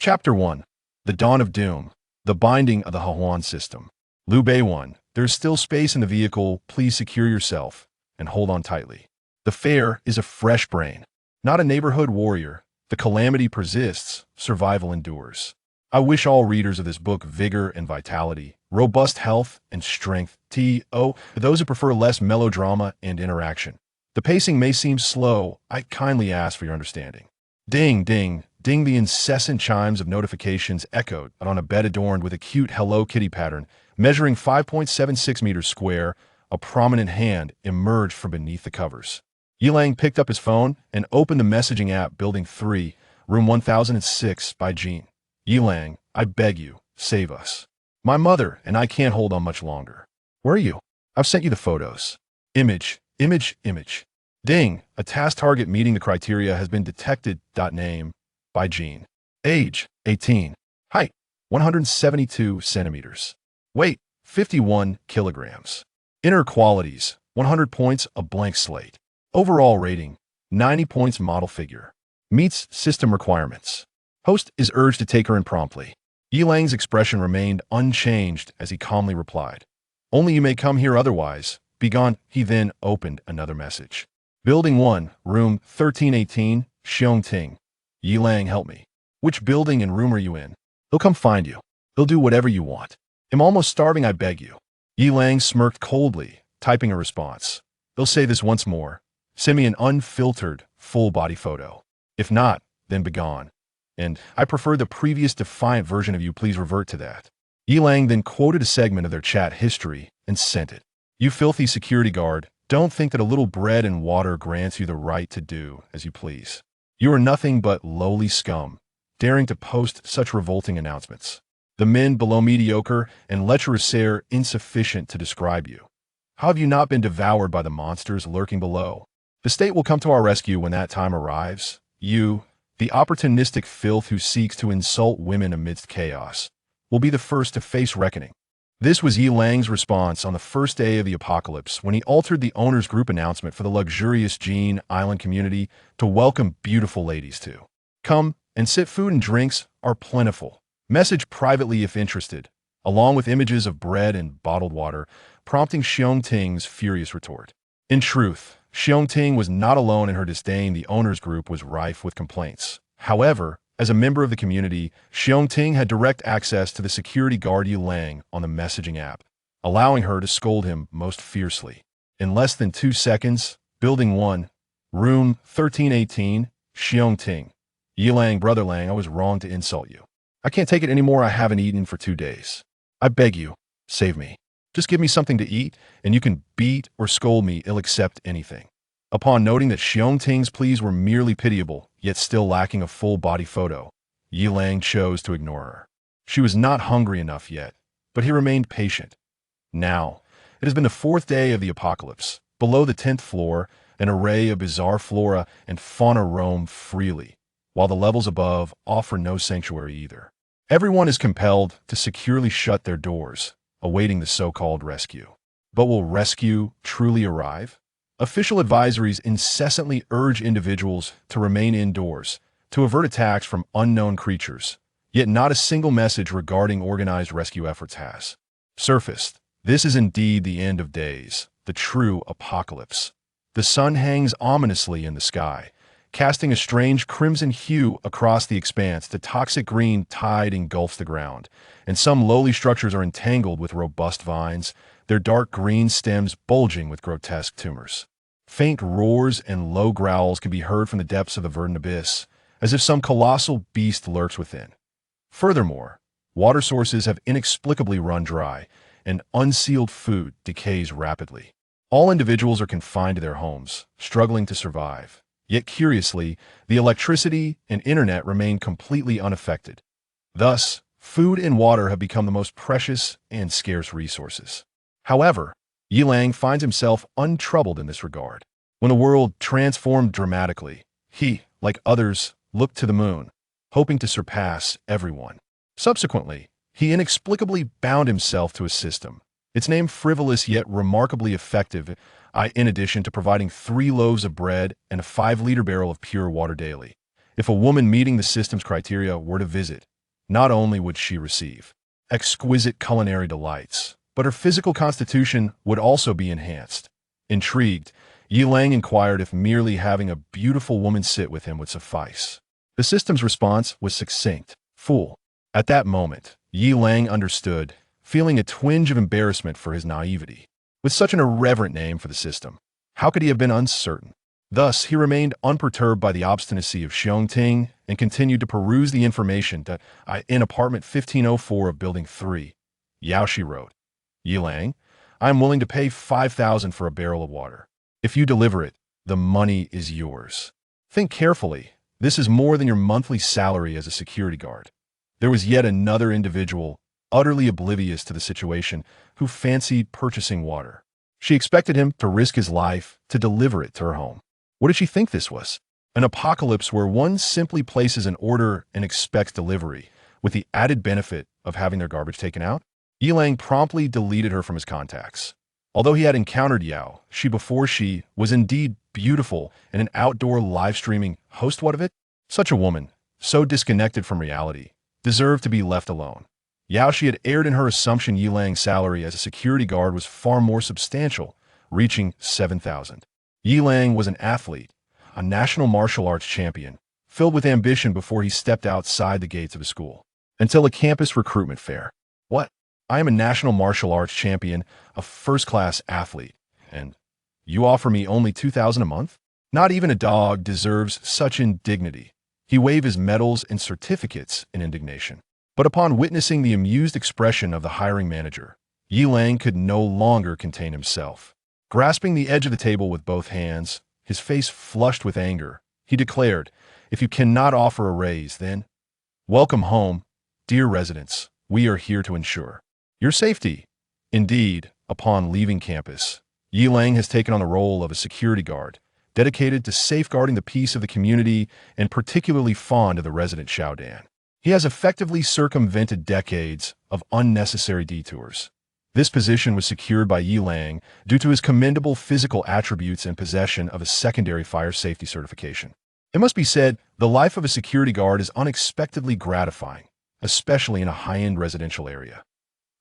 Chapter 1. The Dawn of Doom. The Binding of the Hahuan System. Liu Bei 1. There's still space in the vehicle. Please secure yourself and hold on tightly. The fare is a fresh brain, not a neighborhood warrior. The calamity persists. Survival endures. I wish all readers of this book vigor and vitality, robust health and strength. To those who prefer less melodrama and interaction. The pacing may seem slow. I kindly ask for your understanding. Ding, ding, ding. The incessant chimes of notifications echoed on a bed adorned with a cute Hello Kitty pattern, measuring 5.76 meters square. A prominent hand emerged from beneath the covers. Yilang picked up his phone and opened the messaging app. Building 3, room 1006 by Jean. Yilang, I beg you, save us. My mother and I can't hold on much longer. Where are you? I've sent you the photos. Image. Ding, a task target meeting the criteria has been detected. Name, by Jean. Age, 18. Height, 172 centimeters. Weight, 51 kilograms. Inner qualities, 100 points, a blank slate. Overall rating, 90 points. Model figure. Meets system requirements. Host is urged to take her in promptly. Yilang's expression remained unchanged as he calmly replied, "Only you may come here, otherwise, begone." He then opened another message. Building 1, room 1318, Xiongting. Yilang, help me. Which building and room are you in? They'll come find you. They'll do whatever you want. I'm almost starving, I beg you. Yilang smirked coldly, typing a response. They'll say this once more. Send me an unfiltered, full-body photo. If not, then begone. And I prefer the previous defiant version of you. Please revert to that. Yilang then quoted a segment of their chat history and sent it. You filthy security guard, don't think that a little bread and water grants you the right to do as you please. You are nothing but lowly scum, daring to post such revolting announcements. The men below mediocre and lecherous are insufficient to describe you. How have you not been devoured by the monsters lurking below? The state will come to our rescue when that time arrives. You, the opportunistic filth who seeks to insult women amidst chaos, will be the first to face reckoning. This was Yilang's response on the first day of the apocalypse when he altered the owner's group announcement for the luxurious Jean Island community to welcome beautiful ladies to come and sit. Food and drinks are plentiful. Message privately if interested, along with images of bread and bottled water, prompting Xiongting's furious retort. In truth, Xiongting was not alone in her disdain. The owner's group was rife with complaints. However, as a member of the community, Xiongting had direct access to the security guard Yilang on the messaging app, allowing her to scold him most fiercely. In less than 2 seconds, Building 1, Room 1318, Xiongting. Yilang, brother Lang, I was wrong to insult you. I can't take it anymore. I haven't eaten for 2 days. I beg you, save me. Just give me something to eat, and you can beat or scold me. I'll accept anything. Upon noting that Xiongting's pleas were merely pitiable, yet still lacking a full-body photo, Yilang chose to ignore her. She was not hungry enough yet, but he remained patient. Now, it has been the 4th day of the apocalypse. Below the 10th floor, an array of bizarre flora and fauna roam freely, while the levels above offer no sanctuary either. Everyone is compelled to securely shut their doors, awaiting the so-called rescue. But will rescue truly arrive? Official advisories incessantly urge individuals to remain indoors, to avert attacks from unknown creatures, yet not a single message regarding organized rescue efforts has surfaced. This is indeed the end of days, the true apocalypse. The sun hangs ominously in the sky, casting a strange crimson hue across the expanse. The toxic green tide engulfs the ground, and some lowly structures are entangled with robust vines, their dark green stems bulging with grotesque tumors. Faint roars and low growls can be heard from the depths of the verdant abyss, as if some colossal beast lurks within. Furthermore, water sources have inexplicably run dry, and unsealed food decays rapidly. All individuals are confined to their homes, struggling to survive. Yet curiously, the electricity and internet remain completely unaffected. Thus, food and water have become the most precious and scarce resources. However, Yilang finds himself untroubled in this regard. When the world transformed dramatically, he, like others, looked to the moon, hoping to surpass everyone. Subsequently, he inexplicably bound himself to a system. Its name frivolous yet remarkably effective, in addition to providing 3 loaves of bread and a 5-liter barrel of pure water daily. If a woman meeting the system's criteria were to visit, not only would she receive exquisite culinary delights, but her physical constitution would also be enhanced. Intrigued, Yi Lang inquired if merely having a beautiful woman sit with him would suffice. The system's response was succinct. Fool. At that moment, Yi Lang understood, feeling a twinge of embarrassment for his naivety. With such an irreverent name for the system, how could he have been uncertain? Thus, he remained unperturbed by the obstinacy of Xiong Ting and continued to peruse the information in apartment 1504 of Building 3. Yaoshi wrote, Yi Lang, I am willing to pay 5,000 for a barrel of water. If you deliver it, the money is yours. Think carefully. This is more than your monthly salary as a security guard. There was yet another individual, utterly oblivious to the situation, who fancied purchasing water. She expected him to risk his life to deliver it to her home. What did she think this was? An apocalypse where one simply places an order and expects delivery, with the added benefit of having their garbage taken out? Yi Lang promptly deleted her from his contacts. Although he had encountered Yao, before she was indeed beautiful and an outdoor live-streaming host. What of it? Such a woman, so disconnected from reality, deserved to be left alone. Yaoshi had erred in her assumption Yi Lang's salary as a security guard was far more substantial, reaching 7,000. Yi Lang was an athlete, a national martial arts champion, filled with ambition before he stepped outside the gates of his school. Until a campus recruitment fair. What? I am a national martial arts champion, a first-class athlete, and you offer me only 2,000 a month? Not even a dog deserves such indignity. He waved his medals and certificates in indignation. But upon witnessing the amused expression of the hiring manager, Yi Lang could no longer contain himself. Grasping the edge of the table with both hands, his face flushed with anger, he declared, if you cannot offer a raise, then welcome home, dear residents. We are here to ensure your safety. Indeed, upon leaving campus, Yi Lang has taken on the role of a security guard, dedicated to safeguarding the peace of the community and particularly fond of the resident Xiaodan. He has effectively circumvented decades of unnecessary detours. This position was secured by Yi Lang due to his commendable physical attributes and possession of a secondary fire safety certification. It must be said, the life of a security guard is unexpectedly gratifying, especially in a high-end residential area.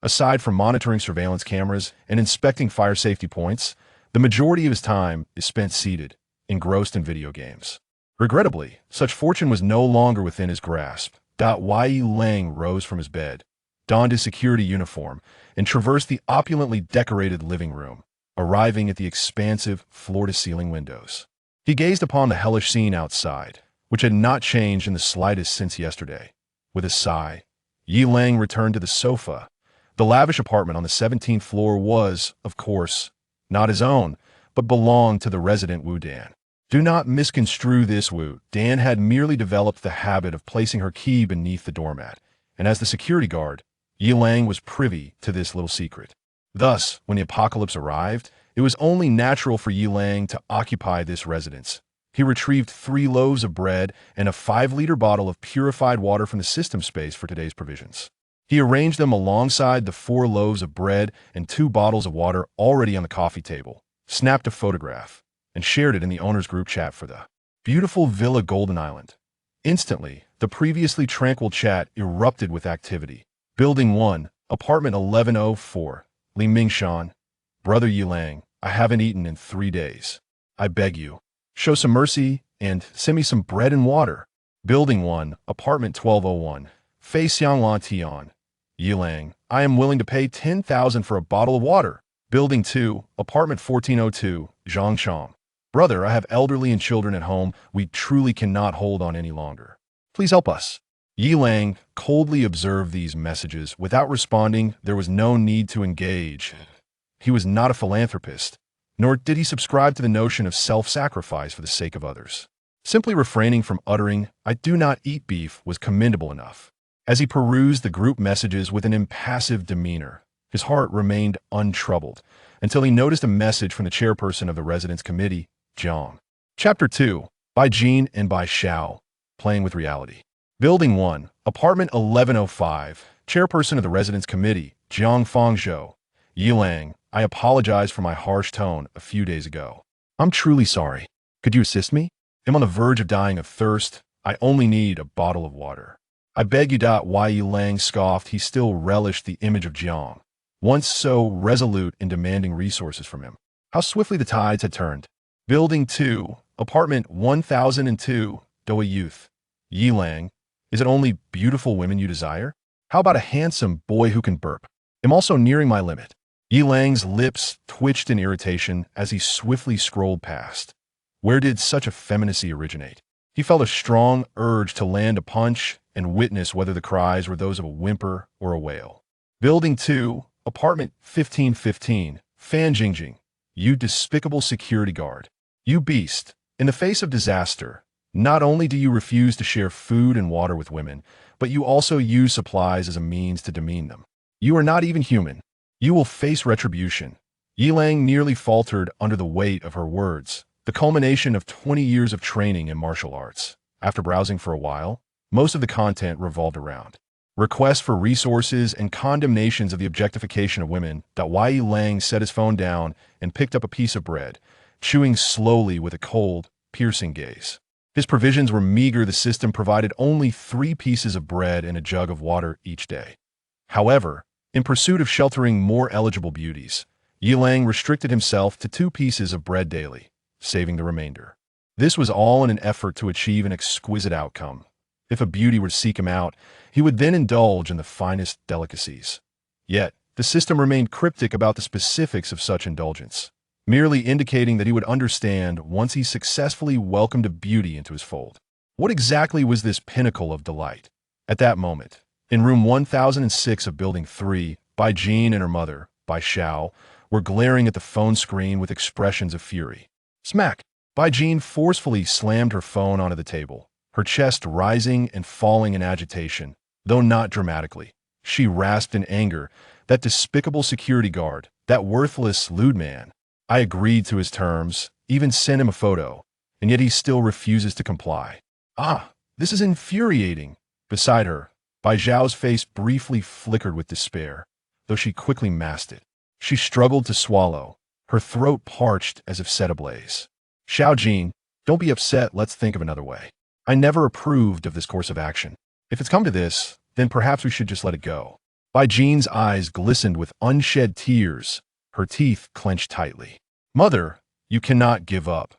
Aside from monitoring surveillance cameras and inspecting fire safety points, the majority of his time is spent seated, engrossed in video games. Regrettably, such fortune was no longer within his grasp. Yi Lang rose from his bed, donned his security uniform, and traversed the opulently decorated living room, arriving at the expansive floor-to-ceiling windows. He gazed upon the hellish scene outside, which had not changed in the slightest since yesterday. With a sigh, Yi Lang returned to the sofa. The lavish apartment on the 17th floor was, of course, not his own, but belonged to the resident Wu Dan. Do not misconstrue this. Wu Dan had merely developed the habit of placing her key beneath the doormat, and as the security guard, Yi Lang was privy to this little secret. Thus, when the apocalypse arrived, it was only natural for Yi Lang to occupy this residence. He retrieved 3 loaves of bread and a 5-liter bottle of purified water from the system space for today's provisions. He arranged them alongside the 4 loaves of bread and 2 bottles of water already on the coffee table, snapped a photograph, and shared it in the owner's group chat for the beautiful Villa Golden Island. Instantly, the previously tranquil chat erupted with activity. Building 1, apartment 1104, Li Mingshan. Brother Yi Lang, I haven't eaten in 3 days. I beg you, show some mercy and send me some bread and water. Building 1, apartment 1201, Fei Xianglan Tian. Yi Lang, I am willing to pay 10,000 for a bottle of water. Building 2, apartment 1402, Zhangsham. Brother, I have elderly and children at home. We truly cannot hold on any longer. Please help us. Yi Lang coldly observed these messages. Without responding, there was no need to engage. He was not a philanthropist, nor did he subscribe to the notion of self-sacrifice for the sake of others. Simply refraining from uttering, I do not eat beef, was commendable enough. As he perused the group messages with an impassive demeanor, his heart remained untroubled until he noticed a message from the chairperson of the residence committee, Jiang. Chapter 2, by Jean and by Xiao, Playing with Reality. Building 1, apartment 1105, chairperson of the residence committee, Jiang Fangzhou. Yi Lang, I apologize for my harsh tone a few days ago. I'm truly sorry. Could you assist me? I'm on the verge of dying of thirst. I only need a bottle of water. I beg you. Yi Lang scoffed. He still relished the image of Jiang, once so resolute in demanding resources from him. How swiftly the tides had turned. Building 2, apartment 1002, Doa Youth. Yi Lang, is it only beautiful women you desire? How about a handsome boy who can burp? I'm also nearing my limit. Yi Lang's lips twitched in irritation as he swiftly scrolled past. Where did such effeminacy originate? He felt a strong urge to land a punch and witness whether the cries were those of a whimper or a wail. Building 2, apartment 1515, Fan Jingjing. You despicable security guard. You beast. In the face of disaster, not only do you refuse to share food and water with women, but you also use supplies as a means to demean them. You are not even human. You will face retribution. Yi Lang nearly faltered under the weight of her words, the culmination of 20 years of training in martial arts. After browsing for a while, most of the content revolved around requests for resources and condemnations of the objectification of women. Yi Lang set his phone down and picked up a piece of bread, chewing slowly with a cold, piercing gaze. His provisions were meager. The system provided only 3 pieces of bread and a jug of water each day. However, in pursuit of sheltering more eligible beauties, Yi Lang restricted himself to 2 pieces of bread daily, saving the remainder. This was all in an effort to achieve an exquisite outcome. If a beauty were to seek him out, he would then indulge in the finest delicacies. Yet, the system remained cryptic about the specifics of such indulgence, merely indicating that he would understand once he successfully welcomed a beauty into his fold. What exactly was this pinnacle of delight? At that moment, in room 1006 of Building 3, Bai Jin and her mother, Bai Xiao, were glaring at the phone screen with expressions of fury. Smack! Bai Jin forcefully slammed her phone onto the table, her chest rising and falling in agitation, though not dramatically. She rasped in anger, "That despicable security guard, that worthless, lewd man. I agreed to his terms, even sent him a photo, and yet he still refuses to comply. Ah, this is infuriating." Beside her, Bai Zhao's face briefly flickered with despair, though she quickly masked it. She struggled to swallow, her throat parched as if set ablaze. "Xiao Jin, don't be upset. Let's think of another way. I never approved of this course of action. If it's come to this, then perhaps we should just let it go." Bai Jin's eyes glistened with unshed tears, her teeth clenched tightly. "Mother, you cannot give up.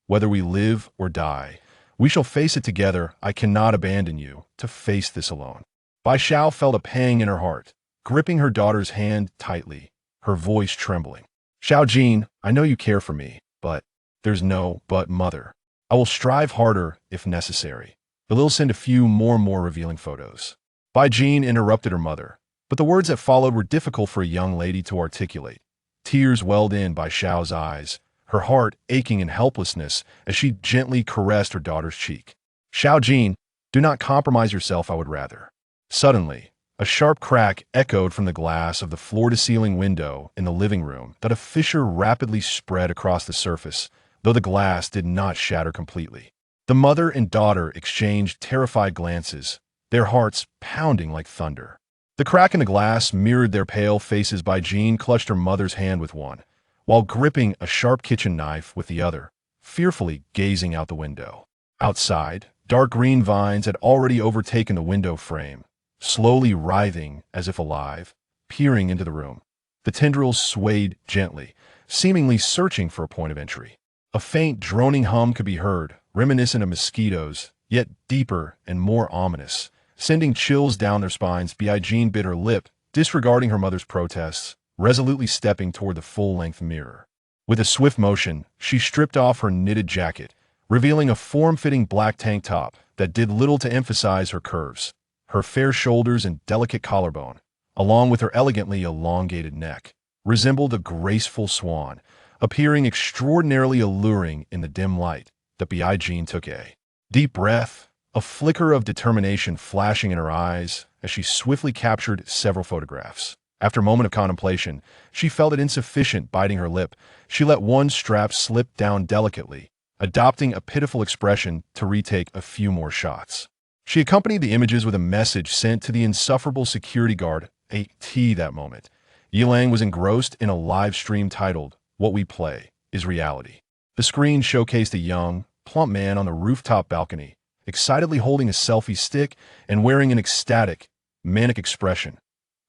Whether we live or die, we shall face it together. I cannot abandon you to face this alone." Bai Xiao felt a pang in her heart, gripping her daughter's hand tightly, her voice trembling. "Xiao Jin, I know you care for me, but there's no but, mother. I will strive harder if necessary. They'll send a few more revealing photos." Bai Jin interrupted her mother, but the words that followed were difficult for a young lady to articulate. Tears welled in Bai Xiao's eyes, her heart aching in helplessness as she gently caressed her daughter's cheek. "Xiao Jin, do not compromise yourself, I would rather." Suddenly, a sharp crack echoed from the glass of the floor-to-ceiling window in the living room. That a fissure rapidly spread across the surface, though the glass did not shatter completely. The mother and daughter exchanged terrified glances, their hearts pounding like thunder. The crack in the glass mirrored their pale faces. Bai Jin clutched her mother's hand with one, while gripping a sharp kitchen knife with the other, fearfully gazing out the window. Outside, dark green vines had already overtaken the window frame, slowly writhing as if alive, peering into the room. The tendrils swayed gently, seemingly searching for a point of entry. A faint droning hum could be heard, reminiscent of mosquitoes, yet deeper and more ominous, sending chills down their spines. Bai Jin bit her lip, disregarding her mother's protests, resolutely stepping toward the full-length mirror. With a swift motion, she stripped off her knitted jacket, revealing a form-fitting black tank top that did little to emphasize her curves. Her fair shoulders and delicate collarbone, along with her elegantly elongated neck, resembled a graceful swan, appearing extraordinarily alluring in the dim light. That Bai Jin took a deep breath, a flicker of determination flashing in her eyes as she swiftly captured several photographs. After a moment of contemplation, she felt it insufficient. Biting her lip, she let one strap slip down delicately, adopting a pitiful expression to retake a few more shots. She accompanied the images with a message sent to the insufferable security guard. That moment, Yi Lang was engrossed in a live stream titled, "What We Play is Reality." The screen showcased a young, plump man on the rooftop balcony, excitedly holding a selfie stick and wearing an ecstatic, manic expression.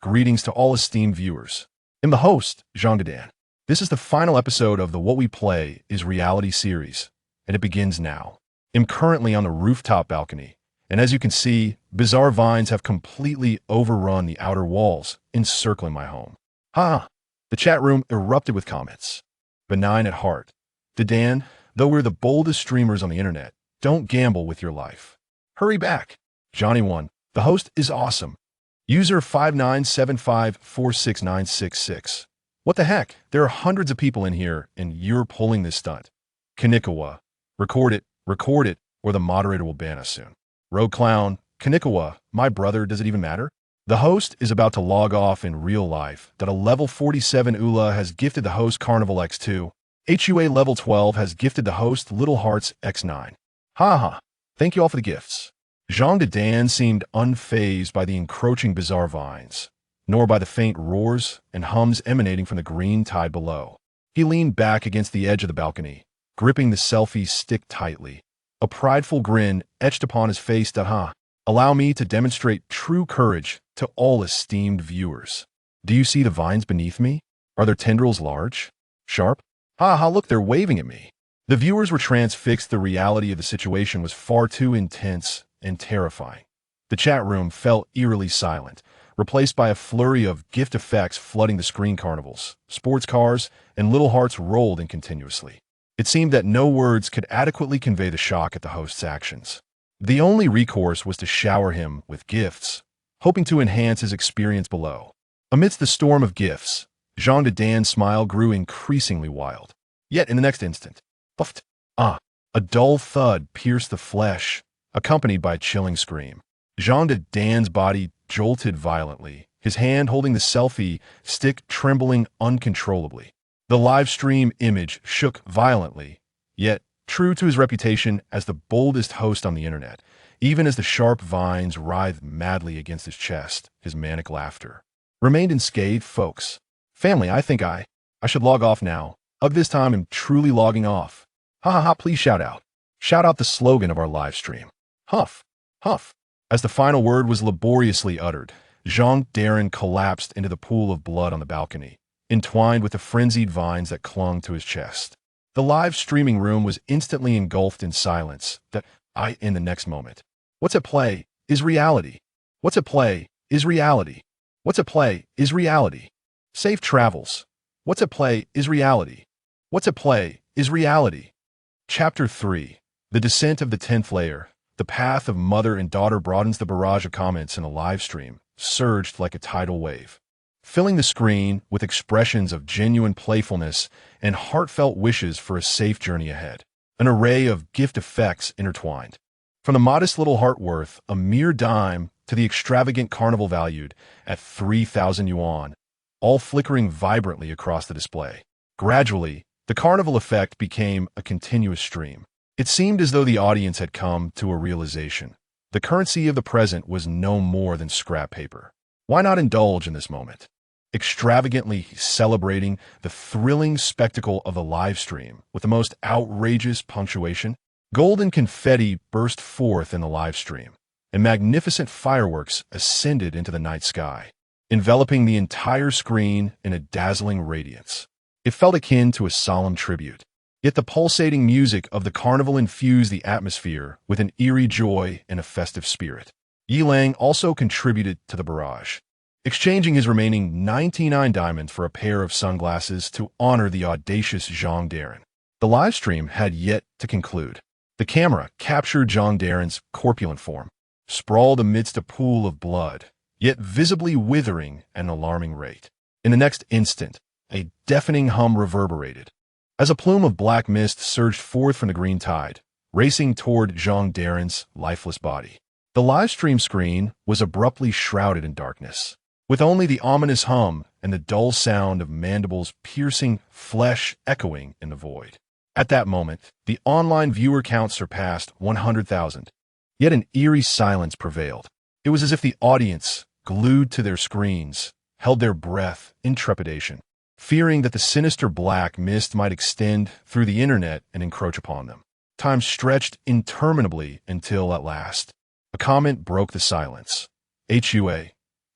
Greetings to all esteemed viewers. I'm the host, Jean Gadan. This is the final episode of the What We Play is Reality series, and it begins now. I'm currently on the rooftop balcony, and as you can see, bizarre vines have completely overrun the outer walls, encircling my home. The chat room erupted with comments. Benign at heart. Dadan, though we're the boldest streamers on the internet, don't gamble with your life. Hurry back. Johnny1, the host is awesome. User 597546966. What the heck? There are hundreds of people in here, and you're pulling this stunt. Kanikawa, record it, or the moderator will ban us soon. Rogue Clown, Kanikawa, my brother, does it even matter? The host is about to log off in real life that a level 47 Ula has gifted the host Carnival X2. HUA level 12 has gifted the host Little Hearts X9. Thank you all for the gifts. Jean Dadan seemed unfazed by the encroaching bizarre vines, nor by the faint roars and hums emanating from the green tide below. He leaned back against the edge of the balcony, gripping the selfie stick tightly. A prideful grin etched upon his face that, allow me to demonstrate true courage to all esteemed viewers. Do you see the vines beneath me? Are their tendrils large? Sharp? Look, they're waving at me. The viewers were transfixed. The reality of the situation was far too intense and terrifying. The chat room fell eerily silent, replaced by a flurry of gift effects flooding the screen. Carnivals, sports cars, and little hearts rolled in continuously. It seemed that no words could adequately convey the shock at the host's actions. The only recourse was to shower him with gifts, hoping to enhance his experience below. Amidst the storm of gifts, Jean Dadan's smile grew increasingly wild. Yet in the next instant, puffed, a dull thud pierced the flesh, accompanied by a chilling scream. Jean Dadan's body jolted violently, his hand holding the selfie stick trembling uncontrollably. The live stream image shook violently, yet, true to his reputation as the boldest host on the internet, even as the sharp vines writhed madly against his chest, his manic laughter remained unscathed. Folks, family, I think I should log off now. This time I'm truly logging off. Please shout out. Shout out the slogan of our live stream. Huff. As the final word was laboriously uttered, Jean Dadan collapsed into the pool of blood on the balcony, entwined with the frenzied vines that clung to his chest. The live streaming room was instantly engulfed in silence in the next moment. What's at play is reality. What's at play is reality. What's at play is reality. Safe travels. What's at play is reality. What's at play is reality. Chapter 3. The Descent of the 10th Layer. The path of mother and daughter broadens. The barrage of comments in a live stream surged like a tidal wave, filling the screen with expressions of genuine playfulness and heartfelt wishes for a safe journey ahead. An array of gift effects intertwined. From the modest little heart worth a mere dime to the extravagant carnival valued at 3,000 yuan, all flickering vibrantly across the display. Gradually, the carnival effect became a continuous stream. It seemed as though the audience had come to a realization. The currency of the present was no more than scrap paper. Why not indulge in this moment? Extravagantly celebrating the thrilling spectacle of the live stream with the most outrageous punctuation. Golden confetti burst forth in the live stream, and magnificent fireworks ascended into the night sky, enveloping the entire screen in a dazzling radiance. It felt akin to a solemn tribute. Yet the pulsating music of the carnival infused the atmosphere with an eerie joy and a festive spirit. Yi Lang also contributed to the barrage, exchanging his remaining 99 diamonds for a pair of sunglasses to honor the audacious Jean Dadan. The live stream had yet to conclude. The camera captured Jean Dadan's corpulent form, sprawled amidst a pool of blood, yet visibly withering at an alarming rate. In the next instant, a deafening hum reverberated, as a plume of black mist surged forth from the green tide, racing toward Jean Dadan's lifeless body. The live stream screen was abruptly shrouded in darkness, with only the ominous hum and the dull sound of mandibles piercing flesh echoing in the void. At that moment, the online viewer count surpassed 100,000, yet an eerie silence prevailed. It was as if the audience, glued to their screens, held their breath in trepidation, fearing that the sinister black mist might extend through the internet and encroach upon them. Time stretched interminably until, at last, a comment broke the silence. HUA,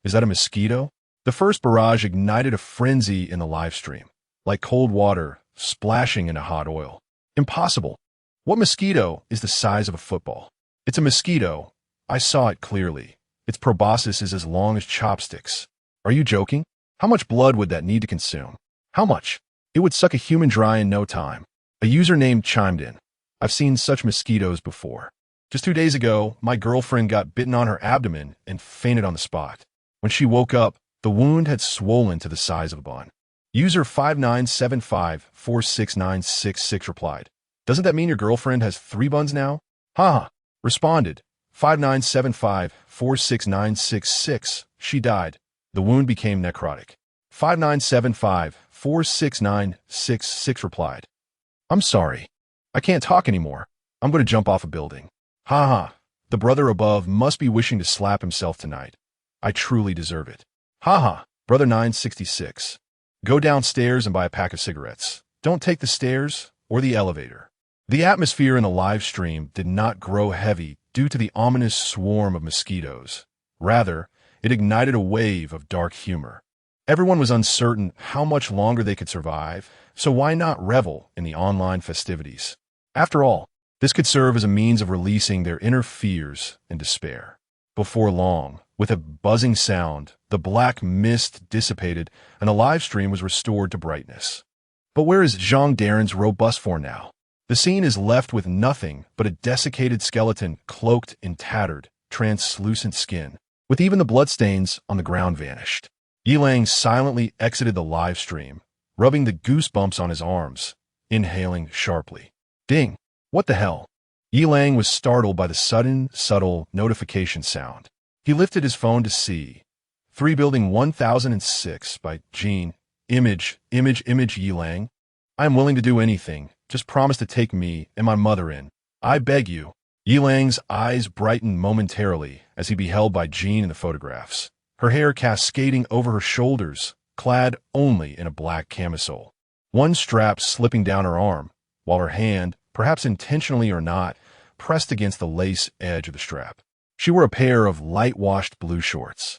is that a mosquito? The first barrage ignited a frenzy in the live stream, like cold water splashing into hot oil. Impossible. What mosquito is the size of a football? It's a mosquito. I saw it clearly. Its proboscis is as long as chopsticks. Are you joking? How much blood would that need to consume? How much? It would suck a human dry in no time. A user named chimed in. I've seen such mosquitoes before. Just 2 days ago, my girlfriend got bitten on her abdomen and fainted on the spot. When she woke up, the wound had swollen to the size of a bun. User 5975469666 replied, "Doesn't that mean your girlfriend has 3 buns now?" Haha. Responded, 5975469666. She died. The wound became necrotic. 5975469666 replied, "I'm sorry. I can't talk anymore. I'm going to jump off a building." Haha. The brother above must be wishing to slap himself tonight. I truly deserve it. Haha. Brother 966. Go downstairs and buy a pack of cigarettes. Don't take the stairs or the elevator. The atmosphere in the live stream did not grow heavy due to the ominous swarm of mosquitoes. Rather, it ignited a wave of dark humor. Everyone was uncertain how much longer they could survive, so why not revel in the online festivities? After all, this could serve as a means of releasing their inner fears and despair. Before long, with a buzzing sound, the black mist dissipated and the live stream was restored to brightness. But where is Zhang Darren's robust form now? The scene is left with nothing but a desiccated skeleton cloaked in tattered, translucent skin, with even the bloodstains on the ground vanished. Yilang silently exited the live stream, rubbing the goosebumps on his arms, inhaling sharply. Ding! What the hell? Yilang was startled by the sudden, subtle notification sound. He lifted his phone to see. 3 Building 1006 by Jean. Image Yilang. I am willing to do anything. Just promise to take me and my mother in. I beg you. Yilang's eyes brightened momentarily as he beheld by Jean in the photographs. Her hair cascading over her shoulders, clad only in a black camisole. One strap slipping down her arm, while her hand, perhaps intentionally or not, pressed against the lace edge of the strap. She wore a pair of light-washed blue shorts.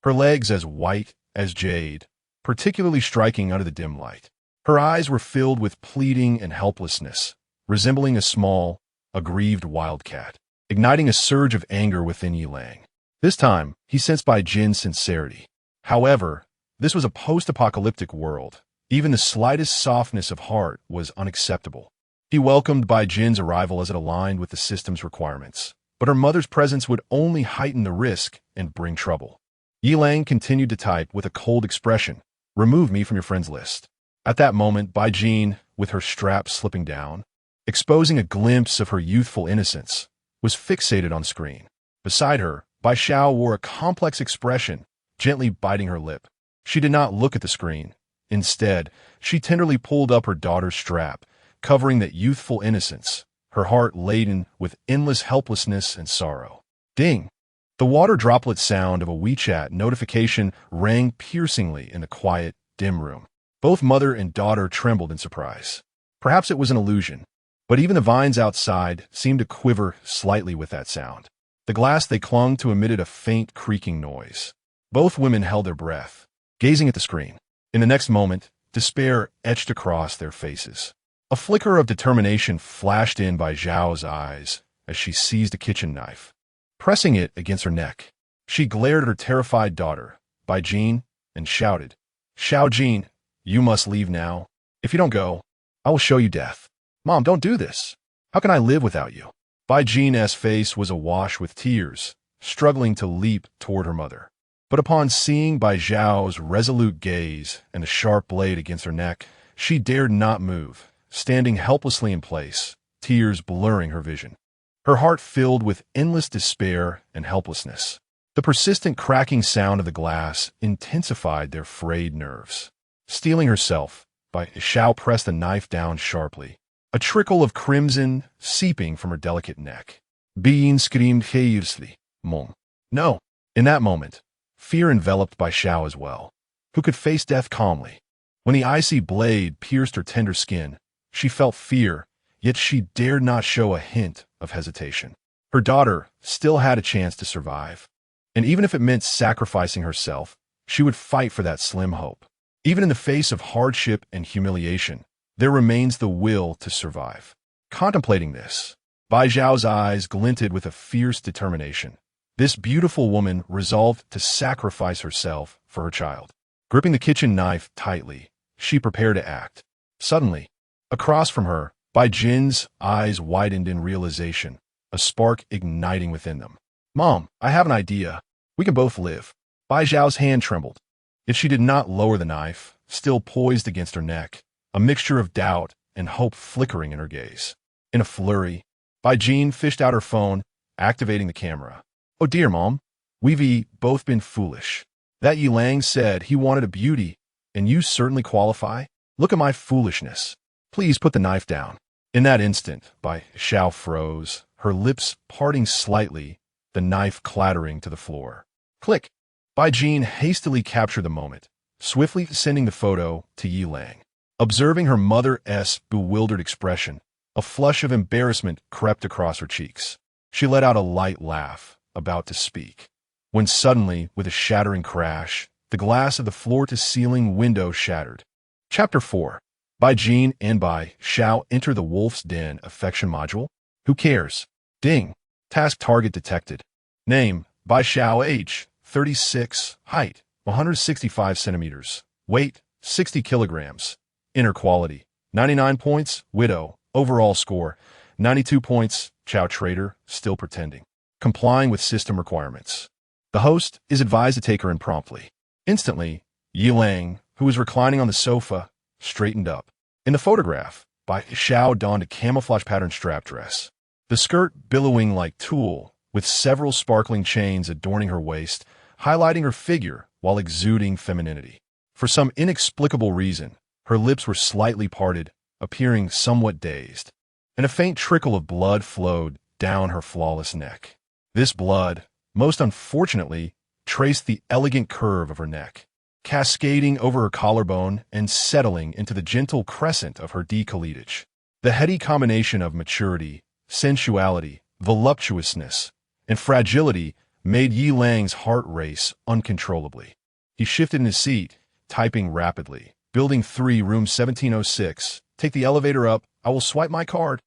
Her legs as white as jade, particularly striking under the dim light. Her eyes were filled with pleading and helplessness, resembling a small, aggrieved wildcat, igniting a surge of anger within Yilang. This time, he sensed Bai Jin's sincerity. However, this was a post-apocalyptic world. Even the slightest softness of heart was unacceptable. He welcomed Bai Jin's arrival as it aligned with the system's requirements, but her mother's presence would only heighten the risk and bring trouble. Yilang continued to type with a cold expression, "Remove me from your friends list." At that moment, Bai Jin, with her strap slipping down, exposing a glimpse of her youthful innocence, was fixated on screen. Beside her, Bai Xiao wore a complex expression, gently biting her lip. She did not look at the screen. Instead, she tenderly pulled up her daughter's strap, covering that youthful innocence, her heart laden with endless helplessness and sorrow. Ding! The water droplet sound of a WeChat notification rang piercingly in the quiet, dim room. Both mother and daughter trembled in surprise. Perhaps it was an illusion, but even the vines outside seemed to quiver slightly with that sound. The glass they clung to emitted a faint creaking noise. Both women held their breath, gazing at the screen. In the next moment, despair etched across their faces. A flicker of determination flashed in Bai Zhao's eyes as she seized a kitchen knife. Pressing it against her neck, she glared at her terrified daughter, Bai Jin, and shouted, "Xiao Jin, you must leave now. If you don't go, I will show you death." "Mom, don't do this. How can I live without you?" Bai Jin's face was awash with tears, struggling to leap toward her mother. But upon seeing Bai Zhao's resolute gaze and the sharp blade against her neck, she dared not move, standing helplessly in place, tears blurring her vision. Her heart filled with endless despair and helplessness. The persistent cracking sound of the glass intensified their frayed nerves. Steeling herself, Bai Xiao pressed the knife down sharply, a trickle of crimson seeping from her delicate neck. Being screamed fiercely, "Mom." No! In that moment, fear enveloped Bai Xiao as well, who could face death calmly. When the icy blade pierced her tender skin, she felt fear, yet she dared not show a hint of hesitation. Her daughter still had a chance to survive, and even if it meant sacrificing herself, she would fight for that slim hope. Even in the face of hardship and humiliation, there remains the will to survive. Contemplating this, Bai Zhao's eyes glinted with a fierce determination. This beautiful woman resolved to sacrifice herself for her child. Gripping the kitchen knife tightly, she prepared to act. Suddenly, across from her, Bai Jin's eyes widened in realization, a spark igniting within them. "Mom, I have an idea. We can both live." Bai Zhao's hand trembled. Yet she did not lower the knife, still poised against her neck, a mixture of doubt and hope flickering in her gaze. In a flurry, Bai Jin fished out her phone, activating the camera. "Oh dear, Mom, we've both been foolish. That Yi Lang said he wanted a beauty, and you certainly qualify. Look at my foolishness. Please put the knife down." In that instant, Bai Zhao froze, her lips parting slightly, the knife clattering to the floor. Click! Bai Jin hastily captured the moment, swiftly sending the photo to Yi Lang. Observing her mother's bewildered expression, a flush of embarrassment crept across her cheeks. She let out a light laugh, about to speak, when suddenly, with a shattering crash, the glass of the floor-to-ceiling window shattered. Chapter 4. Bai Jin and Bai Zhao enter the Wolf's Den affection module. Who cares? Ding. Task target detected. Name, Bai Zhao. Age, 36. Height, 165 centimeters. Weight, 60 kilograms. Inner quality, 99 points. Widow. Overall score, 92 points. Chow trader, still pretending. Complying with system requirements. The host is advised to take her in promptly. Instantly, Yi Lang, who was reclining on the sofa, straightened up. In the photograph, Bai Zhao donned a camouflage pattern strap dress. The skirt billowing like tulle, with several sparkling chains adorning her waist, highlighting her figure while exuding femininity. For some inexplicable reason, her lips were slightly parted, appearing somewhat dazed, and a faint trickle of blood flowed down her flawless neck. This blood, most unfortunately, traced the elegant curve of her neck, cascading over her collarbone and settling into the gentle crescent of her décolletage. The heady combination of maturity, sensuality, voluptuousness, and fragility made Yi Lang's heart race uncontrollably. He shifted in his seat, typing rapidly. Building 3, room 1706. Take the elevator up. I will swipe my card.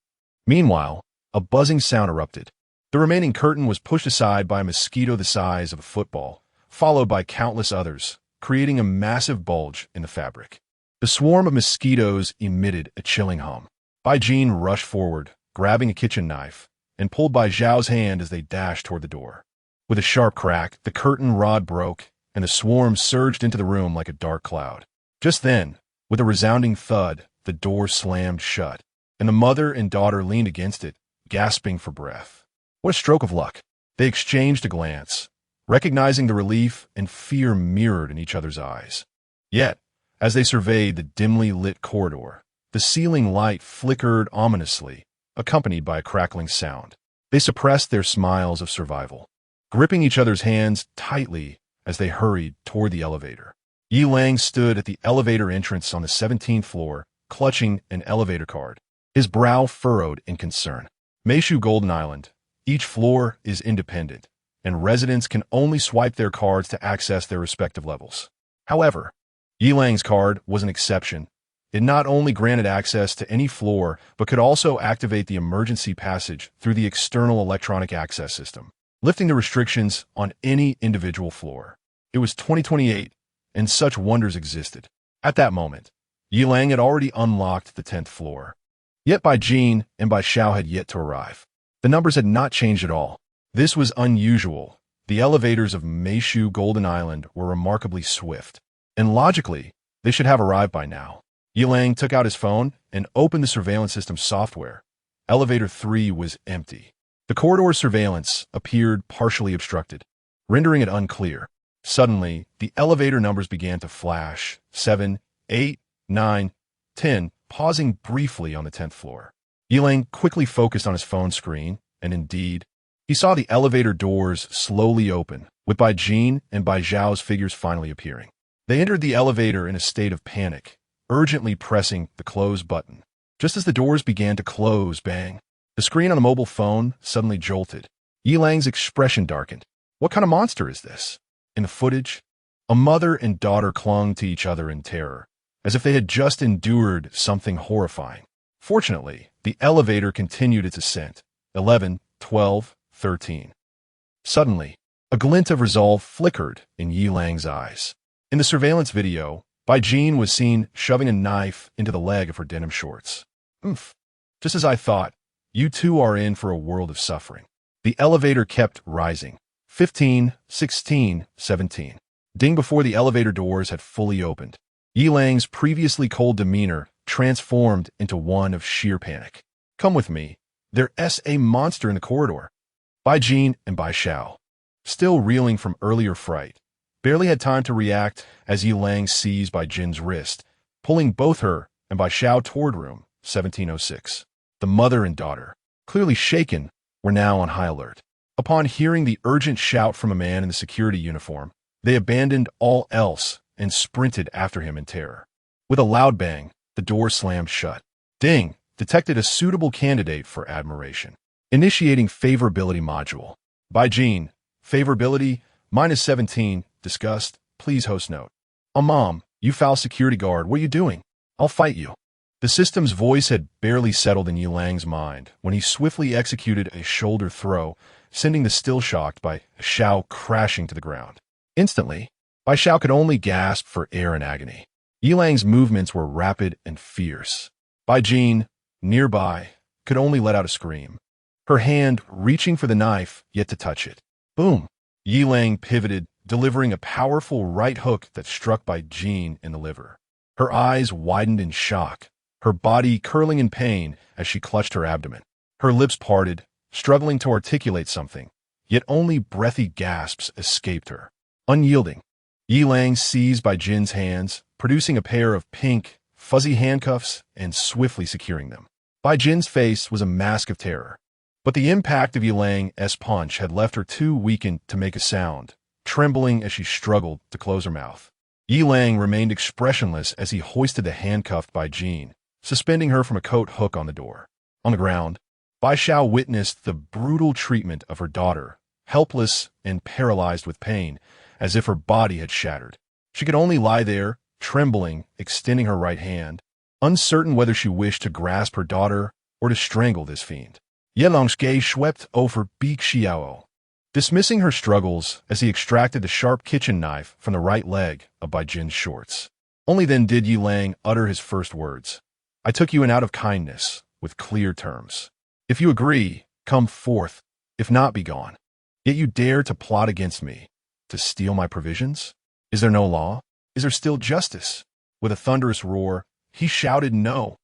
Meanwhile, a buzzing sound erupted. The remaining curtain was pushed aside by a mosquito the size of a football, followed by countless others, creating a massive bulge in the fabric. The swarm of mosquitoes emitted a chilling hum. Bai Jin rushed forward, grabbing a kitchen knife, and pulled Bai Zhao's hand as they dashed toward the door. With a sharp crack, the curtain rod broke, and the swarm surged into the room like a dark cloud. Just then, with a resounding thud, the door slammed shut, and the mother and daughter leaned against it, gasping for breath. What a stroke of luck! They exchanged a glance, recognizing the relief and fear mirrored in each other's eyes. Yet, as they surveyed the dimly lit corridor, the ceiling light flickered ominously, accompanied by a crackling sound. They suppressed their smiles of survival, gripping each other's hands tightly as they hurried toward the elevator. Yi Lang stood at the elevator entrance on the 17th floor, clutching an elevator card, his brow furrowed in concern. Meishu Golden Island. Each floor is independent, and residents can only swipe their cards to access their respective levels. However, Yi Lang's card was an exception. It not only granted access to any floor, but could also activate the emergency passage through the external electronic access system, lifting the restrictions on any individual floor. It was 2028, and such wonders existed. At that moment, Yi Lang had already unlocked the 10th floor. Yet Bai Jin and Bai Zhao had yet to arrive. The numbers had not changed at all. This was unusual. The elevators of Meishu Golden Island were remarkably swift, and logically, they should have arrived by now. Yi Lang took out his phone and opened the surveillance system software. Elevator 3 was empty. The corridor's surveillance appeared partially obstructed, rendering it unclear. Suddenly, the elevator numbers began to flash. 7, 8, 9, 10, pausing briefly on the 10th floor. Yi Lang quickly focused on his phone screen, and indeed, he saw the elevator doors slowly open, with Bai Jin and Bai Zhao's figures finally appearing. They entered the elevator in a state of panic, urgently pressing the close button. Just as the doors began to close, bang, the screen on the mobile phone suddenly jolted. Yilang's expression darkened. What kind of monster is this? In the footage, a mother and daughter clung to each other in terror, as if they had just endured something horrifying. Fortunately, the elevator continued its ascent. 11, 12, 13. Suddenly, a glint of resolve flickered in Yilang's eyes. In the surveillance video, Baijin was seen shoving a knife into the leg of her denim shorts. Oomph. Just as I thought, you two are in for a world of suffering. The elevator kept rising. 15, 16, 17. Ding before the elevator doors had fully opened. Yilang's previously cold demeanor transformed into one of sheer panic. Come with me. There's a monster in the corridor. Baijin and Bai Xiao, still reeling from earlier fright, barely had time to react as Yilang seized Baijin's wrist, pulling both her and Bai Xiao toward room 1706. The mother and daughter, clearly shaken, were now on high alert. Upon hearing the urgent shout from a man in the security uniform, they abandoned all else and sprinted after him in terror. With a loud bang, the door slammed shut. Ding detected a suitable candidate for admiration. Initiating favorability module. Baijin, favorability, -17, disgust, please host note. Mom, you foul security guard, what are you doing? I'll fight you. The system's voice had barely settled in Yilang's mind when he swiftly executed a shoulder throw, sending the still shocked Bai Xiao crashing to the ground. Instantly, Bai Xiao could only gasp for air in agony. Yilang's movements were rapid and fierce. Baijin, nearby, could only let out a scream, her hand reaching for the knife, yet to touch it. Boom! Yilang pivoted, delivering a powerful right hook that struck Baijin in the liver. Her eyes widened in shock, her body curling in pain as she clutched her abdomen. Her lips parted, struggling to articulate something, yet only breathy gasps escaped her. Unyielding, Yilang seized Baijin's hands, producing a pair of pink, fuzzy handcuffs and swiftly securing them. Baijin's face was a mask of terror, but the impact of Yilang's punch had left her too weakened to make a sound, trembling as she struggled to close her mouth. Yilang remained expressionless as he hoisted the handcuffed Baijin, suspending her from a coat hook on the door. On the ground, Bai Xiao witnessed the brutal treatment of her daughter, helpless and paralyzed with pain, as if her body had shattered. She could only lie there, trembling, extending her right hand, uncertain whether she wished to grasp her daughter or to strangle this fiend. Yilang's gaze swept over Bi Xiao, dismissing her struggles as he extracted the sharp kitchen knife from the right leg of Baijin's shorts. Only then did Yilang utter his first words. I took you in out of kindness, with clear terms. If you agree, come forth. If not, be gone. Yet you dare to plot against me, to steal my provisions? Is there no law? Is there still justice? With a thunderous roar, he shouted no.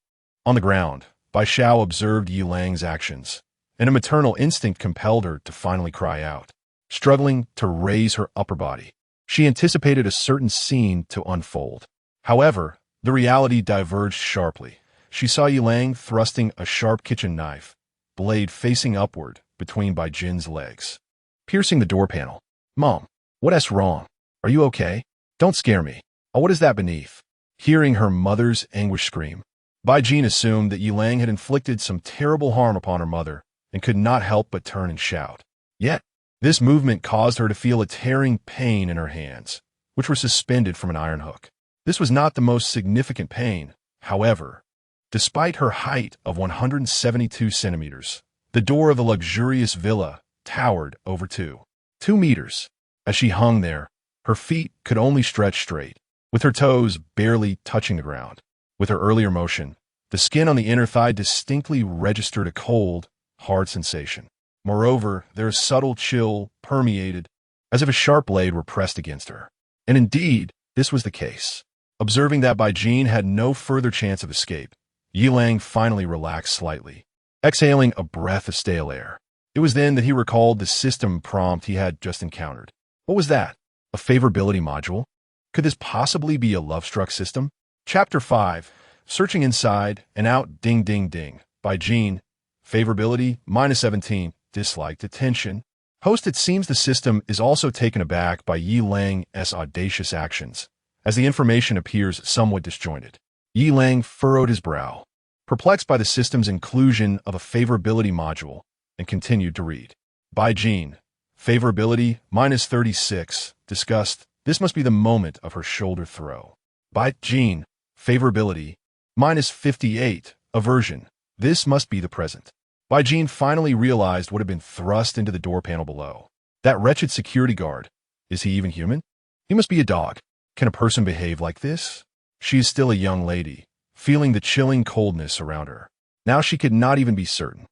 On the ground, Bai Xiao observed Yilang's actions, and a maternal instinct compelled her to finally cry out. Struggling to raise her upper body, she anticipated a certain scene to unfold. However, the reality diverged sharply. She saw Yilang thrusting a sharp kitchen knife, blade facing upward between Baijin's legs, piercing the door panel. Mom, what's wrong? Are you okay? Don't scare me. Oh, what is that beneath? Hearing her mother's anguished scream, Baijin assumed that Yilang had inflicted some terrible harm upon her mother and could not help but turn and shout. Yet, this movement caused her to feel a tearing pain in her hands, which were suspended from an iron hook. This was not the most significant pain, however. Despite her height of 172 centimeters, the door of the luxurious villa towered over 2 meters. As she hung there, her feet could only stretch straight, with her toes barely touching the ground. With her earlier motion, the skin on the inner thigh distinctly registered a cold, hard sensation. Moreover, their subtle chill permeated, as if a sharp blade were pressed against her. And indeed, this was the case. Observing that Baijin had no further chance of escape, Yilang finally relaxed slightly, exhaling a breath of stale air. It was then that he recalled the system prompt he had just encountered. What was that? A favorability module? Could this possibly be a love-struck system? Chapter 5. Searching inside and out, ding, ding, ding. Baijin. Favorability, -17. Disliked attention. Host, it seems the system is also taken aback by Yilang's audacious actions, as the information appears somewhat disjointed. Yilang furrowed his brow. perplexed by the system's inclusion of a favorability module, and continued to read. By Jean, favorability -36, disgust, this must be the moment of her shoulder throw. By Jean, favorability -58, aversion, this must be the present. By Jean finally realized what had been thrust into the door panel below. That wretched security guard, is he even human? He must be a dog. Can a person behave like this? She is still a young lady, feeling the chilling coldness around her. Now she could not even be certain.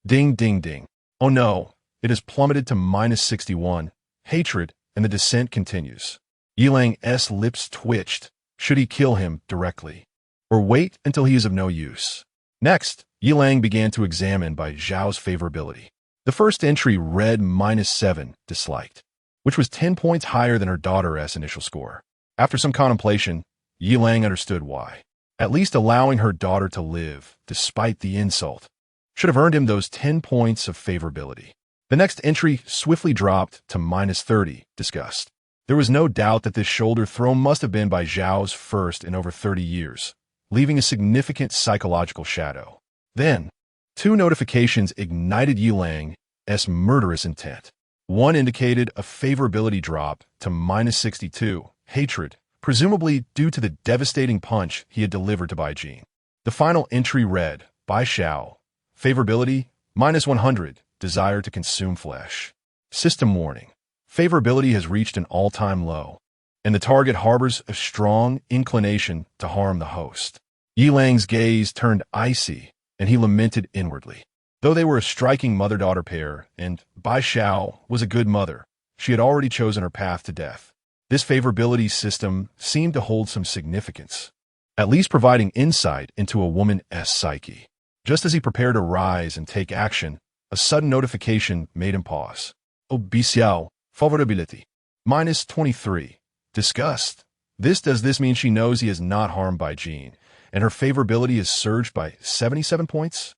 Ding, ding, ding. Oh no, it has plummeted to -61. Hatred, and the descent continues. Yilang's lips twitched. Should he kill him directly? Or wait until he is of no use? Next, Yilang began to examine Bai Zhao's favorability. The first entry read -7, disliked, which was 10 points higher than her daughter's initial score. After some contemplation, Yilang understood why. At least allowing her daughter to live, despite the insult, should have earned him those 10 points of favorability. The next entry swiftly dropped to -30, disgust. There was no doubt that this shoulder throw must have been Bai Zhao's first in over 30 years, leaving a significant psychological shadow. Then, 2 notifications ignited Yilang's murderous intent. One indicated a favorability drop to -62, hatred, presumably due to the devastating punch he had delivered to Bai Jin. The final entry read, Bai Xiao, favorability -100, desire to consume flesh. System warning. Favorability has reached an all-time low, and the target harbors a strong inclination to harm the host. Yilang's gaze turned icy, and he lamented inwardly. Though they were a striking mother-daughter pair, and Bai Xiao was a good mother, she had already chosen her path to death. This favorability system seemed to hold some significance, at least providing insight into a woman's psyche. Just as he prepared to rise and take action, a sudden notification made him pause. Oh, Xiao, favorability -23, disgust. Does this mean she knows he is not harmed by Jean, and her favorability is surged by 77 points?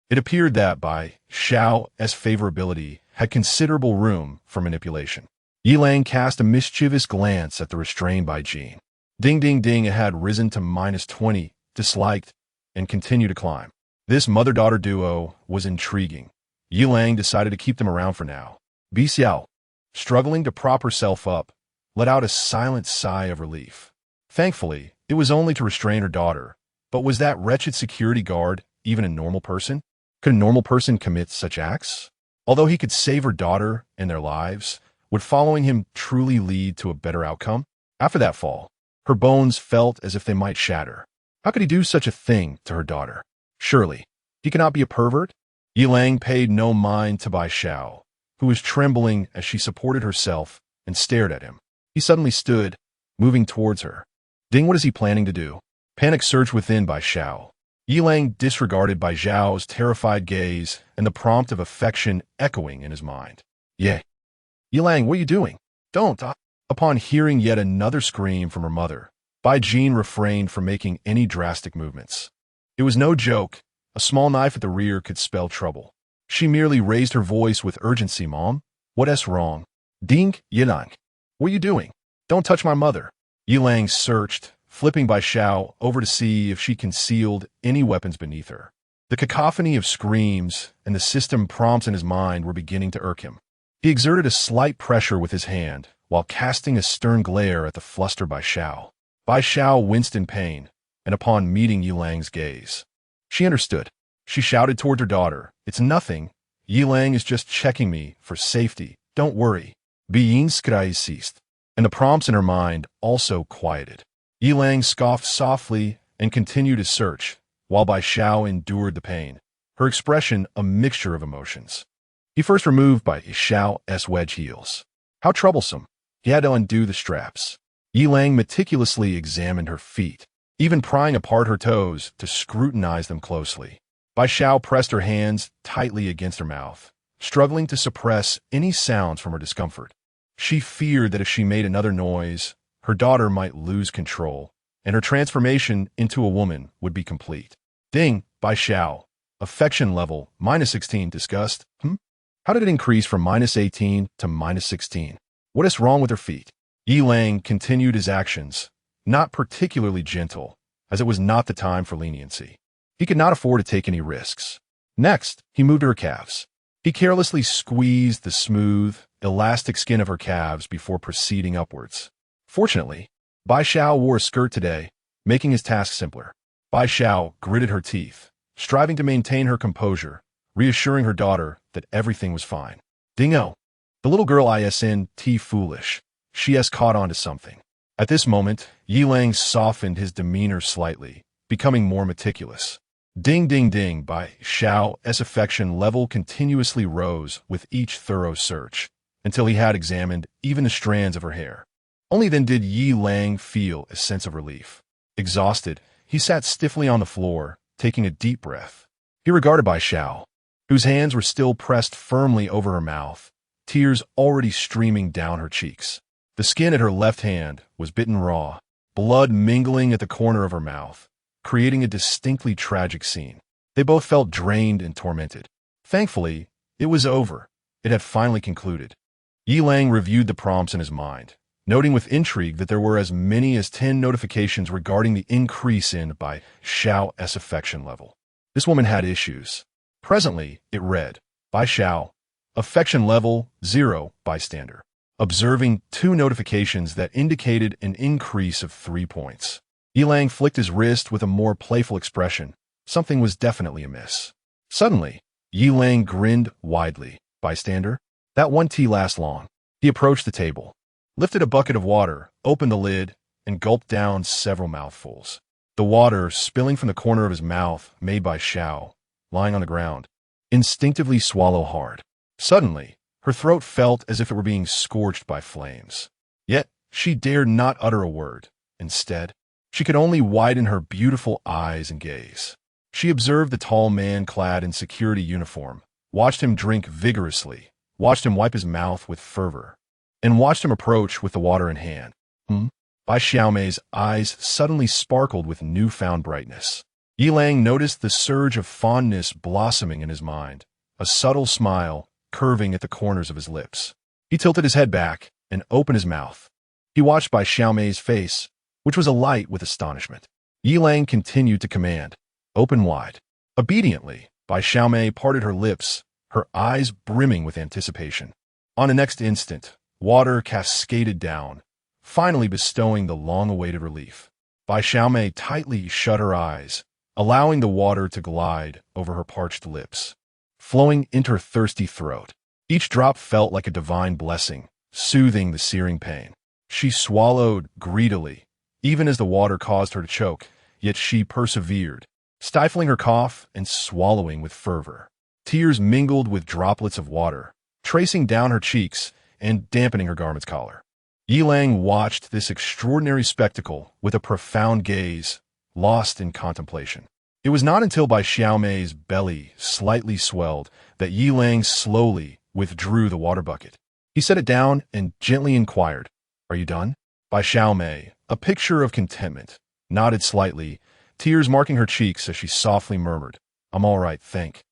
It appeared that Bai Xiao's favorability had considerable room for manipulation. Yilang cast a mischievous glance at the restrained Bai Jin. Ding, ding, ding, it had risen to -20, disliked, and continued to climb. This mother-daughter duo was intriguing. Yilang decided to keep them around for now. Xiao, struggling to prop herself up, let out a silent sigh of relief. Thankfully, it was only to restrain her daughter, but was that wretched security guard even a normal person? Could a normal person commit such acts? Although he could save her daughter and their lives, would following him truly lead to a better outcome? After that fall, her bones felt as if they might shatter. How could he do such a thing to her daughter? Surely, he cannot be a pervert? Yilang paid no mind to Bai Xiao, who was trembling as she supported herself and stared at him. He suddenly stood, moving towards her. Ding, what is he planning to do? Panic surged within Bai Xiao. Yilang disregarded Bai Zhao's terrified gaze and the prompt of affection echoing in his mind. Yeah. Yilang, what are you doing? Don't. Upon hearing yet another scream from her mother, Bai Jin refrained from making any drastic movements. It was no joke. A small knife at the rear could spell trouble. She merely raised her voice with urgency. Mom, what's wrong? Ding, Yilang. What are you doing? Don't touch my mother. Yilang searched, flipping Bai Xiao over to see if she concealed any weapons beneath her. The cacophony of screams and the system prompts in his mind were beginning to irk him. He exerted a slight pressure with his hand while casting a stern glare at the flustered Bai Xiao. Bai Xiao winced in pain, and upon meeting Yilang's gaze, she understood. She shouted toward her daughter, It's nothing. Yilang is just checking me for safety. Don't worry. Being scry ceased, and the prompts in her mind also quieted. Yilang scoffed softly and continued his search, while Bai Xiao endured the pain, her expression a mixture of emotions. He first removed Bai Xiao's wedge heels. How troublesome. He had to undo the straps. Yilang meticulously examined her feet, even prying apart her toes to scrutinize them closely. Bai Xiao pressed her hands tightly against her mouth, struggling to suppress any sounds from her discomfort. She feared that if she made another noise, her daughter might lose control, and her transformation into a woman would be complete. Ding, Bai Xiao. Affection level, -16, disgust. How did it increase from -18 to -16? What is wrong with her feet? Yilang continued his actions, not particularly gentle, as it was not the time for leniency. He could not afford to take any risks. Next, he moved to her calves. He carelessly squeezed the smooth, elastic skin of her calves before proceeding upwards. Fortunately, Bai Xiao wore a skirt today, making his task simpler. Bai Xiao gritted her teeth, striving to maintain her composure, reassuring her daughter that everything was fine. Dingo! The little girl isn't foolish. She has caught on to something. At this moment, Yi Lang softened his demeanor slightly, becoming more meticulous. Ding ding ding, Bai Xiao's affection level continuously rose with each thorough search, until he had examined even the strands of her hair. Only then did Yi Lang feel a sense of relief. Exhausted, he sat stiffly on the floor, taking a deep breath. He regarded Bai Xiao, whose hands were still pressed firmly over her mouth, tears already streaming down her cheeks. The skin at her left hand was bitten raw, blood mingling at the corner of her mouth, creating a distinctly tragic scene. They both felt drained and tormented. Thankfully, it was over. It had finally concluded. Yi Lang reviewed the prompts in his mind, noting with intrigue that there were as many as 10 notifications regarding the increase in Bai Xiao's affection level. This woman had issues. Presently, it read, Bai Xiao, affection level 0, bystander. Observing 2 notifications that indicated an increase of 3 points. Yi Lang flicked his wrist with a more playful expression. Something was definitely amiss. Suddenly, Yi Lang grinned widely. Bystander? That won't last long. He approached the table, lifted a bucket of water, opened the lid, and gulped down several mouthfuls. The water, spilling from the corner of his mouth, made Bai Xiao, lying on the ground, instinctively swallow hard. Suddenly, her throat felt as if it were being scorched by flames. Yet, she dared not utter a word. Instead, she could only widen her beautiful eyes and gaze. She observed the tall man clad in security uniform, watched him drink vigorously, watched him wipe his mouth with fervor, and watched him approach with the water in hand. Bai Xiaomei's eyes suddenly sparkled with newfound brightness. Yi Lang noticed the surge of fondness blossoming in his mind, a subtle smile curving at the corners of his lips. He tilted his head back and opened his mouth. He watched Bai Xiaomei's face, which was alight with astonishment. Yi Lang continued to command, open wide. Obediently, Bai Xiaomei parted her lips, her eyes brimming with anticipation. On the next instant, water cascaded down, finally bestowing the long-awaited relief. Bai Xiaomei tightly shut her eyes, allowing the water to glide over her parched lips, flowing into her thirsty throat. Each drop felt like a divine blessing, soothing the searing pain. She swallowed greedily, even as the water caused her to choke, yet she persevered, stifling her cough and swallowing with fervor. Tears mingled with droplets of water, tracing down her cheeks and dampening her garment's collar. Yi Lang watched this extraordinary spectacle with a profound gaze, lost in contemplation. It was not until Bai Xiaomei's belly slightly swelled that Yi Lang slowly withdrew the water bucket. He set it down and gently inquired, "Are you done?" Bai Xiaomei, a picture of contentment, nodded slightly, tears marking her cheeks as she softly murmured, "I'm all right, thank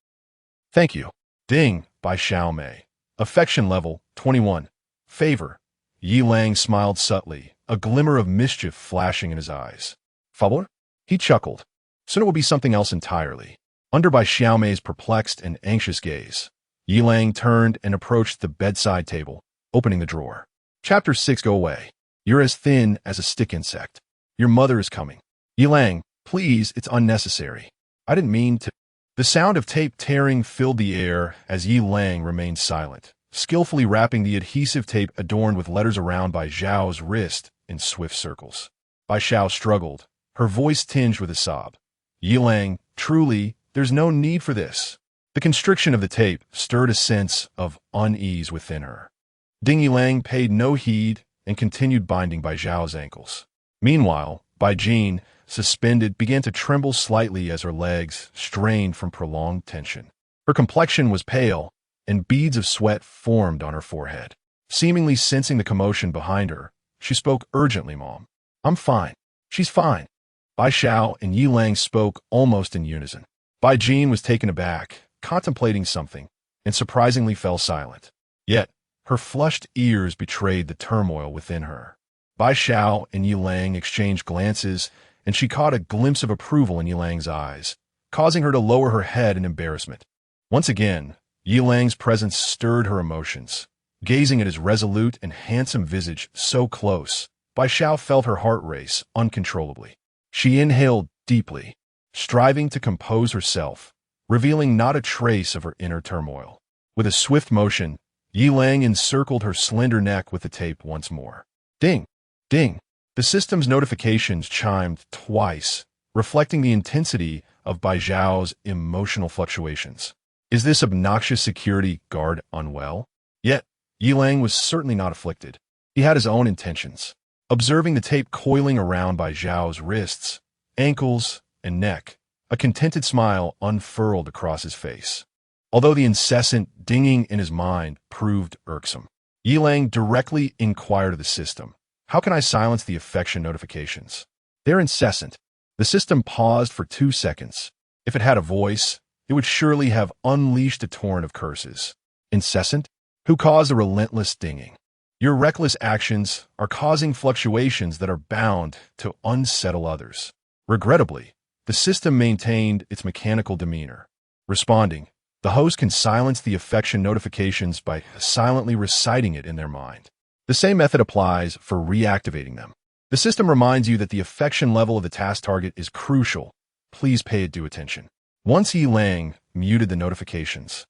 you." Ding, Bai Xiaomei. Affection level 21. Favor. Yi Lang smiled subtly, a glimmer of mischief flashing in his eyes. Favor? He chuckled. Soon it will be something else entirely. Under Bai Xiaomei's perplexed and anxious gaze, Yi Lang turned and approached the bedside table, opening the drawer. Chapter 6. Go away. You're as thin as a stick insect. Your mother is coming. Yi Lang, please, it's unnecessary. I didn't mean to. The sound of tape tearing filled the air as Yi Lang remained silent, skillfully wrapping the adhesive tape adorned with letters around Bai Xiao's wrist in swift circles. Bai Xiao struggled, her voice tinged with a sob. Yi Lang, truly, there's no need for this. The constriction of the tape stirred a sense of unease within her. Ding Yi Lang paid no heed and continued binding Bai Xiao's ankles. Meanwhile, Bai Jin, suspended, began to tremble slightly as her legs strained from prolonged tension. Her complexion was pale, and beads of sweat formed on her forehead. Seemingly sensing the commotion behind her, she spoke urgently, "Mom, I'm fine. She's fine." Bai Xiao and Yi Lang spoke almost in unison. Bai Jin was taken aback, contemplating something, and surprisingly fell silent. Yet, her flushed ears betrayed the turmoil within her. Bai Xiao and Yi Lang exchanged glances, and she caught a glimpse of approval in Yi Lang's eyes, causing her to lower her head in embarrassment. Once again, Yi Lang's presence stirred her emotions. Gazing at his resolute and handsome visage so close, Bai Xiao felt her heart race uncontrollably. She inhaled deeply, striving to compose herself, revealing not a trace of her inner turmoil. With a swift motion, Yi Lang encircled her slender neck with the tape once more. Ding! Ding! The system's notifications chimed twice, reflecting the intensity of Bai Xiao's emotional fluctuations. Is this obnoxious security guard unwell? Yet, Yi Lang was certainly not afflicted. He had his own intentions. Observing the tape coiling around Bai Xiao's wrists, ankles, and neck, a contented smile unfurled across his face. Although the incessant dinging in his mind proved irksome, Yi Lang directly inquired of the system, "How can I silence the affection notifications? They're incessant." The system paused for 2 seconds. If it had a voice, it would surely have unleashed a torrent of curses. Incessant? Who caused the relentless dinging? Your reckless actions are causing fluctuations that are bound to unsettle others. Regrettably, the system maintained its mechanical demeanor. Responding, the host can silence the affection notifications by silently reciting it in their mind. The same method applies for reactivating them. The system reminds you that the affection level of the task target is crucial. Please pay it due attention. Once Yi Lang muted the notifications,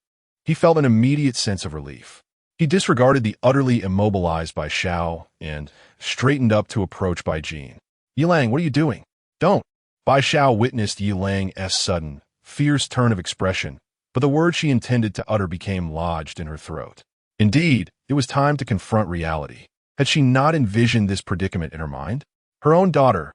he felt an immediate sense of relief. He disregarded the utterly immobilized Bai Xiao and straightened up to approach Bai Jin. "Yi Lang, what are you doing?" "Don't." Bai Xiao witnessed Yi Lang's sudden, fierce turn of expression, but the words she intended to utter became lodged in her throat. Indeed, it was time to confront reality. Had she not envisioned this predicament in her mind? Her own daughter.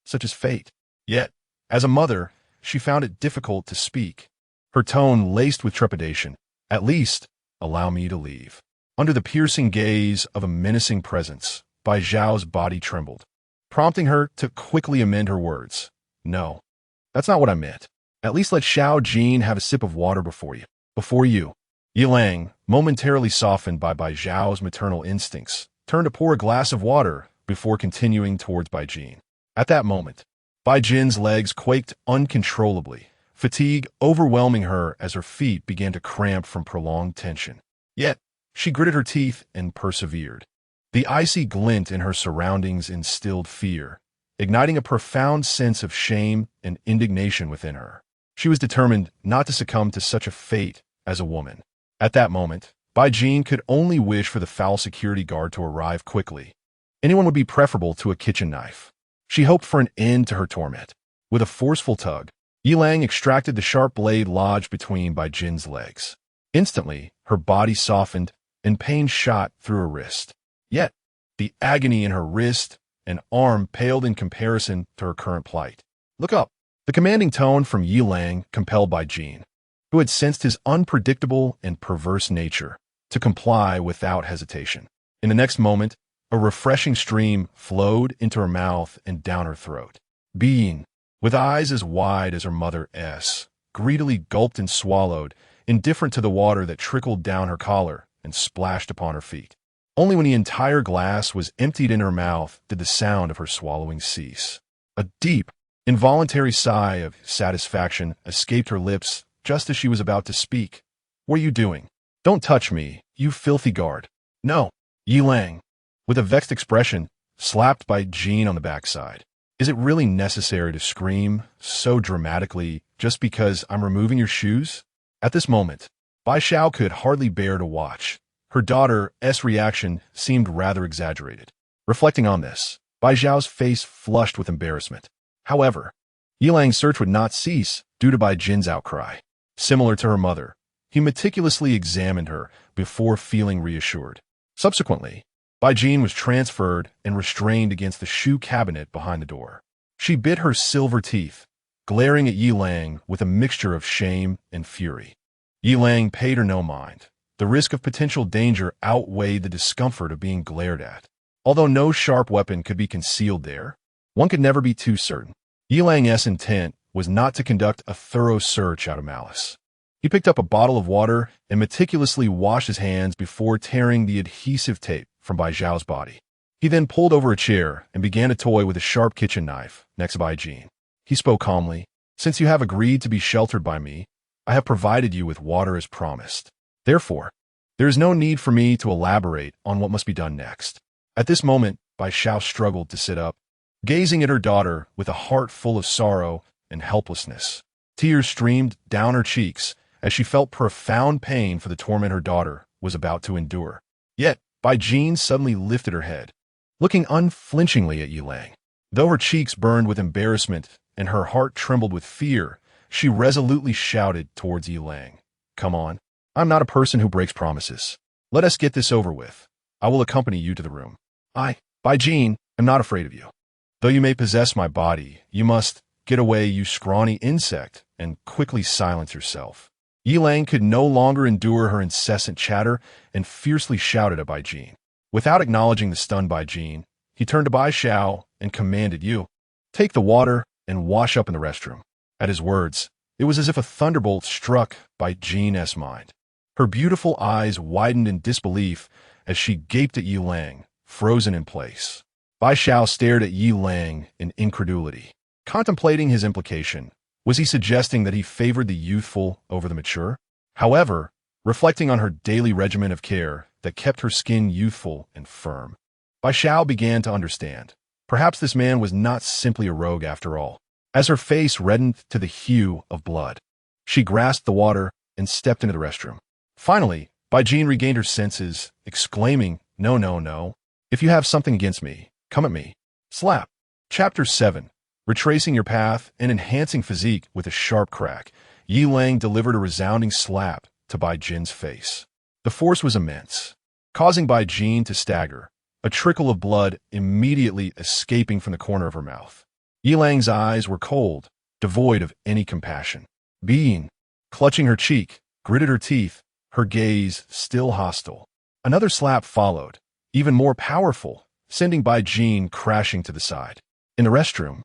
Such is fate. Yet, as a mother, she found it difficult to speak. Her tone laced with trepidation. "At least, allow me to leave." Under the piercing gaze of a menacing presence, Bai Zhao's body trembled, prompting her to quickly amend her words. "No, that's not what I meant. At least let Xiao Jin have a sip of water before you." "Before you." Yi Lang, momentarily softened by Bai Zhao's maternal instincts, turned to pour a glass of water before continuing towards Bai Jin. At that moment, Bai Jin's legs quaked uncontrollably, fatigue overwhelming her as her feet began to cramp from prolonged tension. Yet, she gritted her teeth and persevered. The icy glint in her surroundings instilled fear, igniting a profound sense of shame and indignation within her. She was determined not to succumb to such a fate as a woman. At that moment, Bai Jin could only wish for the foul security guard to arrive quickly. Anyone would be preferable to a kitchen knife. She hoped for an end to her torment. With a forceful tug, Yi Lang extracted the sharp blade lodged between Bai Jin's legs. Instantly, her body softened and pain shot through her wrist. Yet, the agony in her wrist and arm paled in comparison to her current plight. "Look up." The commanding tone from Yi Lang compelled Bai Jin, who had sensed his unpredictable and perverse nature, to comply without hesitation. In the next moment, a refreshing stream flowed into her mouth and down her throat. Being, with eyes as wide as her mother's, greedily gulped and swallowed, indifferent to the water that trickled down her collar and splashed upon her feet. Only when the entire glass was emptied in her mouth did the sound of her swallowing cease. A deep, involuntary sigh of satisfaction escaped her lips just as she was about to speak. "What are you doing? Don't touch me, you filthy guard." "No." Yi Lang, with a vexed expression, slapped Bai Jin on the backside. "Is it really necessary to scream so dramatically just because I'm removing your shoes?" At this moment, Bai Xiao could hardly bear to watch. Her daughter's reaction seemed rather exaggerated. Reflecting on this, Bai Zhao's face flushed with embarrassment. However, Yi Lang's search would not cease due to Bai Jin's outcry. Similar to her mother, he meticulously examined her before feeling reassured. Subsequently, Bai Jin was transferred and restrained against the shoe cabinet behind the door. She bit her silver teeth, glaring at Yi Lang with a mixture of shame and fury. Yi Lang paid her no mind. The risk of potential danger outweighed the discomfort of being glared at. Although no sharp weapon could be concealed there, one could never be too certain. Yi Lang's intent was not to conduct a thorough search out of malice. He picked up a bottle of water and meticulously washed his hands before tearing the adhesive tape from Bai Zhao's body. He then pulled over a chair and began to toy with a sharp kitchen knife next to Bai Jin. He spoke calmly. Since you have agreed to be sheltered by me, I have provided you with water as promised. Therefore, there is no need for me to elaborate on what must be done next." At this moment, Bai Xiao struggled to sit up, gazing at her daughter with a heart full of sorrow and helplessness. Tears streamed down her cheeks as she felt profound pain for the torment her daughter was about to endure. Yet, Bai Jin suddenly lifted her head, looking unflinchingly at Yilang. Though her cheeks burned with embarrassment and her heart trembled with fear, she resolutely shouted towards Yilang, "Come on. I'm not a person who breaks promises. Let us get this over with. I will accompany you to the room. I, Bai Jin, am not afraid of you. Though you may possess my body, you must get away, you scrawny insect, and quickly silence yourself." Yilang could no longer endure her incessant chatter and fiercely shouted at Bai Jin. Without acknowledging the stunned Bai Jin, he turned to Bai Xiao and commanded, "You, take the water and wash up in the restroom." At his words, it was as if a thunderbolt struck Bai Jin's mind. Her beautiful eyes widened in disbelief as she gaped at Yilang, frozen in place. Bai Xiao stared at Yilang in incredulity. Contemplating his implication, was he suggesting that he favored the youthful over the mature? However, reflecting on her daily regimen of care that kept her skin youthful and firm, Bai Xiao began to understand. Perhaps this man was not simply a rogue after all. As her face reddened to the hue of blood, she grasped the water and stepped into the restroom. Finally, Bai Jin regained her senses, exclaiming, "No, no, no. If you have something against me, come at me." Slap. Chapter 7. Retracing your path and enhancing physique with a sharp crack, Yilang delivered a resounding slap to Bai Jin's face. The force was immense, causing Bai Jin to stagger, a trickle of blood immediately escaping from the corner of her mouth. Yilang's eyes were cold, devoid of any compassion. Being, clutching her cheek, gritted her teeth, her gaze still hostile. Another slap followed, even more powerful, sending Bai Jin crashing to the side. In the restroom,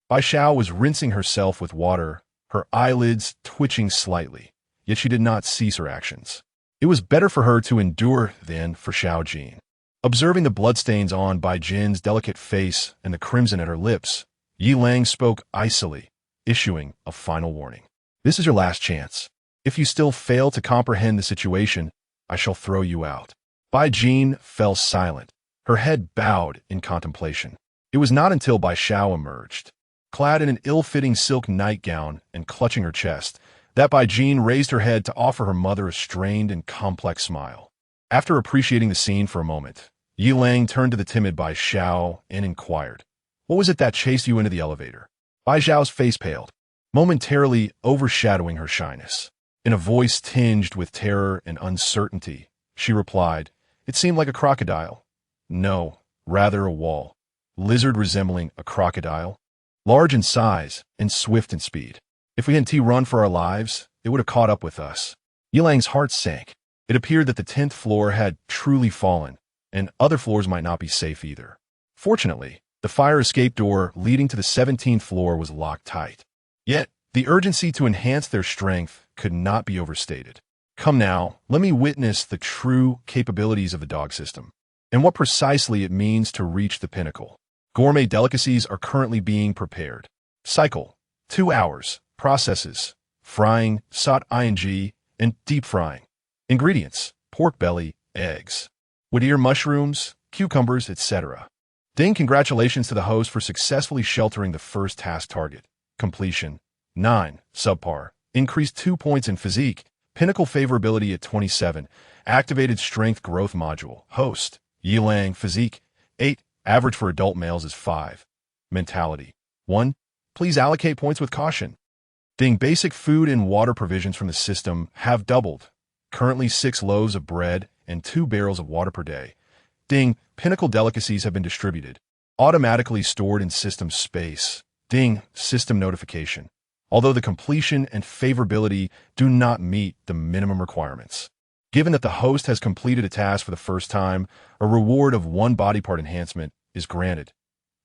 Bai Xiao was rinsing herself with water, her eyelids twitching slightly, yet she did not cease her actions. It was better for her to endure than for Xiao Jin. Observing the bloodstains on Bai Jin's delicate face and the crimson at her lips, Yilang spoke icily, issuing a final warning. "This is your last chance. If you still fail to comprehend the situation, I shall throw you out." Bai Jin fell silent, her head bowed in contemplation. It was not until Bai Xiao emerged, clad in an ill-fitting silk nightgown and clutching her chest, that Bai Jin raised her head to offer her mother a strained and complex smile. After appreciating the scene for a moment, Yilang turned to the timid Bai Xiao and inquired, "What was it that chased you into the elevator?" Bai Xiao's face paled, momentarily overshadowing her shyness. In a voice tinged with terror and uncertainty, she replied, "It seemed like a crocodile." "No, rather a wall. Lizard resembling a crocodile. Large in size and swift in speed. If we hadn't run for our lives, it would have caught up with us." Yilang's heart sank. It appeared that the 10th floor had truly fallen, and other floors might not be safe either. Fortunately, the fire escape door leading to the 17th floor was locked tight. Yet, the urgency to enhance their strength could not be overstated. "Come now, let me witness the true capabilities of the dog system, and what precisely it means to reach the pinnacle." Gourmet delicacies are currently being prepared. Cycle, 2 hours. Processes, frying, sot ing, and deep frying. Ingredients, pork belly, eggs, wood ear mushrooms, cucumbers, etc. Ding, congratulations to the host for successfully sheltering the first task target. Completion, 9, subpar. Increased 2 points in physique, pinnacle favorability at 27, activated strength growth module. Host, Yilang, physique, 8, average for adult males is 5. Mentality, 1, please allocate points with caution. Ding, basic food and water provisions from the system have doubled. Currently 6 loaves of bread and 2 barrels of water per day. Ding, pinnacle delicacies have been distributed. Automatically stored in system space. Ding, system notification. Although the completion and favorability do not meet the minimum requirements. Given that the host has completed a task for the first time, a reward of 1 body part enhancement is granted.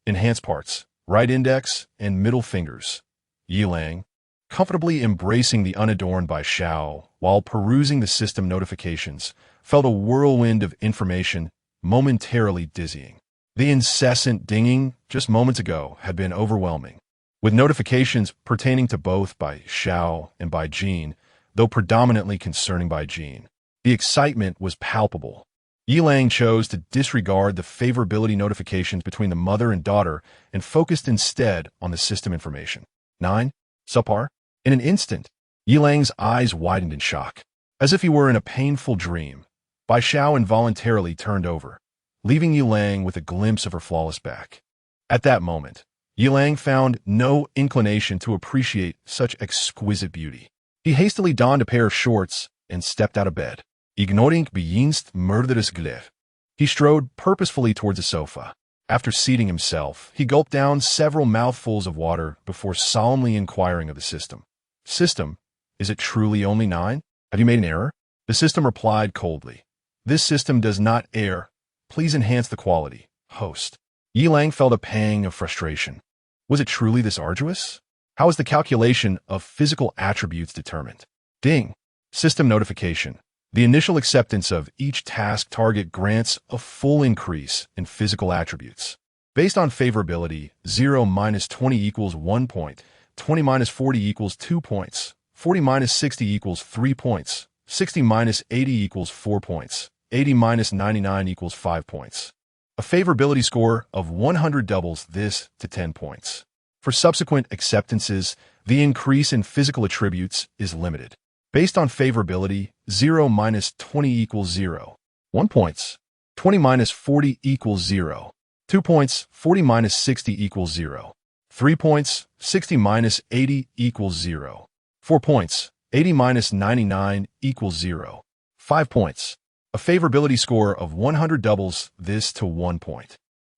Enhanced parts, right index and middle fingers. Yilang, comfortably embracing the unadorned Bai Xiao while perusing the system notifications, felt a whirlwind of information momentarily dizzying. The incessant dinging just moments ago had been overwhelming. with notifications pertaining to both Bai Xiao and Bai Jin, though predominantly concerning Bai Jin. The excitement was palpable. Yilang chose to disregard the favorability notifications between the mother and daughter and focused instead on the system information. 9. Subpar. In an instant, Yilang's eyes widened in shock. As if he were in a painful dream, Bai Xiao involuntarily turned over, leaving Yilang with a glimpse of her flawless back. At that moment, Yilang found no inclination to appreciate such exquisite beauty. He hastily donned a pair of shorts and stepped out of bed. Ignoring beginst murderous glyph, he strode purposefully towards a sofa. After seating himself, he gulped down several mouthfuls of water before solemnly inquiring of the system. System, is it truly only 9? Have you made an error? The system replied coldly. This system does not err. Please enhance the quality. Host. Yilang felt a pang of frustration. Was it truly this arduous? How is the calculation of physical attributes determined? Ding. System notification. The initial acceptance of each task target grants a full increase in physical attributes. Based on favorability, 0 minus 20 equals 1 point, 20 minus 40 equals 2 points, 40 minus 60 equals 3 points, 60 minus 80 equals 4 points, 80 minus 99 equals 5 points. A favorability score of 100 doubles this to 10 points. For subsequent acceptances, the increase in physical attributes is limited. Based on favorability, 0 minus 20 equals 0. 1 points. 20 minus 40 equals 0. 2 points. 40 minus 60 equals 0. 3 points. 60 minus 80 equals 0. 4 points. 80 minus 99 equals 0. 5 points. A favorability score of 100 doubles this to 1 point.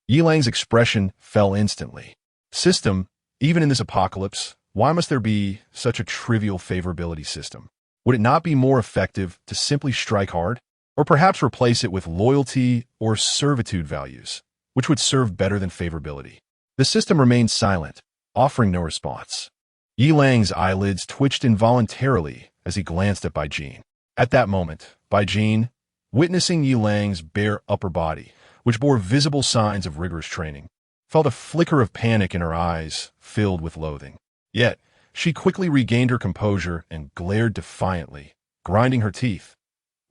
Yilang's expression fell instantly. System, even in this apocalypse, why must there be such a trivial favorability system? Would it not be more effective to simply strike hard? Or perhaps replace it with loyalty or servitude values, which would serve better than favorability? The system remained silent, offering no response. Yilang's eyelids twitched involuntarily as he glanced at Bai Jin. At that moment, Bai Jin, witnessing Yilang's bare upper body, which bore visible signs of rigorous training, felt a flicker of panic in her eyes, filled with loathing. Yet, she quickly regained her composure and glared defiantly, grinding her teeth.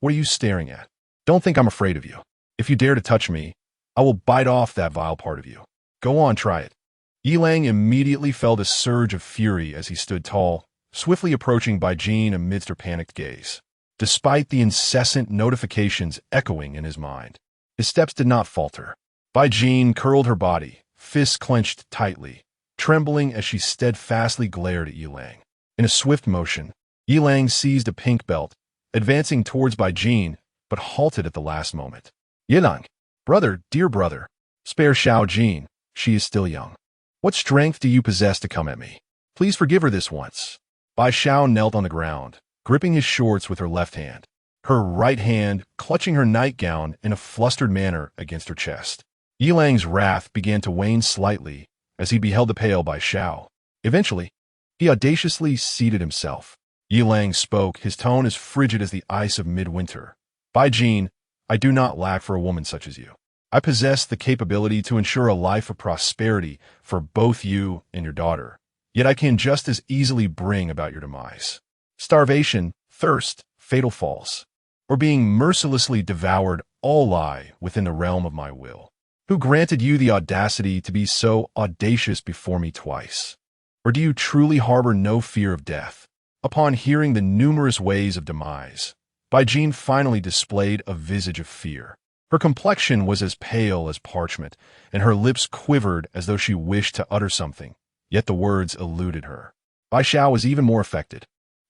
What are you staring at? Don't think I'm afraid of you. If you dare to touch me, I will bite off that vile part of you. Go on, try it. Yilang immediately felt a surge of fury as he stood tall, swiftly approaching Bai Jin amidst her panicked gaze. Despite the incessant notifications echoing in his mind, his steps did not falter. Bai Jin curled her body, fists clenched tightly, trembling as she steadfastly glared at Yilang. In a swift motion, Yilang seized a pink belt, advancing towards Bai Jin, but halted at the last moment. Yilang, brother, dear brother, spare Xiao Jin, she is still young. What strength do you possess to come at me? Please forgive her this once. Bai Xiao knelt on the ground, gripping his shorts with her left hand, her right hand clutching her nightgown in a flustered manner against her chest. Yilang's wrath began to wane slightly as he beheld the pale Bai Xiao. Eventually, he audaciously seated himself. Yilang spoke, his tone as frigid as the ice of midwinter. Bai Jin, I do not lack for a woman such as you. I possess the capability to ensure a life of prosperity for both you and your daughter. Yet I can just as easily bring about your demise. Starvation, thirst, fatal falls, or being mercilessly devoured all lie within the realm of my will. Who granted you the audacity to be so audacious before me twice? Or do you truly harbor no fear of death? Upon hearing the numerous ways of demise, Bai Jin finally displayed a visage of fear. Her complexion was as pale as parchment, and her lips quivered as though she wished to utter something, yet the words eluded her. Bai Xiao was even more affected.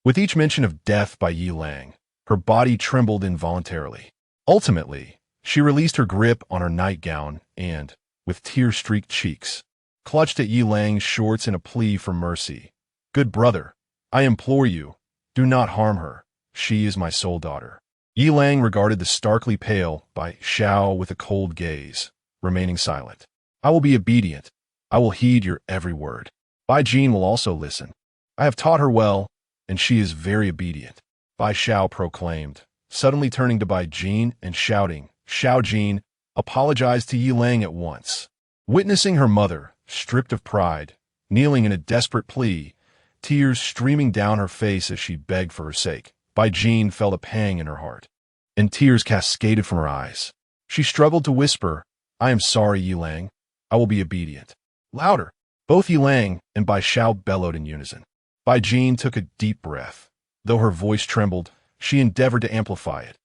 With each mention of death by Yilang, her body trembled involuntarily. Ultimately, she released her grip on her nightgown and, with tear-streaked cheeks, clutched at Yilang's shorts in a plea for mercy. Good brother, I implore you, do not harm her. She is my sole daughter. Yilang regarded the starkly pale Bai Xiao with a cold gaze, remaining silent. I will be obedient. I will heed your every word. Bai Jin will also listen. I have taught her well, and she is very obedient, Bai Xiao proclaimed, suddenly turning to Bai Jin and shouting, Xiao Jin, apologize to Yilang at once. Witnessing her mother, stripped of pride, kneeling in a desperate plea, tears streaming down her face as she begged for her sake. Bai Jin felt a pang in her heart, and tears cascaded from her eyes. She struggled to whisper, "I am sorry, Yilang. I will be obedient." Louder. Both Yilang and Bai Xiao bellowed in unison. Bai Jin took a deep breath. Though her voice trembled, she endeavored to amplify it.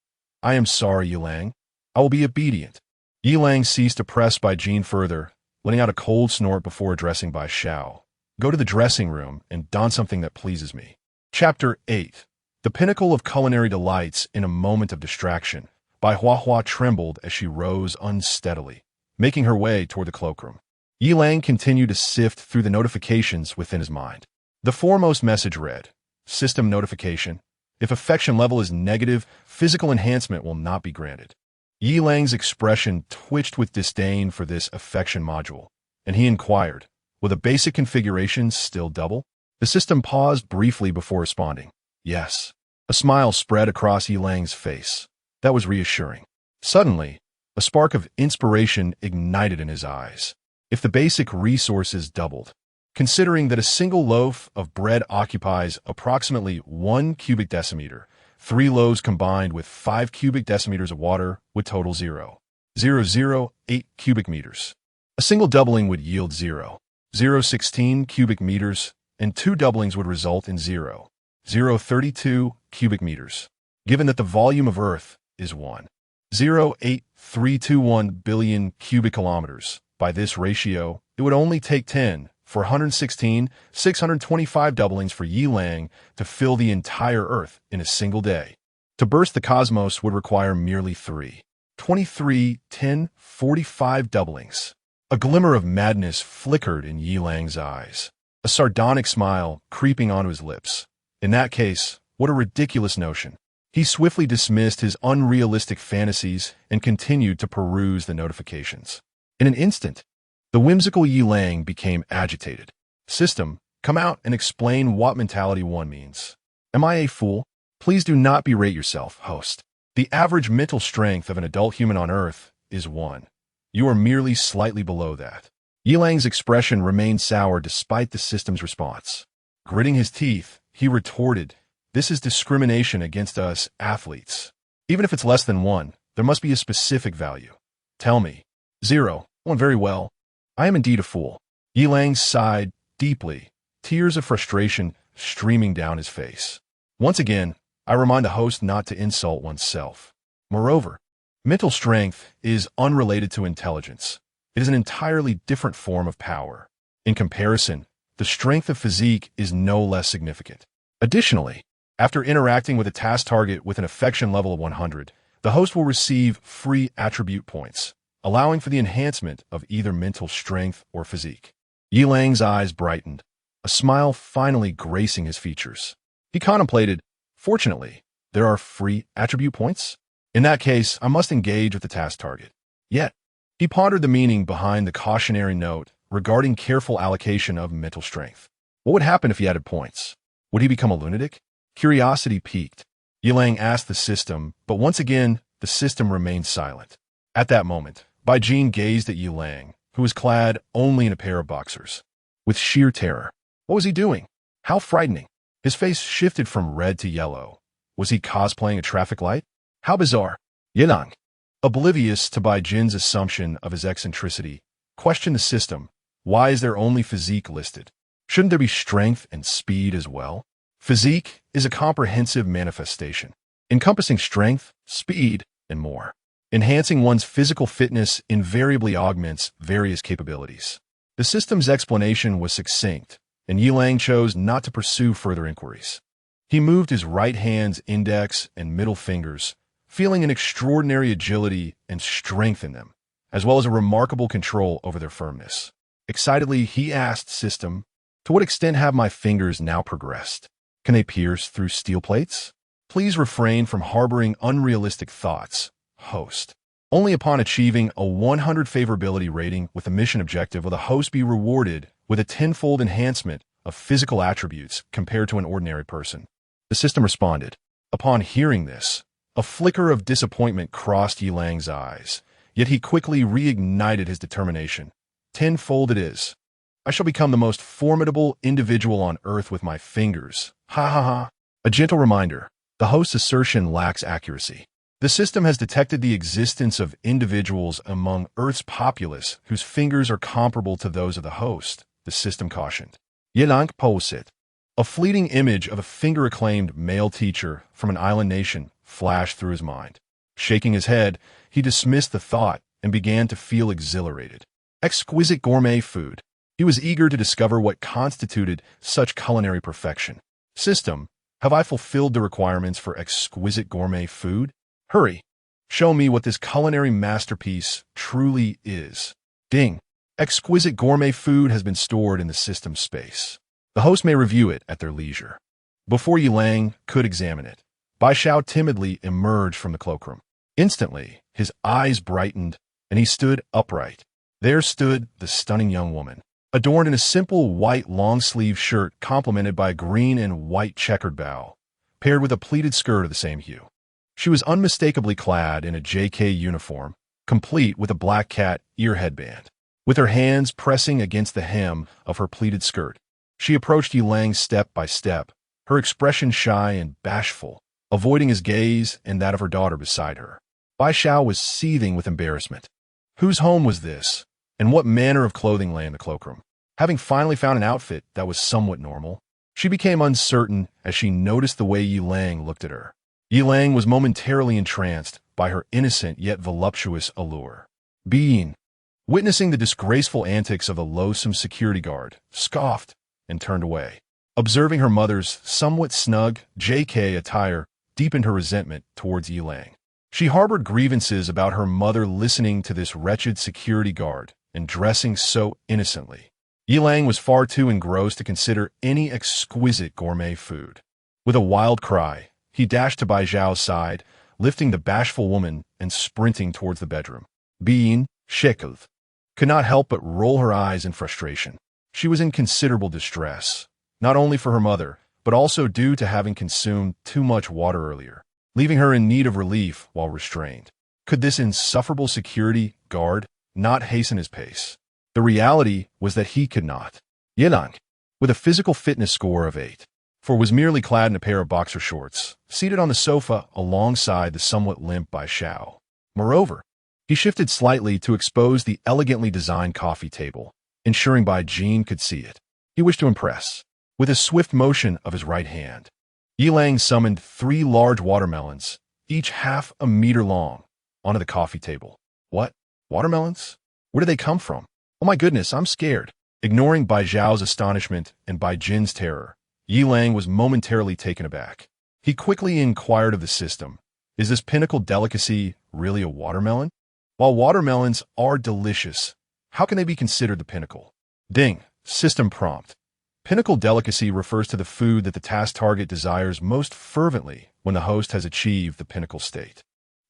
"I am sorry, Yilang. I will be obedient." Yilang ceased to press Bai Jin further, letting out a cold snort before addressing Bai Xiao. "Go to the dressing room and don something that pleases me." Chapter 8. The pinnacle of culinary delights in a moment of distraction. Bai Huahua trembled as she rose unsteadily, making her way toward the cloakroom. Yilang continued to sift through the notifications within his mind. The foremost message read, "System notification. If affection level is negative, physical enhancement will not be granted." Yilang's expression twitched with disdain for this affection module, and he inquired, "Will the basic configuration still double?" The system paused briefly before responding, "Yes." A smile spread across Yilang's face. That was reassuring. Suddenly, a spark of inspiration ignited in his eyes. If the basic resources doubled, considering that a single loaf of bread occupies approximately 1 cubic decimeter, 3 loaves combined with 5 cubic decimeters of water would total 0.008 cubic meters. A single doubling would yield 0.016 cubic meters, and 2 doublings would result in 0.032 cubic meters. Given that the volume of Earth is 1.08321 billion cubic kilometers, by this ratio, it would only take 10 for 116, 625 doublings for Yilang to fill the entire Earth in a single day. To burst the cosmos would require merely 3, 23, 10, 45 doublings. A glimmer of madness flickered in Yilang's eyes, a sardonic smile creeping onto his lips. In that case, what a ridiculous notion. He swiftly dismissed his unrealistic fantasies and continued to peruse the notifications. In an instant, the whimsical Yilang became agitated. "System, come out and explain what mentality 1 means." "Am I a fool? Please do not berate yourself, host. The average mental strength of an adult human on Earth is 1. You are merely slightly below that." Yilang's expression remained sour despite the system's response. Gritting his teeth, he retorted, "This is discrimination against us athletes. Even if it's less than 1, there must be a specific value. Tell me." 0. "1 very well. I am indeed a fool." Yilang sighed deeply, tears of frustration streaming down his face. "Once again, I remind the host not to insult oneself. Moreover, mental strength is unrelated to intelligence. It is an entirely different form of power. In comparison, the strength of physique is no less significant. Additionally, after interacting with a task target with an affection level of 100, the host will receive free attribute points, allowing for the enhancement of either mental strength or physique." Yilang's eyes brightened, a smile finally gracing his features. He contemplated, "Fortunately, there are free attribute points? In that case, I must engage with the task target." Yet, he pondered the meaning behind the cautionary note regarding careful allocation of mental strength. What would happen if he added points? Would he become a lunatic? Curiosity piqued. Yilang asked the system, but once again, the system remained silent. At that moment, Bai Jin gazed at Yilang, who was clad only in a pair of boxers, with sheer terror. What was he doing? How frightening. His face shifted from red to yellow. Was he cosplaying a traffic light? How bizarre. Yilang, oblivious to Bai Jin's assumption of his eccentricity, questioned the system. Why is there only physique listed? Shouldn't there be strength and speed as well? Physique is a comprehensive manifestation, encompassing strength, speed, and more. Enhancing one's physical fitness invariably augments various capabilities. The system's explanation was succinct, and Yilang chose not to pursue further inquiries. He moved his right hand's index and middle fingers, feeling an extraordinary agility and strength in them, as well as a remarkable control over their firmness. Excitedly, he asked System, "To what extent have my fingers now progressed? Can they pierce through steel plates?" Please refrain from harboring unrealistic thoughts, host. Only upon achieving a 100 favorability rating with a mission objective will the host be rewarded with a 10-fold enhancement of physical attributes compared to an ordinary person. The system responded. Upon hearing this, a flicker of disappointment crossed Yilang's eyes, yet he quickly reignited his determination. 10-fold it is. I shall become the most formidable individual on earth with my fingers. Ha ha ha. A gentle reminder, the host's assertion lacks accuracy. The system has detected the existence of individuals among Earth's populace whose fingers are comparable to those of the host, the system cautioned. Yelank Posit. A fleeting image of a finger-acclaimed male teacher from an island nation flashed through his mind. Shaking his head, he dismissed the thought and began to feel exhilarated. Exquisite gourmet food. He was eager to discover what constituted such culinary perfection. System, have I fulfilled the requirements for exquisite gourmet food? Hurry, show me what this culinary masterpiece truly is. Ding. Exquisite gourmet food has been stored in the system space. The host may review it at their leisure. Before Yilang could examine it, Bai Xiao timidly emerged from the cloakroom. Instantly, his eyes brightened, and he stood upright. There stood the stunning young woman, adorned in a simple white long-sleeve shirt complemented by a green and white checkered bow, paired with a pleated skirt of the same hue. She was unmistakably clad in a JK uniform, complete with a black cat ear headband. With her hands pressing against the hem of her pleated skirt, she approached Yilang step by step, her expression shy and bashful, avoiding his gaze and that of her daughter beside her. Bai Xiao was seething with embarrassment. Whose home was this, and what manner of clothing lay in the cloakroom? Having finally found an outfit that was somewhat normal, she became uncertain as she noticed the way Yilang looked at her. Yilang was momentarily entranced by her innocent yet voluptuous allure. Being, witnessing the disgraceful antics of a loathsome security guard, scoffed and turned away. Observing her mother's somewhat snug JK attire deepened her resentment towards Yilang. She harbored grievances about her mother listening to this wretched security guard and dressing so innocently. Yilang was far too engrossed to consider any exquisite gourmet food. With a wild cry, he dashed to Bai Zhao's side, lifting the bashful woman and sprinting towards the bedroom. Being, Shekov, could not help but roll her eyes in frustration. She was in considerable distress, not only for her mother, but also due to having consumed too much water earlier, leaving her in need of relief while restrained. Could this insufferable security guard not hasten his pace? The reality was that he could not. Yilang, with a physical fitness score of 8, for was merely clad in a pair of boxer shorts, seated on the sofa alongside the somewhat limp Bai Xiao. Moreover, he shifted slightly to expose the elegantly designed coffee table, ensuring Bai Jin could see it. He wished to impress. With a swift motion of his right hand, Yilang summoned 3 large watermelons, each half a meter long, onto the coffee table. What? Watermelons? Where did they come from? Oh my goodness, I'm scared. Ignoring Bai Zhao's astonishment and Bai Jin's terror, Yilang was momentarily taken aback. He quickly inquired of the system, is this pinnacle delicacy really a watermelon? While watermelons are delicious, how can they be considered the pinnacle? Ding, system prompt. Pinnacle delicacy refers to the food that the task target desires most fervently when the host has achieved the pinnacle state.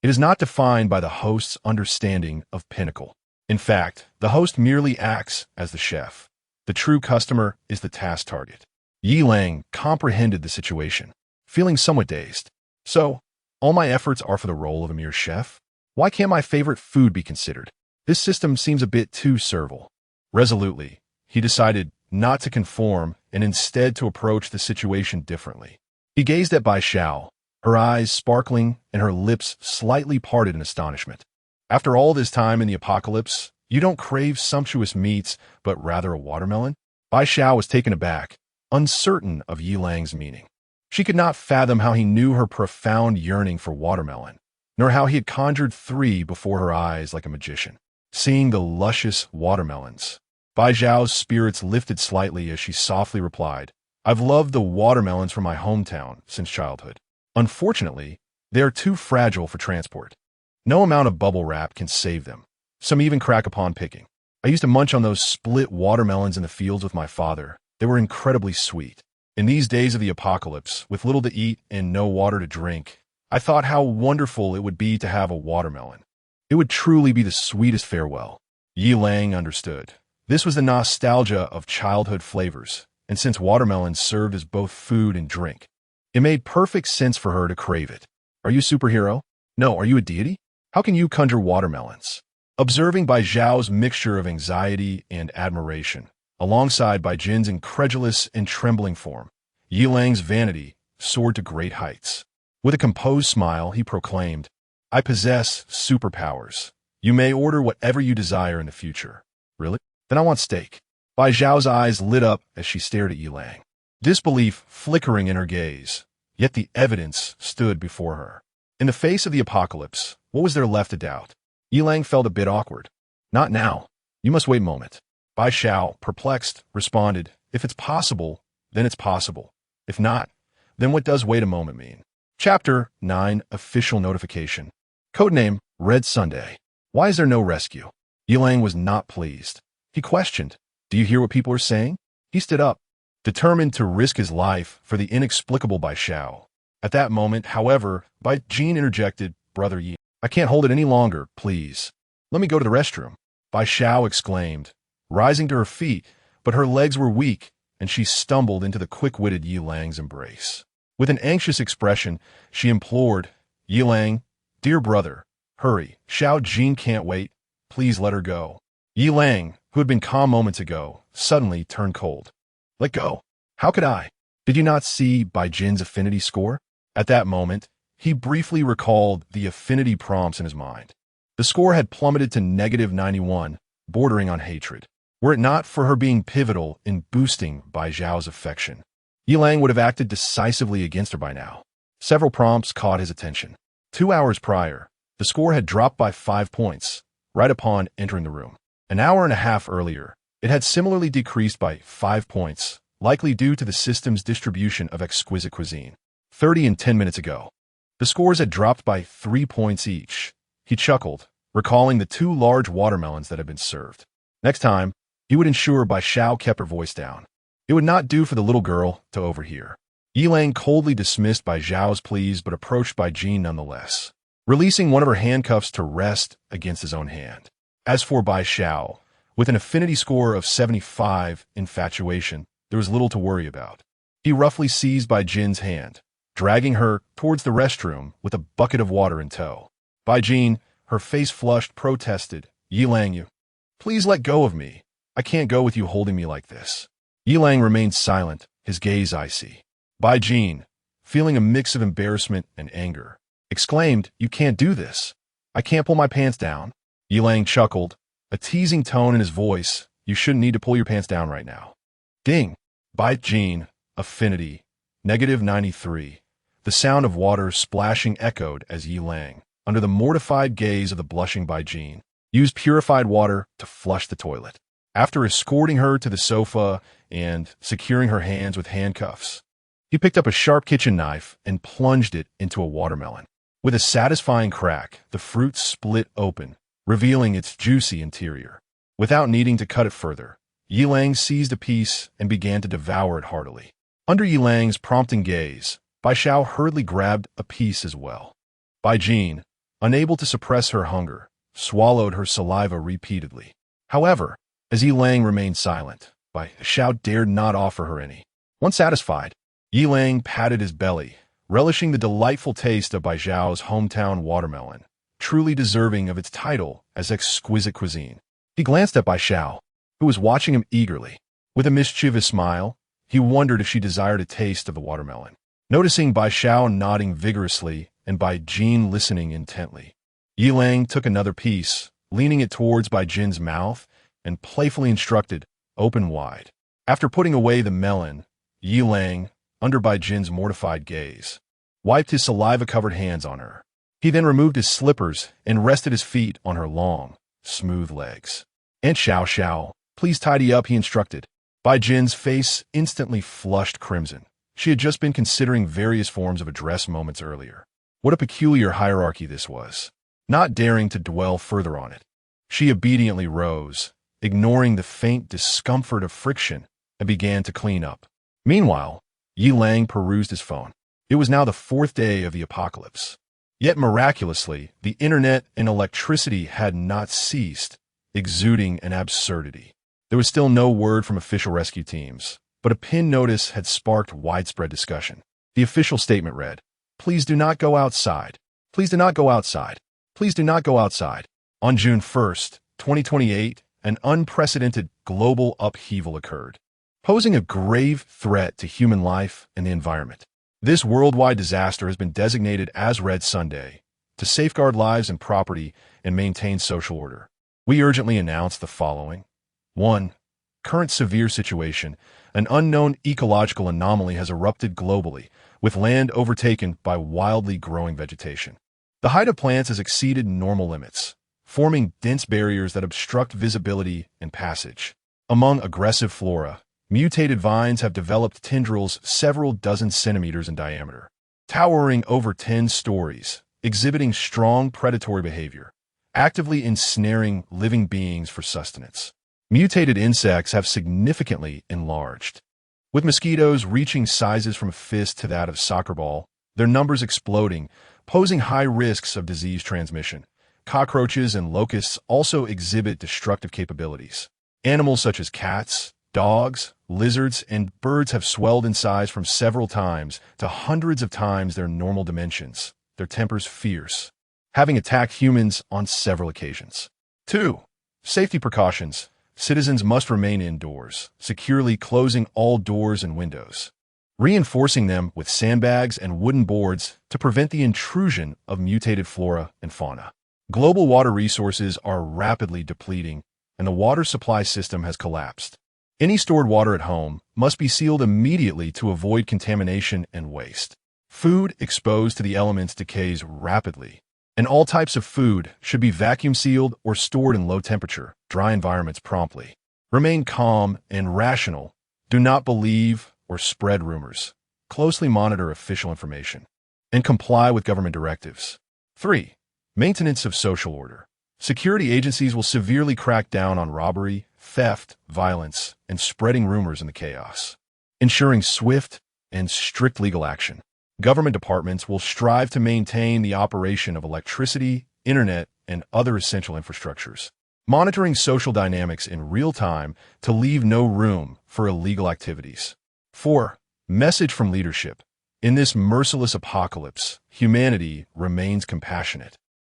It is not defined by the host's understanding of pinnacle. In fact, the host merely acts as the chef. The true customer is the task target. Yilang comprehended the situation, feeling somewhat dazed. So, all my efforts are for the role of a mere chef? Why can't my favorite food be considered? This system seems a bit too servile. Resolutely, he decided not to conform and instead to approach the situation differently. He gazed at Bai Xiao, her eyes sparkling and her lips slightly parted in astonishment. After all this time in the apocalypse, you don't crave sumptuous meats, but rather a watermelon? Bai Xiao was taken aback, uncertain of Yilang's meaning. She could not fathom how he knew her profound yearning for watermelon, nor how he had conjured 3 before her eyes like a magician. Seeing the luscious watermelons, Bai Zhao's spirits lifted slightly as she softly replied, I've loved the watermelons from my hometown since childhood. Unfortunately, they are too fragile for transport. No amount of bubble wrap can save them. Some even crack upon picking. I used to munch on those split watermelons in the fields with my father. They were incredibly sweet. In these days of the apocalypse, with little to eat and no water to drink, I thought how wonderful it would be to have a watermelon. It would truly be the sweetest farewell. Yilang understood. This was the nostalgia of childhood flavors, and since watermelons served as both food and drink, it made perfect sense for her to crave it. Are you a superhero? No, are you a deity? How can you conjure watermelons? Observing Bai Zhao's mixture of anxiety and admiration, alongside Bai Jin's incredulous and trembling form. Yilang's vanity soared to great heights. With a composed smile, he proclaimed, "I possess superpowers. You may order whatever you desire in the future." "Really? Then I want steak." Bai Zhao's eyes lit up as she stared at Yilang, disbelief flickering in her gaze. Yet the evidence stood before her. In the face of the apocalypse, what was there left to doubt? Yilang felt a bit awkward. "Not now. You must wait a moment." Bai Zhao, perplexed, responded, "If it's possible, then it's possible. If not, then what does wait a moment mean?" Chapter 9 Official Notification. Codename Red Sunday. Why is there no rescue? Yilang was not pleased. He questioned, "Do you hear what people are saying?" He stood up, determined to risk his life for the inexplicable Bai Zhao. At that moment, however, Bai Jin interjected, "Brother Yi, I can't hold it any longer, please. Let me go to the restroom." Bai Zhao exclaimed, rising to her feet, but her legs were weak, and she stumbled into the quick-witted Yilang's embrace. With an anxious expression, she implored, "Yilang, dear brother, hurry. Xiao Jin can't wait. Please let her go." Yilang, who had been calm moments ago, suddenly turned cold. "Let go. How could I? Did you not see Bai Jin's affinity score?" At that moment, he briefly recalled the affinity prompts in his mind. The score had plummeted to -91, bordering on hatred. Were it not for her being pivotal in boosting Bai Zhao's affection, Yilang would have acted decisively against her by now. Several prompts caught his attention. 2 hours prior, the score had dropped by 5 points, right upon entering the room. An hour and a half earlier, it had similarly decreased by 5 points, likely due to the system's distribution of exquisite cuisine. 30 and 10 minutes ago, the scores had dropped by 3 points each. He chuckled, recalling the 2 large watermelons that had been served. Next time, he would ensure Bai Zhao kept her voice down. It would not do for the little girl to overhear. Yilang coldly dismissed Bai Zhao's pleas but approached Bai Jin nonetheless, releasing one of her handcuffs to rest against his own hand. As for Bai Zhao, with an affinity score of 75 infatuation, there was little to worry about. He roughly seized Bai Jin's hand, dragging her towards the restroom with a bucket of water in tow. Bai Jin, her face flushed, protested, "Yilang, you, please let go of me. I can't go with you holding me like this." Yilang remained silent, his gaze icy. Bai Jin, feeling a mix of embarrassment and anger, exclaimed, "You can't do this. I can't pull my pants down." Yilang chuckled, a teasing tone in his voice. "You shouldn't need to pull your pants down right now." Ding! Bai Jin, affinity, -93. The sound of water splashing echoed as Yilang, under the mortified gaze of the blushing Bai Jin, used purified water to flush the toilet. After escorting her to the sofa and securing her hands with handcuffs, he picked up a sharp kitchen knife and plunged it into a watermelon. With a satisfying crack, the fruit split open, revealing its juicy interior. Without needing to cut it further, Yilang seized a piece and began to devour it heartily. Under Yilang's prompting gaze, Bai Zhao hurriedly grabbed a piece as well. Bai Jin, unable to suppress her hunger, swallowed her saliva repeatedly. However, as Yilang remained silent, Bai Zhao dared not offer her any. Once satisfied, Yilang patted his belly, relishing the delightful taste of Bai Zhao's hometown watermelon, truly deserving of its title as exquisite cuisine. He glanced at Bai Zhao, who was watching him eagerly. With a mischievous smile, he wondered if she desired a taste of the watermelon. Noticing Bai Zhao nodding vigorously and Bai Jin listening intently, Yilang took another piece, leaning it towards Bai Jin's mouth, and playfully instructed, "Open wide." After putting away the melon, Yilang, under Bai Jin's mortified gaze, wiped his saliva-covered hands on her. He then removed his slippers and rested his feet on her long, smooth legs. "Aunt Xiao, please tidy up," he instructed. Bai Jin's face instantly flushed crimson. She had just been considering various forms of address moments earlier. What a peculiar hierarchy this was. Not daring to dwell further on it, she obediently rose, ignoring the faint discomfort of friction, and began to clean up. Meanwhile, Yilang perused his phone. It was now the 4th day of the apocalypse. Yet miraculously, the internet and electricity had not ceased, exuding an absurdity. There was still no word from official rescue teams, but a pinned notice had sparked widespread discussion. The official statement read, "Please do not go outside. Please do not go outside. Please do not go outside." On June 1st, 2028, an unprecedented global upheaval occurred, posing a grave threat to human life and the environment. This worldwide disaster has been designated as Red Sunday to safeguard lives and property and maintain social order. We urgently announce the following. 1. Current severe situation. An unknown ecological anomaly has erupted globally, with land overtaken by wildly growing vegetation. The height of plants has exceeded normal limits, forming dense barriers that obstruct visibility and passage. Among aggressive flora, mutated vines have developed tendrils several dozen centimeters in diameter, towering over 10 stories, exhibiting strong predatory behavior, actively ensnaring living beings for sustenance. Mutated insects have significantly enlarged, with mosquitoes reaching sizes from a fist to that of a soccer ball, their numbers exploding, posing high risks of disease transmission. Cockroaches and locusts also exhibit destructive capabilities. Animals such as cats, dogs, lizards, and birds have swelled in size from several times to hundreds of times their normal dimensions, their tempers fierce, having attacked humans on several occasions. 2. Safety precautions. Citizens must remain indoors, securely closing all doors and windows, reinforcing them with sandbags and wooden boards to prevent the intrusion of mutated flora and fauna. Global water resources are rapidly depleting, and the water supply system has collapsed. Any stored water at home must be sealed immediately to avoid contamination and waste. Food exposed to the elements decays rapidly, and all types of food should be vacuum sealed or stored in low-temperature, dry environments promptly. Remain calm and rational. Do not believe or spread rumors. Closely monitor official information, and comply with government directives. 3. Maintenance of social order. Security agencies will severely crack down on robbery, theft, violence, and spreading rumors in the chaos, ensuring swift and strict legal action. Government departments will strive to maintain the operation of electricity, internet, and other essential infrastructures, monitoring social dynamics in real time to leave no room for illegal activities. 4. Message from leadership. In this merciless apocalypse, humanity remains compassionate.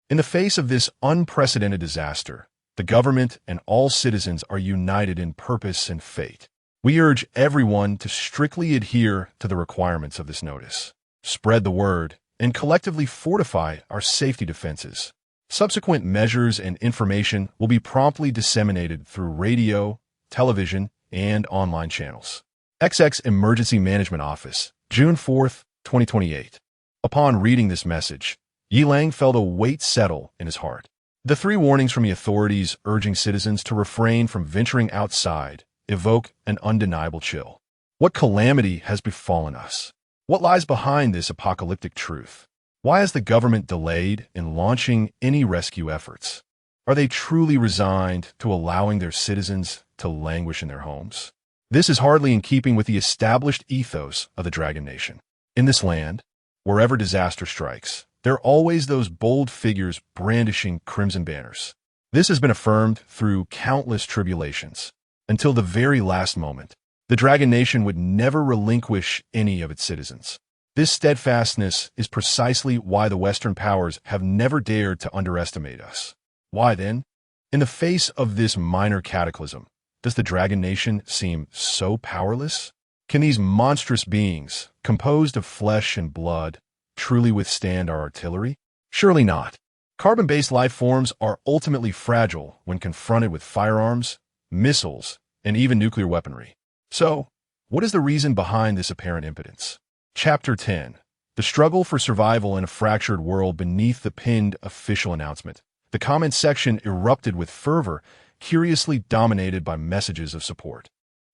In the face of this unprecedented disaster, the government and all citizens are united in purpose and fate. We urge everyone to strictly adhere to the requirements of this notice, spread the word, and collectively fortify our safety defenses. Subsequent measures and information will be promptly disseminated through radio, television, and online channels. XX Emergency Management Office, June 4, 2028. Upon reading this message, Yilang felt a weight settle in his heart. The 3 warnings from the authorities urging citizens to refrain from venturing outside evoke an undeniable chill. What calamity has befallen us? What lies behind this apocalyptic truth? Why has the government delayed in launching any rescue efforts? Are they truly resigned to allowing their citizens to languish in their homes? This is hardly in keeping with the established ethos of the Dragon Nation. In this land, wherever disaster strikes, there are always those bold figures brandishing crimson banners. This has been affirmed through countless tribulations, until the very last moment. The Dragon Nation would never relinquish any of its citizens. This steadfastness is precisely why the Western powers have never dared to underestimate us. Why then? In the face of this minor cataclysm, does the Dragon Nation seem so powerless? Can these monstrous beings, composed of flesh and blood, truly withstand our artillery? Surely not. Carbon-based life forms are ultimately fragile when confronted with firearms, missiles, and even nuclear weaponry. So, what is the reason behind this apparent impotence? Chapter 10. The struggle for survival in a fractured world beneath the pinned official announcement. The comment section erupted with fervor, curiously dominated by messages of support.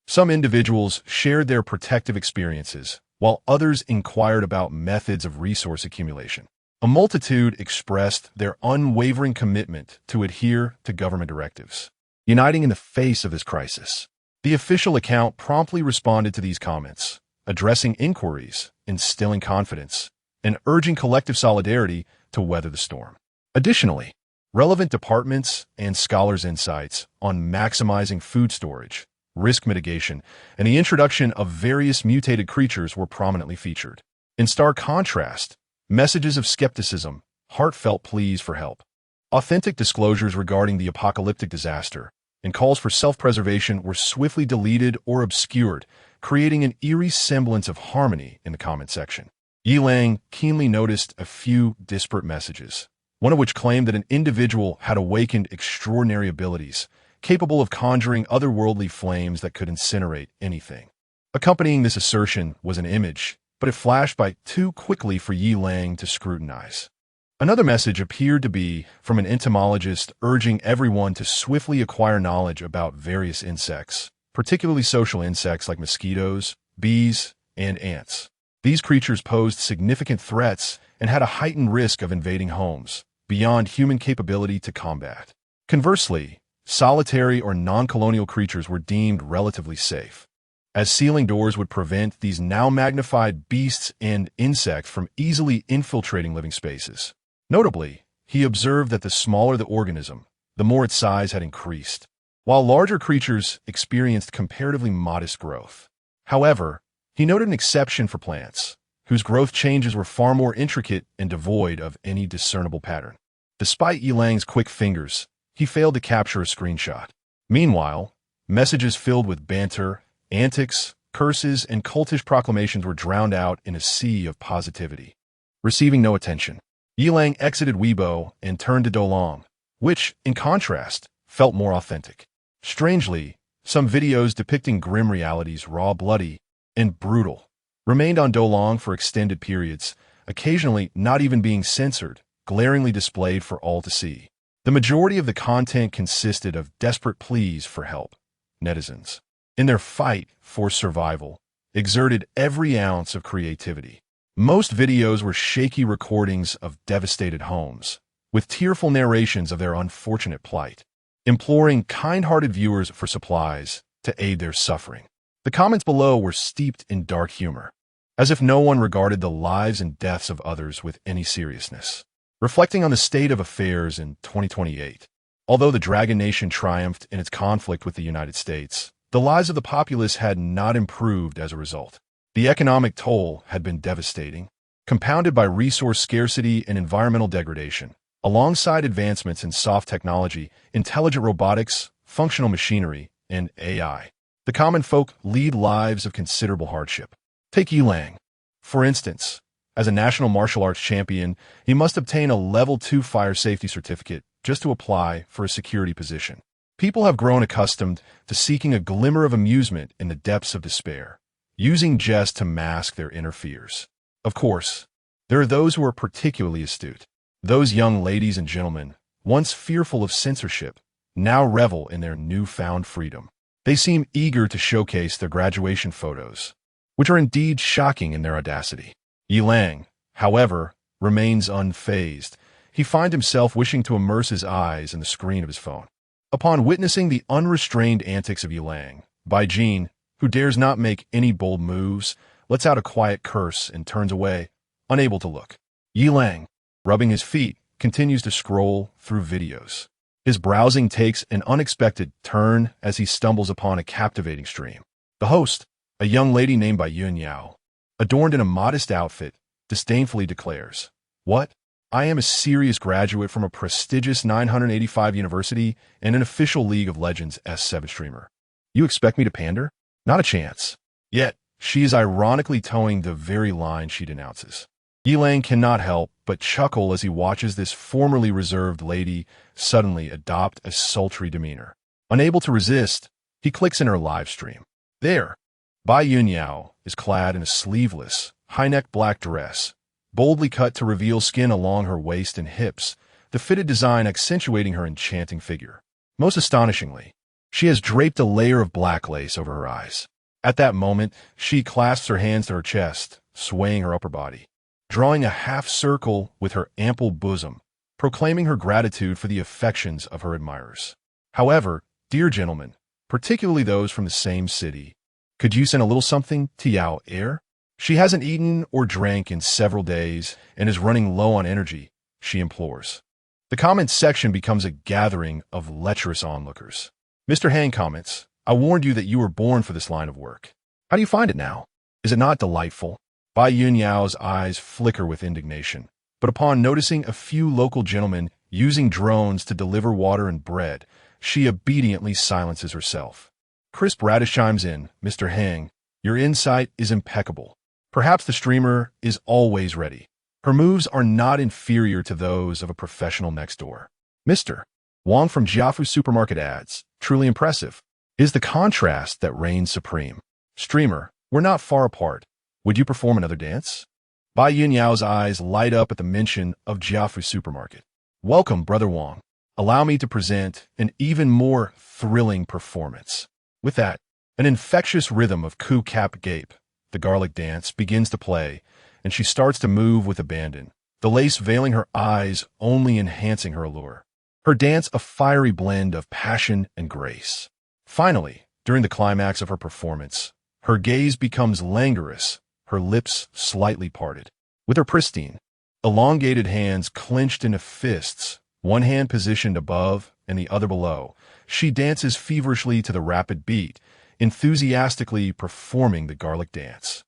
Some individuals shared their protective experiences, while others inquired about methods of resource accumulation. A multitude expressed their unwavering commitment to adhere to government directives, uniting in the face of this crisis. The official account promptly responded to these comments, addressing inquiries, instilling confidence, and urging collective solidarity to weather the storm. Additionally, relevant departments and scholars' insights on maximizing food storage, risk mitigation, and the introduction of various mutated creatures were prominently featured. In stark contrast, messages of skepticism, heartfelt pleas for help, authentic disclosures regarding the apocalyptic disaster, and calls for self-preservation were swiftly deleted or obscured, creating an eerie semblance of harmony in the comment section. Yilang keenly noticed a few disparate messages, one of which claimed that an individual had awakened extraordinary abilities, capable of conjuring otherworldly flames that could incinerate anything. Accompanying this assertion was an image, but it flashed by too quickly for Yilang to scrutinize. Another message appeared to be from an entomologist urging everyone to swiftly acquire knowledge about various insects, particularly social insects like mosquitoes, bees, and ants. These creatures posed significant threats and had a heightened risk of invading homes, beyond human capability to combat. Conversely, solitary or non-colonial creatures were deemed relatively safe, as sealing doors would prevent these now magnified beasts and insects from easily infiltrating living spaces. Notably, he observed that the smaller the organism, the more its size had increased, while larger creatures experienced comparatively modest growth. However, he noted an exception for plants, whose growth changes were far more intricate and devoid of any discernible pattern. Despite Yilang's quick fingers, he failed to capture a screenshot. Meanwhile, messages filled with banter, antics, curses, and cultish proclamations were drowned out in a sea of positivity. Receiving no attention, Yilang exited Weibo and turned to Doulang, which, in contrast, felt more authentic. Strangely, some videos depicting grim realities, raw, bloody, and brutal, remained on Doulang for extended periods, occasionally not even being censored, glaringly displayed for all to see. The majority of the content consisted of desperate pleas for help. Netizens, in their fight for survival, exerted every ounce of creativity. Most videos were shaky recordings of devastated homes, with tearful narrations of their unfortunate plight, imploring kind-hearted viewers for supplies to aid their suffering. The comments below were steeped in dark humor, as if no one regarded the lives and deaths of others with any seriousness. Reflecting on the state of affairs in 2028, although the Dragon Nation triumphed in its conflict with the United States, the lives of the populace had not improved as a result. The economic toll had been devastating, compounded by resource scarcity and environmental degradation, alongside advancements in soft technology, intelligent robotics, functional machinery, and AI. The common folk lead lives of considerable hardship. Take Yilang, for instance. As a national martial arts champion, he must obtain a Level 2 fire safety certificate just to apply for a security position. People have grown accustomed to seeking a glimmer of amusement in the depths of despair, using jest to mask their inner fears. Of course, there are those who are particularly astute. Those young ladies and gentlemen, once fearful of censorship, now revel in their newfound freedom. They seem eager to showcase their graduation photos, which are indeed shocking in their audacity. Yilang, however, remains unfazed. He finds himself wishing to immerse his eyes in the screen of his phone. Upon witnessing the unrestrained antics of Yilang, Bai Jin, who dares not make any bold moves, lets out a quiet curse and turns away, unable to look. Yilang, rubbing his feet, continues to scroll through videos. His browsing takes an unexpected turn as he stumbles upon a captivating stream. The host, a young lady named Bai Yao, adorned in a modest outfit, disdainfully declares, "What? I am a serious graduate from a prestigious 985 university and an official League of Legends S7 streamer. You expect me to pander? Not a chance." Yet, she is ironically towing the very line she denounces. Yilang cannot help but chuckle as he watches this formerly reserved lady suddenly adopt a sultry demeanor. Unable to resist, he clicks in her live stream. There, Bai Yao is clad in a sleeveless, high-neck black dress, boldly cut to reveal skin along her waist and hips, the fitted design accentuating her enchanting figure. Most astonishingly, she has draped a layer of black lace over her eyes. At that moment, she clasps her hands to her chest, swaying her upper body, drawing a half circle with her ample bosom, proclaiming her gratitude for the affections of her admirers. However, dear gentlemen, particularly those from the same city, could you send a little something to Yao Air? She hasn't eaten or drank in several days and is running low on energy, she implores. The comments section becomes a gathering of lecherous onlookers. Mr. Han comments, "I warned you that you were born for this line of work. How do you find it now? Is it not delightful?" Bai Yao's eyes flicker with indignation, but upon noticing a few local gentlemen using drones to deliver water and bread, she obediently silences herself. Crisp Radish chimes in, Mr. Heng, your insight is impeccable. Perhaps the streamer is always ready. Her moves are not inferior to those of a professional next door. Mr. Wong from Jiafu Supermarket adds, truly impressive, is the contrast that reigns supreme. Streamer, we're not far apart. Would you perform another dance? Bai Yunyao's eyes light up at the mention of Jiafu Supermarket. Welcome, Brother Wong. Allow me to present an even more thrilling performance. With that, an infectious rhythm of coo cap gape, the garlic dance, begins to play, and she starts to move with abandon, the lace veiling her eyes, only enhancing her allure. Her dance a fiery blend of passion and grace. Finally, during the climax of her performance, her gaze becomes languorous, her lips slightly parted. With her pristine, elongated hands clenched into fists, one hand positioned above and the other below, she dances feverishly to the rapid beat, enthusiastically performing the garlic dance.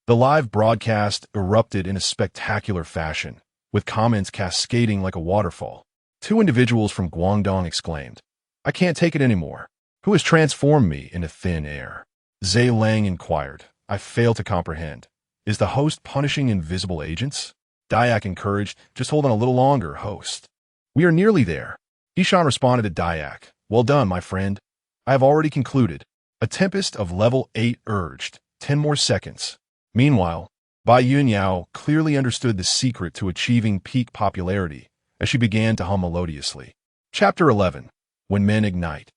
The live broadcast erupted in a spectacular fashion, with comments cascading like a waterfall. Two individuals from Guangdong exclaimed, I can't take it anymore. Who has transformed me into thin air? Zhe Lang inquired. I fail to comprehend. Is the host punishing invisible agents? Dayak encouraged, just hold on a little longer, host. We are nearly there. Ishan responded to Dayak. Well done, my friend. I have already concluded. A tempest of level 8 urged. 10 more seconds. Meanwhile, Bai Yunyao clearly understood the secret to achieving peak popularity as she began to hum melodiously. Chapter 11. When Men Ignite.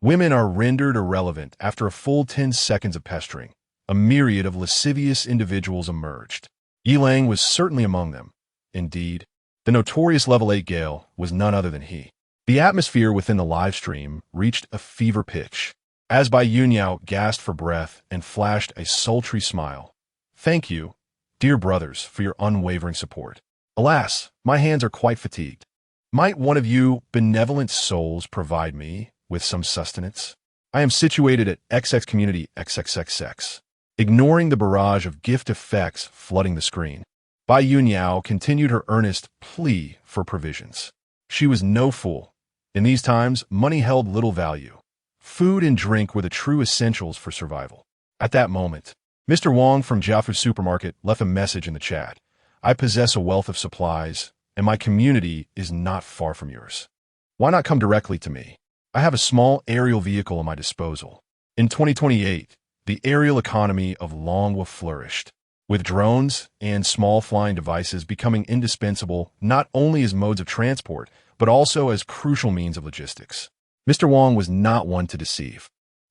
Women are rendered irrelevant after a full 10 seconds of pestering. A myriad of lascivious individuals emerged. Yilang was certainly among them. Indeed, the notorious level 8 Gale was none other than he. The atmosphere within the live stream reached a fever pitch, as Bai Yunyao gasped for breath and flashed a sultry smile. Thank you, dear brothers, for your unwavering support. Alas, my hands are quite fatigued. Might one of you benevolent souls provide me with some sustenance? I am situated at XX Community XXXX. Ignoring the barrage of gift effects flooding the screen, Bai Yunyao continued her earnest plea for provisions. She was no fool. In these times, money held little value. Food and drink were the true essentials for survival. At that moment, Mr. Wong from Jiafu Supermarket left a message in the chat. I possess a wealth of supplies, and my community is not far from yours. Why not come directly to me? I have a small aerial vehicle at my disposal. In 2028, the aerial economy of Longwa flourished, with drones and small flying devices becoming indispensable not only as modes of transport, but also as crucial means of logistics. Mr. Wong was not one to deceive.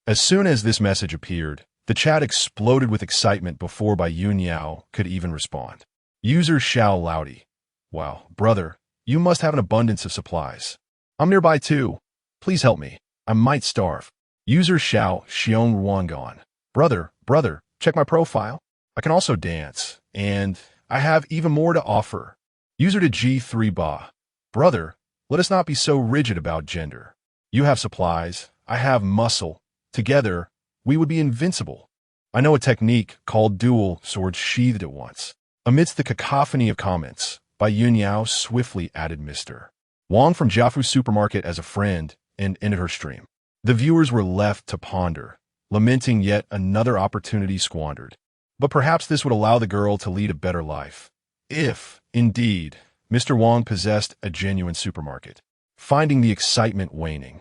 As soon as this message appeared, the chat exploded with excitement before Bai Yunyao could even respond. User Xiao Laudi. Wow, brother, you must have an abundance of supplies. I'm nearby too. Please help me. I might starve. User Xiao Xiong Ruangon. Brother, check my profile. I can also dance, and I have even more to offer. User to G3 Ba. Brother, let us not be so rigid about gender. You have supplies, I have muscle. Together, we would be invincible. I know a technique called dual swords sheathed at once. Amidst the cacophony of comments, Bai Yunyao swiftly added Mr. Wong from Jiafu Supermarket as a friend and ended her stream. The viewers were left to ponder, lamenting yet another opportunity squandered. But perhaps this would allow the girl to lead a better life. If, indeed, Mr. Wong possessed a genuine supermarket. Finding the excitement waning,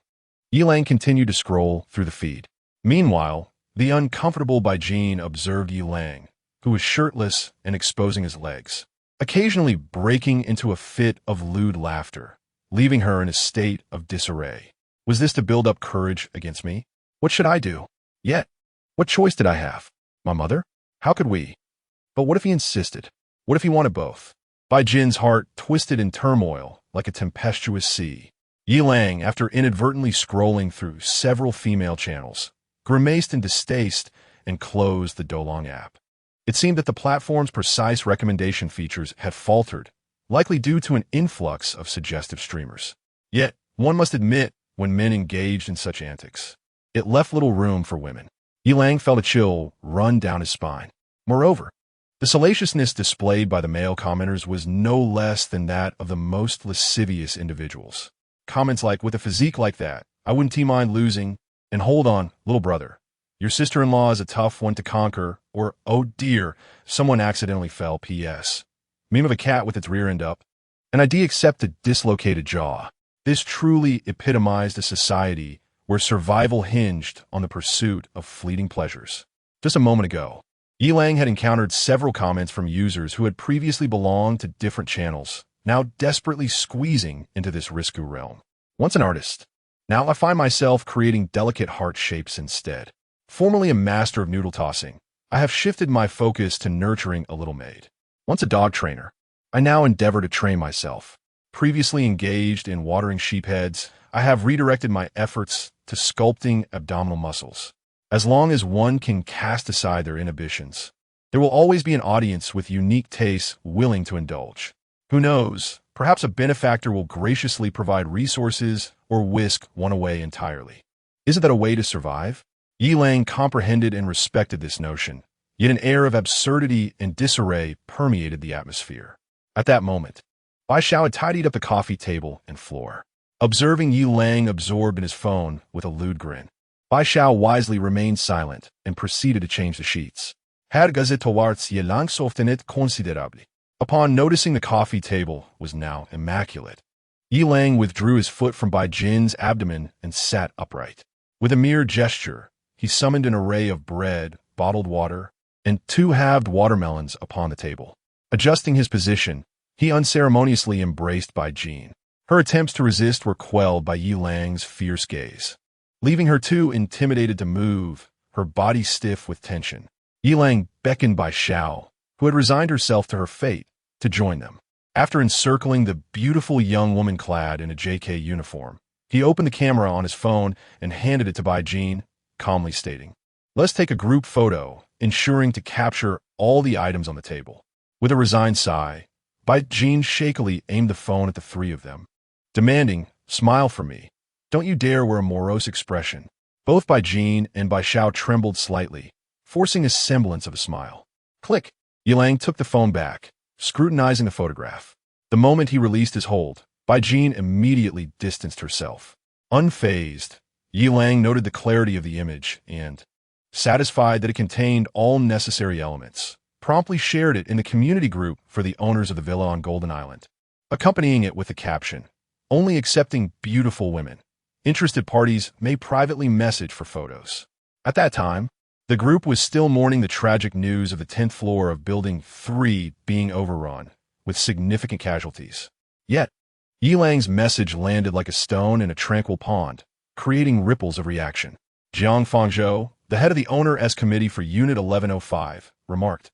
Yilang continued to scroll through the feed. Meanwhile, the uncomfortable Baijin observed Yilang, who was shirtless and exposing his legs, occasionally breaking into a fit of lewd laughter, leaving her in a state of disarray. Was this to build up courage against me? What should I do? Yet, what choice did I have? My mother? How could we? But what if he insisted? What if he wanted both? Bai Jin's heart twisted in turmoil like a tempestuous sea. Yilang, after inadvertently scrolling through several female channels, grimaced in distaste and closed the Dolong app. It seemed that the platform's precise recommendation features had faltered, likely due to an influx of suggestive streamers. Yet, one must admit, when men engaged in such antics, it left little room for women. Yilang felt a chill run down his spine. Moreover, the salaciousness displayed by the male commenters was no less than that of the most lascivious individuals. Comments like, with a physique like that, I wouldn't mind losing. And hold on, little brother. Your sister-in-law is a tough one to conquer, or, oh dear, someone accidentally fell, P.S. Meme of a cat with its rear end up. An idea except a dislocated jaw. This truly epitomized a society where survival hinged on the pursuit of fleeting pleasures. Just a moment ago, Yilang had encountered several comments from users who had previously belonged to different channels, now desperately squeezing into this risky realm. Once an artist, now I find myself creating delicate heart shapes instead. Formerly a master of noodle tossing, I have shifted my focus to nurturing a little maid. Once a dog trainer, I now endeavor to train myself. Previously engaged in watering sheep heads, I have redirected my efforts to sculpting abdominal muscles. As long as one can cast aside their inhibitions, there will always be an audience with unique tastes willing to indulge. Who knows, perhaps a benefactor will graciously provide resources or whisk one away entirely. Isn't that a way to survive? Yilang comprehended and respected this notion, yet an air of absurdity and disarray permeated the atmosphere. At that moment, Bai Xiao had tidied up the coffee table and floor. Observing Yilang absorbed in his phone with a lewd grin, Bai Xiao wisely remained silent and proceeded to change the sheets. Had gazetowards Yilang softenet considerably. Upon noticing the coffee table was now immaculate, Yilang withdrew his foot from Bai Jin's abdomen and sat upright. With a mere gesture, he summoned an array of bread, bottled water, and 2 halved watermelons upon the table. Adjusting his position, he unceremoniously embraced Bai Jin. Her attempts to resist were quelled by Yilang's fierce gaze. Leaving her too intimidated to move, her body stiff with tension, Yilang beckoned Bai Xiao, who had resigned herself to her fate, to join them. After encircling the beautiful young woman clad in a JK uniform, he opened the camera on his phone and handed it to Bai Jin, calmly stating, "Let's take a group photo, ensuring to capture all the items on the table." With a resigned sigh, Bai Jin shakily aimed the phone at the 3 of them, demanding, "Smile for me. Don't you dare wear a morose expression." Both Bai Jin and Bai Xiao trembled slightly, forcing a semblance of a smile. Click! Yilang took the phone back, scrutinizing the photograph. The moment he released his hold, Bai Jin immediately distanced herself. Unfazed, Yilang noted the clarity of the image and, satisfied that it contained all necessary elements, promptly shared it in the community group for the owners of the villa on Golden Island, accompanying it with the caption, "Only accepting beautiful women. Interested parties may privately message for photos." At that time, the group was still mourning the tragic news of the 10th floor of Building 3 being overrun, with significant casualties. Yet, Yilang's message landed like a stone in a tranquil pond, creating ripples of reaction. Jiang Fangzhou, the head of the Owner-S Committee for Unit 1105, remarked,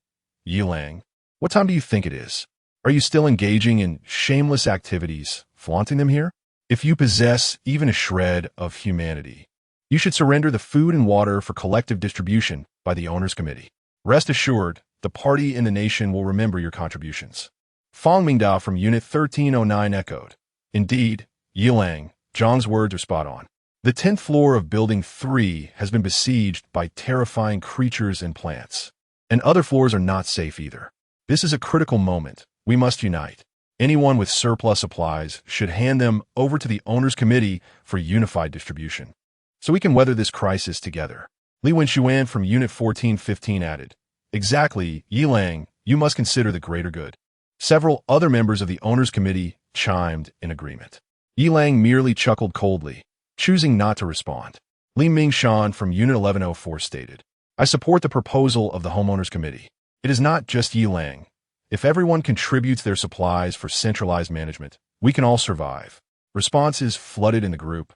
"Yilang, what time do you think it is? Are you still engaging in shameless activities, flaunting them here? If you possess even a shred of humanity, you should surrender the food and water for collective distribution by the Owners Committee. Rest assured, the party and the nation will remember your contributions." Fang Mingdao from Unit 1309 echoed, "Indeed, Yilang, Zhang's words are spot on. The 10th floor of Building 3 has been besieged by terrifying creatures and plants, and other floors are not safe either. This is a critical moment. We must unite. Anyone with surplus supplies should hand them over to the Owners Committee for unified distribution, so we can weather this crisis together." Li Wenxuan from Unit 1415 added, "Exactly, Yilang, you must consider the greater good." Several other members of the Owners Committee chimed in agreement. Yilang merely chuckled coldly, choosing not to respond. Li Mingshan from Unit 1104 stated, "I support the proposal of the Homeowners Committee. It is not just Yilang. If everyone contributes their supplies for centralized management, we can all survive." Responses flooded in the group,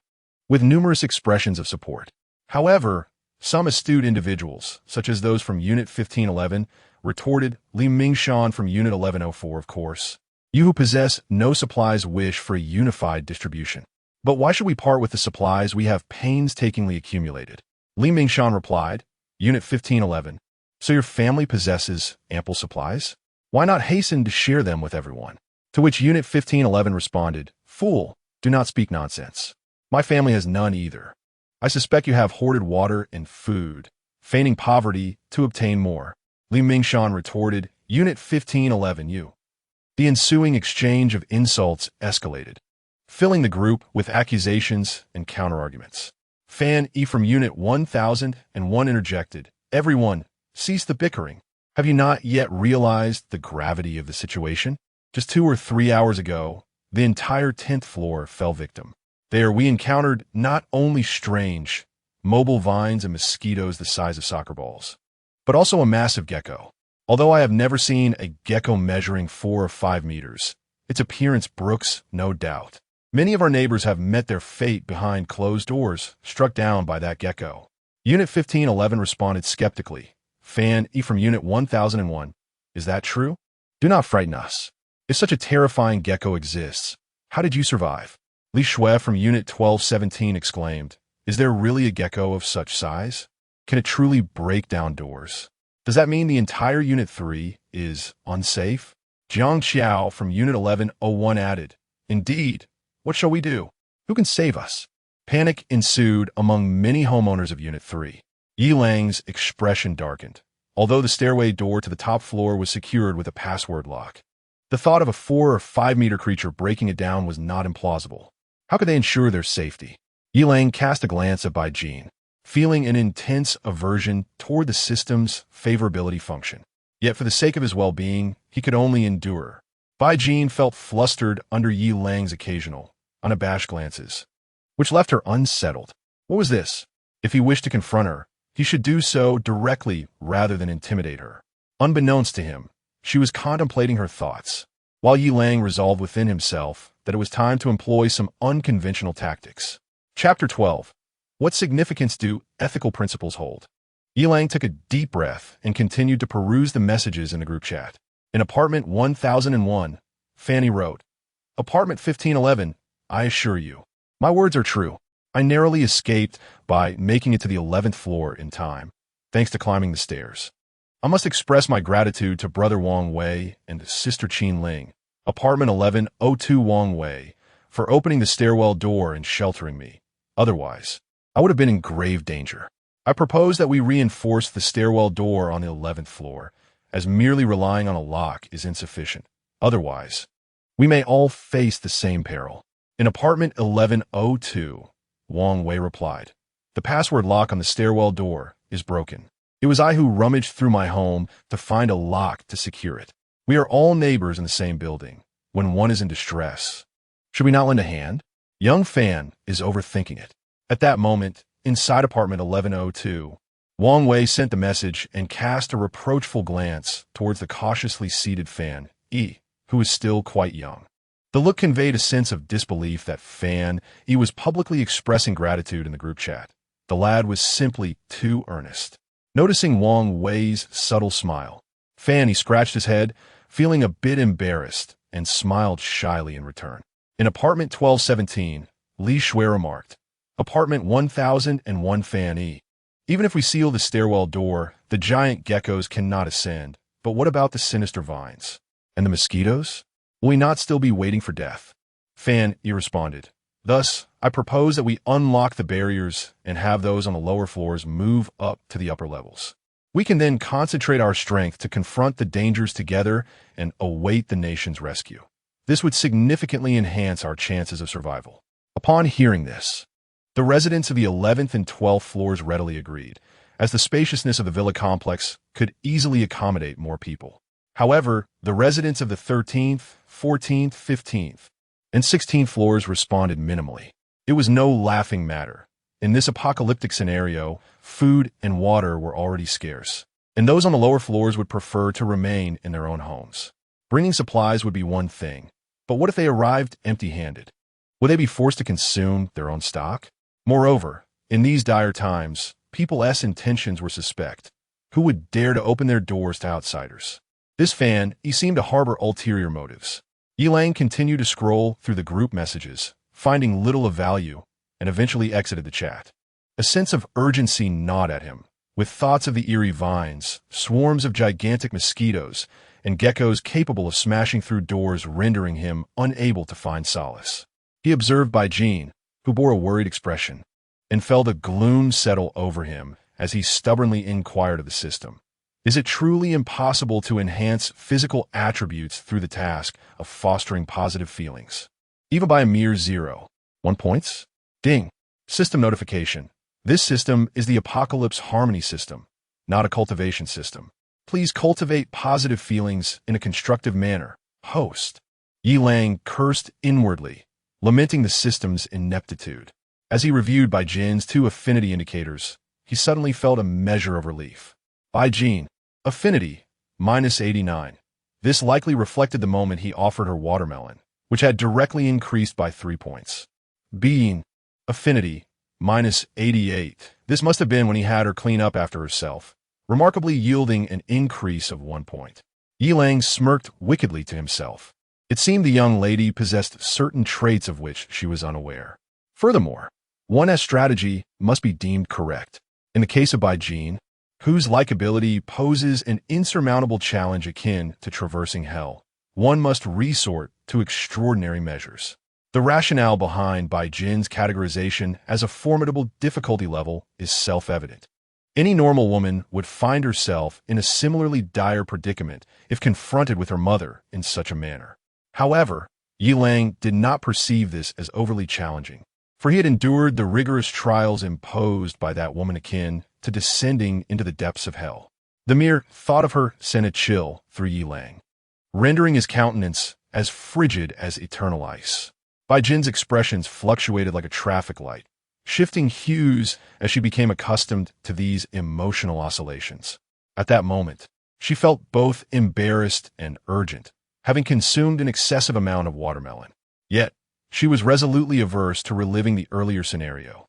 with numerous expressions of support. However, some astute individuals, such as those from Unit 1511, retorted, "Li Mingshan from Unit 1104, of course. You who possess no supplies wish for a unified distribution. But why should we part with the supplies we have painstakingly accumulated?" Li Mingshan replied, Unit 1511, "So your family possesses ample supplies? Why not hasten to share them with everyone?" To which Unit 1511 responded, "Fool, do not speak nonsense. My family has none either. I suspect you have hoarded water and food, feigning poverty to obtain more." Li Mingshan retorted, Unit 1511, "You." The ensuing exchange of insults escalated. filling the group with accusations and counterarguments. Fan E from Unit 1001 interjected, "Everyone, cease the bickering. Have you not yet realized the gravity of the situation? Just 2 or 3 hours ago, the entire 10th floor fell victim. There we encountered not only strange, mobile vines and mosquitoes the size of soccer balls, but also a massive gecko. Although I have never seen a gecko measuring 4 or 5 meters, its appearance brooks no doubt. Many of our neighbors have met their fate behind closed doors, struck down by that gecko." Unit 1511 responded skeptically. Fan E from Unit 1001, "Is that true? Do not frighten us. If such a terrifying gecko exists, how did you survive?" Li Shui from Unit 1217 exclaimed, "Is there really a gecko of such size? Can it truly break down doors? Does that mean the entire Unit 3 is unsafe?" Jiang Xiao from Unit 1101 added, "Indeed. What shall we do? Who can save us?" Panic ensued among many homeowners of Unit 3. Yi Lang's expression darkened. Although the stairway door to the top floor was secured with a password lock, the thought of a 4 or 5 meter creature breaking it down was not implausible. How could they ensure their safety? Yi Lang cast a glance at Bai Jin, feeling an intense aversion toward the system's favorability function. Yet for the sake of his well-being, he could only endure. Bai Jin felt flustered under Yi Lang's occasional, unabashed glances, which left her unsettled. What was this? If he wished to confront her, he should do so directly rather than intimidate her. Unbeknownst to him, she was contemplating her thoughts, while Yi Lang resolved within himself that it was time to employ some unconventional tactics. Chapter 12. What significance do ethical principles hold? Yi Lang took a deep breath and continued to peruse the messages in the group chat. In apartment 1001, Fanny wrote, "Apartment 1511, I assure you, my words are true. I narrowly escaped by making it to the 11th floor in time, thanks to climbing the stairs. I must express my gratitude to Brother Wang Wei and Sister Qin Ling, apartment 1102 Wang Wei, for opening the stairwell door and sheltering me. Otherwise, I would have been in grave danger. I propose that we reinforce the stairwell door on the 11th floor, as merely relying on a lock is insufficient. Otherwise, we may all face the same peril." In apartment 1102, Wang Wei replied, "The password lock on the stairwell door is broken. It was I who rummaged through my home to find a lock to secure it. We are all neighbors in the same building. When one is in distress, should we not lend a hand? Young Fan is overthinking it." At that moment, inside apartment 1102, Wang Wei sent the message and cast a reproachful glance towards the cautiously seated Fan E, who was still quite young. The look conveyed a sense of disbelief that Fan E was publicly expressing gratitude in the group chat. The lad was simply too earnest. Noticing Wang Wei's subtle smile, Fan E scratched his head, feeling a bit embarrassed, and smiled shyly in return. In apartment 1217, Li Shui remarked, "Apartment 1001 Fan E. Even if we seal the stairwell door, the giant geckos cannot ascend. But what about the sinister vines? And the mosquitoes? Will we not still be waiting for death?" Fan E responded, "Thus, I propose that we unlock the barriers and have those on the lower floors move up to the upper levels. We can then concentrate our strength to confront the dangers together and await the nation's rescue. This would significantly enhance our chances of survival." Upon hearing this, the residents of the 11th and 12th floors readily agreed, as the spaciousness of the villa complex could easily accommodate more people. However, the residents of the 13th, 14th, 15th, and 16th floors responded minimally. It was no laughing matter. In this apocalyptic scenario, food and water were already scarce, and those on the lower floors would prefer to remain in their own homes. Bringing supplies would be one thing, but what if they arrived empty-handed? Would they be forced to consume their own stock? Moreover, in these dire times, people's intentions were suspect. Who would dare to open their doors to outsiders? This Fan, he seemed to harbor ulterior motives. Yi Lang continued to scroll through the group messages, finding little of value, and eventually exited the chat. A sense of urgency gnawed at him, with thoughts of the eerie vines, swarms of gigantic mosquitoes, and geckos capable of smashing through doors rendering him unable to find solace. He observed Bai Jin, who bore a worried expression, and felt a gloom settle over him as he stubbornly inquired of the system. Is it truly impossible to enhance physical attributes through the task of fostering positive feelings? even by a mere 0.1 points. Ding. System notification. This system is the Apocalypse Harmony system, not a cultivation system. Please cultivate positive feelings in a constructive manner. Host. Yi Lang cursed inwardly, lamenting the system's ineptitude. As he reviewed Bai Jin's 2 affinity indicators, he suddenly felt a measure of relief. Bai Jin. Affinity. -89. This likely reflected the moment he offered her watermelon, which had directly increased by 3 points. Being. Affinity. -88. This must have been when he had her clean up after herself, remarkably yielding an increase of 1 point. Yi Lang smirked wickedly to himself. It seemed the young lady possessed certain traits of which she was unaware. Furthermore, one's strategy must be deemed correct. In the case of Bai Jin, whose likability poses an insurmountable challenge akin to traversing hell, one must resort to extraordinary measures. The rationale behind Bai Jin's categorization as a formidable difficulty level is self-evident. Any normal woman would find herself in a similarly dire predicament if confronted with her mother in such a manner. However, Yi Lang did not perceive this as overly challenging, for he had endured the rigorous trials imposed by that woman akin to descending into the depths of hell. The mere thought of her sent a chill through Yi Lang, rendering his countenance as frigid as eternal ice. Bai Jin's expressions fluctuated like a traffic light, shifting hues as she became accustomed to these emotional oscillations. At that moment, she felt both embarrassed and urgent, having consumed an excessive amount of watermelon. Yet, she was resolutely averse to reliving the earlier scenario.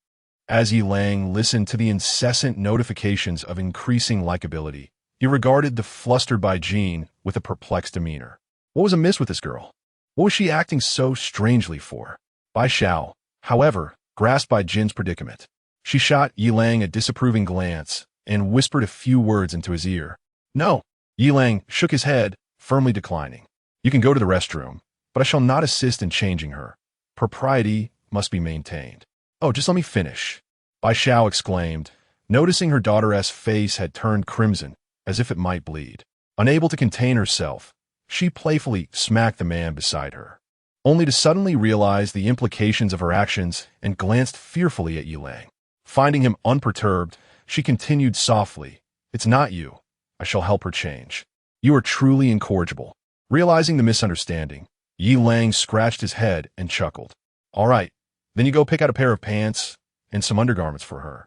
As Yi Lang listened to the incessant notifications of increasing likability, he regarded the flustered Bai Jin with a perplexed demeanor. What was amiss with this girl? What was she acting so strangely for? Bai Xiao, however, grasped Bai Jin's predicament. She shot Yi Lang a disapproving glance and whispered a few words into his ear. No. Yi Lang shook his head, firmly declining. You can go to the restroom, but I shall not assist in changing her. Propriety must be maintained. Oh, just let me finish. Bai Xiao exclaimed, noticing her daughter's face had turned crimson, as if it might bleed. Unable to contain herself, she playfully smacked the man beside her, only to suddenly realize the implications of her actions and glanced fearfully at Yi Lang. Finding him unperturbed, she continued softly, It's not you. I shall help her change. You are truly incorrigible. Realizing the misunderstanding, Yi Lang scratched his head and chuckled. All right, then you go pick out a pair of pants and some undergarments for her,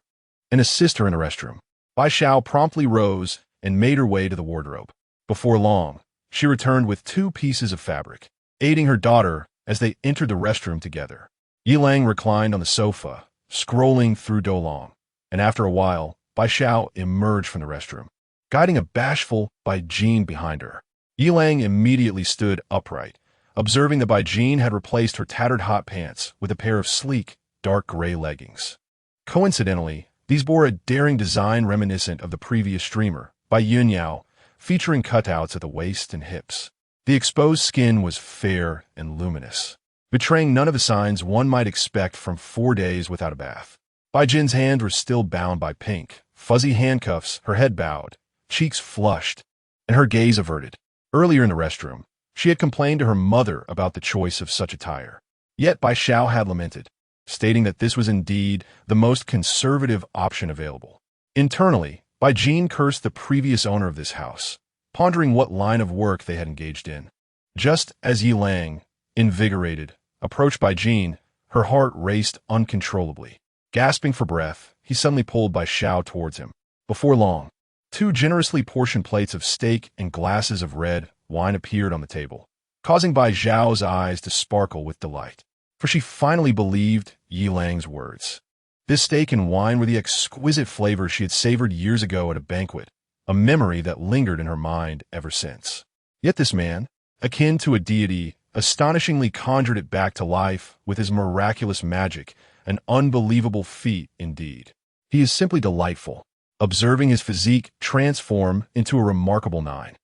and assist her in the restroom. Bai Xiao promptly rose and made her way to the wardrobe. Before long, she returned with 2 pieces of fabric, aiding her daughter as they entered the restroom together. Yi Lang reclined on the sofa, scrolling through Dolong, and after a while, Bai Xiao emerged from the restroom, guiding a bashful Bai Jin behind her. Yi Lang immediately stood upright, observing that Bai Jin had replaced her tattered hot pants with a pair of sleek, dark gray leggings. Coincidentally, these bore a daring design reminiscent of the previous streamer, by Yun Yao, featuring cutouts at the waist and hips. The exposed skin was fair and luminous, betraying none of the signs one might expect from 4 days without a bath. Bai Jin's hands were still bound by pink, fuzzy handcuffs, her head bowed, cheeks flushed, and her gaze averted. Earlier in the restroom, she had complained to her mother about the choice of such attire. Yet Bai Xiao had lamented, stating that this was indeed the most conservative option available. Internally, Bai Jin cursed the previous owner of this house, pondering what line of work they had engaged in. Just as Yi Lang, invigorated, approached Bai Jin, her heart raced uncontrollably. Gasping for breath, he suddenly pulled Bai Xiao towards him. Before long, 2 generously portioned plates of steak and glasses of red wine appeared on the table, causing Bai Xiao's eyes to sparkle with delight, for she finally believed Yi Lang's words. This steak and wine were the exquisite flavors she had savored years ago at a banquet, a memory that lingered in her mind ever since. Yet this man, akin to a deity, astonishingly conjured it back to life with his miraculous magic, an unbelievable feat indeed. He is simply delightful, observing his physique transform into a remarkable 9.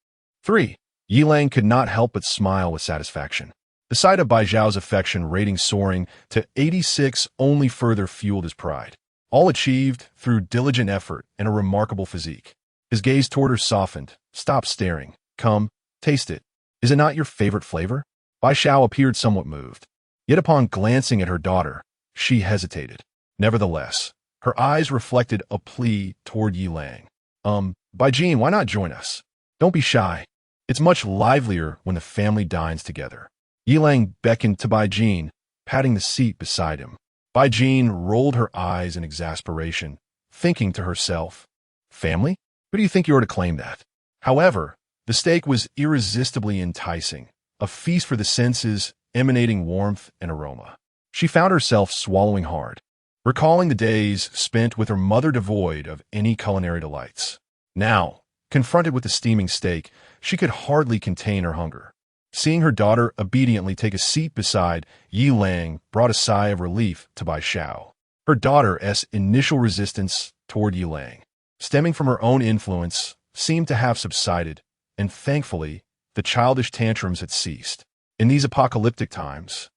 3. Yi Lang could not help but smile with satisfaction. The sight of Bai Zhao's affection rating soaring to 86 only further fueled his pride, all achieved through diligent effort and a remarkable physique. His gaze toward her softened. Stop staring. Come, taste it. Is it not your favorite flavor? Bai Xiao appeared somewhat moved. Yet upon glancing at her daughter, she hesitated. Nevertheless, her eyes reflected a plea toward Yi Lang. Baijin, why not join us? Don't be shy. It's much livelier when the family dines together. Yi Lang beckoned to Baijin, patting the seat beside him. Baijin rolled her eyes in exasperation, thinking to herself, family? Who do you think you are to claim that? However, the steak was irresistibly enticing, a feast for the senses emanating warmth and aroma. She found herself swallowing hard, recalling the days spent with her mother devoid of any culinary delights. Now, confronted with the steaming steak, she could hardly contain her hunger. Seeing her daughter obediently take a seat beside Yi Lang brought a sigh of relief to Bai Xiao. Her daughter's initial resistance toward Yi Lang, stemming from her own influence, seemed to have subsided, and thankfully, the childish tantrums had ceased. In these apocalyptic times,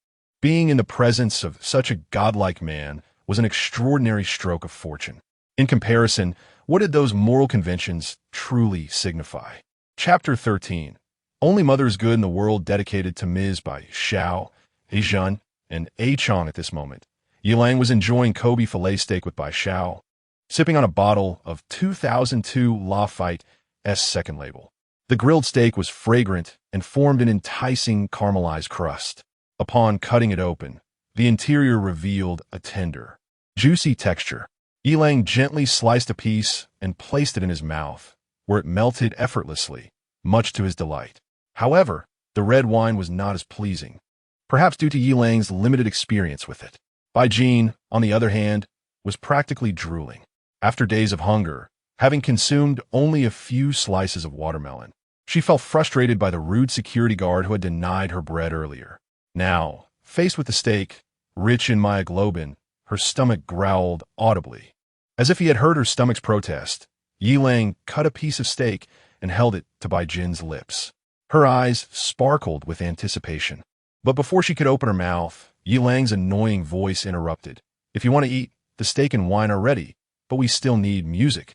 being in the presence of such a godlike man was an extraordinary stroke of fortune. In comparison, what did those moral conventions truly signify? Chapter 13. Only Mother is Good in the World, dedicated to Ms. Bai Xiao, A Jun, and A Chong at this moment. Yi Lang was enjoying Kobe filet steak with Bai Xiao, sipping on a bottle of 2002 Lafayette's second label. The grilled steak was fragrant and formed an enticing caramelized crust. Upon cutting it open, the interior revealed a tender, juicy texture. Yi Lang gently sliced a piece and placed it in his mouth, where it melted effortlessly, much to his delight. However, the red wine was not as pleasing, perhaps due to Yi Lang's limited experience with it. Baijin, on the other hand, was practically drooling. After days of hunger, having consumed only a few slices of watermelon, she felt frustrated by the rude security guard who had denied her bread earlier. Now, faced with the steak, rich in myoglobin, her stomach growled audibly. As if he had heard her stomach's protest, Yi Lang cut a piece of steak and held it to Baijin's lips. Her eyes sparkled with anticipation. But before she could open her mouth, Yi Lang's annoying voice interrupted. If you want to eat, the steak and wine are ready, but we still need music.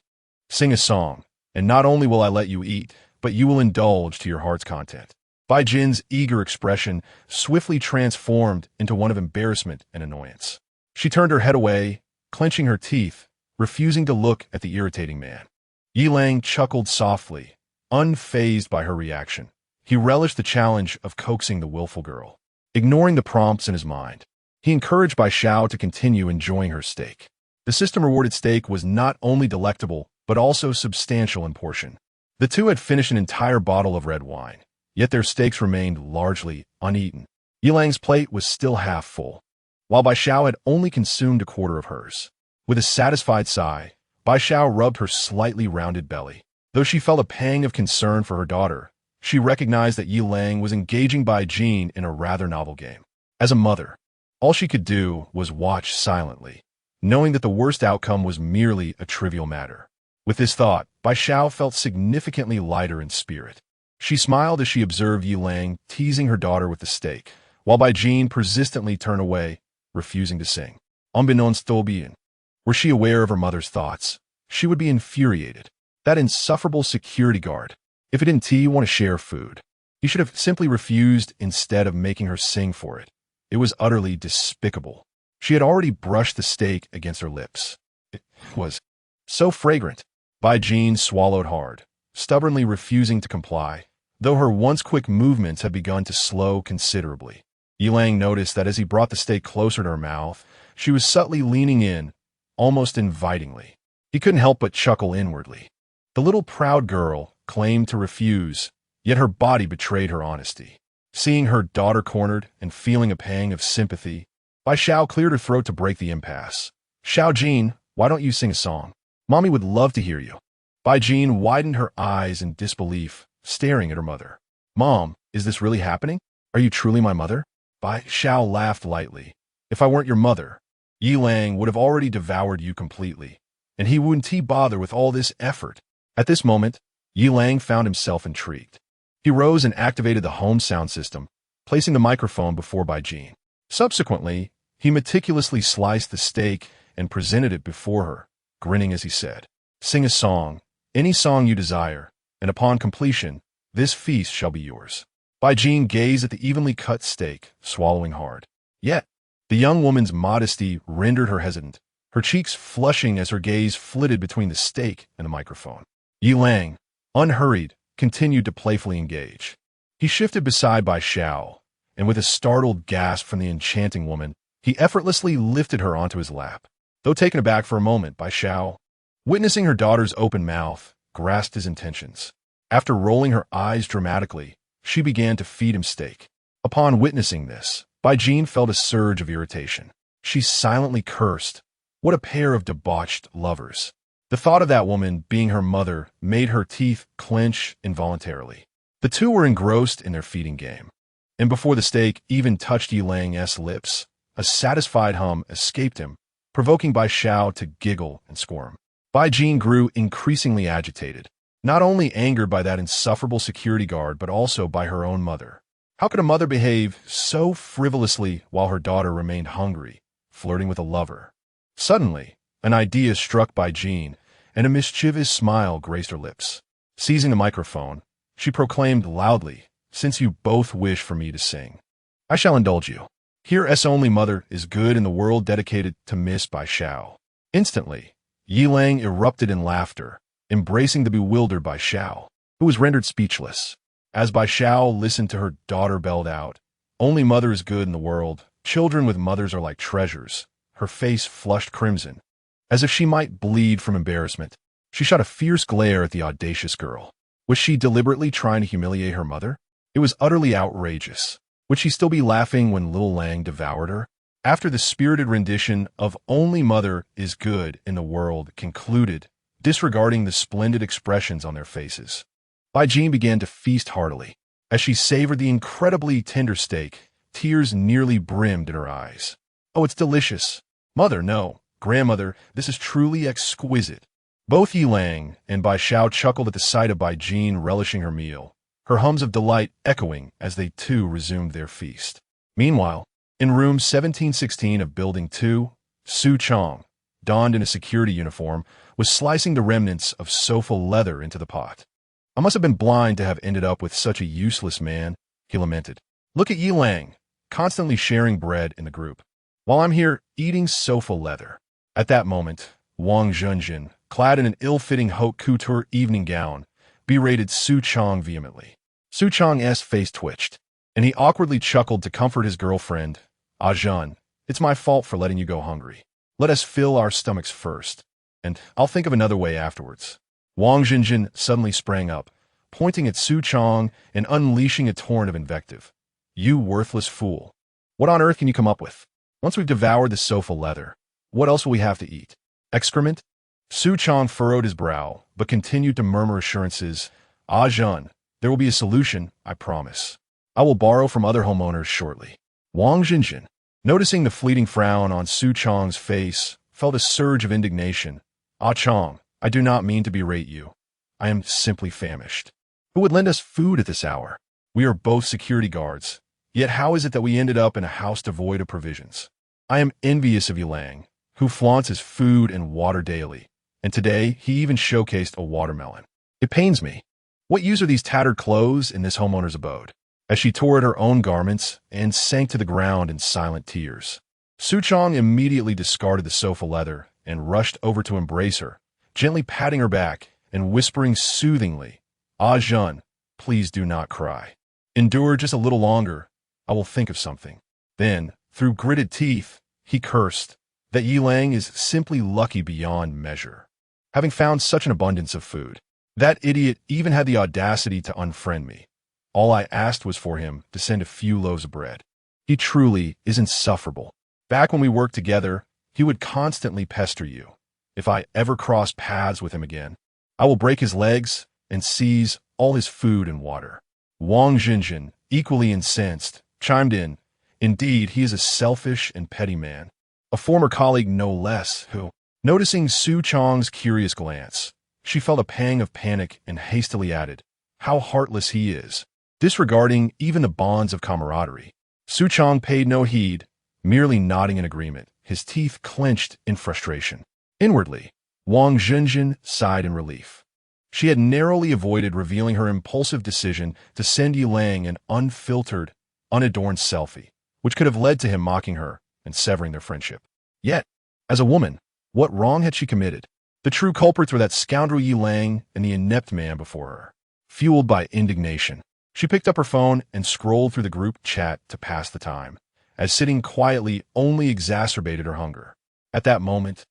Sing a song, and not only will I let you eat, but you will indulge to your heart's content. Baijin's eager expression swiftly transformed into one of embarrassment and annoyance. She turned her head away, clenching her teeth, refusing to look at the irritating man. Yi Lang chuckled softly, unfazed by her reaction. He relished the challenge of coaxing the willful girl. Ignoring the prompts in his mind, he encouraged Bai Xiao to continue enjoying her steak. The system-rewarded steak was not only delectable, but also substantial in portion. The two had finished an entire bottle of red wine, yet their steaks remained largely uneaten. Yi Lang's plate was still half full, while Bai Xiao had only consumed a quarter of hers. With a satisfied sigh, Bai Xiao rubbed her slightly rounded belly. Though she felt a pang of concern for her daughter, she recognized that Yi Lang was engaging Baijin in a rather novel game. As a mother, all she could do was watch silently, knowing that the worst outcome was merely a trivial matter. With this thought, Bai Xiao felt significantly lighter in spirit. She smiled as she observed Yi Lang teasing her daughter with the steak, while Baijin persistently turned away, refusing to sing. Unbeknownst to Bian, were she aware of her mother's thoughts, she would be infuriated. That insufferable security guard. If he didn't want to share food, he should have simply refused instead of making her sing for it. It was utterly despicable. She had already brushed the steak against her lips. It was so fragrant. Baijin swallowed hard, stubbornly refusing to comply, though her once quick movements had begun to slow considerably. Yi Lang noticed that as he brought the steak closer to her mouth, she was subtly leaning in, almost invitingly. He couldn't help but chuckle inwardly. The little proud girl claimed to refuse, yet her body betrayed her honesty. Seeing her daughter cornered and feeling a pang of sympathy, Bai Xiao cleared her throat to break the impasse. Xiao Jin, why don't you sing a song? Mommy would love to hear you. Baijin widened her eyes in disbelief, staring at her mother. Mom, is this really happening? Are you truly my mother? Bai Xiao laughed lightly. If I weren't your mother, Yi Lang would have already devoured you completely, and he wouldn't bother with all this effort. At this moment, Yi Lang found himself intrigued. He rose and activated the home sound system, placing the microphone before Baijin. Subsequently, he meticulously sliced the steak and presented it before her, grinning as he said, "Sing a song, any song you desire, and upon completion, this feast shall be yours." Baijin gazed at the evenly cut steak, swallowing hard. Yet, the young woman's modesty rendered her hesitant, her cheeks flushing as her gaze flitted between the steak and the microphone. Yi Lang, unhurried, continued to playfully engage. He shifted beside Bai Xiao, and with a startled gasp from the enchanting woman, he effortlessly lifted her onto his lap. Though taken aback for a moment, Bai Xiao, witnessing her daughter's open mouth, grasped his intentions. After rolling her eyes dramatically, she began to feed him steak. Upon witnessing this, Bai Jin felt a surge of irritation. She silently cursed. What a pair of debauched lovers. The thought of that woman being her mother made her teeth clench involuntarily. The two were engrossed in their feeding game. And before the steak even touched Yi Lang's lips, a satisfied hum escaped him, provoking Bai Xiao to giggle and squirm. Bai Jin grew increasingly agitated, not only angered by that insufferable security guard but also by her own mother. How could a mother behave so frivolously while her daughter remained hungry, flirting with a lover? Suddenly, an idea struck Bai Jin, and a mischievous smile graced her lips. Seizing the microphone, she proclaimed loudly, "Since you both wish for me to sing, I shall indulge you. Here S only mother is good in the world dedicated to Miss Bai Xiao." Instantly, Yi Lang erupted in laughter, embracing the bewildered Bai Xiao, who was rendered speechless. As Bai Xiao listened to her daughter belled out, "Only mother is good in the world. Children with mothers are like treasures." Her face flushed crimson. As if she might bleed from embarrassment, she shot a fierce glare at the audacious girl. Was she deliberately trying to humiliate her mother? It was utterly outrageous. Would she still be laughing when Lil Lang devoured her? After the spirited rendition of "Only Mother is Good in the World" concluded, disregarding the splendid expressions on their faces, Bai Jin began to feast heartily. As she savored the incredibly tender steak, tears nearly brimmed in her eyes. "Oh, it's delicious. Mother, no. Grandmother, this is truly exquisite." Both Yi Lang and Bai Xiao chuckled at the sight of Bai Jin relishing her meal, her hums of delight echoing as they too resumed their feast. Meanwhile, in room 1716 of Building 2, Su Chong, donned in a security uniform, was slicing the remnants of sofa leather into the pot. "I must have been blind to have ended up with such a useless man," he lamented. "Look at Yi Lang, constantly sharing bread in the group, while I'm here eating sofa leather." At that moment, Wang Zhenjin, clad in an ill-fitting haute couture evening gown, berated Su Chong vehemently. Su Chong's face twitched, and he awkwardly chuckled to comfort his girlfriend. "Ah, Zhen, it's my fault for letting you go hungry. Let us fill our stomachs first, and I'll think of another way afterwards." Wang Zhenjin suddenly sprang up, pointing at Su Chong and unleashing a torrent of invective. "You worthless fool. What on earth can you come up with? Once we've devoured the sofa leather, what else will we have to eat? Excrement?" Su Chong furrowed his brow, but continued to murmur assurances. "Ah, Zhen, there will be a solution, I promise. I will borrow from other homeowners shortly." Wang Zhenjin, noticing the fleeting frown on Su Chong's face, felt a surge of indignation. "Ah, Chong, I do not mean to berate you. I am simply famished. Who would lend us food at this hour? We are both security guards. Yet how is it that we ended up in a house devoid of provisions? I am envious of Yi Lang, who flaunts his food and water daily, and today he even showcased a watermelon. It pains me. What use are these tattered clothes in this homeowner's abode?" As she tore at her own garments and sank to the ground in silent tears, Su Chong immediately discarded the sofa leather and rushed over to embrace her, gently patting her back and whispering soothingly, "Ah, Zhen, please do not cry. Endure just a little longer. I will think of something." Then, through gritted teeth, he cursed that Yi Lang is simply lucky beyond measure, having found such an abundance of food. That idiot even had the audacity to unfriend me. All I asked was for him to send a few loaves of bread. He truly is insufferable. Back when we worked together, he would constantly pester you. If I ever cross paths with him again, I will break his legs and seize all his food and water. Wang Zhenjin, equally incensed, chimed in. Indeed, he is a selfish and petty man. A former colleague no less, who, noticing Su Chong's curious glance, she felt a pang of panic and hastily added, "How heartless he is," disregarding even the bonds of camaraderie. Su Chong paid no heed, merely nodding in agreement, his teeth clenched in frustration. Inwardly, Wang Zhenjin sighed in relief. She had narrowly avoided revealing her impulsive decision to send Yi Lang an unfiltered, unadorned selfie, which could have led to him mocking her and severing their friendship. Yet, as a woman, what wrong had she committed? The true culprits were that scoundrel Yi Lang and the inept man before her. Fueled by indignation, she picked up her phone and scrolled through the group chat to pass the time, as sitting quietly only exacerbated her hunger. At that moment,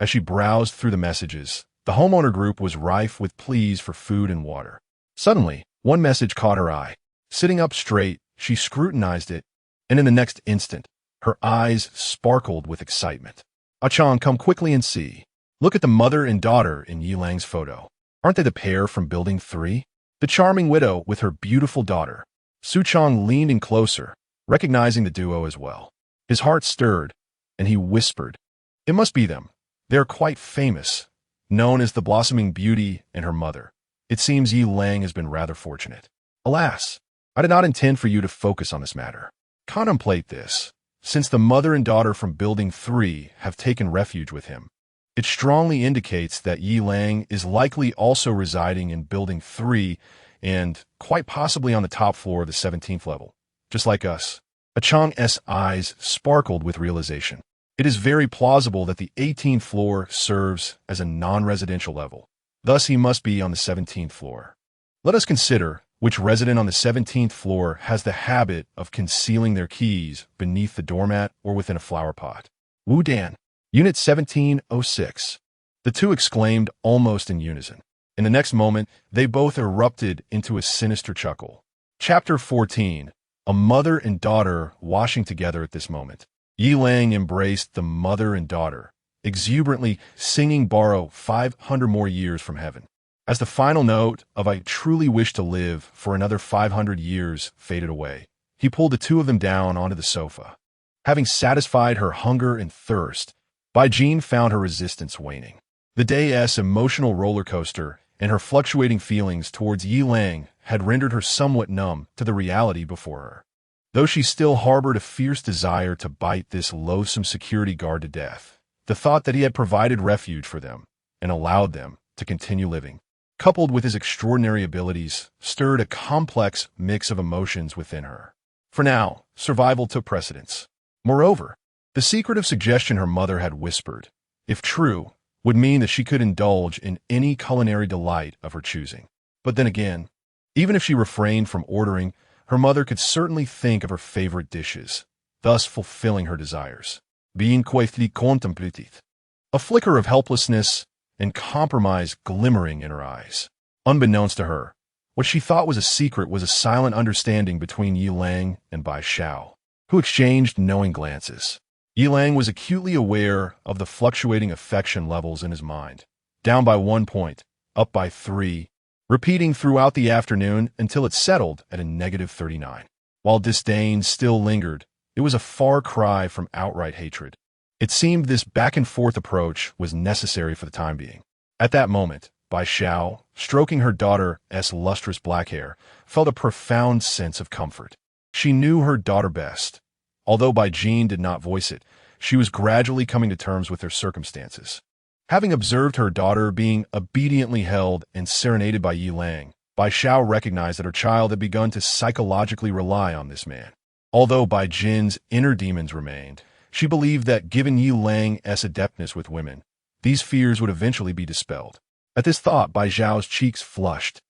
as she browsed through the messages, the homeowner group was rife with pleas for food and water. Suddenly, one message caught her eye. Sitting up straight, she scrutinized it, and in the next instant, her eyes sparkled with excitement. "Ah-Chang, come quickly and see. Look at the mother and daughter in Yi Lang's photo. Aren't they the pair from Building 3? The charming widow with her beautiful daughter." Su Chang leaned in closer, recognizing the duo as well. His heart stirred, and he whispered, "It must be them. They are quite famous, known as the blossoming beauty and her mother. It seems Yi Lang has been rather fortunate. Alas, I did not intend for you to focus on this matter. Contemplate this. Since the mother and daughter from Building 3 have taken refuge with him, it strongly indicates that Yi Lang is likely also residing in Building 3 and quite possibly on the top floor of the 17th level, just like us." Ah-Chang's eyes sparkled with realization. It is very plausible that the 18th floor serves as a non-residential level. Thus, he must be on the 17th floor. Let us consider which resident on the 17th floor has the habit of concealing their keys beneath the doormat or within a flower pot. "Wu Dan, Unit 1706. The two exclaimed almost in unison. In the next moment, they both erupted into a sinister chuckle. Chapter 14. A mother and daughter washing together at this moment. Yi Lang embraced the mother and daughter, exuberantly singing "Borrow 500 more years from heaven." As the final note of "I truly wish to live for another 500 years" faded away, he pulled the two of them down onto the sofa. Having satisfied her hunger and thirst, Baijin found her resistance waning. The day's emotional roller coaster and her fluctuating feelings towards Yi Lang had rendered her somewhat numb to the reality before her. Though she still harbored a fierce desire to bite this loathsome security guard to death, the thought that he had provided refuge for them and allowed them to continue living, coupled with his extraordinary abilities, stirred a complex mix of emotions within her. For now, survival took precedence. Moreover, the secretive suggestion her mother had whispered, if true, would mean that she could indulge in any culinary delight of her choosing. But then again, even if she refrained from ordering, her mother could certainly think of her favorite dishes, thus fulfilling her desires. Being quietly contemplative, a flicker of helplessness and compromise glimmering in her eyes. Unbeknownst to her, what she thought was a secret was a silent understanding between Yi Lang and Bai Xiao, who exchanged knowing glances. Yi Lang was acutely aware of the fluctuating affection levels in his mind, down by 1 point, up by 3, repeating throughout the afternoon until it settled at a -39. While disdain still lingered, it was a far cry from outright hatred. It seemed this back-and-forth approach was necessary for the time being. At that moment, Bai Xiao, stroking her daughter's lustrous black hair, felt a profound sense of comfort. She knew her daughter best. Although Baijin did not voice it, she was gradually coming to terms with their circumstances. Having observed her daughter being obediently held and serenaded by Yi Lang, Bai Xiao recognized that her child had begun to psychologically rely on this man. Although Baijin's inner demons remained, she believed that given Yi Lang's adeptness with women, these fears would eventually be dispelled. At this thought, Bai Xiao's cheeks flushed,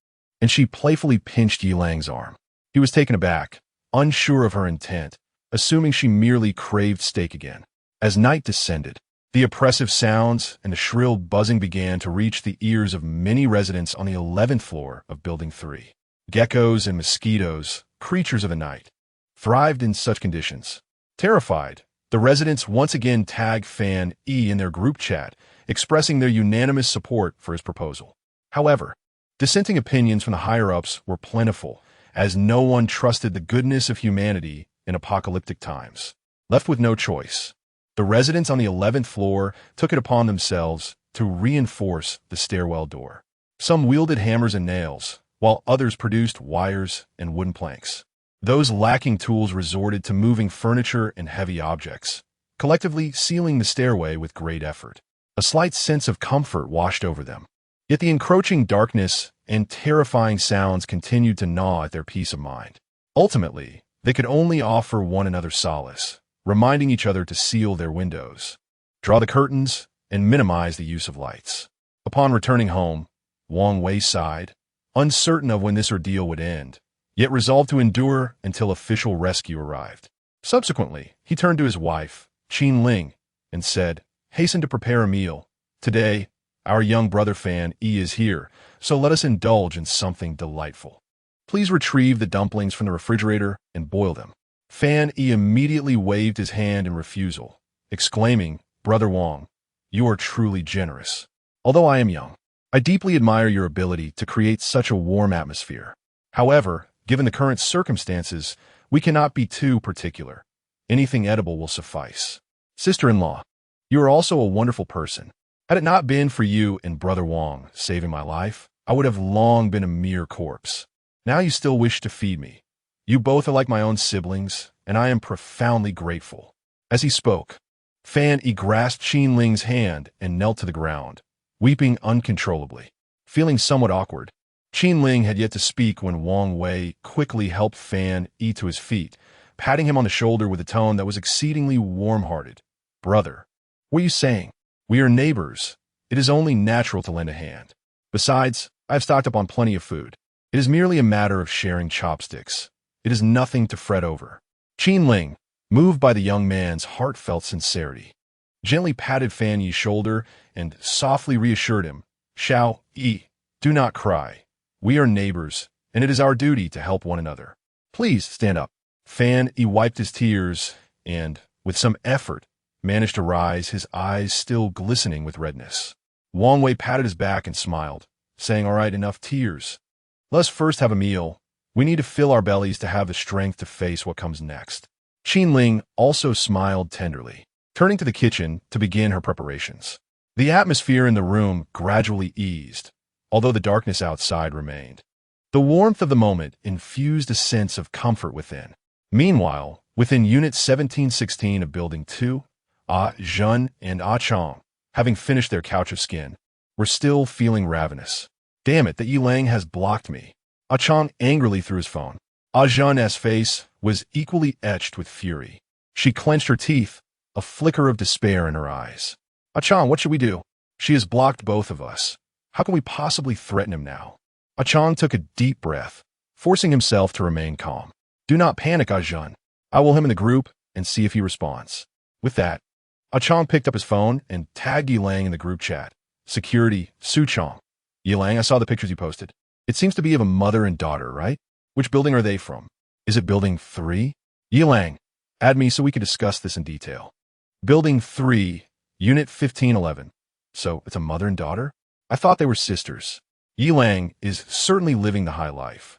and she playfully pinched Yi Lang's arm. He was taken aback, unsure of her intent, assuming she merely craved steak again. As night descended, the oppressive sounds and the shrill buzzing began to reach the ears of many residents on the 11th floor of Building 3. Geckos and mosquitoes, creatures of the night, thrived in such conditions. Terrified, the residents once again tagged Fan E in their group chat, expressing their unanimous support for his proposal. However, dissenting opinions from the higher-ups were plentiful, as no one trusted the goodness of humanity in apocalyptic times. Left with no choice, the residents on the 11th floor took it upon themselves to reinforce the stairwell door. Some wielded hammers and nails, while others produced wires and wooden planks. Those lacking tools resorted to moving furniture and heavy objects, collectively sealing the stairway with great effort. A slight sense of comfort washed over them. Yet the encroaching darkness and terrifying sounds continued to gnaw at their peace of mind. Ultimately, They could only offer one another solace, reminding each other to seal their windows, draw the curtains, and minimize the use of lights. Upon returning home, Wang Wei sighed, uncertain of when this ordeal would end, yet resolved to endure until official rescue arrived. Subsequently, he turned to his wife, Qin Ling, and said, "Hasten to prepare a meal. Today, our young brother Fan Yi is here, so let us indulge in something delightful. Please retrieve the dumplings from the refrigerator and boil them." Fan Yi immediately waved his hand in refusal, exclaiming, "Brother Wang, you are truly generous. Although I am young, I deeply admire your ability to create such a warm atmosphere. However, given the current circumstances, we cannot be too particular. Anything edible will suffice. Sister-in-law, you are also a wonderful person. Had it not been for you and Brother Wang saving my life, I would have long been a mere corpse. Now you still wish to feed me. You both are like my own siblings, and I am profoundly grateful." As he spoke, Fan Yi grasped Qin Ling's hand and knelt to the ground, weeping uncontrollably. Feeling somewhat awkward, Qin Ling had yet to speak when Wang Wei quickly helped Fan Yi to his feet, patting him on the shoulder with a tone that was exceedingly warm-hearted. "Brother, what are you saying? We are neighbors. It is only natural to lend a hand. Besides, I have stocked up on plenty of food. It is merely a matter of sharing chopsticks. It is nothing to fret over." Qin Ling, moved by the young man's heartfelt sincerity, gently patted Fan Yi's shoulder and softly reassured him, "Xiao Yi, do not cry. We are neighbors, and it is our duty to help one another. Please stand up." Fan Yi wiped his tears and, with some effort, managed to rise, his eyes still glistening with redness. Wang Wei patted his back and smiled, saying, "All right, enough tears. Let's first have a meal. We need to fill our bellies to have the strength to face what comes next." Qin Ling also smiled tenderly, turning to the kitchen to begin her preparations. The atmosphere in the room gradually eased, although the darkness outside remained. The warmth of the moment infused a sense of comfort within. Meanwhile, within Unit 1716 of Building 2, Ah Zhen and Ah Chong, having finished their couch of skin, were still feeling ravenous. "Damn it, that Yi Lang has blocked me." Ah Chong angrily threw his phone. Ah Zhen's face was equally etched with fury. She clenched her teeth, a flicker of despair in her eyes. "Ah Chong, what should we do? She has blocked both of us. How can we possibly threaten him now?" Ah Chong took a deep breath, forcing himself to remain calm. "Do not panic, Ah Zhen. I will him in the group and see if he responds." With that, Ah Chong picked up his phone and tagged Yi Lang in the group chat. "Security, Su Chong. Yi Lang, I saw the pictures you posted. It seems to be of a mother and daughter, right? Which building are they from? Is it Building 3? Yi Lang, add me so we can discuss this in detail." Building 3, Unit 1511. So it's a mother and daughter? I thought they were sisters. Yi Lang is certainly living the high life.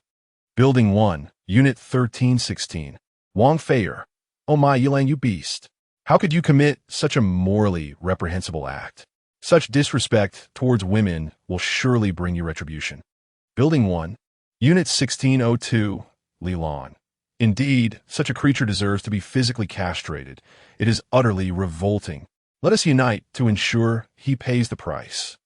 Building 1, Unit 1316. Wang Feier. Oh my, Yi Lang, you beast. How could you commit such a morally reprehensible act? Such disrespect towards women will surely bring you retribution. Building 1, Unit 1602, Li Lan. Indeed, such a creature deserves to be physically castrated. It is utterly revolting. Let us unite to ensure he pays the price.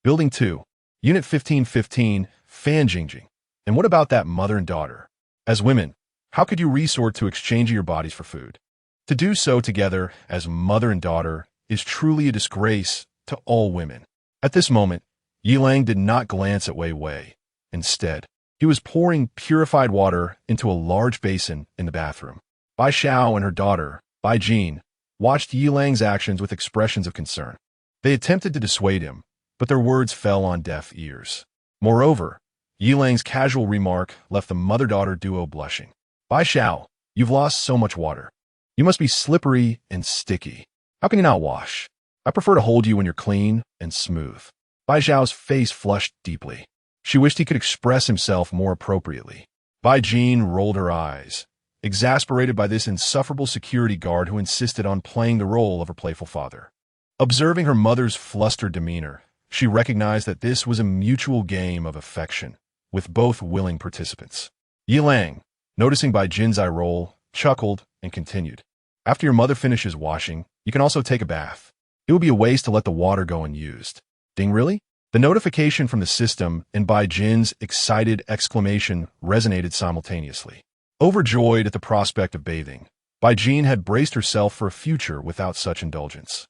Building 2, Unit 1515, Fan Jingjing. And what about that mother and daughter? As women, how could you resort to exchanging your bodies for food? To do so together as mother and daughter is truly a disgrace to all women. At this moment, Yi Lang did not glance at Wei Wei. Instead, he was pouring purified water into a large basin in the bathroom. Bai Xiao and her daughter, Bai Jin, watched Yi Lang's actions with expressions of concern. They attempted to dissuade him, but their words fell on deaf ears. Moreover, Yi Lang's casual remark left the mother-daughter duo blushing. "Bai Xiao, you've lost so much water. You must be slippery and sticky. How can you not wash? I prefer to hold you when you're clean and smooth." Bai Xiao's face flushed deeply. She wished he could express himself more appropriately. Bai Jin rolled her eyes, exasperated by this insufferable security guard who insisted on playing the role of her playful father. Observing her mother's flustered demeanor, she recognized that this was a mutual game of affection, with both willing participants. Yi Lang, noticing Bai Jin's eye roll, chuckled and continued. "After your mother finishes washing, you can also take a bath. It would be a waste to let the water go unused." Ding, really? The notification from the system and Bai Jin's excited exclamation resonated simultaneously. Overjoyed at the prospect of bathing, Jean had braced herself for a future without such indulgence.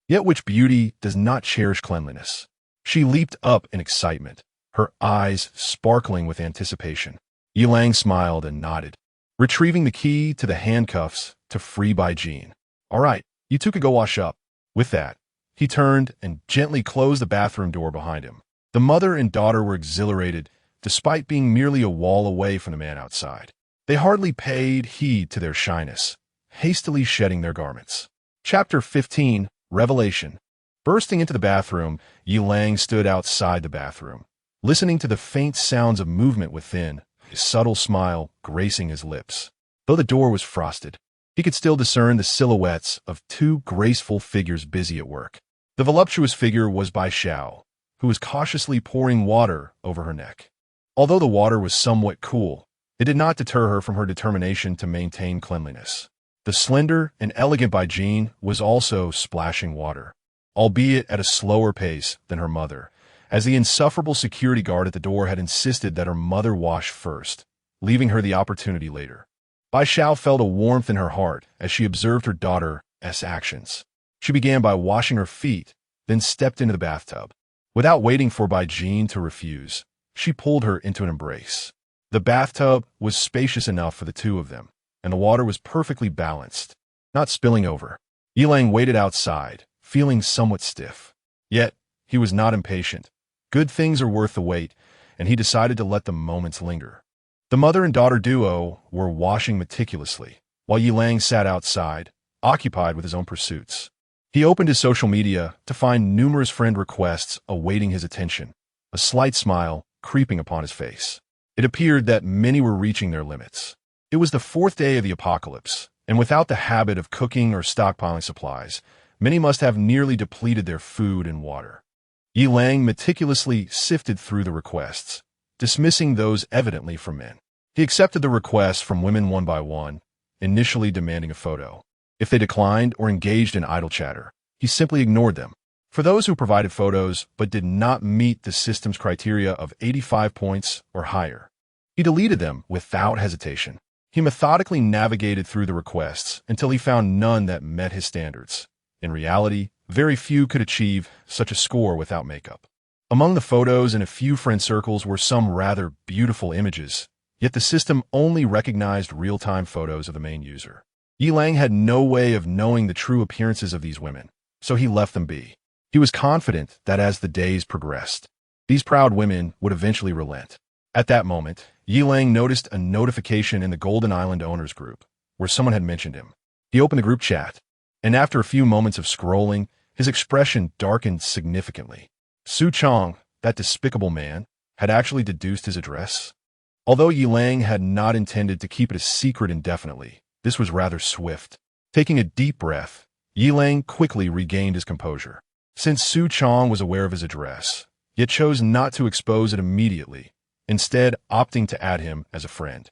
Yet which beauty does not cherish cleanliness? She leaped up in excitement, her eyes sparkling with anticipation. Yilang smiled and nodded, retrieving the key to the handcuffs to free Jean. All right, you two could go wash up. With that, he turned and gently closed the bathroom door behind him. The mother and daughter were exhilarated, despite being merely a wall away from the man outside. They hardly paid heed to their shyness, hastily shedding their garments. Chapter 15, Revelation. Bursting into the bathroom, Yilang stood outside the bathroom, listening to the faint sounds of movement within, a subtle smile gracing his lips. Though the door was frosted, he could still discern the silhouettes of two graceful figures busy at work. The voluptuous figure was Bai Xiao, who was cautiously pouring water over her neck. Although the water was somewhat cool, it did not deter her from her determination to maintain cleanliness. The slender and elegant Bai Jean was also splashing water, albeit at a slower pace than her mother, as the insufferable security guard at the door had insisted that her mother wash first, leaving her the opportunity later. Bai Xiao felt a warmth in her heart as she observed her daughter's actions. She began by washing her feet, then stepped into the bathtub. Without waiting for Bai Jean to refuse, she pulled her into an embrace. The bathtub was spacious enough for the two of them, and the water was perfectly balanced, not spilling over. Yilang waited outside, feeling somewhat stiff. Yet, he was not impatient. Good things are worth the wait, and he decided to let the moments linger. The mother and daughter duo were washing meticulously, while Yilang sat outside, occupied with his own pursuits. He opened his social media to find numerous friend requests awaiting his attention, a slight smile creeping upon his face. It appeared that many were reaching their limits. It was the fourth day of the apocalypse, and without the habit of cooking or stockpiling supplies, many must have nearly depleted their food and water. Yilang meticulously sifted through the requests, dismissing those evidently from men. He accepted the requests from women one by one, initially demanding a photo. If they declined or engaged in idle chatter, he simply ignored them. For those who provided photos but did not meet the system's criteria of 85 points or higher, he deleted them without hesitation. He methodically navigated through the requests until he found none that met his standards. In reality, very few could achieve such a score without makeup. Among the photos in a few friend circles were some rather beautiful images, yet the system only recognized real-time photos of the main user. Yilang had no way of knowing the true appearances of these women, so he left them be. He was confident that as the days progressed, these proud women would eventually relent. At that moment, Yilang noticed a notification in the Golden Island Owners group, where someone had mentioned him. He opened the group chat, and after a few moments of scrolling, his expression darkened significantly. Su Chong, that despicable man, had actually deduced his address. Although Yilang had not intended to keep it a secret indefinitely, this was rather swift. Taking a deep breath, Yilang quickly regained his composure. Since Su Chong was aware of his address, yet chose not to expose it immediately, instead opting to add him as a friend.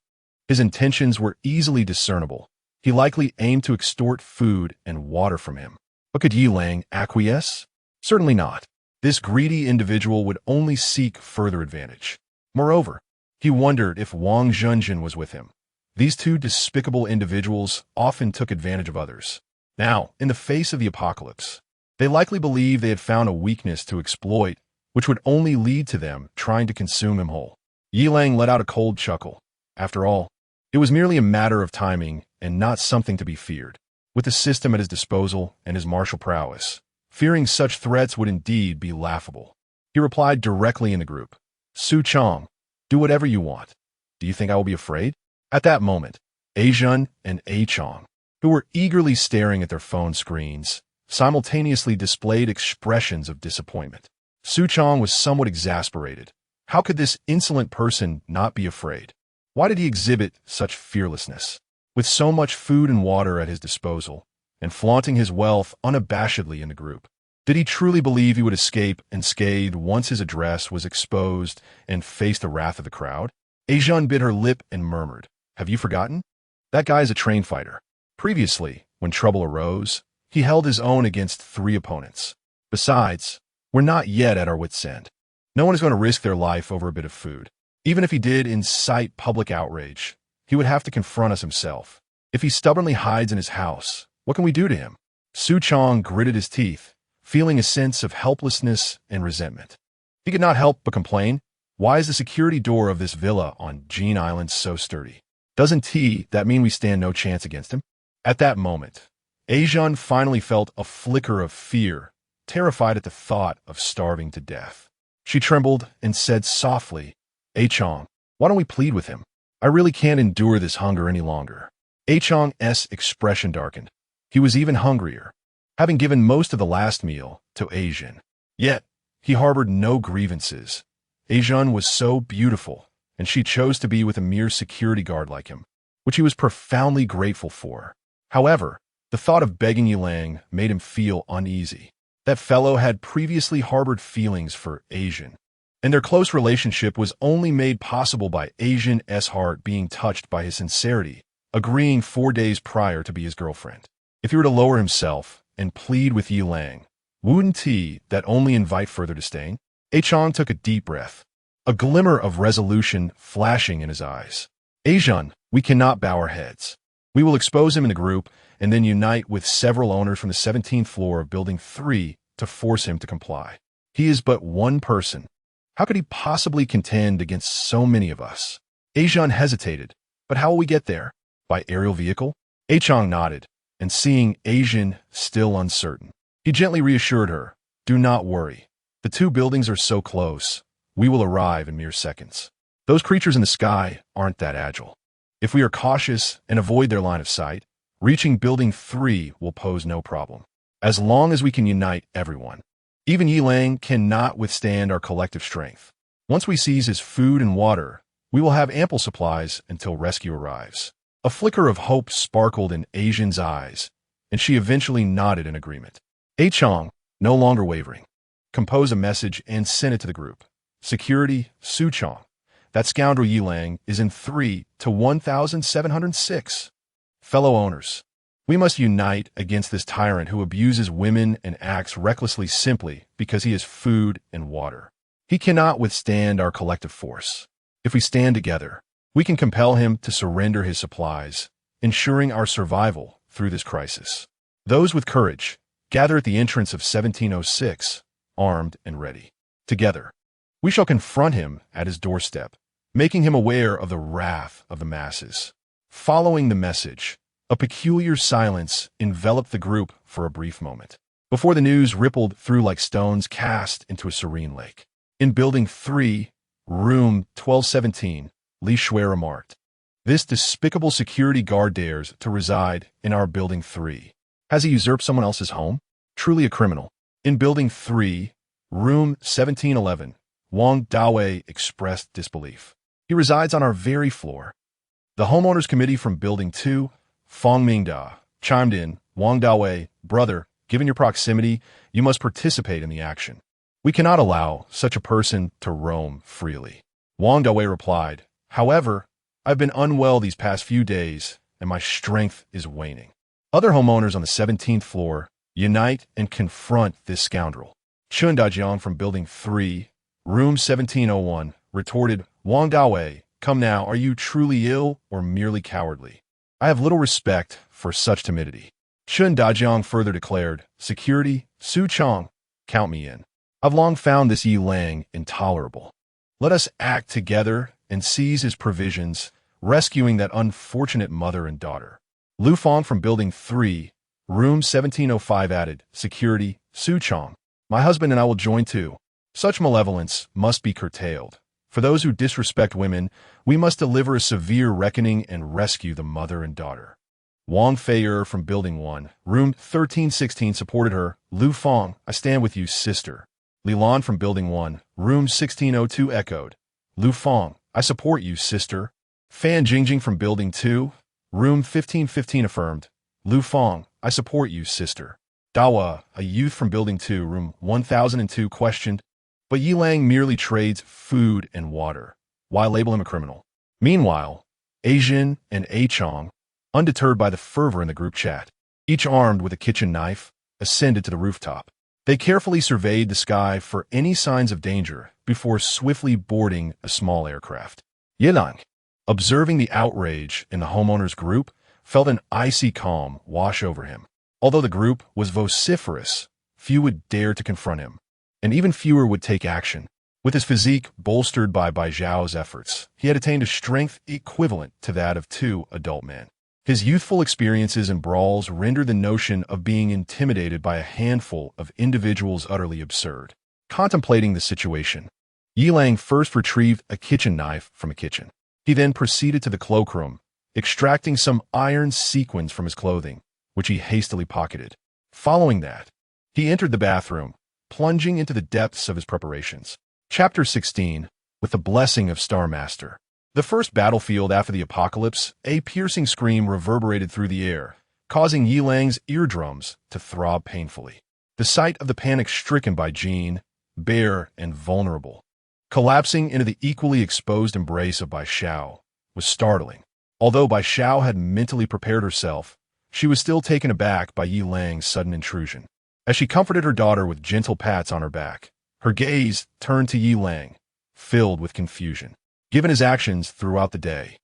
His intentions were easily discernible. He likely aimed to extort food and water from him. But could Yilang acquiesce? Certainly not. This greedy individual would only seek further advantage. Moreover, he wondered if Wang Zhenjin was with him. These two despicable individuals often took advantage of others. Now, in the face of the apocalypse, they likely believed they had found a weakness to exploit, which would only lead to them trying to consume him whole. Yilang let out a cold chuckle. After all, it was merely a matter of timing and not something to be feared. With the system at his disposal and his martial prowess, fearing such threats would indeed be laughable. He replied directly in the group, Su Chong, do whatever you want. Do you think I will be afraid? At that moment, A Jun and A Chong, who were eagerly staring at their phone screens, simultaneously displayed expressions of disappointment. Su Chong was somewhat exasperated. How could this insolent person not be afraid? Why did he exhibit such fearlessness? With so much food and water at his disposal, and flaunting his wealth unabashedly in the group, did he truly believe he would escape unscathed once his address was exposed and faced the wrath of the crowd? Ajun bit her lip and murmured, Have you forgotten? That guy is a trained fighter. Previously, when trouble arose, he held his own against 3 opponents. Besides, we're not yet at our wits' end. No one is going to risk their life over a bit of food. Even if he did incite public outrage, he would have to confront us himself. If he stubbornly hides in his house, what can we do to him? Su Chong gritted his teeth, feeling a sense of helplessness and resentment. He could not help but complain. Why is the security door of this villa on Jean Island so sturdy? Doesn't that mean we stand no chance against him? At that moment, Ajun finally felt a flicker of fear, terrified at the thought of starving to death. She trembled and said softly, Chong, why don't we plead with him? I really can't endure this hunger any longer. Chong's expression darkened. He was even hungrier, having given most of the last meal to Ajun. Yet, he harbored no grievances. Ajun was so beautiful, and she chose to be with a mere security guard like him, which he was profoundly grateful for. However, the thought of begging Yilang made him feel uneasy. That fellow had previously harbored feelings for Ajun, and their close relationship was only made possible by Ajun's heart being touched by his sincerity, agreeing 4 days prior to be his girlfriend. If he were to lower himself and plead with Yilang, wouldn't that only invite further disdain? Chong took a deep breath, a glimmer of resolution flashing in his eyes. Ajun, we cannot bow our heads. We will expose him in a group and then unite with several owners from the 17th floor of Building 3 to force him to comply. He is but one person. How could he possibly contend against so many of us? Ajun hesitated, but how will we get there? By aerial vehicle? Chong nodded, and seeing Ajun still uncertain, he gently reassured her, do not worry. The 2 buildings are so close, we will arrive in mere seconds. Those creatures in the sky aren't that agile. If we are cautious and avoid their line of sight, reaching Building 3 will pose no problem, as long as we can unite everyone. Even Yilang cannot withstand our collective strength. Once we seize his food and water, we will have ample supplies until rescue arrives. A flicker of hope sparkled in Ajun's eyes, and she eventually nodded in agreement. Chong, no longer wavering, compose a message and send it to the group. Security, Su Chong. That scoundrel Yilang is in 3 to 1,706. Fellow owners, we must unite against this tyrant who abuses women and acts recklessly simply because he has food and water. He cannot withstand our collective force. If we stand together, we can compel him to surrender his supplies, ensuring our survival through this crisis. Those with courage, gather at the entrance of 1706, armed and ready. Together, we shall confront him at his doorstep, making him aware of the wrath of the masses. Following the message, a peculiar silence enveloped the group for a brief moment, before the news rippled through like stones cast into a serene lake. In Building 3, Room 1217, Li Shui remarked, this despicable security guard dares to reside in our Building 3. Has he usurped someone else's home? Truly a criminal. In Building 3, Room 1711, Wang Dawei expressed disbelief. He resides on our very floor. The homeowners committee from Building 2, Fong Mingda, chimed in, Wang Dawei, brother, given your proximity, you must participate in the action. We cannot allow such a person to roam freely. Wang Dawei replied, however, I've been unwell these past few days, and my strength is waning. Other homeowners on the 17th floor unite and confront this scoundrel. Chun Dajiang from Building 3, Room 1701, retorted, Wang Dawei, come now, are you truly ill or merely cowardly? I have little respect for such timidity. Chun Dajiang further declared, security, Su Chong, count me in. I've long found this Yilang intolerable. Let us act together and seize his provisions, rescuing that unfortunate mother and daughter. Lu Fong from Building 3, Room 1705 added, security, Su Chong. My husband and I will join too. Such malevolence must be curtailed. For those who disrespect women, we must deliver a severe reckoning and rescue the mother and daughter. Wang Feier from Building 1, Room 1316 supported her. Lu Fong, I stand with you, sister. Li Lan from Building 1, Room 1602 echoed. Lu Fong, I support you, sister. Fan Jingjing from Building 2, Room 1515 affirmed. Lu Fong, I support you, sister. Dawa, a youth from Building 2, Room 1002 questioned, but Yilang merely trades food and water. Why label him a criminal? Meanwhile, Ajun and Chong, undeterred by the fervor in the group chat, each armed with a kitchen knife, ascended to the rooftop. They carefully surveyed the sky for any signs of danger before swiftly boarding a small aircraft. Yilang, Observing the outrage in the homeowners' group, felt an icy calm wash over him. Although the group was vociferous, few would dare to confront him, and even fewer would take action. With his physique bolstered by Bai Zhao's efforts, he had attained a strength equivalent to that of 2 adult men. His youthful experiences in brawls rendered the notion of being intimidated by a handful of individuals utterly absurd. Contemplating the situation, Yi Lang first retrieved a kitchen knife from a kitchen. He then proceeded to the cloakroom, extracting some iron sequins from his clothing, which he hastily pocketed. Following that, he entered the bathroom, plunging into the depths of his preparations. Chapter 16, with the blessing of Star Master. The first battlefield after the apocalypse, a piercing scream reverberated through the air, causing Yi Lang's eardrums to throb painfully. The sight of the panic-stricken Bai Jin, bare and vulnerable, collapsing into the equally exposed embrace of Bai Xiao, was startling. Although Bai Xiao had mentally prepared herself, she was still taken aback by Yi Lang's sudden intrusion. As she comforted her daughter with gentle pats on her back, her gaze turned to Yi Lang, filled with confusion. Given his actions throughout the day,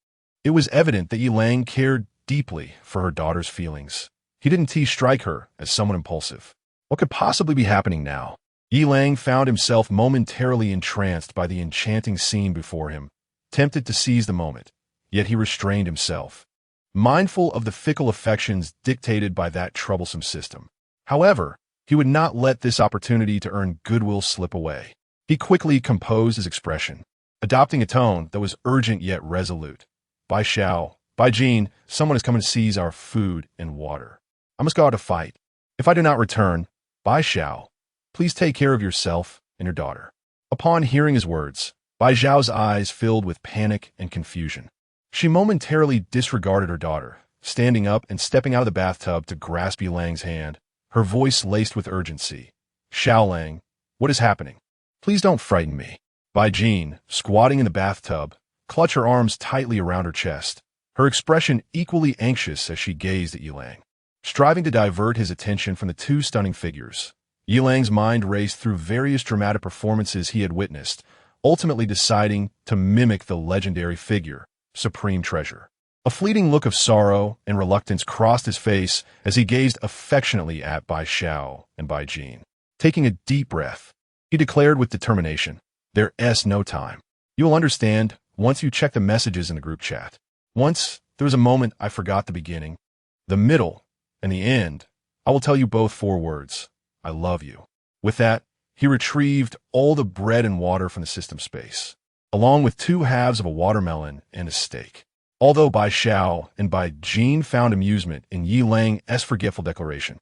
it was evident that Yi Lang cared deeply for her daughter's feelings. He didn't strike her as someone impulsive. What could possibly be happening now? Yi Lang found himself momentarily entranced by the enchanting scene before him, tempted to seize the moment, yet he restrained himself, mindful of the fickle affections dictated by that troublesome system. However, he would not let this opportunity to earn goodwill slip away. He quickly composed his expression, adopting a tone that was urgent yet resolute. Bai Xiao, Bai Jin, someone is coming to seize our food and water. I must go out to fight. If I do not return, Bai Xiao, please take care of yourself and your daughter. Upon hearing his words, Bai Zhao's eyes filled with panic and confusion. She momentarily disregarded her daughter, standing up and stepping out of the bathtub to grasp Yi Lang's hand, her voice laced with urgency. Xiao Lang, what is happening? Please don't frighten me. Bai Jin, squatting in the bathtub, clutched her arms tightly around her chest, her expression equally anxious as she gazed at Yi Lang. Striving to divert his attention from the 2 stunning figures, Yi Lang's mind raced through various dramatic performances he had witnessed, ultimately deciding to mimic the legendary figure, Supreme Treasure. A fleeting look of sorrow and reluctance crossed his face as he gazed affectionately at Bai Xiao and Bai Jin. Taking a deep breath, he declared with determination, "There's no time. You will understand once you check the messages in the group chat. Once, there was a moment I forgot the beginning, the middle, and the end. I will tell you both 4 words. I love you." With that, he retrieved all the bread and water from the system space, along with 2 halves of a watermelon and a steak. Although Bai Xiao and Bai Jin found amusement in Yi Lang's forgetful declaration,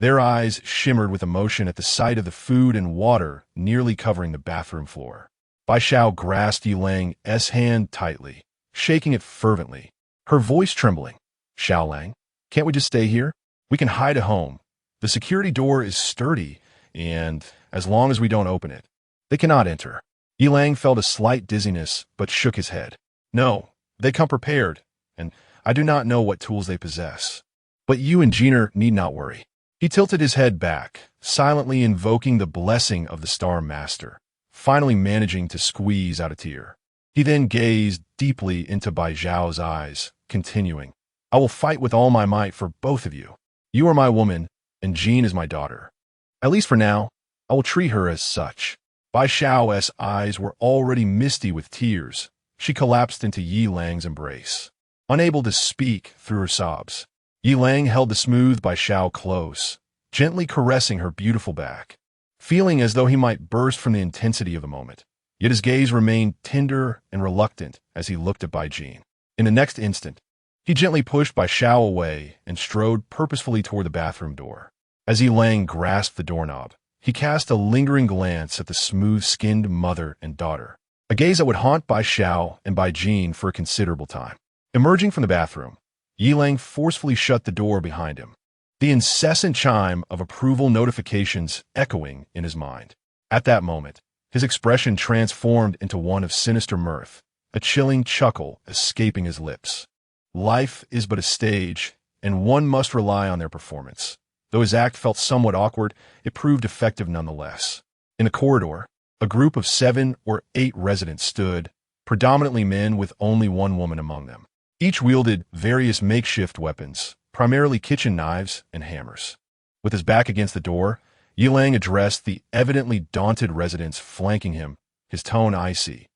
their eyes shimmered with emotion at the sight of the food and water nearly covering the bathroom floor. Bai Xiao grasped Yi Lang's hand tightly, shaking it fervently, her voice trembling. "Xiao Lang, can't we just stay here? We can hide at home. The security door is sturdy, and as long as we don't open it, they cannot enter." Yi Lang felt a slight dizziness but shook his head. "No, they come prepared, and I do not know what tools they possess. But you and Jeaner need not worry." He tilted his head back, silently invoking the blessing of the Star Master, finally managing to squeeze out a tear. He then gazed deeply into Bai Zhao's eyes, continuing, "I will fight with all my might for both of you. You are my woman, and Jean is my daughter. At least for now, I will treat her as such." Bai Xiao's eyes were already misty with tears. She collapsed into Yi Lang's embrace, unable to speak through her sobs. Yi Lang held the smooth Bai Xiao close, gently caressing her beautiful back, feeling as though he might burst from the intensity of the moment. Yet his gaze remained tender and reluctant as he looked at Bai Jin. In the next instant, he gently pushed Bai Xiao away and strode purposefully toward the bathroom door. As Yi Lang grasped the doorknob, he cast a lingering glance at the smooth-skinned mother and daughter, a gaze that would haunt Bai Xiao and Bai Jin for a considerable time. Emerging from the bathroom, Yi Lang forcefully shut the door behind him, the incessant chime of approval notifications echoing in his mind. At that moment, his expression transformed into one of sinister mirth, a chilling chuckle escaping his lips. Life is but a stage, and one must rely on their performance. Though his act felt somewhat awkward, it proved effective nonetheless. In a corridor, a group of 7 or 8 residents stood, predominantly men with only one woman among them. Each wielded various makeshift weapons, primarily kitchen knives and hammers. With his back against the door, Yilang addressed the evidently daunted residents flanking him, his tone icy.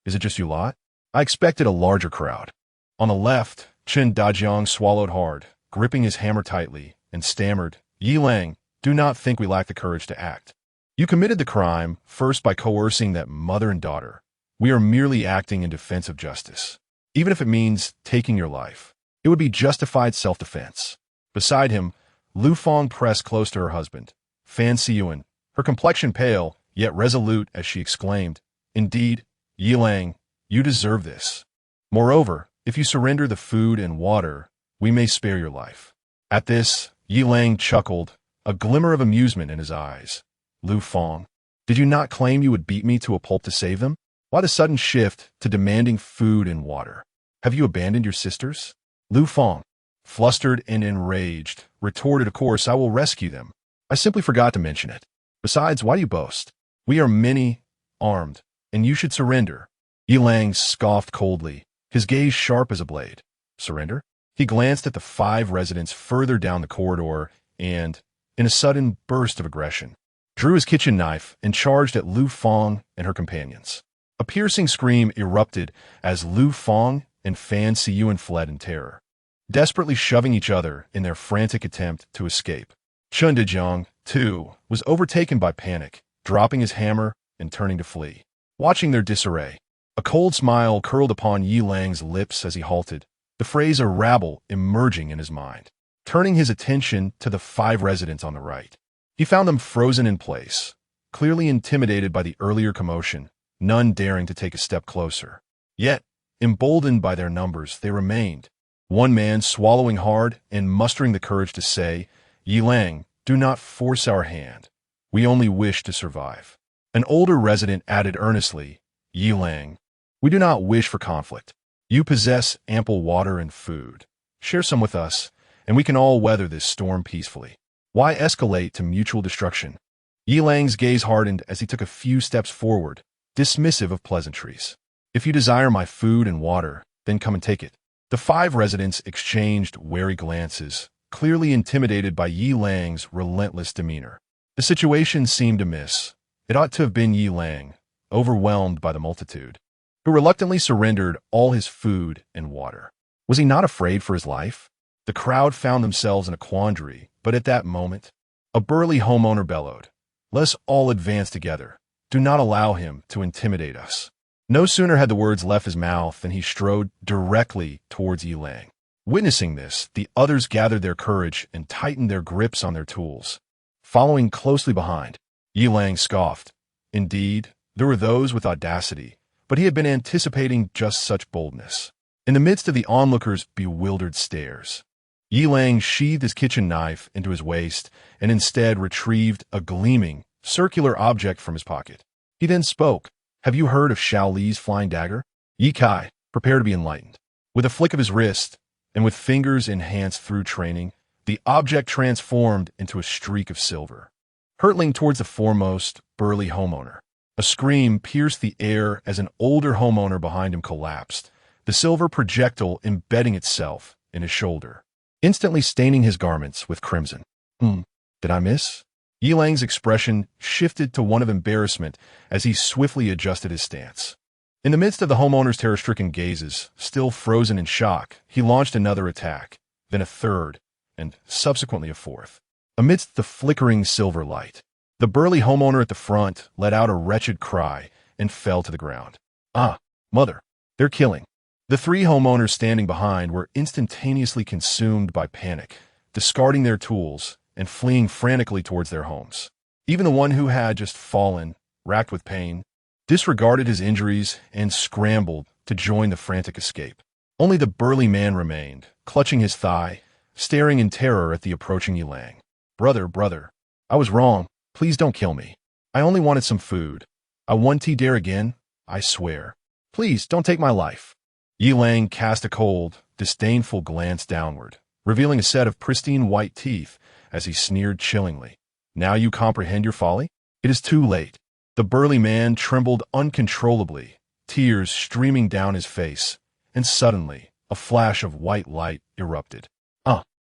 Is it just you lot? I expected a larger crowd. On the left, Chen Dajiang swallowed hard, gripping his hammer tightly, and stammered, Yilang, do not think we lack the courage to act. You committed the crime, first by coercing that mother and daughter. We are merely acting in defense of justice. Even if it means taking your life, it would be justified self-defense. Beside him, Lu Fong pressed close to her husband, Fan Siyuan, her complexion pale, yet resolute as she exclaimed, Indeed, Yilang, you deserve this. Moreover, if you surrender the food and water, we may spare your life. At this, Yilang chuckled, a glimmer of amusement in his eyes. Lu Fong, did you not claim you would beat me to a pulp to save them? Why the sudden shift to demanding food and water? Have you abandoned your sisters? Lu Fong, flustered and enraged, retorted, Of course I will rescue them. I simply forgot to mention it. Besides, why do you boast? We are many, armed, and you should surrender. Yilang scoffed coldly, his gaze sharp as a blade. Surrender? He glanced at the 5 residents further down the corridor and, in a sudden burst of aggression, drew his kitchen knife and charged at Lu Fong and her companions. A piercing scream erupted as Lu Fong and Fan Siyuan fled in terror, desperately shoving each other in their frantic attempt to escape. Chen Dajiang, too, was overtaken by panic, dropping his hammer and turning to flee. Watching their disarray, a cold smile curled upon Yilang's lips as he halted, the phrase a rabble emerging in his mind. Turning his attention to the 5 residents on the right, he found them frozen in place, clearly intimidated by the earlier commotion, none daring to take a step closer. Yet, emboldened by their numbers, they remained, one man swallowing hard and mustering the courage to say, Yilang, do not force our hand. We only wish to survive. An older resident added earnestly, Yilang, we do not wish for conflict. You possess ample water and food. Share some with us, and we can all weather this storm peacefully. Why escalate to mutual destruction? Yilang's gaze hardened as he took a few steps forward, dismissive of pleasantries. If you desire my food and water, then come and take it. The 5 residents exchanged wary glances, clearly intimidated by Yilang's relentless demeanor. The situation seemed amiss. It ought to have been Yilang, overwhelmed by the multitude, who reluctantly surrendered all his food and water. Was he not afraid for his life? The crowd found themselves in a quandary, but at that moment, a burly homeowner bellowed, Let's all advance together. Do not allow him to intimidate us. No sooner had the words left his mouth than he strode directly towards Yilang. Witnessing this, the others gathered their courage and tightened their grips on their tools. Following closely behind, Yilang scoffed. Indeed, there were those with audacity, but he had been anticipating just such boldness. In the midst of the onlookers' bewildered stares, Yilang sheathed his kitchen knife into his waist and instead retrieved a gleaming, circular object from his pocket. He then spoke. Have you heard of Shao Li's flying dagger? Yi Kai, prepare to be enlightened. With a flick of his wrist, and with fingers enhanced through training, the object transformed into a streak of silver, hurtling towards the foremost, burly homeowner. A scream pierced the air as an older homeowner behind him collapsed, the silver projectile embedding itself in his shoulder, instantly staining his garments with crimson. Did I miss? Yilang's expression shifted to one of embarrassment as he swiftly adjusted his stance. In the midst of the homeowner's terror-stricken gazes, still frozen in shock, he launched another attack, then a third, and subsequently a fourth. Amidst the flickering silver light, the burly homeowner at the front let out a wretched cry and fell to the ground. Ah, mother, they're killing. The 3 homeowners standing behind were instantaneously consumed by panic, discarding their tools and fleeing frantically towards their homes. Even the one who had just fallen, racked with pain, disregarded his injuries and scrambled to join the frantic escape. Only the burly man remained, clutching his thigh, staring in terror at the approaching Yilang. Brother, I was wrong. Please don't kill me. I only wanted some food. I won't dare again, I swear. Please don't take my life. Yilang cast a cold, disdainful glance downward, revealing a set of pristine white teeth as he sneered chillingly. Now you comprehend your folly? It is too late. The burly man trembled uncontrollably, tears streaming down his face, and suddenly, a flash of white light erupted.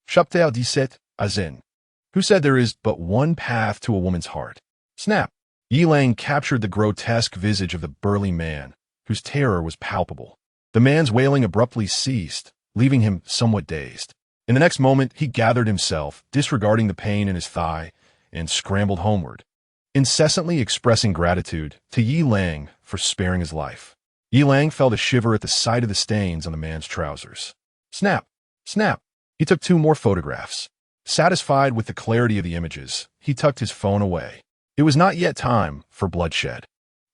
Chapter 17, Azin. Who said there is but one path to a woman's heart? Snap! Yilang captured the grotesque visage of the burly man, whose terror was palpable. The man's wailing abruptly ceased, leaving him somewhat dazed. In the next moment, he gathered himself, disregarding the pain in his thigh, and scrambled homeward, incessantly expressing gratitude to Yilang for sparing his life. Yilang felt a shiver at the sight of the stains on the man's trousers. Snap! Snap! He took 2 more photographs. Satisfied with the clarity of the images, he tucked his phone away. It was not yet time for bloodshed.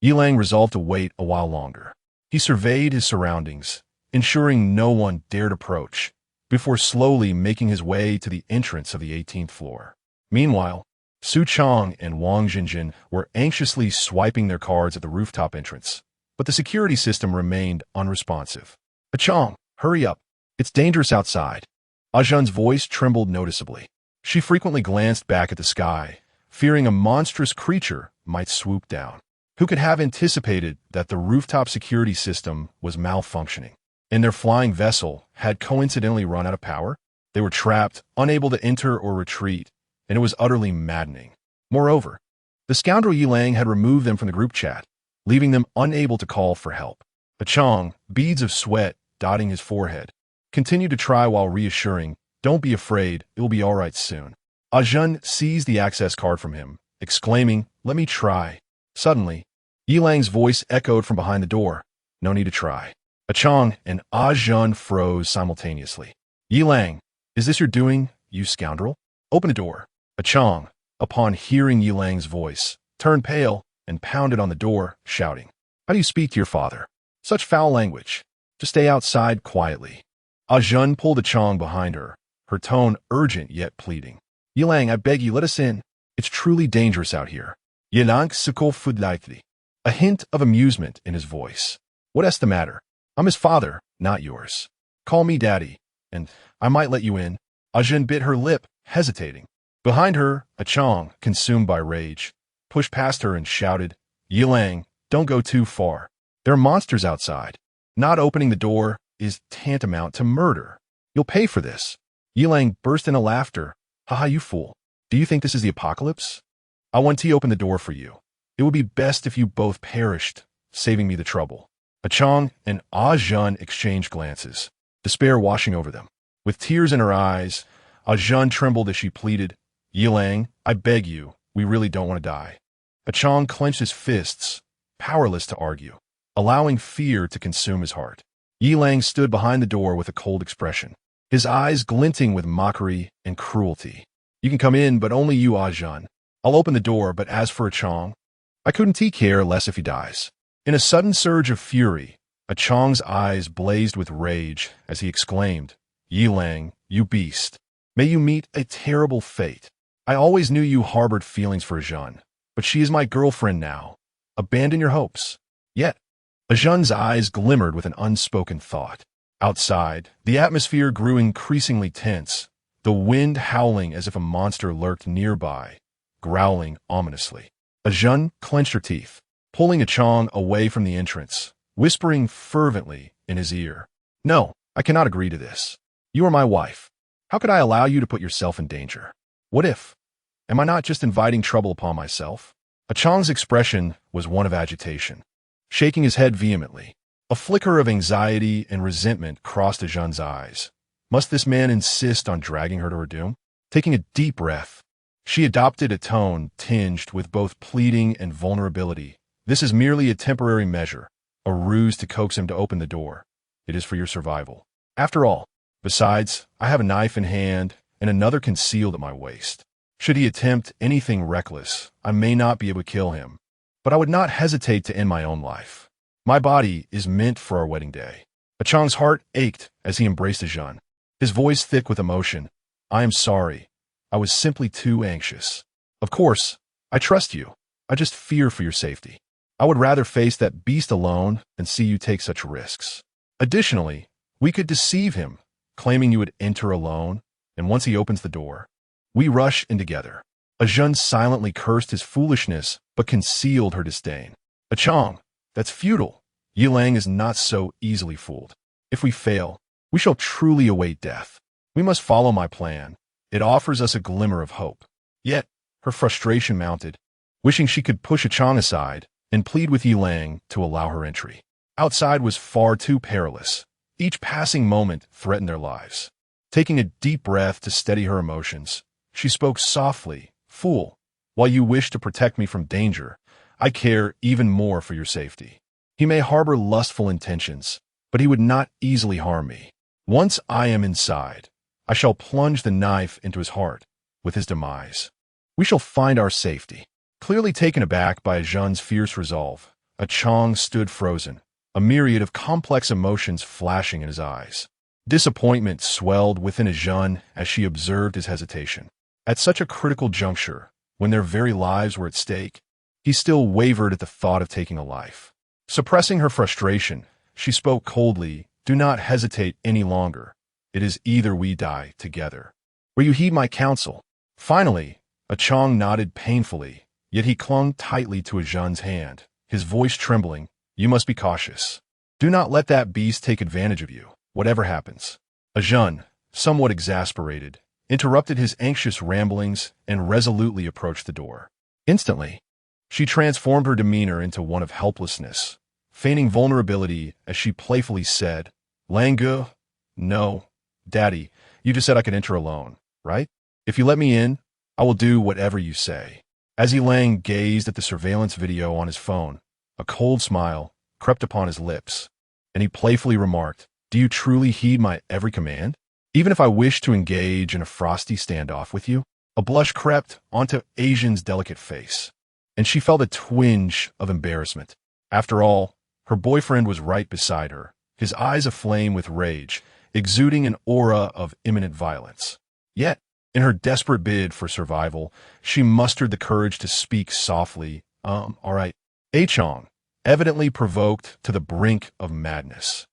Yilang resolved to wait a while longer. He surveyed his surroundings, ensuring no one dared approach, before slowly making his way to the entrance of the 18th floor. Meanwhile, Su Chong and Wang Jinjin were anxiously swiping their cards at the rooftop entrance, but the security system remained unresponsive. Chong, hurry up. It's dangerous outside. Ajun's voice trembled noticeably. She frequently glanced back at the sky, fearing a monstrous creature might swoop down. Who could have anticipated that the rooftop security system was malfunctioning, and their flying vessel had coincidentally run out of power? They were trapped, unable to enter or retreat, and it was utterly maddening. Moreover, the scoundrel Yilang had removed them from the group chat, leaving them unable to call for help. Chong, beads of sweat dotting his forehead, continued to try while reassuring, "Don't be afraid, it will be all right soon." Ajun seized the access card from him, exclaiming, "Let me try." Suddenly, Yilang's voice echoed from behind the door, "No need to try." Chong and Ajun froze simultaneously. "Yilang, is this your doing, you scoundrel? Open the door." Chong, upon hearing Yilang's voice, turned pale and pounded on the door, shouting, "How do you speak to your father? Such foul language. Just stay outside quietly." Ajun pulled Chong behind her, her tone urgent yet pleading. "Yilang, I beg you, let us in. It's truly dangerous out here." Yilang succoufed lightly, a hint of amusement in his voice. "What's the matter? I'm his father, not yours. Call me daddy, and I might let you in." Ajun bit her lip, hesitating. Behind her, Chong, consumed by rage, pushed past her and shouted, "Yilang, don't go too far. There are monsters outside. Not opening the door is tantamount to murder. You'll pay for this." Yilang burst into laughter. "Haha, you fool. Do you think this is the apocalypse? I want to open the door for you. It would be best if you both perished, saving me the trouble." Chong and Ajun exchanged glances, despair washing over them. With tears in her eyes, Ajun trembled as she pleaded, "Yilang, I beg you, we really don't want to die." Chong clenched his fists, powerless to argue, allowing fear to consume his heart. Yilang stood behind the door with a cold expression, his eyes glinting with mockery and cruelty. "You can come in, but only you, Ajun. I'll open the door, but as for Chong, I couldn't care less if he dies." In a sudden surge of fury, Chong's eyes blazed with rage as he exclaimed, "Yilang, you beast. May you meet a terrible fate. I always knew you harbored feelings for Ajun, but she is my girlfriend now. Abandon your hopes." Yet, Ajun's eyes glimmered with an unspoken thought. Outside, the atmosphere grew increasingly tense, the wind howling as if a monster lurked nearby, growling ominously. Ajun clenched her teeth, pulling Chong away from the entrance, whispering fervently in his ear, "No, I cannot agree to this. You are my wife. How could I allow you to put yourself in danger? What if? Am I not just inviting trouble upon myself?" Chong's expression was one of agitation, shaking his head vehemently. A flicker of anxiety and resentment crossed Ajun's eyes. Must this man insist on dragging her to her doom? Taking a deep breath, she adopted a tone tinged with both pleading and vulnerability. "This is merely a temporary measure, a ruse to coax him to open the door. It is for your survival. After all, besides, I have a knife in hand and another concealed at my waist. Should he attempt anything reckless, I may not be able to kill him, but I would not hesitate to end my own life. My body is meant for our wedding day." Chong's heart ached as he embraced Ajun, his voice thick with emotion. "I am sorry. I was simply too anxious. Of course, I trust you. I just fear for your safety. I would rather face that beast alone than see you take such risks. Additionally, we could deceive him, claiming you would enter alone, and once he opens the door, we rush in together." Ajun silently cursed his foolishness, but concealed her disdain. "Chong, that's futile. Yilang is not so easily fooled. If we fail, we shall truly await death. We must follow my plan. It offers us a glimmer of hope. Yet, her frustration mounted, wishing she could push Achang aside and plead with Yilang to allow her entry. Outside was far too perilous. Each passing moment threatened their lives. Taking a deep breath to steady her emotions, she spoke softly, "Fool, while you wish to protect me from danger, I care even more for your safety. He may harbor lustful intentions, but he would not easily harm me. Once I am inside, I shall plunge the knife into his heart with his demise. We shall find our safety." Clearly taken aback by Ajun's fierce resolve, Achang stood frozen, a myriad of complex emotions flashing in his eyes. Disappointment swelled within Ajun as she observed his hesitation. At such a critical juncture, when their very lives were at stake, he still wavered at the thought of taking a life. Suppressing her frustration, she spoke coldly, "Do not hesitate any longer. It is either we die together. Will you heed my counsel?" Finally, Achang nodded painfully, yet he clung tightly to Ajun's hand, his voice trembling. "You must be cautious. Do not let that beast take advantage of you, whatever happens." Ajun, somewhat exasperated, interrupted his anxious ramblings and resolutely approached the door. Instantly, she transformed her demeanor into one of helplessness, feigning vulnerability as she playfully said, "Langu? No. Daddy, you just said I could enter alone, right? If you let me in, I will do whatever you say." As Yilang gazed at the surveillance video on his phone, a cold smile crept upon his lips, and he playfully remarked, "Do you truly heed my every command? Even if I wish to engage in a frosty standoff with you?" A blush crept onto Asian's delicate face, and she felt a twinge of embarrassment. After all, her boyfriend was right beside her, his eyes aflame with rage, exuding an aura of imminent violence. Yet, in her desperate bid for survival, she mustered the courage to speak softly, all right." Achong, evidently provoked to the brink of madness,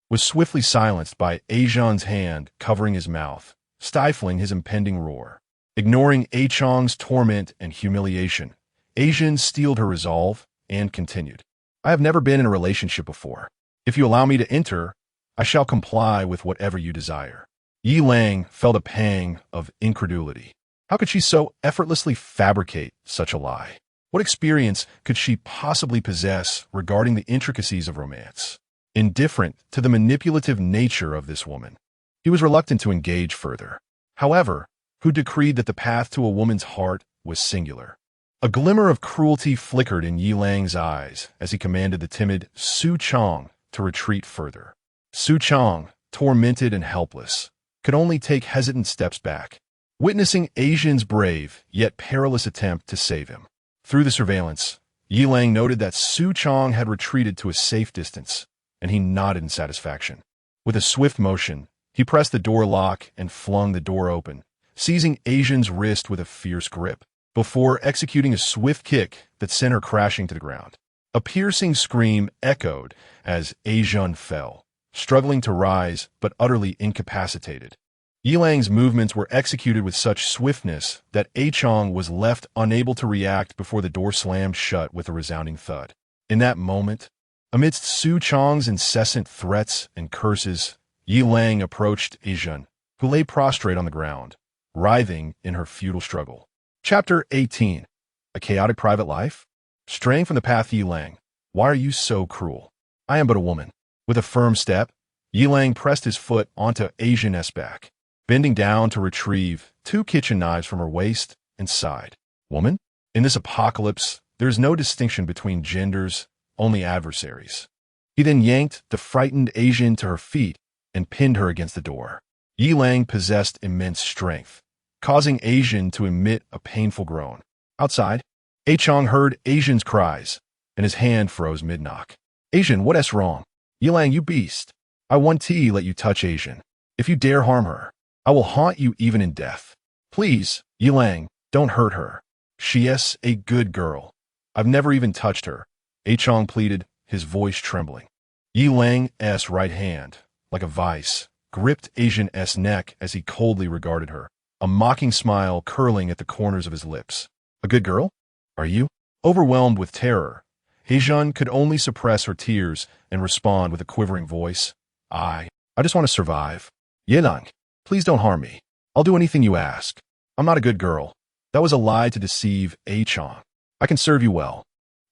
was swiftly silenced by Ajan's hand covering his mouth, stifling his impending roar. Ignoring Achong's torment and humiliation, Ajan steeled her resolve and continued, "I have never been in a relationship before. If you allow me to enter, I shall comply with whatever you desire." Yilang felt a pang of incredulity. How could she so effortlessly fabricate such a lie? What experience could she possibly possess regarding the intricacies of romance? Indifferent to the manipulative nature of this woman, he was reluctant to engage further. However, who decreed that the path to a woman's heart was singular? A glimmer of cruelty flickered in Yilang's eyes as he commanded the timid Su Chong to retreat further. Su Chong, tormented and helpless, could only take hesitant steps back, witnessing Asian's brave yet perilous attempt to save him. Through the surveillance, Yilang noted that Su Chong had retreated to a safe distance, and he nodded in satisfaction. With a swift motion, he pressed the door lock and flung the door open, seizing Asian's wrist with a fierce grip, before executing a swift kick that sent her crashing to the ground. A piercing scream echoed as Asian fell, struggling to rise but utterly incapacitated. Yilang's movements were executed with such swiftness that Achong was left unable to react before the door slammed shut with a resounding thud. In that moment, amidst Su Chong's incessant threats and curses, Yilang approached Asian, who lay prostrate on the ground, writhing in her futile struggle. Chapter 18. A Chaotic Private Life? Straying from the path, Yilang. Why are you so cruel? I am but a woman. With a firm step, Yilang pressed his foot onto Asian's back, bending down to retrieve 2 kitchen knives from her waist and side. Woman? In this apocalypse, there is no distinction between genders, only adversaries. He then yanked the frightened Asian to her feet and pinned her against the door. Yilang possessed immense strength, causing Asian to emit a painful groan. Outside, Achong heard Asian's cries, and his hand froze mid-knock. "Asian, what is wrong? Yilang, you beast. I won't let you touch Asian. If you dare harm her, I will haunt you even in death. Please, Yilang, don't hurt her. She is a good girl. I've never even touched her," Achong pleaded, his voice trembling. Yilang's right hand, like a vice, gripped Asian's neck as he coldly regarded her, a mocking smile curling at the corners of his lips. "A good girl? Are you?" Overwhelmed with terror, Heijun could only suppress her tears and respond with a quivering voice. I just want to survive. Yelang, please don't harm me. I'll do anything you ask. I'm not a good girl. That was a lie to deceive A-Chong. I can serve you well.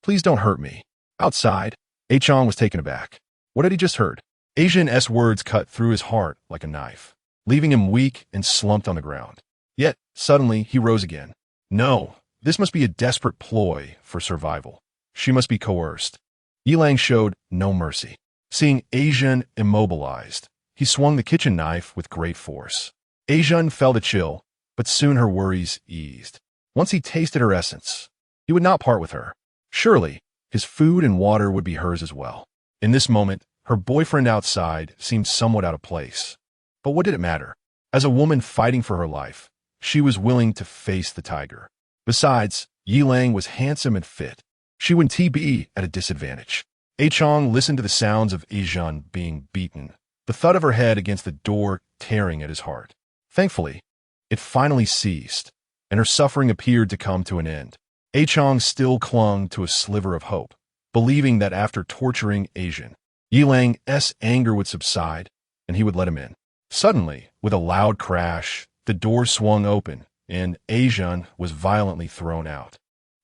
Please don't hurt me. Outside, A-Chong was taken aback. What had he just heard? Asian-'s words cut through his heart like a knife, leaving him weak and slumped on the ground. Yet, suddenly, he rose again. No, this must be a desperate ploy for survival. She must be coerced. Yilang showed no mercy. Seeing Asian immobilized, he swung the kitchen knife with great force. Asian felt a chill, but soon her worries eased. Once he tasted her essence, he would not part with her. Surely, his food and water would be hers as well. In this moment, her boyfriend outside seemed somewhat out of place. But what did it matter? As a woman fighting for her life, she was willing to face the tiger. Besides, Yilang was handsome and fit. She wouldn't be at a disadvantage. A-Chong listened to the sounds of Asian being beaten, the thud of her head against the door tearing at his heart. Thankfully, it finally ceased, and her suffering appeared to come to an end. A-Chong still clung to a sliver of hope, believing that after torturing Asian, Yilang's anger would subside, and he would let him in. Suddenly, with a loud crash, the door swung open, and Asian was violently thrown out,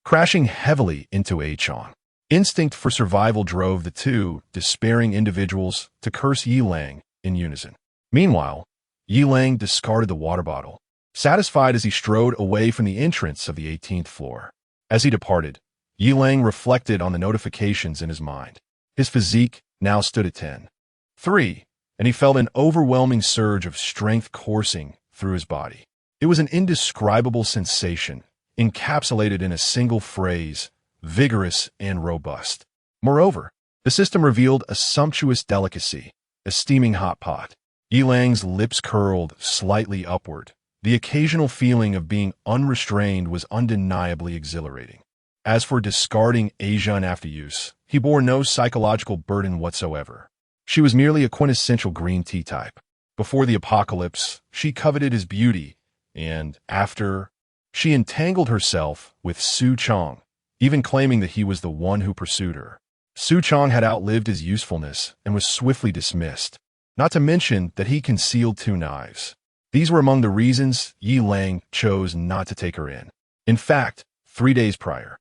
crashing heavily into A-Chong. Instinct for survival drove the two despairing individuals to curse Yilang in unison. Meanwhile, Yilang discarded the water bottle, satisfied as he strode away from the entrance of the 18th floor. As he departed, Yilang reflected on the notifications in his mind. His physique now stood at 10.3, and he felt an overwhelming surge of strength coursing through his body. It was an indescribable sensation, encapsulated in a single phrase: vigorous and robust. Moreover, the system revealed a sumptuous delicacy, a steaming hot pot. Yilang's lips curled slightly upward. The occasional feeling of being unrestrained was undeniably exhilarating. As for discarding Asian after use, he bore no psychological burden whatsoever. She was merely a quintessential green tea type. Before the apocalypse, she coveted his beauty, and after, she entangled herself with Su Chong, even claiming that he was the one who pursued her. Su Chong had outlived his usefulness and was swiftly dismissed, not to mention that he concealed 2 knives. These were among the reasons Yilang chose not to take her in. In fact, 3 days prior,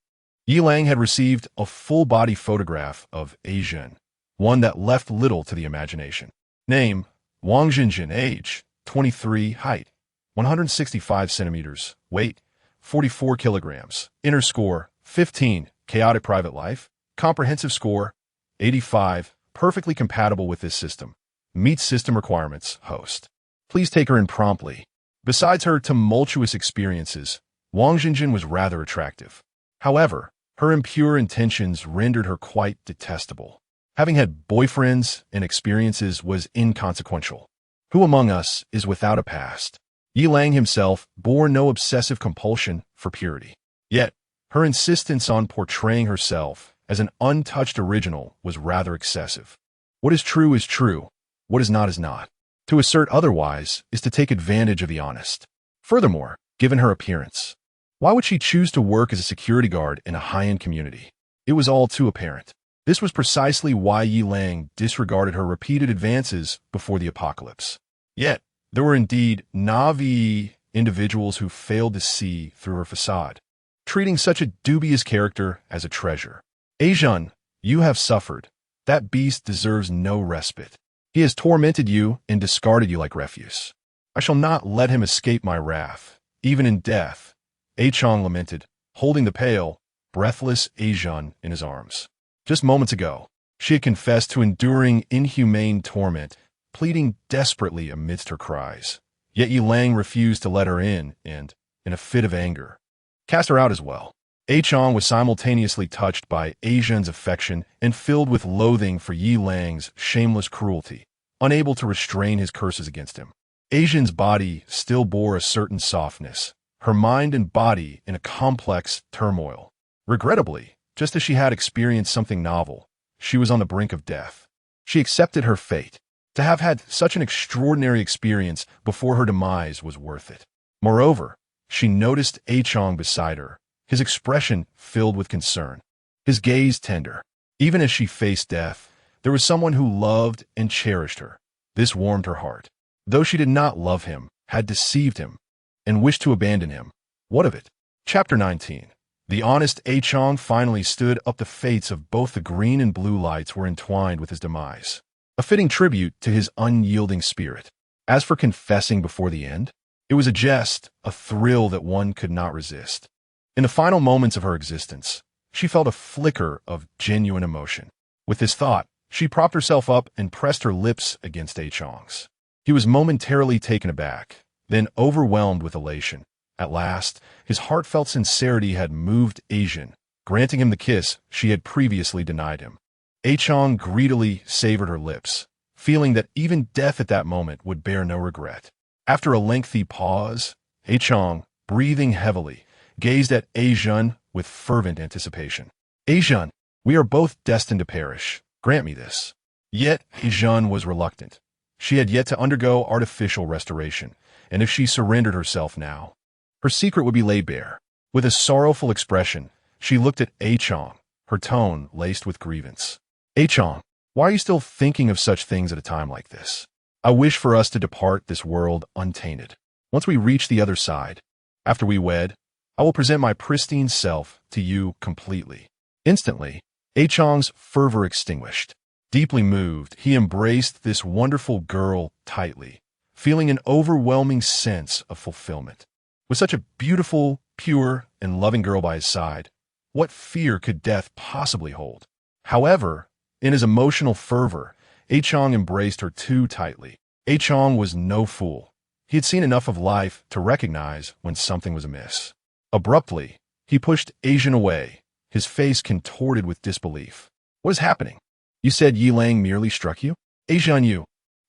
Yilang had received a full-body photograph of Asian, one that left little to the imagination. Name: Wang Jinjin. Age: 23. Height: 165 centimeters. Weight: 44 kilograms. Inner score: 15. Chaotic private life. Comprehensive score: 85. Perfectly compatible with this system. Meets system requirements. Host. Please take her in promptly. Besides her tumultuous experiences, Wang Jinjin was rather attractive. However, her impure intentions rendered her quite detestable. Having had boyfriends and experiences was inconsequential. Who among us is without a past? Yilang himself bore no obsessive compulsion for purity. Yet, her insistence on portraying herself as an untouched original was rather excessive. What is true is true. What is not is not. To assert otherwise is to take advantage of the honest. Furthermore, given her appearance, why would she choose to work as a security guard in a high-end community? It was all too apparent. This was precisely why Yilang disregarded her repeated advances before the apocalypse. Yet, there were indeed Navi individuals who failed to see through her facade, treating such a dubious character as a treasure. Asian, you have suffered. That beast deserves no respite. He has tormented you and discarded you like refuse. I shall not let him escape my wrath, even in death. A-Chong lamented, holding the pale, breathless Asian in his arms. Just moments ago, she had confessed to enduring inhumane torment, pleading desperately amidst her cries. Yet Yilang refused to let her in and, in a fit of anger, cast her out as well. A-Chong was simultaneously touched by Asian's affection and filled with loathing for Yilang's shameless cruelty, unable to restrain his curses against him. Asian's body still bore a certain softness, her mind and body in a complex turmoil. Regrettably, just as she had experienced something novel, she was on the brink of death. She accepted her fate. To have had such an extraordinary experience before her demise was worth it. Moreover, she noticed A-Chong beside her, his expression filled with concern. his gaze tender. Even as she faced death, there was someone who loved and cherished her. This warmed her heart. Though she did not love him, had deceived him, and wished to abandon him. What of it? Chapter 19. The honest A-Chong finally stood up. The fates of both the green and blue lights were entwined with his demise, a fitting tribute to his unyielding spirit. As for confessing before the end, it was a jest, a thrill that one could not resist. In the final moments of her existence, she felt a flicker of genuine emotion. With this thought, she propped herself up and pressed her lips against A-Chong's. He was momentarily taken aback, then overwhelmed with elation. At last, his heartfelt sincerity had moved Asian, granting him the kiss she had previously denied him. A-Chong greedily savored her lips, feeling that even death at that moment would bear no regret. After a lengthy pause, A-Chong, breathing heavily, gazed at A-Jun with fervent anticipation. A-Jun, we are both destined to perish. Grant me this. Yet A-Jun was reluctant. She had yet to undergo artificial restoration, and if she surrendered herself now, her secret would be laid bare. With a sorrowful expression, she looked at A-Chong, her tone laced with grievance. A-Chong, why are you still thinking of such things at a time like this? I wish for us to depart this world untainted. Once we reach the other side, after we wed, I will present my pristine self to you completely. Instantly, A-Chong's fervor extinguished. Deeply moved, he embraced this wonderful girl tightly, feeling an overwhelming sense of fulfillment. With such a beautiful, pure, and loving girl by his side, what fear could death possibly hold? However, in his emotional fervor, A-Chong embraced her too tightly. A-Chong was no fool. He had seen enough of life to recognize when something was amiss. Abruptly, he pushed Asian away, his face contorted with disbelief. What is happening? You said Yi Lang merely struck you? Asian, you.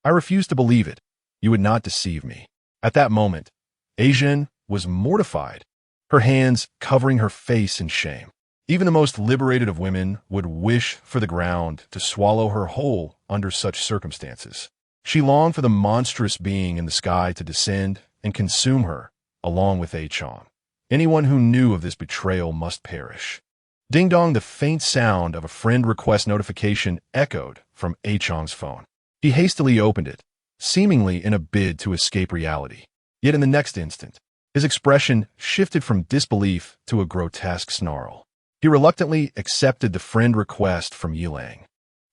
I refuse to believe it. You would not deceive me. At that moment, Asian was mortified, her hands covering her face in shame. Even the most liberated of women would wish for the ground to swallow her whole under such circumstances. She longed for the monstrous being in the sky to descend and consume her, along with A-Chong. Anyone who knew of this betrayal must perish. Ding-dong, the faint sound of a friend request notification echoed from A-Chong's phone. He hastily opened it, seemingly in a bid to escape reality. Yet in the next instant, his expression shifted from disbelief to a grotesque snarl. He reluctantly accepted the friend request from Yi Lang,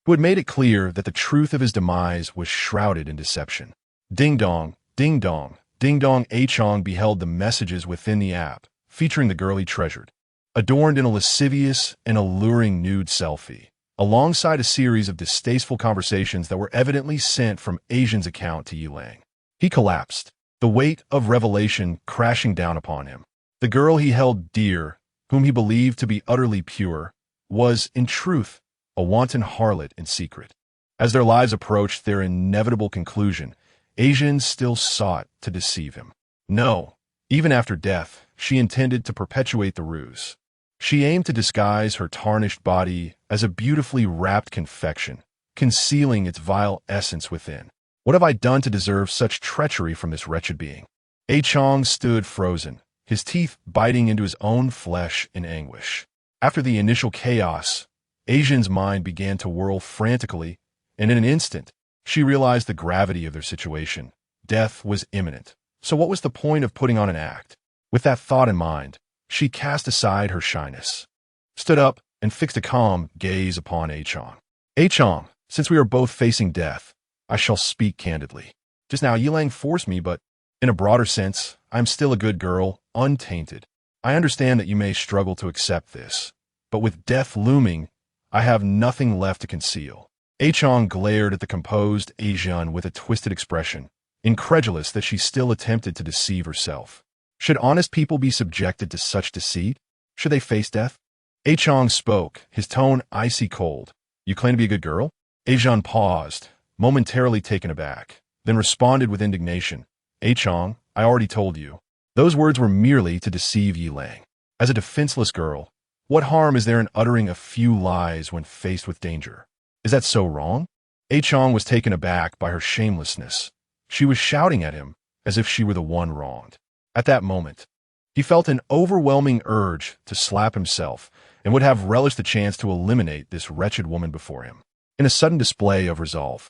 who had made it clear that the truth of his demise was shrouded in deception. Ding-dong, ding-dong, ding-dong. A-Chong beheld the messages within the app, featuring the girl he treasured, adorned in a lascivious and alluring nude selfie, alongside a series of distasteful conversations that were evidently sent from Asian's account to Yi Lang. He collapsed, the weight of revelation crashing down upon him. The girl he held dear, whom he believed to be utterly pure, was, in truth, a wanton harlot in secret. As their lives approached their inevitable conclusion, Asian still sought to deceive him. No, even after death, she intended to perpetuate the ruse. She aimed to disguise her tarnished body as a beautifully wrapped confection, concealing its vile essence within. What have I done to deserve such treachery from this wretched being? A-Chong stood frozen, his teeth biting into his own flesh in anguish. After the initial chaos, Asian's mind began to whirl frantically, and in an instant, she realized the gravity of their situation. Death was imminent. So what was the point of putting on an act? With that thought in mind, she cast aside her shyness, stood up, and fixed a calm gaze upon A-Chong. A-Chong, since we are both facing death, I shall speak candidly. Just now, Yi Lang forced me, but in a broader sense, I am still a good girl, untainted. I understand that you may struggle to accept this, but with death looming, I have nothing left to conceal. A-Chong glared at the composed Asian with a twisted expression, incredulous that she still attempted to deceive herself. Should honest people be subjected to such deceit? Should they face death? A-Chong spoke, his tone icy cold. You claim to be a good girl? A-Chong paused, momentarily taken aback, then responded with indignation. A-Chong, I already told you. Those words were merely to deceive Yi Lang. As a defenseless girl, what harm is there in uttering a few lies when faced with danger? Is that so wrong? A-Chong was taken aback by her shamelessness. She was shouting at him as if she were the one wronged. At that moment, he felt an overwhelming urge to slap himself and would have relished the chance to eliminate this wretched woman before him. In a sudden display of resolve,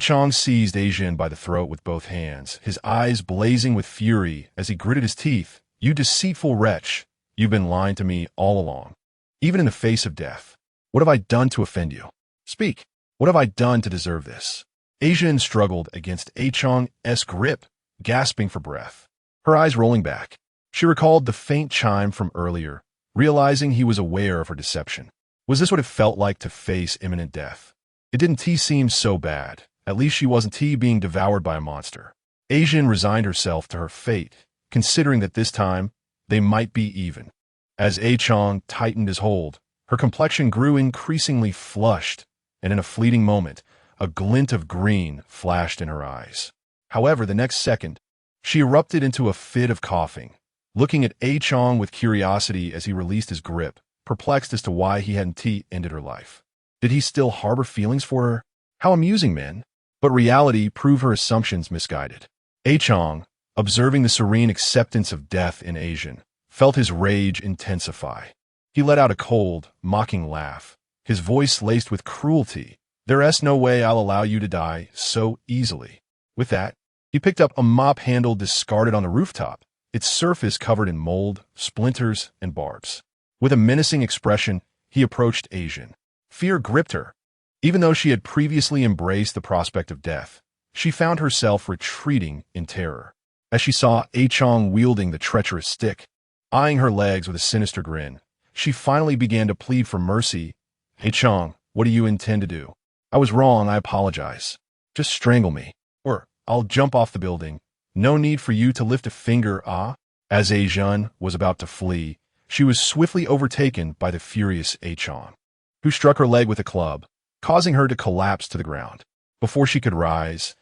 Chong seized Asian by the throat with both hands, his eyes blazing with fury as he gritted his teeth. "You deceitful wretch! You've been lying to me all along, even in the face of death. What have I done to offend you? Speak! What have I done to deserve this?" Asian struggled against Chong's grip, gasping for breath, her eyes rolling back. She recalled the faint chime from earlier, realizing he was aware of her deception. Was this what it felt like to face imminent death? It didn't seem so bad. At least she wasn't being devoured by a monster. Asian resigned herself to her fate, considering that this time they might be even. As Chong tightened his hold, her complexion grew increasingly flushed, and in a fleeting moment, a glint of green flashed in her eyes. However, the next second, she erupted into a fit of coughing, looking at Chong with curiosity as he released his grip, perplexed as to why he hadn't ended her life. Did he still harbor feelings for her? How amusing, man. But reality proved her assumptions misguided. Chong, observing the serene acceptance of death in Asian, felt his rage intensify. He let out a cold, mocking laugh, his voice laced with cruelty. "There's no way I'll allow you to die so easily." With that, he picked up a mop handle discarded on the rooftop, its surface covered in mold, splinters, and barbs. With a menacing expression, he approached Asian. Fear gripped her. Even though she had previously embraced the prospect of death, she found herself retreating in terror. As she saw Chong wielding the treacherous stick, eyeing her legs with a sinister grin, she finally began to plead for mercy. "Chong, what do you intend to do? I was wrong, I apologize. Just strangle me, or I'll jump off the building. No need for you to lift a finger, ah?" As Asian was about to flee, she was swiftly overtaken by the furious Chong, who struck her leg with a club, causing her to collapse to the ground. Before she could rise,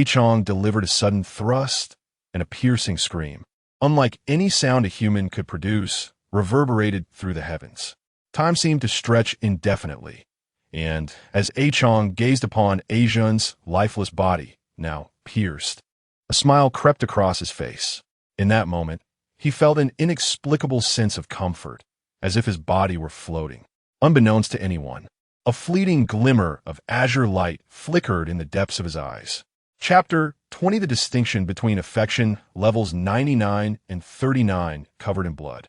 Chong delivered a sudden thrust, and a piercing scream, unlike any sound a human could produce, reverberated through the heavens. Time seemed to stretch indefinitely, and as Chong gazed upon Asian's lifeless body, now pierced, a smile crept across his face. In that moment, he felt an inexplicable sense of comfort, as if his body were floating. Unbeknownst to anyone, a fleeting glimmer of azure light flickered in the depths of his eyes. Chapter 20: The distinction between affection, levels 99 and 39, covered in blood.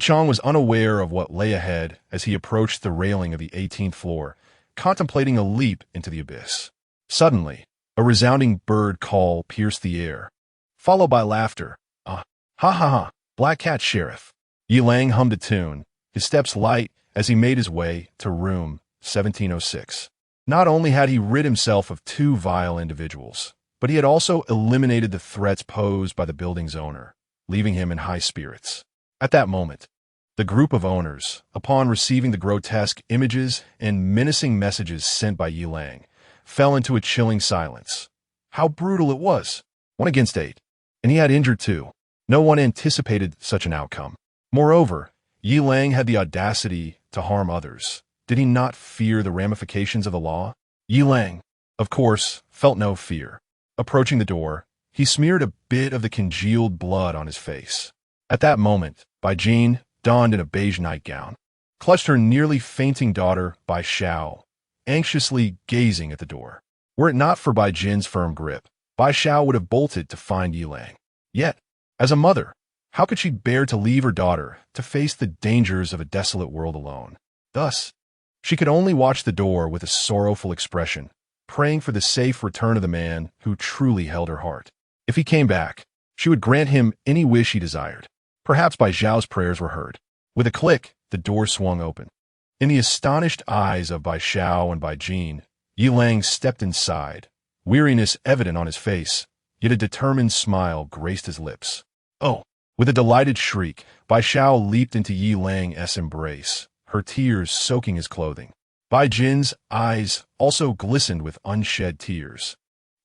Chong was unaware of what lay ahead as he approached the railing of the 18th floor, contemplating a leap into the abyss. Suddenly, a resounding bird call pierced the air, followed by laughter. "Ah, ha ha ha, Black Cat Sheriff." Yi Lang hummed a tune, his steps light as he made his way to room 1706. Not only had he rid himself of two vile individuals, but he had also eliminated the threats posed by the building's owner, leaving him in high spirits. At that moment, the group of owners, upon receiving the grotesque images and menacing messages sent by Yi Lang, fell into a chilling silence. How brutal it was! 1-8, and he had injured two. No one anticipated such an outcome. Moreover, Yi Lang had the audacity to harm others. Did he not fear the ramifications of the law? Yi Lang, of course, felt no fear. Approaching the door, he smeared a bit of the congealed blood on his face. At that moment, Bai Jin, donned in a beige nightgown, clutched her nearly fainting daughter, Bai Xiao, anxiously gazing at the door. Were it not for Bai Jin's firm grip, Bai Xiao would have bolted to find Yi Lang. Yet, as a mother, how could she bear to leave her daughter to face the dangers of a desolate world alone? Thus, she could only watch the door with a sorrowful expression, praying for the safe return of the man who truly held her heart. If he came back, she would grant him any wish he desired. Perhaps Bai Xiao's prayers were heard. With a click, the door swung open. In the astonished eyes of Bai Xiao and Bai Jin, Yi Lang stepped inside, weariness evident on his face, yet a determined smile graced his lips. "Oh!" With a delighted shriek, Bai Xiao leaped into Yi Lang's embrace, her tears soaking his clothing. Bai Jin's eyes also glistened with unshed tears.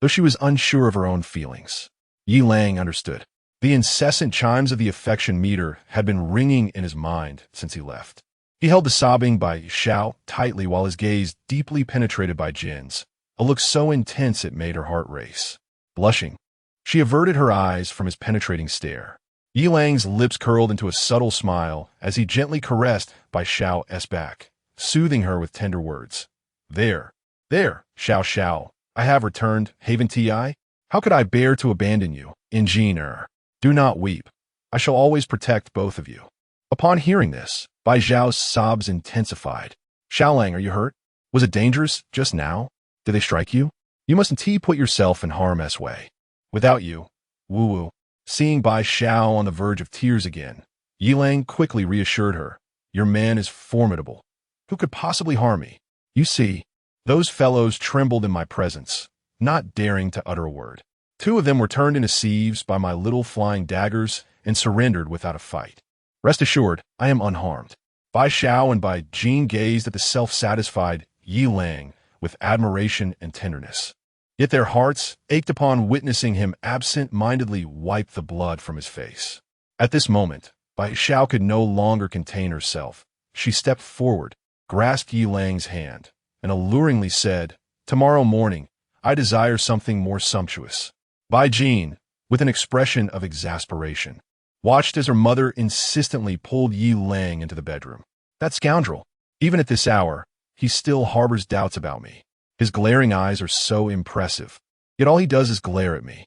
Though she was unsure of her own feelings, Yi Lang understood. The incessant chimes of the affection meter had been ringing in his mind since he left. He held the sobbing Bai Xiao tightly while his gaze deeply penetrated Bai Jin's, a look so intense it made her heart race. Blushing, she averted her eyes from his penetrating stare. Yi Lang's lips curled into a subtle smile as he gently caressed Bai Xiao's back, soothing her with tender words. There, Xiao, I have returned, Haven Ti. How could I bear to abandon you, engineer? Do not weep. I shall always protect both of you. Upon hearing this, Bai Xiao's sobs intensified. Xiaolang, are you hurt? Was it dangerous just now? Did they strike you? You mustn't put yourself in harm's way. Without you, Wu. Seeing Bai Xiao on the verge of tears again, Yi Lang quickly reassured her. Your man is formidable. Who could possibly harm me? You see, those fellows trembled in my presence, not daring to utter a word. 2 of them were turned into sieves by my little flying daggers and surrendered without a fight. Rest assured, I am unharmed. Bai Xiao and Bai Jin gazed at the self-satisfied Yi Lang with admiration and tenderness. Yet their hearts ached upon witnessing him absent-mindedly wipe the blood from his face. At this moment, Bai Xiao could no longer contain herself. She stepped forward, grasped Yi Lang's hand, and alluringly said, Tomorrow morning, I desire something more sumptuous. Bai Jin, with an expression of exasperation, watched as her mother insistently pulled Yi Lang into the bedroom. That scoundrel, even at this hour, he still harbors doubts about me. His glaring eyes are so impressive, yet all he does is glare at me.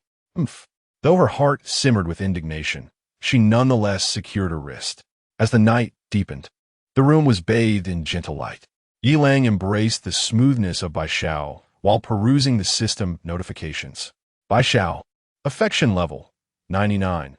Though her heart simmered with indignation, she nonetheless secured her wrist. As the night deepened, the room was bathed in gentle light. Yi Lang embraced the smoothness of Bai Xiao while perusing the system notifications. Bai Xiao, affection level, 99.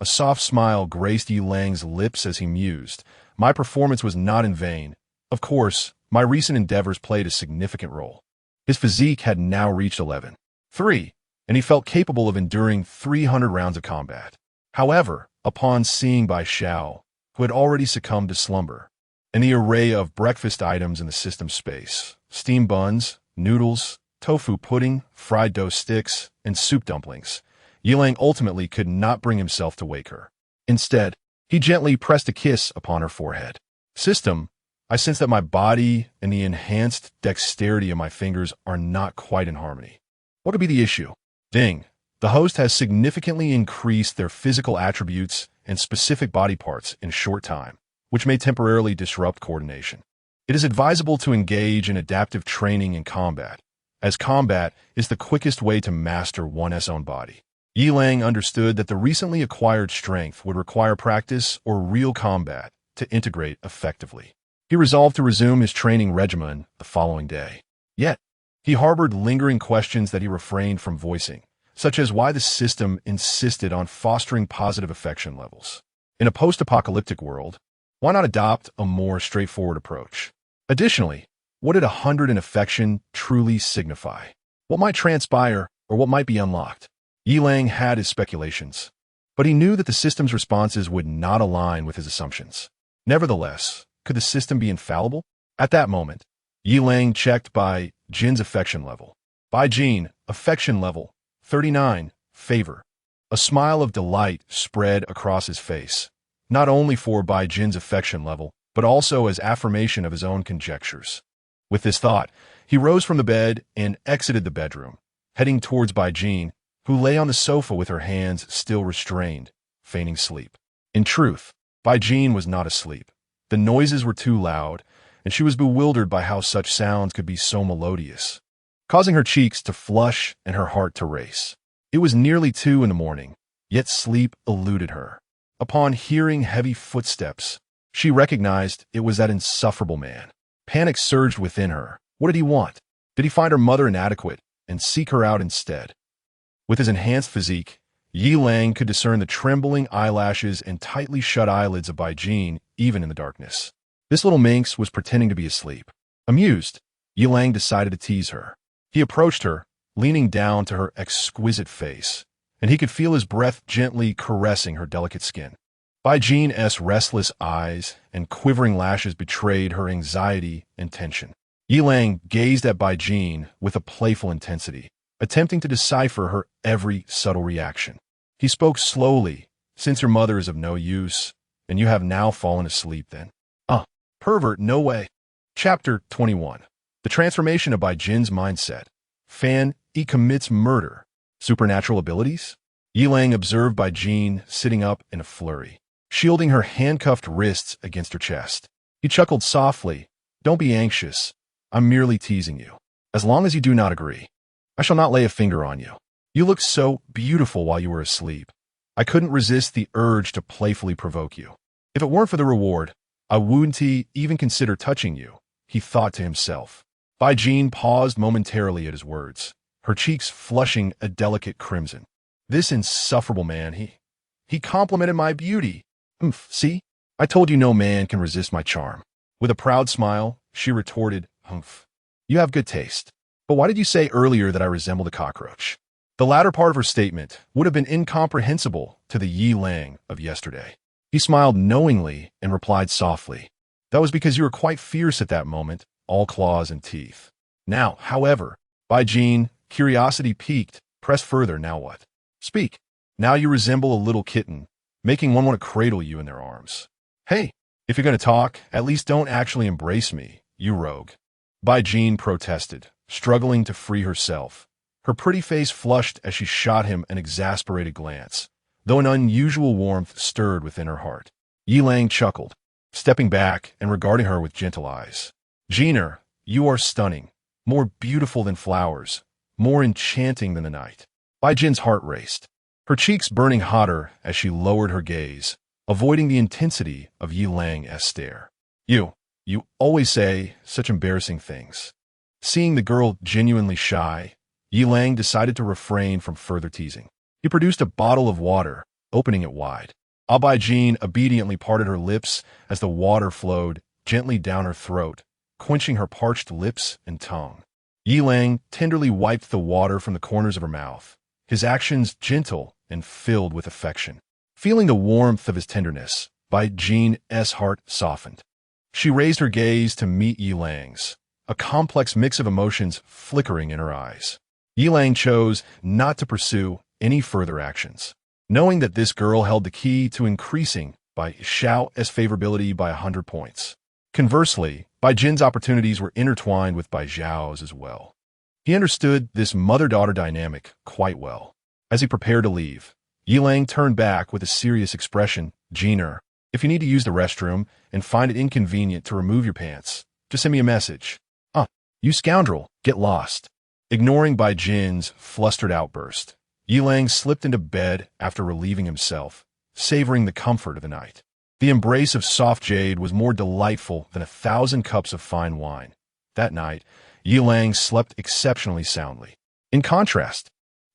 A soft smile graced Yi Lang's lips as he mused. My performance was not in vain. Of course, my recent endeavors played a significant role. His physique had now reached 11.3, and he felt capable of enduring 300 rounds of combat. However, upon seeing Bai Xiao, who had already succumbed to slumber, and the array of breakfast items in the system space, steamed buns, noodles, tofu pudding, fried dough sticks, and soup dumplings, Yi Lang ultimately could not bring himself to wake her. Instead, he gently pressed a kiss upon her forehead. System, I sense that my body and the enhanced dexterity of my fingers are not quite in harmony. What could be the issue? Ding. The host has significantly increased their physical attributes and specific body parts in a short time, which may temporarily disrupt coordination. It is advisable to engage in adaptive training in combat, as combat is the quickest way to master one's own body. Yi Lang understood that the recently acquired strength would require practice or real combat to integrate effectively. He resolved to resume his training regimen the following day. Yet, he harbored lingering questions that he refrained from voicing, such as why the system insisted on fostering positive affection levels. In a post-apocalyptic world, why not adopt a more straightforward approach? Additionally, what did 100 in affection truly signify? What might transpire or what might be unlocked? Yi Lang had his speculations, but he knew that the system's responses would not align with his assumptions. Nevertheless, could the system be infallible? At that moment, Yi Lang checked Bai Jin's affection level. Bai Jin, affection level, 39, favor. A smile of delight spread across his face, not only for Bai Jin's affection level, but also as affirmation of his own conjectures. With this thought, he rose from the bed and exited the bedroom, heading towards Bai Jin, who lay on the sofa with her hands still restrained, feigning sleep. In truth, Bai Jin was not asleep. The noises were too loud, and she was bewildered by how such sounds could be so melodious, causing her cheeks to flush and her heart to race. It was nearly 2 in the morning, yet sleep eluded her. Upon hearing heavy footsteps, she recognized it was that insufferable man. Panic surged within her. What did he want? Did he find her mother inadequate and seek her out instead? With his enhanced physique, Yi Lang could discern the trembling eyelashes and tightly shut eyelids of Bai Jin even in the darkness. This little minx was pretending to be asleep. Amused, Yi Lang decided to tease her. He approached her, leaning down to her exquisite face, and he could feel his breath gently caressing her delicate skin. Bai Jin's restless eyes and quivering lashes betrayed her anxiety and tension. Yi Lang gazed at Bai Jin with a playful intensity, attempting to decipher her every subtle reaction. He spoke slowly, since your mother is of no use, and you have now fallen asleep then. Pervert, no way. Chapter 21. The transformation of Bai Jin's mindset. He commits murder. Supernatural abilities? Yilang observed Bai Jin sitting up in a flurry, shielding her handcuffed wrists against her chest. He chuckled softly. Don't be anxious. I'm merely teasing you. As long as you do not agree, I shall not lay a finger on you. You looked so beautiful while you were asleep. I couldn't resist the urge to playfully provoke you. If it weren't for the reward, I wouldn't even consider touching you, he thought to himself. Bai Jin paused momentarily at his words, her cheeks flushing a delicate crimson. This insufferable man, he complimented my beauty. See? I told you no man can resist my charm. With a proud smile, she retorted, Humph. You have good taste. But why did you say earlier that I resembled a cockroach? The latter part of her statement would have been incomprehensible to the Yilang of yesterday. He smiled knowingly and replied softly, That was because you were quite fierce at that moment, all claws and teeth. Now, however, Bai Jin, curiosity piqued, pressed further, now what? Speak. Now you resemble a little kitten, making one want to cradle you in their arms. Hey, if you're going to talk, at least don't actually embrace me, you rogue. Bai Jin protested, struggling to free herself. Her pretty face flushed as she shot him an exasperated glance, though an unusual warmth stirred within her heart. Yilang chuckled, stepping back and regarding her with gentle eyes. Jiner, you are stunning, more beautiful than flowers, more enchanting than the night. Bai Jin's heart raced, her cheeks burning hotter as she lowered her gaze, avoiding the intensity of Yilang's stare. You always say such embarrassing things. Seeing the girl genuinely shy, Yilang decided to refrain from further teasing. He produced a bottle of water, opening it wide. Bai Jin obediently parted her lips as the water flowed gently down her throat, quenching her parched lips and tongue. Yilang tenderly wiped the water from the corners of her mouth, his actions gentle and filled with affection. Feeling the warmth of his tenderness, Bai Jin's heart softened. She raised her gaze to meet Yilang's, a complex mix of emotions flickering in her eyes. Yilang chose not to pursue any further actions, knowing that this girl held the key to increasing Bai Xiao's favorability by 100 points. Conversely, Bai Jin's opportunities were intertwined with Bai Zhao's as well. He understood this mother-daughter dynamic quite well. As he prepared to leave, Yilang turned back with a serious expression. Jiner, if you need to use the restroom and find it inconvenient to remove your pants, just send me a message. You scoundrel, get lost. Ignoring Bai Jin's flustered outburst, Yilang slipped into bed after relieving himself, savoring the comfort of the night. The embrace of soft jade was more delightful than 1,000 cups of fine wine. That night, Yilang slept exceptionally soundly. In contrast,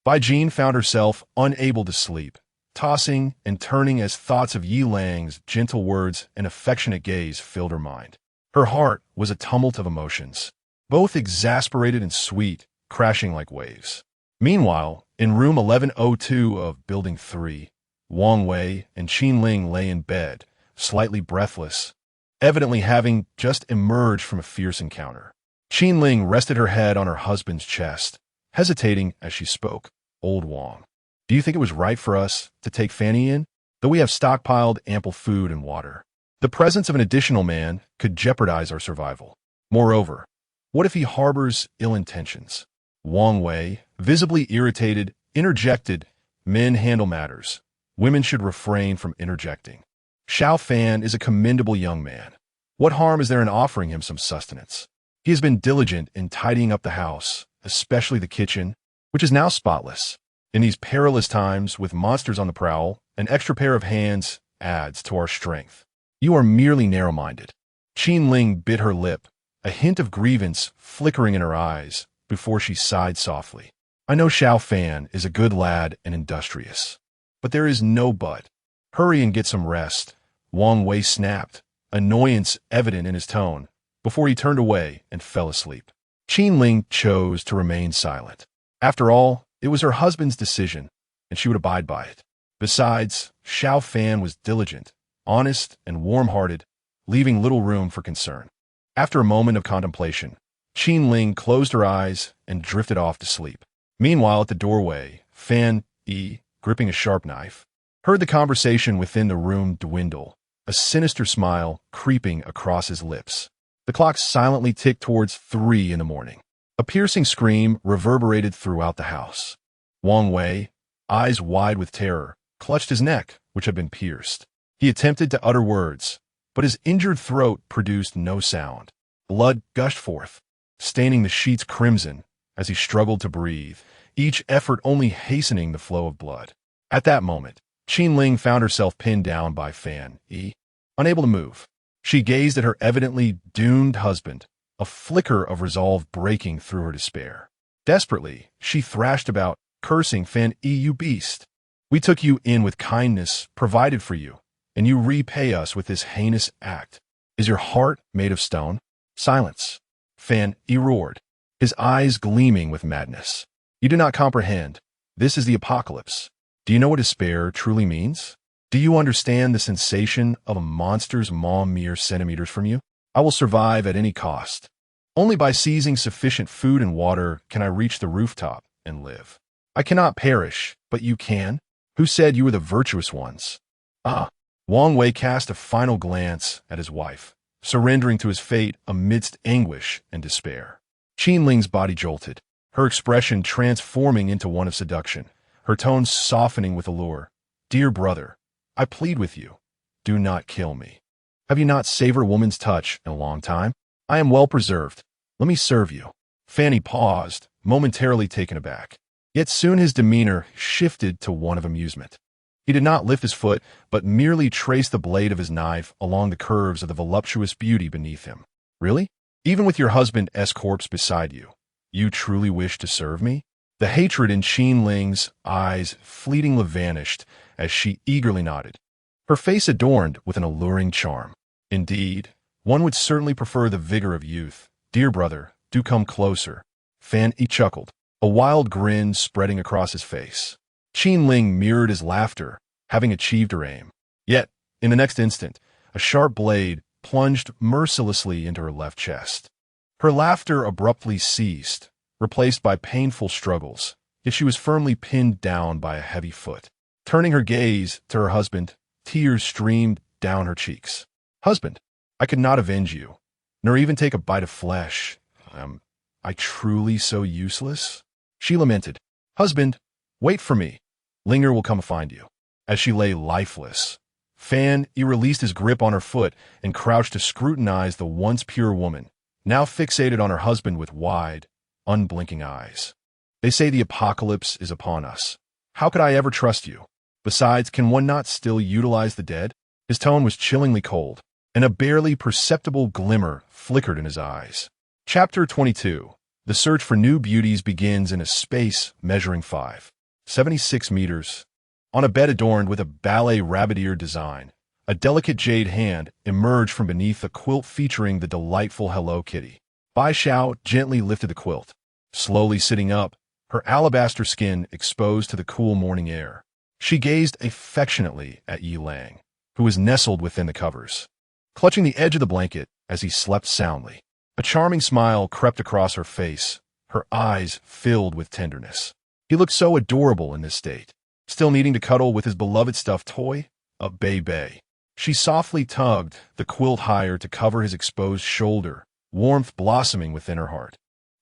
Bai Jin found herself unable to sleep, tossing and turning as thoughts of Yilang's gentle words and affectionate gaze filled her mind. Her heart was a tumult of emotions, both exasperated and sweet, crashing like waves. Meanwhile, in room 1102 of Building 3, Wang Wei and Qin Ling lay in bed, slightly breathless, evidently having just emerged from a fierce encounter. Qin Ling rested her head on her husband's chest, hesitating as she spoke. Old Wang, do you think it was right for us to take Fanny in? Though we have stockpiled ample food and water, the presence of an additional man could jeopardize our survival. Moreover, what if he harbors ill intentions? Wang Wei, visibly irritated, interjected, Men handle matters. Women should refrain from interjecting. Xiao Fan is a commendable young man. What harm is there in offering him some sustenance? He has been diligent in tidying up the house, especially the kitchen, which is now spotless. In these perilous times, with monsters on the prowl, an extra pair of hands adds to our strength. You are merely narrow-minded. Qin Ling bit her lip, a hint of grievance flickering in her eyes, before she sighed softly. I know Xiao Fan is a good lad and industrious, but there is no but. Hurry and get some rest, Wang Wei snapped, annoyance evident in his tone, before he turned away and fell asleep. Qin Ling chose to remain silent. After all, it was her husband's decision, and she would abide by it. Besides, Xiao Fan was diligent, honest, and warm-hearted, leaving little room for concern. After a moment of contemplation, Qin Ling closed her eyes and drifted off to sleep. Meanwhile, at the doorway, Fan Yi, gripping a sharp knife, heard the conversation within the room dwindle, a sinister smile creeping across his lips. The clock silently ticked towards 3 in the morning. A piercing scream reverberated throughout the house. Wang Wei, eyes wide with terror, clutched his neck, which had been pierced. He attempted to utter words, but his injured throat produced no sound. Blood gushed forth, staining the sheets crimson as he struggled to breathe, each effort only hastening the flow of blood. At that moment, Qin Ling found herself pinned down by Fan Yi, unable to move. She gazed at her evidently doomed husband, a flicker of resolve breaking through her despair. Desperately, she thrashed about, cursing Fan Yi, "You beast! We took you in with kindness, provided for you, and you repay us with this heinous act. Is your heart made of stone?" "Silence!" Fan Yi roared, his eyes gleaming with madness. "You do not comprehend. This is the apocalypse. Do you know what despair truly means? Do you understand the sensation of a monster's maw mere centimeters from you? I will survive at any cost. Only by seizing sufficient food and water can I reach the rooftop and live. I cannot perish, but you can. Who said you were the virtuous ones?" "Ah." Wang Wei cast a final glance at his wife, surrendering to his fate amidst anguish and despair. Qin Ling's body jolted, her expression transforming into one of seduction, her tones softening with allure. "Dear brother, I plead with you. Do not kill me. Have you not savored a woman's touch in a long time? I am well preserved. Let me serve you." Fanny paused, momentarily taken aback. Yet soon his demeanor shifted to one of amusement. He did not lift his foot, but merely traced the blade of his knife along the curves of the voluptuous beauty beneath him. "Really? Even with your husband's corpse beside you, you truly wish to serve me?" The hatred in Qin Ling's eyes fleetingly vanished as she eagerly nodded, her face adorned with an alluring charm. "Indeed, one would certainly prefer the vigor of youth. Dear brother, do come closer." Fan Yi chuckled, a wild grin spreading across his face. Qin Ling mirrored his laughter, having achieved her aim. Yet, in the next instant, a sharp blade plunged mercilessly into her left chest. Her laughter abruptly ceased, replaced by painful struggles, yet she was firmly pinned down by a heavy foot. Turning her gaze to her husband, tears streamed down her cheeks. "Husband, I could not avenge you, nor even take a bite of flesh. Am I truly so useless?" She lamented. "Husband, wait for me. Linger will come find you." As she lay lifeless, Fan Yi released his grip on her foot and crouched to scrutinize the once pure woman, now fixated on her husband with wide, unblinking eyes. "They say the apocalypse is upon us. How could I ever trust you? Besides, can one not still utilize the dead?" His tone was chillingly cold, and a barely perceptible glimmer flickered in his eyes. Chapter 22. The search for new beauties begins in a space measuring 5.76 meters. On a bed adorned with a ballet rabbit-ear design, a delicate jade hand emerged from beneath a quilt featuring the delightful Hello Kitty. Bai Xiao gently lifted the quilt, slowly sitting up, her alabaster skin exposed to the cool morning air. She gazed affectionately at Yi Lang, who was nestled within the covers, clutching the edge of the blanket as he slept soundly. A charming smile crept across her face, her eyes filled with tenderness. He looked so adorable in this state, still needing to cuddle with his beloved stuffed toy, a baby. She softly tugged the quilt higher to cover his exposed shoulder, warmth blossoming within her heart.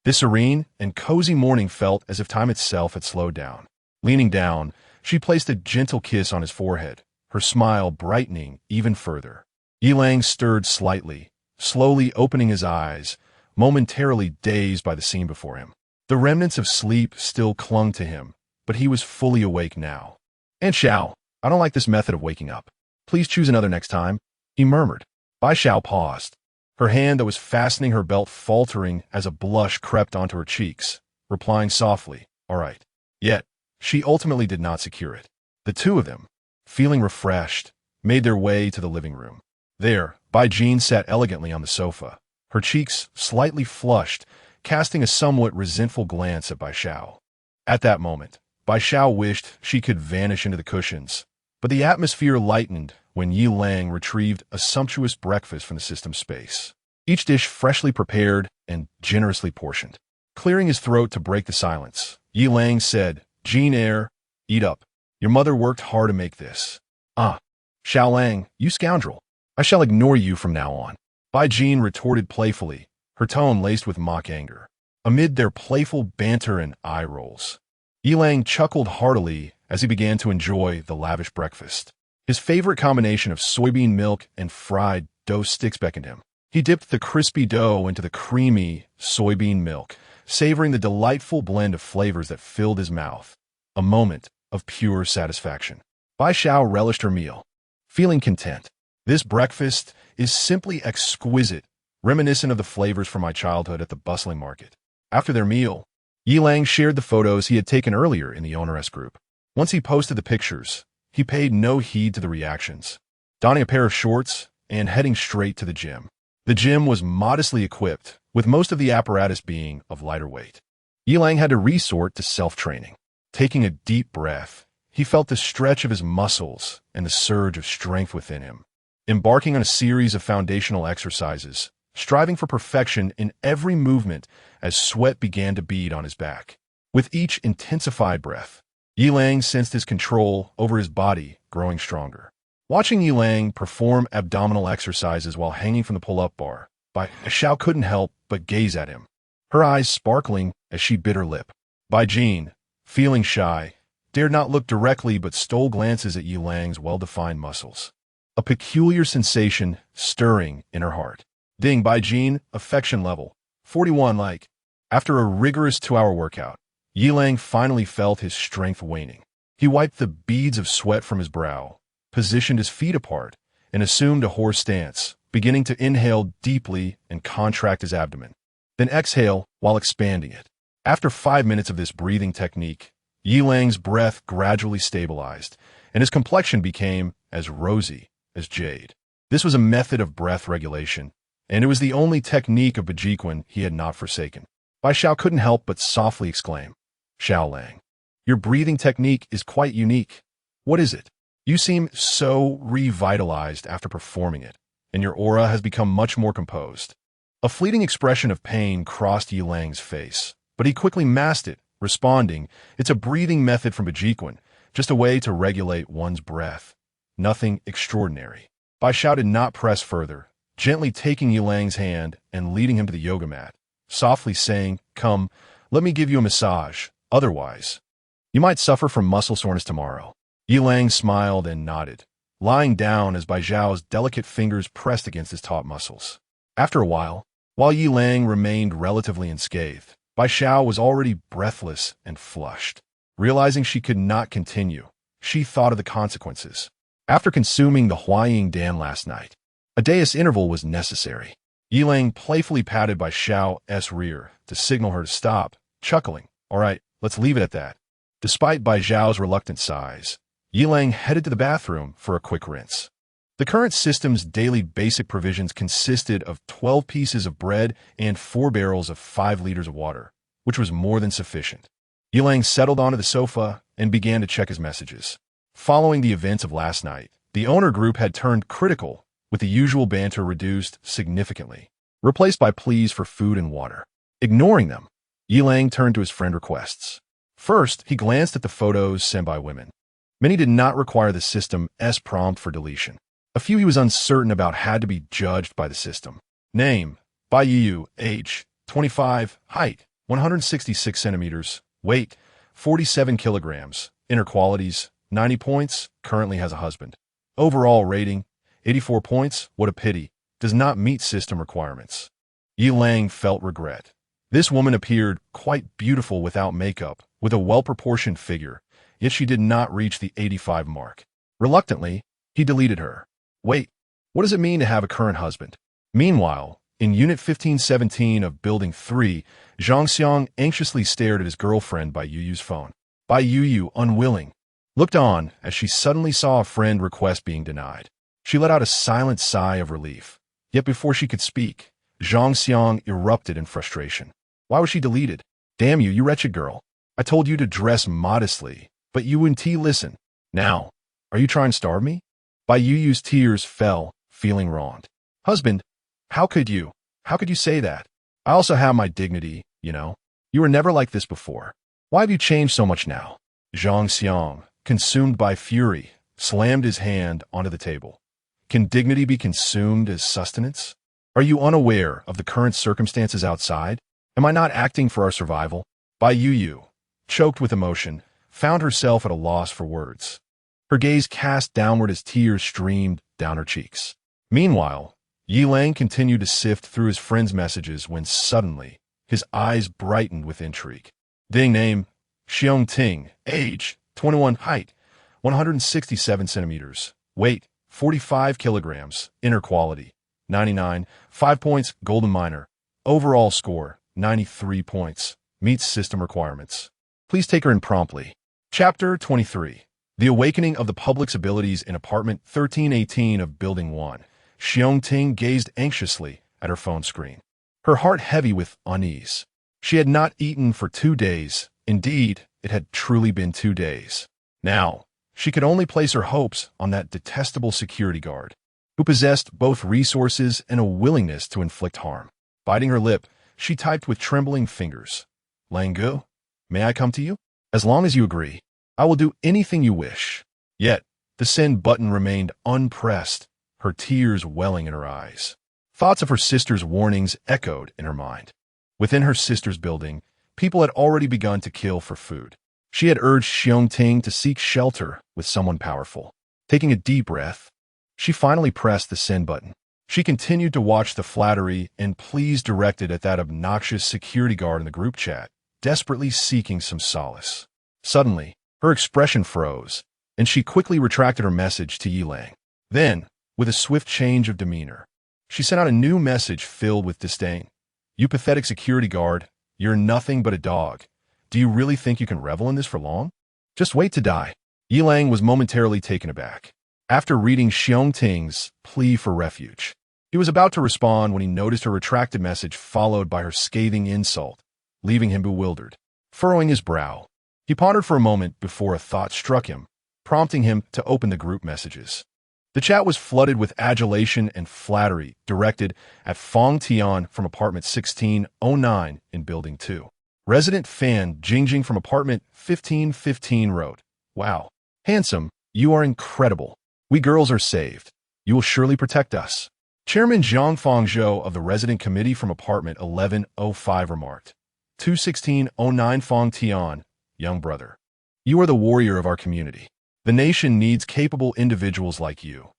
This serene and cozy morning felt as if time itself had slowed down. Leaning down, she placed a gentle kiss on his forehead, her smile brightening even further. Yi Lang stirred slightly, slowly opening his eyes, momentarily dazed by the scene before him. The remnants of sleep still clung to him, but he was fully awake now. "Aunt Xiao, I don't like this method of waking up. Please choose another next time," he murmured. Bai Xiao paused, her hand that was fastening her belt faltering as a blush crept onto her cheeks, replying softly, "All right." Yet, she ultimately did not secure it. The two of them, feeling refreshed, made their way to the living room. There, Bai Jin sat elegantly on the sofa, her cheeks slightly flushed, casting a somewhat resentful glance at Bai Xiao. At that moment, Bai Xiao wished she could vanish into the cushions, but the atmosphere lightened when Yi Lang retrieved a sumptuous breakfast from the system space, each dish freshly prepared and generously portioned. Clearing his throat to break the silence, Yi Lang said, "Jin Air, eat up. Your mother worked hard to make this." "Ah, Xiao Lang, you scoundrel. I shall ignore you from now on," Bai Jin retorted playfully, her tone laced with mock anger. Amid their playful banter and eye rolls, Yi Lang chuckled heartily as he began to enjoy the lavish breakfast. His favorite combination of soybean milk and fried dough sticks beckoned him. He dipped the crispy dough into the creamy soybean milk, savoring the delightful blend of flavors that filled his mouth. A moment of pure satisfaction. Bai Xiao relished her meal, feeling content. This breakfast is simply exquisite, reminiscent of the flavors from my childhood at the bustling market. After their meal, Yilang shared the photos he had taken earlier in the owneress group. Once he posted the pictures, he paid no heed to the reactions, donning a pair of shorts and heading straight to the gym. The gym was modestly equipped, with most of the apparatus being of lighter weight. Yilang had to resort to self-training. Taking a deep breath, he felt the stretch of his muscles and the surge of strength within him. Embarking on a series of foundational exercises, striving for perfection in every movement as sweat began to bead on his back. With each intensified breath, Yilang sensed his control over his body growing stronger. Watching Yilang perform abdominal exercises while hanging from the pull-up bar, Bai Xiao couldn't help but gaze at him, her eyes sparkling as she bit her lip. Bai Jin, feeling shy, dared not look directly but stole glances at Yilang's well-defined muscles. A peculiar sensation stirring in her heart. Ding, Bai Jin, affection level 41 like. After a rigorous 2-hour workout, Yilang finally felt his strength waning. He wiped the beads of sweat from his brow, positioned his feet apart, and assumed a horse stance, beginning to inhale deeply and contract his abdomen. Then exhale while expanding it. After 5 minutes of this breathing technique, Yilang's breath gradually stabilized, and his complexion became as rosy as jade. This was a method of breath regulation, and it was the only technique of Bejiquan he had not forsaken. Bai Xiao couldn't help but softly exclaim, "Xiaolang, your breathing technique is quite unique. What is it? You seem so revitalized after performing it, and your aura has become much more composed." A fleeting expression of pain crossed Yilang's face, but he quickly masked it, responding, "It's a breathing method from Bejiquan, just a way to regulate one's breath. Nothing extraordinary." Bai Xiao did not press further, gently taking Yilang's hand and leading him to the yoga mat, softly saying, "Come, let me give you a massage. Otherwise, you might suffer from muscle soreness tomorrow." Yilang smiled and nodded, lying down as Bai Xiao's delicate fingers pressed against his taut muscles. After a while Yilang remained relatively unscathed, Bai Xiao was already breathless and flushed. Realizing she could not continue, she thought of the consequences. After consuming the Huaying Dan last night, a day's interval was necessary. Yilang playfully patted Bai Xiao's rear to signal her to stop, chuckling, "All right, let's leave it at that." Despite Bai Xiao's reluctant sighs, Yilang headed to the bathroom for a quick rinse. The current system's daily basic provisions consisted of 12 pieces of bread and 4 barrels of 5 liters of water, which was more than sufficient. Yilang settled onto the sofa and began to check his messages. Following the events of last night, the owner group had turned critical, with the usual banter reduced significantly, replaced by pleas for food and water. Ignoring them, Yilang turned to his friend requests. First, he glanced at the photos sent by women. Many did not require the system's prompt for deletion. A few he was uncertain about had to be judged by the system. Name, Bai Yu, age, 25, height, 166 centimeters, weight, 47 kilograms, inner qualities, 90 points, currently has a husband. Overall rating, 84 points, what a pity, does not meet system requirements. Yilang felt regret. This woman appeared quite beautiful without makeup, with a well-proportioned figure, yet she did not reach the 85 mark. Reluctantly, he deleted her. Wait, what does it mean to have a current husband? Meanwhile, in Unit 1517 of Building 3, Zhang Xiang anxiously stared at his girlfriend Bai Yu's phone. Bai Yu, unwilling, looked on as she suddenly saw a friend request being denied. She let out a silent sigh of relief. Yet before she could speak, Zhang Xiang erupted in frustration. Why was she deleted? Damn you, you wretched girl. I told you to dress modestly, but you wouldn't listen. Now, are you trying to starve me? Bai Yu's tears fell, feeling wronged. Husband, how could you? How could you say that? I also have my dignity, you know. You were never like this before. Why have you changed so much now? Zhang Xiang, consumed by fury, slammed his hand onto the table. Can dignity be consumed as sustenance? Are you unaware of the current circumstances outside? Am I not acting for our survival? Bai Yu, choked with emotion, found herself at a loss for words. Her gaze cast downward as tears streamed down her cheeks. Meanwhile, Yilang continued to sift through his friend's messages when suddenly his eyes brightened with intrigue. Ding name, Xiong Ting, age, 21, height, 167 centimeters, weight, 45 kilograms, inner quality, 99, 5 points, golden minor, overall score, 93 points, meets system requirements. Please take her in promptly. Chapter 23. The Awakening of the Public's Abilities in Apartment 1318 of Building 1. Xiong Ting gazed anxiously at her phone screen, her heart heavy with unease. She had not eaten for 2 days. Indeed, it had truly been 2 days. Now, she could only place her hopes on that detestable security guard, who possessed both resources and a willingness to inflict harm. Biting her lip, she typed with trembling fingers, "Langu, may I come to you? As long as you agree, I will do anything you wish." Yet, the send button remained unpressed, her tears welling in her eyes. Thoughts of her sister's warnings echoed in her mind. Within her sister's building, people had already begun to kill for food. She had urged Xiong Ting to seek shelter with someone powerful. Taking a deep breath, she finally pressed the send button. She continued to watch the flattery and pleas directed at that obnoxious security guard in the group chat, desperately seeking some solace. Suddenly, her expression froze, and she quickly retracted her message to Yilang. Then, with a swift change of demeanor, she sent out a new message filled with disdain. "You pathetic security guard, you're nothing but a dog. Do you really think you can revel in this for long? Just wait to die." Yilang was momentarily taken aback. After reading Xiong Ting's plea for refuge, he was about to respond when he noticed her retracted message followed by her scathing insult, leaving him bewildered. Furrowing his brow, he pondered for a moment before a thought struck him, prompting him to open the group messages. The chat was flooded with adulation and flattery directed at Fong Tian from apartment 1609 in Building 2. Resident fan Jingjing from apartment 1515 wrote, "Wow, handsome, you are incredible. We girls are saved. You will surely protect us." Chairman Zhang Fangzhou of the resident committee from apartment 1105 remarked, 21609 Fong Tian, young brother. You are the warrior of our community. The nation needs capable individuals like you.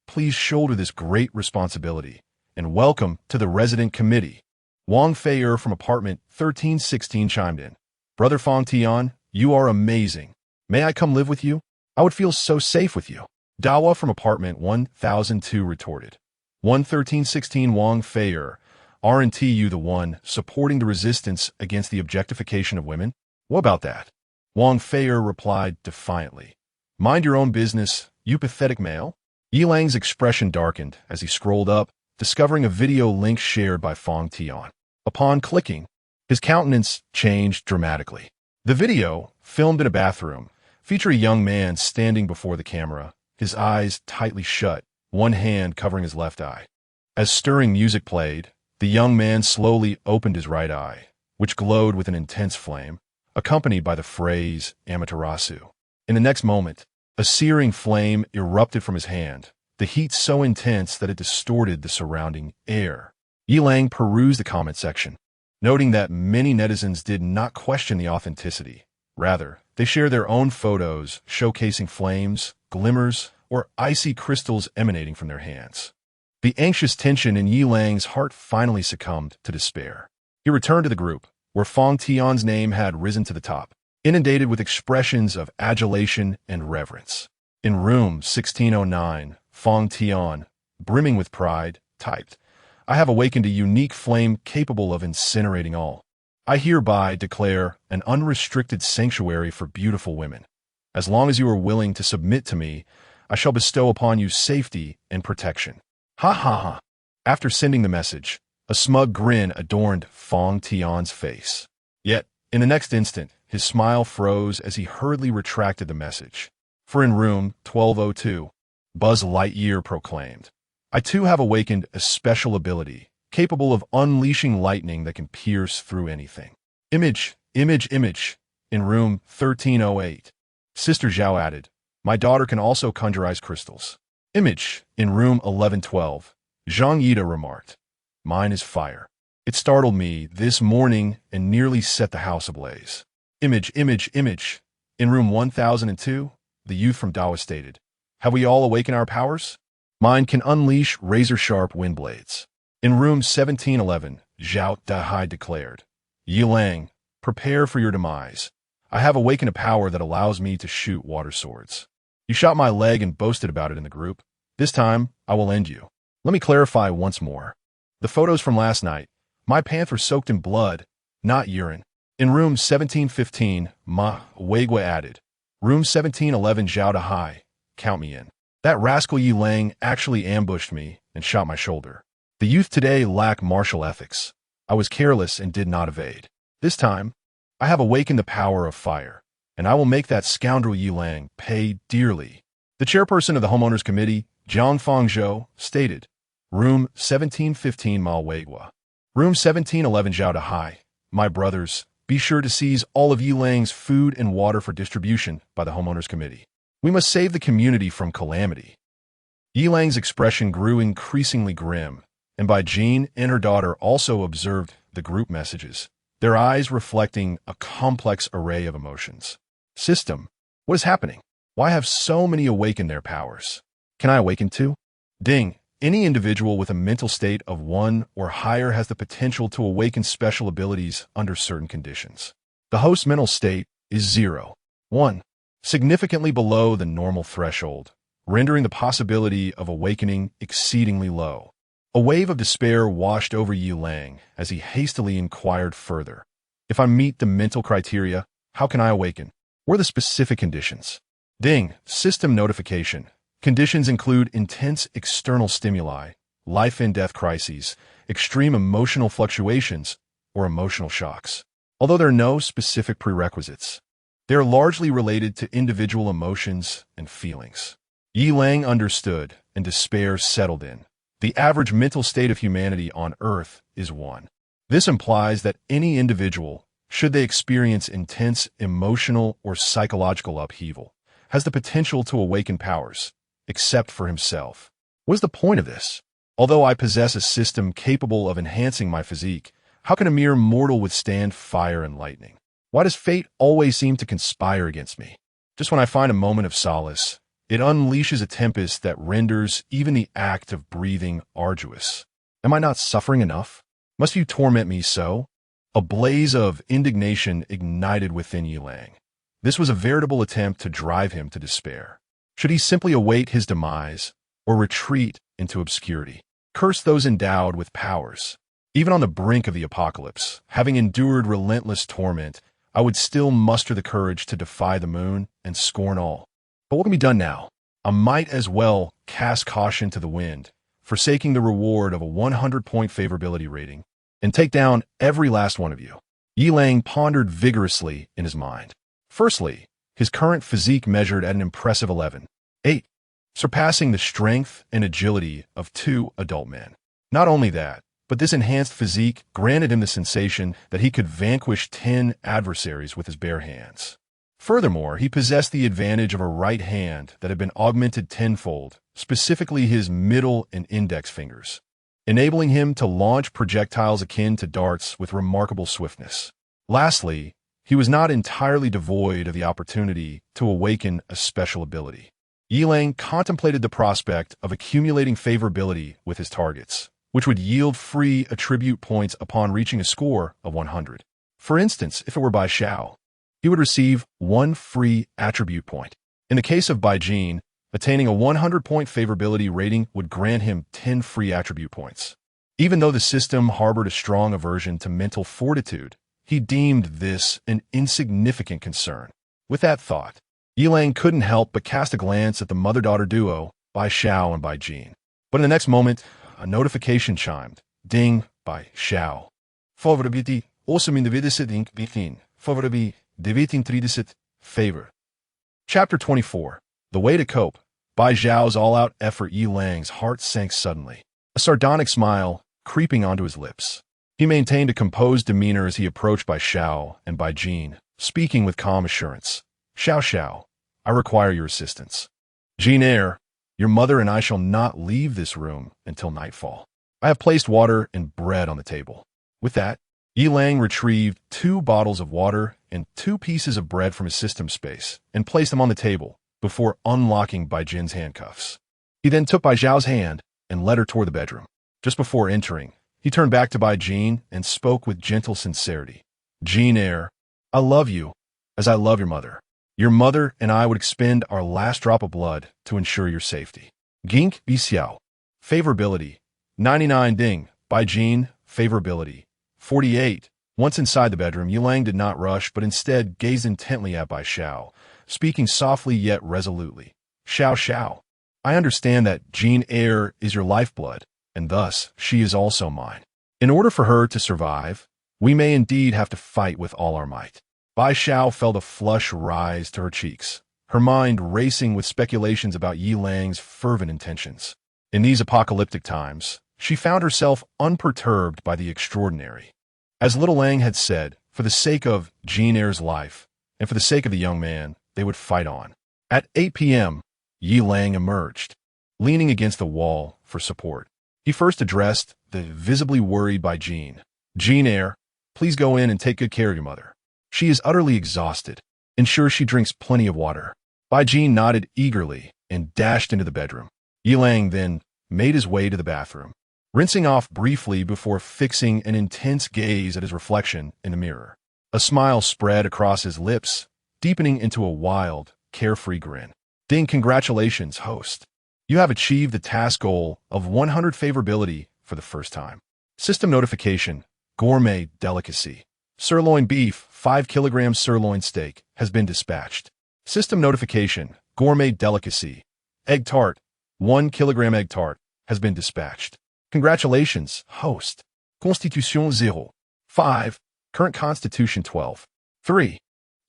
Please shoulder this great responsibility, and welcome to the resident committee. Wang Feier from apartment 1316 chimed in. Brother Fong Tian, you are amazing. May I come live with you? I would feel so safe with you. Dawa from apartment 1002 retorted. 11316 Wang Feier, aren't you the one supporting the resistance against the objectification of women? What about that? Wang Feier replied defiantly. Mind your own business, you pathetic male. Yilang's expression darkened as he scrolled up, discovering a video link shared by Fong Tian. Upon clicking, his countenance changed dramatically. The video, filmed in a bathroom, featured a young man standing before the camera, his eyes tightly shut, one hand covering his left eye. As stirring music played, the young man slowly opened his right eye, which glowed with an intense flame, accompanied by the phrase Amaterasu. In the next moment, a searing flame erupted from his hand, the heat so intense that it distorted the surrounding air. Yilang perused the comment section, noting that many netizens did not question the authenticity. Rather, they shared their own photos showcasing flames, glimmers, or icy crystals emanating from their hands. The anxious tension in Yilang's heart finally succumbed to despair. He returned to the group, where Fong Tian's name had risen to the top, inundated with expressions of adulation and reverence. In room 1609, Fong Tian, brimming with pride, typed, I have awakened a unique flame capable of incinerating all. I hereby declare an unrestricted sanctuary for beautiful women. As long as you are willing to submit to me, I shall bestow upon you safety and protection. Ha ha ha. After sending the message, a smug grin adorned Fong Tian's face. Yet, in the next instant, his smile froze as he hurriedly retracted the message. For in room 1202, Buzz Lightyear proclaimed, I too have awakened a special ability, capable of unleashing lightning that can pierce through anything. Image. In room 1308, Sister Zhao added, my daughter can also conjure ice crystals. Image. In room 1112, Zhang Yida remarked, mine is fire. It startled me this morning and nearly set the house ablaze. Image. In room 1002, the youth from Dawa stated, "Have we all awakened our powers? Mine can unleash razor-sharp wind blades." In room 1711, Zhao Dahai declared, "Yi Lang, prepare for your demise. I have awakened a power that allows me to shoot water swords. You shot my leg and boasted about it in the group. This time, I will end you." Let me clarify once more. The photos from last night, my pants were soaked in blood, not urine. In room 1715, Ma Weigua added, "Room 1711 Zhao Dahai, count me in. That rascal Yi Lang actually ambushed me and shot my shoulder. The youth today lack martial ethics. I was careless and did not evade. This time, I have awakened the power of fire, and I will make that scoundrel Yi Lang pay dearly." The chairperson of the Homeowners Committee, Jiang Fangzhou, stated, Room 1715 Ma Weigua. Room 1711 Zhao Dahai, my brothers, be sure to seize all of Yi Lang's food and water for distribution by the Homeowners Committee. We must save the community from calamity. Yi Lang's expression grew increasingly grim, and Bai Jin and her daughter also observed the group messages, their eyes reflecting a complex array of emotions. System, what is happening? Why have so many awakened their powers? Can I awaken too? Ding, any individual with a mental state of 1 or higher has the potential to awaken special abilities under certain conditions. The host's mental state is 0, 1, significantly below the normal threshold, rendering the possibility of awakening exceedingly low. A wave of despair washed over Yi Lang as he hastily inquired further. If I meet the mental criteria, how can I awaken? What are the specific conditions? Ding, system notification. Conditions include intense external stimuli, life and death crises, extreme emotional fluctuations, or emotional shocks. Although there are no specific prerequisites, they are largely related to individual emotions and feelings. Yi Lang understood, and despair settled in. The average mental state of humanity on Earth is 1. This implies that any individual, should they experience intense emotional or psychological upheaval, has the potential to awaken powers, except for himself. What is the point of this? Although I possess a system capable of enhancing my physique, how can a mere mortal withstand fire and lightning? Why does fate always seem to conspire against me? Just when I find a moment of solace, it unleashes a tempest that renders even the act of breathing arduous. Am I not suffering enough? Must you torment me so? A blaze of indignation ignited within Yi Lang. This was a veritable attempt to drive him to despair. Should he simply await his demise, or retreat into obscurity? Curse those endowed with powers. Even on the brink of the apocalypse, having endured relentless torment, I would still muster the courage to defy the moon and scorn all. But what can be done now? I might as well cast caution to the wind, forsaking the reward of a 100-point favorability rating, and take down every last one of you. Yi Lang pondered vigorously in his mind. Firstly, his current physique measured at an impressive 11.8, surpassing the strength and agility of 2 adult men. Not only that, but this enhanced physique granted him the sensation that he could vanquish 10 adversaries with his bare hands. Furthermore, he possessed the advantage of a right hand that had been augmented tenfold, specifically his middle and index fingers, enabling him to launch projectiles akin to darts with remarkable swiftness. Lastly, he was not entirely devoid of the opportunity to awaken a special ability. Yi Lang contemplated the prospect of accumulating favorability with his targets, which would yield free attribute points upon reaching a score of 100. For instance, if it were Bai Xiao, he would receive 1 free attribute point. In the case of Bai Jin, attaining a 100-point favorability rating would grant him 10 free attribute points. Even though the system harbored a strong aversion to mental fortitude, he deemed this an insignificant concern. With that thought, Yi Lang couldn't help but cast a glance at the mother-daughter duo, Bai Xiao and Bai Jin. But in the next moment, a notification chimed. Ding, Bai Xiao. Favorability, 8.20 favorability, 9.30 favor. Chapter 24. The Way to Cope. Bai Xiao's all-out effort. Yi Lang's heart sank suddenly, a sardonic smile creeping onto his lips. He maintained a composed demeanor as he approached Bai Xiao and Bai Jin, speaking with calm assurance. Xiao, I require your assistance. Jin your mother and I shall not leave this room until nightfall. I have placed water and bread on the table. With that, Yi Lang retrieved 2 bottles of water and 2 pieces of bread from his system space and placed them on the table before unlocking Bai Jin's handcuffs. He then took Bai Zhao's hand and led her toward the bedroom. Just before entering, he turned back to Bai Jin and spoke with gentle sincerity. Jin heir, I love you as I love your mother. Your mother and I would expend our last drop of blood to ensure your safety. Gink Bi Xiao. Favorability. 99 Ding. Bai Jin. Favorability. 48. Once inside the bedroom, Yi Lang did not rush, but instead gazed intently at Bai Xiao, speaking softly yet resolutely. Xiao Xiao. I understand that Jin heir is your lifeblood, and thus she is also mine. In order for her to survive, we may indeed have to fight with all our might. Bai Xiao felt a flush rise to her cheeks, her mind racing with speculations about Yi Lang's fervent intentions. In these apocalyptic times, she found herself unperturbed by the extraordinary. As Little Lang had said, for the sake of Jin heir's life, and for the sake of the young man, they would fight on. At 8 p.m., Yi Lang emerged, leaning against the wall for support. He first addressed the visibly worried Bai Jin. Jin heir, please go in and take good care of your mother. She is utterly exhausted. Ensure she drinks plenty of water. Bai Jin nodded eagerly and dashed into the bedroom. Yi Lang then made his way to the bathroom, rinsing off briefly before fixing an intense gaze at his reflection in the mirror. A smile spread across his lips, deepening into a wild, carefree grin. Ding, congratulations, host. You have achieved the task goal of 100 favorability for the first time. System notification, gourmet delicacy. Sirloin beef, 5 kilograms sirloin steak, has been dispatched. System notification, gourmet delicacy. Egg tart, 1 kilogram egg tart, has been dispatched. Congratulations, host. Constitution 0. 5. Current Constitution 12. 3.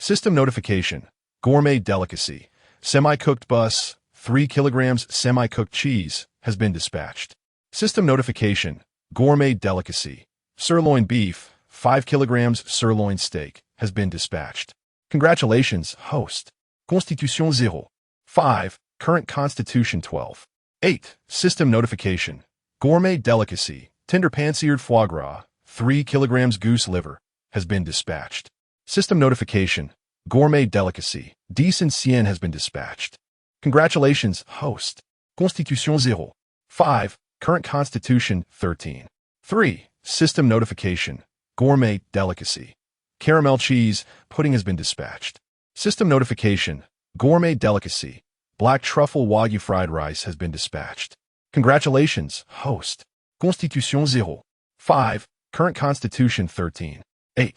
System notification, gourmet delicacy. Semi-cooked bus, 3 kilograms semi-cooked cheese, has been dispatched. System notification, gourmet delicacy. Sirloin beef, 5 kilograms sirloin steak, has been dispatched. Congratulations, host. Constitution 0. 5. Current Constitution 12. 8. System notification, gourmet delicacy. Tender pan-seared foie gras, 3 kilograms goose liver, has been dispatched. System notification, gourmet delicacy. Decent Sien has been dispatched. Congratulations, host. Constitution 0. 5. Current Constitution 13. 3. System notification, gourmet delicacy. Caramel cheese pudding has been dispatched. System notification, gourmet delicacy. Black truffle wagyu fried rice has been dispatched. Congratulations, host. Constitution 0. 5. Current Constitution 13. 8.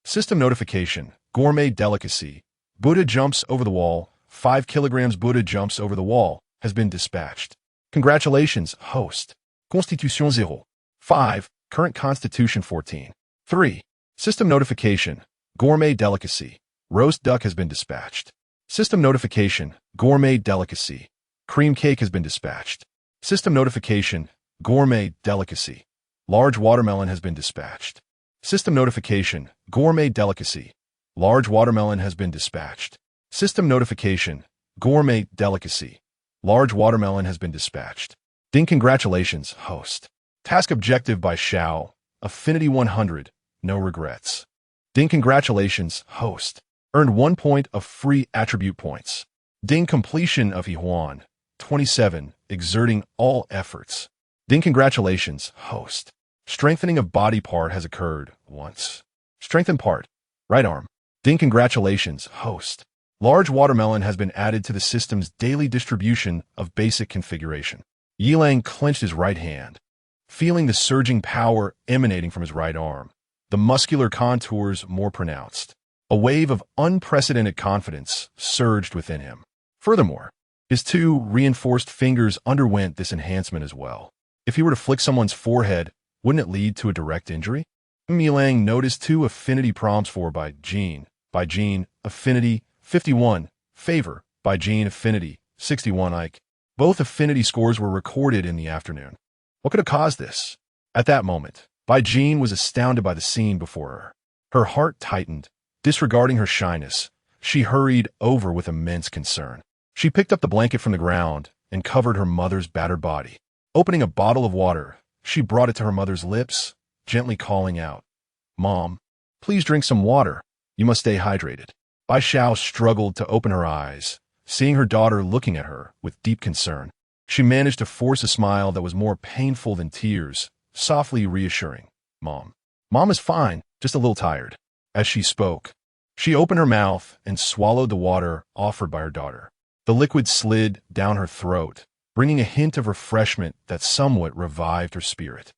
System notification, gourmet delicacy. Buddha jumps over the wall, 5 kilograms Buddha jumps over the wall, has been dispatched. Congratulations, host. Constitution 0. 5. Current Constitution 14. 3. System notification, gourmet delicacy. Roast duck has been dispatched. System notification, gourmet delicacy. Cream cake has been dispatched. System notification, gourmet delicacy. Large watermelon has been dispatched. System notification, gourmet delicacy. Large watermelon has been dispatched. System notification, gourmet delicacy. Large watermelon has been dispatched. Ding, congratulations, host. Task objective Bai Xiao, affinity 100, no regrets. Ding, congratulations, host. Earned 1 point of free attribute points. Ding, completion of Huan, 27, exerting all efforts. Ding, congratulations, host. Strengthening of body part has occurred once. Strengthen part, right arm. Ding, congratulations, host. Large watermelon has been added to the system's daily distribution of basic configuration. Yi Lang clenched his right hand, feeling the surging power emanating from his right arm, the muscular contours more pronounced. A wave of unprecedented confidence surged within him. Furthermore, his 2 reinforced fingers underwent this enhancement as well. If he were to flick someone's forehead, wouldn't it lead to a direct injury? Yi Lang noticed 2 affinity prompts for Bai Jin, affinity 51, favor, Bai Jin affinity 61 Ike. Both affinity scores were recorded in the afternoon. What could have caused this? At that moment, Bai Jin was astounded by the scene before her. Her heart tightened. Disregarding her shyness, she hurried over with immense concern. She picked up the blanket from the ground and covered her mother's battered body. Opening a bottle of water, she brought it to her mother's lips, gently calling out, Mom, please drink some water. You must stay hydrated. Bai Xiao struggled to open her eyes, seeing her daughter looking at her with deep concern. She managed to force a smile that was more painful than tears, softly reassuring. Mom is fine, just a little tired. As she spoke, she opened her mouth and swallowed the water offered by her daughter. The liquid slid down her throat, bringing a hint of refreshment that somewhat revived her spirit.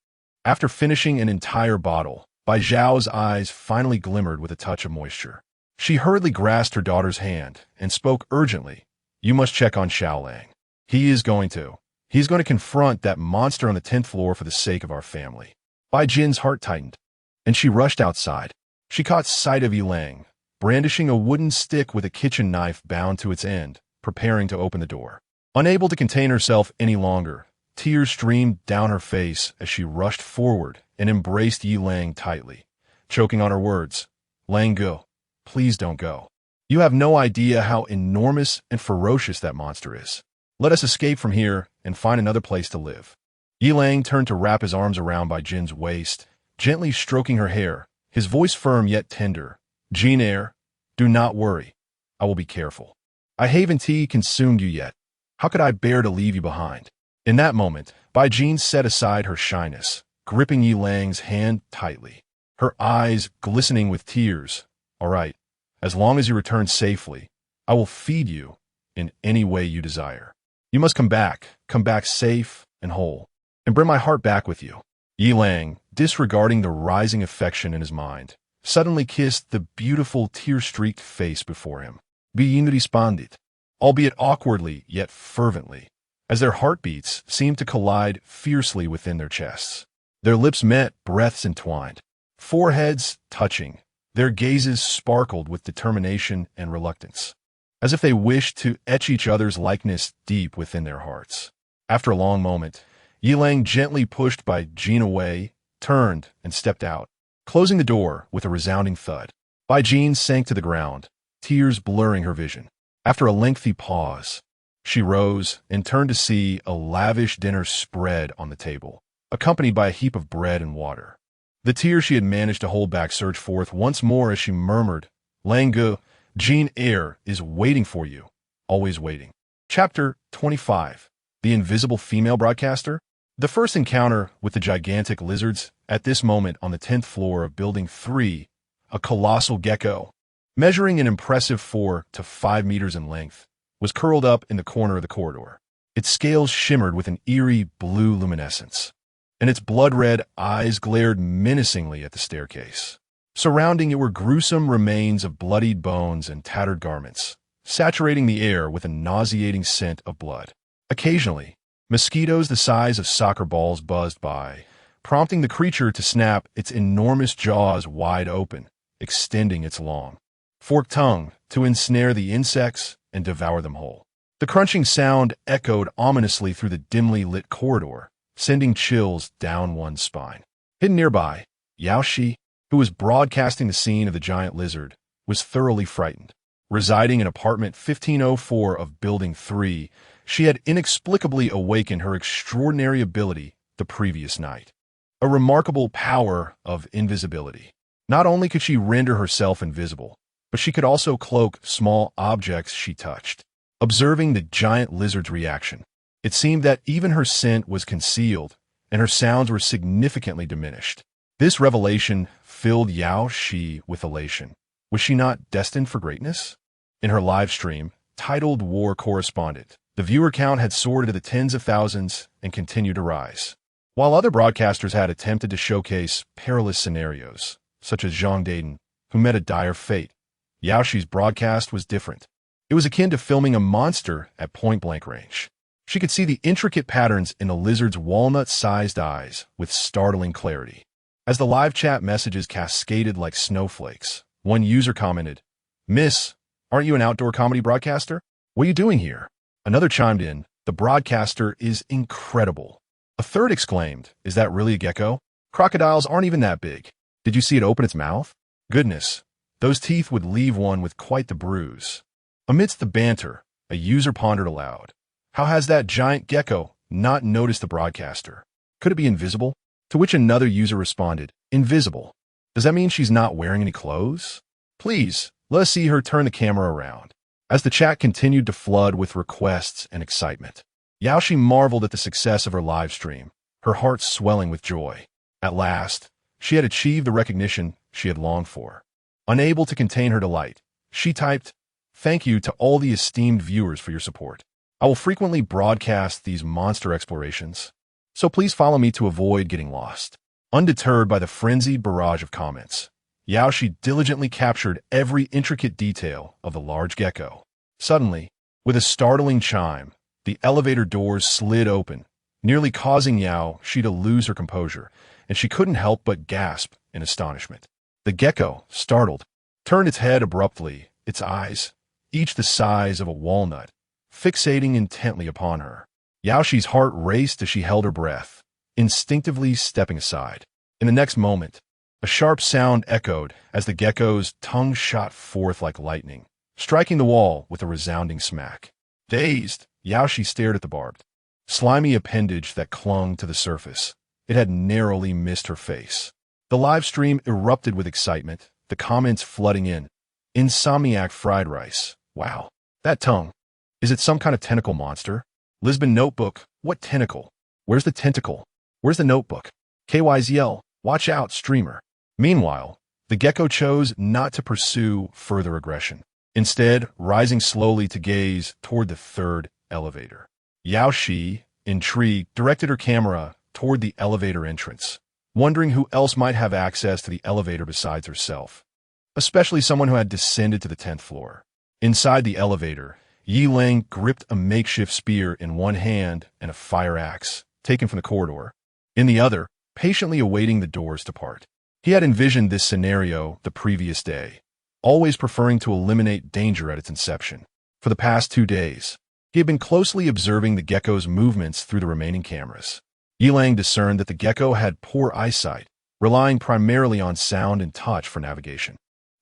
After finishing an entire bottle, Bai Zhao's eyes finally glimmered with a touch of moisture. She hurriedly grasped her daughter's hand and spoke urgently. You must check on Xiaolang. He's going to confront that monster on the 10th floor for the sake of our family. Bai Jin's heart tightened, and she rushed outside. She caught sight of Yilang, brandishing a wooden stick with a kitchen knife bound to its end, preparing to open the door. Unable to contain herself any longer, tears streamed down her face as she rushed forward and embraced Yilang tightly, choking on her words. Lang Gu, please don't go. You have no idea how enormous and ferocious that monster is. Let us escape from here and find another place to live. Yilang turned to wrap his arms around Bai Jin's waist, gently stroking her hair, his voice firm yet tender. Jin Air, do not worry. I will be careful. I haven't consumed you yet. How could I bear to leave you behind? In that moment, Bai Jin set aside her shyness, gripping Yilang's hand tightly, her eyes glistening with tears. All right, as long as you return safely, I will feed you in any way you desire. You must come back safe and whole, and bring my heart back with you. Yilang, disregarding the rising affection in his mind, suddenly kissed the beautiful tear-streaked face before him. Yin responded, albeit awkwardly yet fervently, as their heartbeats seemed to collide fiercely within their chests. Their lips met, breaths entwined, foreheads touching. Their gazes sparkled with determination and reluctance, as if they wished to etch each other's likeness deep within their hearts. After a long moment, Yilang gently pushed Bai Jin away, turned, and stepped out, closing the door with a resounding thud. Bai Jin sank to the ground, tears blurring her vision. After a lengthy pause, she rose and turned to see a lavish dinner spread on the table, accompanied by a heap of bread and water. The tears she had managed to hold back surged forth once more as she murmured, Lang Gu, Jin Air is waiting for you, always waiting. Chapter 25. The Invisible Female Broadcaster. The first encounter with the gigantic lizards at this moment on the 10th floor of Building 3, a colossal gecko, measuring an impressive 4 to 5 meters in length, was curled up in the corner of the corridor. Its scales shimmered with an eerie blue luminescence, and its blood-red eyes glared menacingly at the staircase. Surrounding it were gruesome remains of bloodied bones and tattered garments, saturating the air with a nauseating scent of blood. Occasionally, mosquitoes the size of soccer balls buzzed by, prompting the creature to snap its enormous jaws wide open, extending its long, forked tongue to ensnare the insects and devour them whole. The crunching sound echoed ominously through the dimly lit corridor, sending chills down one's spine. Hidden nearby, Yao Shi, who was broadcasting the scene of the giant lizard, was thoroughly frightened. Residing in apartment 1504 of Building 3, she had inexplicably awakened her extraordinary ability the previous night, a remarkable power of invisibility. Not only could she render herself invisible, but she could also cloak small objects she touched. Observing the giant lizard's reaction, it seemed that even her scent was concealed, and her sounds were significantly diminished. This revelation filled Yao Shi with elation. Was she not destined for greatness? In her live stream, titled War Correspondent, the viewer count had soared into the tens of thousands and continued to rise. While other broadcasters had attempted to showcase perilous scenarios, such as Zhang Daiden, who met a dire fate, Yao Shi's broadcast was different. It was akin to filming a monster at point-blank range. She could see the intricate patterns in the lizard's walnut-sized eyes with startling clarity. As the live chat messages cascaded like snowflakes, one user commented, "Miss, aren't you an outdoor comedy broadcaster? What are you doing here?" Another chimed in, "The broadcaster is incredible." A third exclaimed, "Is that really a gecko? Crocodiles aren't even that big. Did you see it open its mouth? Goodness, those teeth would leave one with quite the bruise." Amidst the banter, a user pondered aloud, "How has that giant gecko not noticed the broadcaster? Could it be invisible?" To which another user responded, "Invisible. Does that mean she's not wearing any clothes? Please, let us see her turn the camera around. As the chat continued to flood with requests and excitement, Yaoshi marveled at the success of her live stream, her heart swelling with joy. At last, she had achieved the recognition she had longed for. Unable to contain her delight, she typed, "Thank you to all the esteemed viewers for your support. I will frequently broadcast these monster explorations, so please follow me to avoid getting lost." Undeterred by the frenzied barrage of comments, Yaoshi diligently captured every intricate detail of the large gecko. Suddenly, with a startling chime, the elevator doors slid open, nearly causing Yaoshi to lose her composure, and she couldn't help but gasp in astonishment. The gecko, startled, turned its head abruptly, its eyes, each the size of a walnut, fixating intently upon her. Yaoshi's heart raced as she held her breath, instinctively stepping aside. In the next moment, a sharp sound echoed as the gecko's tongue shot forth like lightning, striking the wall with a resounding smack. Dazed, Yaoshi stared at the barbed, slimy appendage that clung to the surface. It had narrowly missed her face. The live stream erupted with excitement, the comments flooding in. Insomniac fried rice. Wow. That tongue. Is it some kind of tentacle monster? Lisbon notebook. What tentacle? Where's the tentacle? Where's the notebook? KYZL. Watch out, streamer. Meanwhile, the gecko chose not to pursue further aggression, instead rising slowly to gaze toward the third elevator. Yaoshi, intrigued, directed her camera toward the elevator entrance, wondering who else might have access to the elevator besides herself, especially someone who had descended to the 10th floor. Inside the elevator, Yi Lang gripped a makeshift spear in one hand and a fire axe, taken from the corridor, in the other, patiently awaiting the doors to part. He had envisioned this scenario the previous day, always preferring to eliminate danger at its inception. For the past 2 days, he had been closely observing the gecko's movements through the remaining cameras. Yi Lang discerned that the gecko had poor eyesight, relying primarily on sound and touch for navigation.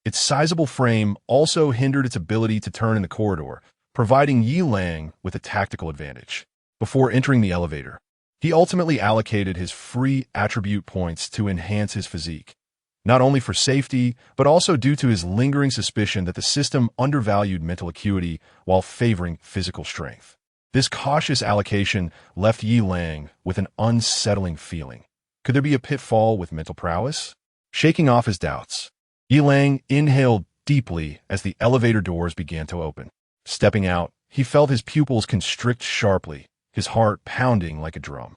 Its sizable frame also hindered its ability to turn in the corridor, providing Yi Lang with a tactical advantage. Before entering the elevator, he ultimately allocated his free attribute points to enhance his physique, not only for safety, but also due to his lingering suspicion that the system undervalued mental acuity while favoring physical strength. This cautious allocation left Yi Lang with an unsettling feeling. Could there be a pitfall with mental prowess? Shaking off his doubts, Yi Lang inhaled deeply as the elevator doors began to open. Stepping out, he felt his pupils constrict sharply, his heart pounding like a drum.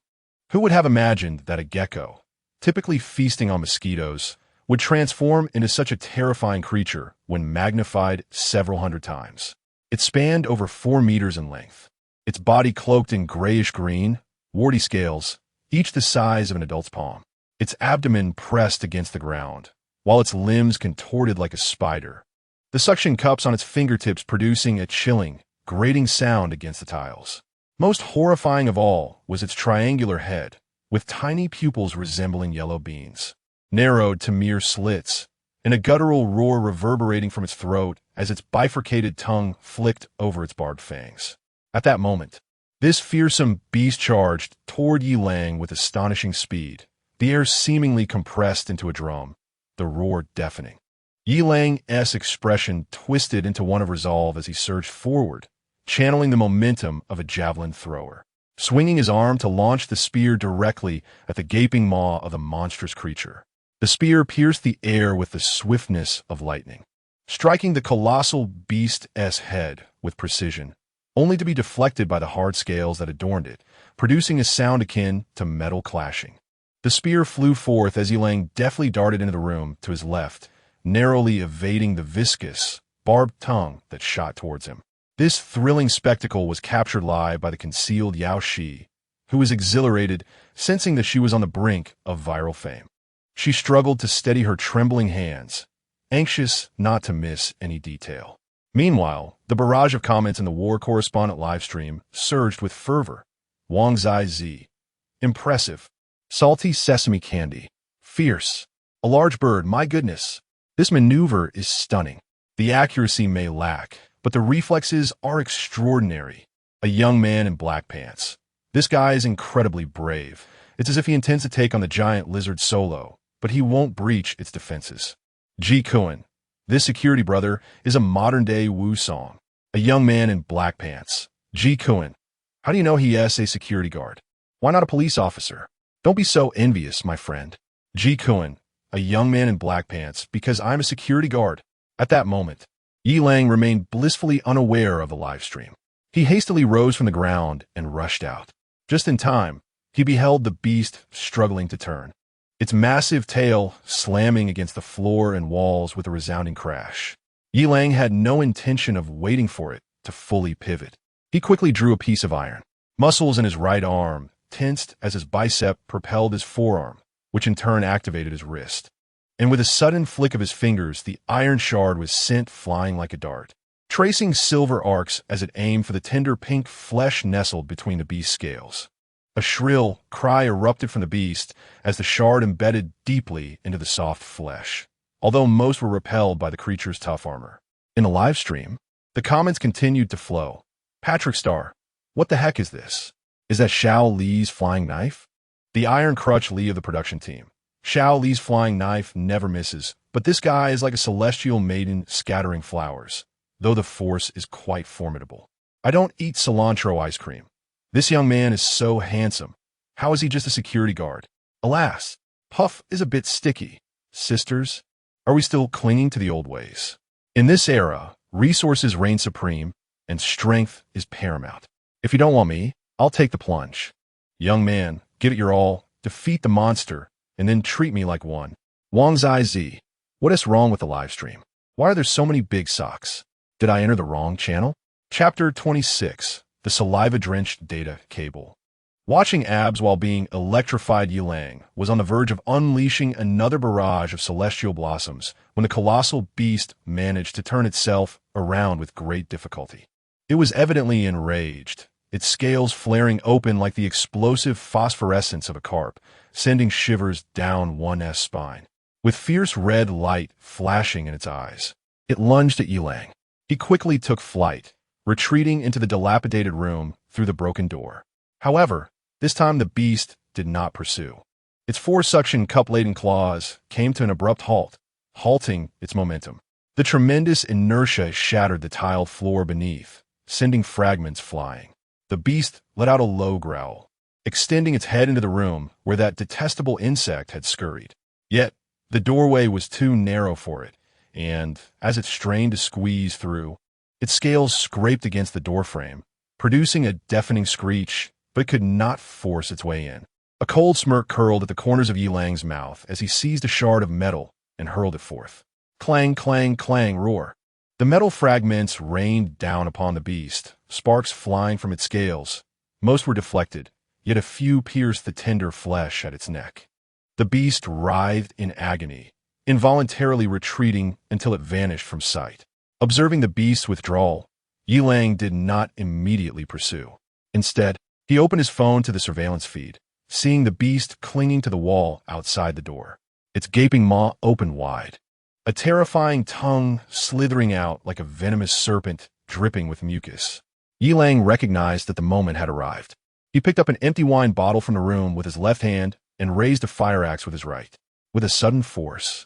Who would have imagined that a gecko, typically feasting on mosquitoes, would transform into such a terrifying creature when magnified several hundred times? It spanned over 4 meters in length, its body cloaked in grayish-green, warty scales, each the size of an adult's palm. Its abdomen pressed against the ground, while its limbs contorted like a spider, the suction cups on its fingertips producing a chilling, grating sound against the tiles. Most horrifying of all was its triangular head, with tiny pupils resembling yellow beans, narrowed to mere slits, and a guttural roar reverberating from its throat as its bifurcated tongue flicked over its barbed fangs. At that moment, this fearsome beast charged toward Yi Lang with astonishing speed, the air seemingly compressed into a drum, the roar deafening. Yi Lang's expression twisted into one of resolve as he surged forward, channeling the momentum of a javelin thrower, swinging his arm to launch the spear directly at the gaping maw of the monstrous creature. The spear pierced the air with the swiftness of lightning, striking the colossal beast's head with precision, only to be deflected by the hard scales that adorned it, producing a sound akin to metal clashing. The spear flew forth as Yi Lang deftly darted into the room to his left, narrowly evading the viscous, barbed tongue that shot towards him. This thrilling spectacle was captured live by the concealed Yaoshi, who was exhilarated, sensing that she was on the brink of viral fame. She struggled to steady her trembling hands, anxious not to miss any detail. Meanwhile, the barrage of comments in the War Correspondent livestream surged with fervor. Wang Zai Z. Impressive. Salty sesame candy. Fierce. A large bird, my goodness. This maneuver is stunning. The accuracy may lack, but the reflexes are extraordinary. A young man in black pants. This guy is incredibly brave. It's as if he intends to take on the giant lizard solo, but he won't breach its defenses. Ji Kuan, this security brother, is a modern-day Wu Song, a young man in black pants. Ji Kuan, how do you know he is a security guard? Why not a police officer? Don't be so envious, my friend. Ji Kuan, a young man in black pants, because I'm a security guard. At that moment, Yi Lang remained blissfully unaware of the live stream. He hastily rose from the ground and rushed out. Just in time, he beheld the beast struggling to turn, its massive tail slamming against the floor and walls with a resounding crash. Yi Lang had no intention of waiting for it to fully pivot. He quickly drew a piece of iron. Muscles in his right arm tensed as his bicep propelled his forearm, which in turn activated his wrist. And with a sudden flick of his fingers, the iron shard was sent flying like a dart, tracing silver arcs as it aimed for the tender pink flesh nestled between the beast's scales. A shrill cry erupted from the beast as the shard embedded deeply into the soft flesh, although most were repelled by the creature's tough armor. In the live stream, the comments continued to flow. Patrick Star, what the heck is this? Is that Xiao Li's flying knife? The Iron Crutch Li of the production team. Xiao Li's flying knife never misses, but this guy is like a celestial maiden scattering flowers, though the force is quite formidable. I don't eat cilantro ice cream. This young man is so handsome. How is he just a security guard? Alas, Puff is a bit sticky. Sisters, are we still clinging to the old ways? In this era, resources reign supreme, and strength is paramount. If you don't want me, I'll take the plunge. Young man, give it your all, defeat the monster, and then treat me like one. Wang Zai Z, what is wrong with the live stream? Why are there so many big socks? Did I enter the wrong channel? Chapter 26, The Saliva-Drenched Data Cable. Watching abs while being electrified, Yi Lang was on the verge of unleashing another barrage of celestial blossoms when the colossal beast managed to turn itself around with great difficulty. It was evidently enraged, its scales flaring open like the explosive phosphorescence of a carp, sending shivers down one's spine. With fierce red light flashing in its eyes, it lunged at Yi Lang. He quickly took flight, retreating into the dilapidated room through the broken door. However, this time the beast did not pursue. Its four suction cup-laden claws came to an abrupt halt, halting its momentum. The tremendous inertia shattered the tiled floor beneath, sending fragments flying. The beast let out a low growl, extending its head into the room where that detestable insect had scurried. Yet, the doorway was too narrow for it, and, as it strained to squeeze through, its scales scraped against the doorframe, producing a deafening screech, but it could not force its way in. A cold smirk curled at the corners of Yi Lang's mouth as he seized a shard of metal and hurled it forth. Clang, clang, clang, roar. The metal fragments rained down upon the beast, sparks flying from its scales. Most were deflected, yet a few pierced the tender flesh at its neck. The beast writhed in agony, involuntarily retreating until it vanished from sight. Observing the beast's withdrawal, Yi Lang did not immediately pursue. Instead, he opened his phone to the surveillance feed, seeing the beast clinging to the wall outside the door, its gaping maw open wide, a terrifying tongue slithering out like a venomous serpent dripping with mucus. Yi Lang recognized that the moment had arrived. He picked up an empty wine bottle from the room with his left hand and raised a fire axe with his right. With a sudden force,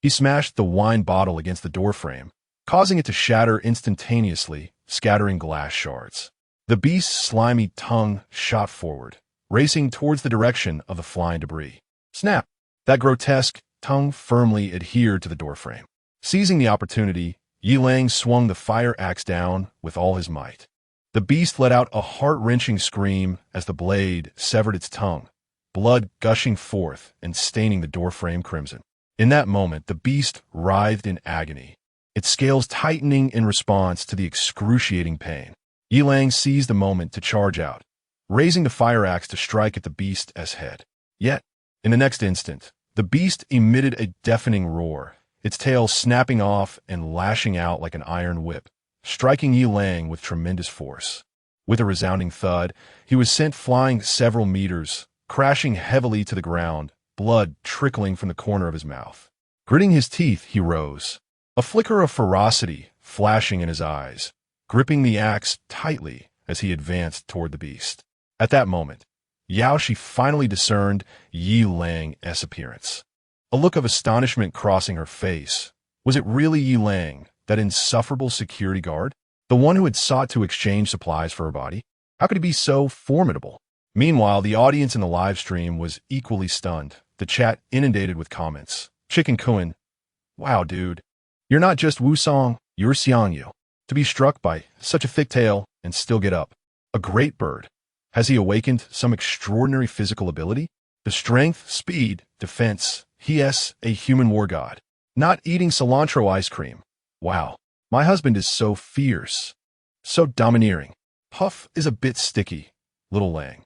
he smashed the wine bottle against the doorframe, causing it to shatter instantaneously, scattering glass shards. The beast's slimy tongue shot forward, racing towards the direction of the flying debris. Snap! That grotesque tongue firmly adhered to the doorframe. Seizing the opportunity, Yi Lang swung the fire axe down with all his might. The beast let out a heart-wrenching scream as the blade severed its tongue, blood gushing forth and staining the doorframe crimson. In that moment, the beast writhed in agony, its scales tightening in response to the excruciating pain. Yi Lang seized the moment to charge out, raising the fire axe to strike at the beast's head. Yet, in the next instant, the beast emitted a deafening roar, its tail snapping off and lashing out like an iron whip, striking Yi Lang with tremendous force. With a resounding thud, he was sent flying several meters, crashing heavily to the ground, blood trickling from the corner of his mouth. Gritting his teeth, he rose, a flicker of ferocity flashing in his eyes, gripping the axe tightly as he advanced toward the beast. At that moment, Yao Shi finally discerned Yi Lang's appearance. a look of astonishment crossing her face. Was it really Yi Lang, that insufferable security guard? The one who had sought to exchange supplies for her body? How could he be so formidable? Meanwhile, the audience in the live stream was equally stunned, the chat inundated with comments. Chicken Kun, wow dude, you're not just Wusong, you're Xiangyu. To be struck by such a thick tail and still get up. A great bird. Has he awakened some extraordinary physical ability? The strength, speed, defense. He is a human war god. Not eating cilantro ice cream. Wow. My husband is so fierce. So domineering. Puff is a bit sticky. Little Lang.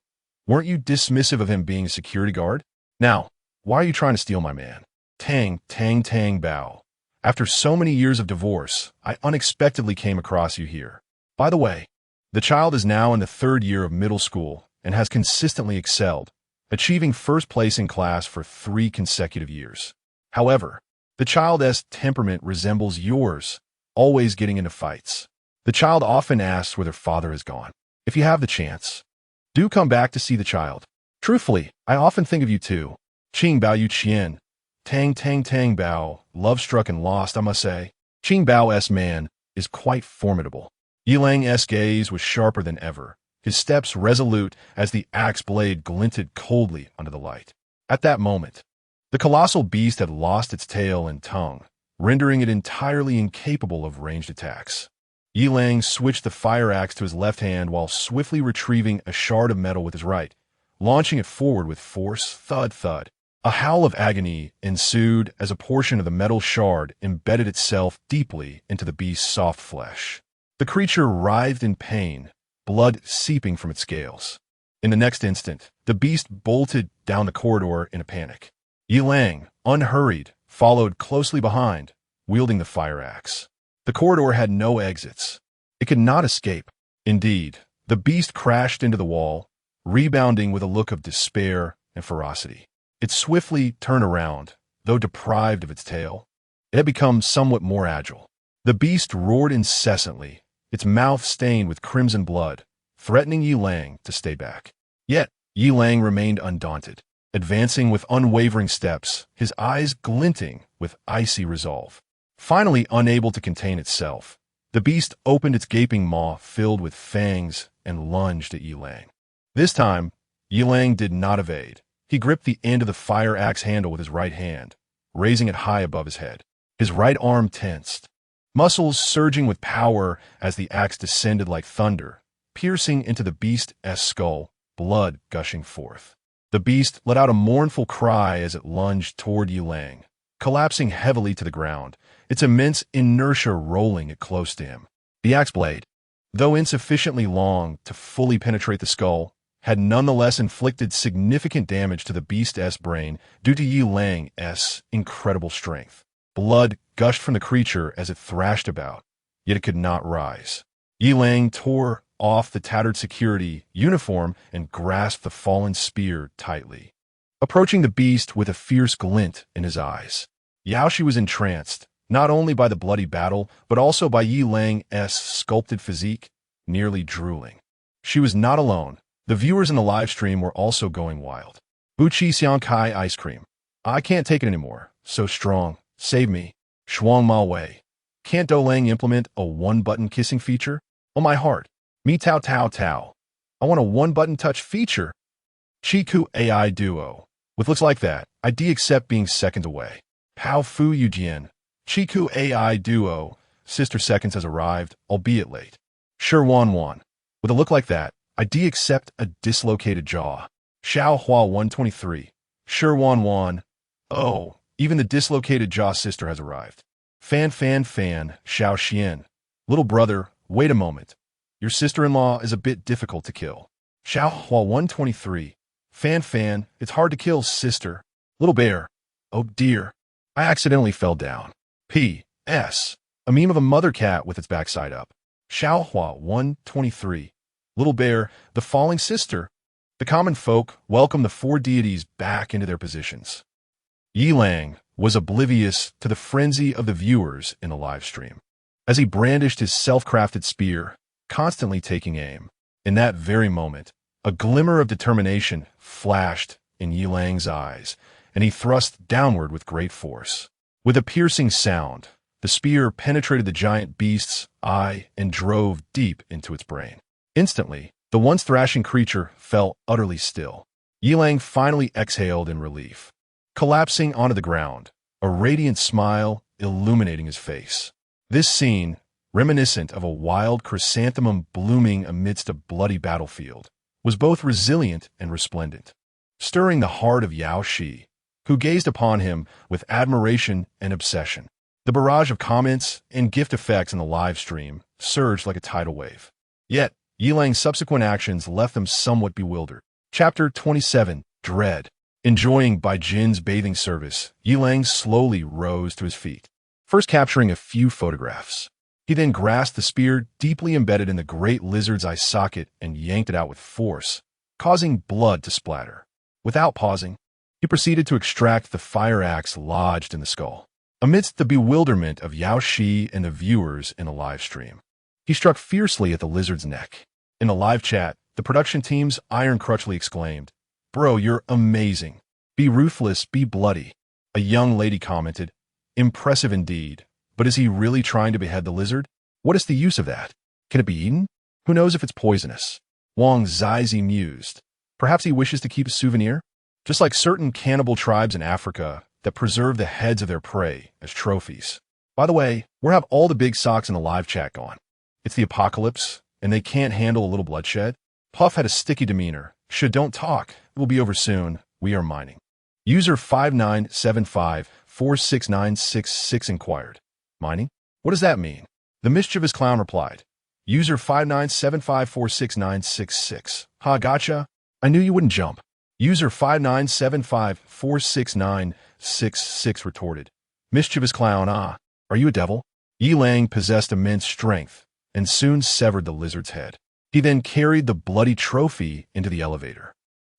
Weren't you dismissive of him being a security guard? Now, why are you trying to steal my man? Tang, tang, tang, bow. After so many years of divorce, I unexpectedly came across you here. By the way, the child is now in the 3rd year of middle school and has consistently excelled, achieving first place in class for 3 consecutive years. However, the child's temperament resembles yours, always getting into fights. The child often asks where their father has gone. If you have the chance, do come back to see the child. Truthfully, I often think of you too. Qing Bao Yu Qian. Tang Tang Tang Bao, love-struck and lost, I must say. Qing Bao's man is quite formidable. Yi Lang's gaze was sharper than ever, his steps resolute as the axe blade glinted coldly under the light. At that moment, the colossal beast had lost its tail and tongue, rendering it entirely incapable of ranged attacks. Yi Lang switched the fire axe to his left hand while swiftly retrieving a shard of metal with his right, launching it forward with force. Thud, thud. A howl of agony ensued as a portion of the metal shard embedded itself deeply into the beast's soft flesh. The creature writhed in pain, blood seeping from its scales. In the next instant, the beast bolted down the corridor in a panic. Yi Lang, unhurried, followed closely behind, wielding the fire axe. The corridor had no exits. It could not escape. Indeed, the beast crashed into the wall, rebounding with a look of despair and ferocity. It swiftly turned around, though deprived of its tail. It had become somewhat more agile. The beast roared incessantly, its mouth stained with crimson blood, threatening Yi Lang to stay back. Yet, Yi Lang remained undaunted, advancing with unwavering steps, his eyes glinting with icy resolve. Finally unable to contain itself, the beast opened its gaping maw filled with fangs and lunged at Yi Lang. This time, Yi Lang did not evade. He gripped the end of the fire axe handle with his right hand, raising it high above his head. His right arm tensed, muscles surging with power as the axe descended like thunder, piercing into the beast's skull, blood gushing forth. The beast let out a mournful cry as it lunged toward Yi Lang, collapsing heavily to the ground, its immense inertia rolling it close to him. The axe blade, though insufficiently long to fully penetrate the skull, had nonetheless inflicted significant damage to the beast's brain due to Yi Lang's incredible strength. Blood gushed from the creature as it thrashed about, yet it could not rise. Yi Lang tore off the tattered security uniform and grasped the fallen spear tightly, approaching the beast with a fierce glint in his eyes. Yaoshi was entranced, not only by the bloody battle, but also by Yi Lang's sculpted physique, nearly drooling. She was not alone. The viewers in the live stream were also going wild. Buchi Xiangkai ice cream. I can't take it anymore. So strong. Save me. Shuang Ma Wei. Can't Do Lang implement a one-button kissing feature? Oh my heart. Me Tao Tao Tao. I want a one-button touch feature. Chiku AI Duo. With looks like that, I'd accept being second away. Pao Fu Yujian. Chiku AI Duo. Sister Seconds has arrived, albeit late. Shi Wan Wan. With a look like that, I'd accept a dislocated jaw. Xiao Hua 123. Shi Wan Wan. Oh, even the dislocated jaw sister has arrived. Fan Fan Fan, Xiao Xian. Little brother, wait a moment. Your sister-in-law is a bit difficult to kill. Xiao Hua 123. Fan Fan, it's hard to kill, sister. Little bear. Oh dear. I accidentally fell down. P.S. A meme of a mother cat with its backside up. Xiao Hua 123. Little bear, the falling sister. The common folk welcome the 4 deities back into their positions. Yi Lang was oblivious to the frenzy of the viewers in the live stream, as he brandished his self-crafted spear, constantly taking aim. In that very moment, a glimmer of determination flashed in Yi Lang's eyes, and he thrust downward with great force. With a piercing sound, the spear penetrated the giant beast's eye and drove deep into its brain. Instantly, the once thrashing creature fell utterly still. Yilang finally exhaled in relief, collapsing onto the ground, a radiant smile illuminating his face. This scene, reminiscent of a wild chrysanthemum blooming amidst a bloody battlefield, was both resilient and resplendent, stirring the heart of Yao Shi, who gazed upon him with admiration and obsession. The barrage of comments and gift effects in the live stream surged like a tidal wave. Yet, Yilang's subsequent actions left them somewhat bewildered. Chapter 27, Dread. Enjoying Bai Jin's bathing service, Yilang slowly rose to his feet, first capturing a few photographs. He then grasped the spear deeply embedded in the great lizard's eye socket and yanked it out with force, causing blood to splatter. Without pausing, he proceeded to extract the fire axe lodged in the skull. Amidst the bewilderment of Yao Shi and the viewers in the live stream, he struck fiercely at the lizard's neck. In the live chat, the production team's Iron Crutchley exclaimed, "Bro, you're amazing. Be ruthless, be bloody." A young lady commented, "Impressive indeed, but is he really trying to behead the lizard? What is the use of that? Can it be eaten? Who knows if it's poisonous?" Wang Zizi mused. Perhaps he wishes to keep a souvenir? Just like certain cannibal tribes in Africa that preserve the heads of their prey as trophies. By the way, where have all the big socks in the live chat gone? It's the apocalypse, and they can't handle a little bloodshed? Puff had a sticky demeanor. Don't talk. It will be over soon. We are mining. User 5975469666 inquired. Mining? What does that mean? The mischievous clown replied. User 5975469666. Ha, gotcha. I knew you wouldn't jump. User 5975469666 retorted. Mischievous clown, ah. Are you a devil? Yilang possessed immense strength and soon severed the lizard's head. He then carried the bloody trophy into the elevator.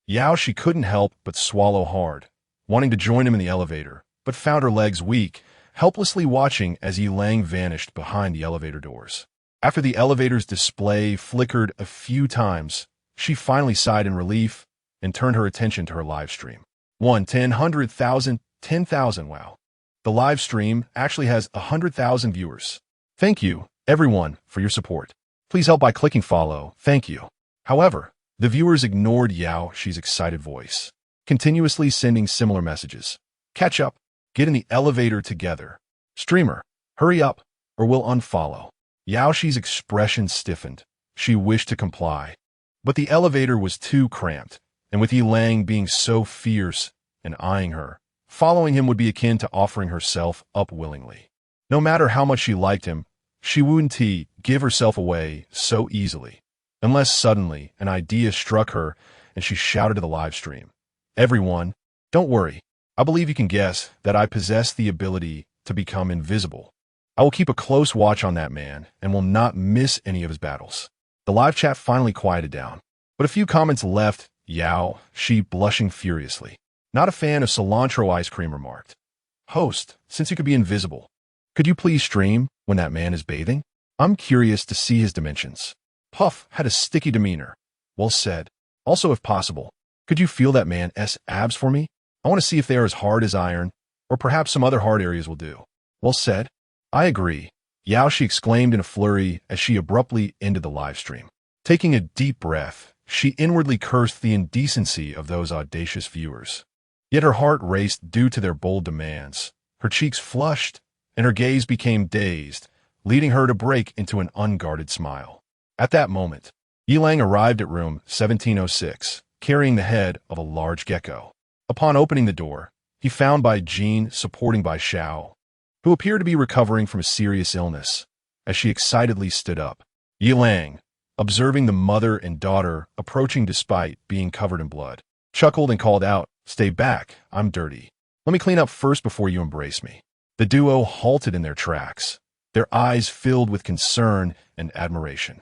Yao Shi couldn't help but swallow hard, wanting to join him in the elevator, but found her legs weak, helplessly watching as Yilang vanished behind the elevator doors. After the elevator's display flickered a few times, she finally sighed in relief and turned her attention to her live stream. 1, 10, 100,000, 10,000, wow. The live stream actually has 100,000 viewers. Thank you, everyone, for your support. Please help by clicking follow, thank you. However, the viewers ignored Yao Shi's excited voice, continuously sending similar messages. Catch up, get in the elevator together. Streamer, hurry up, or we'll unfollow. Yao Shi's expression stiffened. She wished to comply, but the elevator was too cramped, and with Yilang being so fierce and eyeing her, following him would be akin to offering herself up willingly. No matter how much she liked him, she wouldn't give herself away so easily, unless suddenly an idea struck her and she shouted to the live stream. Everyone, don't worry. I believe you can guess that I possess the ability to become invisible. I will keep a close watch on that man and will not miss any of his battles. The live chat finally quieted down, but a few comments left Yao Shi blushing furiously. Not a fan of cilantro ice cream remarked. Host, since you could be invisible, could you please stream when that man is bathing? I'm curious to see his dimensions. Puff had a sticky demeanor. Well said. Also, if possible, could you feel that man's abs for me? I want to see if they are as hard as iron, or perhaps some other hard areas will do. Well said. I agree. Yao Shi exclaimed in a flurry as she abruptly ended the live stream. Taking a deep breath, she inwardly cursed the indecency of those audacious viewers. Yet her heart raced due to their bold demands. Her cheeks flushed, and her gaze became dazed, leading her to break into an unguarded smile. At that moment, Yilang arrived at room 1706, carrying the head of a large gecko. Upon opening the door, he found Bai Jin supporting Bai Xiao, who appeared to be recovering from a serious illness, as she excitedly stood up. Yilang, observing the mother and daughter approaching despite being covered in blood, chuckled and called out, "Stay back, I'm dirty. Let me clean up first before you embrace me." The duo halted in their tracks, their eyes filled with concern and admiration.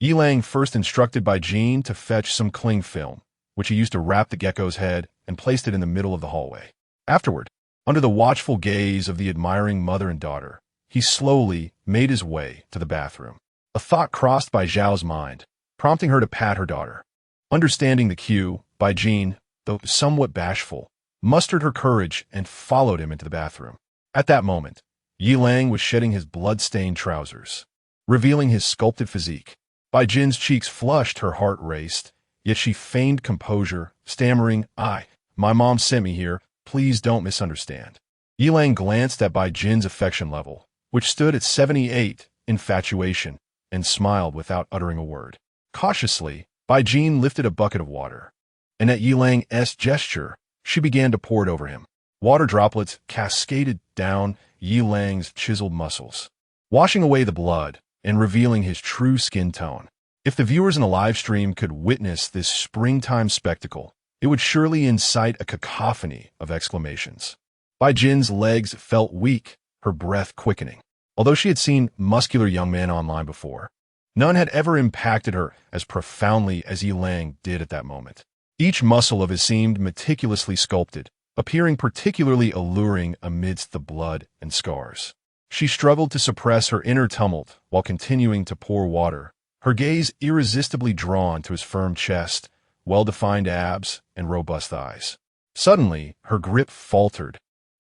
Yilang first instructed Bai Jin to fetch some cling film, which he used to wrap the gecko's head and placed it in the middle of the hallway. Afterward, under the watchful gaze of the admiring mother and daughter, he slowly made his way to the bathroom. A thought crossed Bai Zhao's mind, prompting her to pat her daughter. Understanding the cue, Bai Jin, though somewhat bashful, mustered her courage and followed him into the bathroom. At that moment, Yi Lang was shedding his blood-stained trousers, revealing his sculpted physique. Bai Jin's cheeks flushed, her heart raced, yet she feigned composure, stammering, my mom sent me here, please don't misunderstand. Yi Lang glanced at Bai Jin's affection level, which stood at 78, infatuation, and smiled without uttering a word. Cautiously, Bai Jin lifted a bucket of water, and at Yi Lang's gesture, she began to pour it over him. Water droplets cascaded down Yi Lang's chiseled muscles, washing away the blood and revealing his true skin tone. If the viewers in the live stream could witness this springtime spectacle, it would surely incite a cacophony of exclamations. Bai Jin's legs felt weak, her breath quickening. Although she had seen muscular young men online before, none had ever impacted her as profoundly as Yi Lang did at that moment. Each muscle of his seemed meticulously sculpted, appearing particularly alluring amidst the blood and scars. She struggled to suppress her inner tumult while continuing to pour water, her gaze irresistibly drawn to his firm chest, well-defined abs, and robust thighs. Suddenly, her grip faltered,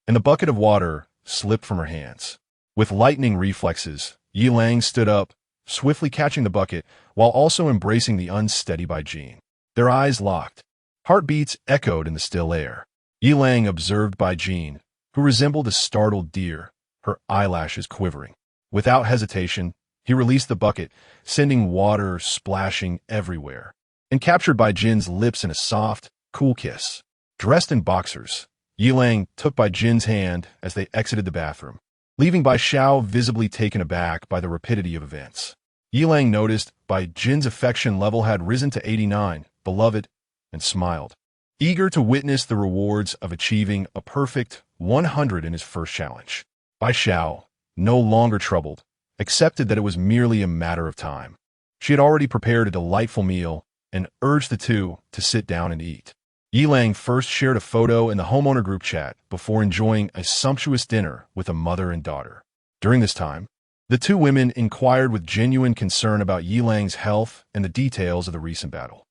and the bucket of water slipped from her hands. With lightning reflexes, Yi Lang stood up, swiftly catching the bucket while also embracing the unsteady Bai Jin. Their eyes locked. Heartbeats echoed in the still air. Yi Lang observed Bai Jin, who resembled a startled deer, her eyelashes quivering. Without hesitation, he released the bucket, sending water splashing everywhere, and captured Bai Jin's lips in a soft, cool kiss. Dressed in boxers, Yi Lang took Bai Jin's hand as they exited the bathroom, leaving Bai Xiao visibly taken aback by the rapidity of events. Yi Lang noticed Bai Jin's affection level had risen to 89, beloved, and smiled, eager to witness the rewards of achieving a perfect 100 in his first challenge. Bai Xiao, no longer troubled, accepted that it was merely a matter of time. She had already prepared a delightful meal and urged the two to sit down and eat. Yi Lang first shared a photo in the homeowner group chat before enjoying a sumptuous dinner with a mother and daughter. During this time, the two women inquired with genuine concern about Yi Lang's health and the details of the recent battle.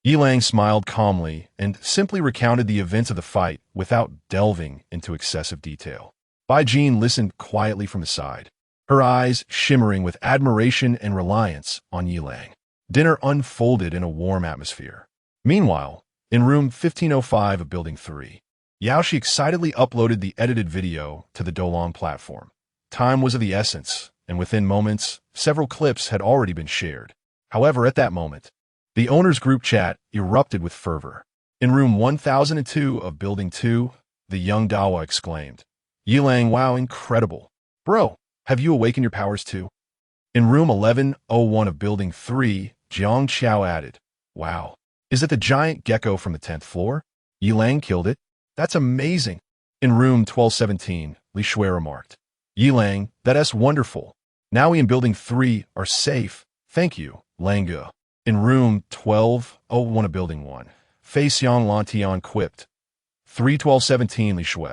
Yi Lang smiled calmly and simply recounted the events of the fight without delving into excessive detail. Bai Jin listened quietly from the side, her eyes shimmering with admiration and reliance on Yi Lang. Dinner unfolded in a warm atmosphere. Meanwhile, in room 1505 of Building 3, Yaoshi excitedly uploaded the edited video to the Dolong platform. Time was of the essence, and within moments, several clips had already been shared. However, at that moment, the owner's group chat erupted with fervor. In room 1002 of Building 2, the young Dawa exclaimed, Yi Lang, wow, incredible. Bro, have you awakened your powers too? In room 1101 of Building 3, Jiang Qiao added, wow, is it the giant gecko from the 10th floor? Yi Lang killed it? That's amazing. In room 1217, Li Shui remarked, Yi Lang, that's wonderful. Now we in Building 3 are safe. Thank you, Langge. In room 1201 of Building 1, Fei Xiang Lantian quipped, 31217 Li Shui,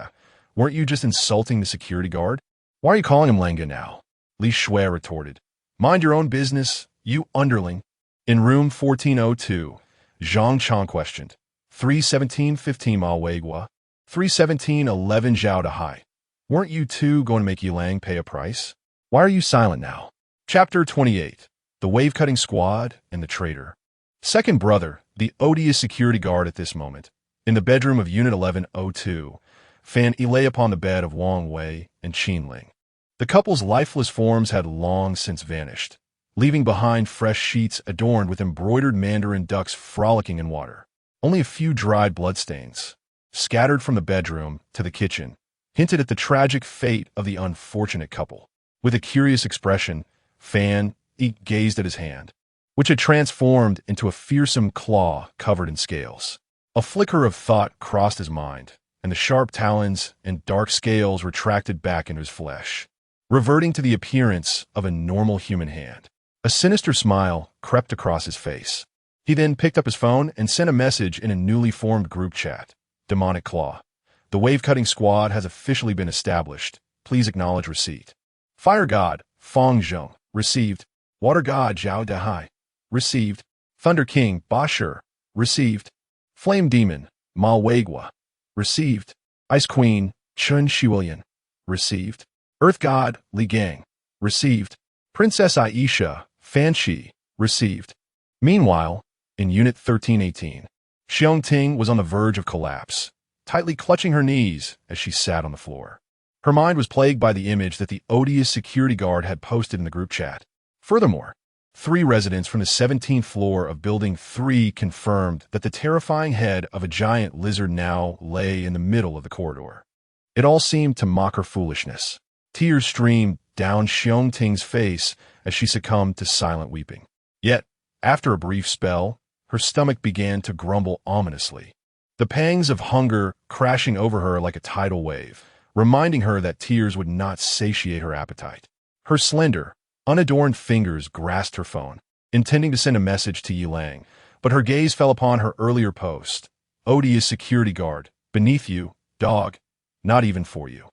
weren't you just insulting the security guard? Why are you calling him Langge now? Li Shui retorted, mind your own business, you underling. In room 1402, Zhang Chang questioned, 31715 Ma Weigua, 31711 Zhao Dahai. Weren't you two going to make Yi Lang pay a price? Why are you silent now? Chapter 28. The Wave-Cutting Squad and the Traitor. Second brother, the odious security guard at this moment, in the bedroom of Unit 1102, Fan Yi lay upon the bed of Wang Wei and Qin Ling. The couple's lifeless forms had long since vanished, leaving behind fresh sheets adorned with embroidered mandarin ducks frolicking in water. Only a few dried bloodstains, scattered from the bedroom to the kitchen, hinted at the tragic fate of the unfortunate couple. With a curious expression, Fan Yi gazed at his hand, which had transformed into a fearsome claw covered in scales. A flicker of thought crossed his mind, and the sharp talons and dark scales retracted back into his flesh, reverting to the appearance of a normal human hand. A sinister smile crept across his face. He then picked up his phone and sent a message in a newly formed group chat. Demonic Claw. The Wave-Cutting Squad has officially been established. Please acknowledge receipt. Fire God, Fong Zhong, received. Water God, Zhao Dahai, received. Thunder King, Ba Shi, received. Flame Demon, Ma Weigua, Received. Ice Queen, Chun Shiwilian. Received. Earth God, Li Gang. Received. Princess Aisha, Fan Shi. Received. Meanwhile, in Unit 1318, Xiong Ting was on the verge of collapse, tightly clutching her knees as she sat on the floor. Her mind was plagued by the image that the odious security guard had posted in the group chat. Furthermore, 3 residents from the 17th floor of Building 3 confirmed that the terrifying head of a giant lizard now lay in the middle of the corridor. It all seemed to mock her foolishness. Tears streamed down Xiong Ting's face as she succumbed to silent weeping. Yet, after a brief spell, her stomach began to grumble ominously, the pangs of hunger crashing over her like a tidal wave, reminding her that tears would not satiate her appetite. Her slender, unadorned fingers grasped her phone, intending to send a message to Yi Lang, but her gaze fell upon her earlier post. Odious security guard, beneath you, dog, not even for you.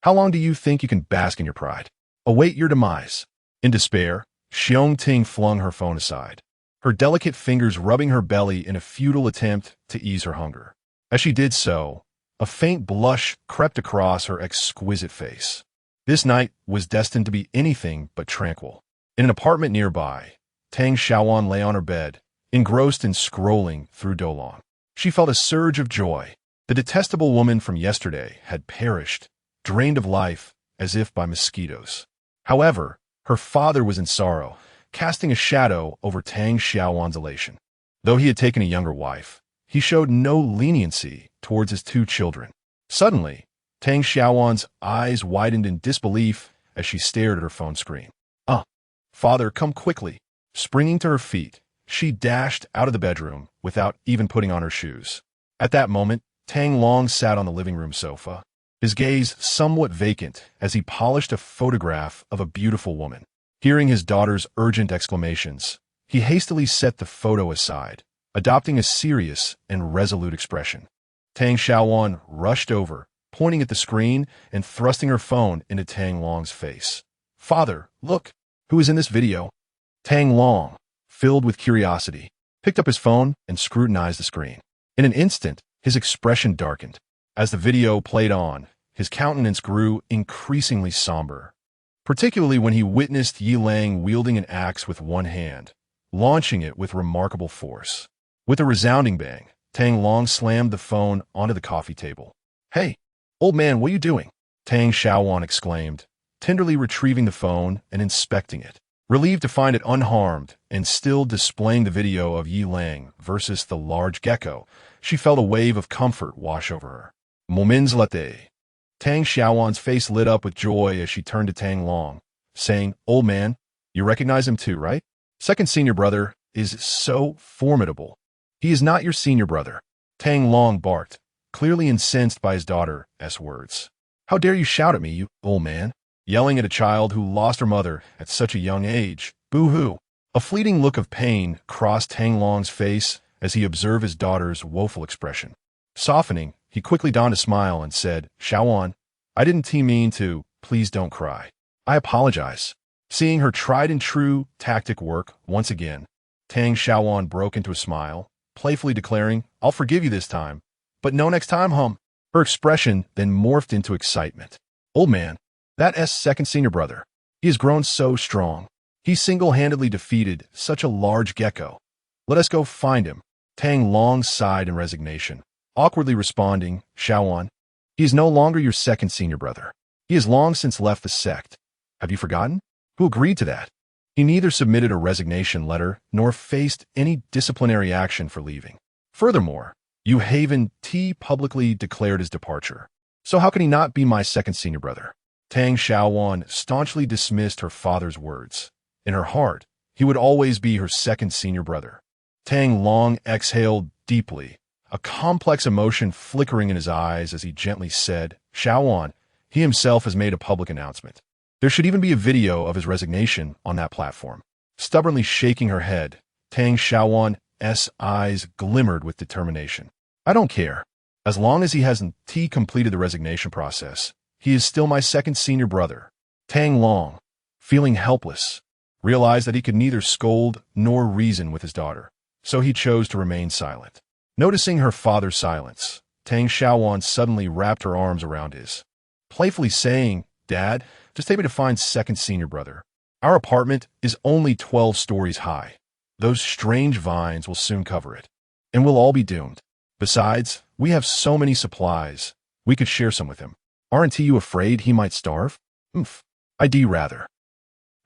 How long do you think you can bask in your pride? Await your demise. In despair, Xiong Ting flung her phone aside, her delicate fingers rubbing her belly in a futile attempt to ease her hunger. As she did so, a faint blush crept across her exquisite face. This night was destined to be anything but tranquil. In an apartment nearby, Tang Xiaowan lay on her bed, engrossed in scrolling through Dolong. She felt a surge of joy. The detestable woman from yesterday had perished, drained of life as if by mosquitoes. However, her father was in sorrow, casting a shadow over Tang Xiaowan's elation. Though he had taken a younger wife, he showed no leniency towards his 2 children. Suddenly, Tang Xiaowan's eyes widened in disbelief as she stared at her phone screen. Father, come quickly. Springing to her feet, she dashed out of the bedroom without even putting on her shoes. At that moment, Tang Long sat on the living room sofa, his gaze somewhat vacant as he polished a photograph of a beautiful woman. Hearing his daughter's urgent exclamations, he hastily set the photo aside, adopting a serious and resolute expression. Tang Xiaowan rushed over, pointing at the screen and thrusting her phone into Tang Long's face. Father, look, who is in this video? Tang Long, filled with curiosity, picked up his phone and scrutinized the screen. In an instant, his expression darkened. As the video played on, his countenance grew increasingly somber, particularly when he witnessed Yi Lang wielding an axe with one hand, launching it with remarkable force. With a resounding bang, Tang Long slammed the phone onto the coffee table. Hey, old man, what are you doing? Tang Xiaowan exclaimed, tenderly retrieving the phone and inspecting it. Relieved to find it unharmed and still displaying the video of Yi Lang versus the large gecko, she felt a wave of comfort wash over her. Moments latte. Tang Xiaowan's face lit up with joy as she turned to Tang Long, saying, Old man, you recognize him too, right? Second senior brother is so formidable. He is not your senior brother. Tang Long barked, clearly incensed by his daughter's words. How dare you shout at me, you old man? Yelling at a child who lost her mother at such a young age. Boo-hoo. A fleeting look of pain crossed Tang Long's face as he observed his daughter's woeful expression. Softening, he quickly donned a smile and said, Xiaowan, I didn't mean to, please don't cry. I apologize. Seeing her tried-and-true tactic work once again, Tang Xiaowan broke into a smile, playfully declaring, I'll forgive you this time, but no next time, hum. Her expression then morphed into excitement. Old man, that's second senior brother. He has grown so strong. He single-handedly defeated such a large gecko. Let us go find him. Tang Long sighed in resignation, awkwardly responding, Xiaowan, he is no longer your second senior brother. He has long since left the sect. Have you forgotten? Who agreed to that? He neither submitted a resignation letter nor faced any disciplinary action for leaving. Furthermore, Yu Haven T publicly declared his departure. So how can he not be my second senior brother? Tang Xiaowan staunchly dismissed her father's words. In her heart, he would always be her second senior brother. Tang Long exhaled deeply, a complex emotion flickering in his eyes as he gently said, Xiaowan, he himself has made a public announcement. There should even be a video of his resignation on that platform. Stubbornly shaking her head, Tang Xiaowan's eyes glimmered with determination. I don't care. As long as he hasn't completed the resignation process, he is still my second senior brother. Tang Long, feeling helpless, realized that he could neither scold nor reason with his daughter, so he chose to remain silent. Noticing her father's silence, Tang Xiaowan suddenly wrapped her arms around his, playfully saying, "Dad, just take me to find second senior brother. Our apartment is only 12 stories high. Those strange vines will soon cover it, and we'll all be doomed. Besides, we have so many supplies. We could share some with him. Aren't you afraid he might starve?" "Oomph. I'd rather.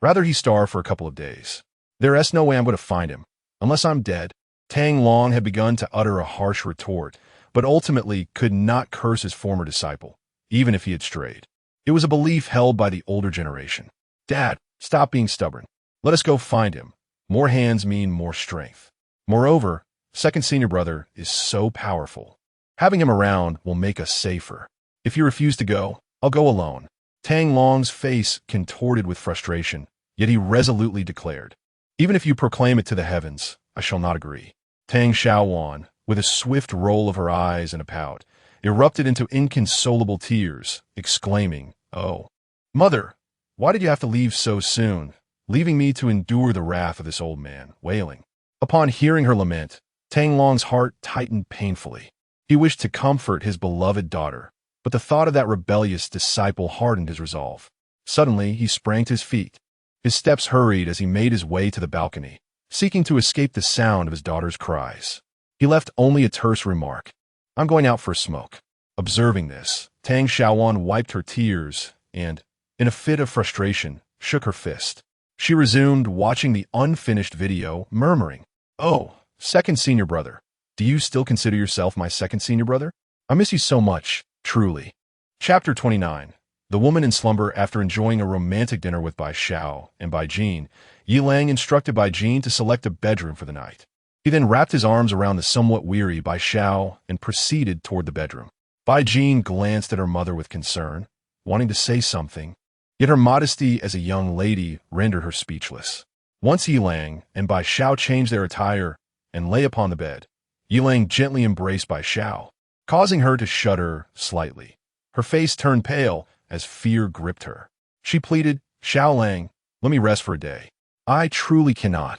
Rather he starve for a couple of days. There's no way I'm going to find him, unless I'm dead." Tang Long had begun to utter a harsh retort, but ultimately could not curse his former disciple, even if he had strayed. It was a belief held by the older generation. "Dad, stop being stubborn. Let us go find him. More hands mean more strength. Moreover, second senior brother is so powerful. Having him around will make us safer. If you refuse to go, I'll go alone." Tang Long's face contorted with frustration, yet he resolutely declared, "Even if you proclaim it to the heavens, I shall not agree." Tang Xiaowan, with a swift roll of her eyes and a pout, erupted into inconsolable tears, exclaiming, "Oh, mother, why did you have to leave so soon, leaving me to endure the wrath of this old man?" Wailing. Upon hearing her lament, Tang Long's heart tightened painfully. He wished to comfort his beloved daughter, but the thought of that rebellious disciple hardened his resolve. Suddenly, he sprang to his feet. His steps hurried as he made his way to the balcony, seeking to escape the sound of his daughter's cries. He left only a terse remark, "I'm going out for a smoke." Observing this, Tang Xiaowan wiped her tears and, in a fit of frustration, shook her fist. She resumed watching the unfinished video, murmuring, "Oh, second senior brother, do you still consider yourself my second senior brother? I miss you so much, truly." Chapter 29. The woman in slumber. After enjoying a romantic dinner with Bai Xiao and Bai Jin, Yi Lang instructed Bai Jin to select a bedroom for the night. He then wrapped his arms around the somewhat weary Bai Xiao and proceeded toward the bedroom. Bai Jin glanced at her mother with concern, wanting to say something, yet her modesty as a young lady rendered her speechless. Once Yi Lang and Bai Xiao changed their attire and lay upon the bed, Yi Lang gently embraced Bai Xiao, causing her to shudder slightly. Her face turned pale as fear gripped her. She pleaded, "Xiao Lang, let me rest for a day. I truly cannot.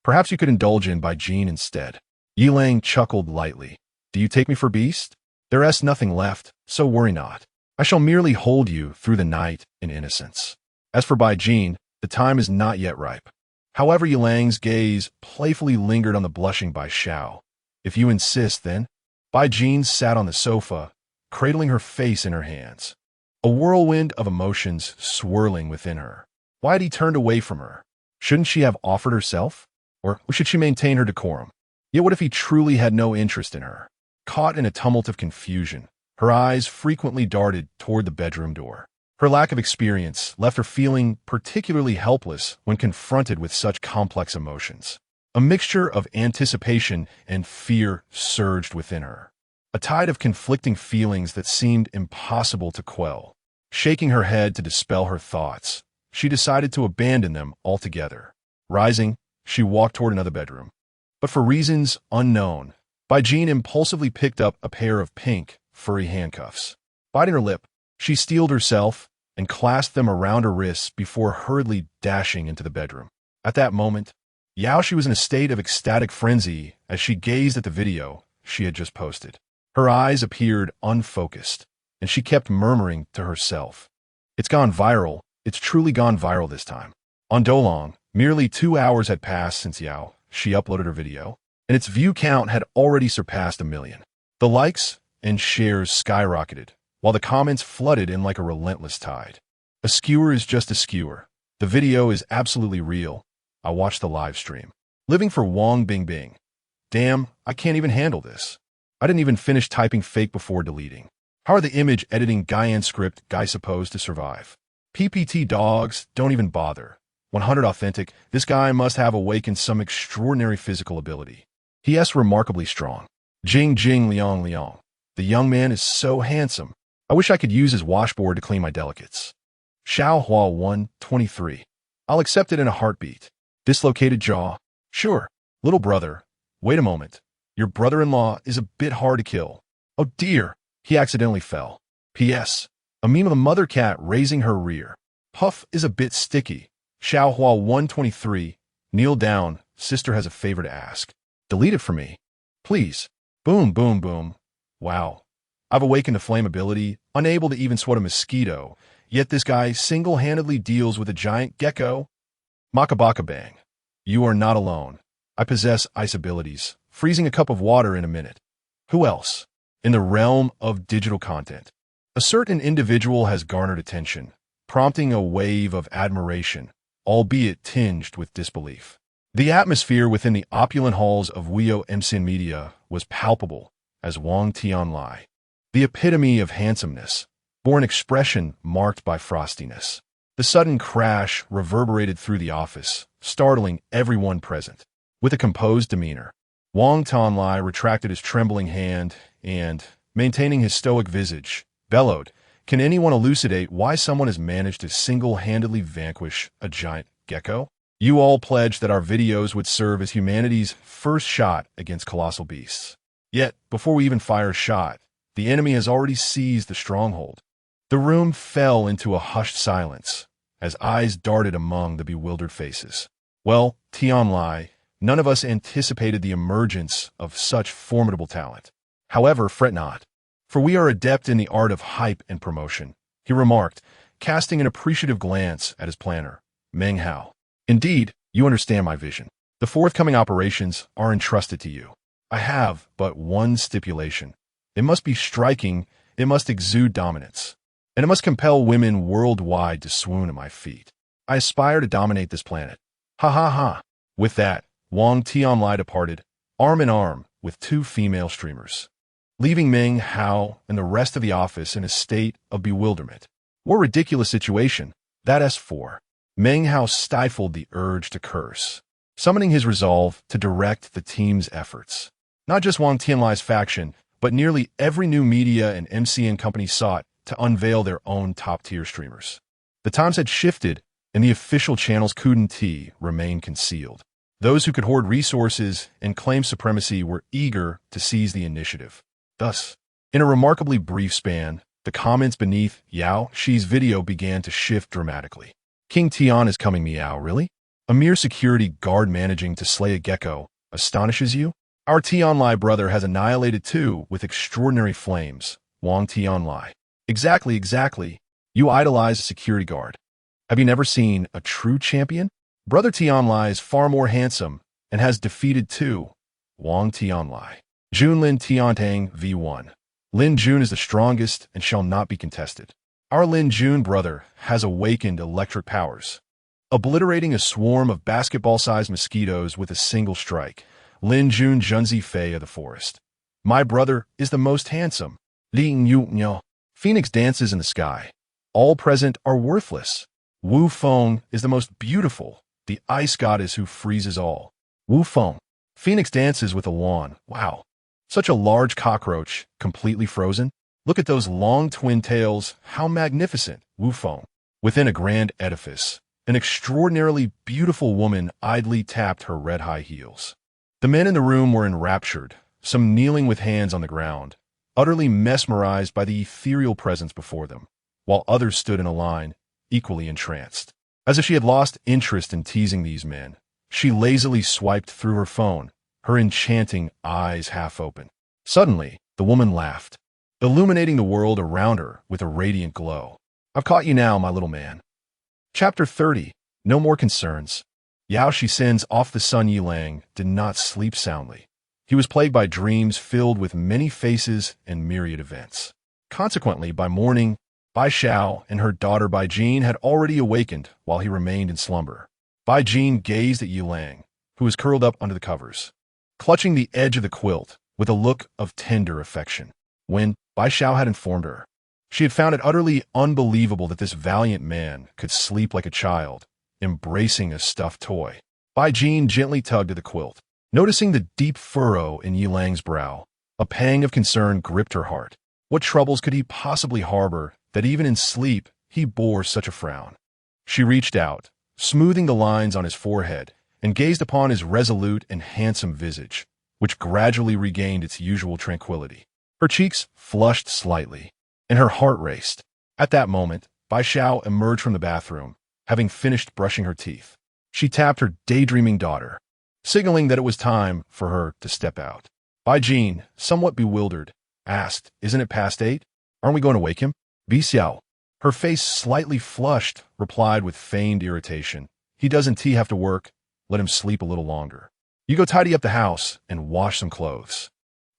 Perhaps you could indulge in Bai Jin instead." Yi Lang chuckled lightly. "Do you take me for beast? There's nothing left, so worry not. I shall merely hold you through the night in innocence. As for Bai Jin, the time is not yet ripe." However, Yi Lang's gaze playfully lingered on the blushing Bai Xiao. "If you insist, then." Bai Jin sat on the sofa, cradling her face in her hands, a whirlwind of emotions swirling within her. Why had he turned away from her? Shouldn't she have offered herself? Or should she maintain her decorum? Yet what if he truly had no interest in her? Caught in a tumult of confusion, her eyes frequently darted toward the bedroom door. Her lack of experience left her feeling particularly helpless when confronted with such complex emotions. A mixture of anticipation and fear surged within her, a tide of conflicting feelings that seemed impossible to quell. Shaking her head to dispel her thoughts, she decided to abandon them altogether. Rising, she walked toward another bedroom. But for reasons unknown, Bai Jin impulsively picked up a pair of pink, furry handcuffs. Biting her lip, she steeled herself and clasped them around her wrists before hurriedly dashing into the bedroom. At that moment, Yaoshi was in a state of ecstatic frenzy as she gazed at the video she had just posted. Her eyes appeared unfocused, and she kept murmuring to herself, "It's gone viral. It's truly gone viral this time." On Doulang, merely 2 hours had passed since she uploaded her video, and its view count had already surpassed 1 million. The likes and shares skyrocketed, while the comments flooded in like a relentless tide. "A skewer is just a skewer. The video is absolutely real. I watched the live stream. Living for Wong Bingbing. Damn, I can't even handle this. I didn't even finish typing fake before deleting. How are the image editing Guyan script guy supposed to survive? PPT dogs, don't even bother. 100 authentic, this guy must have awakened some extraordinary physical ability. He is remarkably strong. Jing Jing Liang Liang. The young man is so handsome. I wish I could use his washboard to clean my delicates. Xiao Hua 123. I'll accept it in a heartbeat. Dislocated jaw. Sure. Little brother. Wait a moment. Your brother-in-law is a bit hard to kill. Oh dear. He accidentally fell. P.S. A meme of the mother cat raising her rear. Puff is a bit sticky. Xiao Hua 123. Kneel down. Sister has a favor to ask. Delete it for me. Please. Boom, boom, boom. Wow. I've awakened to flammability, unable to even swat a mosquito, yet this guy single-handedly deals with a giant gecko? Makabaka bang. You are not alone. I possess ice abilities, freezing a cup of water in a minute. Who else? In the realm of digital content, a certain individual has garnered attention, prompting a wave of admiration, albeit tinged with disbelief. The atmosphere within the opulent halls of Wio MCN Media was palpable as Wang Tianlai, the epitome of handsomeness, bore an expression marked by frostiness. The sudden crash reverberated through the office, startling everyone present. With a composed demeanor, Wang Tianlai retracted his trembling hand and, maintaining his stoic visage, bellowed, "Can anyone elucidate why someone has managed to single-handedly vanquish a giant gecko? You all pledged that our videos would serve as humanity's first shot against colossal beasts. Yet, before we even fire a shot, the enemy has already seized the stronghold." The room fell into a hushed silence as eyes darted among the bewildered faces. Well, Tianlai, none of us anticipated the emergence of such formidable talent. However, fret not, for we are adept in the art of hype and promotion, he remarked, casting an appreciative glance at his planner, Meng Hao. Indeed, you understand my vision. The forthcoming operations are entrusted to you. I have but one stipulation. It must be striking, it must exude dominance, and it must compel women worldwide to swoon at my feet. I aspire to dominate this planet. Ha ha ha. With that, Wang Tianlai departed, arm in arm with two female streamers, leaving Meng Hao and the rest of the office in a state of bewilderment. What ridiculous situation, that S4. Meng Hao stifled the urge to curse, summoning his resolve to direct the team's efforts. Not just Wang Tianlai's faction, but nearly every new media and MCN company sought to unveil their own top-tier streamers. The times had shifted, and the official channel's couldn't remain concealed. Those who could hoard resources and claim supremacy were eager to seize the initiative. Thus, in a remarkably brief span, the comments beneath Yao Shi's video began to shift dramatically. King Tian is coming, meow, really? A mere security guard managing to slay a gecko astonishes you? Our Tianlai brother has annihilated two with extraordinary flames, Wang Tianlai. Exactly. You idolize a security guard. Have you never seen a true champion? Brother Tianlai is far more handsome and has defeated two, Wang Tianlai. Junlin Tiantang v1. Lin Jun is the strongest and shall not be contested. Our Lin Jun brother has awakened electric powers, obliterating a swarm of basketball-sized mosquitoes with a single strike. Lin Jun Junzi Fei of the forest. My brother is the most handsome. Li Yu. Phoenix dances in the sky. All present are worthless. Wu Feng is the most beautiful, the ice goddess who freezes all. Wu Feng. Phoenix dances with a lawn. Wow. Such a large cockroach, completely frozen. Look at those long twin tails. How magnificent. Wu Feng. Within a grand edifice, an extraordinarily beautiful woman idly tapped her red high heels. The men in the room were enraptured, some kneeling with hands on the ground, utterly mesmerized by the ethereal presence before them, while others stood in a line, equally entranced. As if she had lost interest in teasing these men, she lazily swiped through her phone, her enchanting eyes half open. Suddenly, the woman laughed, illuminating the world around her with a radiant glow. I've caught you now, my little man. Chapter 30. No more concerns. Yao Shisen's off the sun Yilang did not sleep soundly. He was plagued by dreams filled with many faces and myriad events. Consequently, by morning, Bai Xiao and her daughter Bai Jin had already awakened while he remained in slumber. Bai Jin gazed at Yilang, who was curled up under the covers, clutching the edge of the quilt with a look of tender affection. When Bai Xiao had informed her, she had found it utterly unbelievable that this valiant man could sleep like a child, embracing a stuffed toy. Bai Jin gently tugged at the quilt. Noticing the deep furrow in Yilang's brow, a pang of concern gripped her heart. What troubles could he possibly harbor that even in sleep he bore such a frown? She reached out, smoothing the lines on his forehead, and gazed upon his resolute and handsome visage, which gradually regained its usual tranquility. Her cheeks flushed slightly, and her heart raced. At that moment, Bai Xiao emerged from the bathroom, having finished brushing her teeth. She tapped her daydreaming daughter, signaling that it was time for her to step out. Bai Jin, somewhat bewildered, asked, "Isn't it past 8? Aren't we going to wake him?" Bi Xiao, her face slightly flushed, replied with feigned irritation, "He doesn't have to work. Let him sleep a little longer. You go tidy up the house and wash some clothes.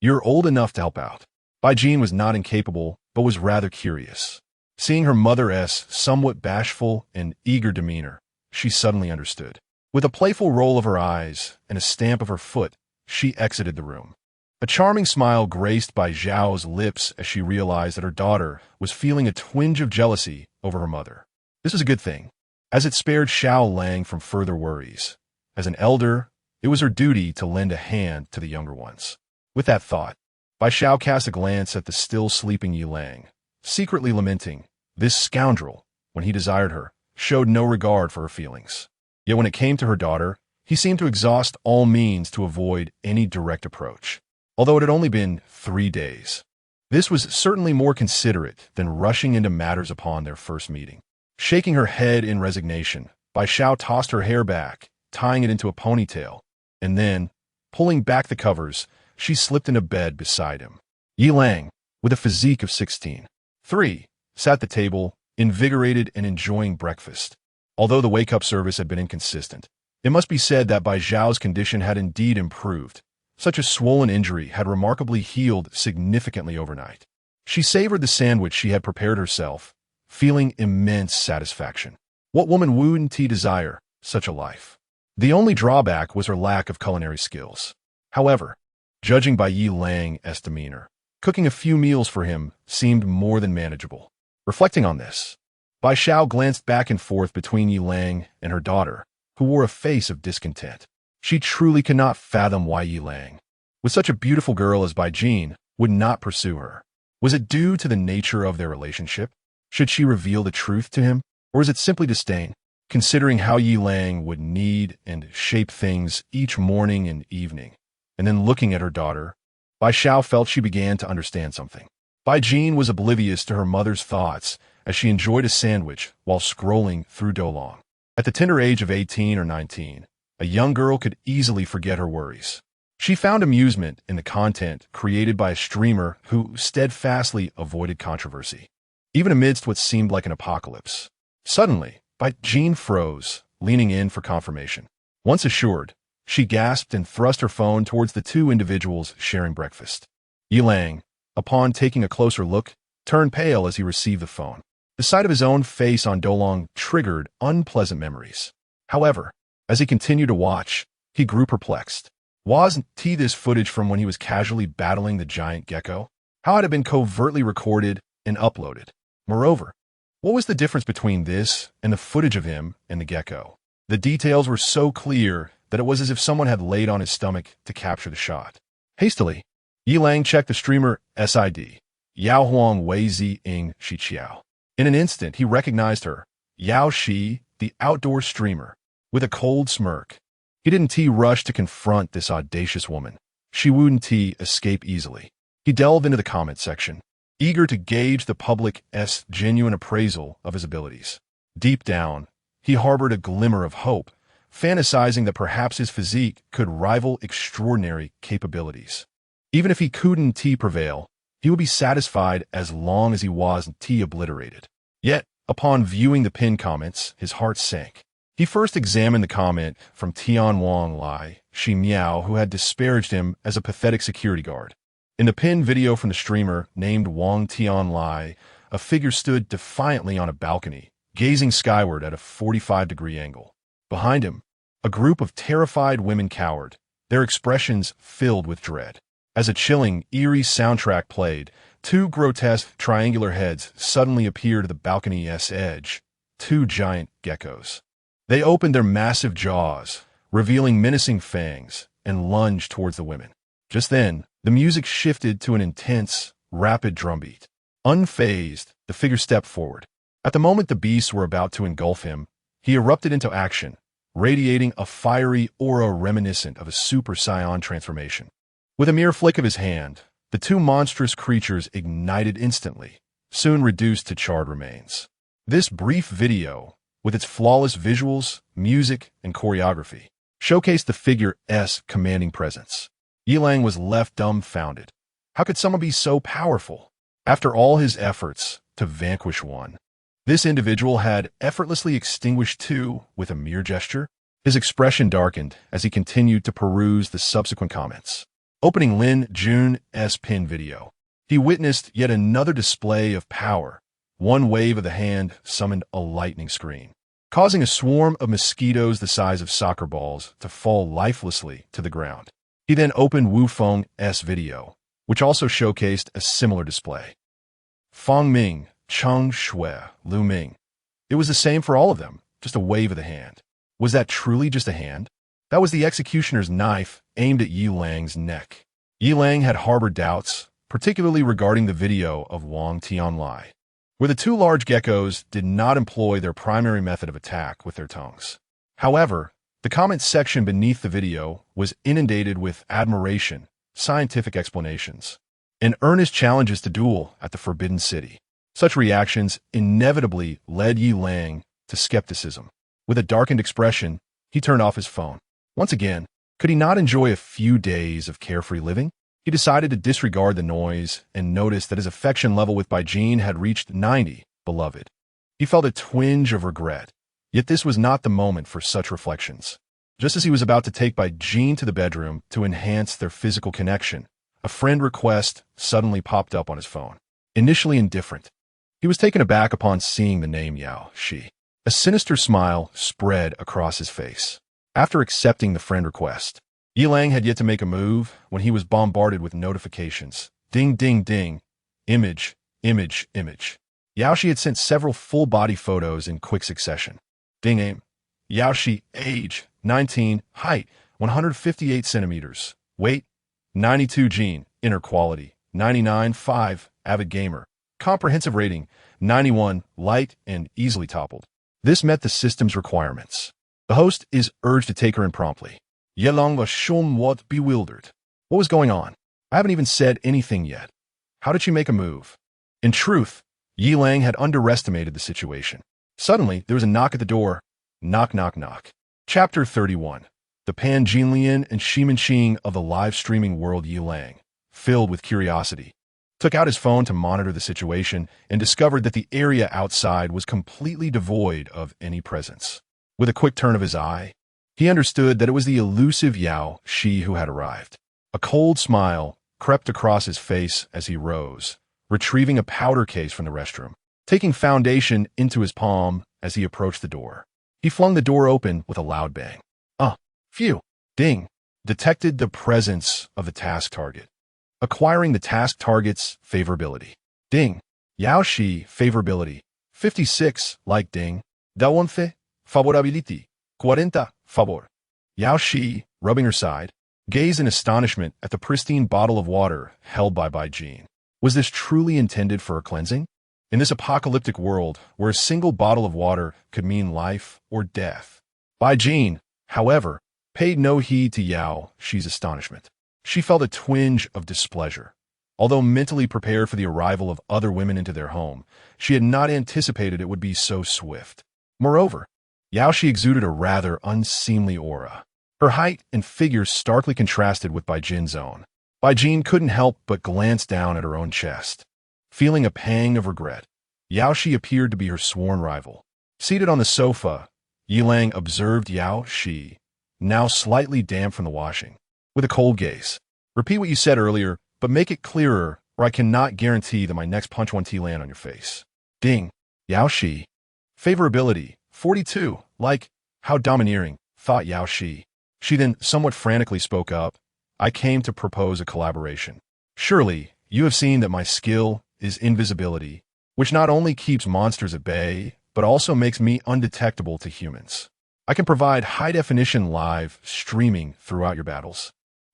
You're old enough to help out." Bai Jin was not incapable, but was rather curious. Seeing her mother's somewhat bashful and eager demeanor, she suddenly understood. With a playful roll of her eyes and a stamp of her foot, she exited the room. A charming smile graced Bai Zhao's lips as she realized that her daughter was feeling a twinge of jealousy over her mother. This was a good thing, as it spared Xiao Lang from further worries. As an elder, it was her duty to lend a hand to the younger ones. With that thought, Bai Xiao cast a glance at the still sleeping Yi Lang, secretly lamenting, this scoundrel, when he desired her, showed no regard for her feelings. Yet when it came to her daughter, he seemed to exhaust all means to avoid any direct approach. Although it had only been 3 days. This was certainly more considerate than rushing into matters upon their first meeting. Shaking her head in resignation, Bai Xiao tossed her hair back, tying it into a ponytail, and then, pulling back the covers, she slipped into bed beside him. Yi Lang, with a physique of 16, sat at the table, invigorated and enjoying breakfast. Although the wake-up service had been inconsistent, it must be said that Bai Zhao's condition had indeed improved. Such a swollen injury had remarkably healed significantly overnight. She savored the sandwich she had prepared herself, feeling immense satisfaction. What woman wouldn't desire such a life? The only drawback was her lack of culinary skills. However, judging by Yi Lang's demeanor, cooking a few meals for him seemed more than manageable. Reflecting on this, Bai Xiao glanced back and forth between Yi Lang and her daughter, who wore a face of discontent. She truly could not fathom why Yi Lang, with such a beautiful girl as Bai Jin, would not pursue her. Was it due to the nature of their relationship? Should she reveal the truth to him? Or is it simply disdain, considering how Yi Lang would knead and shape things each morning and evening? And then looking at her daughter, Bai Xiao felt she began to understand something. Bai Jin was oblivious to her mother's thoughts as she enjoyed a sandwich while scrolling through Doulang. At the tender age of 18 or 19, a young girl could easily forget her worries. She found amusement in the content created by a streamer who steadfastly avoided controversy, even amidst what seemed like an apocalypse. Suddenly, Bai Jin froze, leaning in for confirmation. Once assured, she gasped and thrust her phone towards the two individuals sharing breakfast. Yi Lang, upon taking a closer look, turned pale as he received the phone. The sight of his own face on Doulang triggered unpleasant memories. However, as he continued to watch, he grew perplexed. Wasn't this footage from when he was casually battling the giant gecko? How had it been covertly recorded and uploaded? Moreover, what was the difference between this and the footage of him and the gecko? The details were so clear that it was as if someone had laid on his stomach to capture the shot. Hastily, Yi Lang checked the streamer SID, Yao Huang Wei Zi Ing Shi Qiao. In an instant, he recognized her, Yao Shi, the outdoor streamer. With a cold smirk, he didn't rush to confront this audacious woman. She wouldn't escape easily. He delved into the comment section, eager to gauge the public's genuine appraisal of his abilities. Deep down, he harbored a glimmer of hope, fantasizing that perhaps his physique could rival extraordinary capabilities. Even if he couldn't prevail, he would be satisfied as long as he wasn't obliterated. Yet, upon viewing the pinned comments, his heart sank. He first examined the comment from Tian Wang Lai, Shi Miao, who had disparaged him as a pathetic security guard. In the pinned video from the streamer named Wang Tian Lai, a figure stood defiantly on a balcony, gazing skyward at a 45-degree angle. Behind him, a group of terrified women cowered, their expressions filled with dread. As a chilling, eerie soundtrack played, two grotesque triangular heads suddenly appeared at the balcony's edge, two giant geckos. They opened their massive jaws, revealing menacing fangs, and lunged towards the women. Just then, the music shifted to an intense, rapid drumbeat. Unfazed, the figure stepped forward. At the moment the beasts were about to engulf him, he erupted into action, radiating a fiery aura reminiscent of a Super Saiyan transformation. With a mere flick of his hand, the two monstrous creatures ignited instantly, soon reduced to charred remains. This brief video, with its flawless visuals, music, and choreography, showcased the figure's commanding presence. Yi Lang was left dumbfounded, How could someone be so powerful? After all his efforts to vanquish one, this individual had effortlessly extinguished two with a mere gesture. His expression darkened as he continued to peruse the subsequent comments. Opening Lin Jun's pin video, he witnessed yet another display of power. One wave of the hand summoned a lightning screen, causing a swarm of mosquitoes the size of soccer balls to fall lifelessly to the ground. He then opened Wu Feng's video, which also showcased a similar display. Feng Ming, Cheng Shui, Lu Ming. It was the same for all of them, just a wave of the hand. Was that truly just a hand? That was the executioner's knife aimed at Yi Lang's neck. Yi Lang had harbored doubts, particularly regarding the video of Wang Tianlai, where the two large geckos did not employ their primary method of attack with their tongues. However, the comment section beneath the video was inundated with admiration, scientific explanations, and earnest challenges to duel at the Forbidden City. Such reactions inevitably led Yi Lang to skepticism. With a darkened expression, he turned off his phone. Once again, could he not enjoy a few days of carefree living? He decided to disregard the noise and noticed that his affection level with Baijin had reached 90, beloved. He felt a twinge of regret, yet this was not the moment for such reflections. Just as he was about to take Baijin to the bedroom to enhance their physical connection, a friend request suddenly popped up on his phone. Initially indifferent, he was taken aback upon seeing the name Yao Shi. A sinister smile spread across his face. After accepting the friend request, Yi Lang had yet to make a move when he was bombarded with notifications. Ding, ding, ding. Image, image, image. Yao Shi had sent several full-body photos in quick succession. Ding aim. Yao Shi, age, 19, height, 158 centimeters, weight, 92 gene, inner quality, 99.5, avid gamer, comprehensive rating, 91, light and easily toppled. This met the system's requirements. The host is urged to take her in promptly. Ye Long was somewhat bewildered. What was going on? I haven't even said anything yet. How did she make a move? In truth, Yi Lang had underestimated the situation. Suddenly, there was a knock at the door. Knock, knock, knock. Chapter 31. The Pan Jinlian and Shimenqing of the live-streaming world. Yi Lang, filled with curiosity, took out his phone to monitor the situation and discovered that the area outside was completely devoid of any presence. With a quick turn of his eye, he understood that it was the elusive Yao Shi who had arrived. A cold smile crept across his face as he rose, retrieving a powder case from the restroom. Taking foundation into his palm as he approached the door, he flung the door open with a loud bang. Phew. Ding. Detected the presence of the task target. Acquiring the task target's favorability. Ding. Yao Shi, favorability. 56, like ding. Daonfe, favorability. 40, favor. Yao Shi, rubbing her side, gazed in astonishment at the pristine bottle of water held by Baijin. Was this truly intended for a cleansing? In this apocalyptic world, where a single bottle of water could mean life or death. Baijin, however, paid no heed to Yao Shi's astonishment. She felt a twinge of displeasure. Although mentally prepared for the arrival of other women into their home, she had not anticipated it would be so swift. Moreover, Yao Shi exuded a rather unseemly aura. Her height and figure starkly contrasted with Baijin's own. Baijin couldn't help but glance down at her own chest. Feeling a pang of regret, Yao Shi appeared to be her sworn rival. Seated on the sofa, Yi Lang observed Yao Shi, now slightly damp from the washing, with a cold gaze. Repeat what you said earlier, but make it clearer, or I cannot guarantee that my next punch won't land on your face. Ding. Yao Shi. Favorability. 42. Like, how domineering, thought Yao Shi. She then somewhat frantically spoke up. I came to propose a collaboration. Surely, you have seen that my skill is invisibility, which not only keeps monsters at bay, but also makes me undetectable to humans. I can provide high-definition live streaming throughout your battles,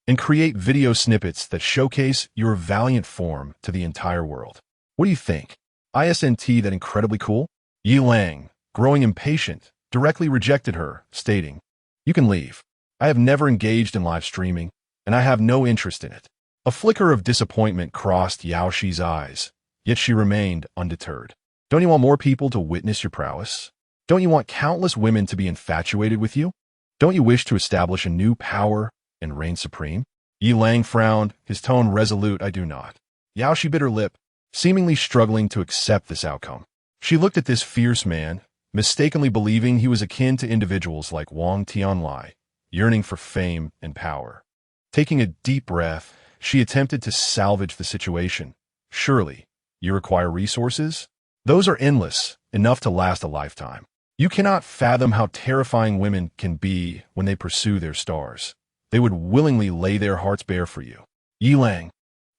and create video snippets that showcase your valiant form to the entire world. What do you think? Isn't that incredibly cool? Yi Lang, growing impatient, directly rejected her, stating, You can leave. I have never engaged in live streaming, and I have no interest in it. A flicker of disappointment crossed Yao Shi's eyes, yet she remained undeterred. Don't you want more people to witness your prowess? Don't you want countless women to be infatuated with you? Don't you wish to establish a new power and reign supreme? Yi Lang frowned, his tone resolute. I do not. Yao Shi bit her lip, seemingly struggling to accept this outcome. She looked at this fierce man, mistakenly believing he was akin to individuals like Wang Tianlai, yearning for fame and power. Taking a deep breath, she attempted to salvage the situation. Surely, you require resources? Those are endless, enough to last a lifetime. You cannot fathom how terrifying women can be when they pursue their stars. They would willingly lay their hearts bare for you. Yi Lang,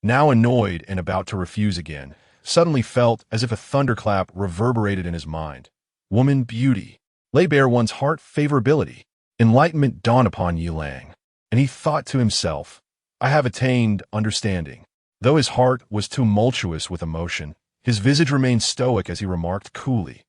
now annoyed and about to refuse again, suddenly felt as if a thunderclap reverberated in his mind. Woman beauty. Lay bare one's heart favorability. Enlightenment dawned upon Yi Lang, and he thought to himself, I have attained understanding. Though his heart was tumultuous with emotion, his visage remained stoic as he remarked coolly,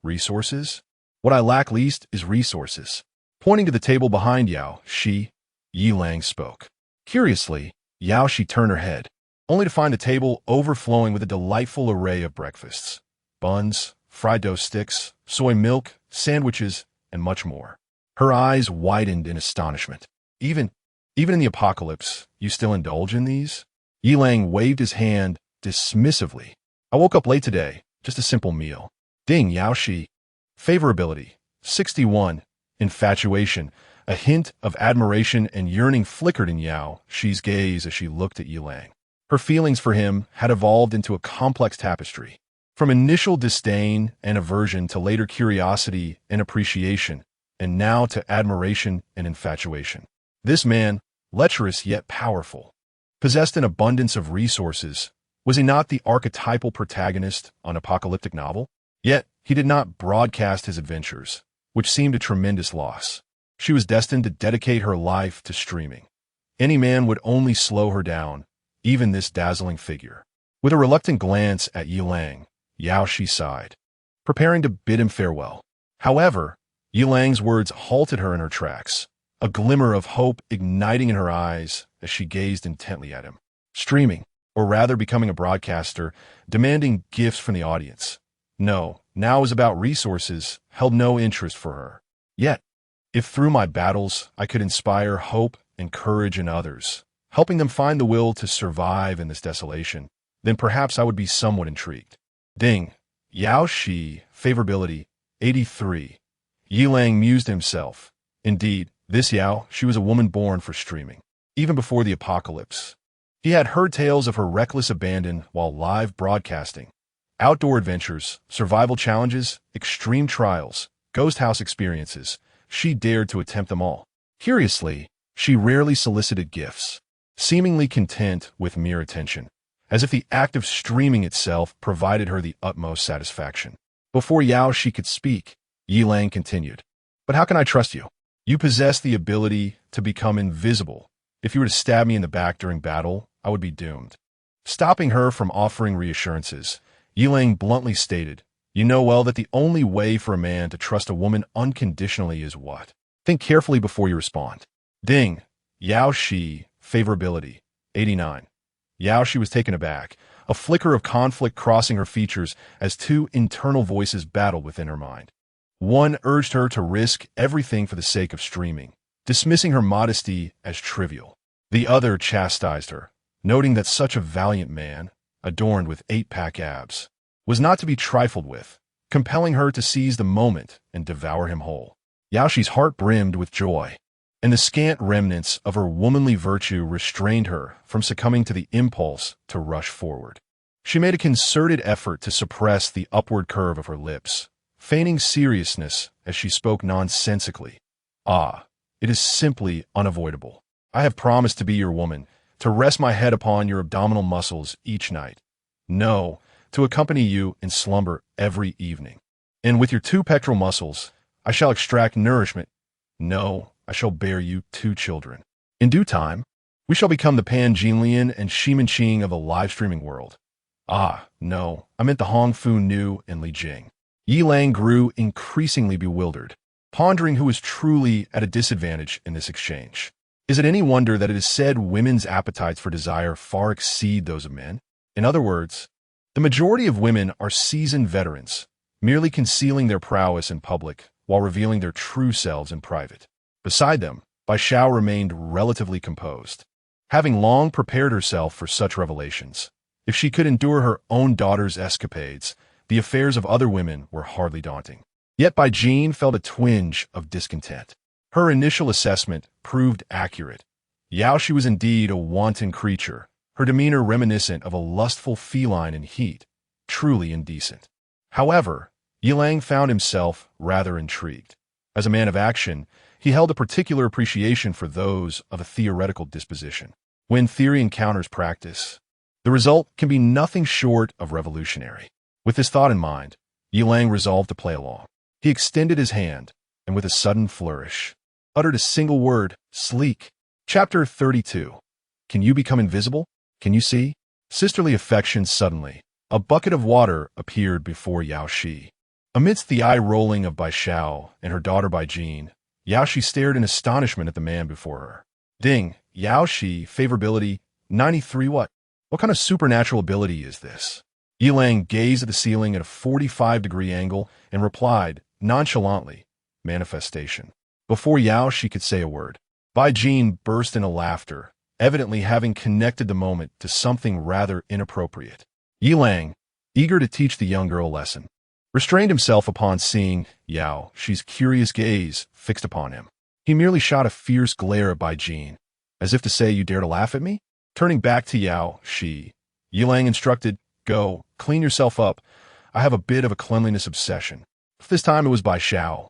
Resources? What I lack least is resources. Pointing to the table behind Yao Shi, Yi Lang spoke. Curiously, Yao Shi turned her head, only to find the table overflowing with a delightful array of breakfasts. Buns, fried dough sticks, soy milk, sandwiches, and much more. Her eyes widened in astonishment. Even in the apocalypse, you still indulge in these? Yi Lang waved his hand dismissively. I woke up late today, just a simple meal. Ding, Yao Shi. Favorability. 61. Infatuation. A hint of admiration and yearning flickered in Yao Shi's gaze as she looked at Yi Lang. Her feelings for him had evolved into a complex tapestry. From initial disdain and aversion to later curiosity and appreciation, and now to admiration and infatuation. This man, lecherous yet powerful, possessed an abundance of resources. Was he not the archetypal protagonist on apocalyptic novel? Yet, he did not broadcast his adventures, which seemed a tremendous loss. She was destined to dedicate her life to streaming. Any man would only slow her down, even this dazzling figure. With a reluctant glance at Yi Lang, Yao Shi sighed, preparing to bid him farewell. However, Yi Lang's words halted her in her tracks, a glimmer of hope igniting in her eyes as she gazed intently at him. Streaming, or rather becoming a broadcaster, demanding gifts from the audience. No, now was about resources, held no interest for her. Yet, if through my battles I could inspire hope and courage in others, helping them find the will to survive in this desolation, then perhaps I would be somewhat intrigued. Ding. Yao Shi, favorability, 83. Yi Lang mused himself. Indeed, this Yao, she was a woman born for streaming. Even before the apocalypse, he had heard tales of her reckless abandon while live broadcasting. Outdoor adventures, survival challenges, extreme trials, ghost house experiences. She dared to attempt them all. Curiously, she rarely solicited gifts, seemingly content with mere attention, as if the act of streaming itself provided her the utmost satisfaction. Before Yao Shi could speak, Yi Lang continued, But how can I trust you? You possess the ability to become invisible. If you were to stab me in the back during battle, I would be doomed. Stopping her from offering reassurances, Yi Lang bluntly stated, You know well that the only way for a man to trust a woman unconditionally is what? Think carefully before you respond. Ding. Yao Shi, favorability, 89. Yao Shi was taken aback, a flicker of conflict crossing her features as two internal voices battled within her mind. One urged her to risk everything for the sake of streaming, dismissing her modesty as trivial. The other chastised her, noting that such a valiant man, adorned with 8-pack abs, was not to be trifled with, compelling her to seize the moment and devour him whole. Yao Shi's heart brimmed with joy, and the scant remnants of her womanly virtue restrained her from succumbing to the impulse to rush forward. She made a concerted effort to suppress the upward curve of her lips, feigning seriousness as she spoke nonsensically. It is simply unavoidable. I have promised to be your woman, to rest my head upon your abdominal muscles each night. No, to accompany you in slumber every evening. And with your 2 pectoral muscles, I shall extract nourishment. No, I shall bear you 2 children. In due time, we shall become the Pan Jinlian and Shimanqing of a live-streaming world. No, I meant the Hong Fu Nu and Li Jing. Yi Lang grew increasingly bewildered, pondering who was truly at a disadvantage in this exchange. Is it any wonder that it is said women's appetites for desire far exceed those of men? In other words, the majority of women are seasoned veterans, merely concealing their prowess in public while revealing their true selves in private. Beside them, Bai Shao remained relatively composed. having long prepared herself for such revelations. If she could endure her own daughter's escapades, the affairs of other women were hardly daunting. Yet Bai Jin felt a twinge of discontent. Her initial assessment proved accurate. Yaoshi was indeed a wanton creature, her demeanor reminiscent of a lustful feline in heat, truly indecent. However, Yilang found himself rather intrigued. As a man of action, he held a particular appreciation for those of a theoretical disposition. When theory encounters practice, the result can be nothing short of revolutionary. With this thought in mind, Yilang resolved to play along. He extended his hand, and with a sudden flourish, uttered a single word, sleek. Chapter 32. Can you become invisible? Can you see? Sisterly affection suddenly. A bucket of water appeared before Yao Shi. Amidst the eye-rolling of Bai Xiao and her daughter Bai Jin, Yao Shi stared in astonishment at the man before her. Ding, Yao Shi, favorability, 93 what? What kind of supernatural ability is this? Yilang gazed at the ceiling at a 45-degree angle and replied, nonchalantly, manifestation. Before Yao Shi could say a word, Bai Jin burst into laughter, evidently having connected the moment to something rather inappropriate. Yilang, eager to teach the young girl a lesson, restrained himself upon seeing Yao Shi's curious gaze fixed upon him. He merely shot a fierce glare at Bai Jin, as if to say, you dare to laugh at me? Turning back to Yao Shi, Yilang instructed, go, clean yourself up. I have a bit of a cleanliness obsession. This time it was Bai Xiao.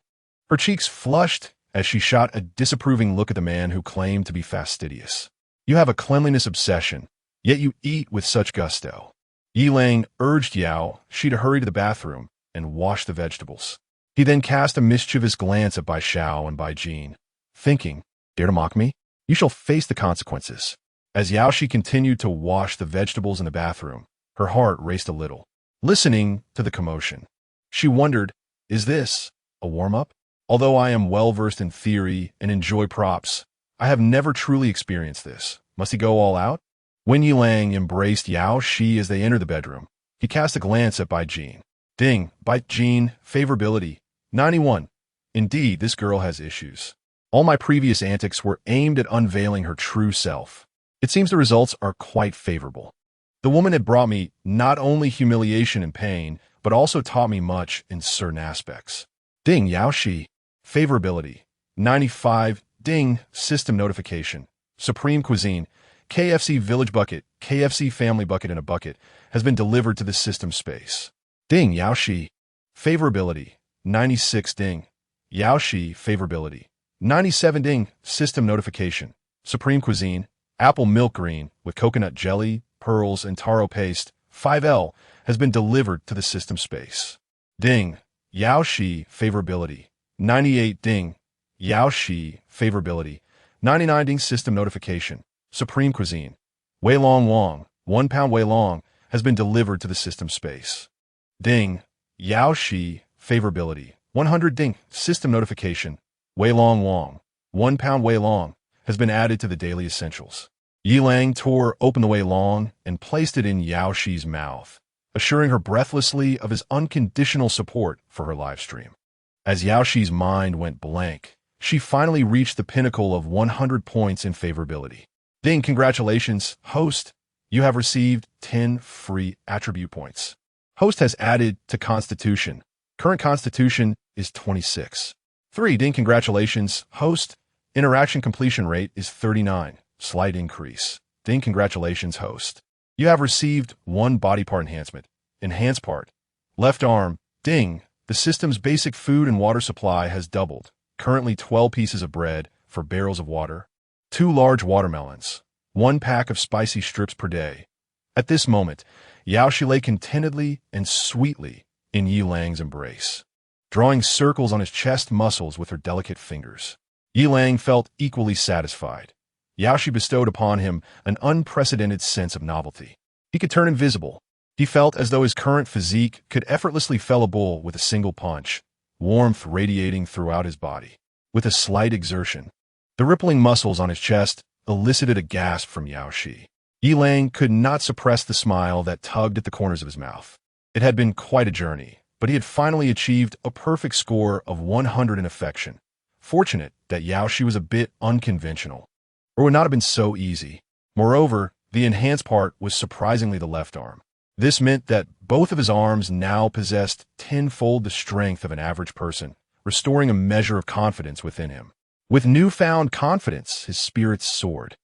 Her cheeks flushed as she shot a disapproving look at the man who claimed to be fastidious. You have a cleanliness obsession, yet you eat with such gusto. Yilang urged Yao Shi to hurry to the bathroom and wash the vegetables. He then cast a mischievous glance at Bai Xiao and Bai Jin, thinking, dare to mock me? You shall face the consequences. As Yao Shi continued to wash the vegetables in the bathroom, her heart raced a little, listening to the commotion. She wondered, is this a warm-up? Although I am well-versed in theory and enjoy props, I have never truly experienced this. Must he go all out? When Yilang embraced Yao Shi as they entered the bedroom, he cast a glance at Bai Jin. Ding, Bai Jin, favorability, 91. Indeed, this girl has issues. All my previous antics were aimed at unveiling her true self. It seems the results are quite favorable. The woman had brought me not only humiliation and pain, but also taught me much in certain aspects. Ding, Yao Shi, favorability, 95. Ding, system notification. Supreme cuisine, KFC Village Bucket, KFC Family Bucket in a Bucket, has been delivered to the system space. Ding, Yao Shi, favorability, 96. Ding, Yao Shi, favorability, 97. Ding, system notification. Supreme cuisine, apple milk green with coconut jelly, pearls, and taro paste, 5L, has been delivered to the system space. Ding, Yao Shi, favorability, 98. Ding, Yao Shi, favorability, 99. Ding, system notification. Supreme cuisine, Wei Long Wong, 1 pound Wei Long, has been delivered to the system space. Ding, Yao Shi, favorability, 100. Ding, system notification. Wei Long Wong, 1 pound Wei Long, has been added to the daily essentials. Yilang tore open the Wei Long and placed it in Yao Shi's mouth, assuring her breathlessly of his unconditional support for her live stream. As Yao Shi's mind went blank, she finally reached the pinnacle of 100 points in favorability. Ding, congratulations, host. You have received 10 free attribute points. Host has added to Constitution. Current Constitution is 26. 3. Ding, congratulations, host. Interaction completion rate is 39. Slight increase. Ding, congratulations, host. You have received 1 body part enhancement. Enhanced part. Left arm. Ding, the system's basic food and water supply has doubled. Currently 12 pieces of bread, 4 barrels of water, 2 large watermelons, 1 pack of spicy strips per day. At this moment, Yao Shi lay contentedly and sweetly in Yilang's embrace, drawing circles on his chest muscles with her delicate fingers. Yilang felt equally satisfied. Yao Shi bestowed upon him an unprecedented sense of novelty. He could turn invisible. He felt as though his current physique could effortlessly fell a bull with a single punch, warmth radiating throughout his body. With a slight exertion, the rippling muscles on his chest elicited a gasp from Yao Shi. Yilang could not suppress the smile that tugged at the corners of his mouth. It had been quite a journey, but he had finally achieved a perfect score of 100 in affection. Fortunate that Yao Shi was a bit unconventional, or would not have been so easy. Moreover, the enhanced part was surprisingly the left arm. This meant that both of his arms now possessed tenfold the strength of an average person, restoring a measure of confidence within him. With newfound confidence, his spirits soared.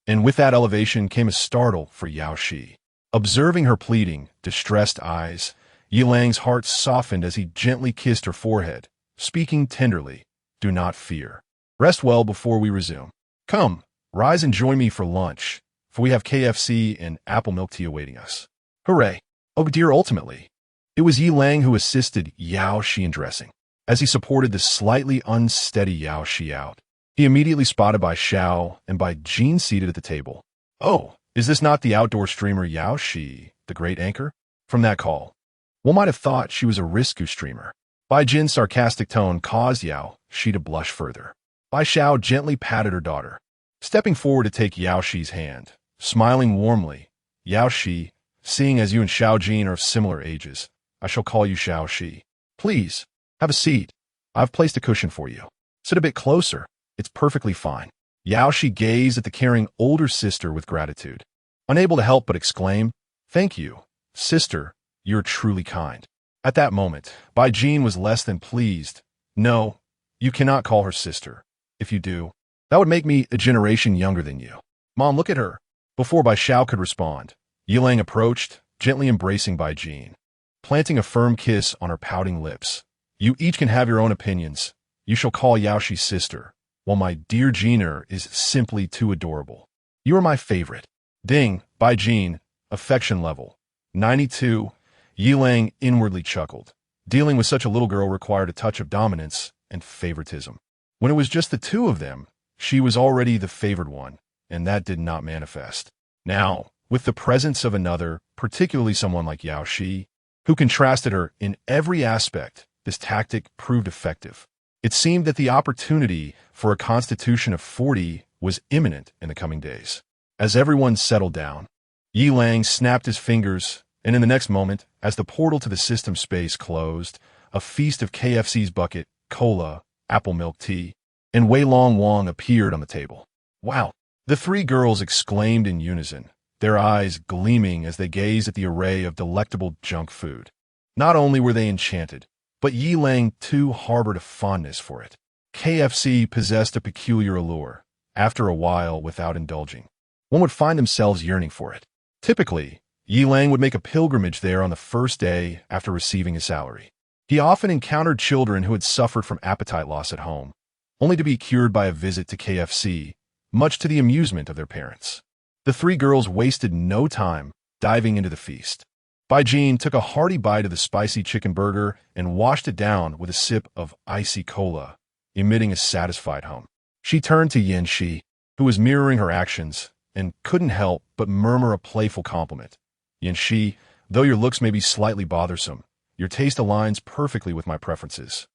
And with that elevation came a startle for Yao Shi. Observing her pleading, distressed eyes, Yilang's heart softened as he gently kissed her forehead, speaking tenderly, "Do not fear. Rest well before we resume. Come, rise and join me for lunch, for we have KFC and apple milk tea awaiting us." Hooray! Oh dear, ultimately. It was Yilang who assisted Yao Shi in dressing. As he supported the slightly unsteady Yao Shi out, he immediately spotted Bai Xiao and Bai Jin seated at the table. Oh, is this not the outdoor streamer Yao Shi, the great anchor? From that call, one might have thought she was a rescue streamer. Bai Jin's sarcastic tone caused Yao Shi to blush further. Bai Xiao gently patted her daughter, stepping forward to take Yao Shi's hand. Smiling warmly, "Yao Shi, seeing as you and Xiao Jin are of similar ages, I shall call you Xiao Shi. Please, have a seat. I've placed a cushion for you. Sit a bit closer. It's perfectly fine." Yao Shi gazed at the caring older sister with gratitude, unable to help but exclaim, "Thank you, sister, you're truly kind." At that moment, Bai Jin was less than pleased. "No, you cannot call her sister. If you do, that would make me a generation younger than you. Mom, look at her." Before Bai Xiao could respond, Yilang approached, gently embracing Bai Jin, planting a firm kiss on her pouting lips. "You each can have your own opinions. You shall call Yao Shi sister, while my dear Jiner is simply too adorable. You are my favorite." Ding, Bai Jin, affection level 92. Yilang inwardly chuckled. Dealing with such a little girl required a touch of dominance and favoritism. When it was just the two of them, she was already the favored one, and that did not manifest. Now, with the presence of another, particularly someone like Yao Shi, who contrasted her in every aspect, this tactic proved effective. It seemed that the opportunity for a constitution of 40 was imminent in the coming days. As everyone settled down, Yilang snapped his fingers, and in the next moment, as the portal to the system space closed, a feast of KFC's bucket, cola, apple milk tea, and Wei Long Wang appeared on the table. "Wow!" The three girls exclaimed in unison, their eyes gleaming as they gazed at the array of delectable junk food. Not only were they enchanted, but Yilang too harbored a fondness for it. KFC possessed a peculiar allure. After a while, without indulging, one would find themselves yearning for it. Typically, Yilang would make a pilgrimage there on the first day after receiving his salary. He often encountered children who had suffered from appetite loss at home, only to be cured by a visit to KFC, much to the amusement of their parents. The three girls wasted no time diving into the feast. Bai Jin took a hearty bite of the spicy chicken burger and washed it down with a sip of icy cola, emitting a satisfied hum. She turned to Yin Shi, who was mirroring her actions, and couldn't help but murmur a playful compliment. "Yin Shi, though your looks may be slightly bothersome, your taste aligns perfectly with my preferences."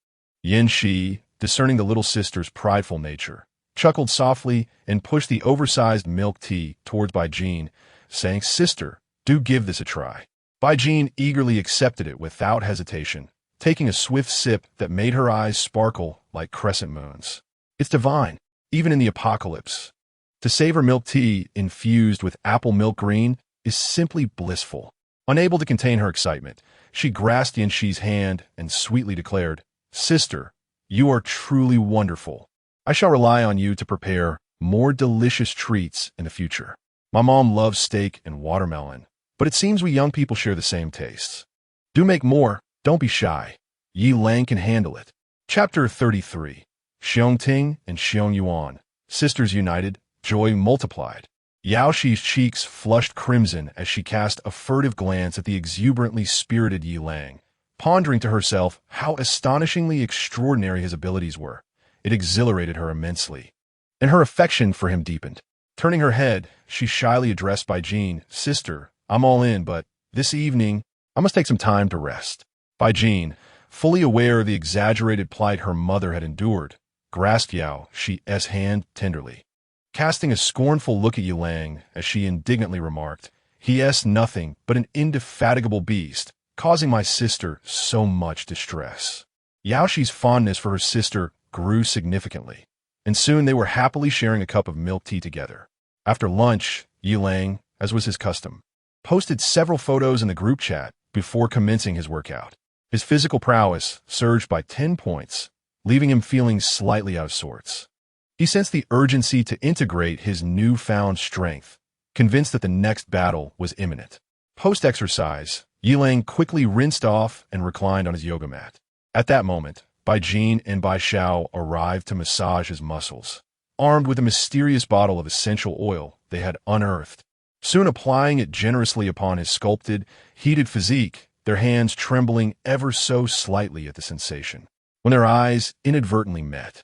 Yin Shi, discerning the little sister's prideful nature, chuckled softly and pushed the oversized milk tea towards Bai Jin, saying, "Sister, do give this a try." Bai Jin eagerly accepted it without hesitation, taking a swift sip that made her eyes sparkle like crescent moons. "It's divine, even in the apocalypse. To savor milk tea infused with apple milk green is simply blissful." Unable to contain her excitement, she grasped Yin Shi's hand and sweetly declared, "Sister, you are truly wonderful. I shall rely on you to prepare more delicious treats in the future. My mom loves steak and watermelon, but it seems we young people share the same tastes. Do make more, don't be shy. Yi Lang can handle it." Chapter 33. Xiong Ting and Xiong Yuan, sisters united, joy multiplied. Yao Shi's cheeks flushed crimson as she cast a furtive glance at the exuberantly spirited Yi Lang, pondering to herself how astonishingly extraordinary his abilities were. It exhilarated her immensely, and her affection for him deepened. Turning her head, she shyly addressed Bai Jin, "Sister, I'm all in, but this evening, I must take some time to rest." Bai Jin, fully aware of the exaggerated plight her mother had endured, grasped Yao Shi's hand tenderly. Casting a scornful look at Yilang as she indignantly remarked, "He is nothing but an indefatigable beast, causing my sister so much distress." Yao Shi's fondness for her sister grew significantly, and soon they were happily sharing a cup of milk tea together. After lunch, Yi Lang, as was his custom, posted several photos in the group chat before commencing his workout. His physical prowess surged by 10 points, leaving him feeling slightly out of sorts. He sensed the urgency to integrate his newfound strength, convinced that the next battle was imminent. Post-exercise, Yi Lang quickly rinsed off and reclined on his yoga mat. At that moment, Bai Jin and Bai Xiao arrived to massage his muscles, armed with a mysterious bottle of essential oil they had unearthed. Soon applying it generously upon his sculpted, heated physique, their hands trembling ever so slightly at the sensation. When their eyes inadvertently met,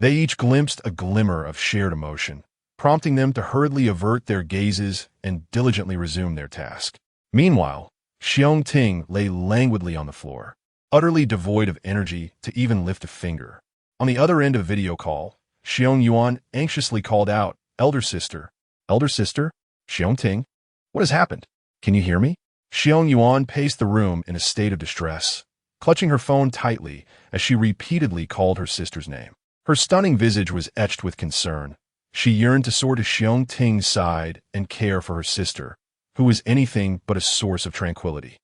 they each glimpsed a glimmer of shared emotion, prompting them to hurriedly avert their gazes and diligently resume their task. Meanwhile, Xiong Ting lay languidly on the floor, utterly devoid of energy to even lift a finger. On the other end of the video call, Xiong Yuan anxiously called out, "Elder sister." "Elder sister? Xiong Ting? What has happened? Can you hear me?" Xiong Yuan paced the room in a state of distress, clutching her phone tightly as she repeatedly called her sister's name. Her stunning visage was etched with concern. She yearned to soar to Xiong Ting's side and care for her sister, who was anything but a source of tranquility.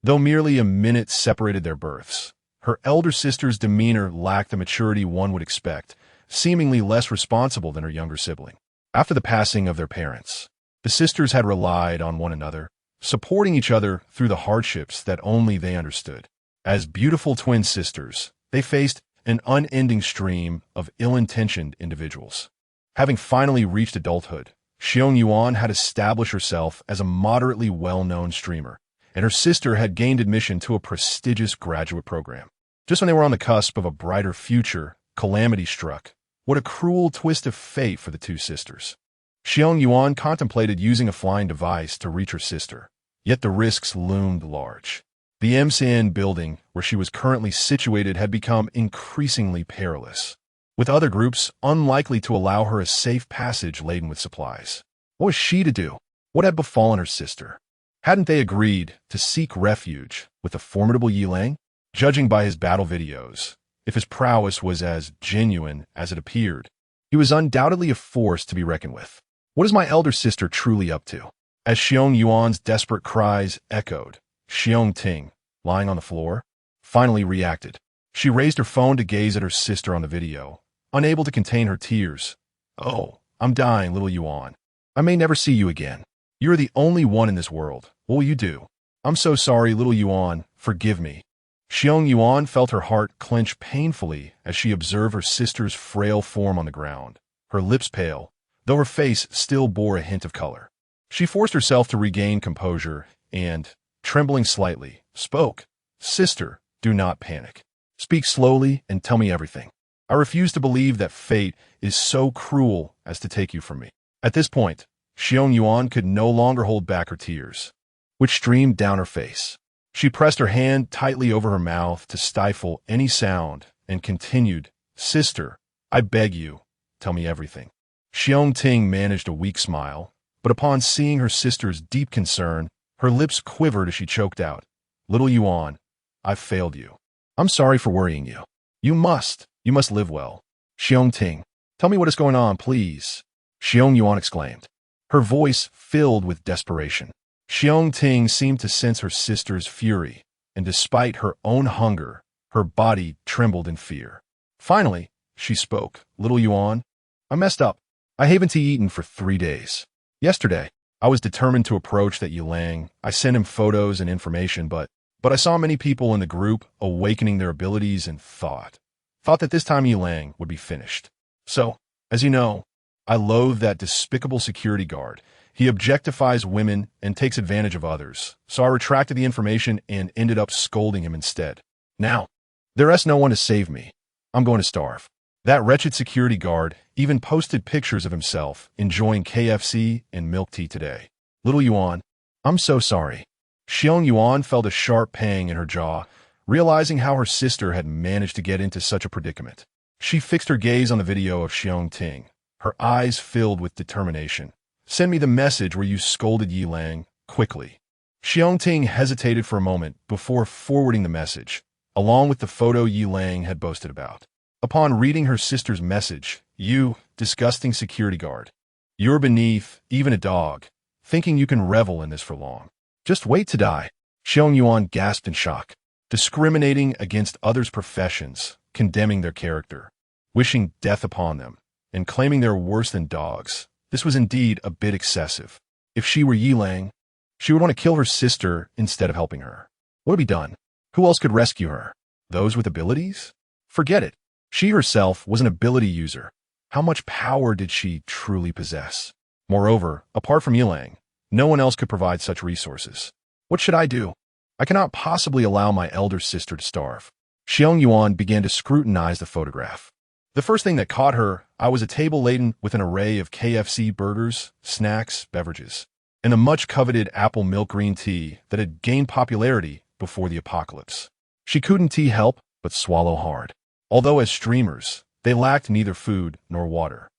Though merely a minute separated their births, her elder sister's demeanor lacked the maturity one would expect, seemingly less responsible than her younger sibling. After the passing of their parents, the sisters had relied on one another, supporting each other through the hardships that only they understood. As beautiful twin sisters, they faced an unending stream of ill-intentioned individuals. Having finally reached adulthood, Xiong Yuan had established herself as a moderately well-known streamer, and her sister had gained admission to a prestigious graduate program. Just when they were on the cusp of a brighter future, calamity struck. What a cruel twist of fate for the two sisters. Xiong Yuan contemplated using a flying device to reach her sister, yet the risks loomed large. The MCN building, where she was currently situated, had become increasingly perilous, with other groups unlikely to allow her a safe passage laden with supplies. What was she to do? What had befallen her sister? Hadn't they agreed to seek refuge with the formidable Yi Lang? Judging by his battle videos, if his prowess was as genuine as it appeared, he was undoubtedly a force to be reckoned with. What is my elder sister truly up to? As Xiong Yuan's desperate cries echoed, Xiong Ting, lying on the floor, finally reacted. She raised her phone to gaze at her sister on the video, unable to contain her tears. "Oh, I'm dying, little Yuan. I may never see you again. You're the only one in this world. What will you do? I'm so sorry, little Yuan. Forgive me." Xiong Yuan felt her heart clench painfully as she observed her sister's frail form on the ground, her lips pale, though her face still bore a hint of color. She forced herself to regain composure and, trembling slightly, spoke. "Sister, do not panic. Speak slowly and tell me everything. I refuse to believe that fate is so cruel as to take you from me." At this point, Xiong Yuan could no longer hold back her tears, which streamed down her face. She pressed her hand tightly over her mouth to stifle any sound and continued, "Sister, I beg you, tell me everything." Xiong Ting managed a weak smile, but upon seeing her sister's deep concern, her lips quivered as she choked out, "Little Yuan, I've failed you. I'm sorry for worrying you. You must live well. Xiong Ting, tell me what is going on, please." Xiong Yuan exclaimed, her voice filled with desperation. Xiong Ting seemed to sense her sister's fury, and despite her own hunger, her body trembled in fear. Finally, she spoke, "Little Yuan, I messed up. I haven't eaten for 3 days. Yesterday, I was determined to approach that Yi Lang. I sent him photos and information, but I saw many people in the group awakening their abilities and thought that this time Yi Lang would be finished. So, as you know, I loathe that despicable security guard. He objectifies women and takes advantage of others, so I retracted the information and ended up scolding him instead. Now, there is no one to save me. I'm going to starve." That wretched security guard even posted pictures of himself enjoying KFC and milk tea today. "Little Yuan, I'm so sorry." Xiong Yuan felt a sharp pang in her jaw, realizing how her sister had managed to get into such a predicament. She fixed her gaze on the video of Xiong Ting, her eyes filled with determination. "Send me the message where you scolded Yi Lang, quickly." Xiong Ting hesitated for a moment before forwarding the message, along with the photo Yi Lang had boasted about. Upon reading her sister's message, "You, disgusting security guard. You're beneath even a dog. thinking you can revel in this for long. Just wait to die. Xiong Yuan gasped in shock. Discriminating against others' professions, condemning their character, wishing death upon them, and claiming they're worse than dogs. This was indeed a bit excessive. If she were Yi Lang, she would want to kill her sister instead of helping her. What would be done? Who else could rescue her? Those with abilities? Forget it. She herself was an ability user. How much power did she truly possess? Moreover, apart from Yi Lang, no one else could provide such resources. What should I do? I cannot possibly allow my elder sister to starve. Xiong Yuan began to scrutinize the photograph. The first thing that caught her eye was a table laden with an array of KFC burgers, snacks, beverages, and the much-coveted apple milk green tea that had gained popularity before the apocalypse. She couldn't help but swallow hard. Although as streamers, they lacked neither food nor water.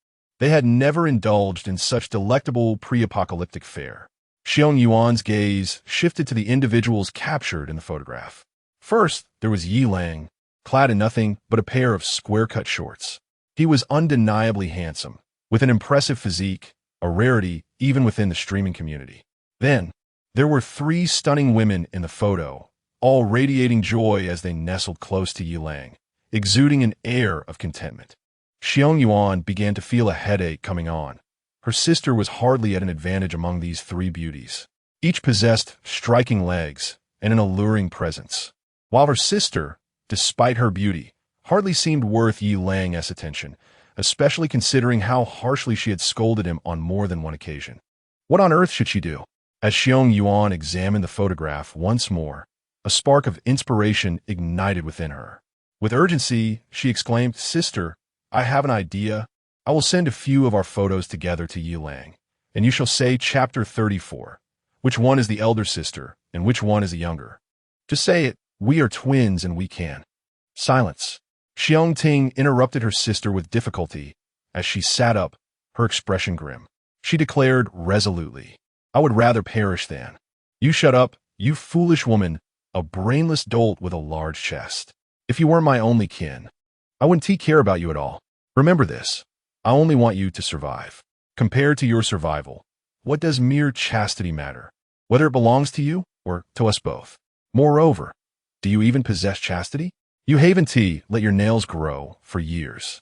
They had never indulged in such delectable pre-apocalyptic fare. Xiong Yuan's gaze shifted to the individuals captured in the photograph. First, there was Yi Lang, clad in nothing but a pair of square-cut shorts. He was undeniably handsome, with an impressive physique, a rarity even within the streaming community. Then, there were 3 stunning women in the photo, all radiating joy as they nestled close to Yi Lang, exuding an air of contentment. Xiong Yuan began to feel a headache coming on. Her sister was hardly at an advantage among these 3 beauties. Each possessed striking legs and an alluring presence, while her sister, despite her beauty, hardly seemed worth Yi Lang's attention, especially considering how harshly she had scolded him on more than one occasion. What on earth should she do? As Xiong Yuan examined the photograph once more, a spark of inspiration ignited within her. With urgency, she exclaimed, "Sister, I have an idea. I will send a few of our photos together to Yi Lang, and you shall say chapter 34, which one is the elder sister and which one is the younger. Just say it, we are twins and we can." Silence. Xiong Ting interrupted her sister with difficulty as she sat up, her expression grim. She declared resolutely, "I would rather perish than." "You shut up, you foolish woman, a brainless dolt with a large chest. If you weren't my only kin, I wouldn't care about you at all. Remember this. I only want you to survive. Compared to your survival, what does mere chastity matter, whether it belongs to you or to us both? Moreover, do you even possess chastity? You haven't let your nails grow for years.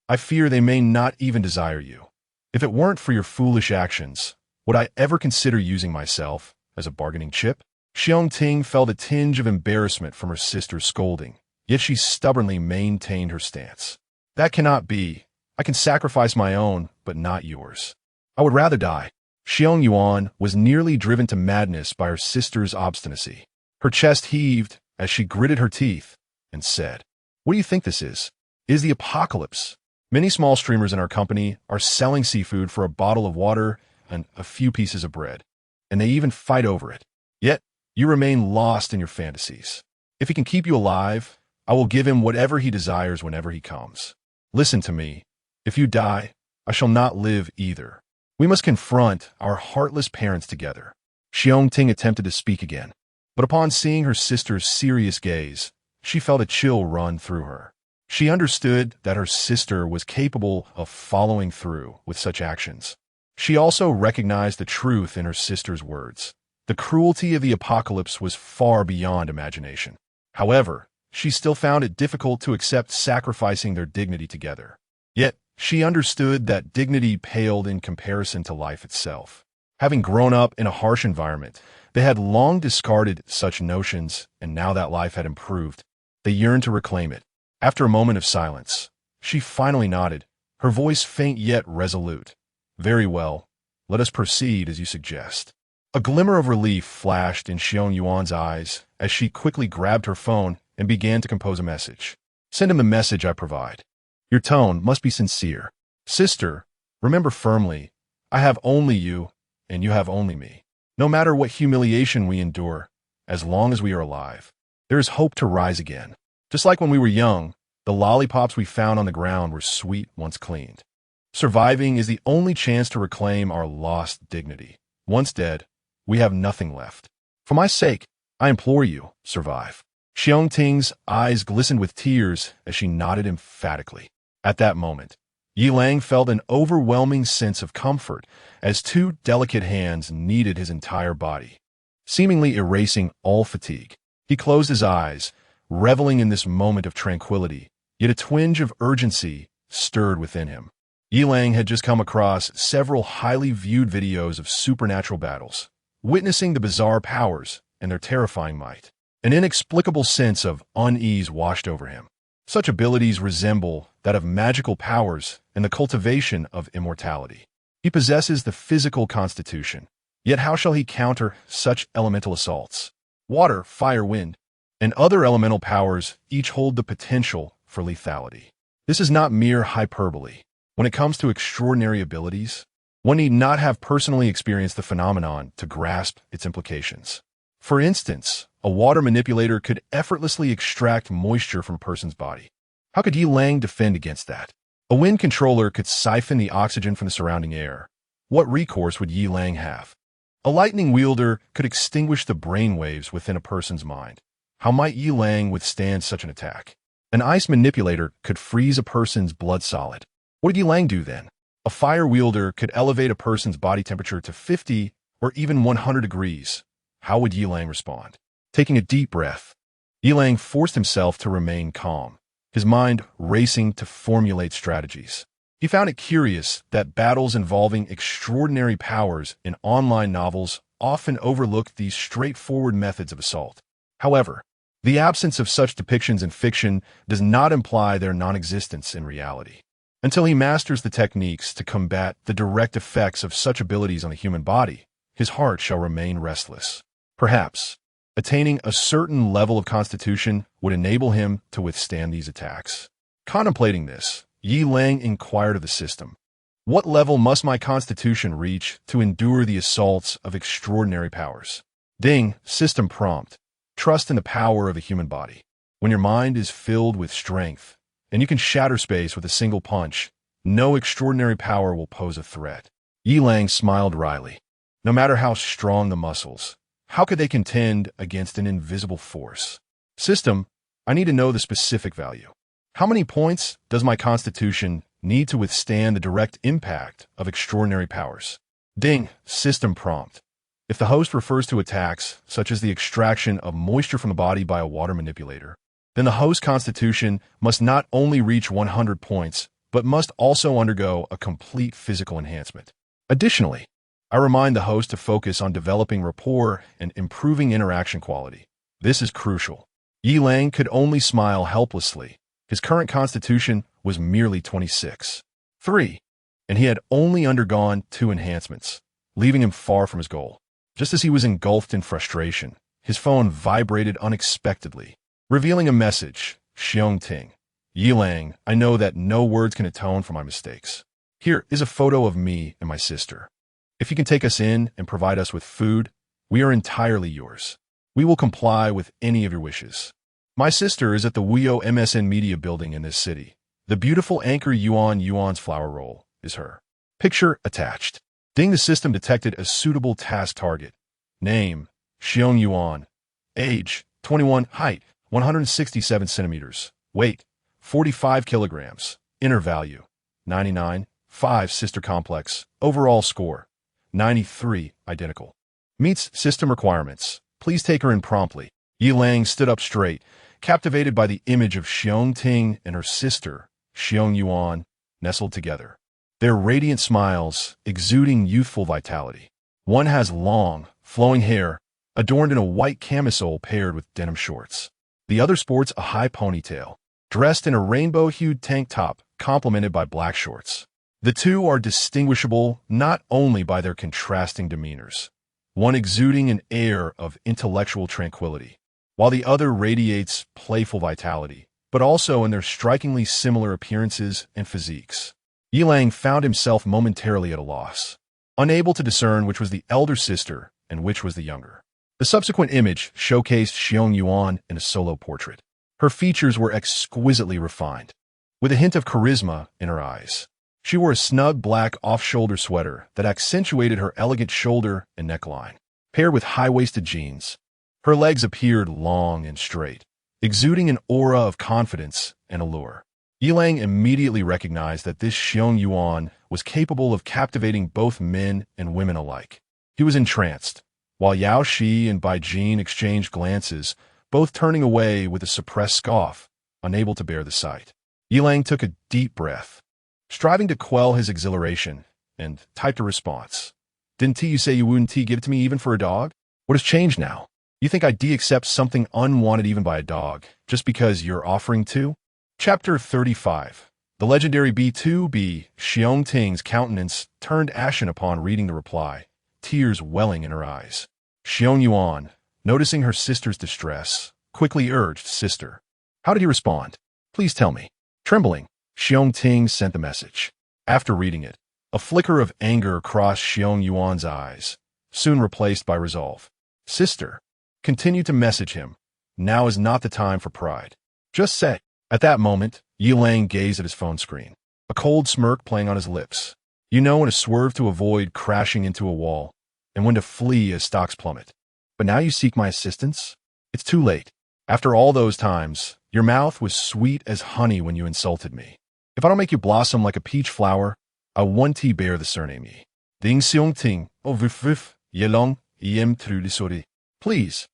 I fear they may not even desire you. If it weren't for your foolish actions, would I ever consider using myself as a bargaining chip?" Xiong Ting felt a tinge of embarrassment from her sister's scolding, yet she stubbornly maintained her stance. "That cannot be. I can sacrifice my own, but not yours. I would rather die." Xiong Yuan was nearly driven to madness by her sister's obstinacy. Her chest heaved as she gritted her teeth and said, "What do you think this is? It is the apocalypse. Many small streamers in our company are selling seafood for a bottle of water and a few pieces of bread, and they even fight over it. Yet, you remain lost in your fantasies. If he can keep you alive, I will give him whatever he desires whenever he comes. Listen to me. If you die, I shall not live either. We must confront our heartless parents together." Xiong Ting attempted to speak again, but upon seeing her sister's serious gaze, she felt a chill run through her. She understood that her sister was capable of following through with such actions. She also recognized the truth in her sister's words. The cruelty of the apocalypse was far beyond imagination. However, she still found it difficult to accept sacrificing their dignity together. Yet, she understood that dignity paled in comparison to life itself. Having grown up in a harsh environment, they had long discarded such notions, and now that life had improved, they yearned to reclaim it. After a moment of silence, she finally nodded, her voice faint yet resolute. "Very well. Let us proceed as you suggest." A glimmer of relief flashed in Xiong Yuan's eyes as she quickly grabbed her phone and began to compose a message. "Send him the message I provide. Your tone must be sincere. Sister, remember firmly, I have only you, and you have only me. No matter what humiliation we endure, as long as we are alive, there is hope to rise again. Just like when we were young, the lollipops we found on the ground were sweet once cleaned. Surviving is the only chance to reclaim our lost dignity. Once dead, we have nothing left. For my sake, I implore you, survive." Xiong Ting's eyes glistened with tears as she nodded emphatically. At that moment, Yi Lang felt an overwhelming sense of comfort as two delicate hands kneaded his entire body, seemingly erasing all fatigue. He closed his eyes, reveling in this moment of tranquility, yet a twinge of urgency stirred within him. Yi Lang had just come across several highly viewed videos of supernatural battles, witnessing the bizarre powers and their terrifying might. An inexplicable sense of unease washed over him. Such abilities resemble that of magical powers and the cultivation of immortality. He possesses the physical constitution, yet how shall he counter such elemental assaults? Water, fire, wind, and other elemental powers each hold the potential for lethality. This is not mere hyperbole. When it comes to extraordinary abilities, one need not have personally experienced the phenomenon to grasp its implications. For instance, a water manipulator could effortlessly extract moisture from a person's body. How could Yi Lang defend against that? A wind controller could siphon the oxygen from the surrounding air. What recourse would Yi Lang have? A lightning wielder could extinguish the brainwaves within a person's mind. How might Yi Lang withstand such an attack? An ice manipulator could freeze a person's blood solid. What did Yi Lang do then? A fire wielder could elevate a person's body temperature to 50 or even 100 degrees. How would Yi Lang respond? Taking a deep breath, Yi Lang forced himself to remain calm, his mind racing to formulate strategies. He found it curious that battles involving extraordinary powers in online novels often overlook these straightforward methods of assault. However, the absence of such depictions in fiction does not imply their non-existence in reality. Until he masters the techniques to combat the direct effects of such abilities on the human body, his heart shall remain restless. Perhaps, attaining a certain level of constitution would enable him to withstand these attacks. Contemplating this, Yi Lang inquired of the system, "What level must my constitution reach to endure the assaults of extraordinary powers?" Ding, system prompt. Trust in the power of a human body. When your mind is filled with strength, and you can shatter space with a single punch, no extraordinary power will pose a threat. Yi Lang smiled wryly. No matter how strong the muscles, how could they contend against an invisible force? System, I need to know the specific value. How many points does my constitution need to withstand the direct impact of extraordinary powers? Ding, system prompt. If the host refers to attacks, such as the extraction of moisture from the body by a water manipulator, then the host constitution must not only reach 100 points, but must also undergo a complete physical enhancement. Additionally, I remind the host to focus on developing rapport and improving interaction quality. This is crucial. Yi Lang could only smile helplessly. His current constitution was merely 26. 3, and he had only undergone 2 enhancements, leaving him far from his goal. Just as he was engulfed in frustration, his phone vibrated unexpectedly, revealing a message. Xiong Ting. Yi Lang, I know that no words can atone for my mistakes. Here is a photo of me and my sister. If you can take us in and provide us with food, we are entirely yours. We will comply with any of your wishes. My sister is at the Wuyo MSN Media building in this city. The beautiful Anchor Yuan's flower roll is her. Picture attached. Ding, the system detected a suitable task target. Name, Xiong Yuan. Age, 21. Height, 167 centimeters. Weight, 45 kilograms. Inner value, 99. 5. Sister complex. Overall score, 93, identical. Meets system requirements. Please take her in promptly. Yi Lang stood up straight, captivated by the image of Xiong Ting and her sister, Xiong Yuan, nestled together. Their radiant smiles, exuding youthful vitality. One has long, flowing hair, adorned in a white camisole paired with denim shorts. The other sports a high ponytail, dressed in a rainbow-hued tank top, complemented by black shorts. The two are distinguishable not only by their contrasting demeanors, one exuding an air of intellectual tranquility, while the other radiates playful vitality, but also in their strikingly similar appearances and physiques. Yi Lang found himself momentarily at a loss, unable to discern which was the elder sister and which was the younger. The subsequent image showcased Xiong Yuan in a solo portrait. Her features were exquisitely refined, with a hint of charisma in her eyes. She wore a snug black off-shoulder sweater that accentuated her elegant shoulder and neckline, paired with high-waisted jeans. Her legs appeared long and straight, exuding an aura of confidence and allure. Yilang immediately recognized that this Xiong Yuan was capable of captivating both men and women alike. He was entranced, while Yao Shi and Bai Jin exchanged glances, both turning away with a suppressed scoff, unable to bear the sight. Yilang took a deep breath, striving to quell his exhilaration, and typed a response. Didn't you say you wouldn't give it to me even for a dog? What has changed now? You think I'd accept something unwanted even by a dog, just because you're offering to? Chapter 35. The legendary B2B, Xiong Ting's countenance turned ashen upon reading the reply, tears welling in her eyes. Xiong Yuan, noticing her sister's distress, quickly urged, Sister. How did he respond? Please tell me. Trembling, Xiong Ting sent the message. After reading it, a flicker of anger crossed Xiong Yuan's eyes, soon replaced by resolve. Sister, continue to message him. Now is not the time for pride. Just say. At that moment, Yilang gazed at his phone screen, a cold smirk playing on his lips. You know when to swerve to avoid crashing into a wall, and when to flee as stocks plummet. But now you seek my assistance? It's too late. After all those times, your mouth was sweet as honey when you insulted me. If I don't make you blossom like a peach flower, I won't bear the surname yi. Ding Xiong Ting, oh vif, Yelong, yem trudisori. Please,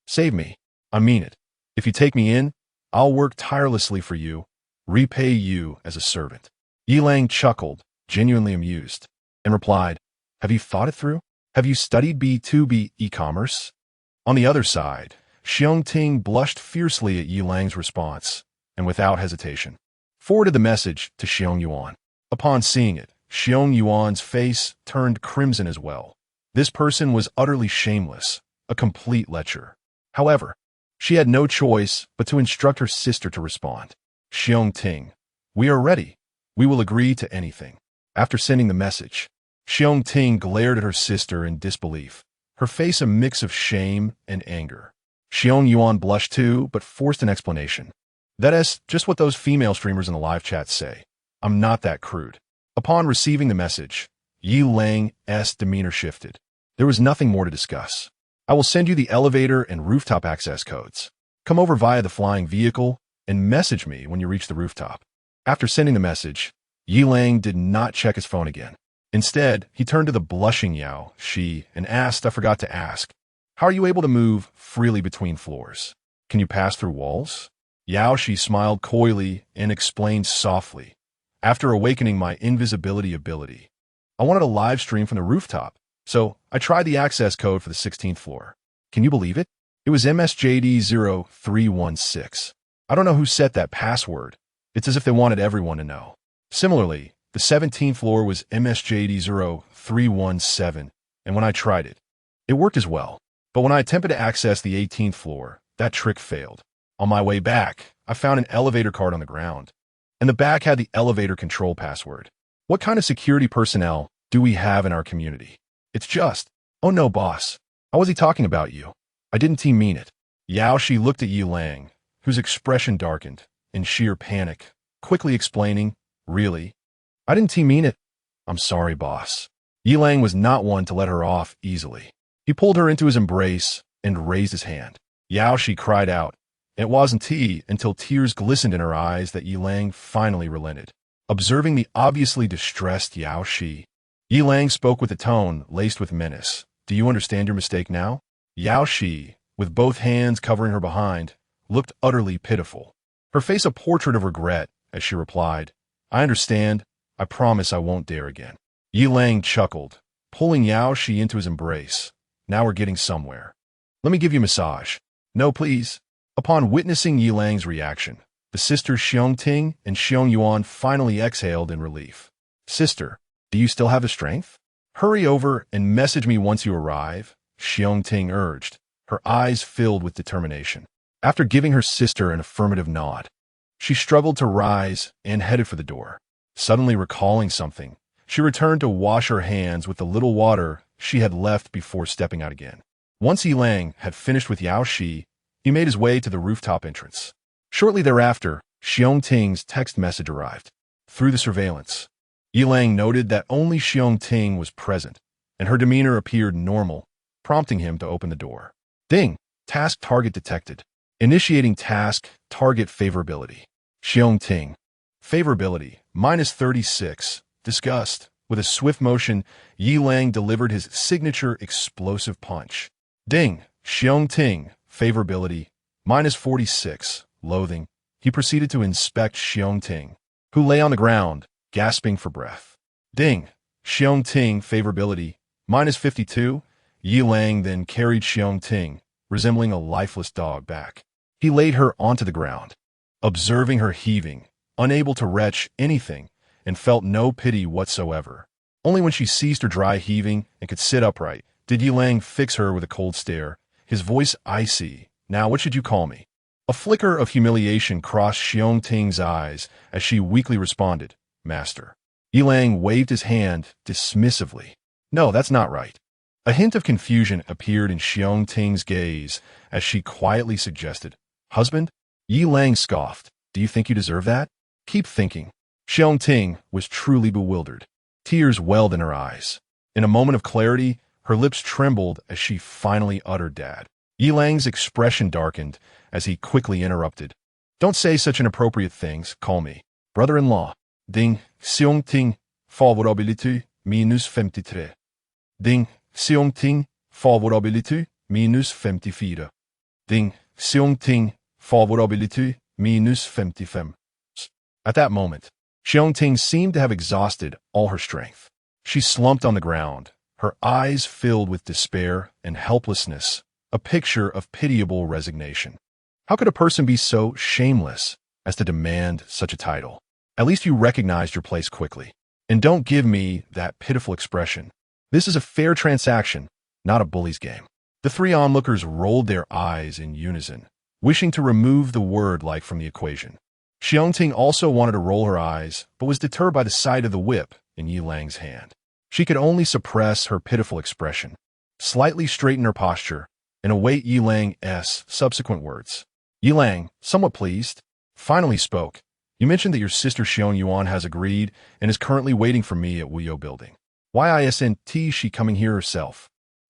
save me. I mean it. If you take me in, I'll work tirelessly for you, repay you as a servant. Yilang chuckled, genuinely amused, and replied, Have you thought it through? Have you studied B2B e-commerce? On the other side, Xiong Ting blushed fiercely at Yilang's response, and without hesitation, forwarded the message to Xiong Yuan. Upon seeing it, Xiong Yuan's face turned crimson as well. This person was utterly shameless, a complete lecher. However, she had no choice but to instruct her sister to respond. Xiong Ting, we are ready. We will agree to anything. After sending the message, Xiong Ting glared at her sister in disbelief, her face a mix of shame and anger. Xiong Yuan blushed too, but forced an explanation. That is just what those female streamers in the live chat say. I'm not that crude. Upon receiving the message, Yilang's demeanor shifted. There was nothing more to discuss. I will send you the elevator and rooftop access codes. Come over via the flying vehicle and message me when you reach the rooftop. After sending the message, Yilang did not check his phone again. Instead, he turned to the blushing Yao Shi and asked, I forgot to ask, how are you able to move freely between floors? Can you pass through walls? Yao Shi smiled coyly and explained softly, after awakening my invisibility ability. I wanted a live stream from the rooftop, so I tried the access code for the 16th floor. Can you believe it? It was MSJD0316. I don't know who set that password. It's as if they wanted everyone to know. Similarly, the 17th floor was MSJD0317, and when I tried it, it worked as well. But when I attempted to access the 18th floor, that trick failed. On my way back, I found an elevator card on the ground, and the back had the elevator control password. What kind of security personnel do we have in our community? It's just, oh no, boss. How was he talking about you? I didn't mean it. Yao Shi looked at Yilang, whose expression darkened, in sheer panic, quickly explaining, really? I didn't mean it. I'm sorry, boss. Yilang was not one to let her off easily. He pulled her into his embrace and raised his hand. Yao Shi cried out. It wasn't until tears glistened in her eyes that Yilang finally relented. Observing the obviously distressed Yao Shi, Yilang spoke with a tone laced with menace. Do you understand your mistake now? Yao Shi, with both hands covering her behind, looked utterly pitiful, her face a portrait of regret as she replied, I understand. I promise I won't dare again. Yilang chuckled, pulling Yao Shi into his embrace. Now we're getting somewhere. Let me give you a massage. No, please. Upon witnessing Yilang's reaction, the sisters Xiong Ting and Xiong Yuan finally exhaled in relief. Sister, do you still have the strength? Hurry over and message me once you arrive, Xiong Ting urged, her eyes filled with determination. After giving her sister an affirmative nod, she struggled to rise and headed for the door. Suddenly recalling something, she returned to wash her hands with the little water she had left before stepping out again. Once Yilang had finished with Yao Shi, he made his way to the rooftop entrance. Shortly thereafter, Xiong Ting's text message arrived. Through the surveillance, Yilang noted that only Xiong Ting was present, and her demeanor appeared normal, prompting him to open the door. Ding! Task target detected. Initiating task target favorability. Xiong Ting. Favorability, -36. Disgust. With a swift motion, Yi Lang delivered his signature explosive punch. Ding. Xiong Ting. Favorability, -46. Loathing. He proceeded to inspect Xiong Ting, who lay on the ground, gasping for breath. Ding. Xiong Ting. Favorability, -52. Yi Lang then carried Xiong Ting, resembling a lifeless dog, back. He laid her onto the ground, observing her heaving, unable to retch anything, and felt no pity whatsoever. Only when she ceased her dry heaving and could sit upright did Yi Lang fix her with a cold stare, his voice icy. Now what should you call me? A flicker of humiliation crossed Xiong Ting's eyes as she weakly responded, Master. Yi Lang waved his hand dismissively. No, that's not right. A hint of confusion appeared in Xiong Ting's gaze as she quietly suggested, Husband? Yi Lang scoffed. Do you think you deserve that? Keep thinking. Xiong Ting was truly bewildered. Tears welled in her eyes. In a moment of clarity, her lips trembled as she finally uttered Dad. Yi Lang's expression darkened as he quickly interrupted. Don't say such inappropriate things. Call me brother-in-law. Ding. Xiong Ting. Favorability, -53. Ding. Xiong Ting. Favorability, -54. Ding. Xiong Ting. Favorability, -55. At that moment, Xiong Ting seemed to have exhausted all her strength. She slumped on the ground, her eyes filled with despair and helplessness, a picture of pitiable resignation. How could a person be so shameless as to demand such a title? At least you recognized your place quickly. And don't give me that pitiful expression. This is a fair transaction, not a bully's game. The three onlookers rolled their eyes in unison, wishing to remove the word like from the equation. Xiong Ting also wanted to roll her eyes, but was deterred by the sight of the whip in Yi Lang's hand. She could only suppress her pitiful expression, slightly straighten her posture, and await Yi Lang's subsequent words. Yi Lang, somewhat pleased, finally spoke. You mentioned that your sister Xiong Yuan has agreed and is currently waiting for me at Wuyo Building. Why isn't she coming here herself?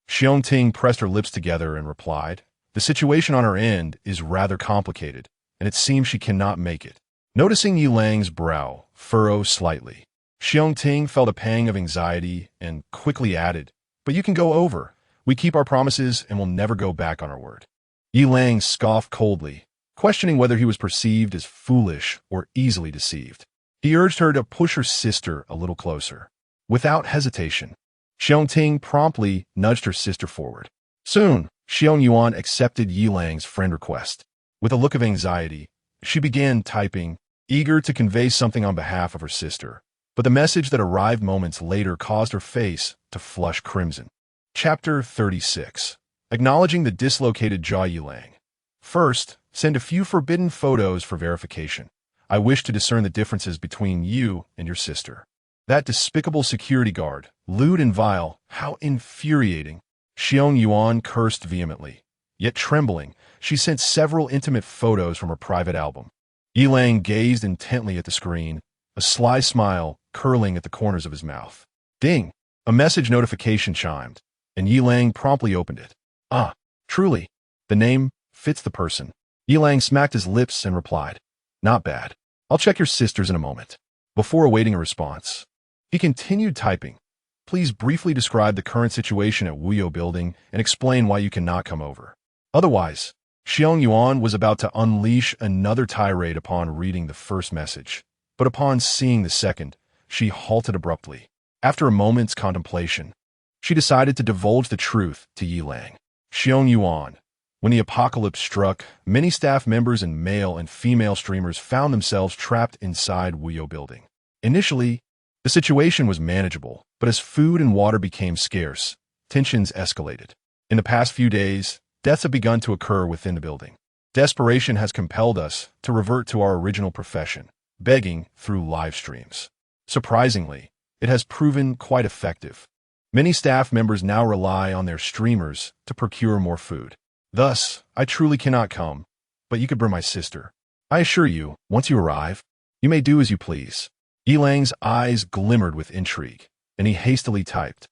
Xiong Ting pressed her lips together and replied, The situation on her end is rather complicated, and it seems she cannot make it. Noticing Yi Lang's brow furrow slightly, Xiong Ting felt a pang of anxiety and quickly added, But you can go over. We keep our promises and will never go back on our word. Yi Lang scoffed coldly, questioning whether he was perceived as foolish or easily deceived. He urged her to push her sister a little closer. Without hesitation, Xiong Ting promptly nudged her sister forward. Soon, Xiong Yuan accepted Yi Lang's friend request. With a look of anxiety, she began typing, eager to convey something on behalf of her sister. But the message that arrived moments later caused her face to flush crimson. Chapter 36. Acknowledging the dislocated jaw. Yi Lang. First, send a few forbidden photos for verification. I wish to discern the differences between you and your sister. That despicable security guard, lewd and vile, how infuriating. Xiong Yuan cursed vehemently. Yet trembling, she sent several intimate photos from her private album. Yi Lang gazed intently at the screen, a sly smile curling at the corners of his mouth. Ding! A message notification chimed, and Yi Lang promptly opened it. Ah, truly. The name fits the person. Yi Lang smacked his lips and replied, Not bad. I'll check your sisters in a moment. Before awaiting a response, he continued typing. Please briefly describe the current situation at Wuyo Building and explain why you cannot come over. Otherwise, Xiong Yuan was about to unleash another tirade upon reading the first message. But upon seeing the second, she halted abruptly. After a moment's contemplation, she decided to divulge the truth to Yi Lang. Xiong Yuan. When the apocalypse struck, many staff members and male and female streamers found themselves trapped inside Wuyo Building. Initially, the situation was manageable, but as food and water became scarce, tensions escalated. In the past few days, deaths have begun to occur within the building. Desperation has compelled us to revert to our original profession, begging through live streams. Surprisingly, it has proven quite effective. Many staff members now rely on their streamers to procure more food. Thus, I truly cannot come, but you could bring my sister. I assure you, once you arrive, you may do as you please. Yi Lang's eyes glimmered with intrigue, and he hastily typed,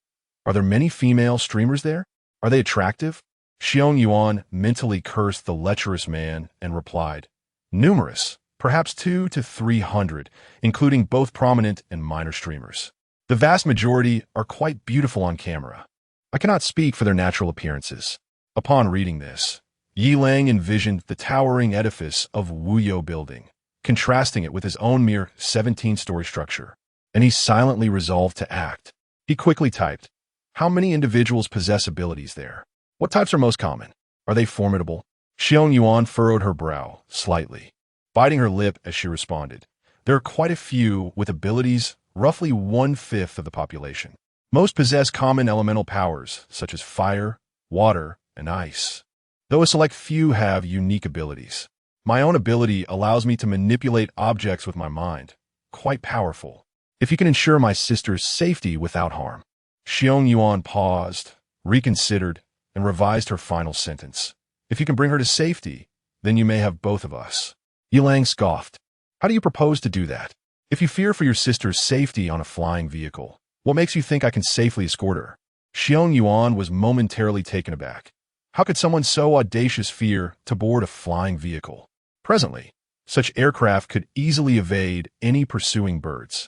Are there many female streamers there? Are they attractive? Xiong Yuan mentally cursed the lecherous man and replied, Numerous, perhaps 200 to 300, including both prominent and minor streamers. The vast majority are quite beautiful on camera. I cannot speak for their natural appearances. Upon reading this, Yi Lang envisioned the towering edifice of Wuyou building, contrasting it with his own mere 17-story structure, and he silently resolved to act. He quickly typed, "How many individuals possess abilities there? What types are most common? Are they formidable?" Xiong Yuan furrowed her brow slightly, biting her lip as she responded. "There are quite a few with abilities, roughly 1/5 of the population. Most possess common elemental powers, such as fire, water, and ice, though a select few have unique abilities. My own ability allows me to manipulate objects with my mind. Quite powerful. If you can ensure my sister's safety without harm." Xiong Yuan paused, reconsidered, and revised her final sentence. "If you can bring her to safety, then you may have both of us." Yi Lang scoffed. "How do you propose to do that? If you fear for your sister's safety on a flying vehicle, what makes you think I can safely escort her?" Xiong Yuan was momentarily taken aback. How could someone so audacious fear to board a flying vehicle? Presently, such aircraft could easily evade any pursuing birds.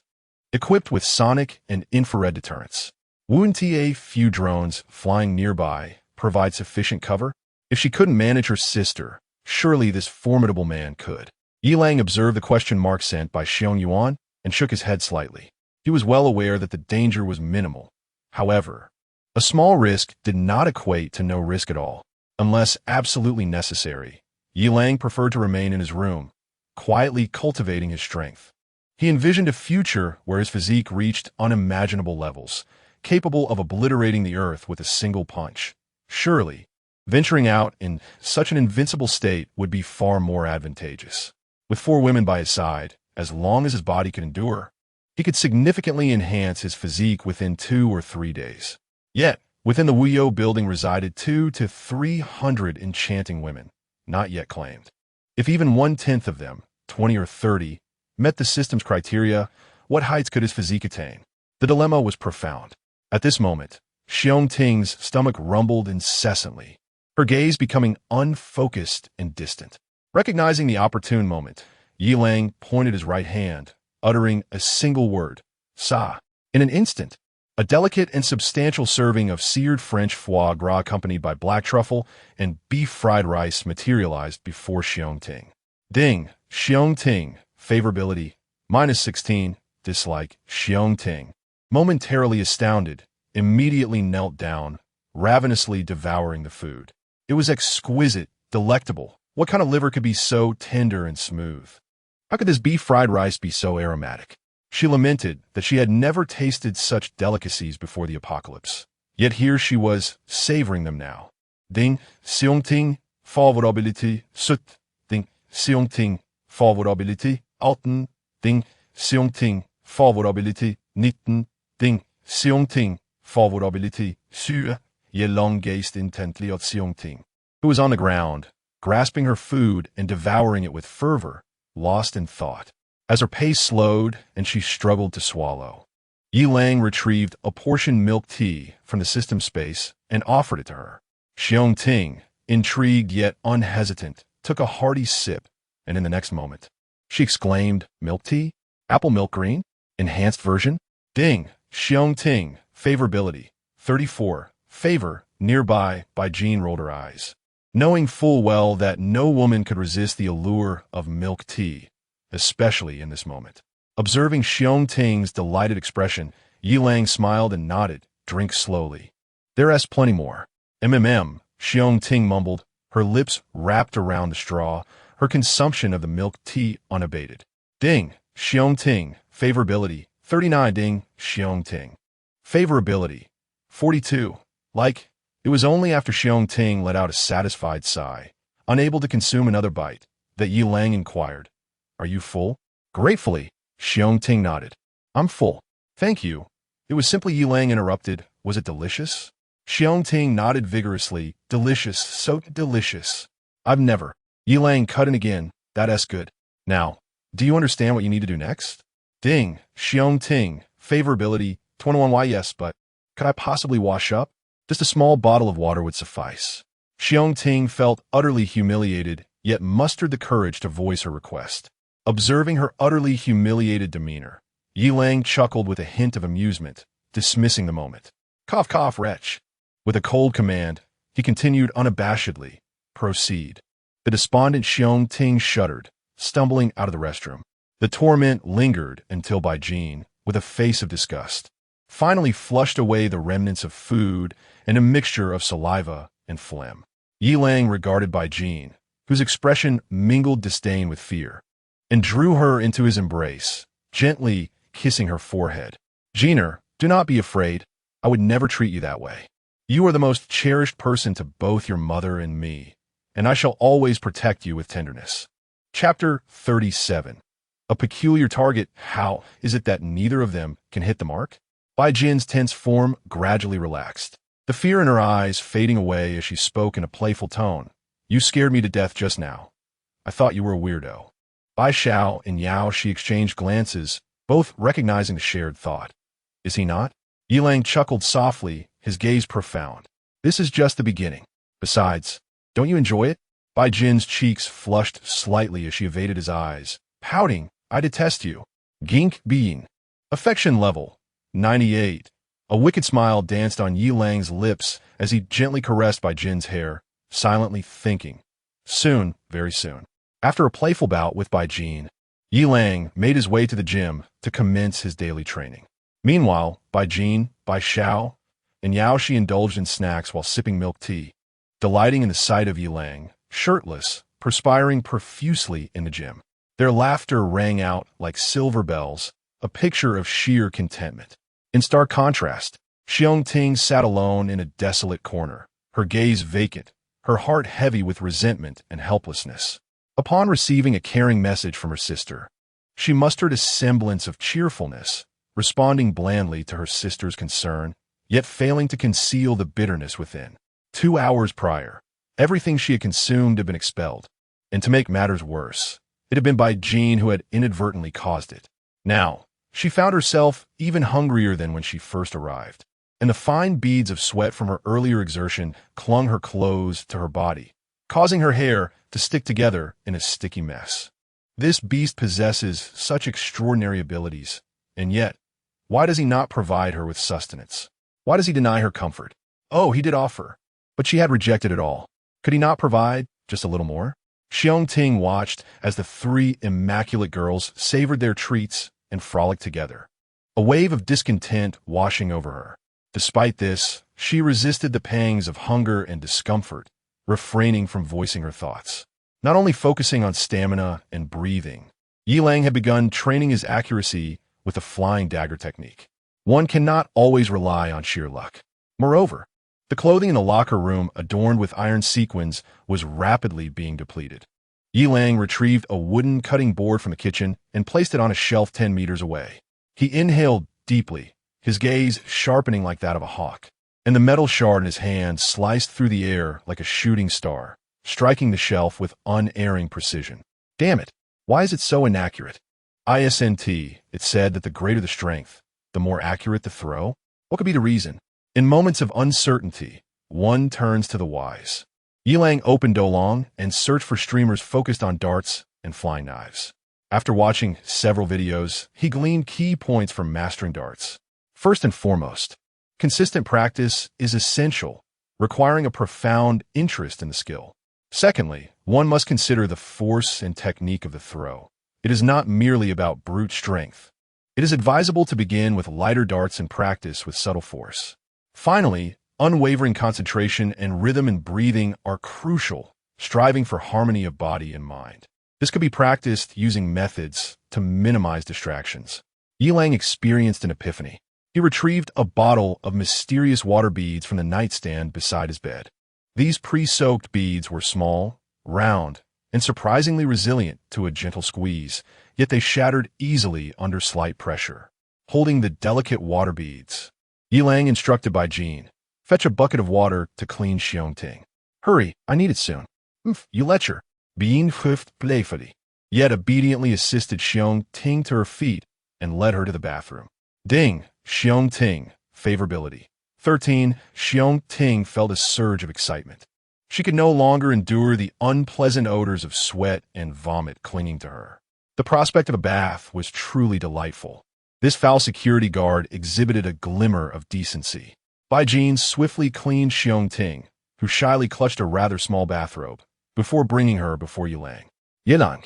Equipped with sonic and infrared deterrents, wouldn't a few drones flying nearby provide sufficient cover? If she couldn't manage her sister, surely this formidable man could. Yi Lang observed the question mark sent by Xiong Yuan and shook his head slightly. He was well aware that the danger was minimal. However, a small risk did not equate to no risk at all. Unless absolutely necessary, Yi Lang preferred to remain in his room, quietly cultivating his strength. He envisioned a future where his physique reached unimaginable levels, capable of obliterating the earth with a single punch. Surely, venturing out in such an invincible state would be far more advantageous. With 4 women by his side, as long as his body could endure, he could significantly enhance his physique within 2 or 3 days. Yet, within the Wuyou building resided 200 to 300 enchanting women, not yet claimed. If even 1/10 of them, 20 or 30, met the system's criteria, what heights could his physique attain? The dilemma was profound. At this moment, Xiong Ting's stomach rumbled incessantly, her gaze becoming unfocused and distant. Recognizing the opportune moment, Yi Lang pointed his right hand, uttering a single word, "Sa." In an instant, a delicate and substantial serving of seared French foie gras accompanied by black truffle and beef fried rice materialized before Xiong Ting. Ding, Xiong Ting, favorability, -16, dislike, Xiong Ting. Momentarily astounded, immediately knelt down, ravenously devouring the food. It was exquisite, delectable. What kind of liver could be so tender and smooth? How could this beef fried rice be so aromatic? She lamented that she had never tasted such delicacies before the apocalypse. Yet here she was, savoring them now. Ding, Xiong Ting, favorability, sut. Ding, Xiong Ting, favorability, alten. Ding, Xiong Ting, favorability, nitten. Ding, Xiong Ting, favorability, sur. Ye Long gazed intently at Xiong Ting, who was on the ground, grasping her food and devouring it with fervor, lost in thought. As her pace slowed and she struggled to swallow, Yi Lang retrieved a portion milk tea from the system space and offered it to her. Xiong Ting, intrigued yet unhesitant, took a hearty sip, and in the next moment, she exclaimed, "Milk tea? Apple milk green? Enhanced version?" Ding, Xiong Ting, favorability, 34, favor, nearby, by Jean rolled her eyes. Knowing full well that no woman could resist the allure of milk tea, especially in this moment. Observing Xiong Ting's delighted expression, Yi Lang smiled and nodded, "Drink slowly. There's plenty more." Xiong Ting mumbled, her lips wrapped around the straw, her consumption of the milk tea unabated. Ding, Xiong Ting, favorability, 39. Ding, Xiong Ting, favorability, 42. Like, it was only after Xiong Ting let out a satisfied sigh, unable to consume another bite, that Yi Lang inquired, "Are you full?" Gratefully, Xiong Ting nodded. "I'm full. Thank you." It was simply. Yi Lang interrupted, "Was it delicious?" Xiong Ting nodded vigorously. "Delicious, so delicious. I've never." Yi Lang cut in again, "That's good. Now, do you understand what you need to do next?" Ding, Xiong Ting, favorability, 21. Why yes, but could I possibly wash up? Just a small bottle of water would suffice. Xiong Ting felt utterly humiliated, yet mustered the courage to voice her request. Observing her utterly humiliated demeanor, Yi Lang chuckled with a hint of amusement, dismissing the moment. Cough, cough, wretch. With a cold command, he continued unabashedly, proceed. The despondent Xiong Ting shuddered, stumbling out of the restroom. The torment lingered until Bai Jin, with a face of disgust, finally flushed away the remnants of food and a mixture of saliva and phlegm. Yi Lang regarded Bai Jin, whose expression mingled disdain with fear, and drew her into his embrace, gently kissing her forehead. Jeaner, do not be afraid. I would never treat you that way. You are the most cherished person to both your mother and me, and I shall always protect you with tenderness. Chapter 37. A peculiar target. How is it that neither of them can hit the mark? Bai Jin's tense form gradually relaxed, the fear in her eyes fading away as she spoke in a playful tone. You scared me to death just now. I thought you were a weirdo. Bai Xiao and Yao Shi exchanged glances, both recognizing the shared thought. Is he not? Yi Lang chuckled softly, his gaze profound. This is just the beginning. Besides, don't you enjoy it? Bai Jin's cheeks flushed slightly as she evaded his eyes, pouting, I detest you. Gink Bean. Affection level 98. A wicked smile danced on Yi Lang's lips as he gently caressed Bai Jin's hair, silently thinking. Soon, very soon. After a playful bout with Bai Jin, Yi Lang made his way to the gym to commence his daily training. Meanwhile, Bai Jin, Bai Xiao, and Yao Shi indulged in snacks while sipping milk tea, delighting in the sight of Yi Lang, shirtless, perspiring profusely in the gym. Their laughter rang out like silver bells, a picture of sheer contentment. In stark contrast, Xiong Ting sat alone in a desolate corner, her gaze vacant, her heart heavy with resentment and helplessness. Upon receiving a caring message from her sister, she mustered a semblance of cheerfulness, responding blandly to her sister's concern, yet failing to conceal the bitterness within. 2 hours prior, everything she had consumed had been expelled, and to make matters worse, it had been Bai Jin who had inadvertently caused it. Now, she found herself even hungrier than when she first arrived, and the fine beads of sweat from her earlier exertion clung her clothes to her body, causing her hair to stick together in a sticky mess. This beast possesses such extraordinary abilities, and yet, why does he not provide her with sustenance? Why does he deny her comfort? Oh, he did offer, but she had rejected it all. Could he not provide just a little more? Xiong Ting watched as the 3 immaculate girls savored their treats and frolicked together, a wave of discontent washing over her. Despite this, she resisted the pangs of hunger and discomfort, refraining from voicing her thoughts. Not only focusing on stamina and breathing, Yi Lang had begun training his accuracy with the flying dagger technique. One cannot always rely on sheer luck. Moreover, the clothing in the locker room adorned with iron sequins was rapidly being depleted. Yi Lang retrieved a wooden cutting board from the kitchen and placed it on a shelf 10 meters away. He inhaled deeply, his gaze sharpening like that of a hawk, and the metal shard in his hand sliced through the air like a shooting star, striking the shelf with unerring precision. Damn it, why is it so inaccurate? ISNT, it said that the greater the strength, the more accurate the throw? What could be the reason? In moments of uncertainty, one turns to the wise. Yi Lang opened Dolong and searched for streamers focused on darts and flying knives. After watching several videos, he gleaned key points from mastering darts. First and foremost, consistent practice is essential, requiring a profound interest in the skill. Secondly, one must consider the force and technique of the throw. It is not merely about brute strength. It is advisable to begin with lighter darts and practice with subtle force. Finally, unwavering concentration and rhythm and breathing are crucial, striving for harmony of body and mind. This could be practiced using methods to minimize distractions. Yi Lang experienced an epiphany. He retrieved a bottle of mysterious water beads from the nightstand beside his bed. These pre-soaked beads were small, round, and surprisingly resilient to a gentle squeeze, yet they shattered easily under slight pressure. Holding the delicate water beads, Yi Lang instructed Bai Jin, fetch a bucket of water to clean Xiong Ting. Hurry, I need it soon. You lecher. Bean whiffed playfully, yet obediently assisted Xiong Ting to her feet and led her to the bathroom. Ding, Xiong Ting, favorability. 13. Xiong Ting felt a surge of excitement. She could no longer endure the unpleasant odors of sweat and vomit clinging to her. The prospect of a bath was truly delightful. This foul security guard exhibited a glimmer of decency. Bai Jin swiftly cleaned Xiong Ting, who shyly clutched a rather small bathrobe, before bringing her before Yilang. Yilang,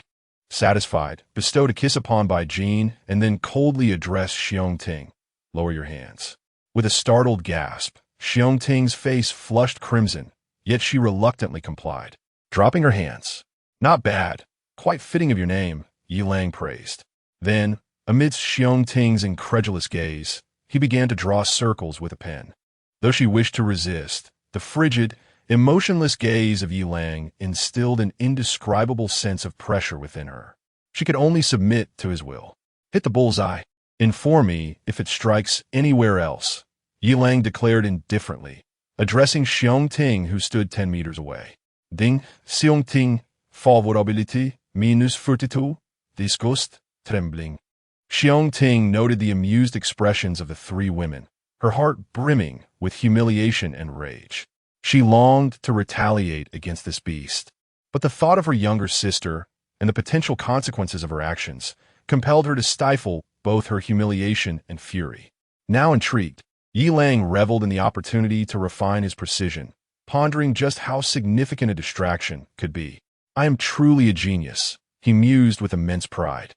satisfied, bestowed a kiss upon Bai Jin and then coldly addressed Xiong Ting. Lower your hands. With a startled gasp, Xiong Ting's face flushed crimson, yet she reluctantly complied. Dropping her hands. Not bad. Quite fitting of your name, Yilang praised. Then, amidst Xiong Ting's incredulous gaze, he began to draw circles with a pen. Though she wished to resist, the frigid, emotionless gaze of Yilang instilled an indescribable sense of pressure within her. She could only submit to his will. Hit the bullseye. Inform me if it strikes anywhere else, Yilang declared indifferently, addressing Xiong Ting, who stood 10 meters away. Ding, Xiong Ting, favorability, minus 42, disgust, trembling. Xiong Ting noted the amused expressions of the three women, her heart brimming with humiliation and rage. She longed to retaliate against this beast, but the thought of her younger sister and the potential consequences of her actions compelled her to stifle both her humiliation and fury. Now intrigued, Yilang reveled in the opportunity to refine his precision, pondering just how significant a distraction could be. I am truly a genius, he mused with immense pride.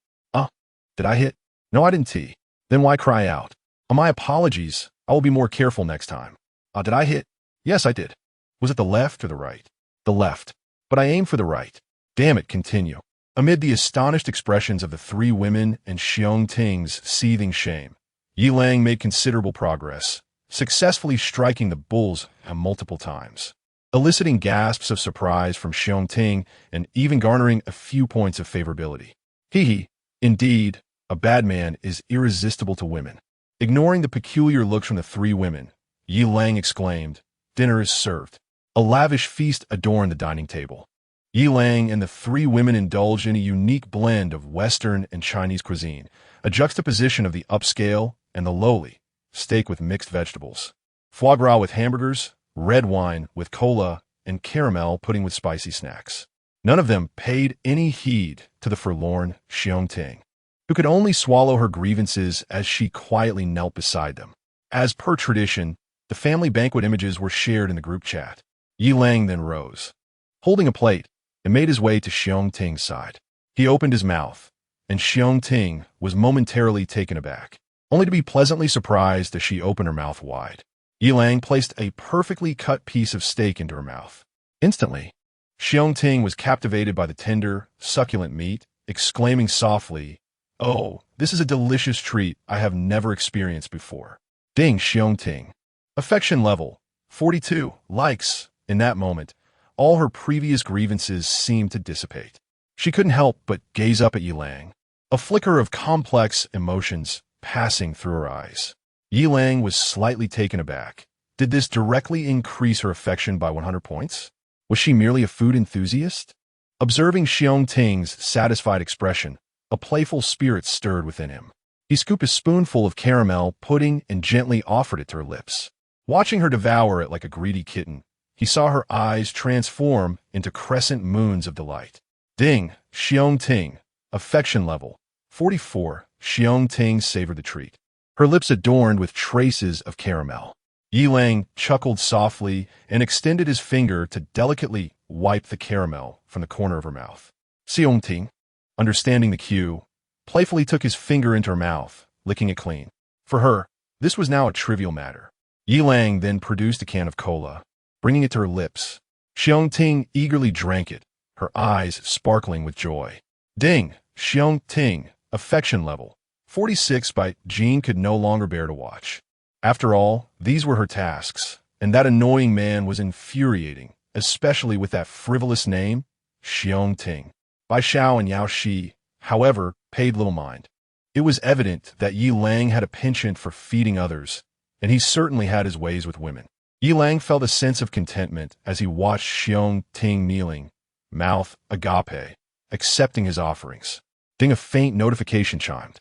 Did I hit? No, I didn't. Then why cry out? My apologies, I will be more careful next time. Did I hit? Yes, I did. Was it the left or the right? The left. But I aimed for the right. Damn it, continue. Amid the astonished expressions of the three women and Xiong Ting's seething shame, Yilang made considerable progress, successfully striking the bull's multiple times, eliciting gasps of surprise from Xiong Ting and even garnering a few points of favorability. Indeed, a bad man is irresistible to women. Ignoring the peculiar looks from the three women, Yilang exclaimed, dinner is served. A lavish feast adorned the dining table. Yilang and the three women indulged in a unique blend of Western and Chinese cuisine, a juxtaposition of the upscale and the lowly, steak with mixed vegetables, foie gras with hamburgers, red wine with cola, and caramel pudding with spicy snacks. None of them paid any heed to the forlorn Xiong Ting, who could only swallow her grievances as she quietly knelt beside them. As per tradition, the family banquet images were shared in the group chat. Yilang then rose, holding a plate, and made his way to Xiong Ting's side. He opened his mouth, and Xiong Ting was momentarily taken aback, only to be pleasantly surprised as she opened her mouth wide. Yilang placed a perfectly cut piece of steak into her mouth. Instantly, Xiong Ting was captivated by the tender, succulent meat, exclaiming softly, "Oh, this is a delicious treat I have never experienced before." Ding, Xiong Ting. Affection level, 42, likes. In that moment, all her previous grievances seemed to dissipate. She couldn't help but gaze up at Yilang, a flicker of complex emotions passing through her eyes. Yilang was slightly taken aback. Did this directly increase her affection by 100 points? Was she merely a food enthusiast? Observing Xiong Ting's satisfied expression, a playful spirit stirred within him. He scooped a spoonful of caramel pudding and gently offered it to her lips. Watching her devour it like a greedy kitten, he saw her eyes transform into crescent moons of delight. Ding, Xiong Ting, affection level, 44, Xiong Ting savored the treat, her lips adorned with traces of caramel. Yilang chuckled softly and extended his finger to delicately wipe the caramel from the corner of her mouth. Xiong Ting, understanding the cue, playfully took his finger into her mouth, licking it clean. For her, this was now a trivial matter. Yilang then produced a can of cola, bringing it to her lips. Xiong Ting eagerly drank it, her eyes sparkling with joy. Ding, Xiong Ting, affection level, 46. By Jean could no longer bear to watch. After all, these were her tasks, and that annoying man was infuriating, especially with that frivolous name, Xiong Ting. Bai Xiao and Yao Shi, however, paid little mind. It was evident that Yilang had a penchant for feeding others, and he certainly had his ways with women. Yilang felt a sense of contentment as he watched Xiong Ting kneeling, mouth agape, accepting his offerings. Ding, a faint notification chimed.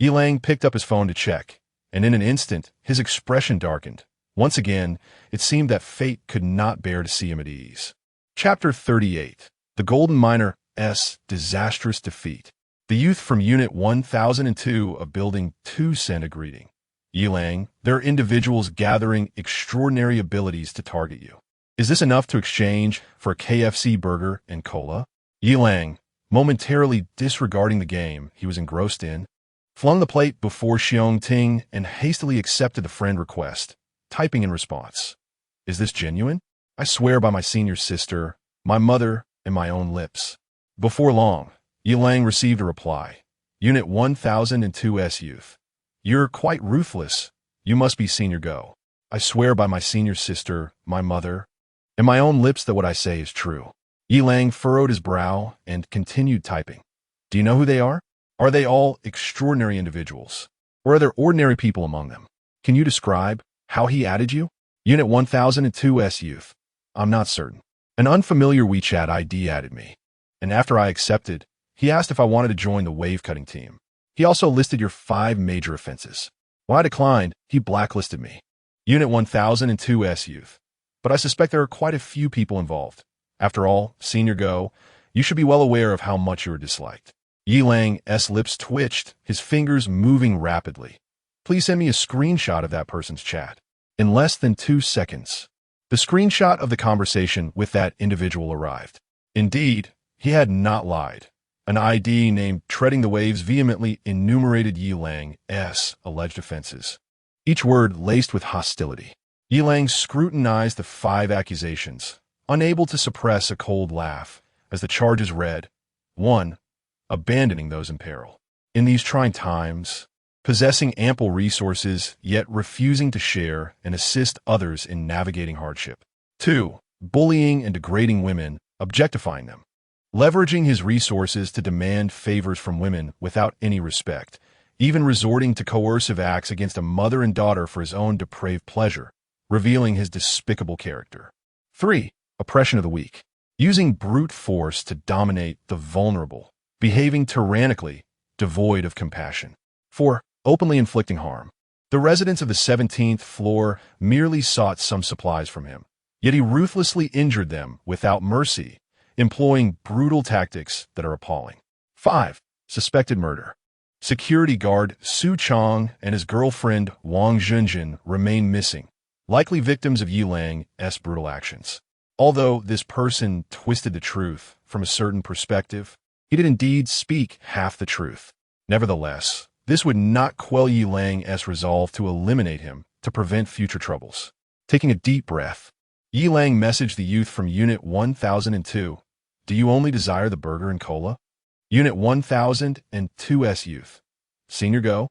Yilang picked up his phone to check, and in an instant, his expression darkened. Once again, it seemed that fate could not bear to see him at ease. Chapter 38. The Golden Miner's Disastrous Defeat. The The youth from Unit 1002 of Building 2 sent a greeting. Yilang, there are individuals gathering extraordinary abilities to target you. Is this enough to exchange for a KFC burger and cola? Yilang, momentarily disregarding the game he was engrossed in, flung the plate before Xiong Ting and hastily accepted the friend request, typing in response. Is this genuine? I swear by my senior sister, my mother, and my own lips. Before long, Yilang received a reply. Unit 1002's youth. You're quite ruthless. You must be senior go. I swear by my senior sister, my mother, and my own lips that what I say is true. Yilang furrowed his brow and continued typing. Do you know who they are? Are they all extraordinary individuals? Or are there ordinary people among them? Can you describe how he added you? Unit 1002's youth. I'm not certain. An unfamiliar WeChat ID added me, and after I accepted, he asked if I wanted to join the wave-cutting team. He also listed your 5 major offenses. When I declined, he blacklisted me. Unit 1002's youth. But I suspect there are quite a few people involved. After all, senior go, you should be well aware of how much you are disliked. Yilang's lips twitched, his fingers moving rapidly. Please send me a screenshot of that person's chat. In less than 2 seconds, the screenshot of the conversation with that individual arrived. Indeed, he had not lied. An ID named Treading the Waves vehemently enumerated Yilang's alleged offenses, each word laced with hostility. Yilang scrutinized the 5 accusations, unable to suppress a cold laugh, as the charges read. 1. Abandoning those in peril. In these trying times, possessing ample resources, yet refusing to share and assist others in navigating hardship. 2. Bullying and degrading women, objectifying them. Leveraging his resources to demand favors from women without any respect, even resorting to coercive acts against a mother and daughter for his own depraved pleasure, revealing his despicable character. 3. Oppression of the weak. Using brute force to dominate the vulnerable, behaving tyrannically, devoid of compassion. 4. Openly inflicting harm. The residents of the 17th floor merely sought some supplies from him, yet he ruthlessly injured them without mercy, employing brutal tactics that are appalling. 5. Suspected murder. Security guard Su Chong and his girlfriend Wang Junjin remain missing, likely victims of Yilang's brutal actions. Although this person twisted the truth from a certain perspective, he did indeed speak half the truth. Nevertheless, this would not quell Yilang's resolve to eliminate him to prevent future troubles. Taking a deep breath, Yilang messaged the youth from Unit 1002. Do you only desire the burger and cola? Unit 1002's youth. Senior go?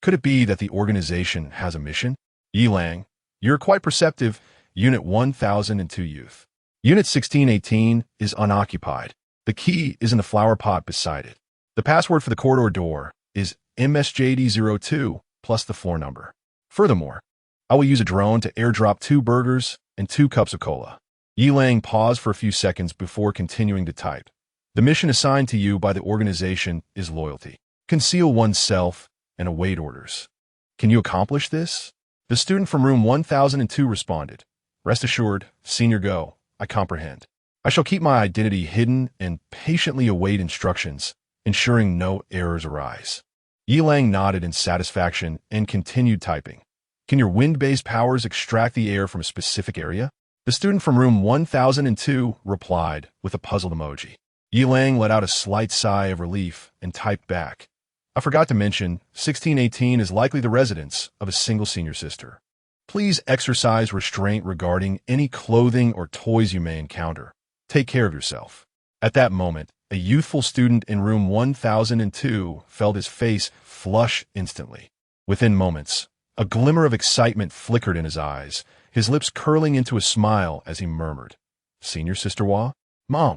Could it be that the organization has a mission? Yilang, you're quite perceptive. Unit 1002 youth. Unit 1618 is unoccupied. The key is in the flower pot beside it. The password for the corridor door is MSJD02 plus the floor number. Furthermore, I will use a drone to airdrop 2 burgers and 2 cups of cola. Yilang paused for a few seconds before continuing to type. The mission assigned to you by the organization is loyalty. Conceal oneself and await orders. Can you accomplish this? The student from room 1002 responded. Rest assured, senior go, I comprehend. I shall keep my identity hidden and patiently await instructions, ensuring no errors arise. Yilang nodded in satisfaction and continued typing. Can your wind-based powers extract the air from a specific area? The student from room 1002 replied with a puzzled emoji. Yilang let out a slight sigh of relief and typed back. I forgot to mention, 1618 is likely the residence of a single senior sister. Please exercise restraint regarding any clothing or toys you may encounter. Take care of yourself. At that moment, a youthful student in room 1002 felt his face flush instantly. Within moments, a glimmer of excitement flickered in his eyes, his lips curling into a smile as he murmured, Senior Sister Hua? Mom.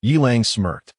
Yilang smirked.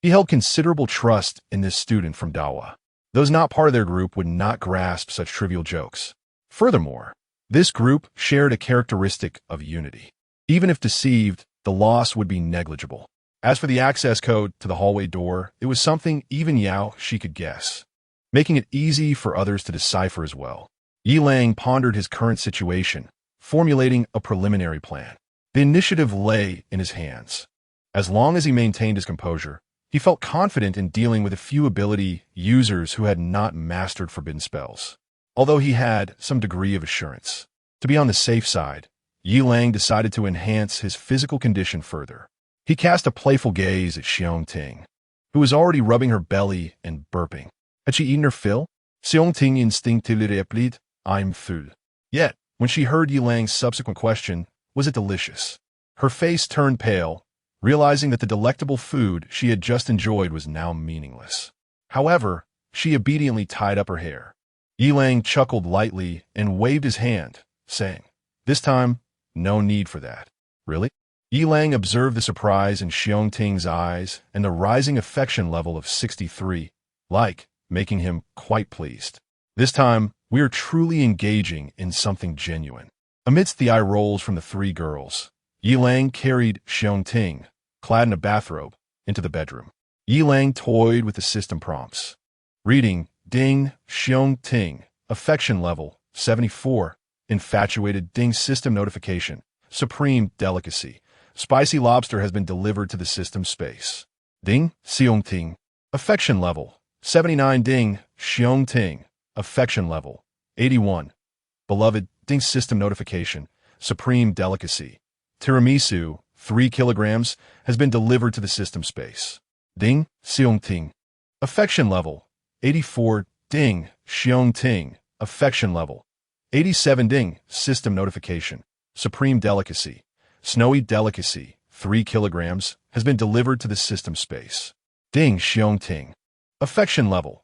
He held considerable trust in this student from Dawa. Those not part of their group would not grasp such trivial jokes. Furthermore, this group shared a characteristic of unity. Even if deceived, the loss would be negligible. As for the access code to the hallway door, it was something even Yao she could guess, making it easy for others to decipher as well. Yilang pondered his current situation, formulating a preliminary plan. The initiative lay in his hands. As long as he maintained his composure, He felt confident in dealing with a few ability users who had not mastered forbidden spells, although he had some degree of assurance. To be on the safe side, Yi Lang decided to enhance his physical condition further. He cast a playful gaze at Xiong Ting, who was already rubbing her belly and burping. Had she eaten her fill? Xiong Ting instinctively replied, "I'm full." Yet, when she heard Yi Lang's subsequent question, was it delicious? Her face turned pale, realizing that the delectable food she had just enjoyed was now meaningless. However, she obediently tied up her hair. Yi Lang chuckled lightly and waved his hand, saying, "This time, no need for that." "Really?" Yi Lang observed the surprise in Xiong Ting's eyes and the rising affection level of 63, making him quite pleased. "This time, we are truly engaging in something genuine." Amidst the eye rolls from the three girls, Yi Lang carried Xiong Ting, clad in a bathrobe, into the bedroom. Yi Lang toyed with the system prompts. Reading, Ding, Xiong Ting, affection level, 74, infatuated Ding system notification, supreme delicacy. Spicy lobster has been delivered to the system space. Ding, Xiong Ting, affection level, 79 Ding, Xiong Ting, affection level, 81. Beloved, Ding system notification, supreme delicacy. Tiramisu, 3 kilograms, has been delivered to the system space. Ding, Xiong Ting, affection level, 84 Ding, Xiong Ting, affection level, 87 Ding, system notification, supreme delicacy. Snowy delicacy, 3 kilograms, has been delivered to the system space. Ding, Xiong Ting, affection level,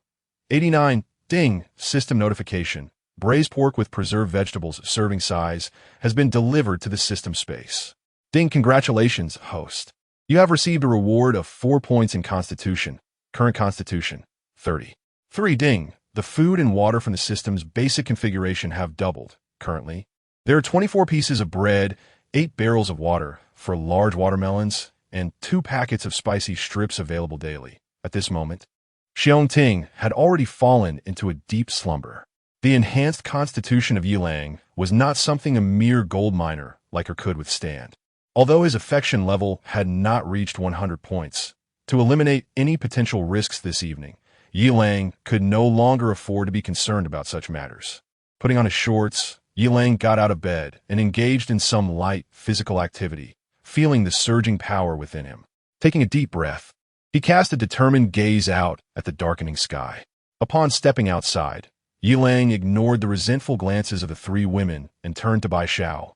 89 Ding, system notification, braised pork with preserved vegetables, serving size, has been delivered to the system space. Ding, congratulations, host. You have received a reward of 4 points in Constitution. Current Constitution, 30. 3 Ding, the food and water from the system's basic configuration have doubled. Currently, there are 24 pieces of bread, 8 barrels of water for large watermelons, and 2 packets of spicy strips available daily. At this moment, Xiong Ting had already fallen into a deep slumber. The enhanced constitution of Yi Lang was not something a mere gold miner like her could withstand. Although his affection level had not reached 100 points, to eliminate any potential risks this evening, Yi Lang could no longer afford to be concerned about such matters. Putting on his shorts, Yi Lang got out of bed and engaged in some light physical activity, feeling the surging power within him. Taking a deep breath, he cast a determined gaze out at the darkening sky. Upon stepping outside, Yi Lang ignored the resentful glances of the 3 women and turned to Bai Xiao,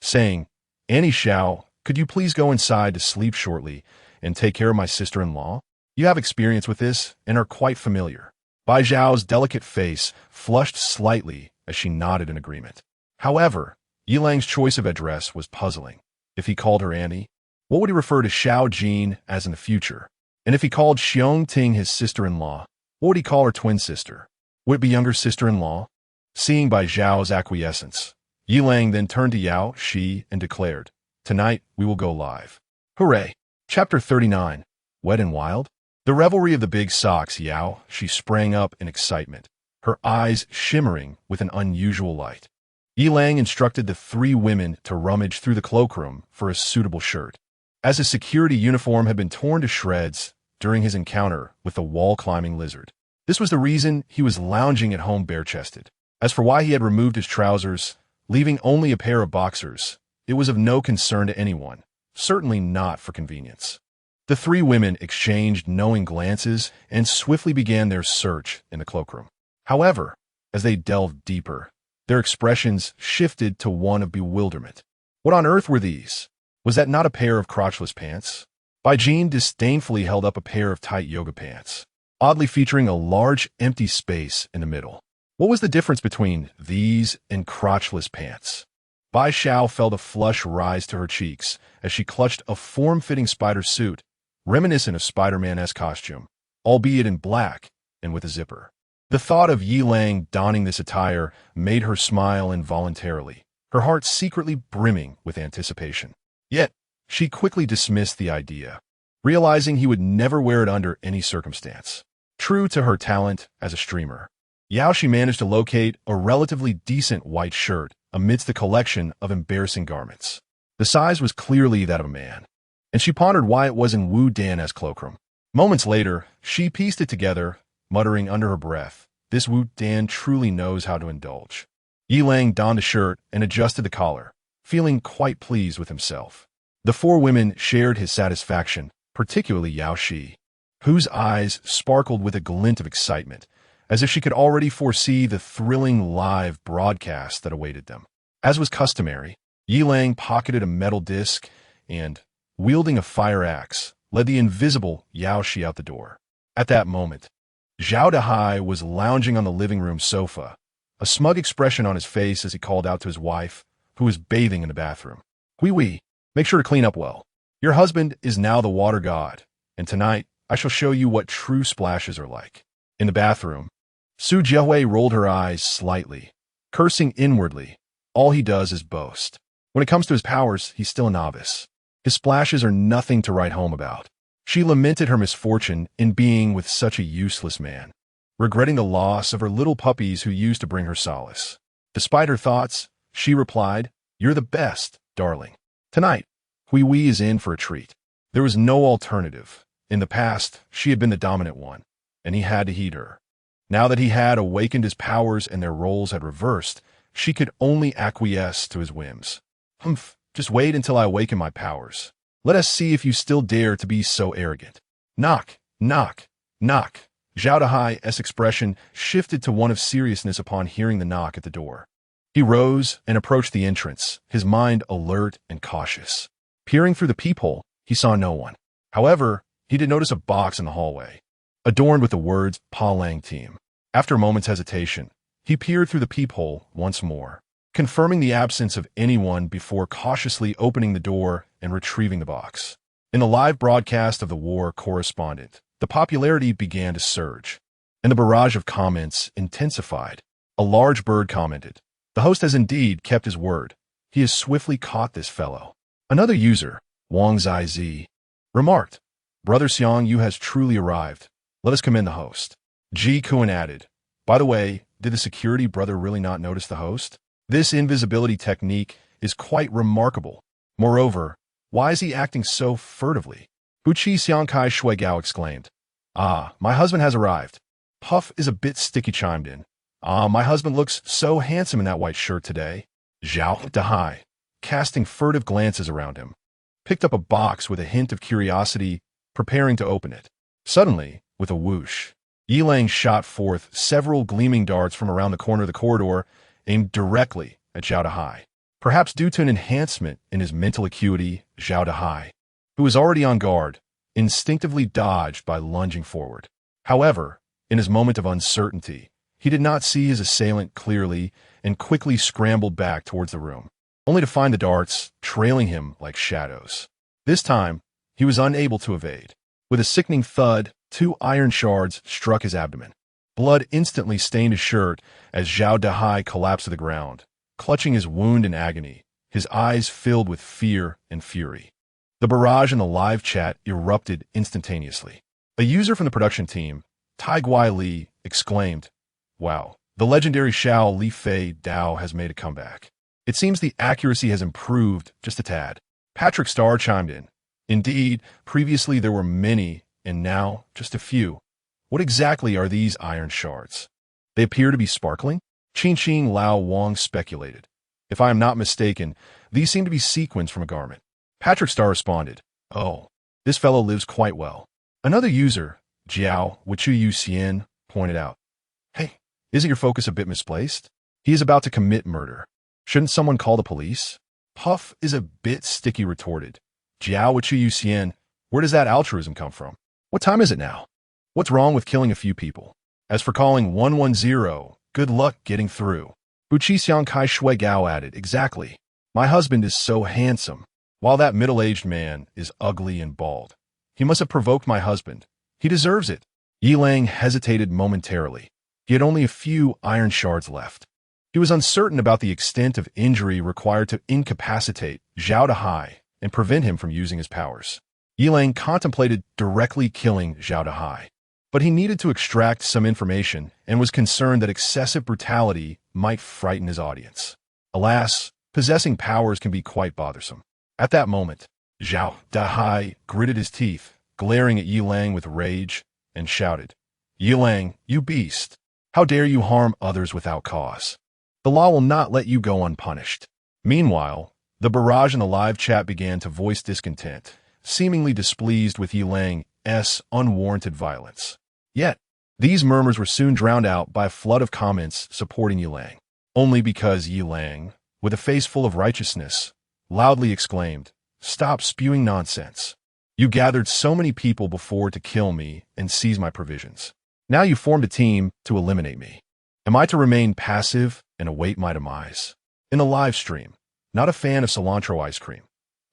saying, "Annie Xiao, could you please go inside to sleep shortly and take care of my sister-in-law? You have experience with this and are quite familiar." Bai Xiao's delicate face flushed slightly as she nodded in agreement. However, Yi Lang's choice of address was puzzling. If he called her Annie, what would he refer to Xiao Jin as in the future? And if he called Xiong Ting his sister-in-law, what would he call her twin sister? Would it be younger sister-in-law? Seeing Bai Zhao's acquiescence, Yi Lang then turned to Yao Shi and declared, "Tonight we will go live." Hooray! Chapter 39, Wet and Wild? The revelry of the big socks, Yao Shi sprang up in excitement, her eyes shimmering with an unusual light. Yi Lang instructed the 3 women to rummage through the cloakroom for a suitable shirt, as his security uniform had been torn to shreds during his encounter with the wall-climbing lizard. This was the reason he was lounging at home bare-chested. As for why he had removed his trousers, leaving only a pair of boxers, it was of no concern to anyone, certainly not for convenience. The 3 women exchanged knowing glances and swiftly began their search in the cloakroom. However, as they delved deeper, their expressions shifted to one of bewilderment. What on earth were these? Was that not a pair of crotchless pants? Bai Jin disdainfully held up a pair of tight yoga pants, oddly featuring a large empty space in the middle. What was the difference between these and crotchless pants? Bai Xiao felt a flush rise to her cheeks as she clutched a form-fitting spider suit, reminiscent of Spider-Man-esque costume, albeit in black and with a zipper. The thought of Yi Lang donning this attire made her smile involuntarily, her heart secretly brimming with anticipation. Yet, she quickly dismissed the idea, realizing he would never wear it under any circumstance. True to her talent as a streamer, Yao Shi managed to locate a relatively decent white shirt amidst the collection of embarrassing garments. The size was clearly that of a man, and she pondered why it was in Wu Dan's cloakroom. Moments later, she pieced it together, muttering under her breath, "This Wu Dan truly knows how to indulge." Yi Lang donned a shirt and adjusted the collar, feeling quite pleased with himself. The four women shared his satisfaction, particularly Yao Shi, whose eyes sparkled with a glint of excitement, as if she could already foresee the thrilling live broadcast that awaited them. As was customary, Yi Lang pocketed a metal disc and, wielding a fire axe, led the invisible Yao Shi out the door. At that moment, Zhao Dahai was lounging on the living room sofa, a smug expression on his face as he called out to his wife, who was bathing in the bathroom. "Wee, make sure to clean up well. Your husband is now the water god, and tonight I shall show you what true splashes are like." In the bathroom, Su Jiahui rolled her eyes slightly, cursing inwardly. All he does is boast. When it comes to his powers, he's still a novice. His splashes are nothing to write home about. She lamented her misfortune in being with such a useless man, regretting the loss of her little puppies who used to bring her solace. Despite her thoughts, she replied, "You're the best, darling. Tonight, Hui is in for a treat." There was no alternative. In the past, she had been the dominant one, and he had to heed her. Now that he had awakened his powers and their roles had reversed, she could only acquiesce to his whims. "Humph, just wait until I awaken my powers. Let us see if you still dare to be so arrogant." Knock, knock, knock. Zhao Dahai's expression shifted to one of seriousness upon hearing the knock at the door. He rose and approached the entrance, his mind alert and cautious. Peering through the peephole, he saw no one. However, he did notice a box in the hallway, adorned with the words Pa Lang Team. After a moment's hesitation, he peered through the peephole once more, confirming the absence of anyone before cautiously opening the door and retrieving the box. In the live broadcast of the war correspondent, the popularity began to surge, and the barrage of comments intensified. A large bird commented, "The host has indeed kept his word. He has swiftly caught this fellow." Another user, Wang Zaizi, remarked, "Brother Xiang Yu has truly arrived. Let us commend the host." Ji Kuan added, "By the way, did the security brother really not notice the host? This invisibility technique is quite remarkable. Moreover, why is he acting so furtively?" Buqi Xiangkai Shuigao exclaimed, "Ah, my husband has arrived." Puff is a bit sticky chimed in, "Ah, my husband looks so handsome in that white shirt today." Zhao Dahai, casting furtive glances around him, picked up a box with a hint of curiosity, preparing to open it. Suddenly, with a whoosh, Yi Lang shot forth several gleaming darts from around the corner of the corridor, aimed directly at Zhao Dahai. Perhaps due to an enhancement in his mental acuity, Zhao Dahai, who was already on guard, instinctively dodged by lunging forward. However, in his moment of uncertainty, he did not see his assailant clearly and quickly scrambled back towards the room, only to find the darts trailing him like shadows. This time, he was unable to evade. With a sickening thud, 2 iron shards struck his abdomen. Blood instantly stained his shirt as Zhao Dahai collapsed to the ground, clutching his wound in agony, his eyes filled with fear and fury. The barrage in the live chat erupted instantaneously. A user from the production team, Tai Guai Li, exclaimed, "Wow, the legendary Xiao Li Fei Dao has made a comeback. It seems the accuracy has improved just a tad." Patrick Starr chimed in, "Indeed, previously there were many, and now just a few. What exactly are these iron shards? They appear to be sparkling?" Qing Lao Wang speculated. "If I am not mistaken, these seem to be sequins from a garment." Patrick Starr responded, "Oh, this fellow lives quite well." Another user, Jiao Wichu Xian, pointed out, "Hey, isn't your focus a bit misplaced? He is about to commit murder. Shouldn't someone call the police?" Puff is a bit sticky retorted, "Jiao Wichu Xian, where does that altruism come from? What time is it now? What's wrong with killing a few people? As for calling 110, good luck getting through." Buqi Xiangkai Shuigao added, "Exactly. My husband is so handsome, while that middle-aged man is ugly and bald. He must have provoked my husband. He deserves it." Yi Lang hesitated momentarily. He had only a few iron shards left. He was uncertain about the extent of injury required to incapacitate Zhao Dahai and prevent him from using his powers. Yi Lang contemplated directly killing Zhao Dahai, but he needed to extract some information and was concerned that excessive brutality might frighten his audience. Alas, possessing powers can be quite bothersome. At that moment, Zhao Dahai gritted his teeth, glaring at Yi Lang with rage, and shouted, "Yi Lang, you beast! How dare you harm others without cause? The law will not let you go unpunished." Meanwhile, the barrage in the live chat began to voice discontent, seemingly displeased with Yi Lang's unwarranted violence. Yet, these murmurs were soon drowned out by a flood of comments supporting Yi Lang, only because Yi Lang, with a face full of righteousness, loudly exclaimed, "Stop spewing nonsense. You gathered so many people before to kill me and seize my provisions. Now you formed a team to eliminate me. Am I to remain passive and await my demise?" In a live stream, not a fan of cilantro ice cream.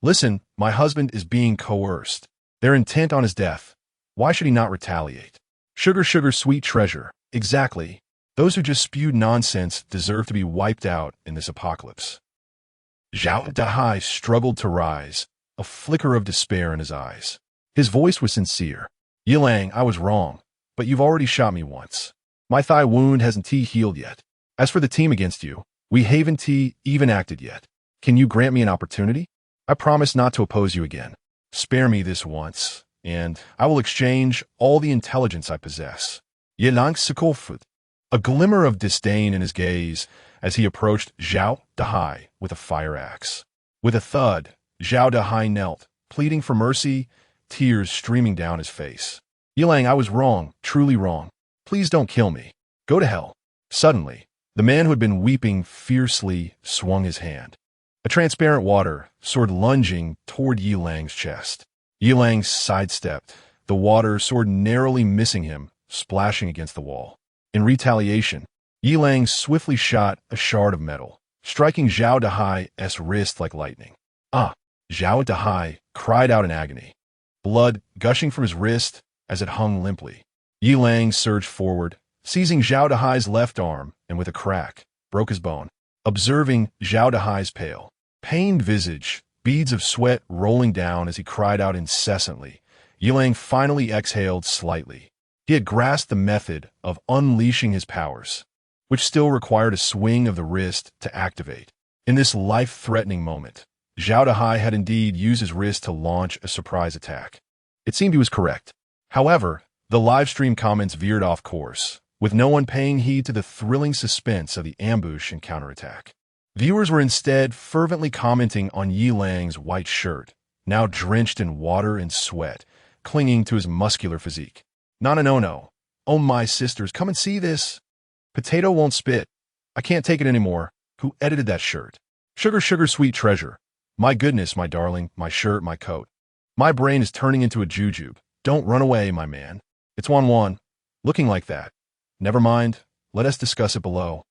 "Listen, my husband is being coerced. They're intent on his death. Why should he not retaliate? Sugar, sugar, sweet treasure. Exactly. Those who just spewed nonsense deserve to be wiped out in this apocalypse." Zhao Dahai struggled to rise, a flicker of despair in his eyes. His voice was sincere. "Yi Lang, I was wrong, but you've already shot me once. My thigh wound hasn't healed yet. As for the team against you, we haven't even acted yet. Can you grant me an opportunity? I promise not to oppose you again. Spare me this once, and I will exchange all the intelligence I possess." Yi Lang Sikolfut, a glimmer of disdain in his gaze as he approached Zhao Dahai with a fire axe. With a thud, Zhao Dahai knelt, pleading for mercy, tears streaming down his face. "Yi Lang, I was wrong, truly wrong. Please don't kill me. Go to hell." Suddenly, the man who had been weeping fiercely swung his hand. A transparent water sword lunging toward Yi Lang's chest. Yi Lang sidestepped, the water sword narrowly missing him, splashing against the wall. In retaliation, Yi Lang swiftly shot a shard of metal, striking Zhao Dahai's wrist like lightning. "Ah!" Zhao Dahai cried out in agony, blood gushing from his wrist as it hung limply. Yi Lang surged forward, seizing Zhao Dahai's left arm, and with a crack, broke his bone. Observing Zhao Dahai's pale, pained visage, beads of sweat rolling down as he cried out incessantly, Yi Lang finally exhaled slightly. He had grasped the method of unleashing his powers, which still required a swing of the wrist to activate. In this life-threatening moment, Zhao Dahai had indeed used his wrist to launch a surprise attack. It seemed he was correct. However, the livestream comments veered off course, with no one paying heed to the thrilling suspense of the ambush and counterattack. Viewers were instead fervently commenting on Yi Lang's white shirt, now drenched in water and sweat, clinging to his muscular physique. "No. Oh, my sisters, come and see this. Potato won't spit. I can't take it anymore. Who edited that shirt? Sugar, sugar, sweet treasure. My goodness, my darling, my shirt, my coat. My brain is turning into a jujube. Don't run away, my man. It's Wan, looking like that. Never mind, let us discuss it below.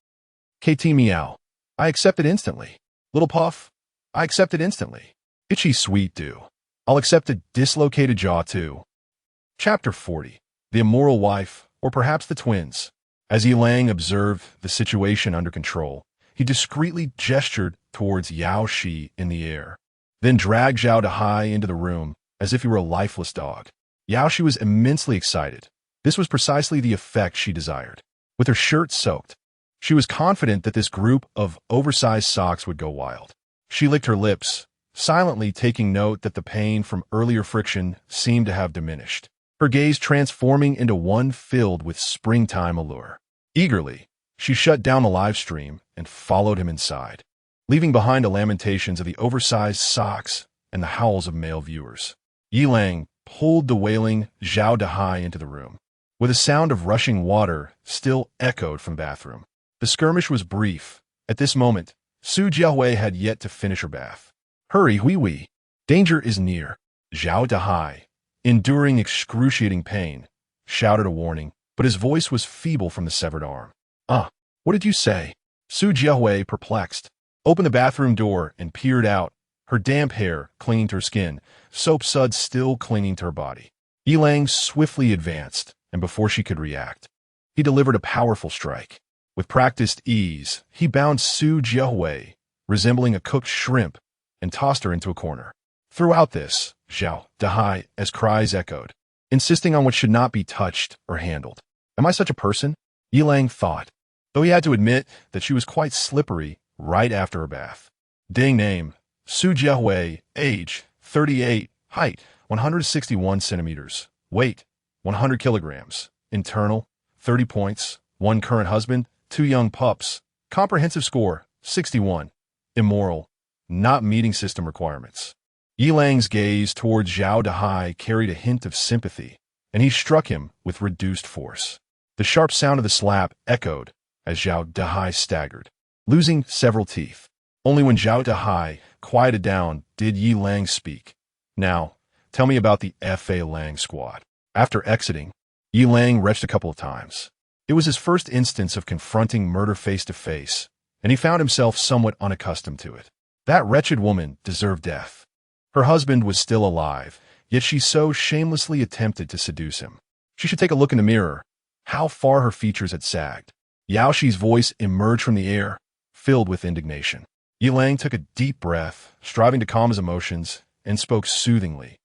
KT Meow. I accept it instantly. Little Puff. I accept it instantly. Itchy Sweet Dew. I'll accept a dislocated jaw too." Chapter 40. The Immoral Wife, or perhaps the twins. As Yi Lang observed the situation under control, he discreetly gestured towards Yao Shi in the air, then dragged Zhao Dahai into the room as if he were a lifeless dog. Yao Shi was immensely excited. This was precisely the effect she desired. With her shirt soaked, she was confident that this group of oversized socks would go wild. She licked her lips, silently taking note that the pain from earlier friction seemed to have diminished, her gaze transforming into one filled with springtime allure. Eagerly, she shut down the live stream and followed him inside, leaving behind the lamentations of the oversized socks and the howls of male viewers. Yi Lang pulled the wailing Zhao Dahai into the room, with a sound of rushing water still echoed from the bathroom. The skirmish was brief. At this moment, Su Jiahui had yet to finish her bath. "Hurry, Hui. Danger is near." Zhao Dahai, enduring excruciating pain, shouted a warning, but his voice was feeble from the severed arm. What did you say?" Su Jiahui, perplexed, opened the bathroom door and peered out, her damp hair clinging to her skin, soap suds still clinging to her body. Yi Lang swiftly advanced, and before she could react, he delivered a powerful strike. With practiced ease, he bound Su Jiahui, resembling a cooked shrimp, and tossed her into a corner. Throughout this, Zhao Dahai's cries echoed, insisting on what should not be touched or handled. Am I such a person? Yi Lang thought, though he had to admit that she was quite slippery right after her bath. Ding name, Su Jiahui, age, 38, height, 161 centimeters. Weight, 100 kilograms. Internal, 30 points. 1 current husband, 2 young pups. Comprehensive score, 61. Immoral, not meeting system requirements. Yilang's gaze towards Zhao Dahai carried a hint of sympathy, and he struck him with reduced force. The sharp sound of the slap echoed as Zhao Dahai staggered, losing several teeth. Only when Zhao Dahai quieted down did Yilang speak. Now, tell me about the Fa Lang squad. After exiting, Yilang retched a couple of times. It was his first instance of confronting murder face to face, and he found himself somewhat unaccustomed to it. That wretched woman deserved death. Her husband was still alive, yet she so shamelessly attempted to seduce him. She should take a look in the mirror. How far her features had sagged. Yao Shi's voice emerged from the air, filled with indignation. Yilang took a deep breath, striving to calm his emotions, and spoke soothingly.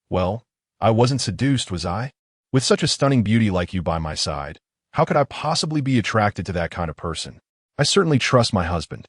Well, I wasn't seduced, was I? With such a stunning beauty like you by my side, how could I possibly be attracted to that kind of person? I certainly trust my husband.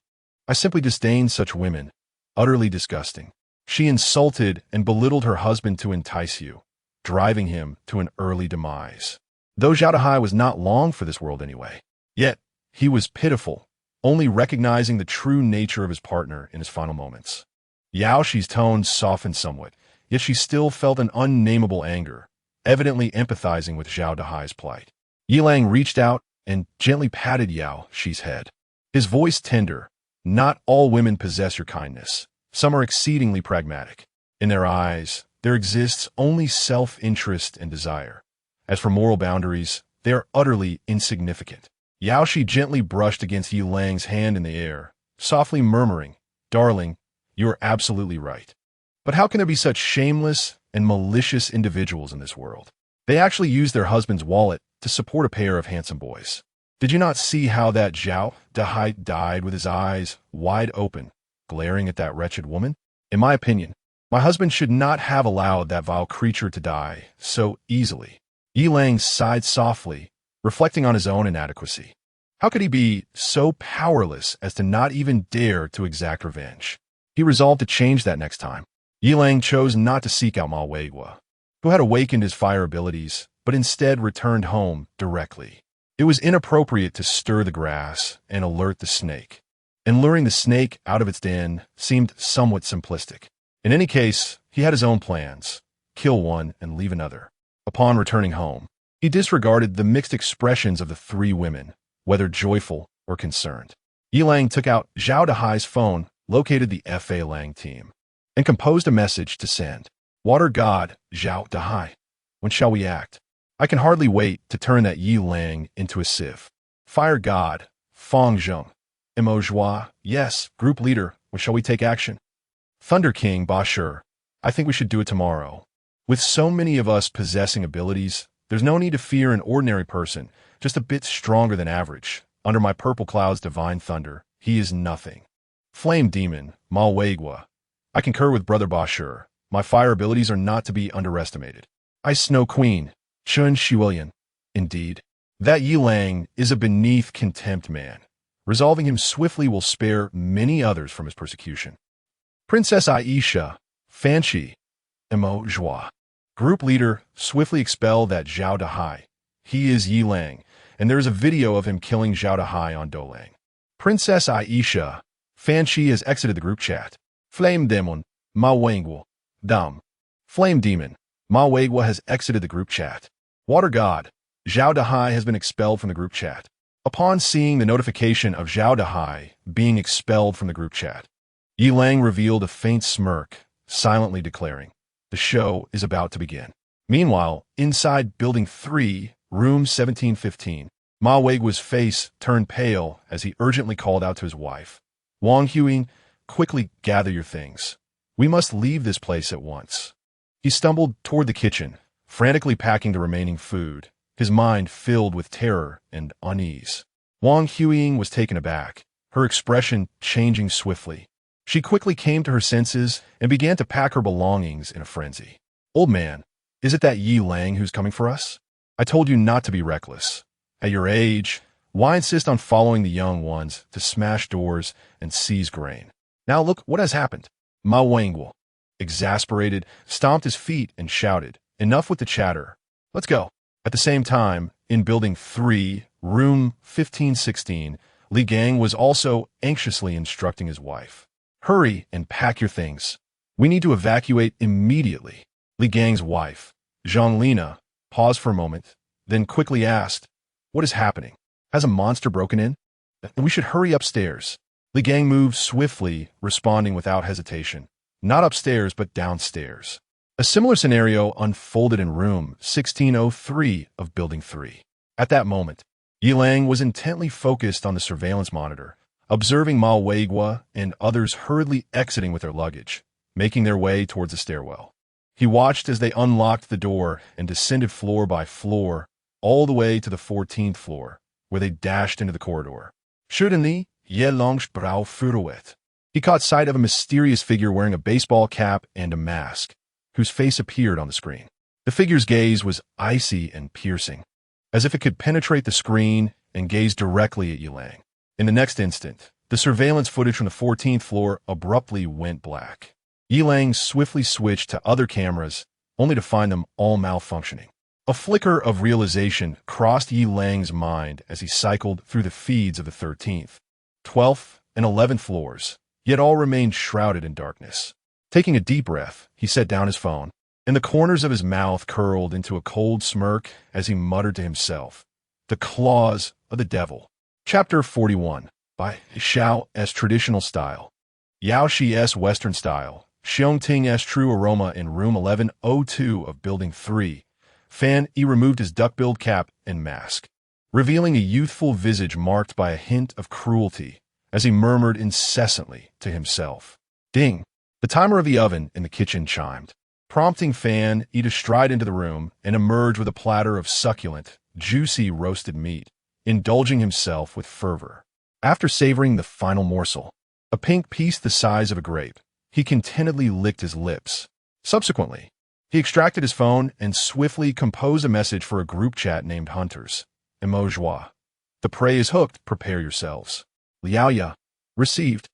I simply disdain such women. Utterly disgusting. She insulted and belittled her husband to entice you, driving him to an early demise. Though Zhao Dahai was not long for this world anyway. Yet, he was pitiful, only recognizing the true nature of his partner in his final moments. Yao Shi's tone softened somewhat, yet she still felt an unnameable anger, evidently empathizing with Zhao Dahai's plight. Yilang reached out and gently patted Yao Shi's head. His voice tender. Not all women possess your kindness. Some are exceedingly pragmatic. In their eyes, there exists only self-interest and desire. As for moral boundaries, they are utterly insignificant. Yao Shi gently brushed against Yilang's hand in the air, softly murmuring, "Darling, you are absolutely right. But how can there be such shameless and malicious individuals in this world? They actually use their husband's wallet to support a pair of handsome boys. Did you not see how that Zhao Dahai died with his eyes wide open, glaring at that wretched woman? In my opinion, my husband should not have allowed that vile creature to die so easily." Yilang sighed softly, reflecting on his own inadequacy. How could he be so powerless as to not even dare to exact revenge? He resolved to change that next time. Yilang chose not to seek out Ma Weigua, who had awakened his fire abilities, but instead returned home directly. It was inappropriate to stir the grass and alert the snake, and luring the snake out of its den seemed somewhat simplistic. In any case, he had his own plans: kill one and leave another. Upon returning home, he disregarded the mixed expressions of the three women, whether joyful or concerned. Yilang took out Zhao Dahai's phone, located the Fa Lang team, and composed a message to send. "Water God, Zhao Dahai. When shall we act? I can hardly wait to turn that Yilang into a sieve. Fire God, Fong Zheng. Mo Joie, yes, group leader, when shall we take action? Thunder King Ba Shi, I think we should do it tomorrow. With so many of us possessing abilities, there's no need to fear an ordinary person, just a bit stronger than average. Under my purple cloud's divine thunder, he is nothing. Flame Demon, Ma Weigua. I concur with Brother Ba Shi. My fire abilities are not to be underestimated. Ice Snow Queen, Chun Shiwilian. Indeed, that Yilang is a beneath contempt man. Resolving him swiftly will spare many others from his persecution. Princess Aisha, Fanchi, Mo Joie. Group leader, swiftly expel that Zhao Dahai. He is Yilang, and there is a video of him killing Zhao Dahai on Dolang. Princess Aisha, Fanchi has exited the group chat. Flame Demon, Ma Weigua. Dam. Flame Demon, Ma Weigua has exited the group chat. Water God, Zhao Dahai has been expelled from the group chat. Upon seeing the notification of Zhao Dahai being expelled from the group chat, Yilang revealed a faint smirk, silently declaring, "The show is about to begin." Meanwhile, inside Building 3, Room 1715, Ma Weigua's face turned pale as he urgently called out to his wife. "Wang Huing, quickly gather your things. We must leave this place at once." He stumbled toward the kitchen, frantically packing the remaining food, his mind filled with terror and unease. Wang Huiying was taken aback, her expression changing swiftly. She quickly came to her senses and began to pack her belongings in a frenzy. "Old man, is it that Yilang who's coming for us? I told you not to be reckless. At your age, why insist on following the young ones to smash doors and seize grain? Now look what has happened." Ma Weigua. exasperated, stomped his feet and shouted, "Enough with the chatter. Let's go." At the same time, in Building 3, Room 1516, Li Gang was also anxiously instructing his wife. "Hurry and pack your things. We need to evacuate immediately." Li Gang's wife, Zhonglina, paused for a moment, then quickly asked, "What is happening? Has a monster broken in? We should hurry upstairs." Li Gang moved swiftly, responding without hesitation. Not upstairs, but downstairs. A similar scenario unfolded in room 1603 of Building 3. At that moment, Yilang was intently focused on the surveillance monitor, observing Ma Weigua and others hurriedly exiting with their luggage, making their way towards the stairwell. He watched as they unlocked the door and descended floor by floor, all the way to the 14th floor, where they dashed into the corridor. Suddenly, Ye Long's brow furrowed. He caught sight of a mysterious figure wearing a baseball cap and a mask, whose face appeared on the screen. The figure's gaze was icy and piercing, as if it could penetrate the screen and gaze directly at Yilang. In the next instant, the surveillance footage from the 14th floor abruptly went black. Yilang swiftly switched to other cameras, only to find them all malfunctioning. A flicker of realization crossed Yilang's mind as he cycled through the feeds of the 13th, 12th, and 11th floors, yet all remained shrouded in darkness. Taking a deep breath, he set down his phone, and the corners of his mouth curled into a cold smirk as he muttered to himself, "The claws of the devil." Chapter 41, by Xiao S. Traditional Style, Yao Shi S. Western Style, Xiong Ting S. True Aroma. In room 1102 of Building 3, Fan Yi removed his duck-billed cap and mask, revealing a youthful visage marked by a hint of cruelty as he murmured incessantly to himself. Ding! The timer of the oven in the kitchen chimed, prompting Fan Yi to stride into the room and emerge with a platter of succulent, juicy roasted meat, indulging himself with fervor. After savoring the final morsel, a pink piece the size of a grape, he contentedly licked his lips. Subsequently, he extracted his phone and swiftly composed a message for a group chat named Hunters. Emojoie. The prey is hooked, prepare yourselves. Liaoya. Received.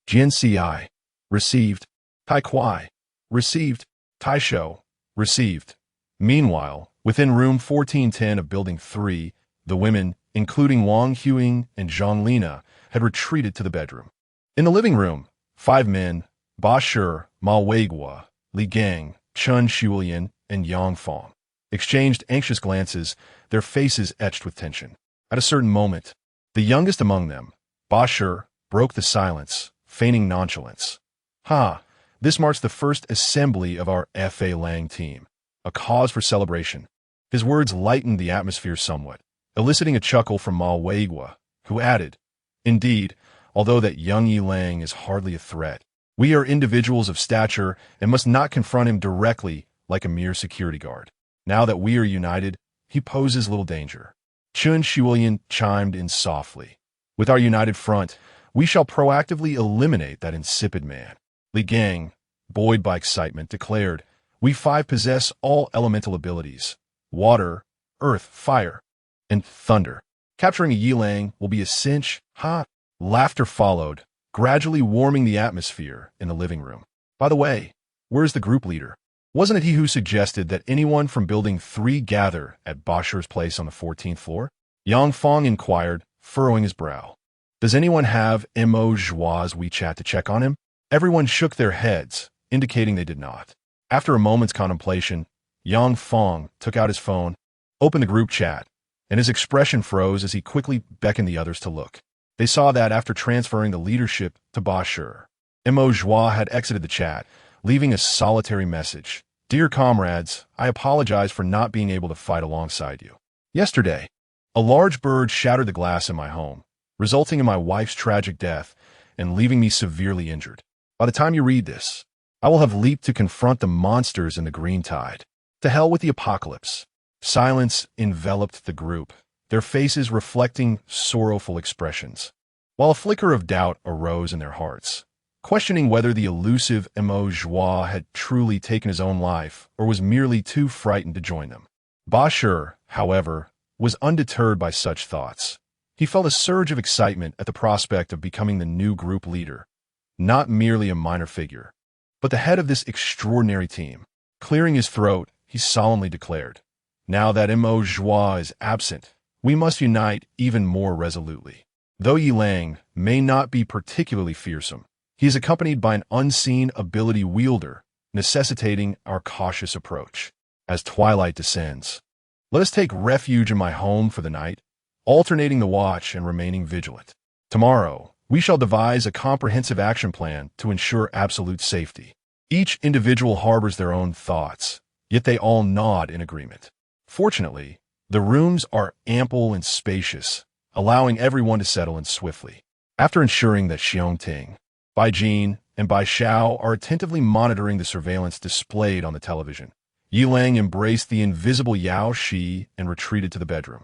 Jianci. Received. Tai Kuai. Received. Taisho. Received. Meanwhile, within room 1410 of Building 3, the women, including Wang Huing and Zhonglina, had retreated to the bedroom. In the living room, 5 men, Ba Shi, Ma Weigua, Li Gang, Chun Shulian, and Yang Fong, exchanged anxious glances, their faces etched with tension. At a certain moment, the youngest among them, Ba Shi, broke the silence, feigning nonchalance. This marks the first assembly of our F.A. Lang team, a cause for celebration." His words lightened the atmosphere somewhat, eliciting a chuckle from Ma Weigua, who added, "Indeed, although that young Yilang is hardly a threat, we are individuals of stature and must not confront him directly like a mere security guard. Now that we are united, he poses little danger." Chun Shulian chimed in softly, "With our united front, we shall proactively eliminate that insipid man." Li Gang, buoyed by excitement, declared, "We 5 possess all elemental abilities: water, earth, fire, and thunder. Capturing a Yilang will be a cinch." Laughter followed, gradually warming the atmosphere in the living room. "By the way, where's the group leader? Wasn't it he who suggested that anyone from Building 3 gather at Ba Shi's place on the 14th floor?" Yang Fong inquired, furrowing his brow. "Does anyone have Mo Joie's WeChat to check on him?" Everyone shook their heads, indicating they did not. After a moment's contemplation, Yang Fong took out his phone, opened the group chat, and his expression froze as he quickly beckoned the others to look. They saw that after transferring the leadership to Ba Shi, Mo Joie had exited the chat, leaving a solitary message. "Dear comrades, I apologize for not being able to fight alongside you. Yesterday, a large bird shattered the glass in my home, resulting in my wife's tragic death and leaving me severely injured. By the time you read this, I will have leaped to confront the monsters in the green tide. To hell with the apocalypse." Silence enveloped the group, their faces reflecting sorrowful expressions, while a flicker of doubt arose in their hearts, questioning whether the elusive Mo Joie had truly taken his own life or was merely too frightened to join them. Ba Shi, however, was undeterred by such thoughts. He felt a surge of excitement at the prospect of becoming the new group leader, not merely a minor figure. but the head of this extraordinary team. Clearing his throat, he solemnly declared, "Now that M.O. Joie is absent, we must unite even more resolutely." Though Yi Lang may not be particularly fearsome, he is accompanied by an unseen ability wielder, necessitating our cautious approach. As twilight descends, let us take refuge in my home for the night, alternating the watch and remaining vigilant. Tomorrow, we shall devise a comprehensive action plan to ensure absolute safety. Each individual harbors their own thoughts, yet they all nod in agreement. Fortunately, the rooms are ample and spacious, allowing everyone to settle in swiftly. After ensuring that Xiong Ting, Bai Jin, and Bai Xiao are attentively monitoring the surveillance displayed on the television, Yi Lang embraced the invisible Yao Shi and retreated to the bedroom.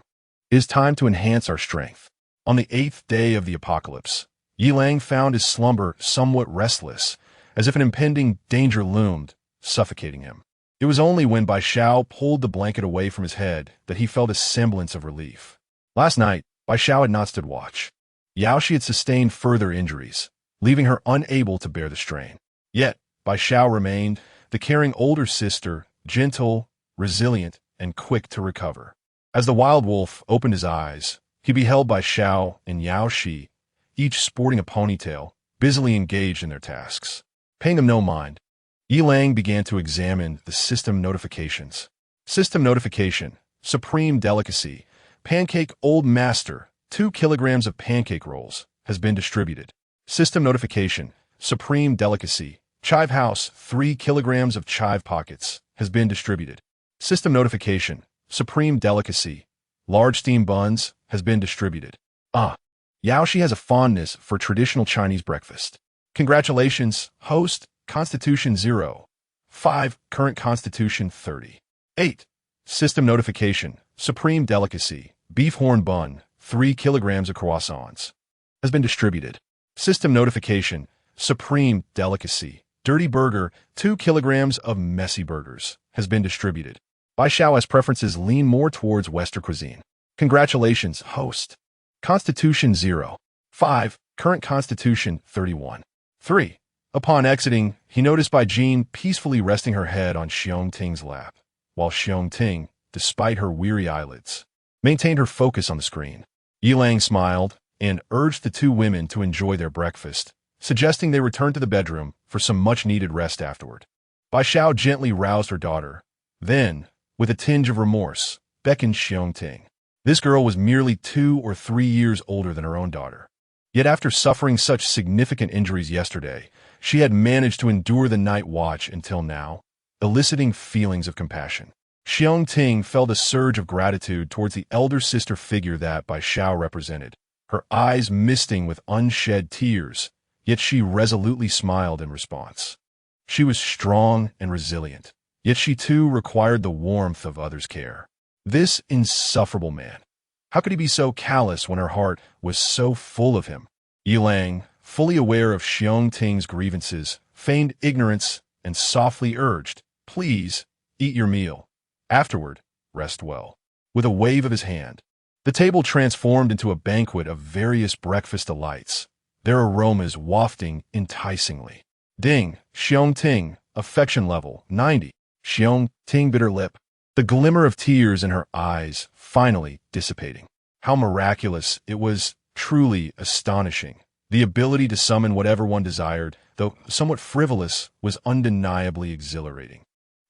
It is time to enhance our strength. On the 8th day of the apocalypse, Yi Lang found his slumber somewhat restless, as if an impending danger loomed, suffocating him. It was only when Bai Xiao pulled the blanket away from his head that he felt a semblance of relief. Last night, Bai Xiao had not stood watch. Yao Shi had sustained further injuries, leaving her unable to bear the strain. Yet, Bai Xiao remained the caring older sister, gentle, resilient, and quick to recover. As the wild wolf opened his eyes, he beheld Bai Xiao and Yao Shi, each sporting a ponytail, busily engaged in their tasks. Paying them no mind, Yi Lang began to examine the system notifications. System notification, supreme delicacy, pancake old master, 2 kilograms of pancake rolls, has been distributed. System notification, supreme delicacy, chive house, 3 kilograms of chive pockets, has been distributed. System notification, supreme delicacy, large steam buns, has been distributed. Yao Shi has a fondness for traditional Chinese breakfast. Congratulations, host, Constitution 0. 5, current Constitution 30. 8. System notification, supreme delicacy, beef horn bun, 3 kilograms of croissants, has been distributed. System notification, supreme delicacy, dirty burger, 2 kilograms of messy burgers, has been distributed. Bai Xiao's preferences lean more towards Western cuisine. Congratulations, host. Constitution 0. 5, current Constitution 31. 3. Upon exiting, he noticed Bai Jin peacefully resting her head on Xiong Ting's lap, while Xiong Ting, despite her weary eyelids, maintained her focus on the screen. Yi Lang smiled and urged the two women to enjoy their breakfast, suggesting they return to the bedroom for some much-needed rest afterward. Bai Xiao gently roused her daughter, then, with a tinge of remorse, beckoned Xiong Ting. This girl was merely 2 or 3 years older than her own daughter. Yet after suffering such significant injuries yesterday, she had managed to endure the night watch until now, eliciting feelings of compassion. Xiong Ting felt a surge of gratitude towards the elder sister figure that Bai Xiao represented, her eyes misting with unshed tears, yet she resolutely smiled in response. She was strong and resilient, yet she too required the warmth of others' care. This insufferable man. How could he be so callous when her heart was so full of him? Yi Lang, fully aware of Xiong Ting's grievances, feigned ignorance and softly urged, "Please, eat your meal. Afterward, rest well." With a wave of his hand, the table transformed into a banquet of various breakfast delights, their aromas wafting enticingly. Ding, Xiong Ting, affection level 90. Xiong Ting bit her lip, the glimmer of tears in her eyes finally dissipating. How miraculous! It was truly astonishing. The ability to summon whatever one desired, though somewhat frivolous, was undeniably exhilarating.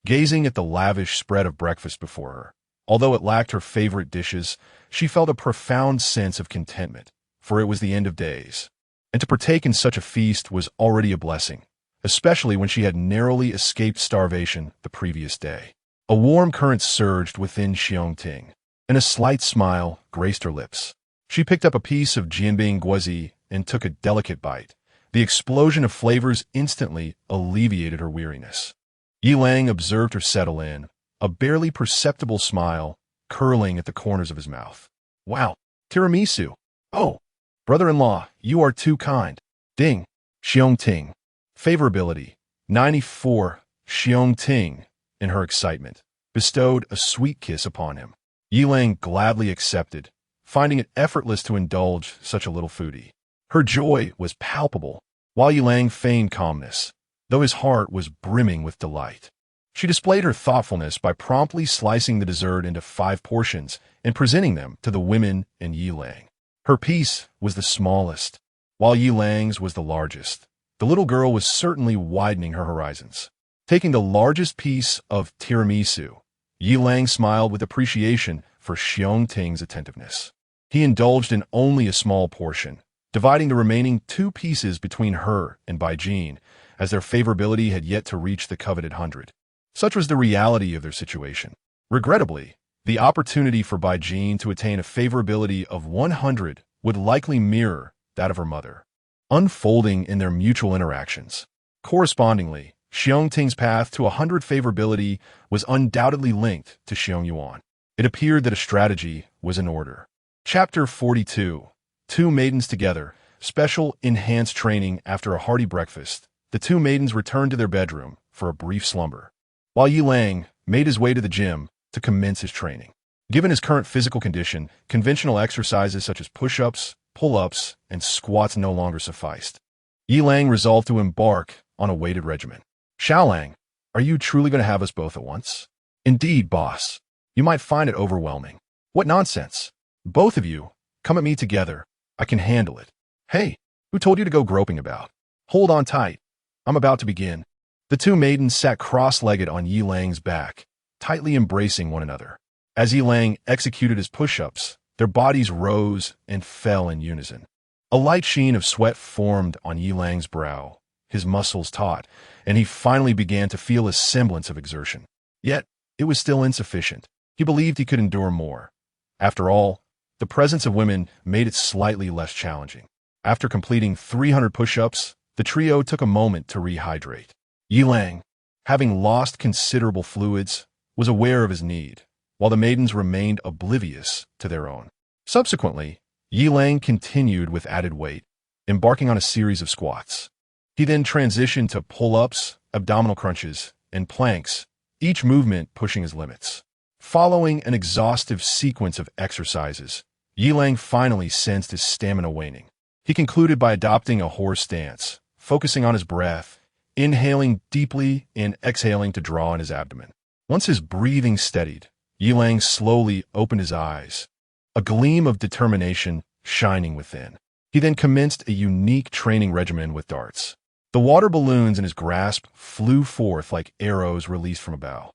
Gazing at the lavish spread of breakfast before her, although it lacked her favorite dishes, she felt a profound sense of contentment, for it was the end of days. And to partake in such a feast was already a blessing, especially when she had narrowly escaped starvation the previous day. A warm current surged within Xiong Ting, and a slight smile graced her lips. She picked up a piece of jianbing guozi and took a delicate bite. The explosion of flavors instantly alleviated her weariness. Yi Lang observed her settle in, a barely perceptible smile curling at the corners of his mouth. "Wow, tiramisu! Oh, brother-in-law, you are too kind." Ding, Xiong Ting. Favorability, 94. Xiong Ting, in her excitement, bestowed a sweet kiss upon him. Yi Lang gladly accepted, finding it effortless to indulge such a little foodie. Her joy was palpable. While Yi Lang feigned calmness, though his heart was brimming with delight. She displayed her thoughtfulness by promptly slicing the dessert into 5 portions and presenting them to the women and Yi Lang. Her piece was the smallest, while Yi Lang's was the largest. The little girl was certainly widening her horizons. Taking the largest piece of tiramisu, Yi Lang smiled with appreciation for Xiong Ting's attentiveness. He indulged in only a small portion, dividing the remaining 2 pieces between her and Bai Jin, as their favorability had yet to reach the coveted 100. Such was the reality of their situation. Regrettably, the opportunity for Bai Jin to attain a favorability of 100 would likely mirror that of her mother, unfolding in their mutual interactions. Correspondingly, Xiong Ting's path to 100 favorability was undoubtedly linked to Xiong Yuan. It appeared that a strategy was in order. Chapter 42. 2 maidens together. Special enhanced training. After a hearty breakfast, the 2 maidens returned to their bedroom for a brief slumber, while Yi Lang made his way to the gym to commence his training. Given his current physical condition, conventional exercises such as push-ups, pull-ups, and squats no longer sufficed. Yi Lang resolved to embark on a weighted regimen. Xiaolang, are you truly going to have us both at once? Indeed, boss. You might find it overwhelming. What nonsense. Both of you, come at me together. I can handle it. Hey, who told you to go groping about? Hold on tight. I'm about to begin. The 2 maidens sat cross-legged on Yi Lang's back, tightly embracing one another. As Yi Lang executed his push-ups, their bodies rose and fell in unison. A light sheen of sweat formed on Yi Lang's brow, his muscles taut, and he finally began to feel a semblance of exertion. Yet, it was still insufficient. He believed he could endure more. After all, the presence of women made it slightly less challenging. After completing 300 push-ups, the trio took a moment to rehydrate. Yi Lang, having lost considerable fluids, was aware of his need, while the maidens remained oblivious to their own. Subsequently, Yi Lang continued with added weight, embarking on a series of squats. He then transitioned to pull-ups, abdominal crunches, and planks, each movement pushing his limits. Following an exhaustive sequence of exercises, Yi Lang finally sensed his stamina waning. He concluded by adopting a horse stance, focusing on his breath, inhaling deeply and exhaling to draw in his abdomen. Once his breathing steadied, Yi Lang slowly opened his eyes, a gleam of determination shining within. He then commenced a unique training regimen with darts. The water balloons in his grasp flew forth like arrows released from a bow.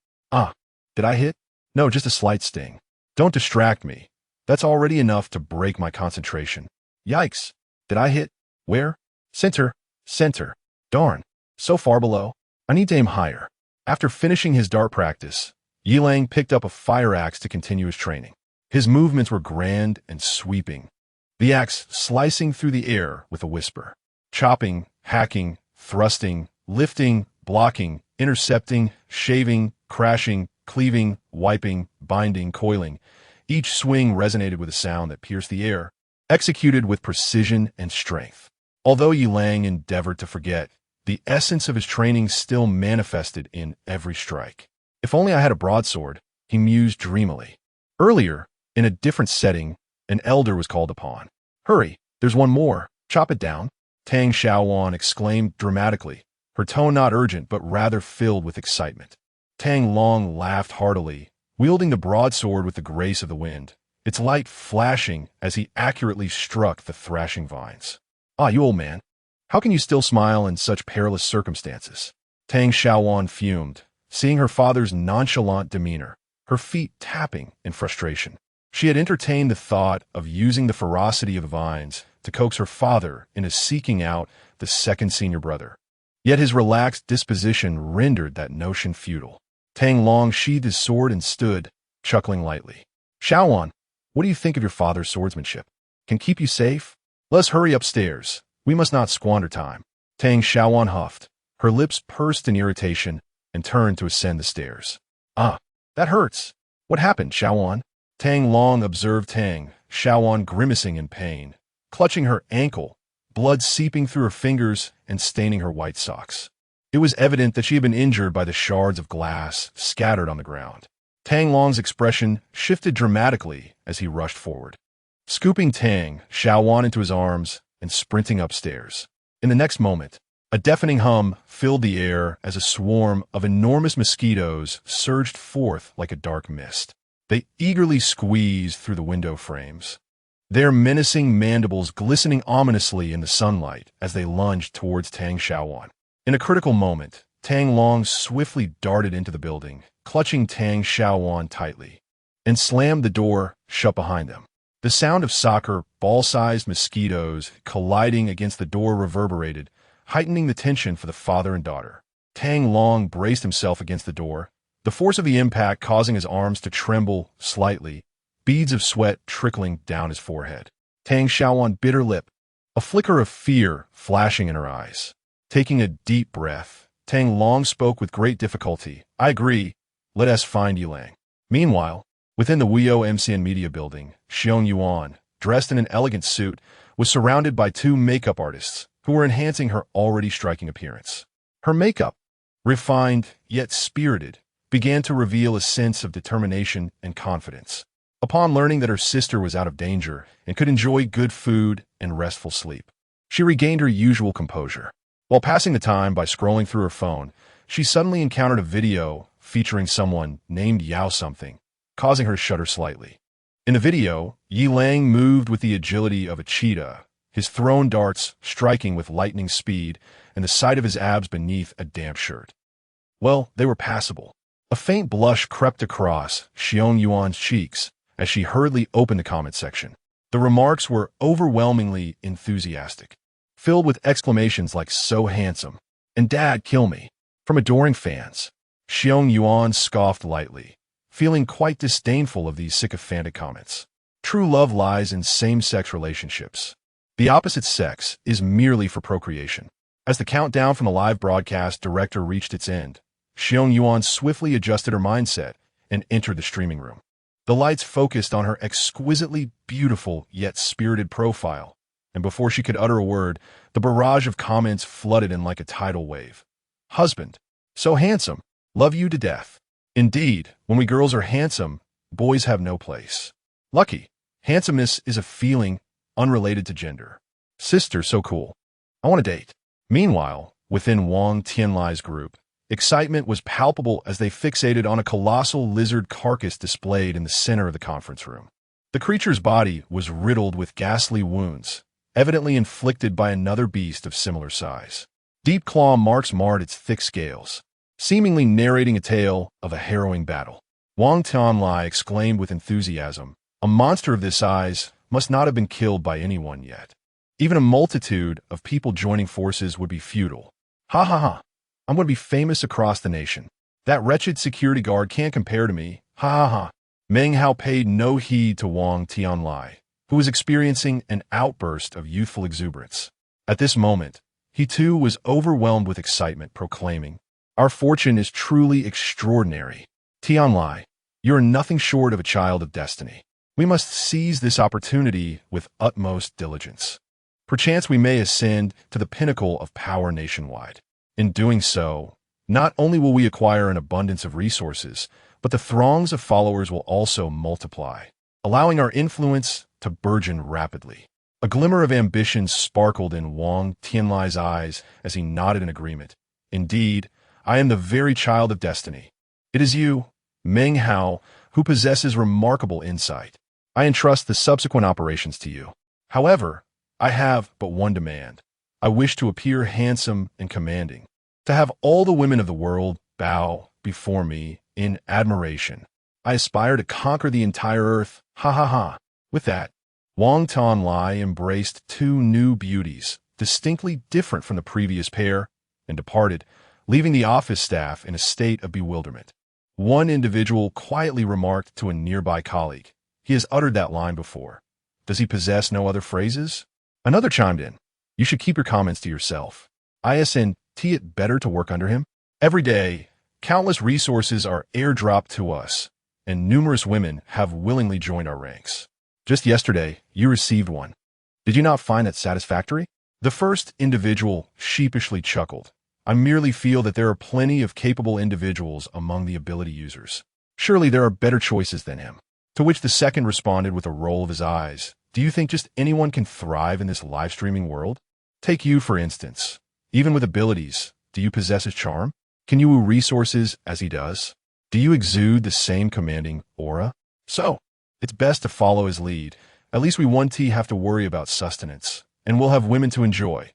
Did I hit? No, just a slight sting. Don't distract me. That's already enough to break my concentration. Yikes. Did I hit? Where? Center. Center. Darn. So far below. I need to aim higher. After finishing his dart practice, Yi Lang picked up a fire axe to continue his training. His movements were grand and sweeping, the axe slicing through the air with a whisper. Chopping, hacking, thrusting, lifting, blocking, intercepting, shaving, crashing, cleaving, wiping, binding, coiling. Each swing resonated with a sound that pierced the air, executed with precision and strength. Although Yi Lang endeavored to forget, the essence of his training still manifested in every strike. If only I had a broadsword, he mused dreamily. Earlier, in a different setting, an elder was called upon. Hurry, there's one more. Chop it down. Tang Xiaowan exclaimed dramatically, her tone not urgent but rather filled with excitement. Tang Long laughed heartily, wielding the broadsword with the grace of the wind, its light flashing as he accurately struck the thrashing vines. You old man. How can you still smile in such perilous circumstances? Tang Xiaowan fumed, seeing her father's nonchalant demeanor, her feet tapping in frustration. She had entertained the thought of using the ferocity of the vines to coax her father into seeking out the second senior brother. Yet his relaxed disposition rendered that notion futile. Tang Long sheathed his sword and stood, chuckling lightly. Xiaowan, what do you think of your father's swordsmanship? Can keep you safe? Let's hurry upstairs. We must not squander time. Tang Xiaowan huffed, her lips pursed in irritation, and turned to ascend the stairs. That hurts. What happened, Xiaowan? Tang Long observed Tang Xiaowan grimacing in pain, clutching her ankle, blood seeping through her fingers and staining her white socks. It was evident that she had been injured by the shards of glass scattered on the ground. Tang Long's expression shifted dramatically as he rushed forward, scooping Tang Xiaowan into his arms and sprinting upstairs. In the next moment, A deafening hum filled the air as a swarm of enormous mosquitoes surged forth like a dark mist. They eagerly squeezed through the window frames, their menacing mandibles glistening ominously in the sunlight as they lunged towards Tang Xiaowan. In a critical moment, Tang Long swiftly darted into the building, clutching Tang Xiaowan tightly, and slammed the door shut behind them. The sound of soccer ball-sized mosquitoes colliding against the door reverberated, heightening the tension for the father and daughter. Tang Long braced himself against the door, the force of the impact causing his arms to tremble slightly, beads of sweat trickling down his forehead. Tang Xiaowan bit her lip, a flicker of fear flashing in her eyes. Taking a deep breath, Tang Long spoke with great difficulty. "I agree. Let us find Yilang." Meanwhile, within the Wio MCN Media building, Xiong Yuan, dressed in an elegant suit, was surrounded by two makeup artists who were enhancing her already striking appearance. Her makeup, refined yet spirited, began to reveal a sense of determination and confidence. Upon learning that her sister was out of danger and could enjoy good food and restful sleep, she regained her usual composure. While passing the time by scrolling through her phone, she suddenly encountered a video featuring someone named Yao something, causing her to shudder slightly. In the video, Yi Lang moved with the agility of a cheetah, his thrown darts striking with lightning speed and the sight of his abs beneath a damp shirt. Well, they were passable. A faint blush crept across Xiong Yuan's cheeks as she hurriedly opened the comment section. The remarks were overwhelmingly enthusiastic, filled with exclamations like "so handsome" and "Dad, kill me" from adoring fans. Xiong Yuan scoffed lightly, feeling quite disdainful of these sycophantic comments. True love lies in same-sex relationships. The opposite sex is merely for procreation. As the countdown from the live broadcast director reached its end, Xiong Yuan swiftly adjusted her mindset and entered the streaming room. The lights focused on her exquisitely beautiful yet spirited profile, and before she could utter a word, the barrage of comments flooded in like a tidal wave. "Husband, so handsome, love you to death." "Indeed, when we girls are handsome, boys have no place." "Lucky, handsomeness is a feeling unrelated to gender." "Sister, so cool. I want to date." Meanwhile, within Wang Tianlai's group, excitement was palpable as they fixated on a colossal lizard carcass displayed in the center of the conference room. The creature's body was riddled with ghastly wounds, evidently inflicted by another beast of similar size. Deep claw marks marred its thick scales, seemingly narrating a tale of a harrowing battle. Wang Tianlai exclaimed with enthusiasm, "A monster of this size must not have been killed by anyone yet. Even a multitude of people joining forces would be futile. Ha ha ha. I'm going to be famous across the nation. That wretched security guard can't compare to me. Ha ha ha." Meng Hao paid no heed to Wang Tianlai, who was experiencing an outburst of youthful exuberance. At this moment, he too was overwhelmed with excitement, proclaiming, "Our fortune is truly extraordinary. Tianlai, you are nothing short of a child of destiny. We must seize this opportunity with utmost diligence. Perchance we may ascend to the pinnacle of power nationwide. In doing so, not only will we acquire an abundance of resources, but the throngs of followers will also multiply, allowing our influence to burgeon rapidly." A glimmer of ambition sparkled in Wang Tianlai's eyes as he nodded in agreement. "Indeed, I am the very child of destiny. It is you, Meng Hao, who possesses remarkable insight. I entrust the subsequent operations to you. However, I have but one demand. I wish to appear handsome and commanding, to have all the women of the world bow before me in admiration. I aspire to conquer the entire earth. Ha ha ha." With that, Wang Tianlai embraced two new beauties, distinctly different from the previous pair, and departed, leaving the office staff in a state of bewilderment. One individual quietly remarked to a nearby colleague, "He has uttered that line before. Does he possess no other phrases?" Another chimed in, "You should keep your comments to yourself. Isn't it better to work under him?" Every day, countless resources are airdropped to us, and numerous women have willingly joined our ranks. Just yesterday, you received one. Did you not find that satisfactory? The first individual sheepishly chuckled. "I merely feel that there are plenty of capable individuals among the ability users. Surely there are better choices than him." To which the second responded with a roll of his eyes, "Do you think just anyone can thrive in this live streaming world? Take you, for instance. Even with abilities, do you possess his charm? Can you woo resources as he does? Do you exude the same commanding aura? So, it's best to follow his lead. At least we won't have to worry about sustenance, and we'll have women to enjoy.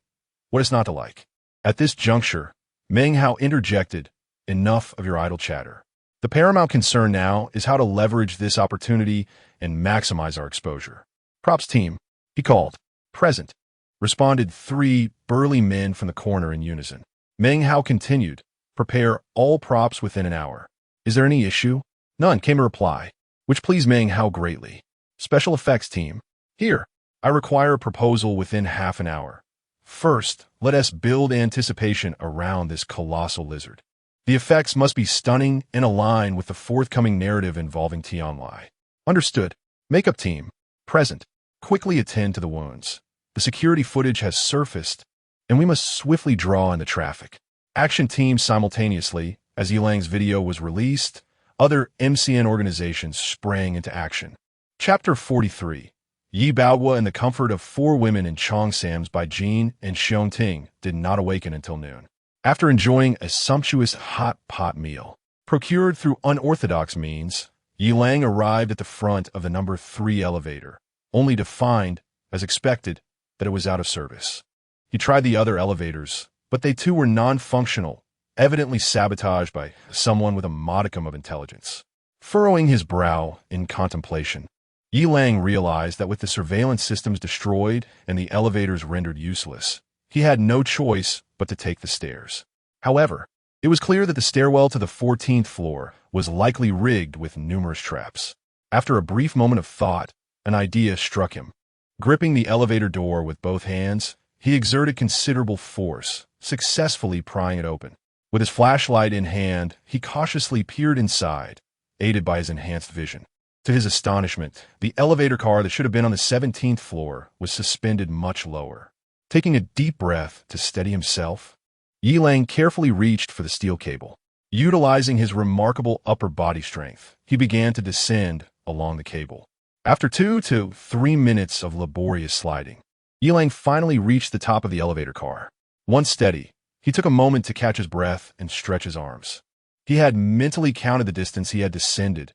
What is not to like? At this juncture, Meng Hao interjected, enough of your idle chatter. The paramount concern now is how to leverage this opportunity and maximize our exposure. Props team, he called. Present, responded three burly men from the corner in unison. Meng Hao continued, prepare all props within an hour. Is there any issue? None, came a reply, which pleased Meng Hao greatly. Special effects team, here, I require a proposal within half an hour. First, let us build anticipation around this colossal lizard. The effects must be stunning and align with the forthcoming narrative involving Tianlai. Understood. Makeup team, present. Quickly attend to the wounds. The security footage has surfaced, and we must swiftly draw in the traffic. Action teams simultaneously, as Yilang's video was released, other MCN organizations sprang into action. Chapter 43. Yi Baoguo and the Comfort of Four Women in Chongsam's by Jean and Xiong Ting did not awaken until noon. After enjoying a sumptuous hot pot meal, procured through unorthodox means, Yilang arrived at the front of the number 3 elevator, only to find, as expected, that it was out of service. He tried the other elevators, but they too were non-functional, evidently sabotaged by someone with a modicum of intelligence. Furrowing his brow in contemplation, Yilang realized that with the surveillance systems destroyed and the elevators rendered useless, he had no choice but to take the stairs. However, it was clear that the stairwell to the 14th floor was likely rigged with numerous traps. After a brief moment of thought, an idea struck him. Gripping the elevator door with both hands, he exerted considerable force, successfully prying it open. With his flashlight in hand, he cautiously peered inside, aided by his enhanced vision. To his astonishment, the elevator car that should have been on the 17th floor was suspended much lower. Taking a deep breath to steady himself, Yilang carefully reached for the steel cable. Utilizing his remarkable upper body strength, he began to descend along the cable. After 2 to 3 minutes of laborious sliding, Yilang finally reached the top of the elevator car. Once steady, he took a moment to catch his breath and stretch his arms. He had mentally counted the distance he had descended,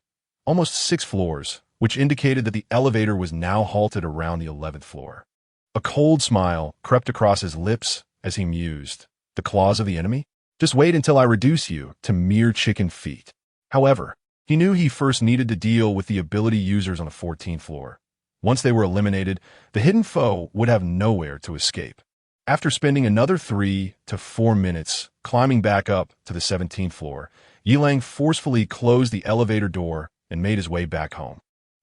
almost 6 floors, which indicated that the elevator was now halted around the 11th floor. A cold smile crept across his lips as he mused. The claws of the enemy? Just wait until I reduce you to mere chicken feet. However, he knew he first needed to deal with the ability users on the 14th floor. Once they were eliminated, the hidden foe would have nowhere to escape. After spending another 3 to 4 minutes climbing back up to the 17th floor, Yilang forcefully closed the elevator door and made his way back home.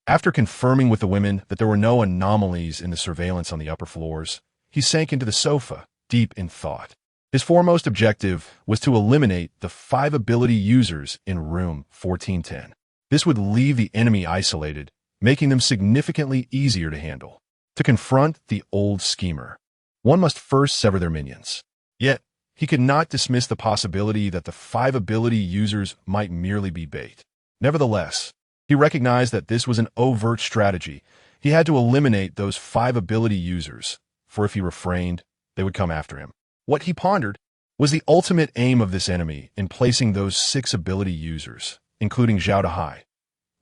After confirming with the women that there were no anomalies in the surveillance on the upper floors, he sank into the sofa, deep in thought. His foremost objective was to eliminate the 5 ability users in room 1410. This would leave the enemy isolated, making them significantly easier to handle. To confront the old schemer, one must first sever their minions. Yet, he could not dismiss the possibility that the 5 ability users might merely be bait. Nevertheless, he recognized that this was an overt strategy. He had to eliminate those 5 ability users, for if he refrained, they would come after him. What he pondered was the ultimate aim of this enemy in placing those 6 ability users, including Zhao Dahai.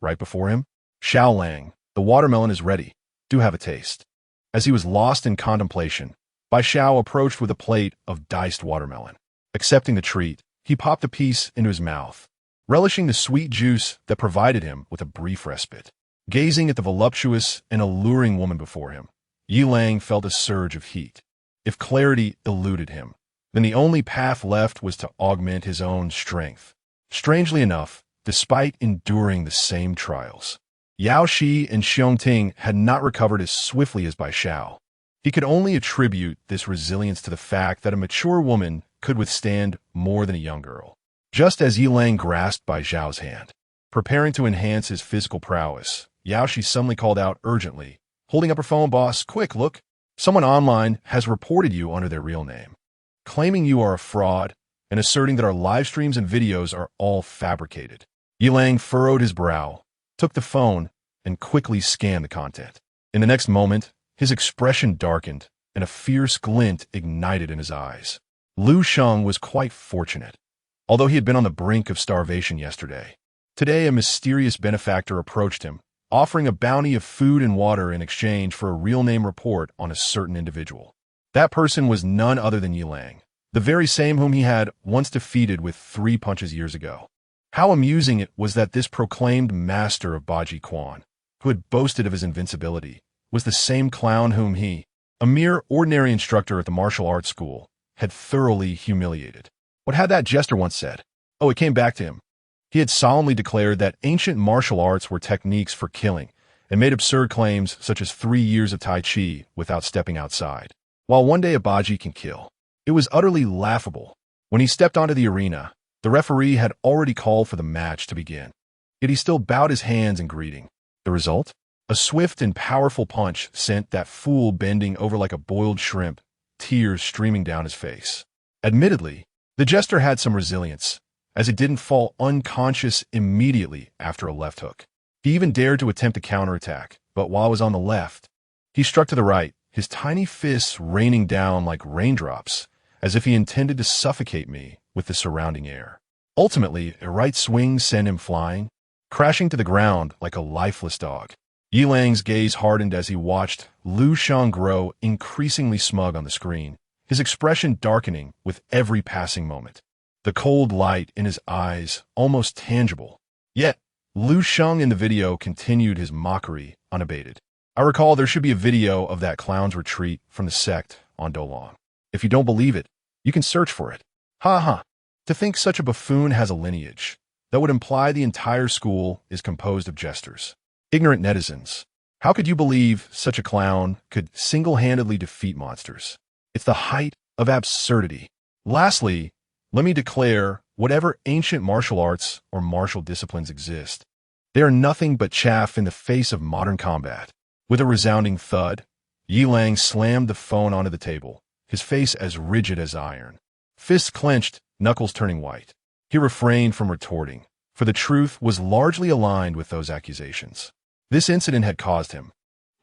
Right before him, Xiao Lang, the watermelon is ready. Do have a taste. As he was lost in contemplation, Bai Xiao approached with a plate of diced watermelon. Accepting the treat, he popped a piece into his mouth, relishing the sweet juice that provided him with a brief respite. Gazing at the voluptuous and alluring woman before him, Yilang felt a surge of heat. If clarity eluded him, then the only path left was to augment his own strength. Strangely enough, despite enduring the same trials, Yao Shi and Xiong Ting had not recovered as swiftly as Bai Xiao. He could only attribute this resilience to the fact that a mature woman could withstand more than a young girl. Just as Yilang grasped Bai Xiao's hand, preparing to enhance his physical prowess, Yao Shi suddenly called out urgently, holding up her phone, boss, quick, look. Someone online has reported you under their real name, claiming you are a fraud and asserting that our live streams and videos are all fabricated. Yilang furrowed his brow, took the phone, and quickly scanned the content. In the next moment, his expression darkened, and a fierce glint ignited in his eyes. Lu Sheng was quite fortunate. Although he had been on the brink of starvation yesterday, today a mysterious benefactor approached him, offering a bounty of food and water in exchange for a real-name report on a certain individual. That person was none other than Yi Lang, the very same whom he had once defeated with 3 punches years ago. How amusing it was that this proclaimed master of Baji Quan, who had boasted of his invincibility, was the same clown whom he, a mere ordinary instructor at the martial arts school, had thoroughly humiliated. What had that jester once said? Oh, it came back to him. He had solemnly declared that ancient martial arts were techniques for killing, and made absurd claims such as 3 years of Tai Chi without stepping outside. While one day a Baji can kill, it was utterly laughable. When he stepped onto the arena, the referee had already called for the match to begin. Yet he still bowed his hands in greeting. The result? A swift and powerful punch sent that fool bending over like a boiled shrimp, tears streaming down his face. Admittedly, the jester had some resilience, as he didn't fall unconscious immediately after a left hook. He even dared to attempt a counterattack, but while I was on the left, he struck to the right, his tiny fists raining down like raindrops, as if he intended to suffocate me with the surrounding air. Ultimately, a right swing sent him flying, crashing to the ground like a lifeless dog. Yi Lang's gaze hardened as he watched Lu Sheng grow increasingly smug on the screen, his expression darkening with every passing moment. The cold light in his eyes almost tangible. Yet, Lu Sheng in the video continued his mockery unabated. I recall there should be a video of that clown's retreat from the sect on Dolong. If you don't believe it, you can search for it. Ha ha. To think such a buffoon has a lineage, that would imply the entire school is composed of jesters. Ignorant netizens. How could you believe such a clown could single-handedly defeat monsters? It's the height of absurdity. Lastly, let me declare, whatever ancient martial arts or martial disciplines exist, they are nothing but chaff in the face of modern combat. With a resounding thud, Yi Lang slammed the phone onto the table, his face as rigid as iron. Fists clenched, knuckles turning white. He refrained from retorting, for the truth was largely aligned with those accusations. This incident had caused him,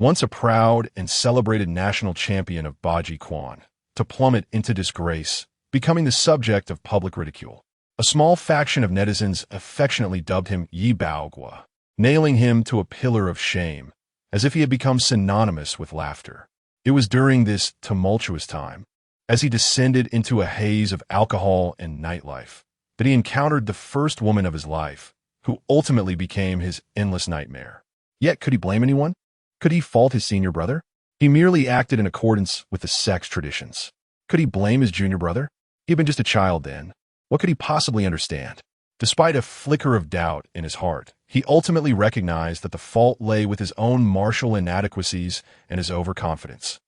once a proud and celebrated national champion of Baji Quan, to plummet into disgrace, becoming the subject of public ridicule. A small faction of netizens affectionately dubbed him Yi Baogua, nailing him to a pillar of shame, as if he had become synonymous with laughter. It was during this tumultuous time, as he descended into a haze of alcohol and nightlife, that he encountered the first woman of his life, who ultimately became his endless nightmare. Yet could he blame anyone? Could he fault his senior brother? He merely acted in accordance with the sex traditions. Could he blame his junior brother? He had been just a child then. What could he possibly understand? Despite a flicker of doubt in his heart, he ultimately recognized that the fault lay with his own martial inadequacies and his overconfidence.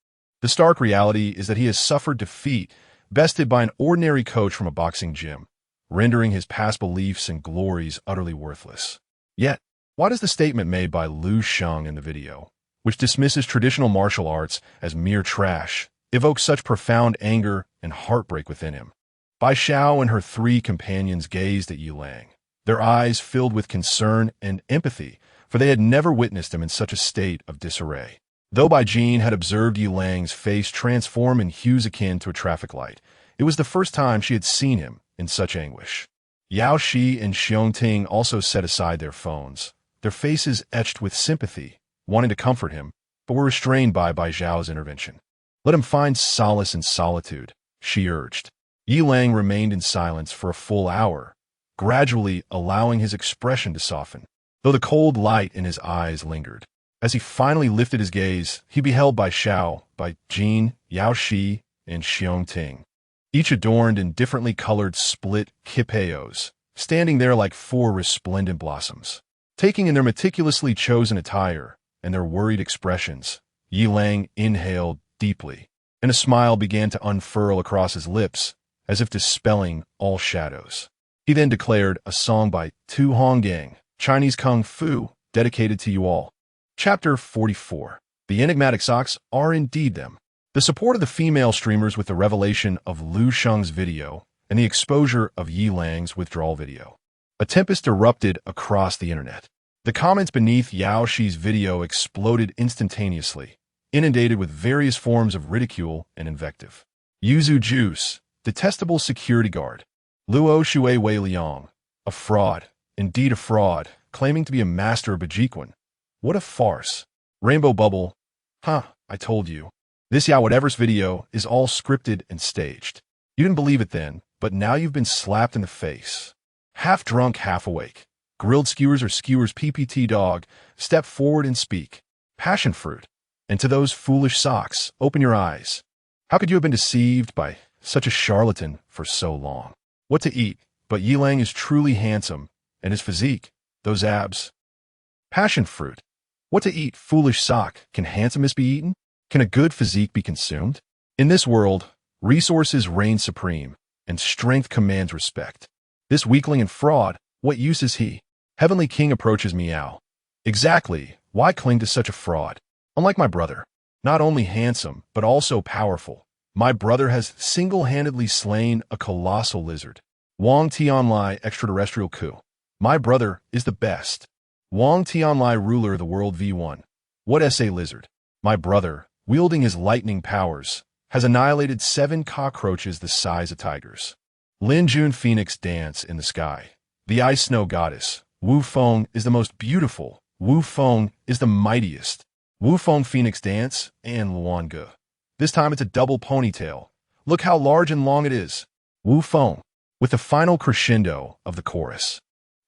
The stark reality is that he has suffered defeat, bested by an ordinary coach from a boxing gym, rendering his past beliefs and glories utterly worthless. Yet, why does the statement made by Lu Sheng in the video, which dismisses traditional martial arts as mere trash, evoke such profound anger and heartbreak within him? Bai Xiao and her 3 companions gazed at Yi Lang, their eyes filled with concern and empathy, for they had never witnessed him in such a state of disarray. Though Bai Jin had observed Yi Lang's face transform in hues akin to a traffic light, it was the first time she had seen him in such anguish. Yao Shi and Xiong Ting also set aside their phones, their faces etched with sympathy, wanting to comfort him, but were restrained by Bai Zhao's intervention. Let him find solace in solitude, she urged. Yi Lang remained in silence for a full hour, gradually allowing his expression to soften, though the cold light in his eyes lingered. As he finally lifted his gaze, he beheld Bai Xiao, Bai Jin, Yao Shi, and Xiong Ting, each adorned in differently colored split kipayos, standing there like 4 resplendent blossoms. Taking in their meticulously chosen attire and their worried expressions, Yi Lang inhaled deeply, and a smile began to unfurl across his lips, as if dispelling all shadows. He then declared a song by Tu Honggang, Chinese Kung Fu, dedicated to you all. Chapter 44. The enigmatic socks are indeed them. The support of the female streamers with the revelation of Lu Sheng's video and the exposure of Yi Lang's withdrawal video. A tempest erupted across the internet. The comments beneath Yao Shi's video exploded instantaneously, inundated with various forms of ridicule and invective. Yuzu juice, detestable security guard. Luo Shui Wei Liang. A fraud. Indeed a fraud, claiming to be a master of Bajiquan. What a farce. Rainbow Bubble. Huh, I told you. This Yao Whatever's video is all scripted and staged. You didn't believe it then, but now you've been slapped in the face. Half drunk, half awake. Grilled skewers or skewers PPT dog, step forward and speak. Passion fruit. And to those foolish socks, open your eyes. How could you have been deceived by such a charlatan for so long? What to eat, but Yilang is truly handsome, and his physique, those abs. Passion fruit. What to eat, foolish sock, can handsomeness be eaten? Can a good physique be consumed? In this world, resources reign supreme, and strength commands respect. This weakling and fraud, what use is he? Heavenly King approaches Meow. Exactly, why cling to such a fraud? Unlike my brother, not only handsome, but also powerful, my brother has single-handedly slain a colossal lizard. Wang Tianlai extraterrestrial coup. My brother is the best. Wang Tianlai ruler of the world V1. What SA lizard? My brother, wielding his lightning powers, has annihilated 7 cockroaches the size of tigers. Lin Jun Phoenix dance in the sky. The ice snow goddess. Wu Feng is the most beautiful. Wu Feng is the mightiest. Wu Feng Phoenix dance and Luan Ge. This time it's a double ponytail. Look how large and long it is. Wu Feng. With the final crescendo of the chorus.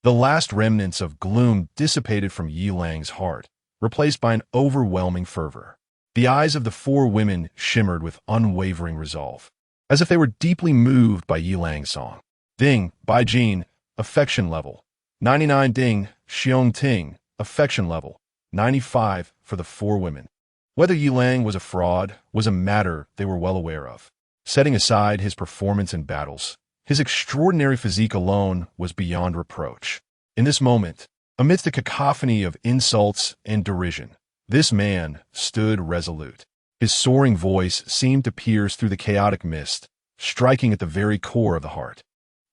The last remnants of gloom dissipated from Yilang's heart, replaced by an overwhelming fervor. The eyes of the 4 women shimmered with unwavering resolve, as if they were deeply moved by Yilang's song. Ding, Bai Jin, affection level. 99 Ding, Xiong Ting, affection level. 95 for the 4 women. Whether Yilang was a fraud was a matter they were well aware of. Setting aside his performance in battles, his extraordinary physique alone was beyond reproach. In this moment, amidst a cacophony of insults and derision, this man stood resolute. His soaring voice seemed to pierce through the chaotic mist, striking at the very core of the heart.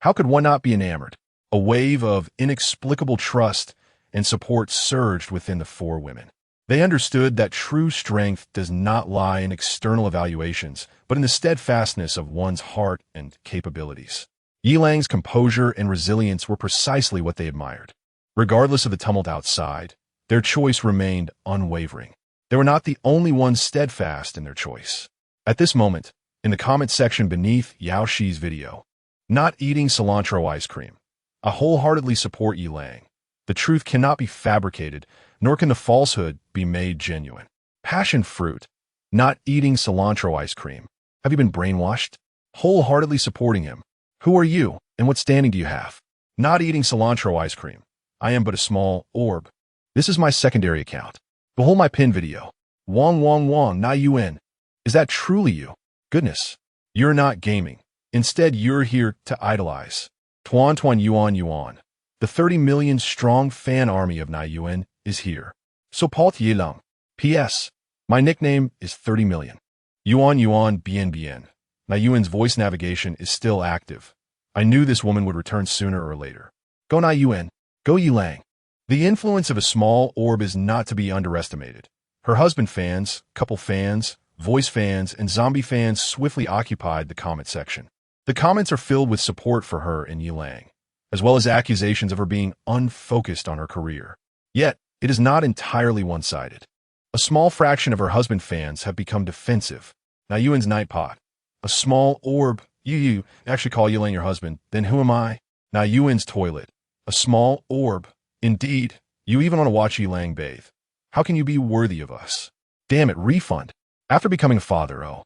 How could one not be enamored? A wave of inexplicable trust and support surged within the 4 women. They understood that true strength does not lie in external evaluations, but in the steadfastness of one's heart and capabilities. Yilang's composure and resilience were precisely what they admired. Regardless of the tumult outside, their choice remained unwavering. They were not the only ones steadfast in their choice. At this moment, in the comment section beneath Yao Shi's video, not eating cilantro ice cream, I wholeheartedly support Yilang. The truth cannot be fabricated, nor can the falsehood be made genuine. Passion fruit, not eating cilantro ice cream. Have you been brainwashed? Wholeheartedly supporting him. Who are you, and what standing do you have? Not eating cilantro ice cream. I am but a small orb. This is my secondary account. Behold my pin video. Wong Wong Wong Na Yuen. Is that truly you? Goodness. You're not gaming. Instead, you're here to idolize. Tuan Tuan Yuan Yuan. The 30 million strong fan army of Na Yuen is here. So Paul Yilang. P.S. My nickname is 30 million. Yuan Yuan Bien Bien. Na Yuen's voice navigation is still active. I knew this woman would return sooner or later. Go Na Yuen. Go Yilang. The influence of a small orb is not to be underestimated. Her husband fans, couple fans, voice fans, and zombie fans swiftly occupied the comment section. The comments are filled with support for her and Yilang, as well as accusations of her being unfocused on her career. Yet, it is not entirely one-sided. A small fraction of her husband fans have become defensive. Na Yuen's night pot. A small orb. You actually call Yilang your husband. Then who am I? Na Yuen's toilet. A small orb. Indeed, you even want to watch Yilang bathe. How can you be worthy of us? Damn it, refund. After becoming a father, oh.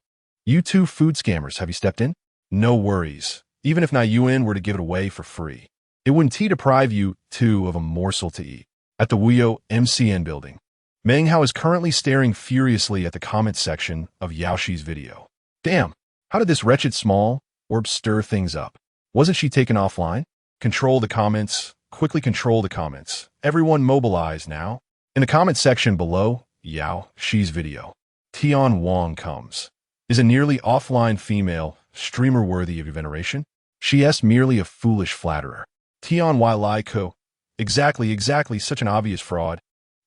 You 2 food scammers, have you stepped in? No worries. Even if Na Yuen were to give it away for free, it wouldn't deprive you 2 of a morsel to eat. At the Wuyo MCN building, Meng Hao is currently staring furiously at the comment section of Yaoshi's video. Damn, how did this wretched small orb stir things up? Wasn't she taken offline? Control the comments. Quickly control the comments. Everyone mobilize now. In the comment section below Yao Shi's video, Tian Wang comes. Is a nearly offline female streamer worthy of your veneration? She is merely a foolish flatterer. Tian Wai Lai Ko. Exactly, such an obvious fraud.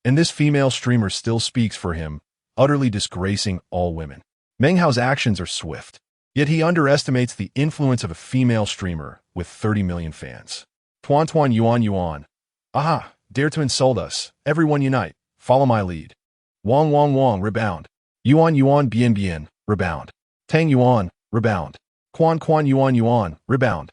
And this female streamer still speaks for him, utterly disgracing all women. Meng Hao's actions are swift. Yet he underestimates the influence of a female streamer with 30 million fans. Tuan Tuan Yuan Yuan. Aha, dare to insult us. Everyone unite. Follow my lead. Wong Wong Wong, rebound. Yuan Yuan Bien Bien, rebound. Tang Yuan, rebound. Quan Quan Yuan Yuan, rebound.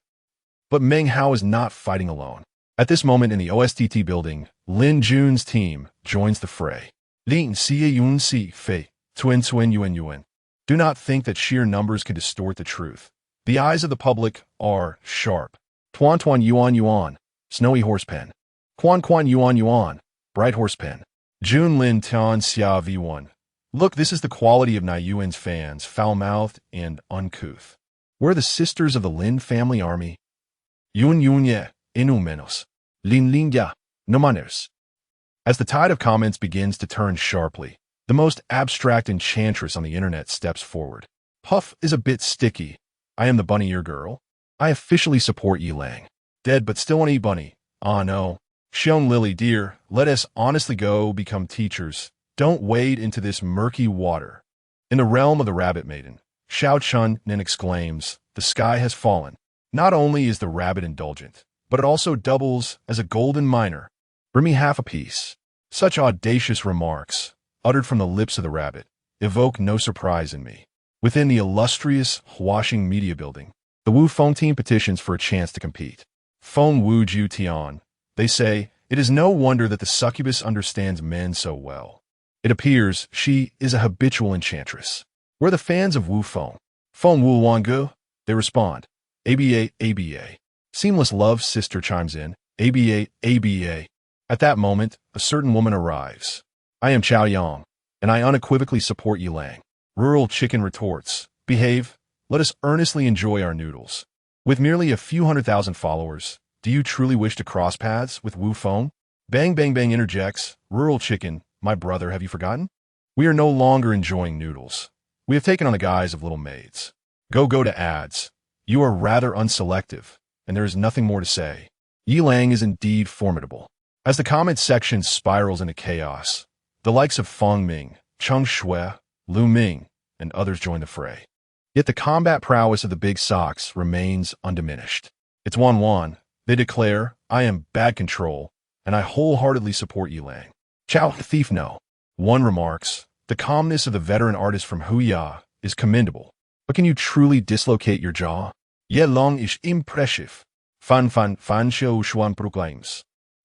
But Meng Hao is not fighting alone. At this moment in the OSTT building, Lin Jun's team joins the fray. Lin Xie Yun Si Fei, Twin Twin Yuan Yuan. Do not think that sheer numbers can distort the truth. The eyes of the public are sharp. Tuan Tuan Yuan Yuan, Snowy Horsepen. Quan Quan Yuan Yuan, Bright Horsepen. Jun Lin Tian Xia V1. Look, this is the quality of Naiyuan's fans, foul-mouthed and uncouth. We're the sisters of the Lin family army. Yun Yun Ye, Inu Menos. Lin Lin Ya, No Manners. As the tide of comments begins to turn sharply, the most abstract enchantress on the internet steps forward. Puff is a bit sticky. I am the bunny ear girl. I officially support Yi Lang. Dead but still want to eat bunny. Ah no. Xiong Lily, dear, let us honestly go become teachers. Don't wade into this murky water. In the realm of the rabbit maiden, Xiao Chun then exclaims, the sky has fallen. Not only is the rabbit indulgent, but it also doubles as a golden miner. Bring me half a piece. Such audacious remarks, uttered from the lips of the rabbit, evoke no surprise in me. Within the illustrious Huaxing media building, the Wu Feng team petitions for a chance to compete. Feng Wu Ju Tian. They say, it is no wonder that the succubus understands men so well. It appears she is a habitual enchantress. We're the fans of Wu Feng. Feng Wu Wangu. They respond. ABA, ABA. Seamless Love sister chimes in. ABA, ABA. At that moment, a certain woman arrives. I am Chao Yang, and I unequivocally support Yi Lang. Rural Chicken retorts. Behave. Let us earnestly enjoy our noodles. With merely a few 100,000 followers, do you truly wish to cross paths with Wu Feng? Bang Bang Bang interjects. Rural Chicken, my brother, have you forgotten? We are no longer enjoying noodles. We have taken on the guise of little maids. Go to ads. You are rather unselective, and there is nothing more to say. Yi Lang is indeed formidable. As the comment section spirals into chaos, the likes of Feng Ming, Cheng Shui, Lu Ming, and others join the fray. Yet the combat prowess of the Big Socks remains undiminished. It's 1-1. They declare, I am bad control, and I wholeheartedly support Yi Lang. Chao Thief No. One remarks, the calmness of the veteran artist from Huya is commendable, but can you truly dislocate your jaw? Ye Long is impressive. Fan Xiu Xuan proclaims.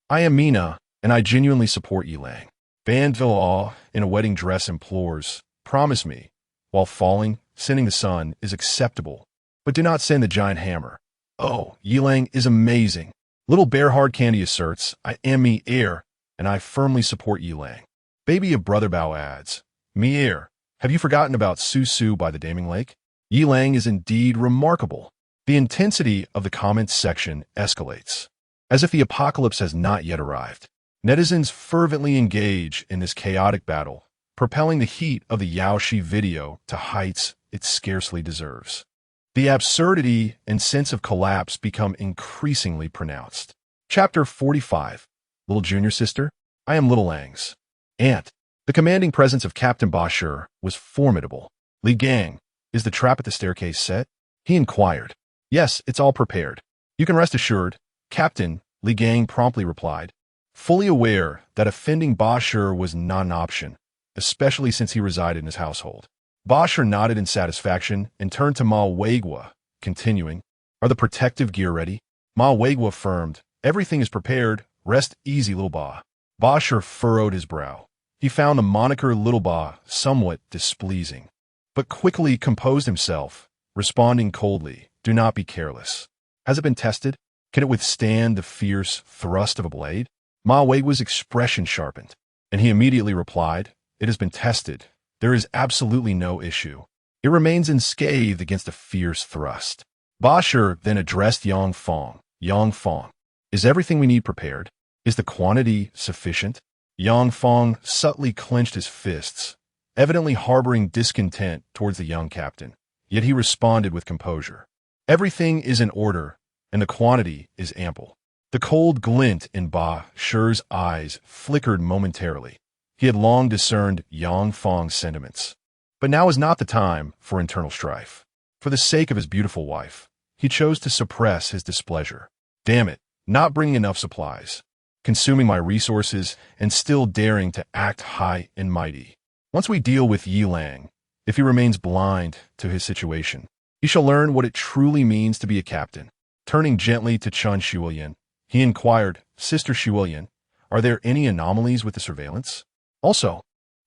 I am Mina, and I genuinely support Yi Lang. Van Villaw, in a wedding dress, implores, promise me, while falling, sending the sun is acceptable, but do not send the giant hammer. Oh, Yi Lang is amazing. Little Bear Hard Candy asserts, I am me heir, and I firmly support Yi Lang. Baby of Brother Bao adds, me heir, have you forgotten about Su Su by the Daming Lake? Yi Lang is indeed remarkable. The intensity of the comments section escalates. As if the apocalypse has not yet arrived, netizens fervently engage in this chaotic battle, propelling the heat of the Yaoshi video to heights it scarcely deserves. The absurdity and sense of collapse become increasingly pronounced. Chapter 45. Little Junior Sister, I am Little Lang's aunt. The commanding presence of Captain Bashir was formidable. Li Gang, is the trap at the staircase set? He inquired. Yes, it's all prepared. You can rest assured, Captain, Li Gang promptly replied, fully aware that offending Bashir was not an option, especially since he resided in his household. Bashir nodded in satisfaction and turned to Ma Weigua, continuing, are the protective gear ready? Ma Weigua affirmed, everything is prepared, rest easy, Little Ba. Bashir furrowed his brow. He found the moniker Little Ba somewhat displeasing, but quickly composed himself, responding coldly, do not be careless. Has it been tested? Can it withstand the fierce thrust of a blade? Ma Weigua's expression sharpened, and he immediately replied, it has been tested. There is absolutely no issue. It remains unscathed against a fierce thrust. Bashir then addressed Yang Fong. Yang Fong, is everything we need prepared? Is the quantity sufficient? Yang Fong subtly clenched his fists, evidently harboring discontent towards the young captain. Yet he responded with composure. Everything is in order, and the quantity is ample. The cold glint in Bashir's eyes flickered momentarily. He had long discerned Yang Fong's sentiments. But now is not the time for internal strife. For the sake of his beautiful wife, he chose to suppress his displeasure. Damn it, not bringing enough supplies, consuming my resources, and still daring to act high and mighty. Once we deal with Yi Lang, if he remains blind to his situation, he shall learn what it truly means to be a captain. Turning gently to Chun Shuilian, he inquired, Sister Shuilian, are there any anomalies with the surveillance? Also,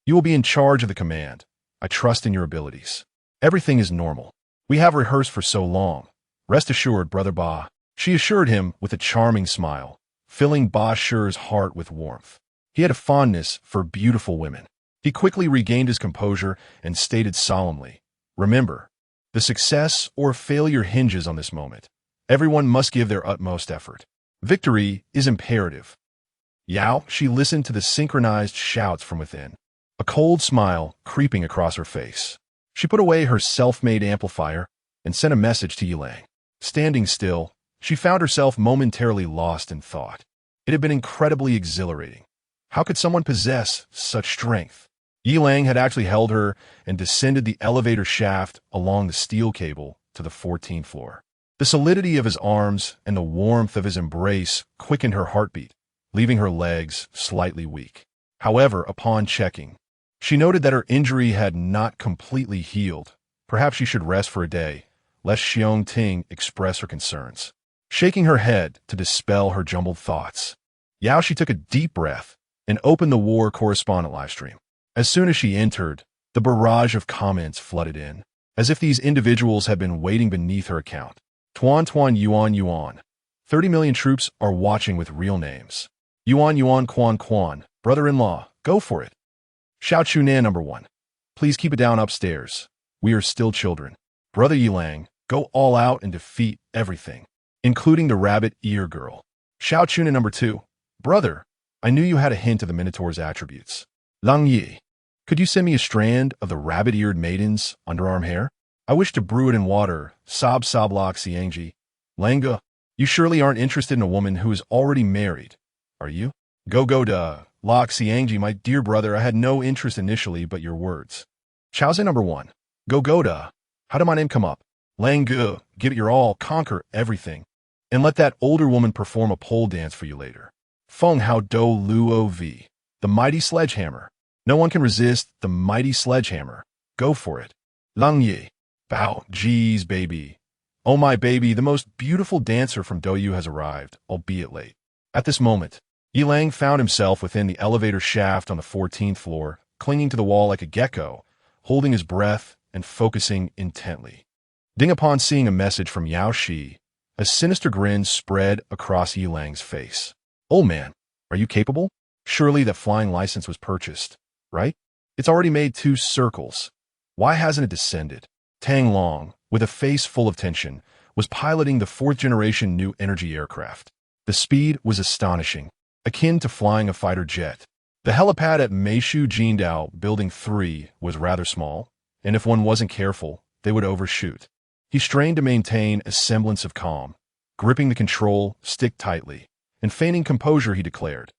you will be in charge of the command. I trust in your abilities. Everything is normal. We have rehearsed for so long. Rest assured, Brother Ba. She assured him with a charming smile, filling Ba Shi's heart with warmth. He had a fondness for beautiful women. He quickly regained his composure and stated solemnly, remember, the success or failure hinges on this moment. Everyone must give their utmost effort. Victory is imperative. Yao, she listened to the synchronized shouts from within, a cold smile creeping across her face. She put away her self-made amplifier and sent a message to Yi Lang. Standing still, she found herself momentarily lost in thought. It had been incredibly exhilarating. How could someone possess such strength? Yi Lang had actually held her and descended the elevator shaft along the steel cable to the 14th floor. The solidity of his arms and the warmth of his embrace quickened her heartbeat, leaving her legs slightly weak. However, upon checking, she noted that her injury had not completely healed. Perhaps she should rest for a day, lest Xiong Ting express her concerns. Shaking her head to dispel her jumbled thoughts, Yao she took a deep breath and opened the war correspondent livestream. As soon as she entered, the barrage of comments flooded in, as if these individuals had been waiting beneath her account. Tuan Tuan Yuan Yuan. 30 million troops are watching with real names. Yuan Yuan Quan Quan. Brother-in-law, go for it. Xiao Chunan #1. Please keep it down upstairs. We are still children. Brother Yi Lang, go all out and defeat everything, including the rabbit ear girl. Xiao Chunan #2. Brother, I knew you had a hint of the Minotaur's attributes. Lang Yi, could you send me a strand of the rabbit-eared maiden's underarm hair? I wish to brew it in water. Sob sob lok Xiangji. Langa, you surely aren't interested in a woman who is already married, are you? Go duh. Lok Xiangji, my dear brother, I had no interest initially but your words. Chaozen #1. Go duh. How did my name come up? Langu, give it your all, conquer everything, and let that older woman perform a pole dance for you later. Feng Hao Do Luo V. The mighty sledgehammer. No one can resist the mighty sledgehammer. Go for it. Lang Yi. Bow, geez, baby. Oh my baby, the most beautiful dancer from Douyu has arrived, albeit late. At this moment, Yi Lang found himself within the elevator shaft on the 14th floor, clinging to the wall like a gecko, holding his breath and focusing intently. Ding upon seeing a message from Yao Shi, a sinister grin spread across Yi Lang's face. Old man, are you capable? Surely that flying license was purchased, right? It's already made 2 circles. Why hasn't it descended? Tang Long, with a face full of tension, was piloting the 4th-generation new energy aircraft. The speed was astonishing, akin to flying a fighter jet. The helipad at Meishu Jindao Building 3 was rather small, and if one wasn't careful, they would overshoot. He strained to maintain a semblance of calm, gripping the control stick tightly, and feigning composure he declared,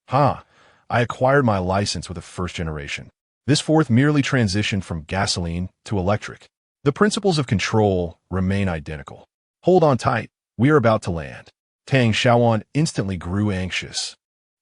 I acquired my license with the 1st generation. This 4th merely transitioned from gasoline to electric. The principles of control remain identical. Hold on tight, we are about to land. Tang Xiaoan instantly grew anxious,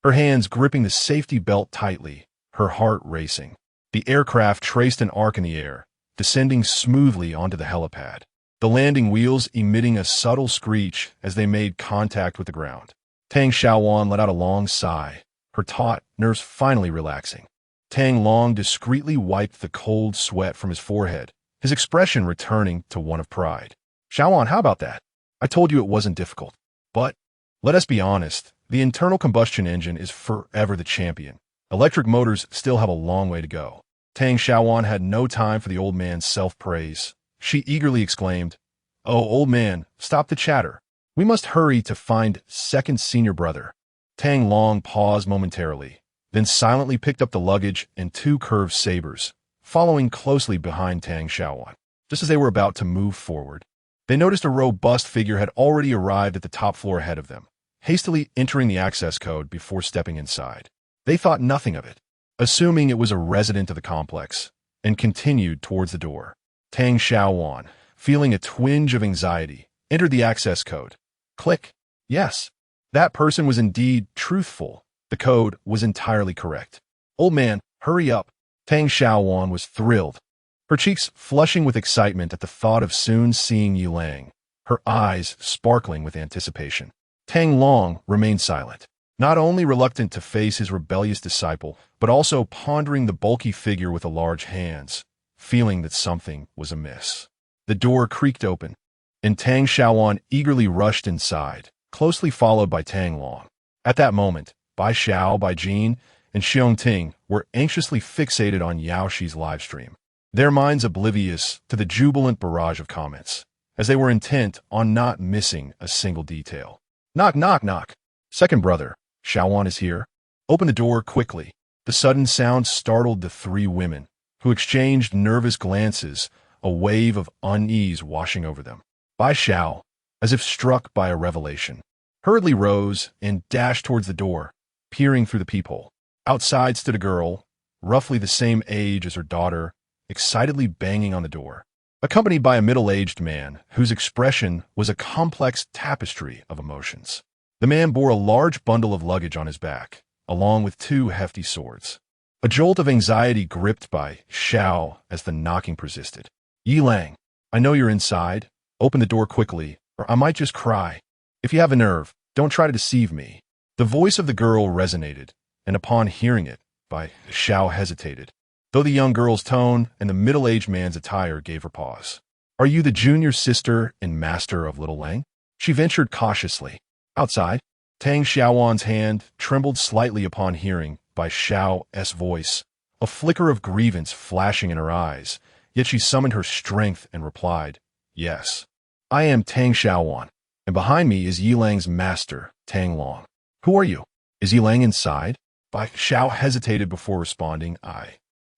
her hands gripping the safety belt tightly, her heart racing. The aircraft traced an arc in the air, descending smoothly onto the helipad, the landing wheels emitting a subtle screech as they made contact with the ground. Tang Xiaoan let out a long sigh, her taut nerves finally relaxing. Tang Long discreetly wiped the cold sweat from his forehead, his expression returning to one of pride. Xiaoan, how about that? I told you it wasn't difficult. But, let us be honest, the internal combustion engine is forever the champion. Electric motors still have a long way to go. Tang Xiaoan had no time for the old man's self-praise. She eagerly exclaimed, Oh, old man, stop the chatter. We must hurry to find 2nd senior brother. Tang Long paused momentarily, then silently picked up the luggage and 2 curved sabers, following closely behind Tang Xiaoan. Just as they were about to move forward, they noticed a robust figure had already arrived at the top floor ahead of them, hastily entering the access code before stepping inside. They thought nothing of it, assuming it was a resident of the complex, and continued towards the door. Tang Xiaoan, feeling a twinge of anxiety, entered the access code. Click. Yes. That person was indeed truthful. The code was entirely correct. Old man, hurry up. Tang Xiaowan was thrilled, her cheeks flushing with excitement at the thought of soon seeing Yi Lang, her eyes sparkling with anticipation. Tang Long remained silent, not only reluctant to face his rebellious disciple, but also pondering the bulky figure with the large hands, feeling that something was amiss. The door creaked open, and Tang Xiaowan eagerly rushed inside, closely followed by Tang Long. At that moment, Bai Xiao, Bai Jin, and Xiong Ting were anxiously fixated on Yao Shi's livestream, their minds oblivious to the jubilant barrage of comments, as they were intent on not missing a single detail. Knock, knock, knock. Second brother, Xiaowan is here. Open the door quickly. The sudden sound startled the three women, who exchanged nervous glances, a wave of unease washing over them. Bai Xiao, as if struck by a revelation, hurriedly rose and dashed towards the door, peering through the peephole. Outside stood a girl, roughly the same age as her daughter, excitedly banging on the door, accompanied by a middle-aged man whose expression was a complex tapestry of emotions. The man bore a large bundle of luggage on his back, along with two hefty swords. A jolt of anxiety gripped Bai Xiao as the knocking persisted. Yi Lang, I know you're inside. Open the door quickly, or I might just cry. If you have a nerve, don't try to deceive me. The voice of the girl resonated, and upon hearing it, Bai Xiao hesitated, though the young girl's tone and the middle-aged man's attire gave her pause. Are you the junior sister and master of Little Lang? She ventured cautiously. Outside, Tang Xiaowan's hand trembled slightly upon hearing Bai Xiao's voice, a flicker of grievance flashing in her eyes, yet she summoned her strength and replied, Yes, I am Tang Xiaowan, and behind me is Yi Lang's master, Tang Long. Who are you? Is Yi Lang inside? Bai Xiao hesitated before responding, I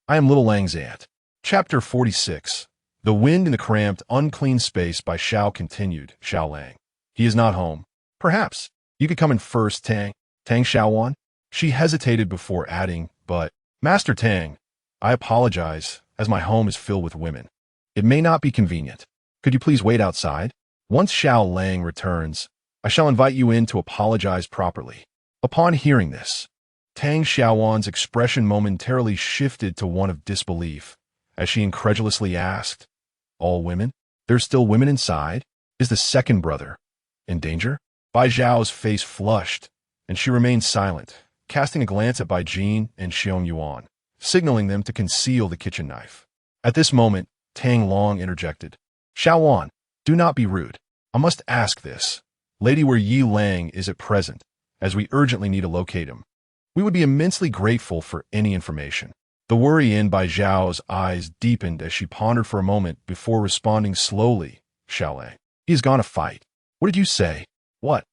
am Little Lang's aunt. Chapter 46. The wind in the cramped, unclean space. Bai Xiao continued, Xiao Lang. He is not home. Perhaps you could come in first, Tang Xiaowan. She hesitated before adding, but, Master Tang, I apologize, as my home is filled with women. It may not be convenient. Could you please wait outside? Once Xiao Lang returns, I shall invite you in to apologize properly. Upon hearing this, Tang Xiaowan's expression momentarily shifted to one of disbelief, as she incredulously asked, All women? There's still women inside? Is the second brother in danger? Bai Zhao's face flushed, and she remained silent, casting a glance at Bai Jin and Xiong Yuan, signaling them to conceal the kitchen knife. At this moment, Tang Long interjected, Xiaowan, do not be rude. I must ask this. Lady, where Yi Lang is at present, as we urgently need to locate him. We would be immensely grateful for any information. The worry in Bai Zhao's eyes deepened as she pondered for a moment before responding slowly, Xiao Lang. He has gone to fight. What did you say? What?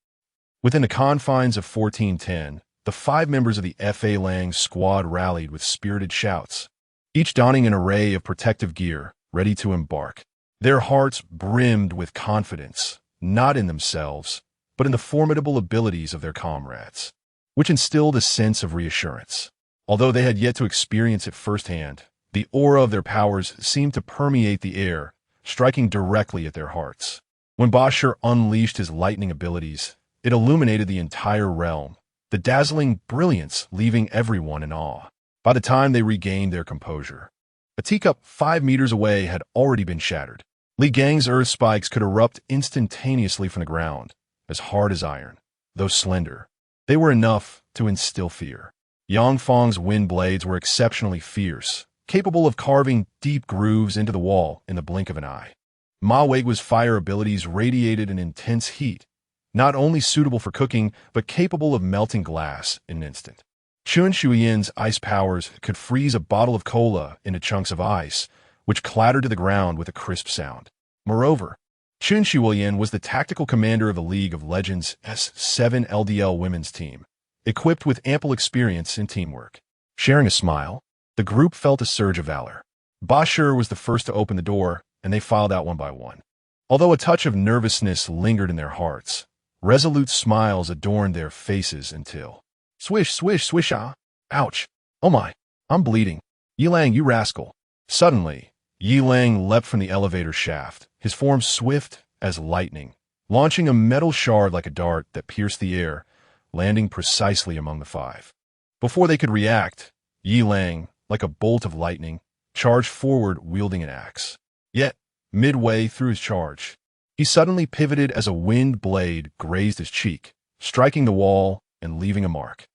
Within the confines of 1410, the 5 members of the Fa Lang squad rallied with spirited shouts, each donning an array of protective gear, ready to embark. Their hearts brimmed with confidence, not in themselves, but in the formidable abilities of their comrades, which instilled a sense of reassurance. Although they had yet to experience it firsthand, the aura of their powers seemed to permeate the air, striking directly at their hearts. When Bashir unleashed his lightning abilities, it illuminated the entire realm, the dazzling brilliance leaving everyone in awe. By the time they regained their composure, a teacup 5 meters away had already been shattered. Li Gang's earth spikes could erupt instantaneously from the ground, as hard as iron, though slender. They were enough to instill fear. Yang Feng's wind blades were exceptionally fierce, capable of carving deep grooves into the wall in the blink of an eye. Ma Weigu's fire abilities radiated an intense heat, not only suitable for cooking, but capable of melting glass in an instant. Chun Shuyan's ice powers could freeze a bottle of cola into chunks of ice, which clattered to the ground with a crisp sound. Moreover, Chun Shuyan was the tactical commander of the League of Legends S7 LDL women's team, equipped with ample experience in teamwork. Sharing a smile, the group felt a surge of valor. Bashir was the first to open the door, and they filed out one by one. Although a touch of nervousness lingered in their hearts, resolute smiles adorned their faces until, swish, swish, swish, ah! Ouch! Oh my! I'm bleeding! Yi Lang, you rascal! Suddenly, Yi Lang leapt from the elevator shaft, his form swift as lightning, launching a metal shard like a dart that pierced the air, landing precisely among the five. Before they could react, Yi Lang, like a bolt of lightning, charged forward wielding an axe. Yet, midway through his charge, he suddenly pivoted as a wind blade grazed his cheek, striking the wall and leaving a mark.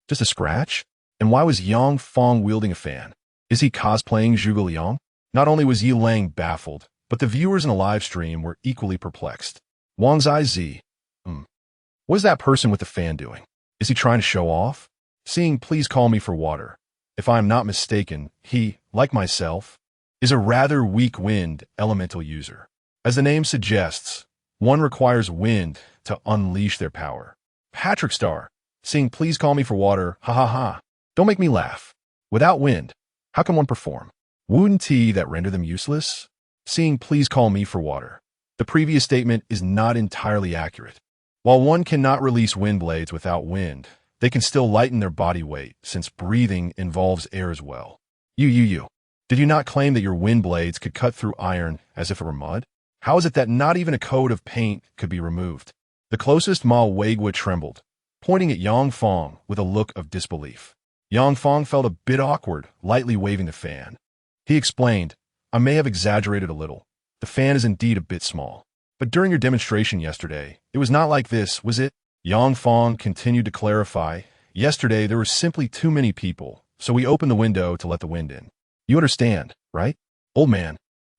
Just a scratch? And why was Yang Fong wielding a fan? Is he cosplaying Zhuge Liang? Not only was Yi Lang baffled, but the viewers in the live stream were equally perplexed. Wang's eyes Z. What is that person with the fan doing? Is he trying to show off? Seeing please call me for water. If I am not mistaken, he, like myself, is a rather weak-wind elemental user. As the name suggests, one requires wind to unleash their power. Patrick Star, seeing please call me for water, ha ha ha. Don't make me laugh. Without wind, how can one perform? Wouldn't tea that render them useless? Seeing please call me for water. The previous statement is not entirely accurate. While one cannot release wind blades without wind, they can still lighten their body weight, since breathing involves air as well. You. Did you not claim that your wind blades could cut through iron as if it were mud? How is it that not even a coat of paint could be removed? The closest Ma Weigua trembled, pointing at Yang Fong with a look of disbelief. Yang Fong felt a bit awkward, lightly waving the fan. He explained, I may have exaggerated a little. The fan is indeed a bit small. But during your demonstration yesterday, it was not like this, was it? Yang Fong continued to clarify, yesterday there were simply too many people, so we opened the window to let the wind in. You understand, right? Old man,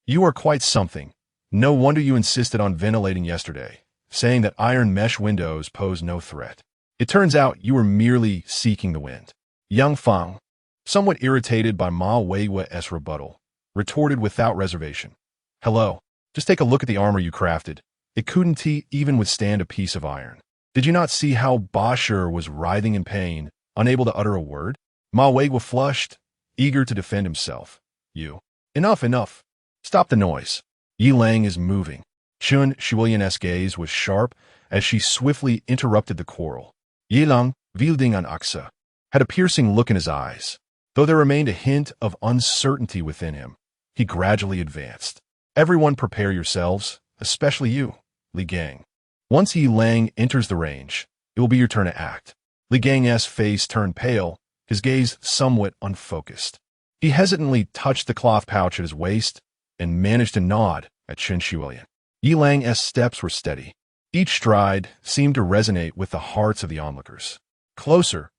you are quite something. No wonder you insisted on ventilating yesterday, saying that iron mesh windows pose no threat. It turns out you were merely seeking the wind. Yang Fong, somewhat irritated by Ma Weigua's rebuttal, retorted without reservation. Hello, just take a look at the armor you crafted. It couldn't even withstand a piece of iron. Did you not see how Bashir was writhing in pain, unable to utter a word? Ma Weigua flushed, eager to defend himself. You. Enough. Stop the noise. Yi Lang is moving. Chun Shuilian's gaze was sharp as she swiftly interrupted the quarrel. Yi Lang, wielding an acacia, had a piercing look in his eyes. Though there remained a hint of uncertainty within him, he gradually advanced. Everyone prepare yourselves, especially you, Li Gang. Once Yi Lang enters the range, it will be your turn to act. Li Gang's face turned pale, his gaze somewhat unfocused. He hesitantly touched the cloth pouch at his waist and managed to nod at Chen Shuilian. Yi Lang's steps were steady. Each stride seemed to resonate with the hearts of the onlookers. Closer,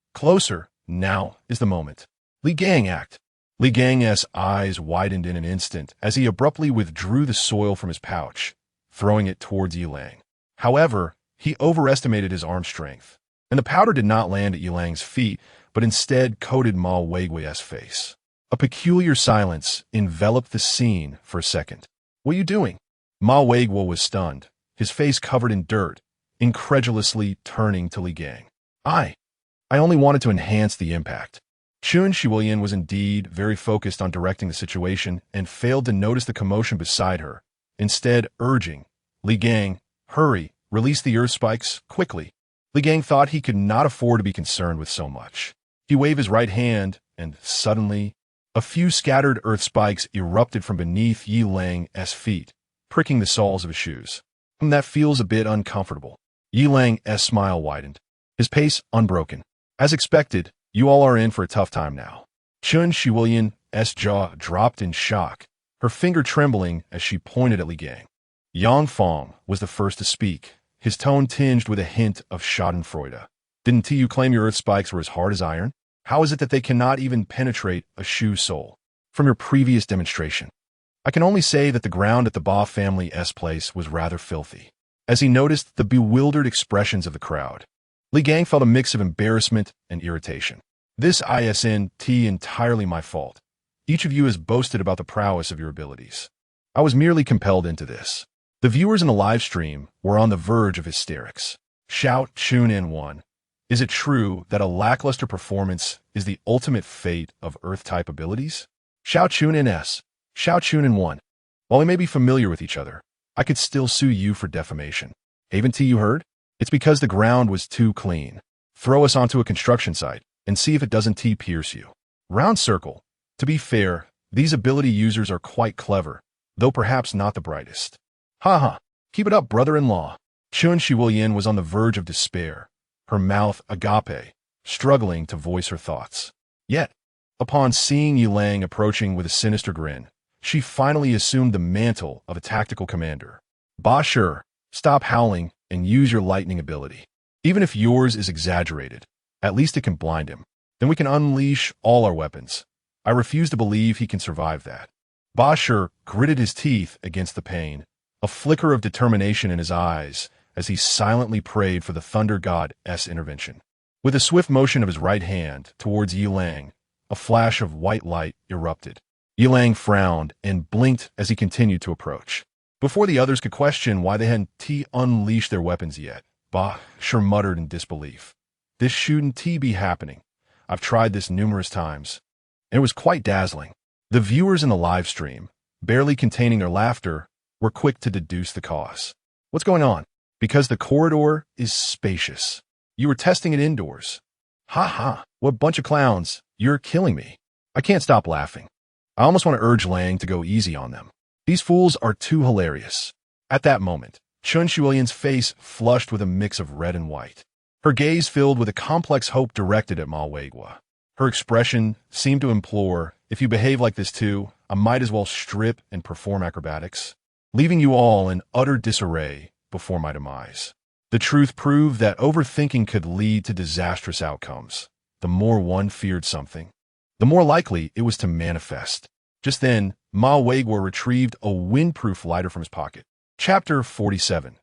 now is the moment. Li Gang act. Li Gang's eyes widened in an instant as he abruptly withdrew the soil from his pouch, throwing it towards Yi Lang. However, he overestimated his arm strength, and the powder did not land at Yi Lang's feet, but instead coated Ma Weigua's face. A peculiar silence enveloped the scene for a second. What are you doing? Ma Weigua was stunned, his face covered in dirt, incredulously turning to Li Gang. I only wanted to enhance the impact. Chun Shuilian was indeed very focused on directing the situation and failed to notice the commotion beside her, instead urging, Li Gang, hurry, release the earth spikes, quickly. Li Gang thought he could not afford to be concerned with so much. He waved his right hand, and suddenly, a few scattered earth spikes erupted from beneath Yi Lang's feet, pricking the soles of his shoes. That feels a bit uncomfortable. Yi Lang's smile widened, his pace unbroken. As expected, you all are in for a tough time now. Chun Shuilian's jaw dropped in shock, her finger trembling as she pointed at Li Gang. Yang Fong was the first to speak, his tone tinged with a hint of schadenfreude. Didn't you claim your earth spikes were as hard as iron? How is it that they cannot even penetrate a shoe sole? From your previous demonstration, I can only say that the ground at the Ba family's place was rather filthy. As he noticed the bewildered expressions of the crowd, Li Gang felt a mix of embarrassment and irritation. This isn't entirely my fault. Each of you has boasted about the prowess of your abilities. I was merely compelled into this. The viewers in the live stream were on the verge of hysterics. Shout Chun in one. Is it true that a lackluster performance is the ultimate fate of Earth-type abilities? Shout Chun in S. Shout Chun in one. While we may be familiar with each other, I could still sue you for defamation. Haven't you heard? It's because the ground was too clean. Throw us onto a construction site and see if it doesn't pierce you. Round circle. To be fair, These ability users are quite clever, though perhaps not the brightest. Ha! Keep it up, brother-in-law. Chun Shiwuyan was on the verge of despair, her mouth agape, struggling to voice her thoughts. Yet, upon seeing Yilang approaching with a sinister grin, she finally assumed the mantle of a tactical commander. Ba Shi, stop howling and use your lightning ability. Even if yours is exaggerated, at least it can blind him. Then we can unleash all our weapons. I refuse to believe he can survive that. Ba Shi gritted his teeth against the pain, a flicker of determination in his eyes as he silently prayed for the Thunder God's intervention. With a swift motion of his right hand towards Yilang, a flash of white light erupted. Yilang frowned and blinked as he continued to approach. Before the others could question why they hadn't unleashed their weapons yet, Ba Shi muttered in disbelief. This shouldn't be happening. I've tried this numerous times. And it was quite dazzling. The viewers in the live stream, barely containing their laughter, were quick to deduce the cause. What's going on? Because the corridor is spacious. You were testing it indoors. Ha! What bunch of clowns. You're killing me. I can't stop laughing. I almost want to urge Lang to go easy on them. These fools are too hilarious. At that moment, Chun Shiwuyan's face flushed with a mix of red and white. Her gaze filled with a complex hope directed at Ma Weiguo. Her expression seemed to implore, if you behave like this too, I might as well strip and perform acrobatics, leaving you all in utter disarray before my demise. The truth proved that overthinking could lead to disastrous outcomes. The more one feared something, the more likely it was to manifest. Just then, Ma Weiguo retrieved a windproof lighter from his pocket. Chapter 47.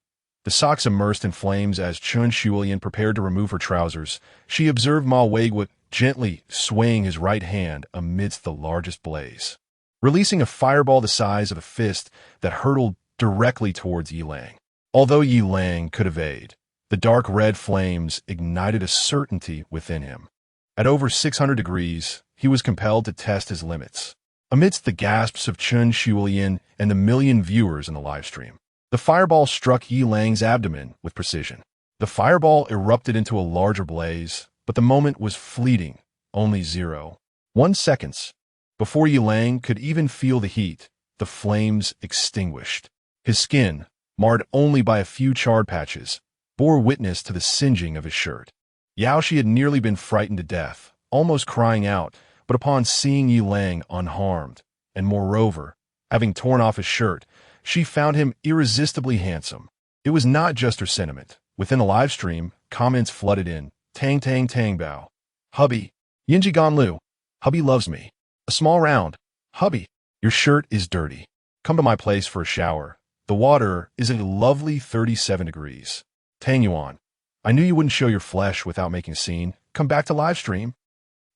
The socks immersed in flames as Chun Shiwuyan prepared to remove her trousers. She observed Ma Weiguo gently swaying his right hand amidst the largest blaze, releasing a fireball the size of a fist that hurtled directly towards Yilang. Although Yilang could evade, the dark red flames ignited a certainty within him. At over 600 degrees, he was compelled to test his limits. Amidst the gasps of Chun Shiwuyan and the million viewers in the livestream, the fireball struck Yilang's abdomen with precision. The fireball erupted into a larger blaze, but the moment was fleeting, only 0.1 seconds. Before Yilang could even feel the heat, the flames extinguished. His skin, marred only by a few charred patches, bore witness to the singeing of his shirt. Yaoshi had nearly been frightened to death, almost crying out, but upon seeing Yilang unharmed, and moreover, having torn off his shirt, she found him irresistibly handsome. It was not just her sentiment. Within the live stream, comments flooded in. Tang bao. Hubby. Yinji Ganlu. Hubby loves me. A small round. Hubby. Your shirt is dirty. Come to my place for a shower. The water is at a lovely 37 degrees. Tang Yuan. I knew you wouldn't show your flesh without making a scene. Come back to live stream.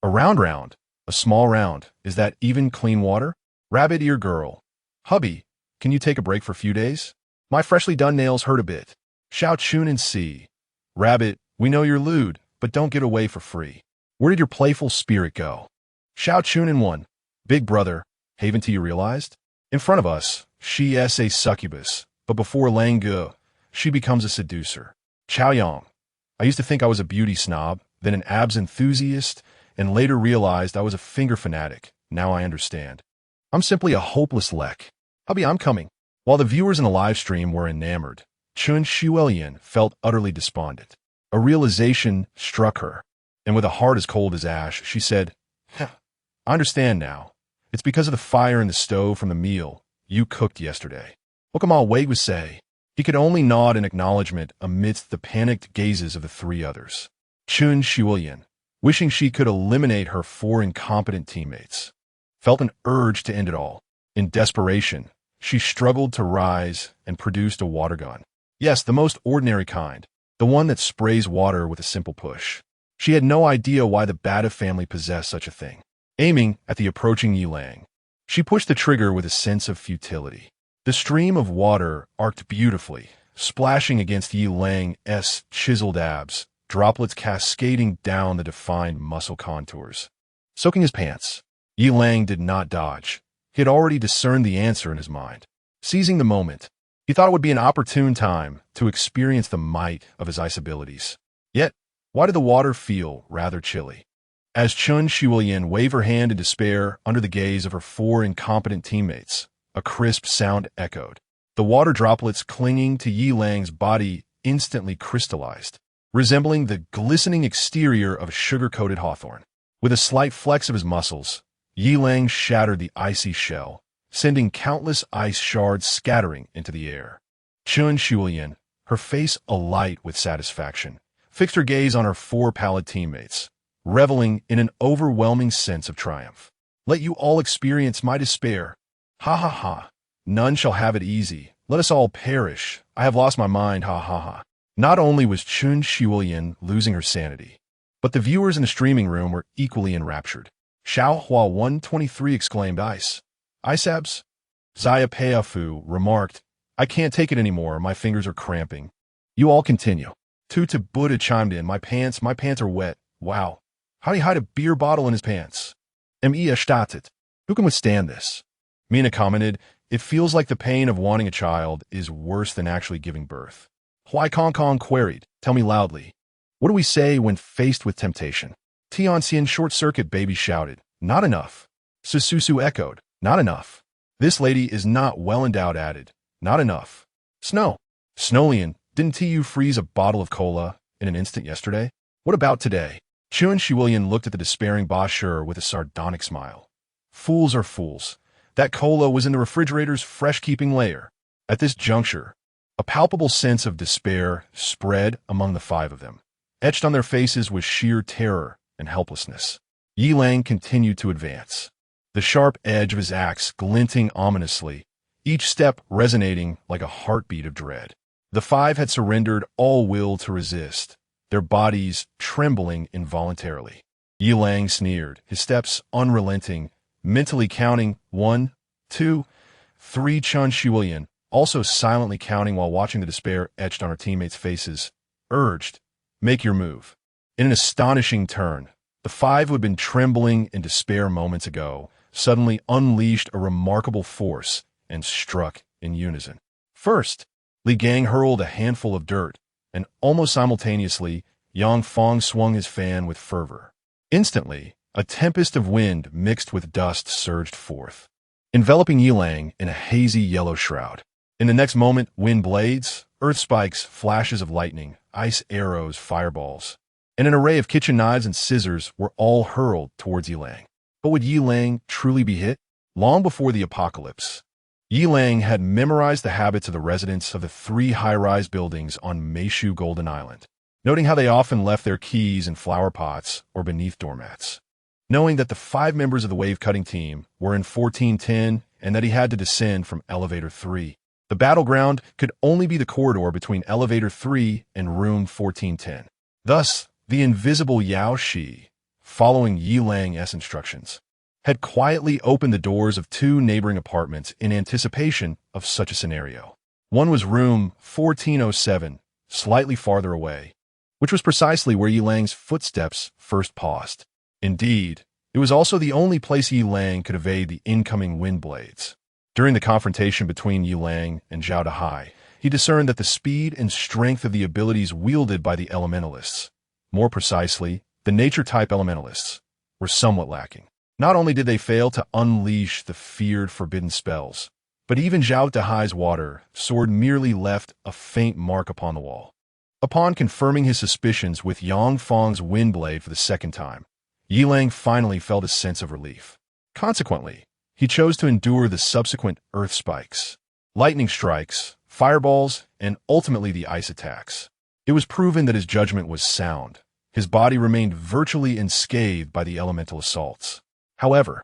A round. A small round. Is that even clean water? Rabbit ear girl. Hubby. Can you take a break for a few days? My freshly done nails hurt a bit. Xiao Chun and C. Rabbit, we know you're lewd, but don't get away for free. Where did your playful spirit go? Xiao Chun and 1. Big brother, haven't you realized? In front of us, she is a succubus, but before Lang Ge, she becomes a seducer. Chao Yang. I used to think I was a beauty snob, then an abs enthusiast, and later realized I was a finger fanatic. Now I understand. I'm simply a hopeless lek. Hubby, I'm coming. While the viewers in the live stream were enamored, Chun Shiwuyan felt utterly despondent. A realization struck her, and with a heart as cold as ash, she said, I understand now. It's because of the fire in the stove from the meal you cooked yesterday. What can Ma Weiguo say? He could only nod in acknowledgement amidst the panicked gazes of the 3 others. Chun Shiwuyan, wishing she could eliminate her 4 incompetent teammates, felt an urge to end it all. In desperation, she struggled to rise and produced a water gun. Yes, the most ordinary kind, the one that sprays water with a simple push. She had no idea why the Bada family possessed such a thing. Aiming at the approaching Yilang, she pushed the trigger with a sense of futility. The stream of water arced beautifully, splashing against Yilang's chiseled abs, droplets cascading down the defined muscle contours. Soaking his pants, Yilang did not dodge. He had already discerned the answer in his mind. Seizing the moment, he thought it would be an opportune time to experience the might of his ice abilities. Yet, why did the water feel rather chilly? As Chun Shiulian waved her hand in despair under the gaze of her four incompetent teammates, a crisp sound echoed. The water droplets clinging to Yi Lang's body instantly crystallized, resembling the glistening exterior of a sugar-coated hawthorn. With a slight flex of his muscles, Yi Lang shattered the icy shell, sending countless ice shards scattering into the air. Chun Shiulian, her face alight with satisfaction, fixed her gaze on her four pallid teammates, reveling in an overwhelming sense of triumph. Let you all experience my despair. Ha ha ha. None shall have it easy. Let us all perish. I have lost my mind, ha ha ha. Not only was Chun Shiulian losing her sanity, but the viewers in the streaming room were equally enraptured. Xiao Hua 123 exclaimed, Isabs? Zaya Peafu remarked, I can't take it anymore, my fingers are cramping. You all continue. Tuta Buddha chimed in, my pants are wet. Wow. How'd he hide a beer bottle in his pants? Estatet. Who can withstand this? Mina commented, it feels like the pain of wanting a child is worse than actually giving birth. Hui Kong Kong queried, tell me loudly. What do we say when faced with temptation? Tianxian Short Circuit Baby shouted, not enough. Sususu echoed, not enough. This lady is not well endowed added, not enough. Snowlian, didn't TU freeze a bottle of cola in an instant yesterday? What about today? Chun Shiulian looked at the despairing Bashur with a sardonic smile. Fools are fools. That cola was in the refrigerator's fresh-keeping layer. At this juncture, a palpable sense of despair spread among the five of them. Etched on their faces was sheer terror and helplessness. Yi Lang continued to advance, the sharp edge of his axe glinting ominously, each step resonating like a heartbeat of dread. The five had surrendered all will to resist, their bodies trembling involuntarily. Yi Lang sneered, his steps unrelenting, mentally counting 1, 2, 3. Chun Shiulian, also silently counting while watching the despair etched on her teammates' faces, urged, make your move. In an astonishing turn, the five who had been trembling in despair moments ago suddenly unleashed a remarkable force and struck in unison. First, Li Gang hurled a handful of dirt, and almost simultaneously, Yang Fong swung his fan with fervor. Instantly, a tempest of wind mixed with dust surged forth, enveloping Yi Lang in a hazy yellow shroud. In the next moment, wind blades, earth spikes, flashes of lightning, ice arrows, fireballs, and an array of kitchen knives and scissors were all hurled towards Yi Lang. But would Yi Lang truly be hit? Long before the apocalypse, Yi Lang had memorized the habits of the residents of the 3 high-rise buildings on Meishu Golden Island, noting how they often left their keys in flower pots or beneath doormats. Knowing that the 5 members of the wave-cutting team were in 1410 and that he had to descend from Elevator 3, the battleground could only be the corridor between Elevator 3 and Room 1410. Thus, the invisible Yao Shi, following Yi Lang's instructions, had quietly opened the doors of 2 neighboring apartments in anticipation of such a scenario. One was room 1407, slightly farther away, which was precisely where Yi Lang's footsteps first paused. Indeed, it was also the only place Yi Lang could evade the incoming wind blades. During the confrontation between Yi Lang and Zhao Dahai, he discerned that the speed and strength of the abilities wielded by the elementalists, more precisely, the nature-type elementalists, were somewhat lacking. Not only did they fail to unleash the feared forbidden spells, but even Zhao Dahai's water sword merely left a faint mark upon the wall. Upon confirming his suspicions with Yang Fong's wind blade for the second time, Yi Lang finally felt a sense of relief. Consequently, he chose to endure the subsequent earth spikes, lightning strikes, fireballs, and ultimately the ice attacks. It was proven that his judgment was sound. His body remained virtually unscathed by the elemental assaults. However,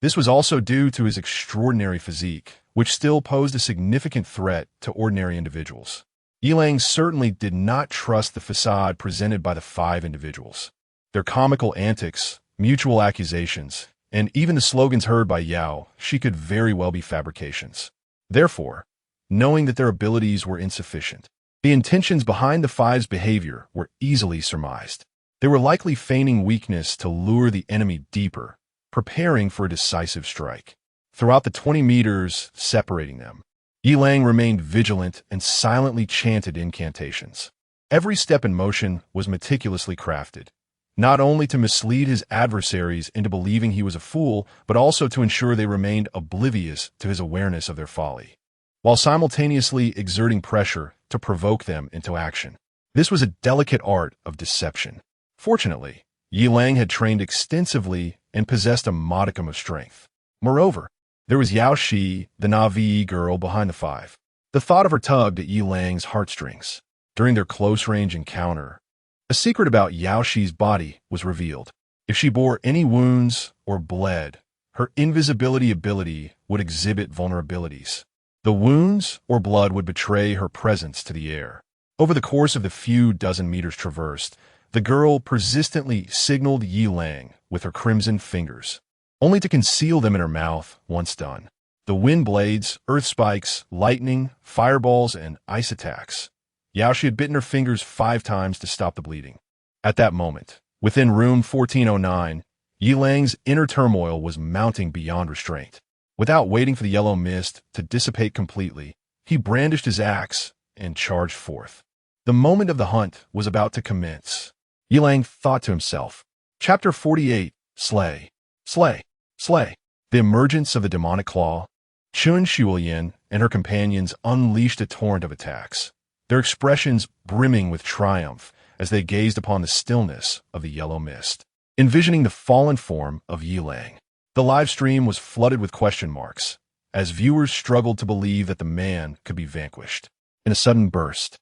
this was also due to his extraordinary physique, which still posed a significant threat to ordinary individuals. Yi Lang certainly did not trust the facade presented by the 5 individuals. Their comical antics, mutual accusations, and even the slogans heard by Yao Shi could very well be fabrications. Therefore, knowing that their abilities were insufficient, the intentions behind the 5's behavior were easily surmised. They were likely feigning weakness to lure the enemy deeper, preparing for a decisive strike. Throughout the 20 meters separating them, Yi Lang remained vigilant and silently chanted incantations. Every step and motion was meticulously crafted, not only to mislead his adversaries into believing he was a fool, but also to ensure they remained oblivious to his awareness of their folly, while simultaneously exerting pressure to provoke them into action. This was a delicate art of deception. Fortunately, Yi Lang had trained extensively and possessed a modicum of strength. Moreover, there was Yao Shi, the Na'vi girl behind the five. The thought of her tugged at Yi Lang's heartstrings. During their close-range encounter, a secret about Yao Shi's body was revealed. If she bore any wounds or bled, her invisibility ability would exhibit vulnerabilities. The wounds or blood would betray her presence to the air. Over the course of the few dozen meters traversed, the girl persistently signaled Yi Lang with her crimson fingers, only to conceal them in her mouth once done. The wind blades, earth spikes, lightning, fireballs, and ice attacks. Yao Shi had bitten her fingers 5 times to stop the bleeding. At that moment, within room 1409, Yi Lang's inner turmoil was mounting beyond restraint. Without waiting for the yellow mist to dissipate completely, he brandished his axe and charged forth. The moment of the hunt was about to commence. Yi Lang thought to himself, Chapter 48, Slay, Slay, Slay. The emergence of the demonic claw. Chun Shulian and her companions unleashed a torrent of attacks, their expressions brimming with triumph as they gazed upon the stillness of the yellow mist, envisioning the fallen form of Yi Lang. The live stream was flooded with question marks, as viewers struggled to believe that the man could be vanquished. In a sudden burst,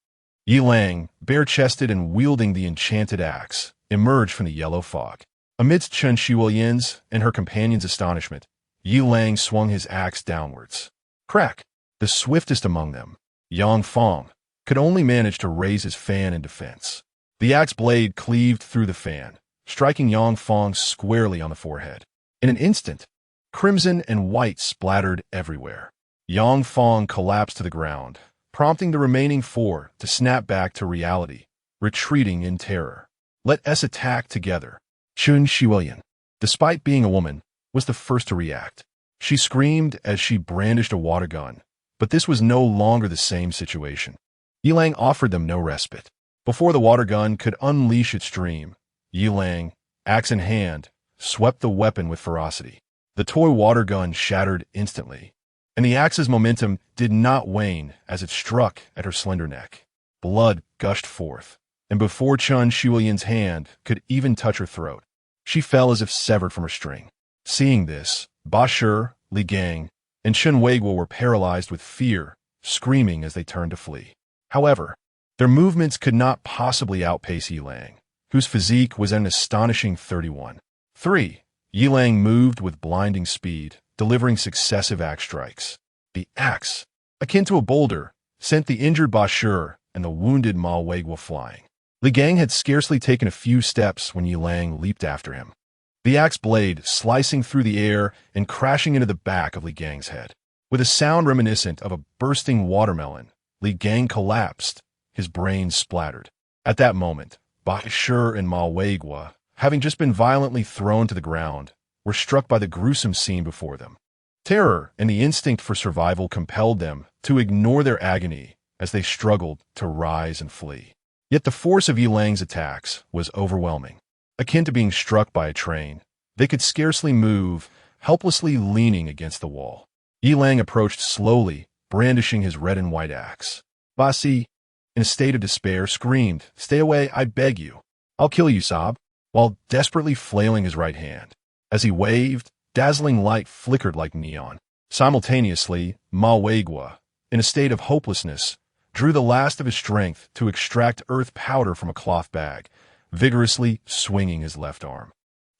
Yi Lang, bare-chested and wielding the enchanted axe, emerged from the yellow fog. Amidst Chun Shulian's and her companion's astonishment, Yi Lang swung his axe downwards. Crack! The swiftest among them, Yang Fong, could only manage to raise his fan in defense. The axe blade cleaved through the fan, striking Yang Fong squarely on the forehead. In an instant, crimson and white splattered everywhere. Yang Fong collapsed to the ground, prompting the remaining 4 to snap back to reality, retreating in terror. Let us attack together. Chun Shulian, despite being a woman, was the first to react. She screamed as she brandished a water gun, but this was no longer the same situation. Yi Lang offered them no respite. Before the water gun could unleash its stream, Yi Lang, axe in hand, swept the weapon with ferocity. The toy water gun shattered instantly, and the axe's momentum did not wane as it struck at her slender neck. Blood gushed forth, and before Chun Shulian's hand could even touch her throat, she fell as if severed from her string. Seeing this, Ba Shi, Li Gang, and Chen Weiguo were paralyzed with fear, screaming as they turned to flee. However, their movements could not possibly outpace Yi Lang, whose physique was an astonishing 31. 3. Yi Lang moved with blinding speed, delivering successive axe strikes. The axe, akin to a boulder, sent the injured Ba Shi and the wounded Ma Weiguo flying. Li Gang had scarcely taken a few steps when Yi Lang leaped after him, the axe blade slicing through the air and crashing into the back of Li Gang's head. With a sound reminiscent of a bursting watermelon, Li Gang collapsed, his brains splattered. At that moment, Ba Shi and Ma Weiguo, having just been violently thrown to the ground, were struck by the gruesome scene before them. Terror and the instinct for survival compelled them to ignore their agony as they struggled to rise and flee. Yet the force of Yi Lang's attacks was overwhelming. Akin to being struck by a train, they could scarcely move, helplessly leaning against the wall. Yi Lang approached slowly, brandishing his red and white axe. Ba Si, in a state of despair, screamed, "Stay away, I beg you. I'll kill you, Sob," while desperately flailing his right hand. As he waved, dazzling light flickered like neon. Simultaneously, Ma Weiguo, in a state of hopelessness, drew the last of his strength to extract earth powder from a cloth bag, vigorously swinging his left arm.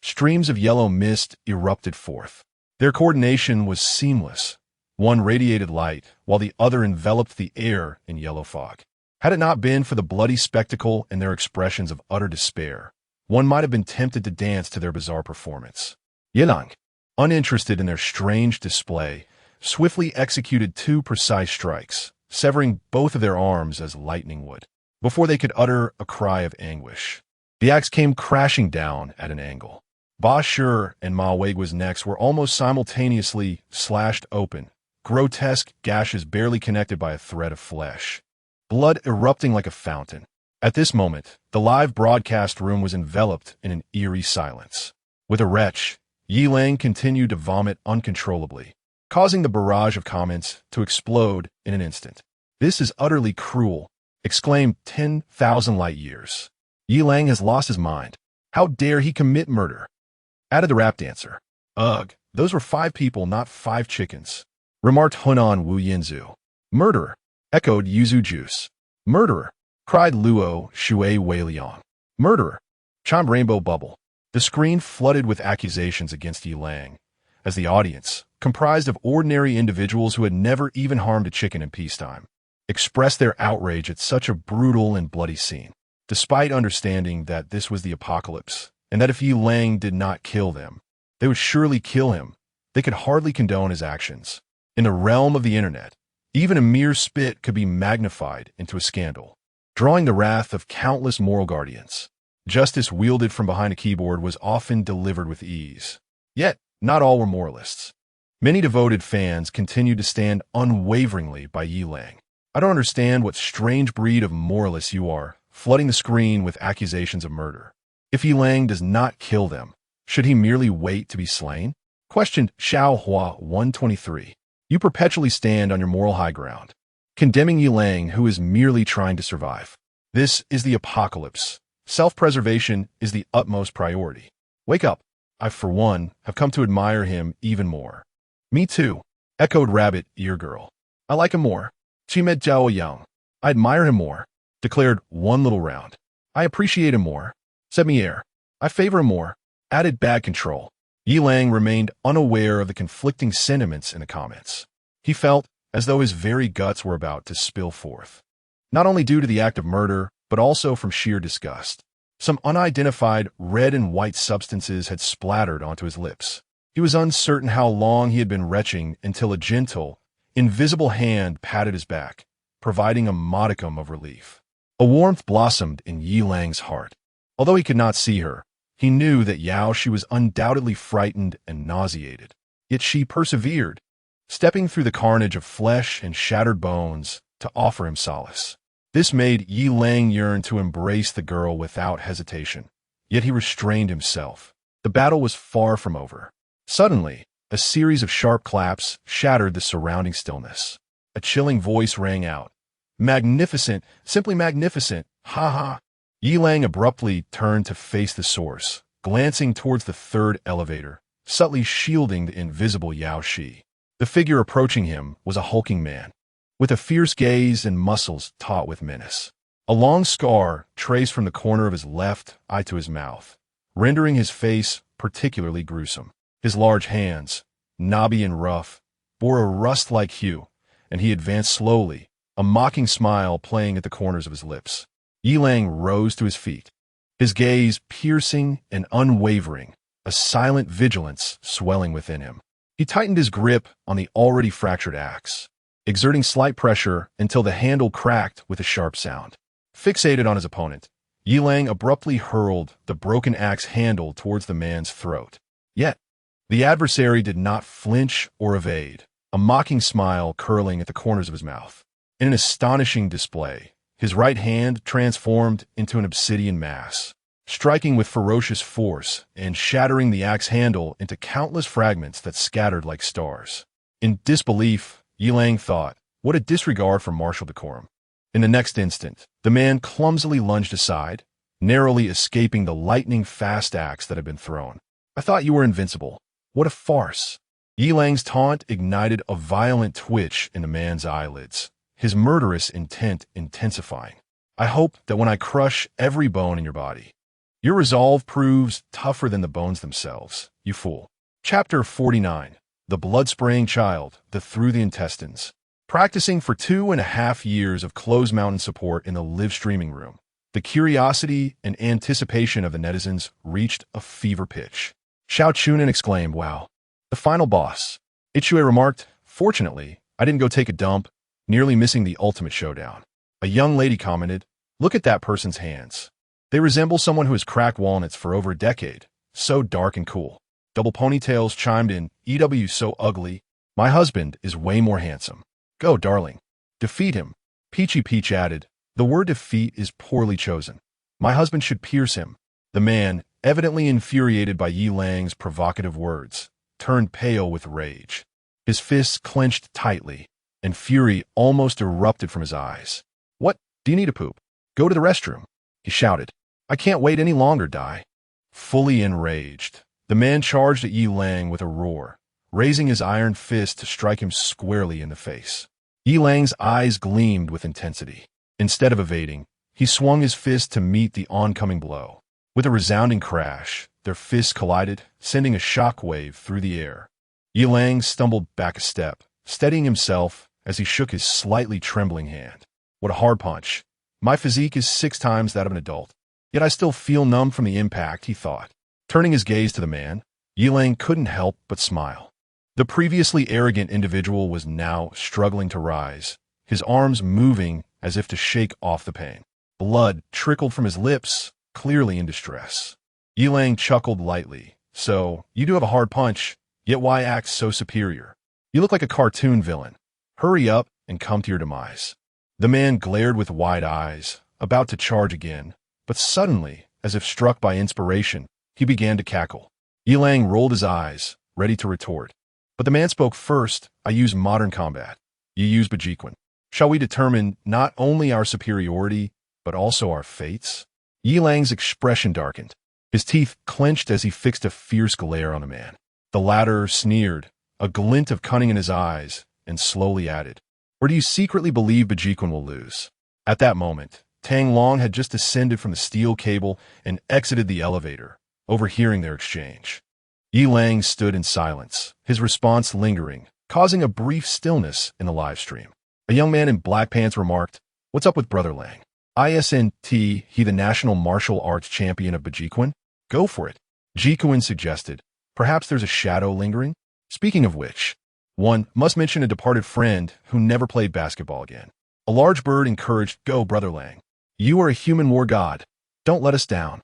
Streams of yellow mist erupted forth. Their coordination was seamless. One radiated light, while the other enveloped the air in yellow fog. Had it not been for the bloody spectacle and their expressions of utter despair, one might have been tempted to dance to their bizarre performance. Yi Lang, uninterested in their strange display, swiftly executed 2 precise strikes, severing both of their arms as lightning would, before they could utter a cry of anguish. The axe came crashing down at an angle. Ba Shi and Ma Weiguo's necks were almost simultaneously slashed open, grotesque gashes barely connected by a thread of flesh. Blood erupting like a fountain. At this moment, the live broadcast room was enveloped in an eerie silence. With a retch, Yi Lang continued to vomit uncontrollably, causing the barrage of comments to explode in an instant. "This is utterly cruel," exclaimed 10,000 light years. "Yi Lang has lost his mind. How dare he commit murder?" Added the rap dancer. "Ugh, those were 5 people, not 5 chickens," remarked Hunan Wu Yinzu. "Murderer," echoed Yuzu Juice. "Murderer," cried Luo Shui Weiliang. "Murderer," chimed Rainbow Bubble. The screen flooded with accusations against Yi Lang, as the audience, comprised of ordinary individuals who had never even harmed a chicken in peacetime, expressed their outrage at such a brutal and bloody scene. Despite understanding that this was the apocalypse, and that if Yi Lang did not kill them, they would surely kill him, they could hardly condone his actions. In the realm of the internet, even a mere spit could be magnified into a scandal, drawing the wrath of countless moral guardians. Justice wielded from behind a keyboard was often delivered with ease. Yet, not all were moralists. Many devoted fans continued to stand unwaveringly by Yi Lang. "I don't understand what strange breed of moralists you are, flooding the screen with accusations of murder. If Yi Lang does not kill them, should he merely wait to be slain?" questioned Xiao Hua 123. "You perpetually stand on your moral high ground, condemning Yi Lang, who is merely trying to survive. This is the apocalypse. Self-preservation is the utmost priority. Wake up. I, for one, have come to admire him even more." "Me too," echoed Rabbit Ear Girl. "I like him more. Chimed Jiao Yang. I admire him more," declared One Little Round. "I appreciate him more," said Mier. "I favor him more," added Bad Control. Yi Lang remained unaware of the conflicting sentiments in the comments. He felt as though his very guts were about to spill forth, not only due to the act of murder, but also from sheer disgust. Some unidentified red and white substances had splattered onto his lips. He was uncertain how long he had been retching until a gentle, invisible hand patted his back, providing a modicum of relief. A warmth blossomed in Yi Lang's heart. Although he could not see her, he knew that She was undoubtedly frightened and nauseated. Yet she persevered, stepping through the carnage of flesh and shattered bones to offer him solace. This made Yi Lang yearn to embrace the girl without hesitation, yet he restrained himself. The battle was far from over. Suddenly, a series of sharp claps shattered the surrounding stillness. A chilling voice rang out. "Magnificent, simply magnificent, ha ha." Yi Lang abruptly turned to face the source, glancing towards the 3rd elevator, subtly shielding the invisible Yao Shi. The figure approaching him was a hulking man, with a fierce gaze and muscles taut with menace. A long scar traced from the corner of his left eye to his mouth, rendering his face particularly gruesome. His large hands, knobby and rough, bore a rust-like hue, and he advanced slowly, a mocking smile playing at the corners of his lips. Yi Lang rose to his feet, his gaze piercing and unwavering, a silent vigilance swelling within him. He tightened his grip on the already fractured axe, exerting slight pressure until the handle cracked with a sharp sound. Fixated on his opponent, Yi Lang abruptly hurled the broken axe handle towards the man's throat. Yet, the adversary did not flinch or evade, a mocking smile curling at the corners of his mouth. In an astonishing display, his right hand transformed into an obsidian mass, striking with ferocious force and shattering the axe handle into countless fragments that scattered like stars. In disbelief, Yi Lang thought, what a disregard for martial decorum. In the next instant, the man clumsily lunged aside, narrowly escaping the lightning-fast axe that had been thrown. "I thought you were invincible. What a farce." Yi Lang's taunt ignited a violent twitch in the man's eyelids, his murderous intent intensifying. "I hope that when I crush every bone in your body, your resolve proves tougher than the bones themselves, you fool." Chapter 49. The Blood-Spraying Child, Through the Intestines. Practicing for 2.5 years of closed mountain support in the live streaming room, the curiosity and anticipation of the netizens reached a fever pitch. Xiao Chunin exclaimed, "Wow, the final boss." Ichue remarked, "Fortunately, I didn't go take a dump, nearly missing the ultimate showdown." A young lady commented, "Look at that person's hands. They resemble someone who has cracked walnuts for over a decade. So dark and cool." Double Ponytails chimed in, "EW so ugly. My husband is way more handsome. Go, darling. Defeat him." Peachy Peach added, The word defeat is poorly chosen. My husband should pierce him. The man, evidently infuriated by Yi Lang's provocative words, turned pale with rage. His fists clenched tightly, and fury almost erupted from his eyes. "What? Do you need to poop? Go to the restroom," he shouted. "I can't wait any longer, die." Fully enraged, the man charged at Yi Lang with a roar, raising his iron fist to strike him squarely in the face. Yi Lang's eyes gleamed with intensity. Instead of evading, he swung his fist to meet the oncoming blow. With a resounding crash, their fists collided, sending a shock wave through the air. Yi Lang stumbled back a step, steadying himself as he shook his slightly trembling hand. What a hard punch. My physique is 6 times that of an adult. Yet I still feel numb from the impact, he thought. Turning his gaze to the man, Yi Lang couldn't help but smile. The previously arrogant individual was now struggling to rise, his arms moving as if to shake off the pain. Blood trickled from his lips, clearly in distress. Yi Lang chuckled lightly. "So, you do have a hard punch, yet why act so superior? You look like a cartoon villain. Hurry up and come to your demise." The man glared with wide eyes, about to charge again, but suddenly, as if struck by inspiration, he began to cackle. Yi Lang rolled his eyes, ready to retort. But the man spoke first. "I use modern combat. You use Bajiquan. Shall we determine not only our superiority, but also our fates?" Yi Lang's expression darkened. His teeth clenched as he fixed a fierce glare on the man. The latter sneered, a glint of cunning in his eyes, and slowly added, "Or do you secretly believe Bajiquan will lose?" At that moment, Tang Long had just descended from the steel cable and exited the elevator, overhearing their exchange. Yi Lang stood in silence, his response lingering, causing a brief stillness in the live stream. A young man in black pants remarked, "What's up with Brother Lang? Isn't he the national martial arts champion of Bajiquan? Go for it." Jikuan suggested, "Perhaps there's a shadow lingering? Speaking of which, one must mention a departed friend who never played basketball again." A large bird encouraged, "Go, Brother Lang. You are a human war god. Don't let us down."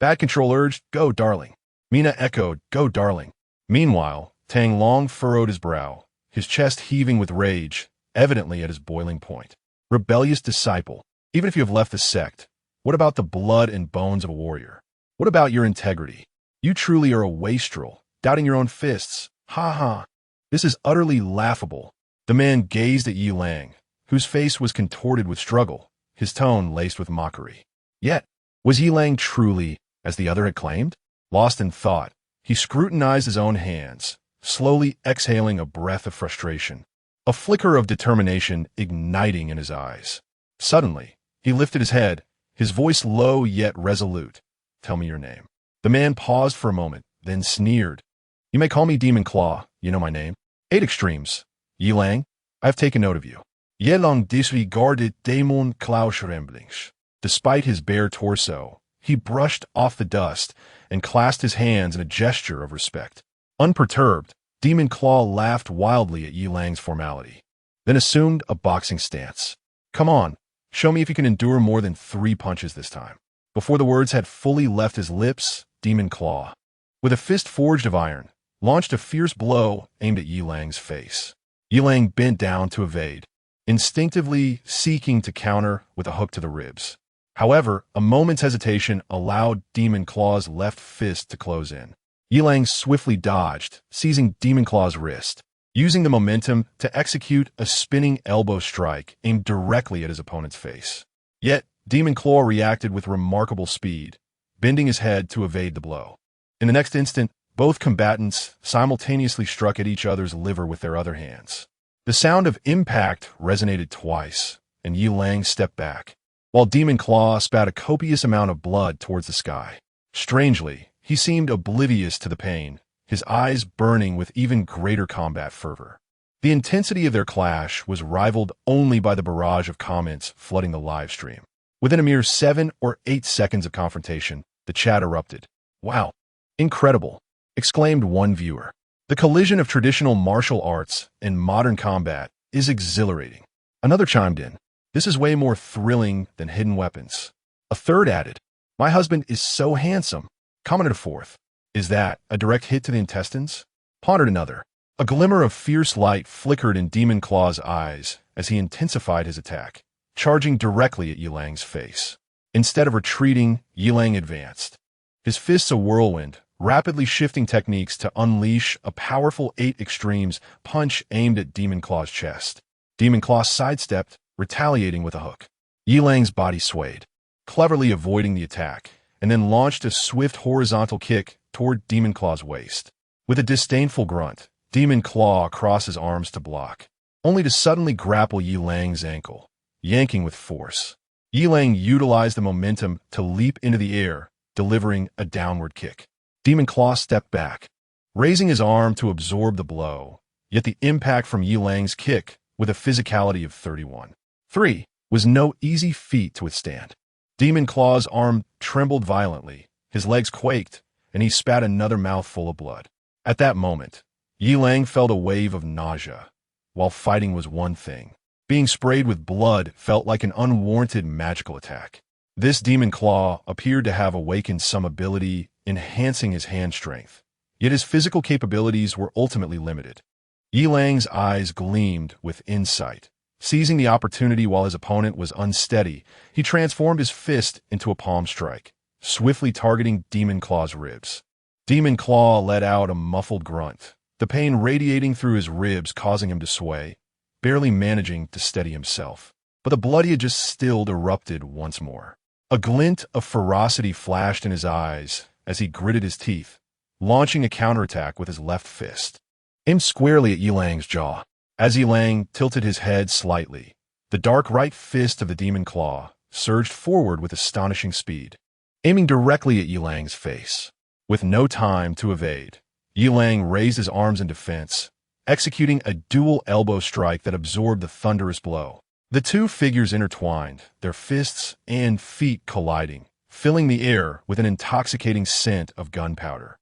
Bad Control urged, "Go, darling." Mina echoed, "Go, darling." Meanwhile, Tang Long furrowed his brow, his chest heaving with rage, evidently at his boiling point. "Rebellious disciple, even if you have left the sect, what about the blood and bones of a warrior? What about your integrity? You truly are a wastrel, doubting your own fists. Ha ha. This is utterly laughable." The man gazed at Yi Lang, whose face was contorted with struggle, his tone laced with mockery. Yet, was Yi Lang truly, as the other had claimed? Lost in thought, he scrutinized his own hands, slowly exhaling a breath of frustration, a flicker of determination igniting in his eyes. Suddenly, he lifted his head, his voice low yet resolute. "Tell me your name." The man paused for a moment, then sneered. "You may call me Demon Claw, you know my name. 8 extremes. Yi Lang, I have taken note of you. Ye long disregarded Demon Claw Schremblings." Despite his bare torso, he brushed off the dust and clasped his hands in a gesture of respect. Unperturbed, Demon Claw laughed wildly at Yi Lang's formality, then assumed a boxing stance. "Come on, show me if you can endure more than 3 punches this time." Before the words had fully left his lips, Demon Claw, with a fist forged of iron, launched a fierce blow aimed at Yi Lang's face. Yi Lang bent down to evade, instinctively seeking to counter with a hook to the ribs. However, a moment's hesitation allowed Demon Claw's left fist to close in. Yi Lang swiftly dodged, seizing Demon Claw's wrist, using the momentum to execute a spinning elbow strike aimed directly at his opponent's face. Yet, Demon Claw reacted with remarkable speed, bending his head to evade the blow. In the next instant, both combatants simultaneously struck at each other's liver with their other hands. The sound of impact resonated twice, and Yi Lang stepped back, while Demon Claw spat a copious amount of blood towards the sky. Strangely, he seemed oblivious to the pain, his eyes burning with even greater combat fervor. The intensity of their clash was rivaled only by the barrage of comments flooding the live stream. Within a mere 7 or 8 seconds of confrontation, the chat erupted. "Wow, incredible," exclaimed one viewer. "The collision of traditional martial arts and modern combat is exhilarating." Another chimed in, "This is way more thrilling than hidden weapons." A third added, "My husband is so handsome." Commented a fourth, "Is that a direct hit to the intestines?" Pondered another. A glimmer of fierce light flickered in Demon Claw's eyes as he intensified his attack, charging directly at Yilang's face. Instead of retreating, Yilang advanced. His fists a whirlwind, rapidly shifting techniques to unleash a powerful 8 extremes punch aimed at Demon Claw's chest. Demon Claw sidestepped, retaliating with a hook. Yilang's body swayed, cleverly avoiding the attack, and then launched a swift horizontal kick toward Demon Claw's waist. With a disdainful grunt, Demon Claw crossed his arms to block, only to suddenly grapple Yilang's ankle, yanking with force. Yilang utilized the momentum to leap into the air, delivering a downward kick. Demon Claw stepped back, raising his arm to absorb the blow, yet the impact from Yilang's kick, with a physicality of 31-3, was no easy feat to withstand. Demon Claw's arm trembled violently, his legs quaked, and he spat another mouthful of blood. At that moment, Yilang felt a wave of nausea. While fighting was one thing, being sprayed with blood felt like an unwarranted magical attack. This Demon Claw appeared to have awakened some ability, enhancing his hand strength, yet his physical capabilities were ultimately limited. Yilang's eyes gleamed with insight. Seizing the opportunity while his opponent was unsteady, he transformed his fist into a palm strike, swiftly targeting Demon Claw's ribs. Demon Claw let out a muffled grunt, the pain radiating through his ribs causing him to sway, barely managing to steady himself. But the blood he had just stilled erupted once more. A glint of ferocity flashed in his eyes as he gritted his teeth, launching a counterattack with his left fist, aimed squarely at Yilang's jaw. As Yilang tilted his head slightly, the dark right fist of the Demon Claw surged forward with astonishing speed, aiming directly at Yilang's face. With no time to evade, Yilang raised his arms in defense, executing a dual elbow strike that absorbed the thunderous blow. The two figures intertwined, their fists and feet colliding, filling the air with an intoxicating scent of gunpowder.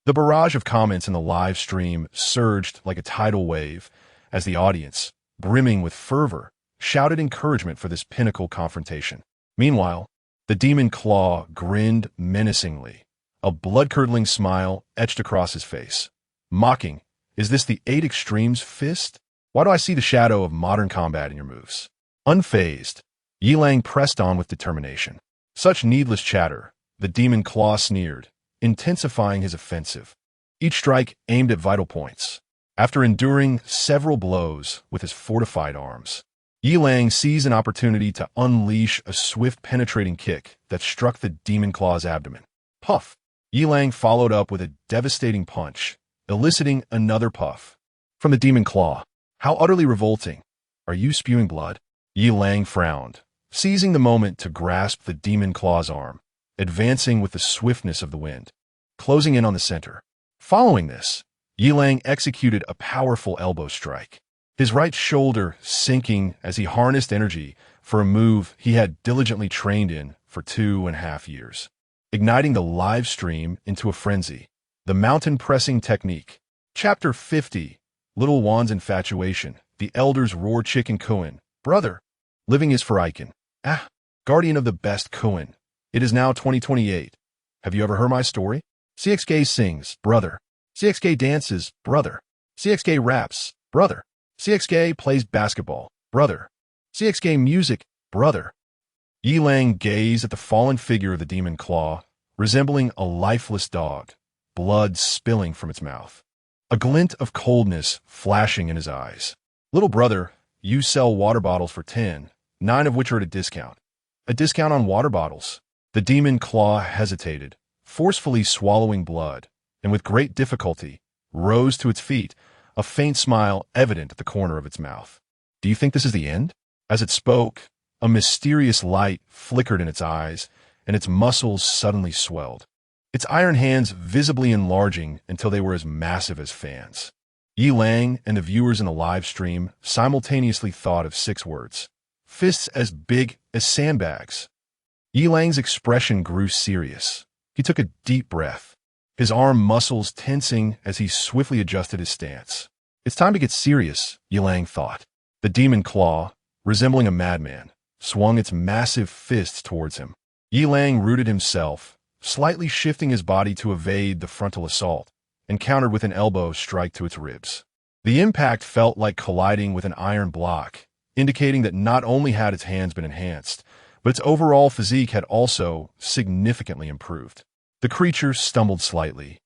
The barrage of comments in the live stream surged like a tidal wave, as the audience, brimming with fervor, shouted encouragement for this pinnacle confrontation. Meanwhile, the Demon Claw grinned menacingly, a blood-curdling smile etched across his face. Mocking, "Is this the 8 extremes fist? Why do I see the shadow of modern combat in your moves?" Unfazed, Yilang pressed on with determination. Such needless chatter, the Demon Claw sneered, intensifying his offensive. Each strike aimed at vital points. After enduring several blows with his fortified arms, Yilang seized an opportunity to unleash a swift penetrating kick that struck the Demon Claw's abdomen. Puff! Yilang followed up with a devastating punch, eliciting another puff from the Demon Claw. "How utterly revolting. Are you spewing blood?" Yilang frowned, seizing the moment to grasp the Demon Claw's arm, advancing with the swiftness of the wind, closing in on the center. Following this, Yilang executed a powerful elbow strike, his right shoulder sinking as he harnessed energy for a move he had diligently trained in for 2.5 years, igniting the live stream into a frenzy. The mountain pressing technique. Chapter 50. Little Juan's infatuation. The elders roar chicken Kuin. "Brother, living is for Icon. Ah, guardian of the best Kuin. It is now 2028. Have you ever heard my story? CXK sings, brother. CXK dances, brother. CXK raps, brother. CXK plays basketball, brother. CXK music, brother." Yilang gazed at the fallen figure of the Demon Claw, resembling a lifeless dog, blood spilling from its mouth, a glint of coldness flashing in his eyes. "Little brother, you sell water bottles for 10, 9 of which are at a discount. A discount on water bottles." The Demon Claw hesitated, forcefully swallowing blood, and with great difficulty, rose to its feet, a faint smile evident at the corner of its mouth. "Do you think this is the end?" As it spoke, a mysterious light flickered in its eyes, and its muscles suddenly swelled, its iron hands visibly enlarging until they were as massive as fans. Yilang and the viewers in the live stream simultaneously thought of 6 words. Fists as big as sandbags. Yilang's expression grew serious. He took a deep breath, his arm muscles tensing as he swiftly adjusted his stance. "It's time to get serious," Yilang thought. The Demon Claw, resembling a madman, swung its massive fists towards him. Yilang rooted himself, slightly shifting his body to evade the frontal assault, and countered with an elbow strike to its ribs. The impact felt like colliding with an iron block, indicating that not only had its hands been enhanced, but its overall physique had also significantly improved. The creature stumbled slightly,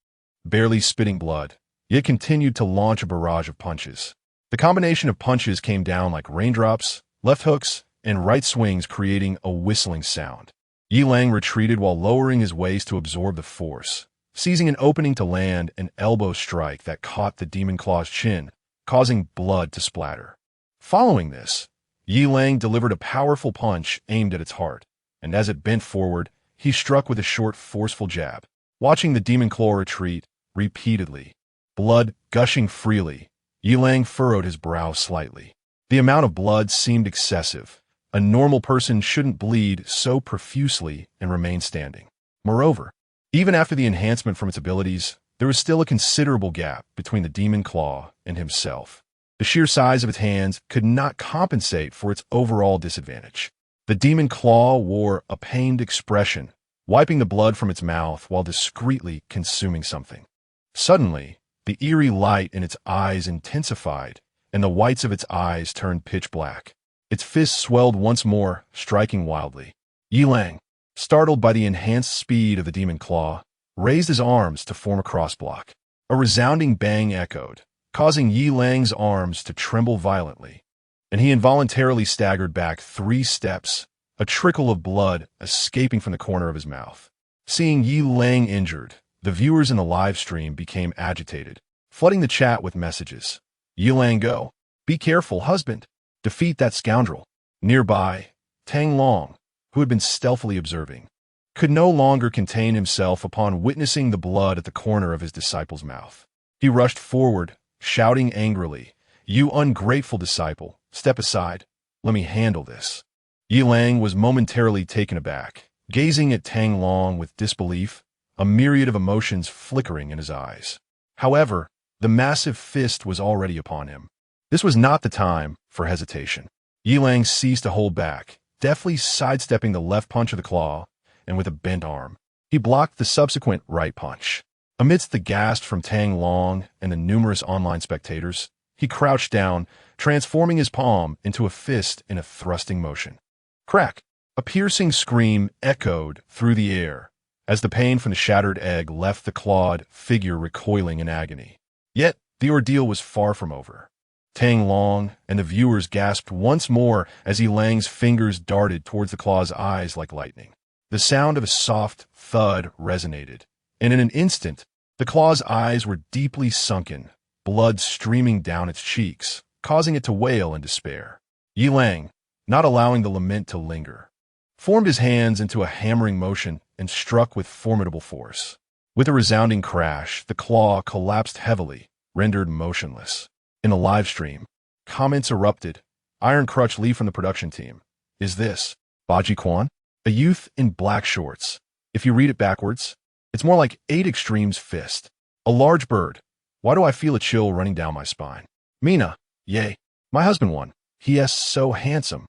barely spitting blood, yet continued to launch a barrage of punches. The combination of punches came down like raindrops, left hooks, and right swings, creating a whistling sound. Yi Lang retreated while lowering his waist to absorb the force, seizing an opening to land an elbow strike that caught the demon claw's chin, causing blood to splatter. Following this, Yi Lang delivered a powerful punch aimed at its heart, and as it bent forward, he struck with a short, forceful jab. Watching the demon claw retreat repeatedly, blood gushing freely, Yi Lang furrowed his brow slightly. The amount of blood seemed excessive. A normal person shouldn't bleed so profusely and remain standing. Moreover, even after the enhancement from its abilities, there was still a considerable gap between the demon claw and himself. The sheer size of its hands could not compensate for its overall disadvantage. The demon claw wore a pained expression, wiping the blood from its mouth while discreetly consuming something. Suddenly, the eerie light in its eyes intensified, and the whites of its eyes turned pitch black. Its fists swelled once more, striking wildly. Yi Lang, startled by the enhanced speed of the demon claw, raised his arms to form a crossblock. A resounding bang echoed, causing Yi Lang's arms to tremble violently, and he involuntarily staggered back 3 steps, a trickle of blood escaping from the corner of his mouth. Seeing Yi Lang injured, the viewers in the live stream became agitated, flooding the chat with messages. Yi Lang, go. Be careful, husband. Defeat that scoundrel. Nearby, Tang Long, who had been stealthily observing, could no longer contain himself upon witnessing the blood at the corner of his disciple's mouth. He rushed forward, shouting angrily, "You ungrateful disciple, step aside. Let me handle this." Yi Lang was momentarily taken aback, gazing at Tang Long with disbelief, a myriad of emotions flickering in his eyes. However, the massive fist was already upon him. This was not the time for hesitation. Yi Lang ceased to hold back, deftly sidestepping the left punch of the claw, and with a bent arm, he blocked the subsequent right punch. Amidst the gasps from Tang Long and the numerous online spectators, he crouched down, transforming his palm into a fist in a thrusting motion. Crack! A piercing scream echoed through the air as the pain from the shattered egg left the clawed figure recoiling in agony. Yet, the ordeal was far from over. Tang Long and the viewers gasped once more as Yi Lang's fingers darted towards the claw's eyes like lightning. The sound of a soft thud resonated, and in an instant, the claw's eyes were deeply sunken, blood streaming down its cheeks, causing it to wail in despair. Yi Lang, not allowing the lament to linger, formed his hands into a hammering motion and struck with formidable force. With a resounding crash, the claw collapsed heavily, rendered motionless. In the live stream, comments erupted. Iron Crutch Lee from the production team. Is this Baji Quan? A youth in black shorts. If you read it backwards, it's more like 8 Extremes fist. A large bird. Why do I feel a chill running down my spine? Mina. Yay. My husband won. He is so handsome.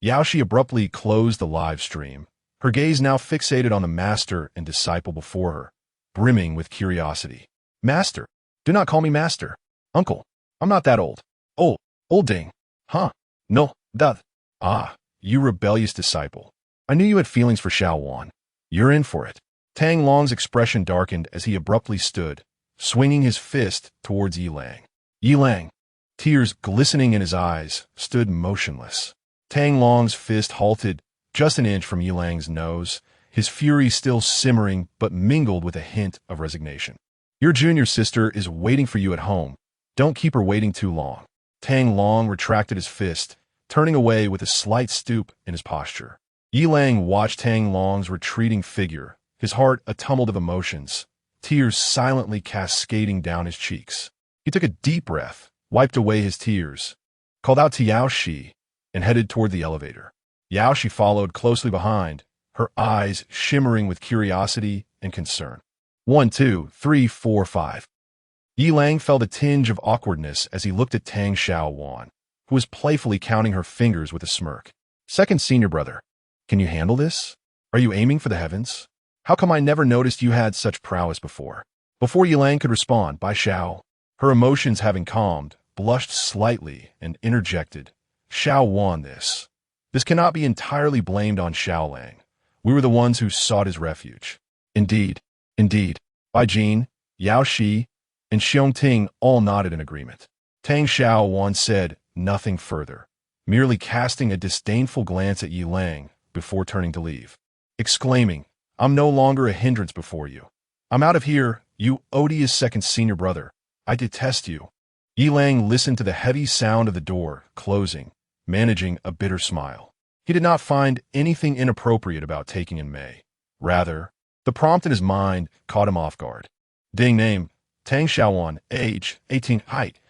Yaoshi abruptly closed the live stream, her gaze now fixated on the master and disciple before her, brimming with curiosity. Master. Do not call me master. Uncle, I'm not that old. Old ding. Huh? No, that. Ah, you rebellious disciple. I knew you had feelings for Xiao Wan. You're in for it. Tang Long's expression darkened as he abruptly stood, swinging his fist towards Yi Lang. Yi Lang, tears glistening in his eyes, stood motionless. Tang Long's fist halted just an inch from Yi Lang's nose, his fury still simmering but mingled with a hint of resignation. Your junior sister is waiting for you at home. Don't keep her waiting too long. Tang Long retracted his fist, turning away with a slight stoop in his posture. Yi Lang watched Tang Long's retreating figure, his heart a tumult of emotions, tears silently cascading down his cheeks. He took a deep breath, wiped away his tears, called out to Yao Shi, and headed toward the elevator. Yao Shi followed closely behind, her eyes shimmering with curiosity and concern. 1, 2, 3, 4, 5. Yi Lang felt a tinge of awkwardness as he looked at Tang Xiao Wan, who was playfully counting her fingers with a smirk. Second senior brother, can you handle this? Are you aiming for the heavens? How come I never noticed you had such prowess before? Before Yi Lang could respond, Bai Xiao, her emotions having calmed, blushed slightly and interjected, Xiao won this. This cannot be entirely blamed on Xiao Lang. We were the ones who sought his refuge. Indeed, indeed. Bai Jin, Yao Shi, and Xiong Ting all nodded in agreement. Tang Xiao Wan said nothing further, merely casting a disdainful glance at Yi Lang before turning to leave, exclaiming, "I'm no longer a hindrance before you. I'm out of here, you odious second senior brother. I detest you." Yi Lang listened to the heavy sound of the door closing, managing a bitter smile. He did not find anything inappropriate about taking in May. Rather, the prompt in his mind caught him off guard. Ding name, Tang Xiaowan, age, 18, height,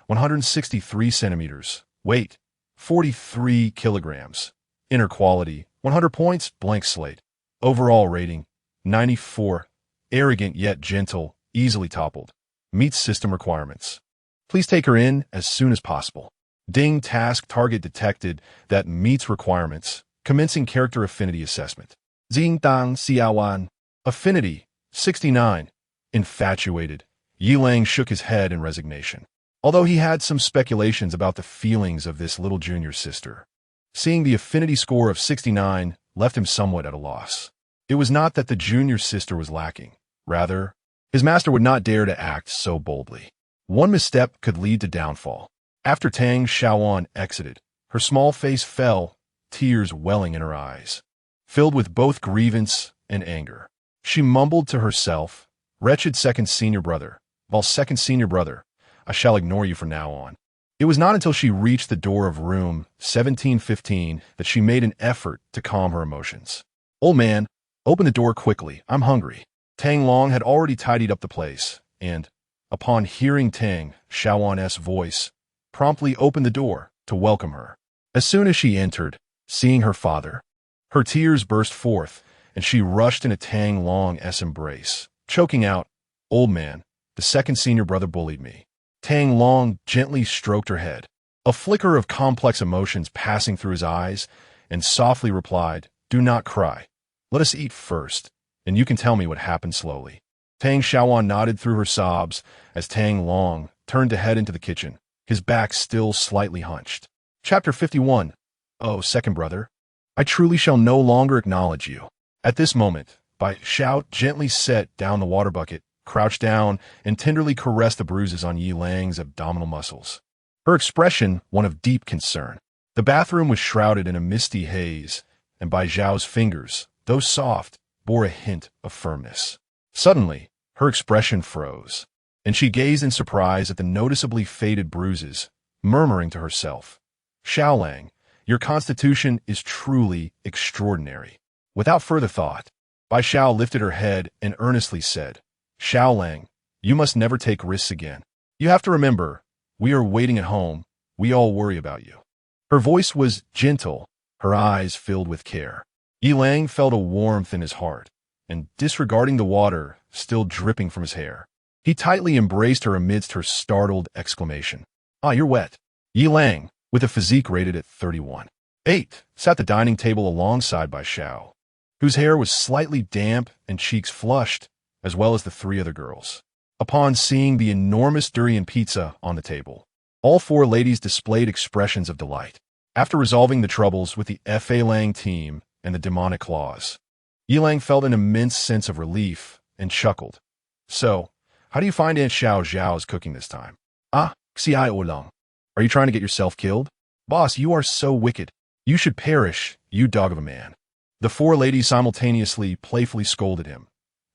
163 centimeters, weight, 43 kilograms. Inner quality, 100 points, blank slate. Overall rating, 94. Arrogant yet gentle, easily toppled. Meets system requirements. Please take her in as soon as possible. Ding task target detected that meets requirements. Commencing character affinity assessment. Xing Dang Xiaowan. Affinity, 69. Infatuated. Yi Lang shook his head in resignation. Although he had some speculations about the feelings of this little junior sister, seeing the affinity score of 69 left him somewhat at a loss. It was not that the junior sister was lacking. Rather, his master would not dare to act so boldly. One misstep could lead to downfall. After Tang Xiaowan exited, her small face fell, tears welling in her eyes, filled with both grievance and anger. She mumbled to herself, "Wretched second senior brother, second senior brother, I shall ignore you from now on." It was not until she reached the door of room 1715 that she made an effort to calm her emotions. "Old man, open the door quickly, I'm hungry." Tang Long had already tidied up the place, and, upon hearing Tang Xiaowan's voice, promptly opened the door to welcome her. As soon as she entered, seeing her father, her tears burst forth, and she rushed into Tang Long's embrace, choking out, "Old man, the second senior brother bullied me." Tang Long gently stroked her head, a flicker of complex emotions passing through his eyes, and softly replied, "Do not cry. Let us eat first, and you can tell me what happened slowly." Tang Xiaowan nodded through her sobs as Tang Long turned to head into the kitchen, his back still slightly hunched. Chapter 51. "Oh, second brother, I truly shall no longer acknowledge you." At this moment, Bai Xiao gently set down the water bucket, crouched down, and tenderly caressed the bruises on Yi Lang's abdominal muscles. Her expression one of deep concern. The bathroom was shrouded in a misty haze, and Bai Xiao's fingers, though soft, bore a hint of firmness. Suddenly, her expression froze, and she gazed in surprise at the noticeably faded bruises, murmuring to herself, "Xiao Lang, your constitution is truly extraordinary." Without further thought, Bai Xiao lifted her head and earnestly said, "Xiao Lang, you must never take risks again. You have to remember, we are waiting at home. We all worry about you." Her voice was gentle, her eyes filled with care. Yi Lang felt a warmth in his heart, and disregarding the water still dripping from his hair, he tightly embraced her amidst her startled exclamation. "Ah, you're wet." Yi Lang, with a physique rated at 31.8, sat at the dining table alongside Bai Xiao, whose hair was slightly damp and cheeks flushed, as well as the three other girls. Upon seeing the enormous durian pizza on the table, all four ladies displayed expressions of delight. After resolving the troubles with the Fa Lang team and the demonic claws, Yi Lang felt an immense sense of relief and chuckled. "So, how do you find Aunt Xiao Zhao's cooking this time?" "Ah, Xi Oolong. Are you trying to get yourself killed?" "Boss, you are so wicked. You should perish, you dog of a man." The four ladies simultaneously playfully scolded him.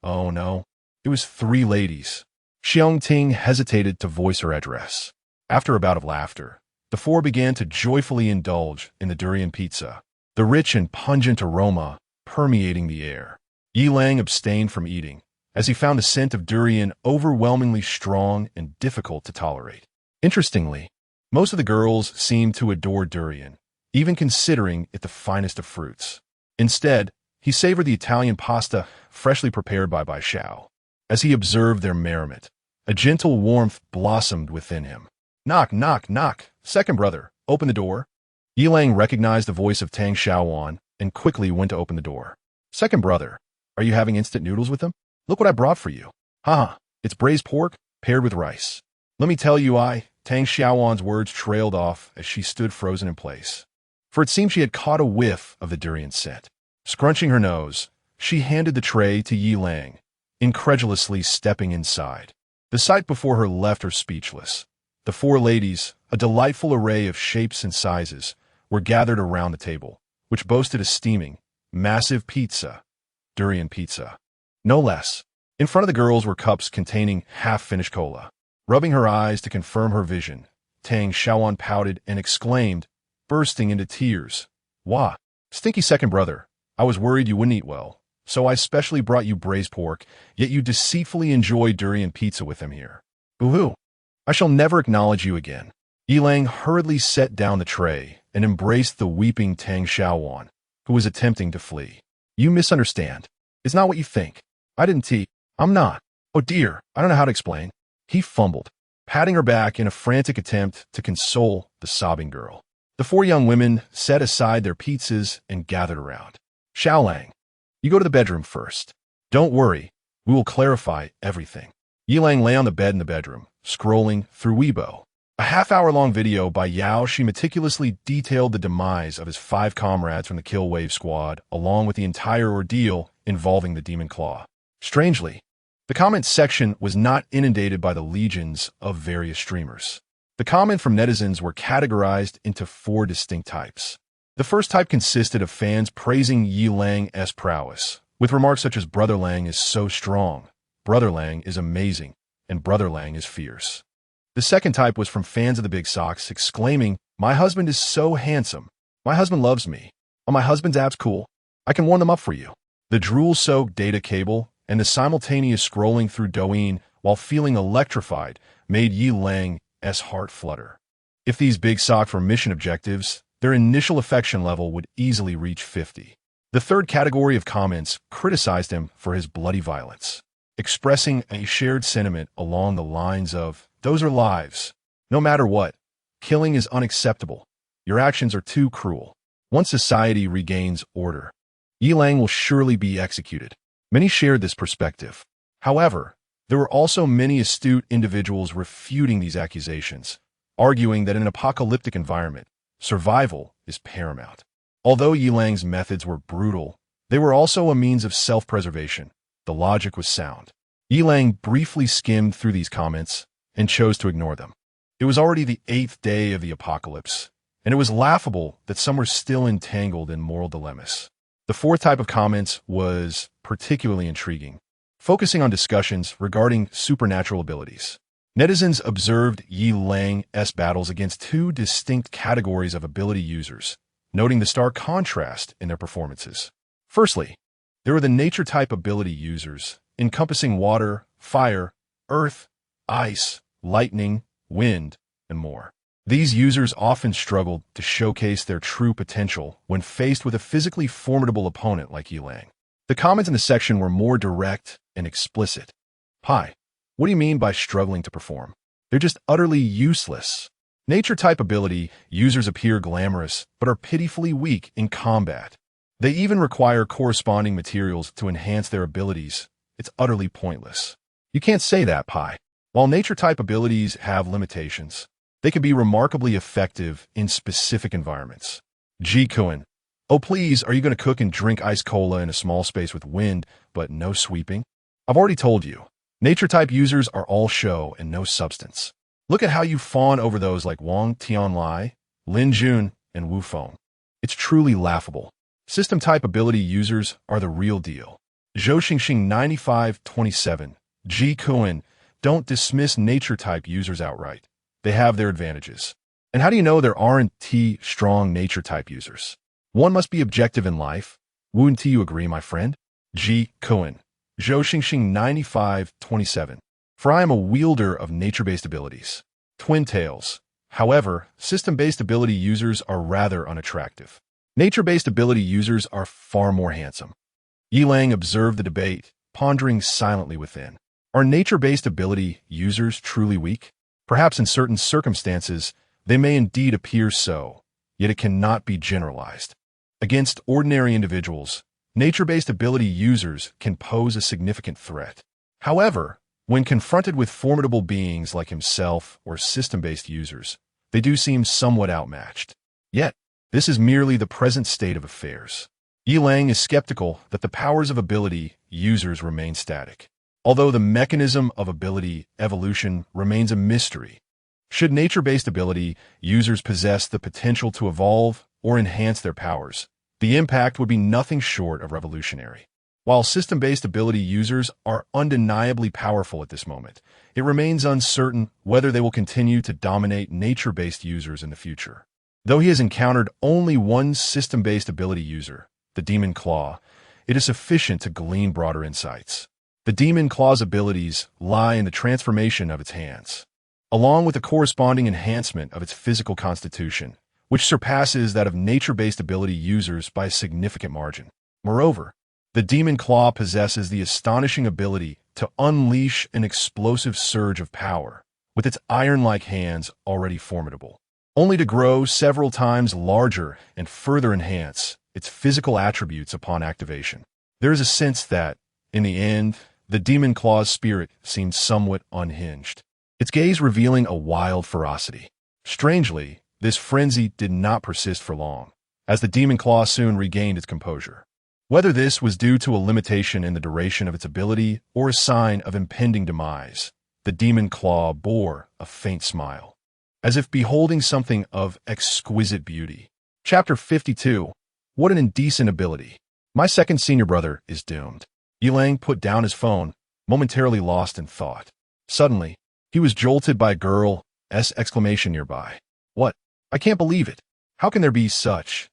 Oh no, it was three ladies. Xiong Ting hesitated to voice her address. After a bout of laughter, the four began to joyfully indulge in the durian pizza, the rich and pungent aroma permeating the air. Yi Lang abstained from eating, as he found the scent of durian overwhelmingly strong and difficult to tolerate. Interestingly, most of the girls seemed to adore durian, even considering it the finest of fruits. Instead, he savored the Italian pasta freshly prepared by Bai Xiao. As he observed their merriment, a gentle warmth blossomed within him. "Knock, knock, knock. Second brother, open the door." Yi Lang recognized the voice of Tang Xiaowan and quickly went to open the door. "Second brother, are you having instant noodles with them? Look what I brought for you. Haha, it's braised pork paired with rice. Let me tell you, Tang Xiaowan's words trailed off as she stood frozen in place. For it seemed she had caught a whiff of the durian scent. Scrunching her nose, she handed the tray to Yi Lang, incredulously stepping inside. The sight before her left her speechless. The four ladies, a delightful array of shapes and sizes, were gathered around the table, which boasted a steaming, massive pizza, durian pizza. No less. In front of the girls were cups containing half-finished cola. Rubbing her eyes to confirm her vision, Tang Xiaowan pouted and exclaimed, bursting into tears. Wah! Stinky second brother, I was worried you wouldn't eat well, so I specially brought you braised pork, yet you deceitfully enjoy durian pizza with him here. Boo-hoo! I shall never acknowledge you again. Yi Lang hurriedly set down the tray and embraced the weeping Tang Xiaowan, who was attempting to flee. You misunderstand. It's not what you think. I didn't I'm not. Oh dear, I don't know how to explain. He fumbled, patting her back in a frantic attempt to console the sobbing girl. The four young women set aside their pizzas and gathered around. Xiaolang, you go to the bedroom first. Don't worry, we will clarify everything. Yi Lang lay on the bed in the bedroom, scrolling through Weibo. A half-hour-long video by Yao Shi meticulously detailed the demise of his 5 comrades from the Kill Wave squad, along with the entire ordeal involving the Demon Claw. Strangely, the comment section was not inundated by the legions of various streamers. The comments from netizens were categorized into 4 distinct types. The first type consisted of fans praising Yi Lang's prowess, with remarks such as Brother Lang is so strong, Brother Lang is amazing, and Brother Lang is fierce. The second type was from fans of the Big Socks exclaiming, my husband is so handsome, my husband loves me, oh my husband's abs cool, I can warm them up for you. The drool-soaked data cable and the simultaneous scrolling through Douyin while feeling electrified made Yi Lang's heart flutter. If these Big Socks were mission objectives, their initial affection level would easily reach 50. The third category of comments criticized him for his bloody violence, expressing a shared sentiment along the lines of, those are lives. No matter what, killing is unacceptable. Your actions are too cruel. Once society regains order, Yi Lang will surely be executed. Many shared this perspective. However, there were also many astute individuals refuting these accusations, arguing that in an apocalyptic environment, survival is paramount. Although Yi Lang's methods were brutal, they were also a means of self-preservation. The logic was sound. Yi Lang briefly skimmed through these comments and chose to ignore them. It was already the 8th day of the apocalypse, and it was laughable that some were still entangled in moral dilemmas. The fourth type of comments was particularly intriguing, focusing on discussions regarding supernatural abilities. Netizens observed Yi Lang's battles against 2 distinct categories of ability users, noting the stark contrast in their performances. Firstly, there were the nature-type ability users, encompassing water, fire, earth, ice, lightning, wind, and more. These users often struggled to showcase their true potential when faced with a physically formidable opponent like Yi Lang. The comments in the section were more direct and explicit. Hi, what do you mean by struggling to perform? They're just utterly useless. Nature-type ability users appear glamorous but are pitifully weak in combat. They even require corresponding materials to enhance their abilities. It's utterly pointless. You can't say that, Pi. While nature-type abilities have limitations, they can be remarkably effective in specific environments. Ji Kuan. Oh please, are you going to cook and drink ice cola in a small space with wind, but no sweeping? I've already told you. Nature-type users are all show and no substance. Look at how you fawn over those like Wang Tianlai, Lin Jun, and Wu Feng. It's truly laughable. System-type ability users are the real deal. Zhou Xingxing 9527. Ji Kuan. Don't dismiss nature-type users outright. They have their advantages. And how do you know there aren't strong nature-type users? One must be objective in life. Wouldn't you agree, my friend? Ji Kuan. Zhou Xingxing 9527. For I am a wielder of nature-based abilities. Twin tails. However, system-based ability users are rather unattractive. Nature-based ability users are far more handsome. Yi Lang observed the debate, pondering silently within. Are nature-based ability users truly weak? Perhaps in certain circumstances, they may indeed appear so, yet it cannot be generalized. Against ordinary individuals, nature-based ability users can pose a significant threat. However, When confronted with formidable beings like himself or system-based users, they do seem somewhat outmatched. Yet, this is merely the present state of affairs. Yilang is skeptical that the powers of ability users remain static, although the mechanism of ability evolution remains a mystery. Should nature-based ability users possess the potential to evolve or enhance their powers, the impact would be nothing short of revolutionary. While system-based ability users are undeniably powerful at this moment, it remains uncertain whether they will continue to dominate nature-based users in the future. Though he has encountered only one system-based ability user, the Demon Claw, it is sufficient to glean broader insights. The Demon Claw's abilities lie in the transformation of its hands, along with the corresponding enhancement of its physical constitution, which surpasses that of nature-based ability users by a significant margin. Moreover, the Demon Claw possesses the astonishing ability to unleash an explosive surge of power, with its iron-like hands already formidable, only to grow several times larger and further enhance its physical attributes upon activation. There is a sense that, in the end, the Demon Claw's spirit seemed somewhat unhinged, its gaze revealing a wild ferocity. Strangely, this frenzy did not persist for long, as the Demon Claw soon regained its composure. Whether this was due to a limitation in the duration of its ability or a sign of impending demise, the Demon Claw bore a faint smile, as if beholding something of exquisite beauty. Chapter 52. What an indecent ability. My second senior brother is doomed. Yilang put down his phone, momentarily lost in thought. Suddenly, he was jolted by a girl's exclamation nearby. What? I can't believe it. How can there be such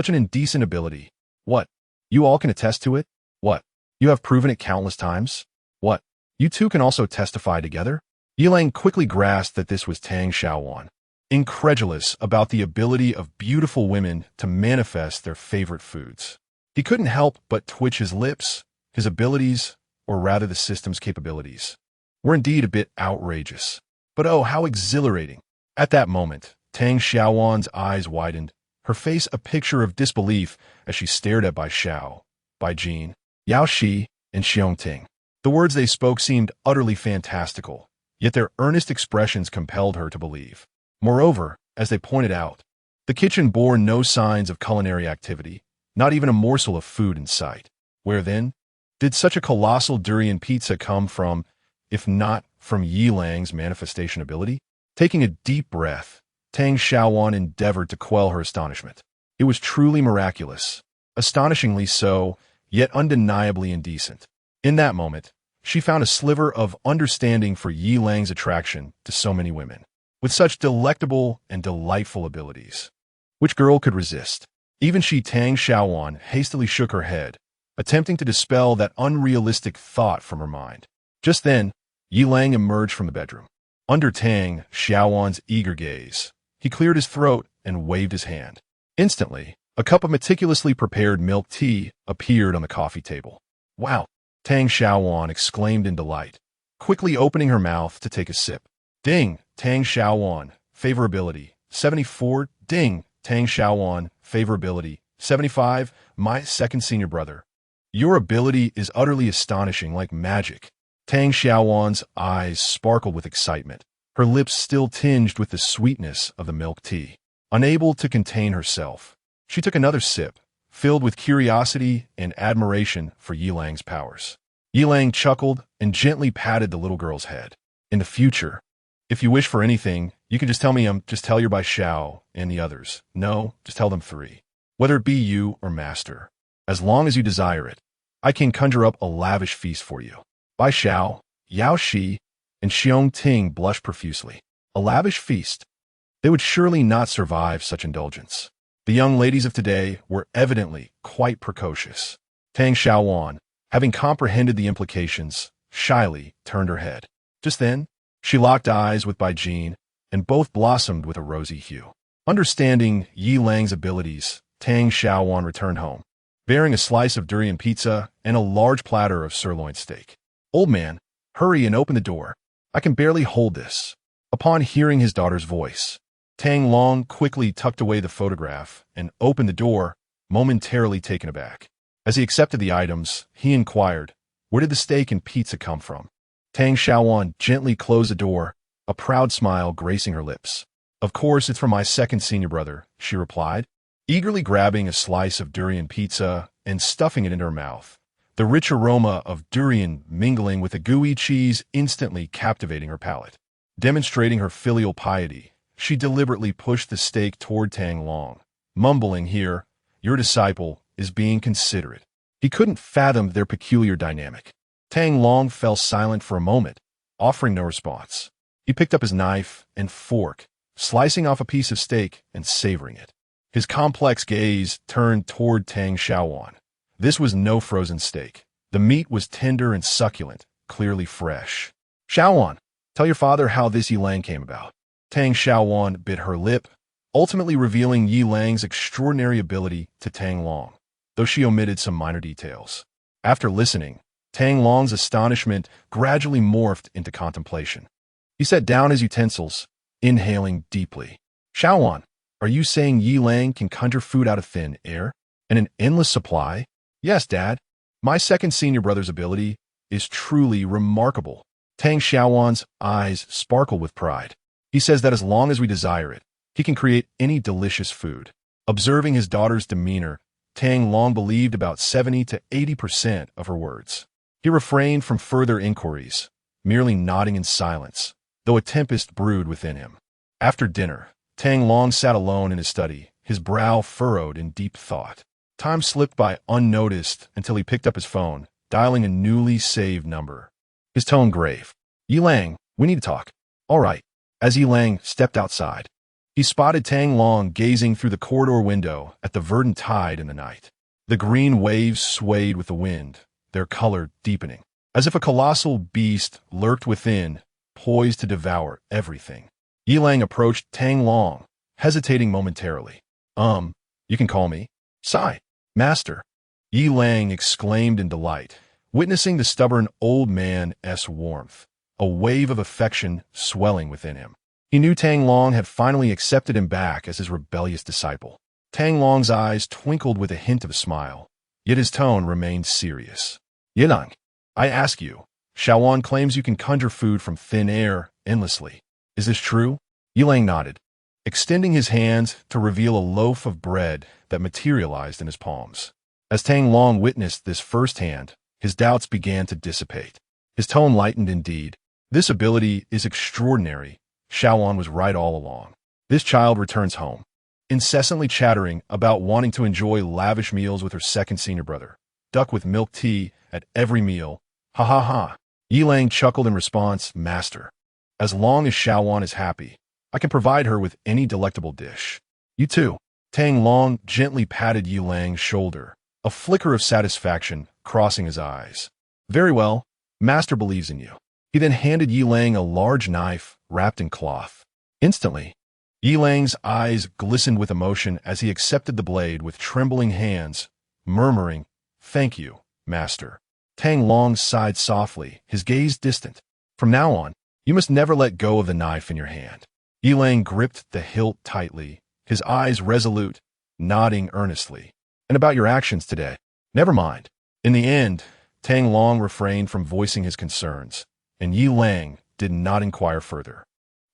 an indecent ability? What? You all can attest to it? What? You have proven it countless times? What? You two can also testify together? Yilang quickly grasped that this was Tang Xiaowan, incredulous about the ability of beautiful women to manifest their favorite foods. He couldn't help but twitch his lips. His abilities, or rather the system's capabilities, were indeed a bit outrageous. But oh, how exhilarating! At that moment, Tang Xiaowan's eyes widened, her face a picture of disbelief as she stared at Bai Xiao, Bai Jin, Yao Shi, and Xiong Ting. The words they spoke seemed utterly fantastical, yet their earnest expressions compelled her to believe. Moreover, as they pointed out, the kitchen bore no signs of culinary activity, not even a morsel of food in sight. Where then did such a colossal durian pizza come from, if not from Yilang's manifestation ability? Taking a deep breath, Tang Xiaowan endeavored to quell her astonishment. It was truly miraculous, astonishingly so, yet undeniably indecent. In that moment, she found a sliver of understanding for Yilang's attraction to so many women, with such delectable and delightful abilities. Which girl could resist? Even she, Tang Xiaowan, hastily shook her head, attempting to dispel that unrealistic thought from her mind. Just then, Yilang emerged from the bedroom. Under Tang Xiaowan's eager gaze, he cleared his throat and waved his hand. Instantly, a cup of meticulously prepared milk tea appeared on the coffee table. Wow! Tang Xiaowan exclaimed in delight, quickly opening her mouth to take a sip. Ding! Tang Xiaowan, favorability, 74. Ding! Tang Xiaowan, favorability, 75. My second senior brother. Your ability is utterly astonishing, like magic. Tang Xiaowan's eyes sparkled with excitement, her lips still tinged with the sweetness of the milk tea. Unable to contain herself, she took another sip, filled with curiosity and admiration for Yilang's powers. Yilang chuckled and gently patted the little girl's head. In the future, if you wish for anything, you can just tell me. Just tell your Bai Xiao and the others. No, just tell them 3. Whether it be you or master. As long as you desire it, I can conjure up a lavish feast for you. Bai Xiao, Yao Shi, and Xiong Ting blushed profusely. A lavish feast? They would surely not survive such indulgence. The young ladies of today were evidently quite precocious. Tang Xiaowan, having comprehended the implications, shyly turned her head. Just then, she locked eyes with Bai Jin, and both blossomed with a rosy hue. Understanding Yilang's abilities, Tang Xiaowan returned home, bearing a slice of durian pizza and a large platter of sirloin steak. Old man, hurry and open the door. I can barely hold this. Upon hearing his daughter's voice, Tang Long quickly tucked away the photograph and opened the door, momentarily taken aback. As he accepted the items, he inquired, where did the steak and pizza come from? Tang Xiaowan gently closed the door, a proud smile gracing her lips. Of course, it's from my second senior brother, she replied, eagerly grabbing a slice of durian pizza and stuffing it into her mouth. The rich aroma of durian mingling with the gooey cheese instantly captivating her palate. Demonstrating her filial piety, she deliberately pushed the steak toward Tang Long, mumbling here, "Your disciple is being considerate." He couldn't fathom their peculiar dynamic. Tang Long fell silent for a moment, offering no response. He picked up his knife and fork, slicing off a piece of steak and savoring it. His complex gaze turned toward Tang Xiaowan. This was no frozen steak. The meat was tender and succulent, clearly fresh. "Xiaowan, tell your father how this Yilang came about." Tang Xiaowan bit her lip, ultimately revealing Yilang's extraordinary ability to Tang Long, though she omitted some minor details. After listening, Tang Long's astonishment gradually morphed into contemplation. He set down his utensils, inhaling deeply. "Xiaowan, are you saying Yilang can conjure food out of thin air? And an endless supply?" "Yes, Dad. My second senior brother's ability is truly remarkable." Tang Xiaowan's eyes sparkled with pride. "He says that as long as we desire it, he can create any delicious food." Observing his daughter's demeanor, Tang Long believed about 70 to 80% of her words. He refrained from further inquiries, merely nodding in silence, though a tempest brewed within him. After dinner, Tang Long sat alone in his study, his brow furrowed in deep thought. Time slipped by unnoticed until he picked up his phone, dialing a newly saved number. His tone grave. "Yilang, we need to talk." "All right." As Yilang stepped outside, he spotted Tang Long gazing through the corridor window at the verdant tide in the night. The green waves swayed with the wind, their color deepening, as if a colossal beast lurked within, poised to devour everything. Yilang approached Tang Long, hesitating momentarily. You can call me Sai, Master." Yilang exclaimed in delight, witnessing the stubborn old man's warmth, a wave of affection swelling within him. He knew Tang Long had finally accepted him back as his rebellious disciple. Tang Long's eyes twinkled with a hint of a smile, yet his tone remained serious. "Yilang, I ask you, Xiaowan claims you can conjure food from thin air endlessly. Is this true?" Yilang nodded, extending his hands to reveal a loaf of bread that materialized in his palms. As Tang Long witnessed this firsthand, his doubts began to dissipate. His tone lightened indeed. "This ability is extraordinary. Xiaowan was right all along. This child returns home, incessantly chattering about wanting to enjoy lavish meals with her second senior brother. Duck with milk tea at every meal. Ha ha ha." Yilang chuckled in response, "Master, as long as Xiaowan is happy, I can provide her with any delectable dish." "You too." Tang Long gently patted Yilang's shoulder, a flicker of satisfaction crossing his eyes. "Very well. Master believes in you." He then handed Yilang a large knife wrapped in cloth. Instantly, Yilang's eyes glistened with emotion as he accepted the blade with trembling hands, murmuring, "Thank you, Master." Tang Long sighed softly, his gaze distant. "From now on, you must never let go of the knife in your hand." Yilang gripped the hilt tightly, his eyes resolute, nodding earnestly. "And about your actions today?" "Never mind." In the end, Tang Long refrained from voicing his concerns, and Yilang did not inquire further.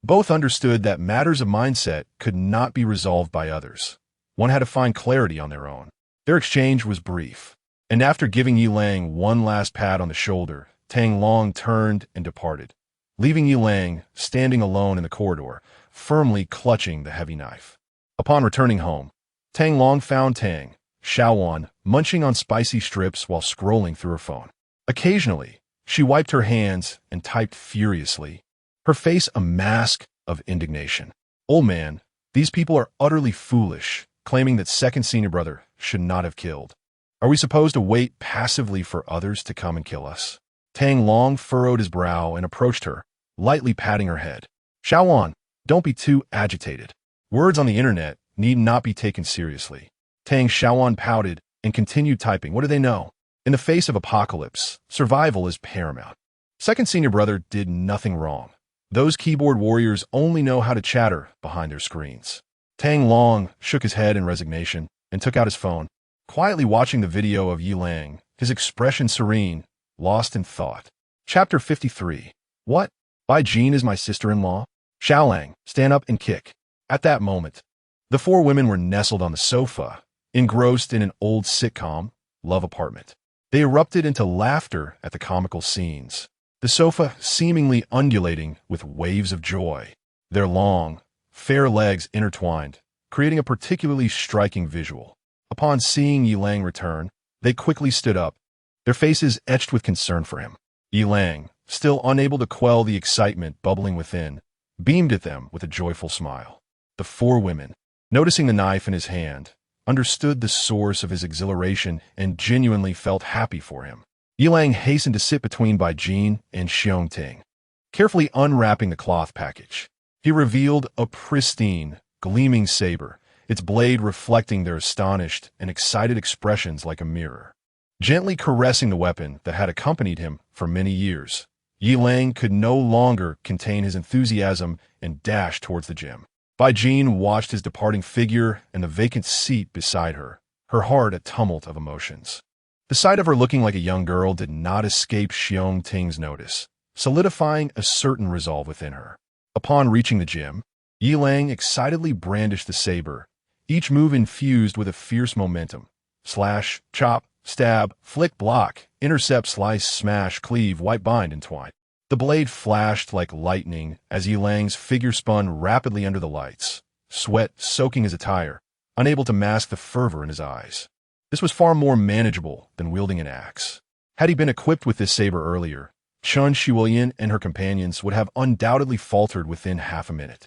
Both understood that matters of mindset could not be resolved by others. One had to find clarity on their own. Their exchange was brief, and after giving Yilang one last pat on the shoulder, Tang Long turned and departed, leaving Yilang standing alone in the corridor, firmly clutching the heavy knife. Upon returning home, Tang Long found Tang Xiaowan munching on spicy strips while scrolling through her phone. Occasionally, she wiped her hands and typed furiously, her face a mask of indignation. "Old man, these people are utterly foolish, claiming that second senior brother should not have killed. Are we supposed to wait passively for others to come and kill us?" Tang Long furrowed his brow and approached her, lightly patting her head. "Xiaowan, don't be too agitated. Words on the internet need not be taken seriously." Tang Xiaowan pouted and continued typing. What do they know? In the face of apocalypse, survival is paramount. Second senior brother did nothing wrong. Those keyboard warriors only know how to chatter behind their screens. Tang Long shook his head in resignation and took out his phone, quietly watching the video of Yilang, his expression serene, lost in thought. Chapter 53. What? Bai Jin is my sister-in-law? Xiaolang, stand up and kick. At that moment, the four women were nestled on the sofa, engrossed in an old sitcom, Love Apartment. They erupted into laughter at the comical scenes, the sofa seemingly undulating with waves of joy, their long, fair legs intertwined, creating a particularly striking visual. Upon seeing Yilang return, they quickly stood up, their faces etched with concern for him. Yilang, still unable to quell the excitement bubbling within, beamed at them with a joyful smile. The four women, noticing the knife in his hand, understood the source of his exhilaration and genuinely felt happy for him. Yilang hastened to sit between Bai Jin and Xiongting. Carefully unwrapping the cloth package, he revealed a pristine, gleaming saber, its blade reflecting their astonished and excited expressions like a mirror. Gently caressing the weapon that had accompanied him for many years, Yilang could no longer contain his enthusiasm and dashed towards the gym. Bai Jin watched his departing figure and the vacant seat beside her, her heart a tumult of emotions. The sight of her looking like a young girl did not escape Xiongting's notice, solidifying a certain resolve within her. Upon reaching the gym, Yilang excitedly brandished the saber, each move infused with a fierce momentum. Slash, chop, stab, flick, block, intercept, slice, smash, cleave, wipe, bind, and twine. The blade flashed like lightning as Yilang's figure spun rapidly under the lights, sweat soaking his attire, unable to mask the fervor in his eyes. This was far more manageable than wielding an axe. Had he been equipped with this saber earlier, Chun Shiwen and her companions would have undoubtedly faltered within half a minute.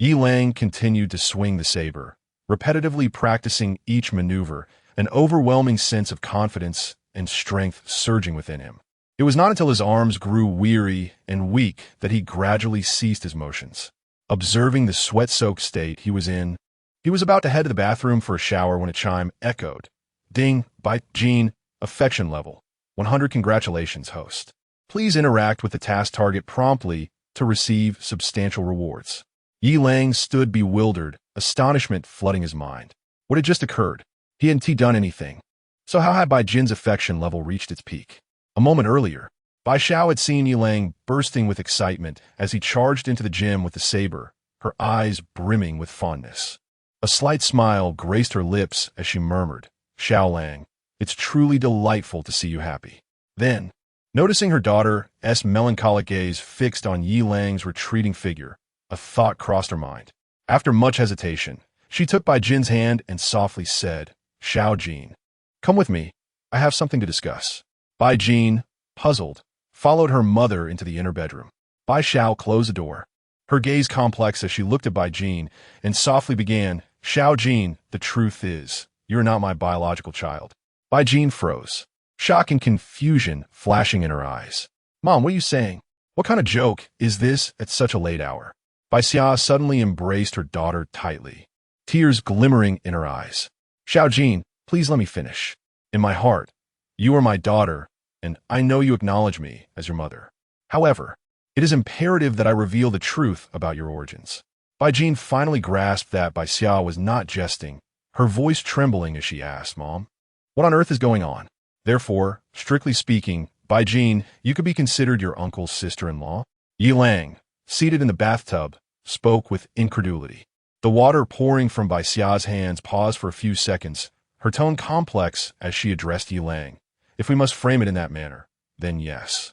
Yilang continued to swing the saber, repetitively practicing each maneuver, an overwhelming sense of confidence and strength surging within him. It was not until his arms grew weary and weak that he gradually ceased his motions. Observing the sweat-soaked state he was in, he was about to head to the bathroom for a shower when a chime echoed. Ding, Bai Jin, affection level. 100 congratulations, host. Please interact with the task target promptly to receive substantial rewards. Yilang stood bewildered, astonishment flooding his mind. What had just occurred? He hadn't done anything. So how had Bai Jin's affection level reached its peak? A moment earlier, Bai Xiao had seen Yilang bursting with excitement as he charged into the gym with the saber, her eyes brimming with fondness. A slight smile graced her lips as she murmured, Xiaolang, it's truly delightful to see you happy. Then, noticing her daughter's melancholic gaze fixed on Yilang's retreating figure, a thought crossed her mind. After much hesitation, she took Bai Jin's hand and softly said, Xiao Jin, come with me. I have something to discuss. Bai Jin, puzzled, followed her mother into the inner bedroom. Bai Xiao closed the door, her gaze complex as she looked at Bai Jin and softly began, Xiao Jin, the truth is, you're not my biological child. Bai Jin froze, shock and confusion flashing in her eyes. Mom, what are you saying? What kind of joke is this at such a late hour? Bai Xia suddenly embraced her daughter tightly, tears glimmering in her eyes. Xiao Jin, please let me finish. In my heart, you are my daughter, and I know you acknowledge me as your mother. However, it is imperative that I reveal the truth about your origins. Bai Jin finally grasped that Bai Xia was not jesting, her voice trembling as she asked, Mom, what on earth is going on? Therefore, strictly speaking, Bai Jin, you could be considered your uncle's sister-in-law. Yilang, seated in the bathtub, spoke with incredulity. The water pouring from Bai Xia's hands paused for a few seconds, her tone complex as she addressed Yilang. If we must frame it in that manner, then yes.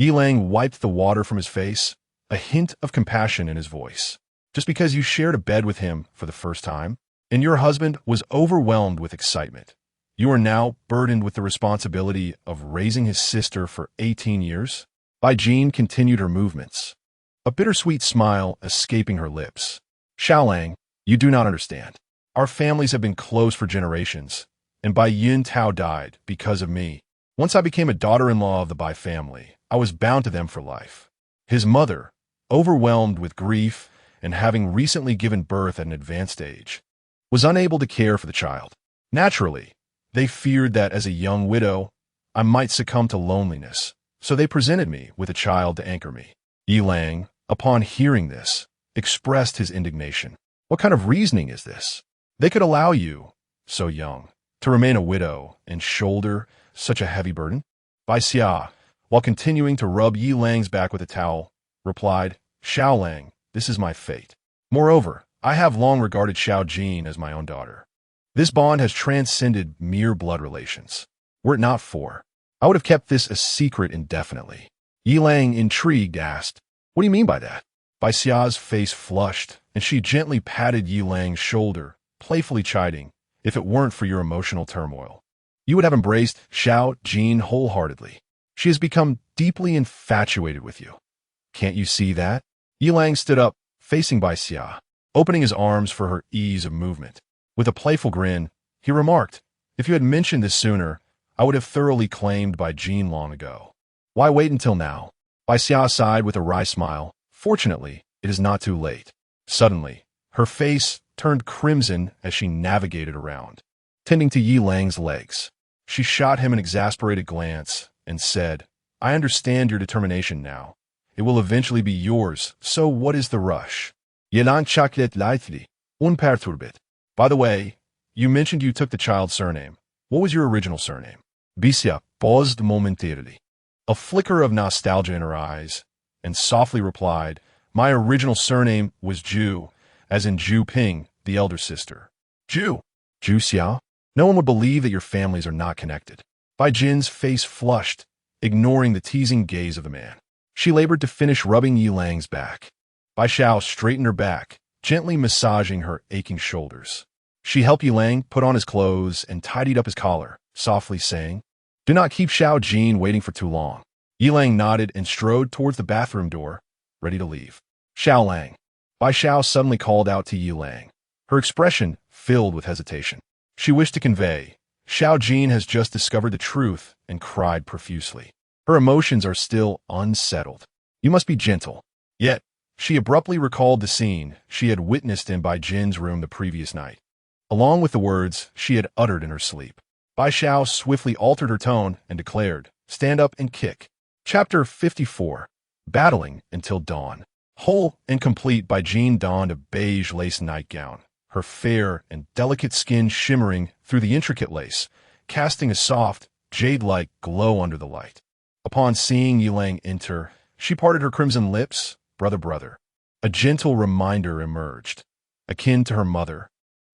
Yilang wiped the water from his face, a hint of compassion in his voice. Just because you shared a bed with him for the first time, and your husband was overwhelmed with excitement, you are now burdened with the responsibility of raising his sister for 18 years? Bai Jin continued her movements, a bittersweet smile escaping her lips. Xiaolang, you do not understand. Our families have been close for generations, and Bai Yin Tao died because of me. Once I became a daughter-in-law of the Bai family, I was bound to them for life. His mother, overwhelmed with grief and having recently given birth at an advanced age, was unable to care for the child. Naturally, they feared that as a young widow, I might succumb to loneliness, so they presented me with a child to anchor me. Yilang, upon hearing this, expressed his indignation. What kind of reasoning is this? They could allow you, so young, to remain a widow and shoulder such a heavy burden? Bai Xia, while continuing to rub Yi Lang's back with a towel, replied, Xiao Lang, this is my fate. Moreover, I have long regarded Xiao Jin as my own daughter. This bond has transcended mere blood relations. Were it not for, I would have kept this a secret indefinitely. Yi Lang, intrigued, asked, What do you mean by that? Bai Xia's face flushed, and she gently patted Yi Lang's shoulder, playfully chiding, If it weren't for your emotional turmoil, you would have embraced Xiao Jin wholeheartedly. She has become deeply infatuated with you. Can't you see that? Yi Lang stood up, facing Bai Xia, opening his arms for her ease of movement. With a playful grin, he remarked, If you had mentioned this sooner, I would have thoroughly claimed Bai Jin long ago. Why wait until now? Bai Xia sighed with a wry smile. Fortunately, it is not too late. Suddenly, her face turned crimson as she navigated around, tending to Yi Lang's legs. She shot him an exasperated glance and said, I understand your determination now. It will eventually be yours, so what is the rush? Yi Lang chaklet lightly, unperturbed. By the way, you mentioned you took the child's surname. What was your original surname? Bixia paused momentarily, a flicker of nostalgia in her eyes, and softly replied, My original surname was Zhu, as in Zhu Ping, the elder sister. Zhu Xiao? No one would believe that your families are not connected. Bai Jin's face flushed, ignoring the teasing gaze of the man. She labored to finish rubbing Yi Lang's back. Bai Xiao straightened her back, gently massaging her aching shoulders. She helped Yi Lang put on his clothes and tidied up his collar, softly saying, Do not keep Xiao Jin waiting for too long. Yi Lang nodded and strode towards the bathroom door, ready to leave. Xiao Lang. Bai Xiao suddenly called out to Yi Lang, her expression filled with hesitation. She wished to convey, Xiao Jin has just discovered the truth, and cried profusely. Her emotions are still unsettled. You must be gentle. Yet, she abruptly recalled the scene she had witnessed in Bai Jin's room the previous night, along with the words she had uttered in her sleep. Bai Xiao swiftly altered her tone and declared, Stand up and kick. Chapter 54. Battling Until Dawn. Whole and complete, Bai Jin donned a beige lace nightgown, her fair and delicate skin shimmering through the intricate lace, casting a soft, jade-like glow under the light. Upon seeing Yi Lang enter, she parted her crimson lips, brother. A gentle reminder emerged, akin to her mother.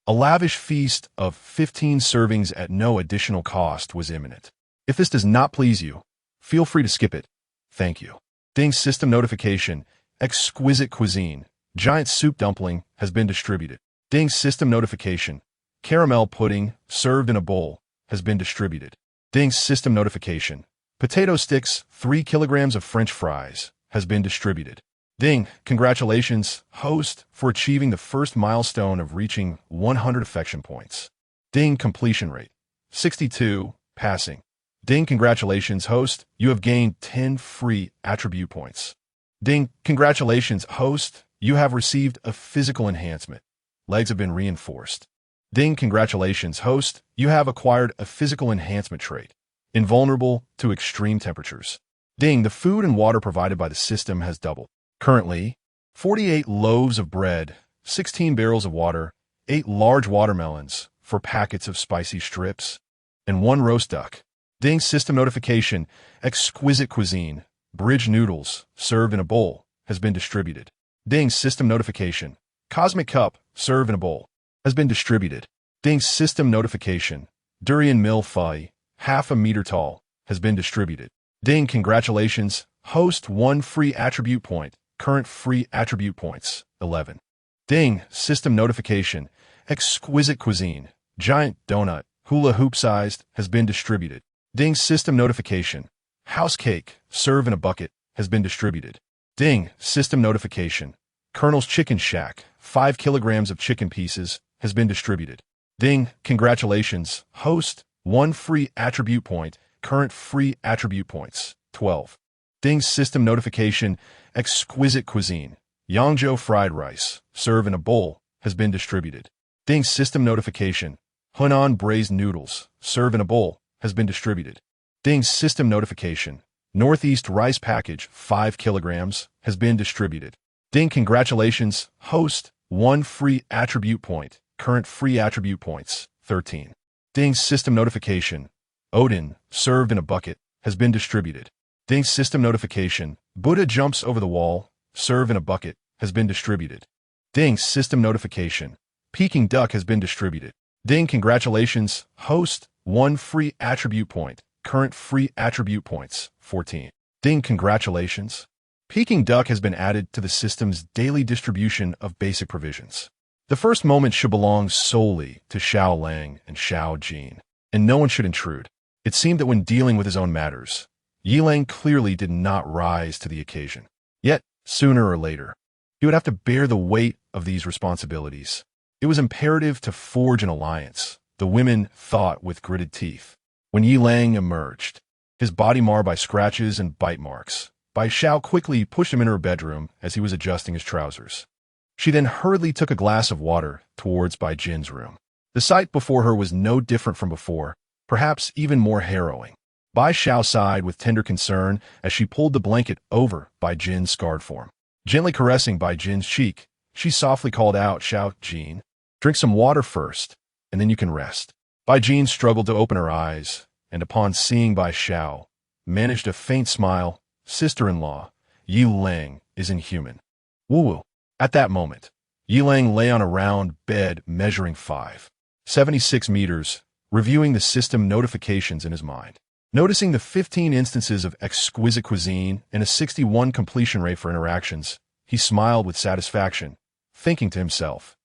A lavish feast of 15 servings at no additional cost was imminent. If this does not please you, feel free to skip it. Thank you. Ding system notification. Exquisite cuisine. Giant soup dumpling has been distributed. Ding system notification. Caramel pudding, served in a bowl, has been distributed. Ding system notification. Potato sticks, 3 kilograms of French fries, has been distributed. Ding, congratulations, host, for achieving the first milestone of reaching 100 affection points. Ding, completion rate, 62, passing. Ding, congratulations, host, you have gained 10 free attribute points. Ding, congratulations, host, you have received a physical enhancement. Legs have been reinforced. Ding, congratulations, host, you have acquired a physical enhancement trait. Invulnerable to extreme temperatures. Ding, the food and water provided by the system has doubled. Currently, 48 loaves of bread, 16 barrels of water, 8 large watermelons, 4 packets of spicy strips, and 1 roast duck. Ding, system notification, exquisite cuisine, bridge noodles, served in a bowl, has been distributed. Ding, system notification, cosmic cup, served in a bowl, has been distributed. Ding, system notification, durian mill phi, half a meter tall, has been distributed. Ding, congratulations, host 1 free attribute point, current free attribute points, 11. Ding, system notification, exquisite cuisine, giant donut, hula hoop sized, has been distributed. Ding, system notification, house cake, serve in a bucket, has been distributed. Ding, system notification, Colonel's Chicken Shack, 5 kilograms of chicken pieces, has been distributed. Ding, congratulations, host 1 free attribute point, current free attribute points, 12. Ding, system notification, exquisite cuisine, Yangzhou fried rice, serve in a bowl, has been distributed. Ding, system notification, Hunan braised noodles, serve in a bowl, has been distributed. Ding, system notification, Northeast rice package, 5 kilograms, has been distributed. Ding, congratulations, host 1 free attribute point, current free attribute points, 13. Ding, system notification, Odin, served in a bucket, has been distributed. Ding system notification. Buddha jumps over the wall. Serve in a bucket has been distributed. Ding system notification. Peking duck has been distributed. Ding congratulations, host, 1 free attribute point. Current free attribute points, 14. Ding congratulations. Peking duck has been added to the system's daily distribution of basic provisions. The first moment should belong solely to Xiao Lang and Xiao Jin, and no one should intrude. It seemed that when dealing with his own matters, Yi Lang clearly did not rise to the occasion. Yet, sooner or later, he would have to bear the weight of these responsibilities. It was imperative to forge an alliance, the women thought with gritted teeth. When Yi Lang emerged, his body marred by scratches and bite marks, Bai Xiao quickly pushed him into her bedroom as he was adjusting his trousers. She then hurriedly took a glass of water towards Bai Jin's room. The sight before her was no different from before, perhaps even more harrowing. Bai Xiao sighed with tender concern as she pulled the blanket over Bai Jin's scarred form. Gently caressing Bai Jin's cheek, she softly called out, "Xiao Jin, drink some water first, and then you can rest." Bai Jin struggled to open her eyes, and upon seeing Bai Xiao, managed a faint smile. Sister-in-law, Yi Lang is inhuman. Woo-woo. At that moment, Yi Lang lay on a round bed measuring 5.76 meters, reviewing the system notifications in his mind. Noticing the 15 instances of exquisite cuisine and a 61 completion rate for interactions, he smiled with satisfaction, thinking to himself,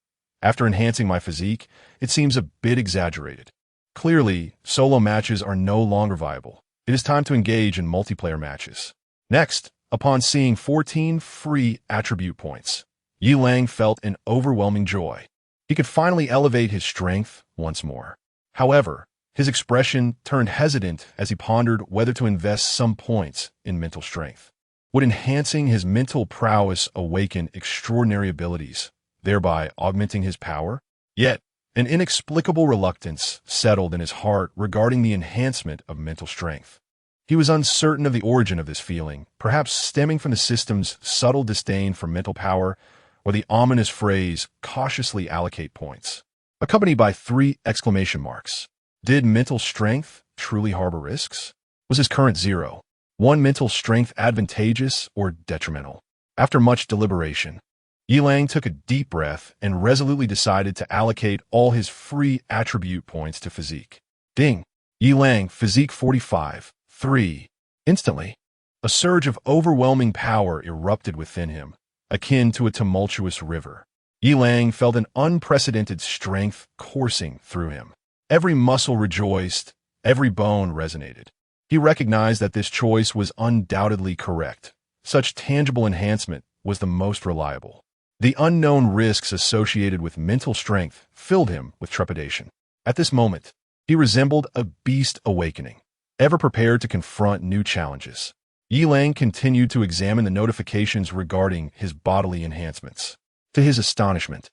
"After enhancing my physique, it seems a bit exaggerated. Clearly, solo matches are no longer viable. It is time to engage in multiplayer matches." Next, upon seeing 14 free attribute points, Yi Lang felt an overwhelming joy. He could finally elevate his strength once more. However, his expression turned hesitant as he pondered whether to invest some points in mental strength. Would enhancing his mental prowess awaken extraordinary abilities, thereby augmenting his power? Yet, an inexplicable reluctance settled in his heart regarding the enhancement of mental strength. He was uncertain of the origin of this feeling, perhaps stemming from the system's subtle disdain for mental power or the ominous phrase, "cautiously allocate points," accompanied by 3 exclamation marks. Did mental strength truly harbor risks? Was his current 0.1 mental strength advantageous or detrimental? After much deliberation, Yi Lang took a deep breath and resolutely decided to allocate all his free attribute points to physique. Ding! Yi Lang, physique 45.3. Instantly, a surge of overwhelming power erupted within him, akin to a tumultuous river. Yi Lang felt an unprecedented strength coursing through him. Every muscle rejoiced, every bone resonated. He recognized that this choice was undoubtedly correct. Such tangible enhancement was the most reliable. The unknown risks associated with mental strength filled him with trepidation. At this moment, he resembled a beast awakening, ever prepared to confront new challenges. Yi Lang continued to examine the notifications regarding his bodily enhancements. To his astonishment,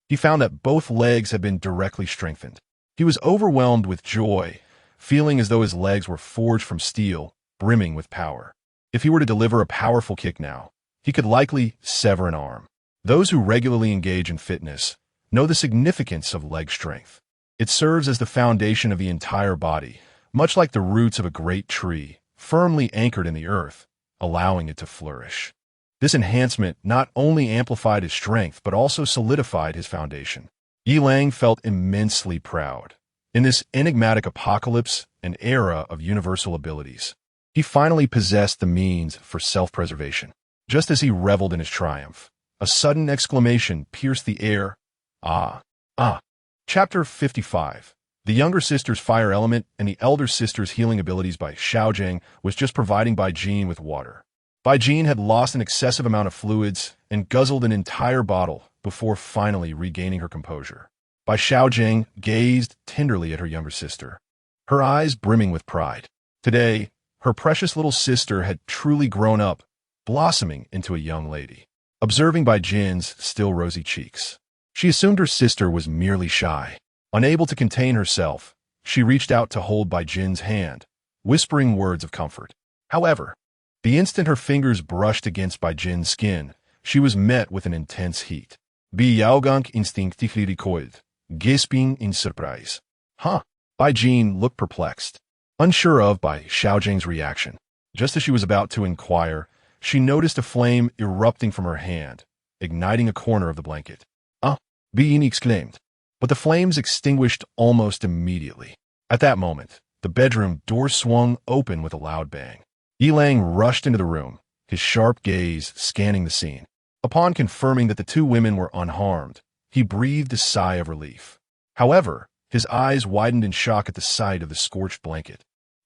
he found that both legs had been directly strengthened. He was overwhelmed with joy, feeling as though his legs were forged from steel, brimming with power. If he were to deliver a powerful kick now, he could likely sever an arm. Those who regularly engage in fitness know the significance of leg strength. It serves as the foundation of the entire body, much like the roots of a great tree, firmly anchored in the earth, allowing it to flourish. This enhancement not only amplified his strength, but also solidified his foundation. Yi Lang felt immensely proud. In this enigmatic apocalypse, an era of universal abilities, he finally possessed the means for self-preservation. Just as he reveled in his triumph, a sudden exclamation pierced the air. Ah! Chapter 55. The younger sister's fire element and the elder sister's healing abilities by Xiaojing was just providing Bai Jin with water. Bai Jin had lost an excessive amount of fluids and guzzled an entire bottle before finally regaining her composure. Bai Xiaojing gazed tenderly at her younger sister, her eyes brimming with pride. Today, her precious little sister had truly grown up, blossoming into a young lady. Observing Bai Jin's still rosy cheeks, she assumed her sister was merely shy. Unable to contain herself, she reached out to hold Bai Jin's hand, whispering words of comfort. However, the instant her fingers brushed against Bai Jin's skin, she was met with an intense heat. Bi Yaogang instinctively recoiled, gasping in surprise. Bai Jin looked perplexed, unsure of Bai Xiaojing's reaction. Just as she was about to inquire, she noticed a flame erupting from her hand, igniting a corner of the blanket. Ah, Bean exclaimed. But the flames extinguished almost immediately. At that moment, the bedroom door swung open with a loud bang. Yilang rushed into the room, his sharp gaze scanning the scene. Upon confirming that the two women were unharmed, he breathed a sigh of relief. However, his eyes widened in shock at the sight of the scorched blanket,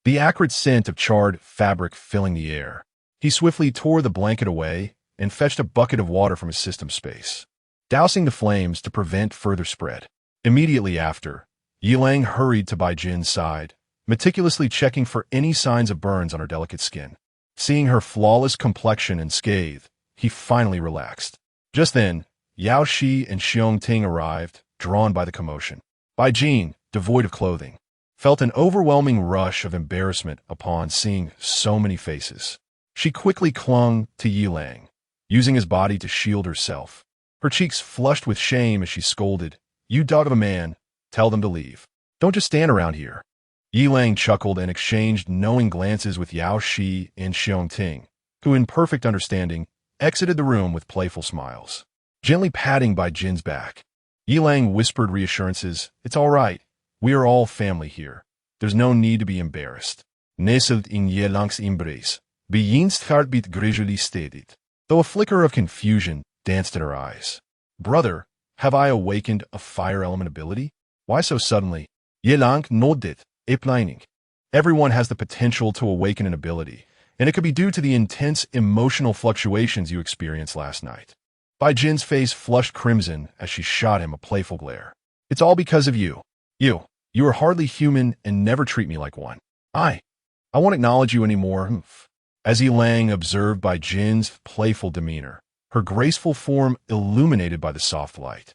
the acrid scent of charred fabric filling the air. He swiftly tore the blanket away and fetched a bucket of water from his system space, dousing the flames to prevent further spread. Immediately after, Yilang hurried to Bai Jin's side, meticulously checking for any signs of burns on her delicate skin. Seeing her flawless complexion unscathed, he finally relaxed. Just then, Yao Shi and Xiong Ting arrived, drawn by the commotion. Bai Jin, devoid of clothing, felt an overwhelming rush of embarrassment upon seeing so many faces. She quickly clung to Yilang, using his body to shield herself. Her cheeks flushed with shame as she scolded, "You dog of a man, tell them to leave. Don't just stand around here." Yilang chuckled and exchanged knowing glances with Yao Shi and Xiong Ting, who in perfect understanding exited the room with playful smiles. Gently patting Bai Jin's back, Yilang whispered reassurances, "It's all right. We are all family here. There's no need to be embarrassed." Nestled in Yilang's embrace, Bai Jin's heartbeat gradually steadied, though a flicker of confusion danced in her eyes. "Brother, have I awakened a fire element ability? Why so suddenly?" Yilang nodded, explaining. Everyone has the potential to awaken an ability, and it could be due to the intense emotional fluctuations you experienced last night. Bai Jin's face flushed crimson as she shot him a playful glare. "It's all because of you. You are hardly human and never treat me like one. I won't acknowledge you anymore." As Yilang observed Bai Jin's playful demeanor, her graceful form illuminated by the soft light,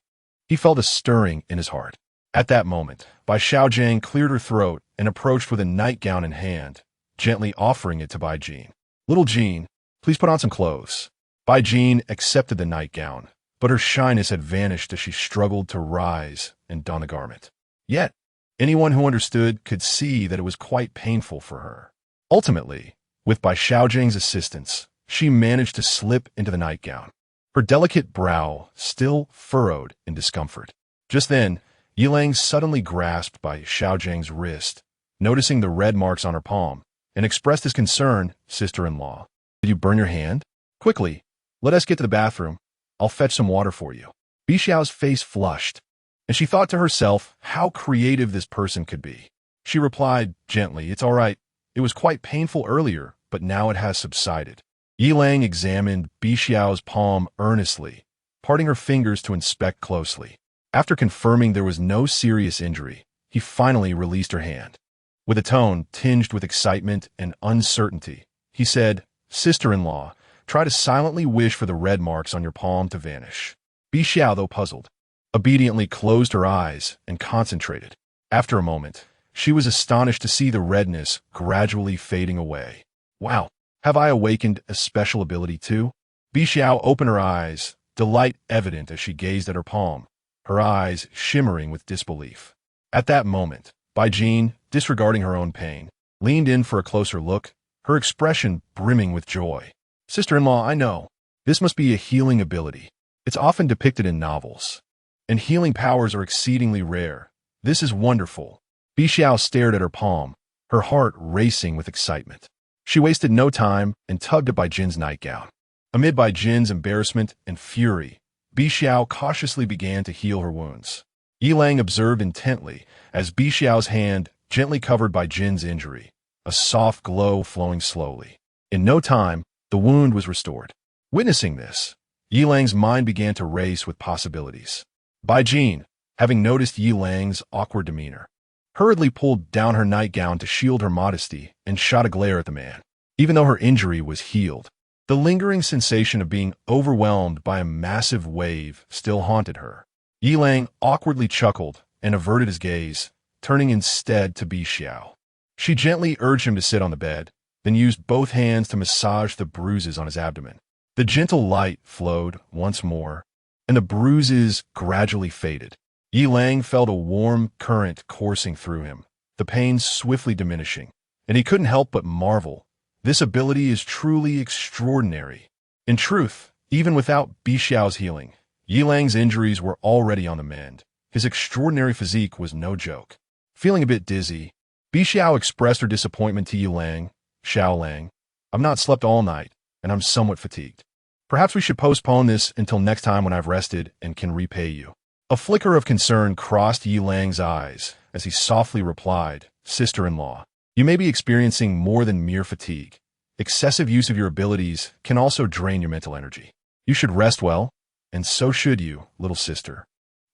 he felt a stirring in his heart. At that moment, Bai Xiaojiang cleared her throat and approached with a nightgown in hand, gently offering it to Bai Jin. "Little Jin, please put on some clothes." Bai Jin accepted the nightgown, but her shyness had vanished as she struggled to rise and don the garment. Yet, anyone who understood could see that it was quite painful for her. Ultimately, with Bai Xiaojiang's assistance, she managed to slip into the nightgown, her delicate brow still furrowed in discomfort. Just then, Yilang suddenly grasped Bai Xiaojiang's wrist, noticing the red marks on her palm, and expressed his concern, "Sister-in-law, did you burn your hand? Quickly, let us get to the bathroom. I'll fetch some water for you." Bi Xiao's face flushed, and she thought to herself how creative this person could be. She replied gently, "It's all right. It was quite painful earlier, but now it has subsided." Yilang examined Bi Xiao's palm earnestly, parting her fingers to inspect closely. After confirming there was no serious injury, he finally released her hand. With a tone tinged with excitement and uncertainty, he said, "Sister-in-law, try to silently wish for the red marks on your palm to vanish." Bi Xiao, though puzzled, obediently closed her eyes and concentrated. After a moment, she was astonished to see the redness gradually fading away. "Wow, have I awakened a special ability too?" Bi Xiao opened her eyes, delight evident as she gazed at her palm, her eyes shimmering with disbelief. At that moment, Bai Jin, disregarding her own pain, leaned in for a closer look, her expression brimming with joy. "Sister-in-law, I know. This must be a healing ability. It's often depicted in novels, and healing powers are exceedingly rare. This is wonderful." Bi Xiao stared at her palm, her heart racing with excitement. She wasted no time and tugged at Bai Jin's nightgown. Amid Bai Jin's embarrassment and fury, Bi Xiao cautiously began to heal her wounds. Yilang observed intently as Bi Xiao's hand gently covered Bai Jin's injury, a soft glow flowing slowly. In no time, the wound was restored. Witnessing this, Yilang's mind began to race with possibilities. Bai Jin, having noticed Yilang's awkward demeanor, hurriedly pulled down her nightgown to shield her modesty and shot a glare at the man. Even though her injury was healed, the lingering sensation of being overwhelmed by a massive wave still haunted her. Yilang awkwardly chuckled and averted his gaze, turning instead to Bi Xiao. She gently urged him to sit on the bed, then used both hands to massage the bruises on his abdomen. The gentle light flowed once more, and the bruises gradually faded. Yilang felt a warm current coursing through him, the pain swiftly diminishing, and he couldn't help but marvel This ability is truly extraordinary. In truth, even without Bixiao's healing, Yilang's injuries were already on the mend. His extraordinary physique was no joke. Feeling a bit dizzy, Bixiao expressed her disappointment to Yilang. Xiaolang, I've not slept all night, and I'm somewhat fatigued. Perhaps we should postpone this until next time when I've rested and can repay you. A flicker of concern crossed Yilang's eyes as he softly replied, Sister-in-law, you may be experiencing more than mere fatigue. Excessive use of your abilities can also drain your mental energy. You should rest well, and so should you, little sister.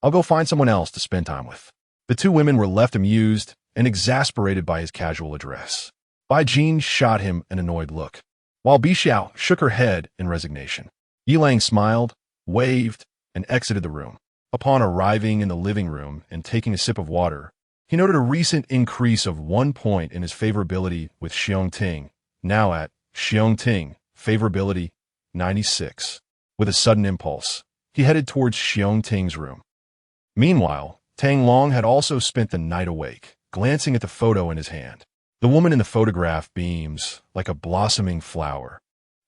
I'll go find someone else to spend time with. The two women were left amused and exasperated by his casual address. Bai Jin shot him an annoyed look, while Bixiao shook her head in resignation. Yilang smiled, waved, and exited the room. Upon arriving in the living room and taking a sip of water, he noted a recent increase of 1 point in his favorability with Xiongting, now at Xiongting, favorability 96. With a sudden impulse, he headed towards Xiongting's room. Meanwhile, Tang Long had also spent the night awake, glancing at the photo in his hand. The woman in the photograph beams like a blossoming flower,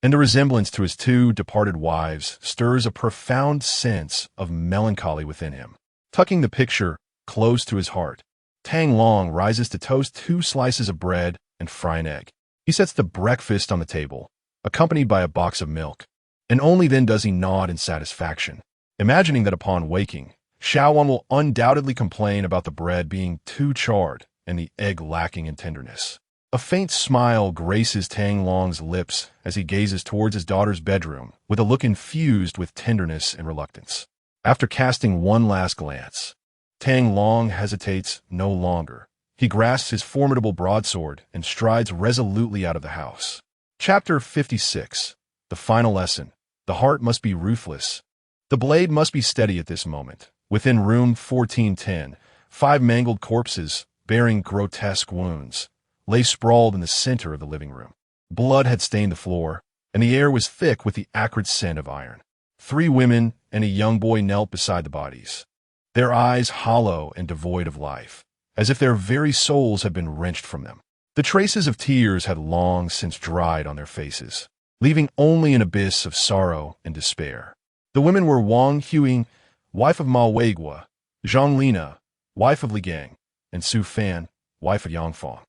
and the resemblance to his two departed wives stirs a profound sense of melancholy within him. Tucking the picture close to his heart, Tang Long rises to toast 2 slices of bread and fry an egg. He sets the breakfast on the table, accompanied by a box of milk, and only then does he nod in satisfaction, imagining that upon waking, Xiaowan will undoubtedly complain about the bread being too charred and the egg lacking in tenderness. A faint smile graces Tang Long's lips as he gazes towards his daughter's bedroom with a look infused with tenderness and reluctance. After casting one last glance, Tang Long hesitates no longer. He grasps his formidable broadsword and strides resolutely out of the house. Chapter 56. The final lesson. The heart must be ruthless. The blade must be steady at this moment. Within room 1410, 5 mangled corpses, bearing grotesque wounds, lay sprawled in the center of the living room. Blood had stained the floor, and the air was thick with the acrid scent of iron. 3 women and a young boy knelt beside the bodies, their eyes hollow and devoid of life, as if their very souls had been wrenched from them. The traces of tears had long since dried on their faces, leaving only an abyss of sorrow and despair. The women were Wang Huing, wife of Ma Weigua, Zhang Lina, wife of Li Gang, and Su Fan, wife of Yang Fong.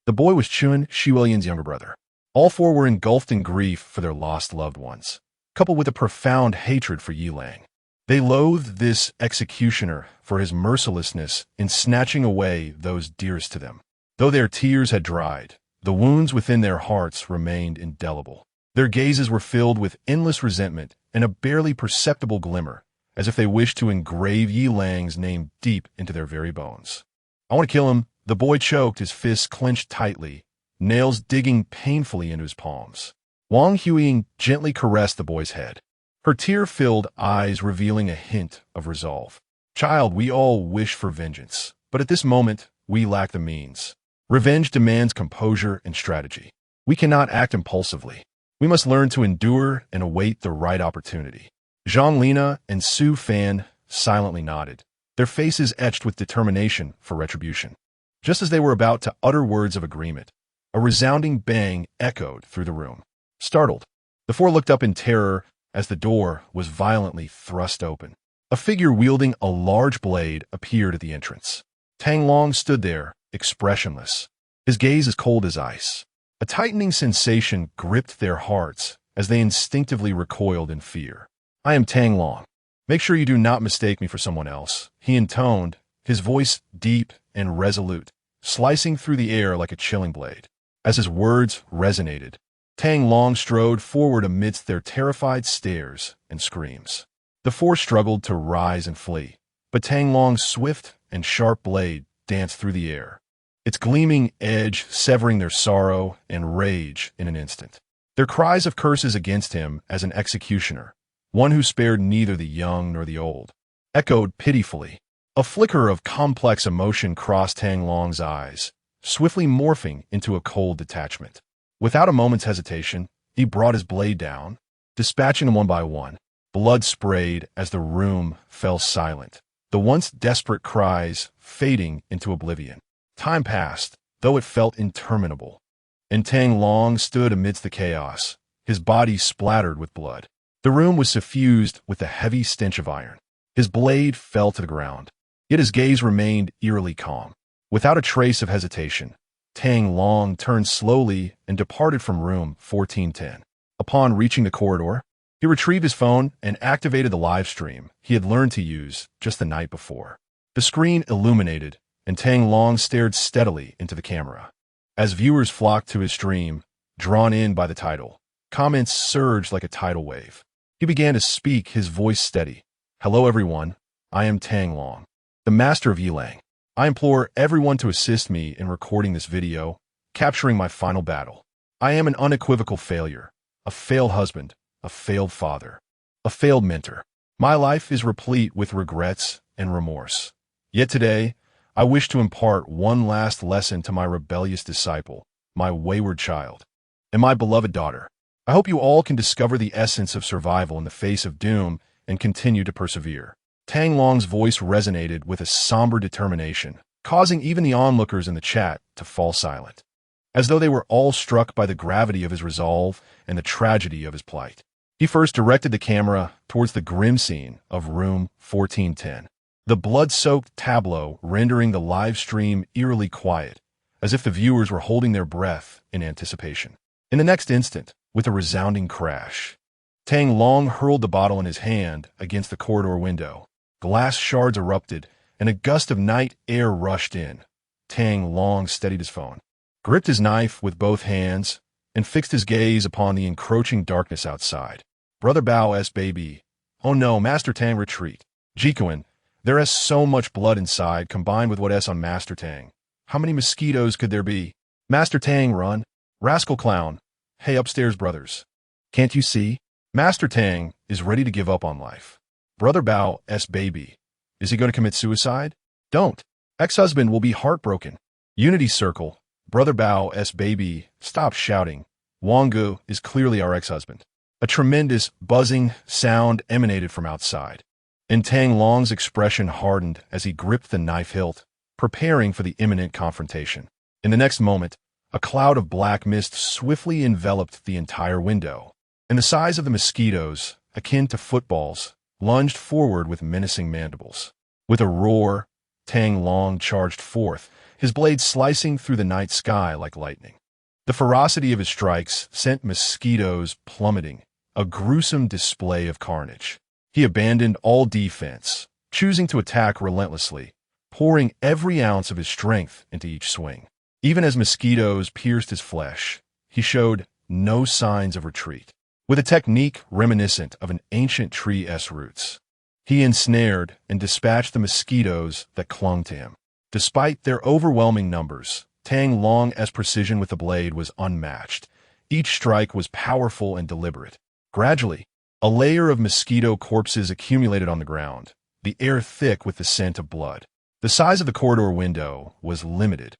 The boy was Chun, Shiwelian's younger brother. All 4 were engulfed in grief for their lost loved ones, coupled with a profound hatred for Yilang. They loathed this executioner for his mercilessness in snatching away those dearest to them. Though their tears had dried, the wounds within their hearts remained indelible. Their gazes were filled with endless resentment and a barely perceptible glimmer, as if they wished to engrave Yilang's name deep into their very bones. I want to kill him. The boy choked, his fists clenched tightly, nails digging painfully into his palms. Wang Huiying gently caressed the boy's head, her tear-filled eyes revealing a hint of resolve. Child, we all wish for vengeance, but at this moment, we lack the means. Revenge demands composure and strategy. We cannot act impulsively. We must learn to endure and await the right opportunity. Zhang Lina and Su Fan silently nodded, their faces etched with determination for retribution. Just as they were about to utter words of agreement, a resounding bang echoed through the room. Startled, the 4 looked up in terror as the door was violently thrust open. A figure wielding a large blade appeared at the entrance. Tang Long stood there, expressionless, his gaze as cold as ice. A tightening sensation gripped their hearts as they instinctively recoiled in fear. I am Tang Long. Make sure you do not mistake me for someone else, he intoned, his voice deep and resolute, slicing through the air like a chilling blade. As his words resonated, Tang Long strode forward amidst their terrified stares and screams. The 4 struggled to rise and flee, but Tang Long's swift and sharp blade danced through the air, its gleaming edge severing their sorrow and rage in an instant. Their cries of curses against him as an executioner, one who spared neither the young nor the old, echoed pitifully. A flicker of complex emotion crossed Tang Long's eyes, swiftly morphing into a cold detachment. Without a moment's hesitation, he brought his blade down, dispatching them one by one. Blood sprayed as the room fell silent, the once desperate cries fading into oblivion. Time passed, though it felt interminable. and Tang Long stood amidst the chaos, his body splattered with blood. The room was suffused with the heavy stench of iron. His blade fell to the ground, yet his gaze remained eerily calm. Without a trace of hesitation, Tang Long turned slowly and departed from room 1410. Upon reaching the corridor, he retrieved his phone and activated the live stream he had learned to use just the night before. The screen illuminated, and Tang Long stared steadily into the camera. As viewers flocked to his stream, drawn in by the title, comments surged like a tidal wave. He began to speak, his voice steady. "Hello everyone, I am Tang Long, the master of Yilang. I implore everyone to assist me in recording this video, capturing my final battle. I am an unequivocal failure, a failed husband, a failed father, a failed mentor. My life is replete with regrets and remorse. Yet today, I wish to impart one last lesson to my rebellious disciple, my wayward child, and my beloved daughter. I hope you all can discover the essence of survival in the face of doom and continue to persevere." Tang Long's voice resonated with a somber determination, causing even the onlookers in the chat to fall silent, as though they were all struck by the gravity of his resolve and the tragedy of his plight. He first directed the camera towards the grim scene of room 1410, the blood-soaked tableau rendering the live stream eerily quiet, as if the viewers were holding their breath in anticipation. In the next instant, with a resounding crash, Tang Long hurled the bottle in his hand against the corridor window. Glass shards erupted, and a gust of night air rushed in. Tang Long steadied his phone, gripped his knife with both hands, and fixed his gaze upon the encroaching darkness outside. "Brother Bao's baby. Oh no, Master Tang, retreat. Jikuan, there is so much blood inside, combined with what is on Master Tang. How many mosquitoes could there be? Master Tang, run. Rascal clown. Hey, upstairs, brothers. Can't you see? Master Tang is ready to give up on life. Brother Bao's baby. Is he going to commit suicide? Don't. Ex-husband will be heartbroken. Unity circle. Brother Bao's baby. Stop shouting. Wanggu is clearly our ex-husband." A tremendous, buzzing sound emanated from outside, and Tang Long's expression hardened as he gripped the knife hilt, preparing for the imminent confrontation. In the next moment, a cloud of black mist swiftly enveloped the entire window, and the size of the mosquitoes, akin to footballs, lunged forward with menacing mandibles. With a roar, Tang Long charged forth, his blade slicing through the night sky like lightning. The ferocity of his strikes sent mosquitoes plummeting, a gruesome display of carnage. He abandoned all defense, choosing to attack relentlessly, pouring every ounce of his strength into each swing. Even as mosquitoes pierced his flesh, he showed no signs of retreat. With a technique reminiscent of an ancient tree's roots, he ensnared and dispatched the mosquitoes that clung to him. Despite their overwhelming numbers, Tang Long's precision with the blade was unmatched. Each strike was powerful and deliberate. Gradually, a layer of mosquito corpses accumulated on the ground, the air thick with the scent of blood. The size of the corridor window was limited,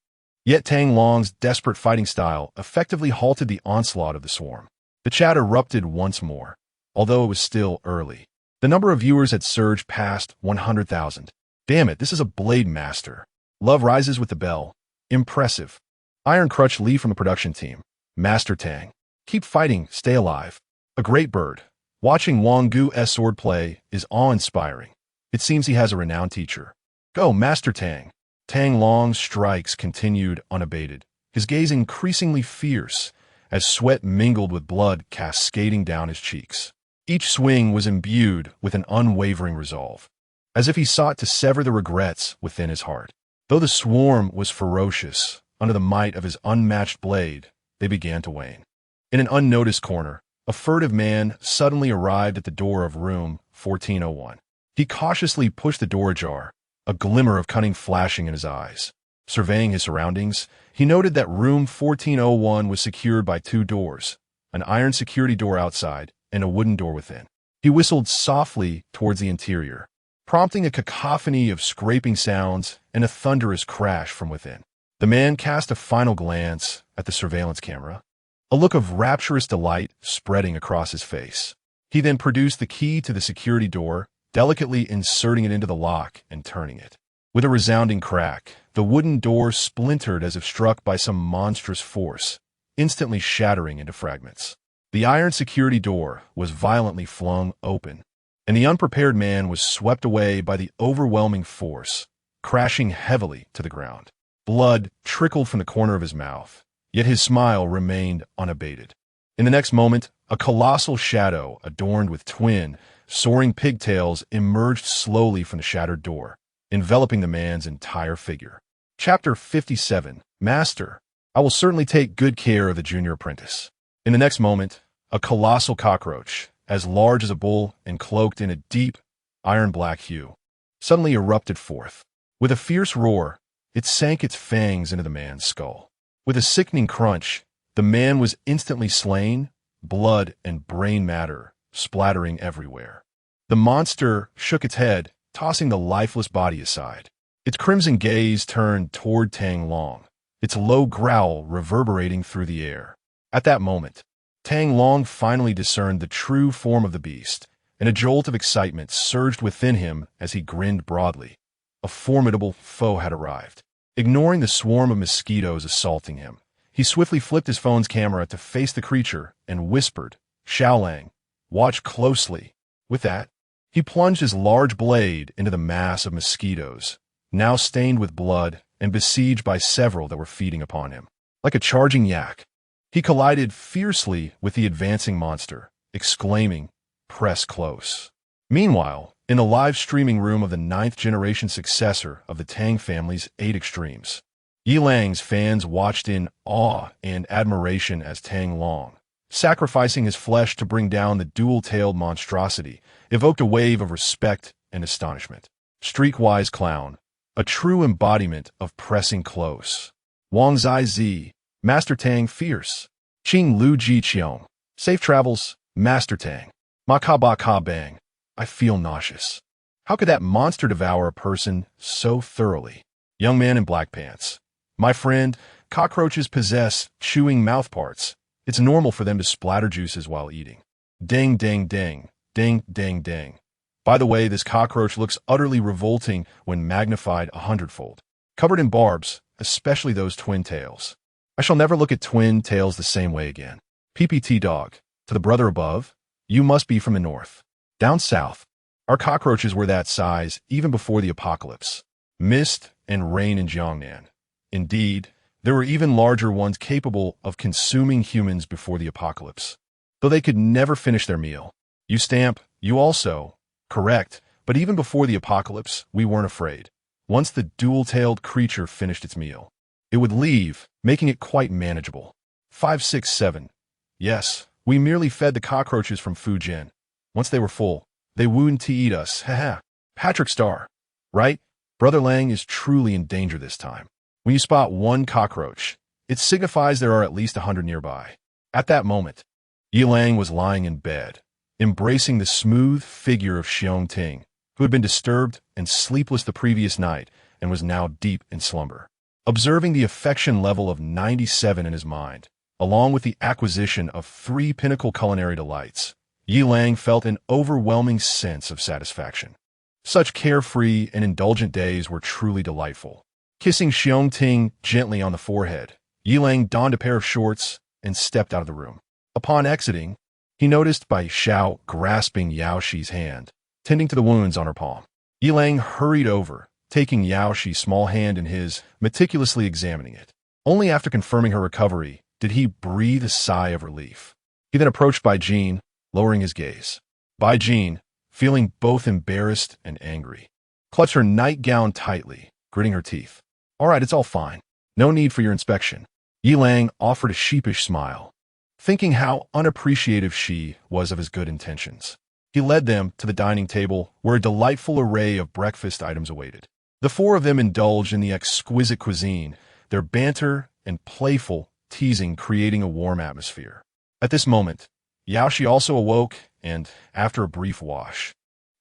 yet Tang Long's desperate fighting style effectively halted the onslaught of the swarm. The chat erupted once more, although it was still early. The number of viewers had surged past 100,000. Damn it, this is a blade master. Love rises with the bell. Impressive. Iron Crutch Lee from the production team. Master Tang. Keep fighting, stay alive. A great bird. Watching Wanggu's swordplay is awe-inspiring. It seems he has a renowned teacher. Go, Master Tang. Tang Long's strikes continued unabated, his gaze increasingly fierce, as sweat mingled with blood cascading down his cheeks. Each swing was imbued with an unwavering resolve, as if he sought to sever the regrets within his heart. Though the swarm was ferocious, under the might of his unmatched blade, they began to wane. In an unnoticed corner, a furtive man suddenly arrived at the door of room 1401. He cautiously pushed the door ajar, a glimmer of cunning flashing in his eyes. Surveying his surroundings, he noted that room 1401 was secured by two doors, an iron security door outside and a wooden door within. He whistled softly towards the interior, prompting a cacophony of scraping sounds and a thunderous crash from within. The man cast a final glance at the surveillance camera, a look of rapturous delight spreading across his face. He then produced the key to the security door, delicately inserting it into the lock and turning it. With a resounding crack, the wooden door splintered as if struck by some monstrous force, instantly shattering into fragments. The iron security door was violently flung open, and the unprepared man was swept away by the overwhelming force, crashing heavily to the ground. Blood trickled from the corner of his mouth, yet his smile remained unabated. In the next moment, a colossal shadow adorned with twin, soaring pigtails emerged slowly from the shattered door, enveloping the man's entire figure. Chapter 57. Master, I will certainly take good care of the junior apprentice. In the next moment, a colossal cockroach, as large as a bull and cloaked in a deep, iron-black hue, suddenly erupted forth. With a fierce roar, it sank its fangs into the man's skull. With a sickening crunch, the man was instantly slain, blood and brain matter splattering everywhere. The monster shook its head, tossing the lifeless body aside. Its crimson gaze turned toward Tang Long, its low growl reverberating through the air. At that moment, Tang Long finally discerned the true form of the beast, and a jolt of excitement surged within him as he grinned broadly. A formidable foe had arrived. Ignoring the swarm of mosquitoes assaulting him, he swiftly flipped his phone's camera to face the creature and whispered, "Xiaolang, watch closely." With that, he plunged his large blade into the mass of mosquitoes, now stained with blood and besieged by several that were feeding upon him. Like a charging yak, he collided fiercely with the advancing monster, exclaiming, "Press close." Meanwhile, in the live streaming room of the 9th-generation successor of the Tang family's 8 extremes, Yilang's fans watched in awe and admiration as Tang Long, sacrificing his flesh to bring down the dual-tailed monstrosity, evoked a wave of respect and astonishment. Streakwise Clown, a true embodiment of pressing close. Wang Zai Zi, Master Tang Fierce. Qing Lu Ji Qiong, Safe Travels, Master Tang. Ma Ka Ba Ka Bang, I feel nauseous. How could that monster devour a person so thoroughly? Young man in black pants. My friend, cockroaches possess chewing mouthparts. It's normal for them to splatter juices while eating. Ding, ding, ding, ding, ding, ding. By the way, this cockroach looks utterly revolting when magnified 100-fold. Covered in barbs, especially those twin tails. I shall never look at twin tails the same way again. PPT dog, to the brother above, you must be from the north. Down south, our cockroaches were that size even before the apocalypse. Mist and rain in Jiangnan. Indeed, there were even larger ones capable of consuming humans before the apocalypse. Though they could never finish their meal. You stamp, you also. Correct, but even before the apocalypse, we weren't afraid. Once the dual-tailed creature finished its meal, it would leave, making it quite manageable. 567. Yes, we merely fed the cockroaches from Fujian. Once they were full, they wouldn't eat us, haha. Patrick Star. Right? Brother Lang is truly in danger this time. When you spot one cockroach, it signifies there are at least 100 nearby. At that moment, Yi Lang was lying in bed, embracing the smooth figure of Xiong Ting, who had been disturbed and sleepless the previous night and was now deep in slumber. Observing the affection level of 97 in his mind, along with the acquisition of 3 pinnacle culinary delights, Yi Lang felt an overwhelming sense of satisfaction. Such carefree and indulgent days were truly delightful. Kissing Xiong Ting gently on the forehead, Yi Lang donned a pair of shorts and stepped out of the room. Upon exiting, he noticed Bai Xiao grasping Yao Shi's hand, tending to the wounds on her palm. Yi Lang hurried over, taking Yao Shi's small hand in his, meticulously examining it. Only after confirming her recovery did he breathe a sigh of relief. He then approached Bai Jin, lowering his gaze. Bai Jin, feeling both embarrassed and angry, clutched her nightgown tightly, gritting her teeth. All right, it's all fine. No need for your inspection. Yi Lang offered a sheepish smile, thinking how unappreciative she was of his good intentions. He led them to the dining table where a delightful array of breakfast items awaited. The 4 of them indulged in the exquisite cuisine, their banter and playful teasing creating a warm atmosphere. At this moment, Yao Shi also awoke and, after a brief wash,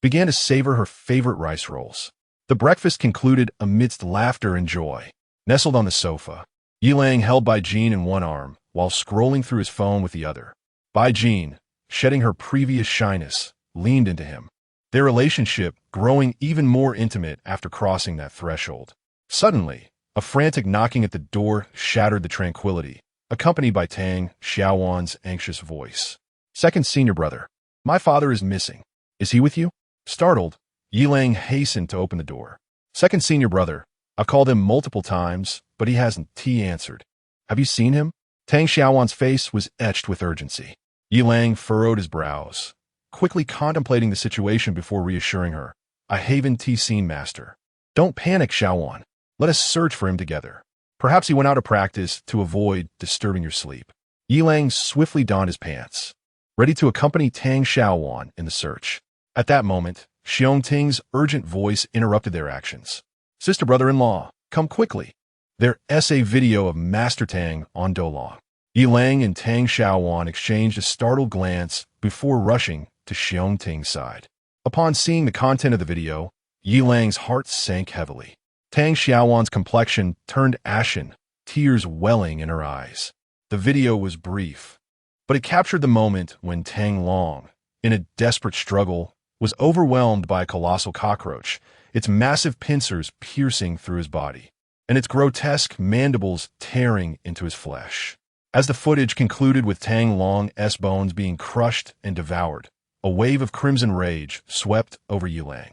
began to savor her favorite rice rolls. The breakfast concluded amidst laughter and joy. Nestled on the sofa, Yi Lang held Bai Jin in one arm while scrolling through his phone with the other. Bai Jin, shedding her previous shyness, leaned into him, their relationship growing even more intimate after crossing that threshold. Suddenly, a frantic knocking at the door shattered the tranquility, accompanied by Tang Xiaowan's anxious voice. Second senior brother. My father is missing. Is he with you? Startled, Yilang hastened to open the door. Second senior brother. I've called him multiple times, but he hasn't. He answered. Have you seen him? Tang Xiaowan's face was etched with urgency. Yilang furrowed his brows, quickly contemplating the situation before reassuring her. I haven't seen master. Don't panic, Xiaowan. Let us search for him together. Perhaps he went out of practice to avoid disturbing your sleep. Yilang swiftly donned his pants, ready to accompany Tang Xiaowan in the search. At that moment, Xiongting's urgent voice interrupted their actions. Sister brother-in-law, come quickly. Their essay video of Master Tang on Dolong. Yilang and Tang Xiaowan exchanged a startled glance before rushing to Xiongting's side. Upon seeing the content of the video, Yilang's heart sank heavily. Tang Xiaowan's complexion turned ashen, tears welling in her eyes. The video was brief, but it captured the moment when Tang Long, in a desperate struggle, was overwhelmed by a colossal cockroach, its massive pincers piercing through his body, and its grotesque mandibles tearing into his flesh. As the footage concluded with Tang Long's bones being crushed and devoured, a wave of crimson rage swept over Yilang,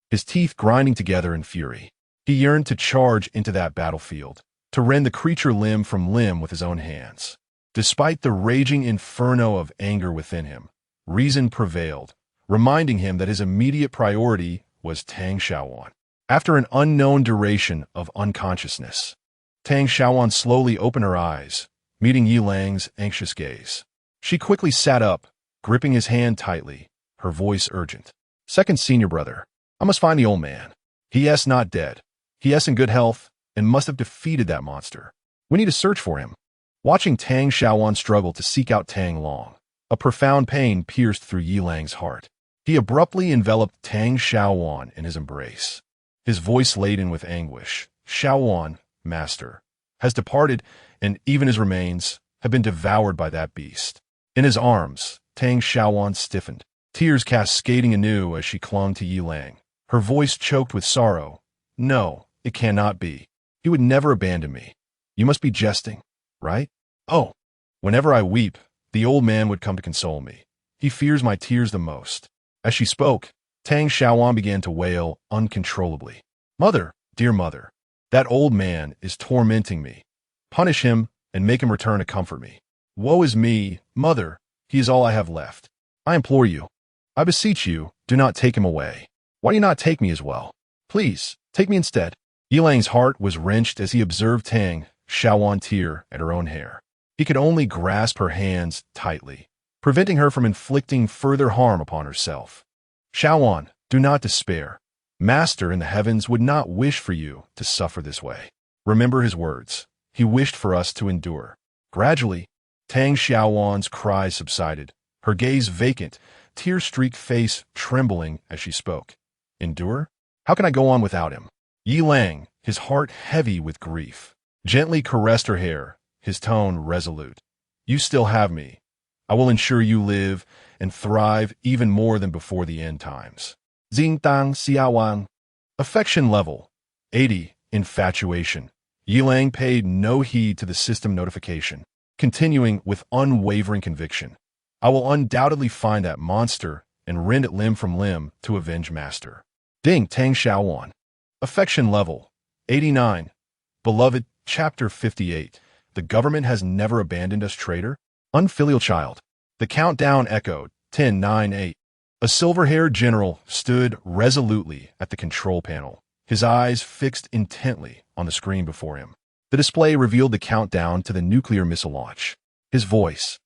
his teeth grinding together in fury. He yearned to charge into that battlefield, to rend the creature limb from limb with his own hands. Despite the raging inferno of anger within him, reason prevailed, reminding him that his immediate priority was Tang Xiaowan. After an unknown duration of unconsciousness, Tang Xiaowan slowly opened her eyes, meeting Yilang's anxious gaze. She quickly sat up, gripping his hand tightly, her voice urgent. Second senior brother, I must find the old man. He is not dead. He is in good health and must have defeated that monster. We need to search for him. Watching Tang Xiaowan struggle to seek out Tang Long, a profound pain pierced through Yilang's heart. He abruptly enveloped Tang Xiaowan in his embrace, his voice laden with anguish. Xiaowan, master, has departed, and even his remains have been devoured by that beast. In his arms, Tang Xiaowan stiffened, tears cascading anew as she clung to Yilang, her voice choked with sorrow. No, it cannot be. He would never abandon me. You must be jesting, right? Oh, whenever I weep, the old man would come to console me. He fears my tears the most. As she spoke, Tang Xiaowan began to wail uncontrollably. Mother, dear mother, that old man is tormenting me. Punish him and make him return to comfort me. Woe is me, mother, he is all I have left. I implore you, I beseech you, do not take him away. Why do you not take me as well? Please, take me instead. Yilang's heart was wrenched as he observed Tang Xiaowan tear at her own hair. He could only grasp her hands tightly, preventing her from inflicting further harm upon herself. Xiaowan, do not despair. Master in the heavens would not wish for you to suffer this way. Remember his words. He wished for us to endure. Gradually, Tang Xiaowan's cries subsided, her gaze vacant, tear-streaked face trembling as she spoke. Endure? How can I go on without him? Yilang, his heart heavy with grief, gently caressed her hair, his tone resolute. You still have me. I will ensure you live and thrive even more than before the end times. Xingtang Xiaowan. Affection level 80. Infatuation. Yilang paid no heed to the system notification, continuing with unwavering conviction. I will undoubtedly find that monster and rend it limb from limb to avenge master. Ding Tang Xiaowan. Affection level 89. Beloved, Chapter 58. The government has never abandoned us, traitor. Unfilial child. The countdown echoed. 10, 9, 8. A silver-haired general stood resolutely at the control panel, his eyes fixed intently on the screen before him. The display revealed the countdown to the nuclear missile launch. His voice,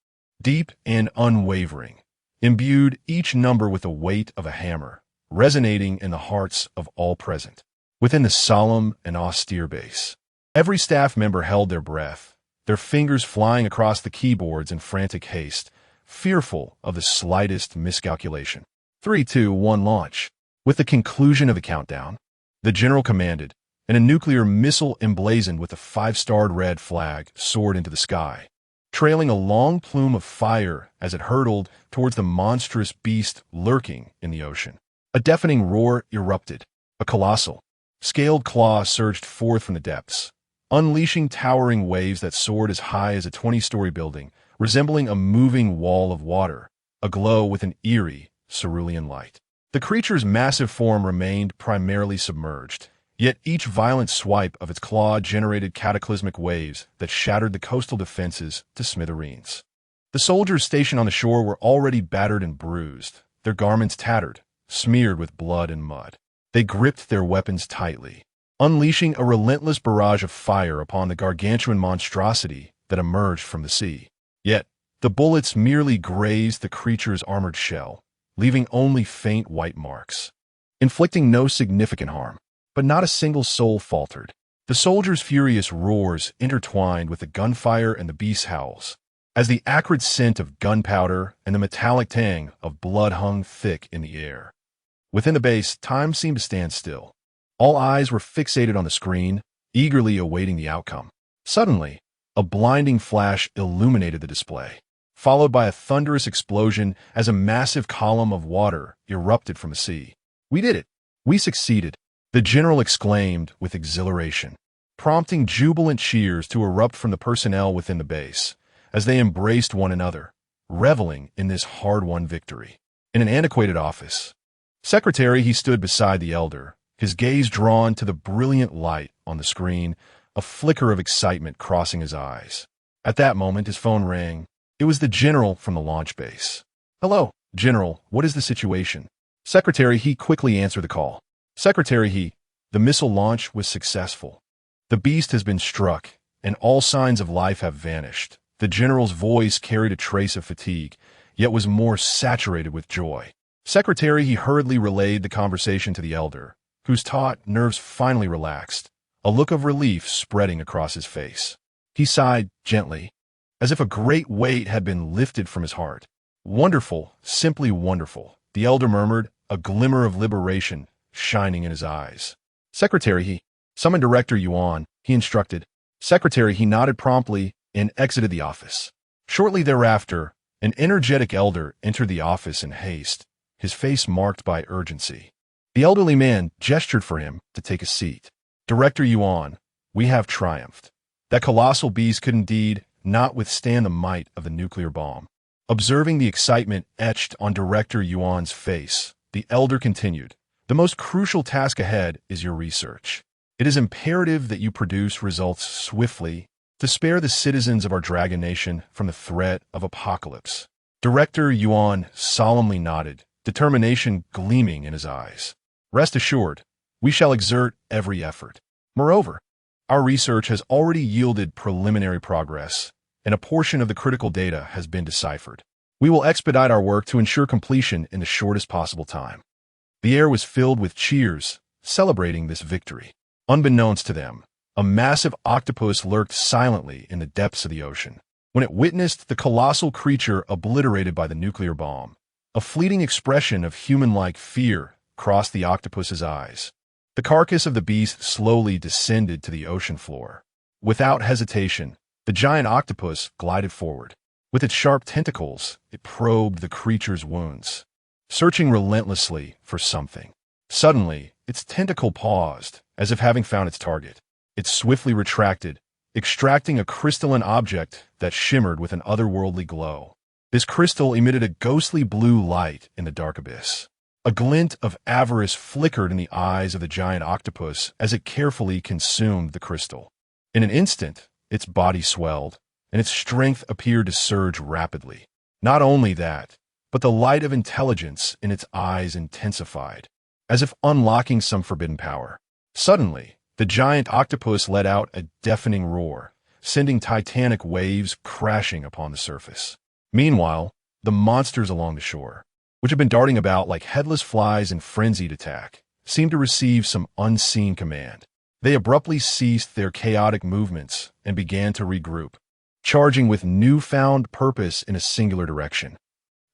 deep and unwavering, imbued each number with the weight of a hammer, resonating in the hearts of all present. Within the solemn and austere base, every staff member held their breath, their fingers flying across the keyboards in frantic haste, fearful of the slightest miscalculation. 3, 2, 1, launch. With the conclusion of the countdown, the general commanded, and a nuclear missile emblazoned with a 5-starred red flag soared into the sky, trailing a long plume of fire as it hurtled towards the monstrous beast lurking in the ocean. A deafening roar erupted. A colossal, scaled claw surged forth from the depths, unleashing towering waves that soared as high as a 20-story building, resembling a moving wall of water, aglow with an eerie, cerulean light. The creature's massive form remained primarily submerged, yet each violent swipe of its claw generated cataclysmic waves that shattered the coastal defenses to smithereens. The soldiers stationed on the shore were already battered and bruised, their garments tattered, smeared with blood and mud. They gripped their weapons tightly, unleashing a relentless barrage of fire upon the gargantuan monstrosity that emerged from the sea. Yet, the bullets merely grazed the creature's armored shell, leaving only faint white marks, inflicting no significant harm. But not a single soul faltered. The soldiers' furious roars intertwined with the gunfire and the beast's howls, as the acrid scent of gunpowder and the metallic tang of blood hung thick in the air. Within the base, time seemed to stand still. All eyes were fixated on the screen, eagerly awaiting the outcome. Suddenly, a blinding flash illuminated the display, followed by a thunderous explosion as a massive column of water erupted from the sea. "We did it! We succeeded!" the general exclaimed with exhilaration, prompting jubilant cheers to erupt from the personnel within the base, as they embraced one another, reveling in this hard-won victory. In an antiquated office, secretary, he stood beside the elder, his gaze drawn to the brilliant light on the screen, a flicker of excitement crossing his eyes. At that moment, his phone rang. It was the general from the launch base. "Hello, General, what is the situation?" Secretary, he quickly answered the call. Secretary, the missile launch was successful. The beast has been struck, and all signs of life have vanished. The general's voice carried a trace of fatigue, yet was more saturated with joy. Secretary, he hurriedly relayed the conversation to the elder, whose taut nerves finally relaxed, a look of relief spreading across his face. He sighed gently, as if a great weight had been lifted from his heart. "Wonderful, simply wonderful," the elder murmured, a glimmer of liberation shining in his eyes. Secretary, he summoned Director Yuan, he instructed. Secretary, he nodded promptly and exited the office. Shortly thereafter, an energetic elder entered the office in haste, his face marked by urgency. The elderly man gestured for him to take a seat. "Director Yuan, we have triumphed. That colossal beast could indeed not withstand the might of the nuclear bomb." Observing the excitement etched on Director Yuan's face, the elder continued. "The most crucial task ahead is your research. It is imperative that you produce results swiftly to spare the citizens of our Dragon Nation from the threat of apocalypse." Director Yuan solemnly nodded, determination gleaming in his eyes. "Rest assured, we shall exert every effort. Moreover, our research has already yielded preliminary progress, and a portion of the critical data has been deciphered. We will expedite our work to ensure completion in the shortest possible time." The air was filled with cheers, celebrating this victory. Unbeknownst to them, a massive octopus lurked silently in the depths of the ocean. When it witnessed the colossal creature obliterated by the nuclear bomb, a fleeting expression of human-like fear crossed the octopus's eyes. The carcass of the beast slowly descended to the ocean floor. Without hesitation, the giant octopus glided forward. With its sharp tentacles, it probed the creature's wounds, searching relentlessly for something. Suddenly, its tentacle paused, as if having found its target. It swiftly retracted, extracting a crystalline object that shimmered with an otherworldly glow. This crystal emitted a ghostly blue light in the dark abyss. A glint of avarice flickered in the eyes of the giant octopus as it carefully consumed the crystal. In an instant, its body swelled, and its strength appeared to surge rapidly. Not only that, but the light of intelligence in its eyes intensified, as if unlocking some forbidden power. Suddenly, the giant octopus let out a deafening roar, sending titanic waves crashing upon the surface. Meanwhile, the monsters along the shore, which had been darting about like headless flies in frenzied attack, seemed to receive some unseen command. They abruptly ceased their chaotic movements and began to regroup, charging with newfound purpose in a singular direction.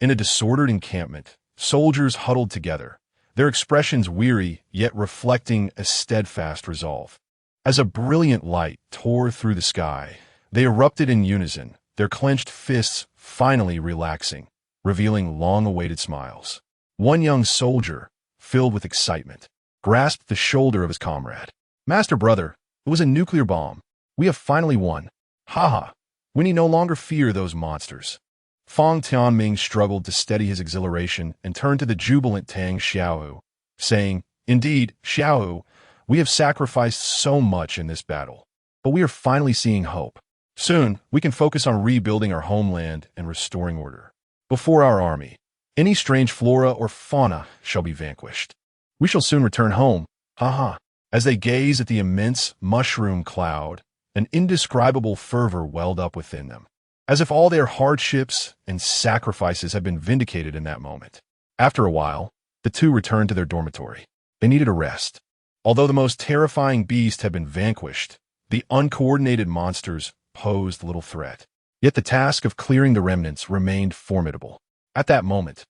In a disordered encampment, soldiers huddled together, their expressions weary yet reflecting a steadfast resolve. As a brilliant light tore through the sky, they erupted in unison, their clenched fists finally relaxing, revealing long-awaited smiles. One young soldier, filled with excitement, grasped the shoulder of his comrade. "Master brother, it was a nuclear bomb. We have finally won. Haha. We need no longer fear those monsters. Fang Tianming struggled to steady his exhilaration and turned to the jubilant Tang Xiaohu, saying, Indeed, Xiaohu, we have sacrificed so much in this battle, but we are finally seeing hope. Soon, we can focus on rebuilding our homeland and restoring order. Before our army, any strange flora or fauna shall be vanquished. We shall soon return home. Haha. As they gaze at the immense mushroom cloud, an indescribable fervor welled up within them, as if all their hardships and sacrifices had been vindicated in that moment. After a while, the two returned to their dormitory. They needed a rest. Although the most terrifying beast had been vanquished, the uncoordinated monsters posed little threat. Yet the task of clearing the remnants remained formidable. At that moment,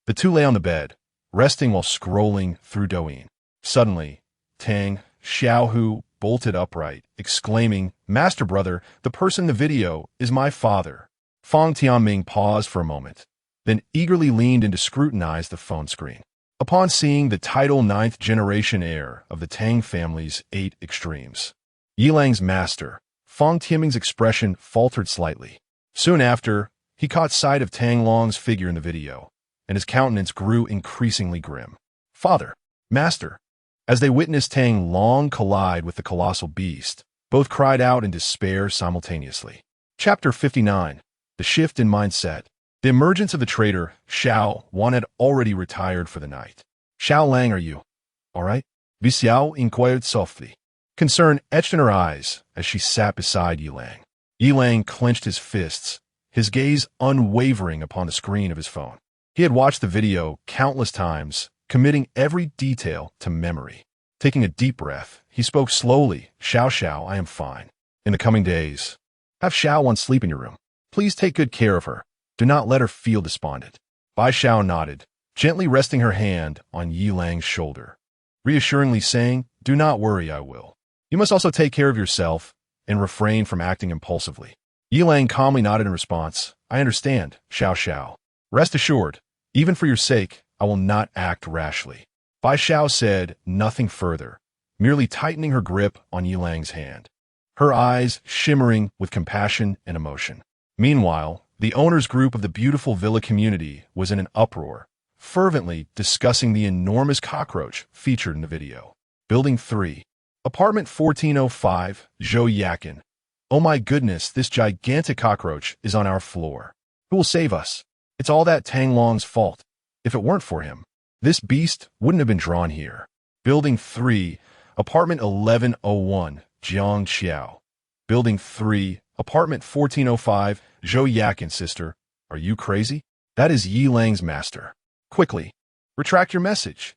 the two lay on the bed, resting while scrolling through Douyin. Suddenly, Tang Xiaohu bolted upright, exclaiming, Master brother, the person in the video is my father. Fang Tianming paused for a moment, then eagerly leaned in to scrutinize the phone screen. Upon seeing the title 9th generation heir of the Tang family's 8 extremes, Yilang's master, Fang Tianming's expression faltered slightly. Soon after, he caught sight of Tang Long's figure in the video, and his countenance grew increasingly grim. Father, Master. As they witnessed Tang Long collide with the colossal beast, both cried out in despair simultaneously. Chapter 59. The Shift in Mindset. The emergence of the traitor, Xiao Wan, had already retired for the night. Xiao Lang, are you all right? Xiao inquired softly. Concern etched in her eyes as she sat beside Yilang. Yilang clenched his fists, his gaze unwavering upon the screen of his phone. He had watched the video countless times, committing every detail to memory. Taking a deep breath, he spoke slowly. Xiao, I am fine. In the coming days, have Xiao Wan sleep in your room. Please take good care of her. Do not let her feel despondent. Bai Xiao nodded, gently resting her hand on Yilang's shoulder, reassuringly saying, Do not worry, I will. You must also take care of yourself and refrain from acting impulsively. Yilang calmly nodded in response. I understand, Xiao. Rest assured, even for your sake, I will not act rashly. Bai Xiao said nothing further, merely tightening her grip on Yilang's hand, her eyes shimmering with compassion and emotion. Meanwhile, the owners group of the beautiful villa community was in an uproar, fervently discussing the enormous cockroach featured in the video. Building 3. Apartment 1405, Zhou Yakin. Oh my goodness, this gigantic cockroach is on our floor. Who will save us? It's all that Tang Long's fault. If it weren't for him, this beast wouldn't have been drawn here. Building 3, Apartment 1101, Jiang Xiao. Building 3, Apartment 1405, Zhou Yakin, sister. Are you crazy? That is Yilang's master. Quickly, retract your message.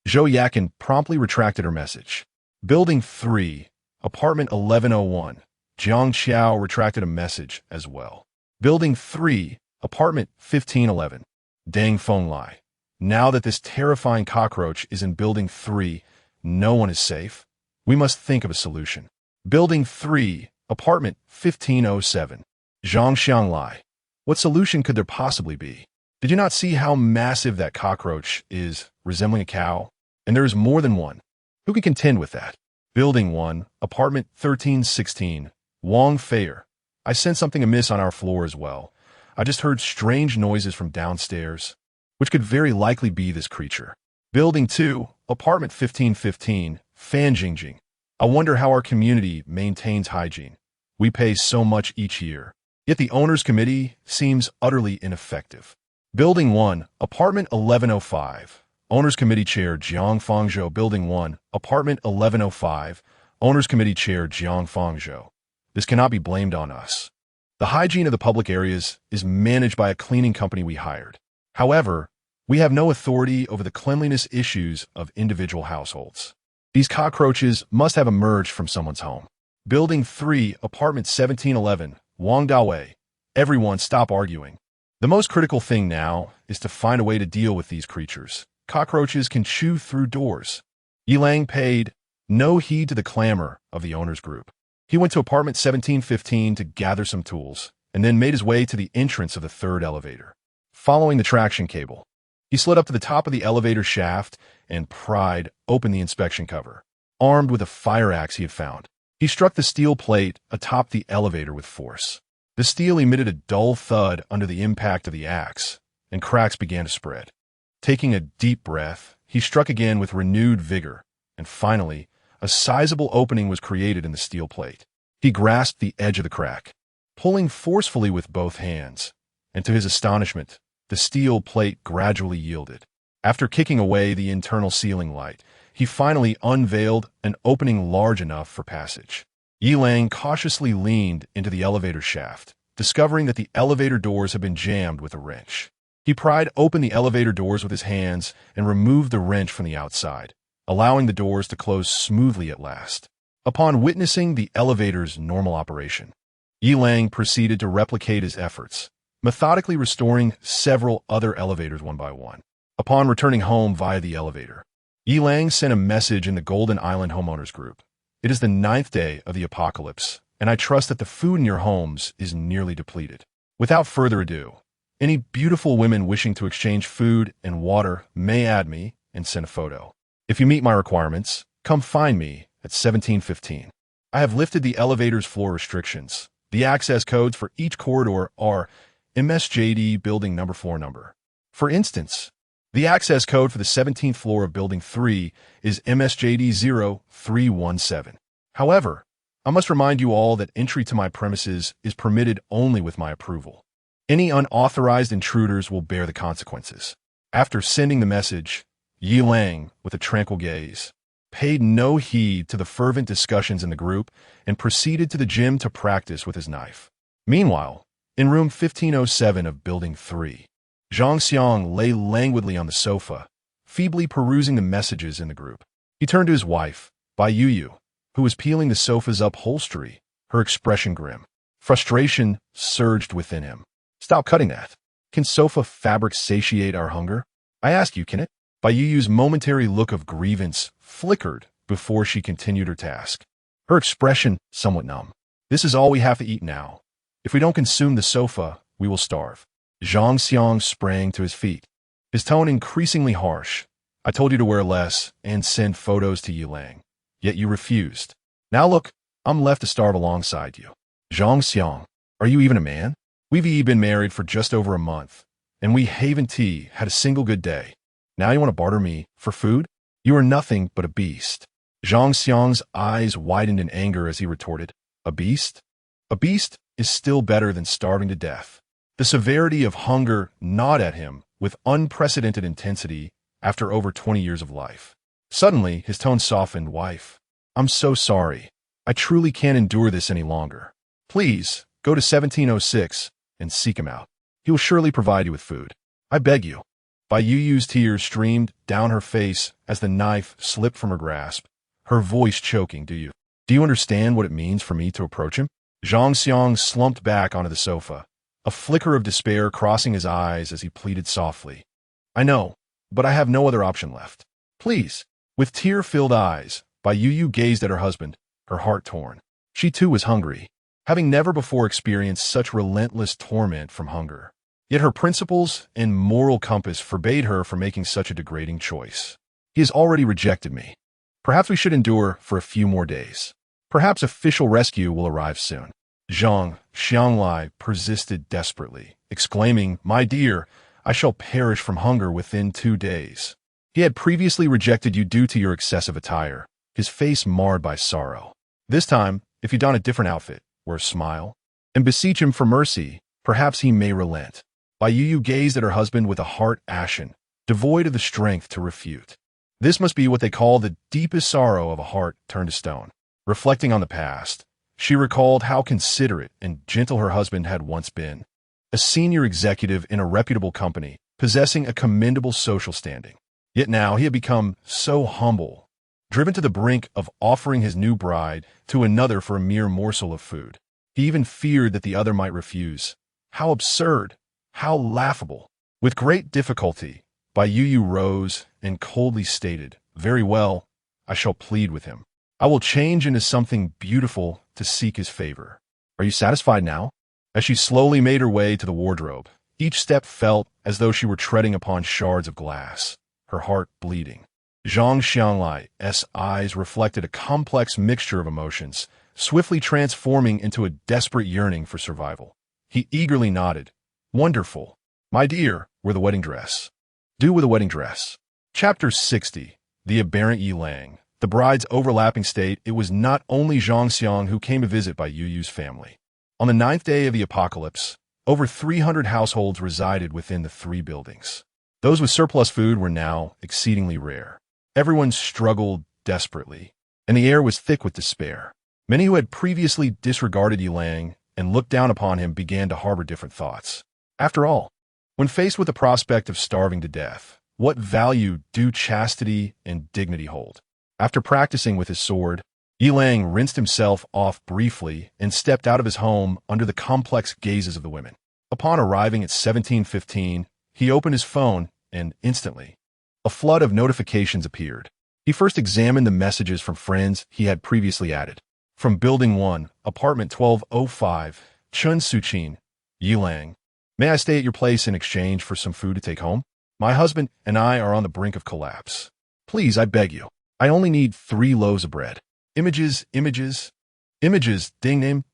Zhou Yakin promptly retracted her message. Building 3, Apartment 1101, Jiang Xiao retracted a message as well. Building 3, Apartment 1511, Deng Fenglai. Now that this terrifying cockroach is in Building 3, no one is safe. We must think of a solution. Building 3, Apartment 1507, Zhang Xianglai. What solution could there possibly be? Did you not see how massive that cockroach is, resembling a cow? And there is more than one. Who can contend with that? Building 1, Apartment 1316, Wang Feier. I sense something amiss on our floor as well. I just heard strange noises from downstairs, which could very likely be this creature. Building 2, Apartment 1515, Fan Jingjing. I wonder how our community maintains hygiene. We pay so much each year, yet the owners' committee seems utterly ineffective. Building 1, Apartment 1105, Owners Committee Chair Jiang Fangzhou. Building 1, Apartment 1105, Owners Committee Chair Jiang Fangzhou. This cannot be blamed on us. The hygiene of the public areas is managed by a cleaning company we hired. However, we have no authority over the cleanliness issues of individual households. These cockroaches must have emerged from someone's home. Building 3, Apartment 1711, Wang Dawei. Everyone stop arguing. The most critical thing now is to find a way to deal with these creatures. Cockroaches can chew through doors. Yilang paid no heed to the clamor of the owners group. He went to Apartment 1715 to gather some tools, and then made his way to the entrance of the third elevator. Following the traction cable, he slid up to the top of the elevator shaft and pried open the inspection cover. Armed with a fire axe he had found, He struck the steel plate atop the elevator with force. The steel emitted a dull thud under the impact of the axe, and cracks began to spread. Taking a deep breath, he struck again with renewed vigor, and finally, a sizable opening was created in the steel plate. He grasped the edge of the crack, pulling forcefully with both hands, and to his astonishment, the steel plate gradually yielded. After kicking away the internal ceiling light, he finally unveiled an opening large enough for passage. Yilang cautiously leaned into the elevator shaft, discovering that the elevator doors had been jammed with a wrench. He pried open the elevator doors with his hands and removed the wrench from the outside, allowing the doors to close smoothly at last. Upon witnessing the elevator's normal operation, Yilang proceeded to replicate his efforts, methodically restoring several other elevators one by one. Upon returning home via the elevator, Yilang sent a message in the Golden Island Homeowners Group. It is the 9th day of the apocalypse, and I trust that the food in your homes is nearly depleted. Without further ado, any beautiful women wishing to exchange food and water may add me and send a photo. If you meet my requirements, come find me at 1715. I have lifted the elevator's floor restrictions. The access codes for each corridor are MSJD building number floor number. For instance, the access code for the 17th floor of Building 3 is MSJD 0317. However, I must remind you all that entry to my premises is permitted only with my approval. Any unauthorized intruders will bear the consequences. After sending the message, Yilang, with a tranquil gaze, paid no heed to the fervent discussions in the group and proceeded to the gym to practice with his knife. Meanwhile, in room 1507 of Building 3, Zhang Xiang lay languidly on the sofa, feebly perusing the messages in the group. He turned to his wife, Bai Yuyu, who was peeling the sofa's upholstery, her expression grim. Frustration surged within him. Stop cutting that. Can sofa fabric satiate our hunger? I ask you, can it? Bai Yuyu's momentary look of grievance flickered before she continued her task. Her expression somewhat numb. This is all we have to eat now. If we don't consume the sofa, we will starve. Zhang Xiang sprang to his feet, his tone increasingly harsh. I told you to wear less and send photos to Yilang, yet you refused. Now look, I'm left to starve alongside you. Zhang Xiang, are you even a man? We've been married for just over a month, and we Haven Tea had a single good day. Now you want to barter me for food? You are nothing but a beast. Zhang Xiang's eyes widened in anger as he retorted, a beast? A beast is still better than starving to death. The severity of hunger gnawed at him with unprecedented intensity after over 20 years of life. Suddenly, his tone softened. Wife, I'm so sorry. I truly can't endure this any longer. Please, go to 1706 and seek him out. He will surely provide you with food. I beg you. Bai Yuyu's tears streamed down her face as the knife slipped from her grasp, her voice choking. Do you understand what it means for me to approach him? Zhang Xiang slumped back onto the sofa, a flicker of despair crossing his eyes as he pleaded softly. I know, but I have no other option left. Please. With tear-filled eyes, Bai Yuyu gazed at her husband, her heart torn. She too was hungry, having never before experienced such relentless torment from hunger. Yet her principles and moral compass forbade her from making such a degrading choice. He has already rejected me. Perhaps we should endure for a few more days. Perhaps official rescue will arrive soon. Zhang Xianglai persisted desperately, exclaiming, My dear, I shall perish from hunger within 2 days. He had previously rejected you due to your excessive attire, his face marred by sorrow. This time, if you don a different outfit, wear a smile, and beseech him for mercy, perhaps he may relent. Bai Yuyu gazed at her husband with a heart ashen, devoid of the strength to refute. This must be what they call the deepest sorrow of a heart turned to stone. Reflecting on the past, she recalled how considerate and gentle her husband had once been, a senior executive in a reputable company, possessing a commendable social standing. Yet now he had become so humble, driven to the brink of offering his new bride to another for a mere morsel of food. He even feared that the other might refuse. How absurd! How laughable! With great difficulty, Bai Yuyu rose and coldly stated, Very well, I shall plead with him. I will change into something beautiful to seek his favor. Are you satisfied now? As she slowly made her way to the wardrobe, each step felt as though she were treading upon shards of glass, her heart bleeding. Zhang Xianglai's eyes reflected a complex mixture of emotions, swiftly transforming into a desperate yearning for survival. He eagerly nodded. Wonderful. My dear, wear the wedding dress. Do with a wedding dress. Chapter 60. The Aberrant Yi Lang. The bride's overlapping state. It was not only Zhang Xiang who came to visit by Yu Yu's family. On the 9th day of the apocalypse, over 300 households resided within the 3 buildings. Those with surplus food were now exceedingly rare. Everyone struggled desperately, and the air was thick with despair. Many who had previously disregarded Yi Lang and looked down upon him began to harbor different thoughts. After all, when faced with the prospect of starving to death, what value do chastity and dignity hold? After practicing with his sword, Yi Lang rinsed himself off briefly and stepped out of his home under the complex gazes of the women. Upon arriving at 1715, he opened his phone and instantly, a flood of notifications appeared. He first examined the messages from friends he had previously added. From Building 1, Apartment 1205, Chun Suchin, Yi Lang. May I stay at your place in exchange for some food to take home? My husband and I are on the brink of collapse. Please, I beg you. I only need 3 loaves of bread. Images. Ding name.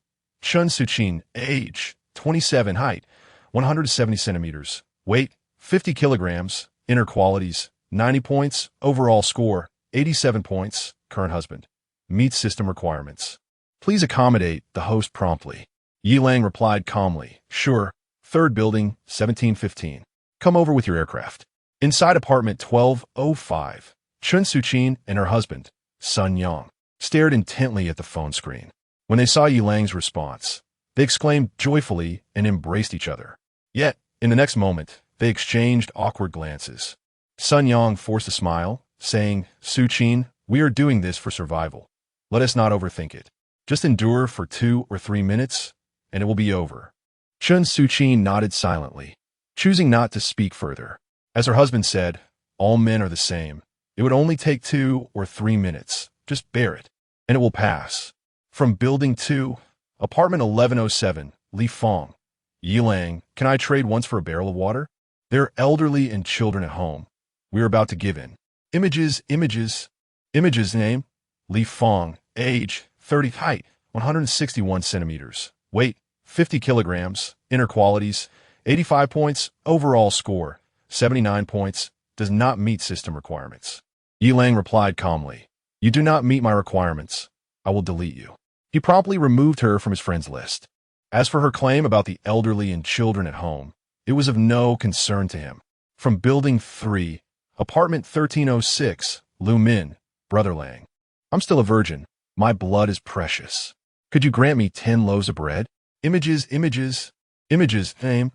Chun Suchin, age, 27, height, 170 centimeters, weight, 50 kilograms, inner qualities, 90 points, overall score, 87 points, current husband. Meets system requirements. Please accommodate the host promptly. Yi Lang replied calmly, sure, 3rd building, 1715. Come over with your aircraft. Inside apartment 1205, Chun Suchin and her husband, Sun Yang, stared intently at the phone screen. When they saw Yi Lang's response, they exclaimed joyfully and embraced each other. Yet, in the next moment, they exchanged awkward glances. Sun Yang forced a smile, saying, Suchin, we are doing this for survival. Let us not overthink it. Just endure for 2 or 3 minutes, and it will be over. Chun Suchin nodded silently, choosing not to speak further. As her husband said, all men are the same. It would only take 2 or 3 minutes. Just bear it, and it will pass. From Building 2, Apartment 1107, Li Fong. Yi Lang, can I trade once for a barrel of water? There are elderly and children at home. We are about to give in. Images. Name, Li Fong, age, 30, height, 161 centimeters, weight, 50 kilograms, inner qualities, 85 points, overall score, 79 points, does not meet system requirements. Yi Lang replied calmly, you do not meet my requirements. I will delete you. He promptly removed her from his friends list. As for her claim about the elderly and children at home, it was of no concern to him. From Building 3, Apartment 1306, Lu Min, Brother Lang. I'm still a virgin. My blood is precious. Could you grant me 10 loaves of bread? Images. Name,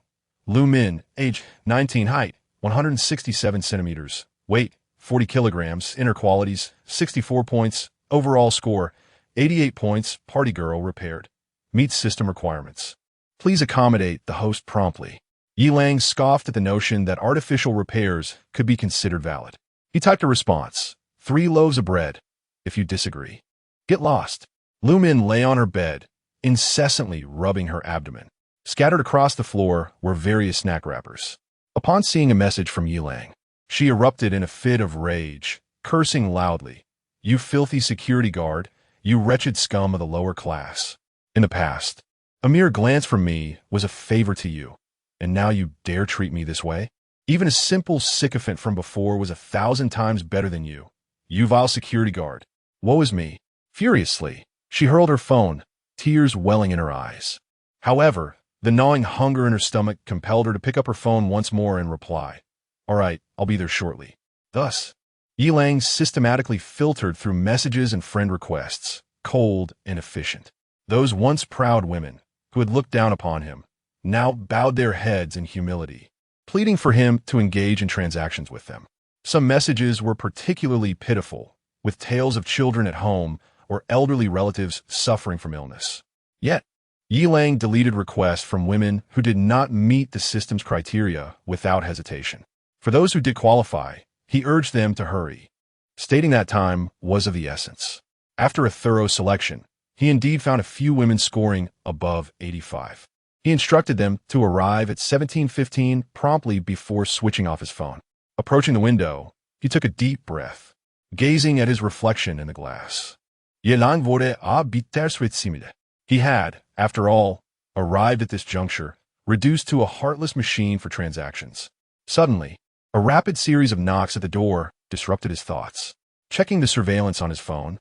Lu Min, age, 19, height, 167 centimeters, weight, 40 kilograms, inner qualities, 64 points, overall score, 88 points, party girl, repaired. Meets system requirements. Please accommodate the host promptly. Yi Lang scoffed at the notion that artificial repairs could be considered valid. He typed a response, 3 loaves of bread. If you disagree, get lost. Lu Min lay on her bed, incessantly rubbing her abdomen. Scattered across the floor were various snack wrappers. Upon seeing a message from Yi Lang, she erupted in a fit of rage, cursing loudly. You filthy security guard, you wretched scum of the lower class. In the past, a mere glance from me was a favor to you, and now you dare treat me this way? Even a simple sycophant from before was 1,000 times better than you. You vile security guard. Woe is me. Furiously, she hurled her phone, tears welling in her eyes. However, the gnawing hunger in her stomach compelled her to pick up her phone once more and reply, all right, I'll be there shortly. Thus, Yi Lang systematically filtered through messages and friend requests, cold and efficient. Those once proud women, who had looked down upon him, now bowed their heads in humility, pleading for him to engage in transactions with them. Some messages were particularly pitiful, with tales of children at home or elderly relatives suffering from illness. Yet, Yi Lang deleted requests from women who did not meet the system's criteria without hesitation. For those who did qualify, he urged them to hurry, stating that time was of the essence. After a thorough selection, he indeed found a few women scoring above 85. He instructed them to arrive at 1715 promptly before switching off his phone. Approaching the window, he took a deep breath, gazing at his reflection in the glass. Yilang wurde a bittersweet. He had, after all, arrived at this juncture, reduced to a heartless machine for transactions. Suddenly, a rapid series of knocks at the door disrupted his thoughts. Checking the surveillance on his phone,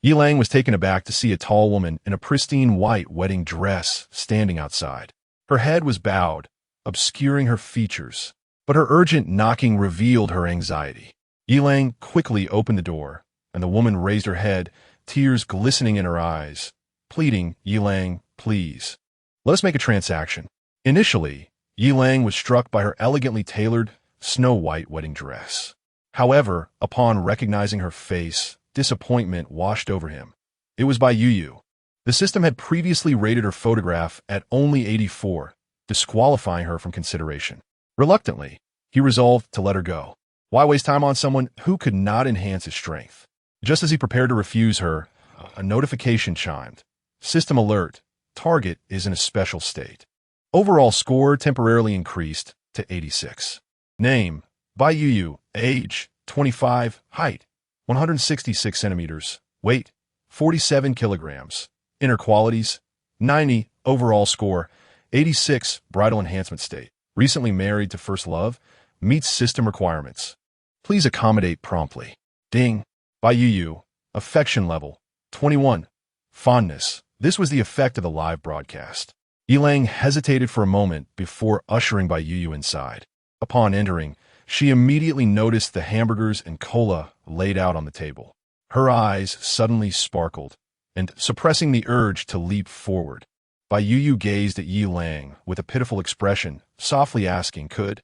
Yilang was taken aback to see a tall woman in a pristine white wedding dress standing outside. Her head was bowed, obscuring her features, but her urgent knocking revealed her anxiety. Yilang quickly opened the door, and the woman raised her head, tears glistening in her eyes, pleading, "Yilang, please, let us make a transaction." Initially, Yilang was struck by her elegantly tailored, snow-white wedding dress. However, upon recognizing her face, disappointment washed over him. It was by Yu. The system had previously rated her photograph at only 84, disqualifying her from consideration. Reluctantly, he resolved to let her go. Why waste time on someone who could not enhance his strength? Just as he prepared to refuse her, a notification chimed. System alert. Target is in a special state. Overall score temporarily increased to 86. Name, Bai Yu. Age, 25. Height, 166 centimeters. Weight, 47 kilograms. Inner qualities, 90. Overall score, 86. Bridal enhancement state. Recently married to first love. Meets system requirements. Please accommodate promptly. Ding. Bai Yu. Affection level, 21. Fondness. This was the effect of the live broadcast. Yilang hesitated for a moment before ushering Bai Yu inside. Upon entering, she immediately noticed the hamburgers and cola laid out on the table. Her eyes suddenly sparkled, and suppressing the urge to leap forward, Bai Yu gazed at Yilang with a pitiful expression, softly asking, Could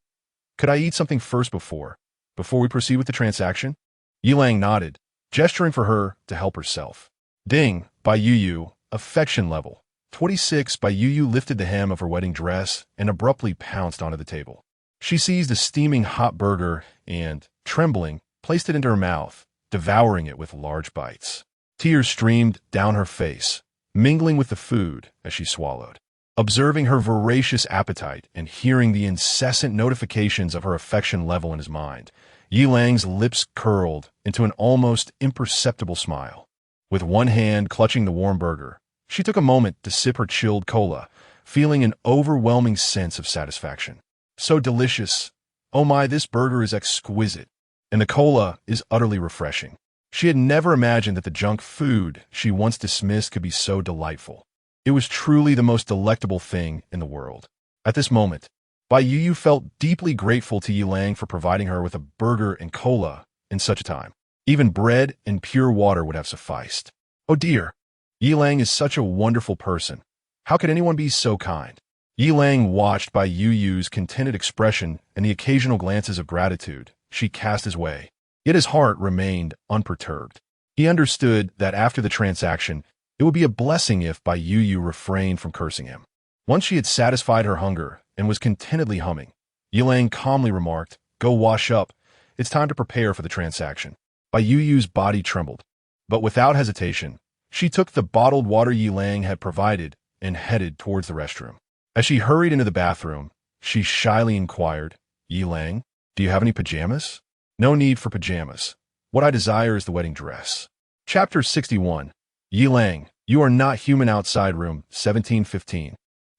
I eat something first before we proceed with the transaction? Yilang nodded, gesturing for her to help herself. Ding, Bai Yu. Affection level, 26. Bai Yu lifted the hem of her wedding dress and abruptly pounced onto the table. She seized a steaming hot burger and, trembling, placed it into her mouth, devouring it with large bites. Tears streamed down her face, mingling with the food as she swallowed. Observing her voracious appetite and hearing the incessant notifications of her affection level in his mind, Yilang's lips curled into an almost imperceptible smile. With one hand clutching the warm burger, she took a moment to sip her chilled cola, feeling an overwhelming sense of satisfaction. So delicious. Oh my, this burger is exquisite. And the cola is utterly refreshing. She had never imagined that the junk food she once dismissed could be so delightful. It was truly the most delectable thing in the world. At this moment, Bai Yu felt deeply grateful to Yilang for providing her with a burger and cola in such a time. Even bread and pure water would have sufficed. Oh dear, Yilang is such a wonderful person. How could anyone be so kind? Yilang watched Bai Yu's contented expression and the occasional glances of gratitude she cast his way. Yet his heart remained unperturbed. He understood that after the transaction, it would be a blessing if Bai Yu refrained from cursing him. Once she had satisfied her hunger and was contentedly humming, Yilang calmly remarked, Go wash up. It's time to prepare for the transaction. Bai Yu's body trembled, but without hesitation, she took the bottled water Yilang had provided and headed towards the restroom. As she hurried into the bathroom, she shyly inquired, Yilang, do you have any pajamas? No need for pajamas. What I desire is the wedding dress. Chapter 61. Yilang, you are not human. Outside room 1715.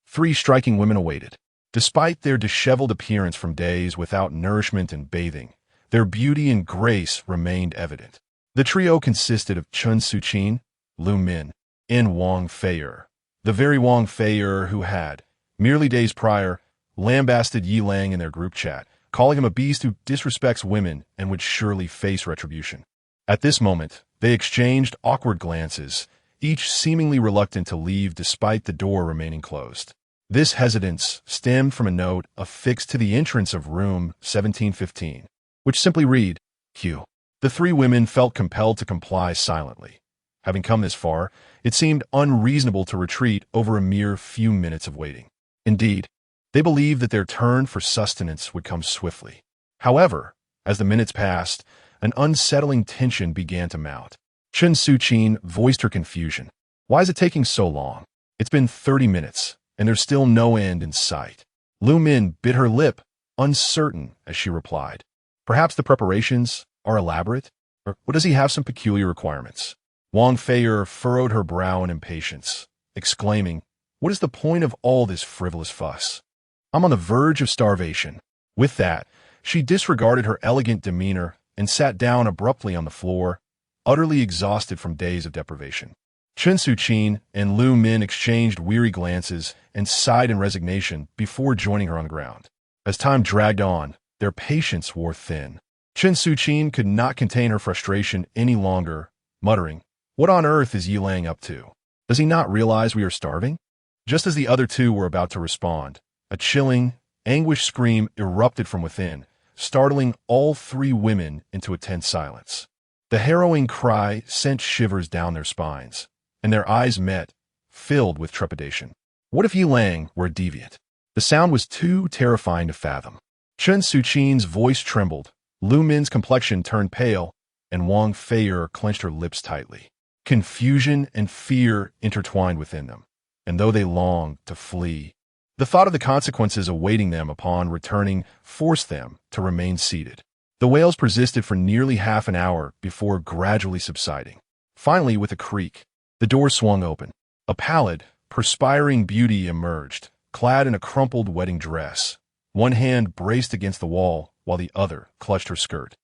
Three striking women awaited. Despite their disheveled appearance from days without nourishment and bathing, their beauty and grace remained evident. The trio consisted of Chun Suchin, Lu Min, and Wang Fei'er, the very Wang Fei'er who had, merely days prior, lambasted Yilang in their group chat, calling him a beast who disrespects women and would surely face retribution. At this moment, they exchanged awkward glances, each seemingly reluctant to leave despite the door remaining closed. This hesitance stemmed from a note affixed to the entrance of room 1715, which simply read, Q. The three women felt compelled to comply silently. Having come this far, it seemed unreasonable to retreat over a mere few minutes of waiting. Indeed, they believed that their turn for sustenance would come swiftly. However, as the minutes passed, an unsettling tension began to mount. Chun Suchin voiced her confusion. Why is it taking so long? It's been 30 minutes, and there's still no end in sight. Lu Min bit her lip, uncertain as she replied. Perhaps the preparations are elaborate? Or does he have some peculiar requirements? Wang Feier furrowed her brow in impatience, exclaiming, "What is the point of all this frivolous fuss? I'm on the verge of starvation." With that, she disregarded her elegant demeanor and sat down abruptly on the floor, utterly exhausted from days of deprivation. Chen Suqin and Lu Min exchanged weary glances and sighed in resignation before joining her on the ground. As time dragged on, their patience wore thin. Chen Suqin could not contain her frustration any longer, muttering, "What on earth is Yilang up to? Does he not realize we are starving?" Just as the other two were about to respond, a chilling, anguished scream erupted from within, startling all three women into a tense silence. The harrowing cry sent shivers down their spines, and their eyes met, filled with trepidation. What if Yilang were a deviant? The sound was too terrifying to fathom. Chen Suqin's voice trembled, Lu Min's complexion turned pale, and Wang Feier clenched her lips tightly. Confusion and fear intertwined within them, and though they longed to flee, the thought of the consequences awaiting them upon returning forced them to remain seated. The wails persisted for nearly half an hour before gradually subsiding. Finally, with a creak, the door swung open. A pallid, perspiring beauty emerged, clad in a crumpled wedding dress. One hand braced against the wall while the other clutched her skirt.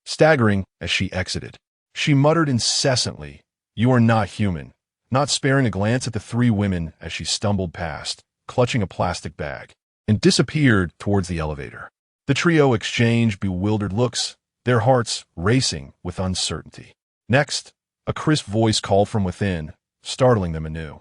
Staggering as she exited, she muttered incessantly, "You are not human," not sparing a glance at the three women as she stumbled past, clutching a plastic bag, and disappeared towards the elevator. The trio exchanged bewildered looks, their hearts racing with uncertainty. Next, a crisp voice called from within, startling them anew.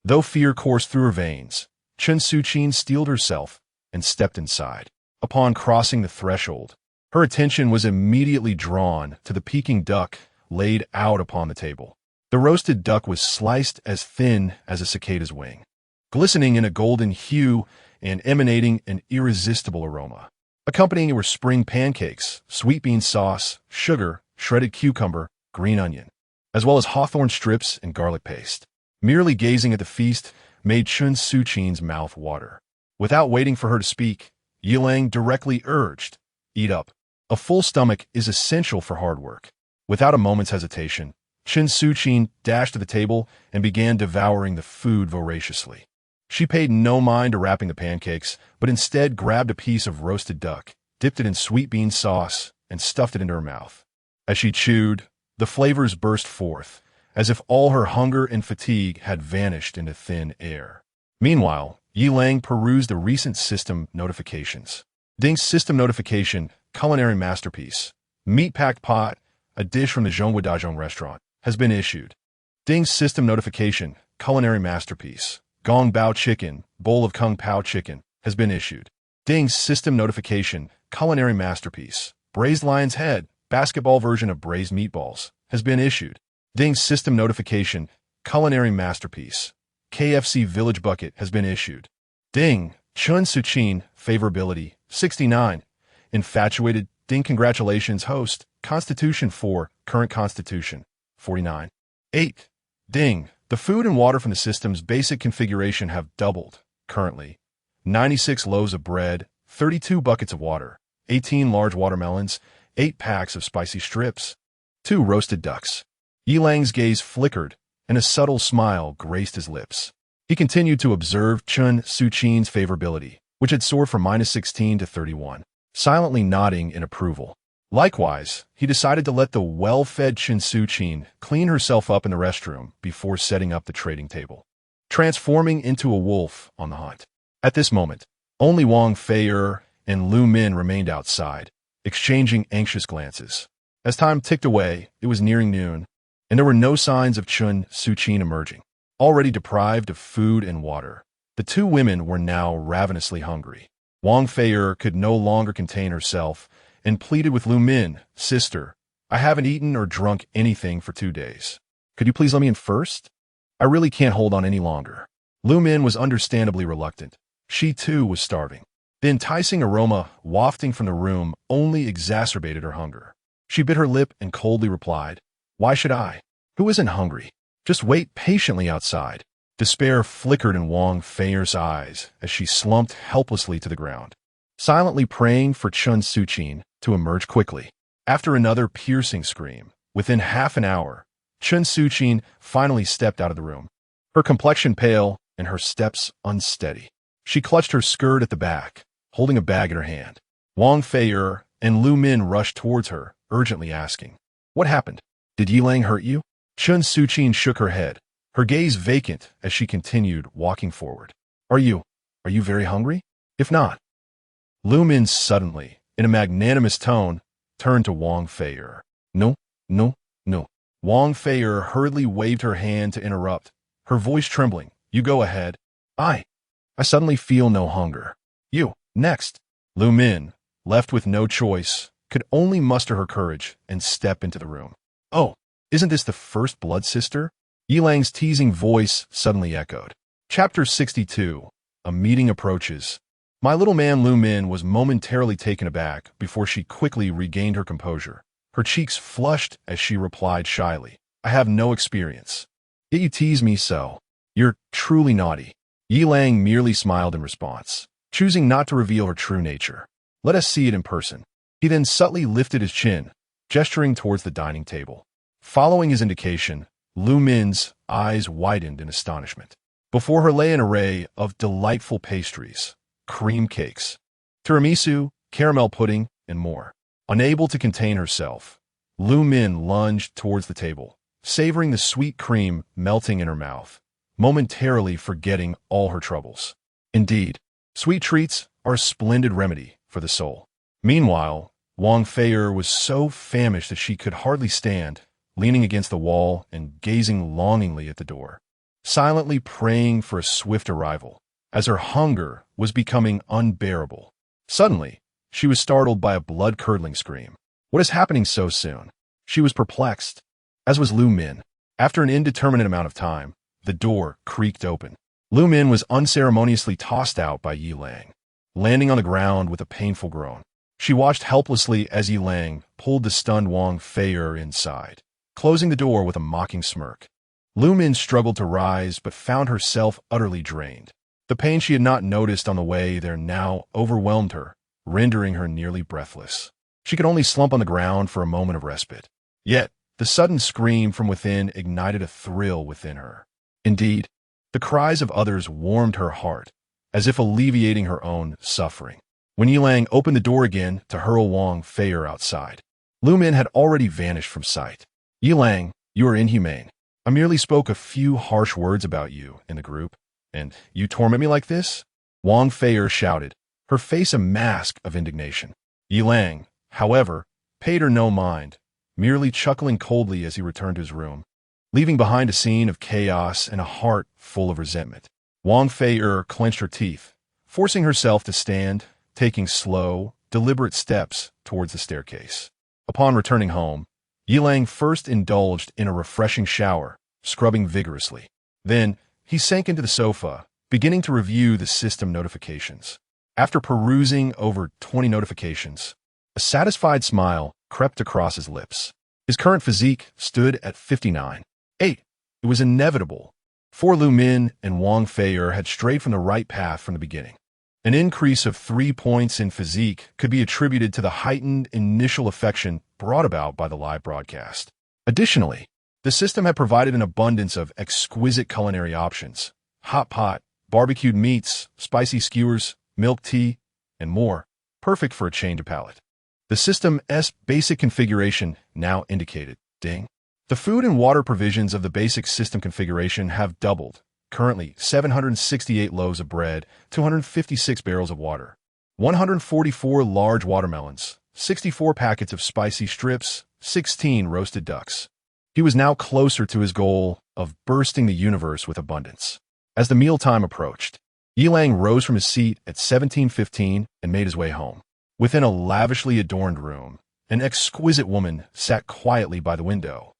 Though fear coursed through her veins, Chen Suqin steeled herself and stepped inside. Upon crossing the threshold, her attention was immediately drawn to the Peking duck laid out upon the table. The roasted duck was sliced as thin as a cicada's wing, glistening in a golden hue and emanating an irresistible aroma. Accompanying it were spring pancakes, sweet bean sauce, sugar, shredded cucumber, green onion, as well as hawthorn strips and garlic paste. Merely gazing at the feast made Chen Suqin's mouth water. Without waiting for her to speak, Yilang directly urged, "Eat up." A full stomach is essential for hard work. Without a moment's hesitation, Chen Suqin dashed to the table and began devouring the food voraciously. She paid no mind to wrapping the pancakes, but instead grabbed a piece of roasted duck, dipped it in sweet bean sauce, and stuffed it into her mouth. As she chewed, the flavors burst forth, as if all her hunger and fatigue had vanished into thin air. Meanwhile, Yilang perused the recent system notifications. Ding's system notification, culinary masterpiece, meat-packed pot, a dish from the Zhongguodajong restaurant, has been issued. Ding's system notification, culinary masterpiece, Gong Bao chicken, bowl of Kung Pao chicken, has been issued. Ding's system notification, culinary masterpiece, braised lion's head, basketball version of braised meatballs, has been issued. Ding's system notification, culinary masterpiece, KFC village bucket, has been issued. Ding, Chen Suqin, favorability, 69. Infatuated, Ding congratulations host, Constitution 4, current Constitution, 49. 8. Ding, the food and water from the system's basic configuration have doubled, currently. 96 loaves of bread, 32 buckets of water, 18 large watermelons, 8 packs of spicy strips, 2 roasted ducks. Yilang's gaze flickered, and a subtle smile graced his lips. He continued to observe Chen Suqin's favorability, which had soared from -16 to 31, silently nodding in approval. Likewise, he decided to let the well-fed Chen Suqin clean herself up in the restroom before setting up the trading table, transforming into a wolf on the hunt. At this moment, only Wang Feier and Lu Min remained outside, exchanging anxious glances. As time ticked away, it was nearing noon, and there were no signs of Chen Suqin emerging. Already deprived of food and water, the two women were now ravenously hungry. Wang Feier could no longer contain herself and pleaded with Lu Min, "Sister, I haven't eaten or drunk anything for 2 days. Could you please let me in first? I really can't hold on any longer." Lu Min was understandably reluctant. She too was starving. The enticing aroma wafting from the room only exacerbated her hunger. She bit her lip and coldly replied, "Why should I? Who isn't hungry? Just wait patiently outside." Despair flickered in Wang Feier's eyes as she slumped helplessly to the ground, silently praying for Chen Suqin to emerge quickly. After another piercing scream, within half an hour, Chun Su-chin finally stepped out of the room, her complexion pale and her steps unsteady. She clutched her skirt at the back, holding a bag in her hand. Wang Fei-er and Lu Min rushed towards her, urgently asking, "What happened? Did Yi Lang hurt you?" Chun Su-chin shook her head, her gaze vacant as she continued walking forward. Are you very hungry? If not." Lu Min suddenly, in a magnanimous tone, turned to Wang Fei-er. "No, no, no." Wang Fei-er hurriedly waved her hand to interrupt, her voice trembling. "You go ahead. I suddenly feel no hunger. You, next." Lu Min, left with no choice, could only muster her courage and step into the room. "Oh, isn't this the first blood sister?" Yi Lang's teasing voice suddenly echoed. Chapter 62. A meeting approaches. My little man Lu Min was momentarily taken aback before she quickly regained her composure. Her cheeks flushed as she replied shyly, "I have no experience. Yet you tease me so. You're truly naughty." Yi Lang merely smiled in response, choosing not to reveal her true nature. "Let us see it in person." He then subtly lifted his chin, gesturing towards the dining table. Following his indication, Lu Min's eyes widened in astonishment. Before her lay an array of delightful pastries, cream cakes, tiramisu, caramel pudding, and more. Unable to contain herself, Lu Min lunged towards the table, savoring the sweet cream melting in her mouth, momentarily forgetting all her troubles. Indeed, sweet treats are a splendid remedy for the soul. Meanwhile, Wang Fei-er was so famished that she could hardly stand, leaning against the wall and gazing longingly at the door, silently praying for a swift arrival, as her hunger was becoming unbearable. Suddenly, she was startled by a blood-curdling scream. What is happening so soon? She was perplexed, as was Lu Min. After an indeterminate amount of time, the door creaked open. Lu Min was unceremoniously tossed out by Yi Lang, landing on the ground with a painful groan. She watched helplessly as Yi Lang pulled the stunned Wang Fei-er inside, closing the door with a mocking smirk. Lu Min struggled to rise but found herself utterly drained. The pain she had not noticed on the way there now overwhelmed her, rendering her nearly breathless. She could only slump on the ground for a moment of respite. Yet, the sudden scream from within ignited a thrill within her. Indeed, the cries of others warmed her heart, as if alleviating her own suffering. When Yi Lang opened the door again to hurl Wang Fei-er outside, Lu Min had already vanished from sight. "Yi Lang, you are inhumane. I merely spoke a few harsh words about you in the group, and you torment me like this?" Wang Fei-er shouted, her face a mask of indignation. Yi Lang, however, paid her no mind, merely chuckling coldly as he returned to his room, leaving behind a scene of chaos and a heart full of resentment. Wang Fei-er clenched her teeth, forcing herself to stand, taking slow, deliberate steps towards the staircase. Upon returning home, Yi Lang first indulged in a refreshing shower, scrubbing vigorously. Then, he sank into the sofa, beginning to review the system notifications. After perusing over 20 notifications, a satisfied smile crept across his lips. His current physique stood at 59. It was inevitable, for Lu Min and Wang Fei-er had strayed from the right path from the beginning. An increase of 3 points in physique could be attributed to the heightened initial affection brought about by the live broadcast. Additionally, the system had provided an abundance of exquisite culinary options: hot pot, barbecued meats, spicy skewers, milk tea, and more, perfect for a change of palate. The system's basic configuration now indicated, ding. The food and water provisions of the basic system configuration have doubled. Currently, 768 loaves of bread, 256 barrels of water, 144 large watermelons, 64 packets of spicy strips, 16 roasted ducks. He was now closer to his goal of bursting the universe with abundance. As the mealtime approached, Yi Lang rose from his seat at 17:15 and made his way home. Within a lavishly adorned room, an exquisite woman sat quietly by the window,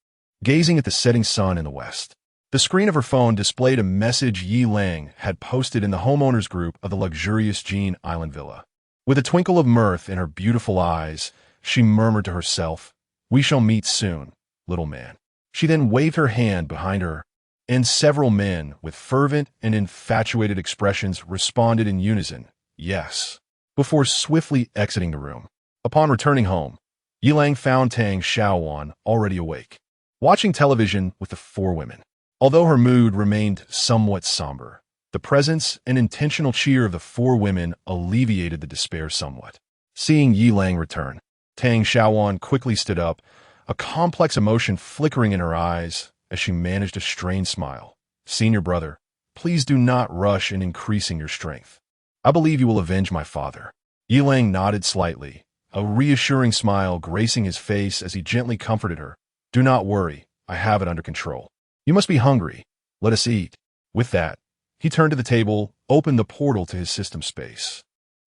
gazing at the setting sun in the west. The screen of her phone displayed a message Yi Lang had posted in the homeowners group of the luxurious Jean Island villa. With a twinkle of mirth in her beautiful eyes, she murmured to herself, "We shall meet soon, little man." She then waved her hand behind her, and several men with fervent and infatuated expressions responded in unison, "Yes," before swiftly exiting the room. Upon returning home, Yi Lang found Tang Xiaowan already awake. watching television with the four women. Although her mood remained somewhat somber, the presence and intentional cheer of the four women alleviated the despair somewhat. Seeing Yi Lang return, Tang Xiaowan quickly stood up, a complex emotion flickering in her eyes as she managed a strained smile. "Senior brother, please do not rush in increasing your strength. I believe you will avenge my father." Yi Lang nodded slightly, a reassuring smile gracing his face as he gently comforted her. "Do not worry, I have it under control. You must be hungry. Let us eat." With that, he turned to the table, opened the portal to his system space,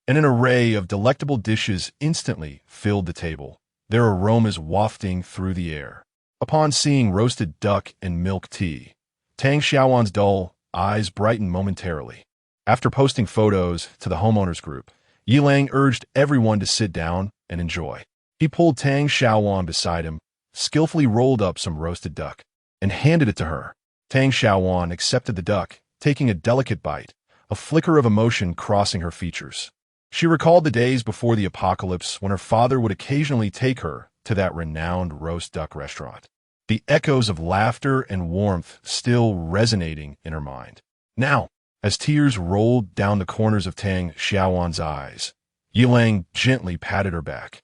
and an array of delectable dishes instantly filled the table, their aromas wafting through the air. Upon seeing roasted duck and milk tea, Tang Xiaowan's dull eyes brightened momentarily. After posting photos to the homeowners group, Yi Lang urged everyone to sit down and enjoy. He pulled Tang Xiaowan beside him, skillfully rolled up some roasted duck, and handed it to her. Tang Xiaowan accepted the duck, taking a delicate bite, a flicker of emotion crossing her features. She recalled the days before the apocalypse when her father would occasionally take her to that renowned roast duck restaurant, the echoes of laughter and warmth still resonating in her mind. Now, as tears rolled down the corners of Tang Xiaowan's eyes, Yi Lang gently patted her back,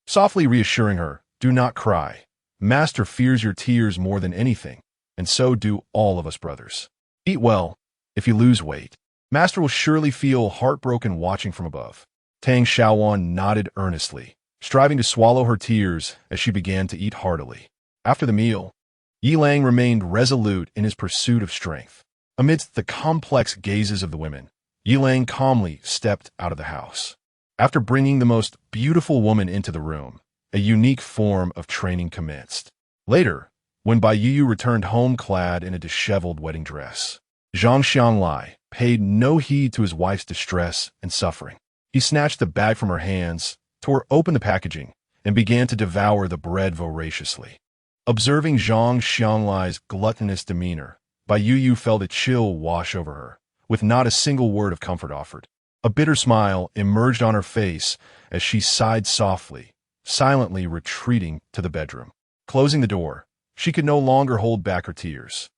softly reassuring her, "Do not cry. Master fears your tears more than anything, and so do all of us brothers. Eat well. If you lose weight, Master will surely feel heartbroken watching from above." Tang Xiaowan nodded earnestly, striving to swallow her tears as she began to eat heartily. After the meal, Yi Lang remained resolute in his pursuit of strength. Amidst the complex gazes of the women, Yi Lang calmly stepped out of the house. After bringing the most beautiful woman into the room, a unique form of training commenced. Later, when Bai Yu returned home clad in a disheveled wedding dress, Zhang Xianglai paid no heed to his wife's distress and suffering. He snatched the bag from her hands, tore open the packaging, and began to devour the bread voraciously. Observing Zhang Xianglai's gluttonous demeanor, Bai Yu felt a chill wash over her, with not a single word of comfort offered. A bitter smile emerged on her face as she sighed softly, silently retreating to the bedroom. Closing the door, she could no longer hold back her tears.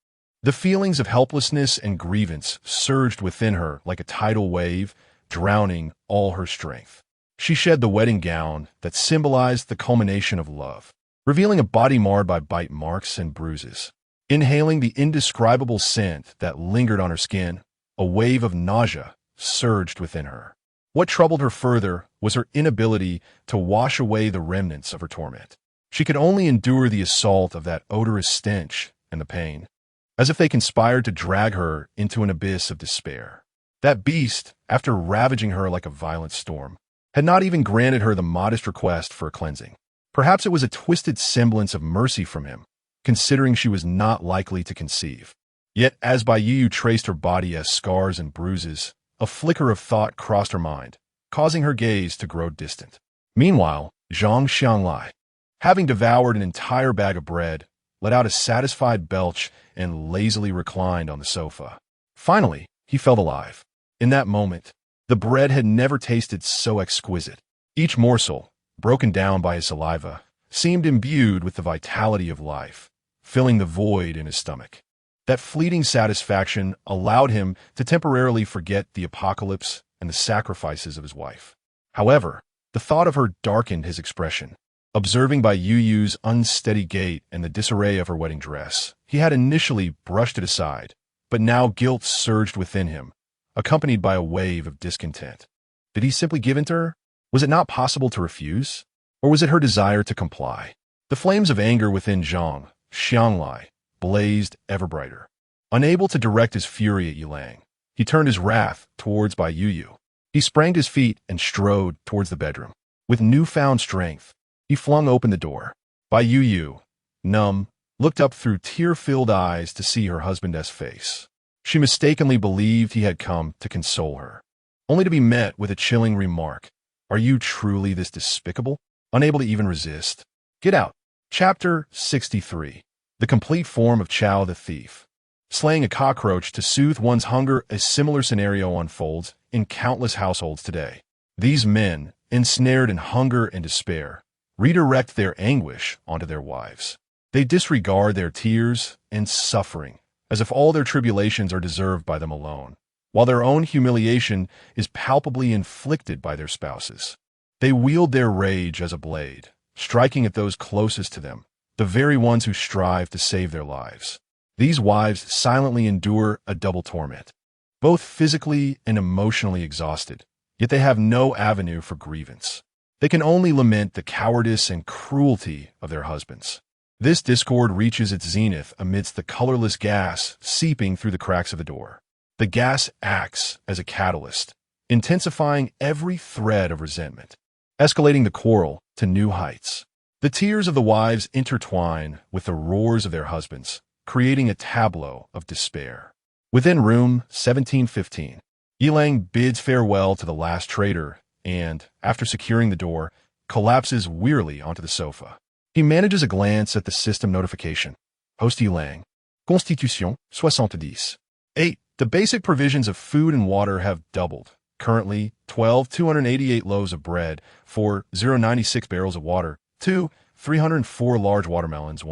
The feelings of helplessness and grievance surged within her like a tidal wave, drowning all her strength. She shed the wedding gown that symbolized the culmination of love, revealing a body marred by bite marks and bruises. Inhaling the indescribable scent that lingered on her skin, a wave of nausea surged within her. What troubled her further was her inability to wash away the remnants of her torment. She could only endure the assault of that odorous stench and the pain, as if they conspired to drag her into an abyss of despair. That beast, after ravaging her like a violent storm, had not even granted her the modest request for a cleansing. Perhaps it was a twisted semblance of mercy from him, considering she was not likely to conceive. Yet as Bai Yu traced her body as scars and bruises, a flicker of thought crossed her mind, causing her gaze to grow distant. Meanwhile, Zhang Xianglai, having devoured an entire bag of bread, let out a satisfied belch and lazily reclined on the sofa. Finally, he felt alive. In that moment, the bread had never tasted so exquisite. Each morsel, broken down by his saliva, seemed imbued with the vitality of life, filling the void in his stomach. That fleeting satisfaction allowed him to temporarily forget the apocalypse and the sacrifices of his wife. However, the thought of her darkened his expression. Observing Bai Yu's unsteady gait and the disarray of her wedding dress, he had initially brushed it aside, but now guilt surged within him, accompanied by a wave of discontent. Did he simply give in to her? Was it not possible to refuse? Or was it her desire to comply? The flames of anger within Zhang Xianglai blazed ever brighter. Unable to direct his fury at Yi Lang, he turned his wrath towards Bai Yu. He sprang to his feet and strode towards the bedroom. With newfound strength, he flung open the door. Bai Yu, numb, looked up through tear-filled eyes to see her husband's face. She mistakenly believed he had come to console her, only to be met with a chilling remark. "Are you truly this despicable?" Unable to even resist. Get out. Chapter 63. The complete form of Chow the Thief. Slaying a cockroach to soothe one's hunger. A similar scenario unfolds in countless households today. These men, ensnared in hunger and despair, redirect their anguish onto their wives. They disregard their tears and suffering, as if all their tribulations are deserved by them alone, while their own humiliation is palpably inflicted by their spouses. They wield their rage as a blade, striking at those closest to them, the very ones who strive to save their lives. These wives silently endure a double torment, both physically and emotionally exhausted, yet they have no avenue for grievance. They can only lament the cowardice and cruelty of their husbands. This discord reaches its zenith amidst the colorless gas seeping through the cracks of the door. The gas acts as a catalyst, intensifying every thread of resentment, escalating the quarrel to new heights. The tears of the wives intertwine with the roars of their husbands, creating a tableau of despair. Within room 1715, Yilang bids farewell to the last traitor and, after securing the door, collapses wearily onto the sofa. He manages a glance at the system notification. Host Yilang. Constitution 70. 8. The basic provisions of food and water have doubled. Currently, 288 loaves of bread, 96 barrels of water, 304 large watermelons,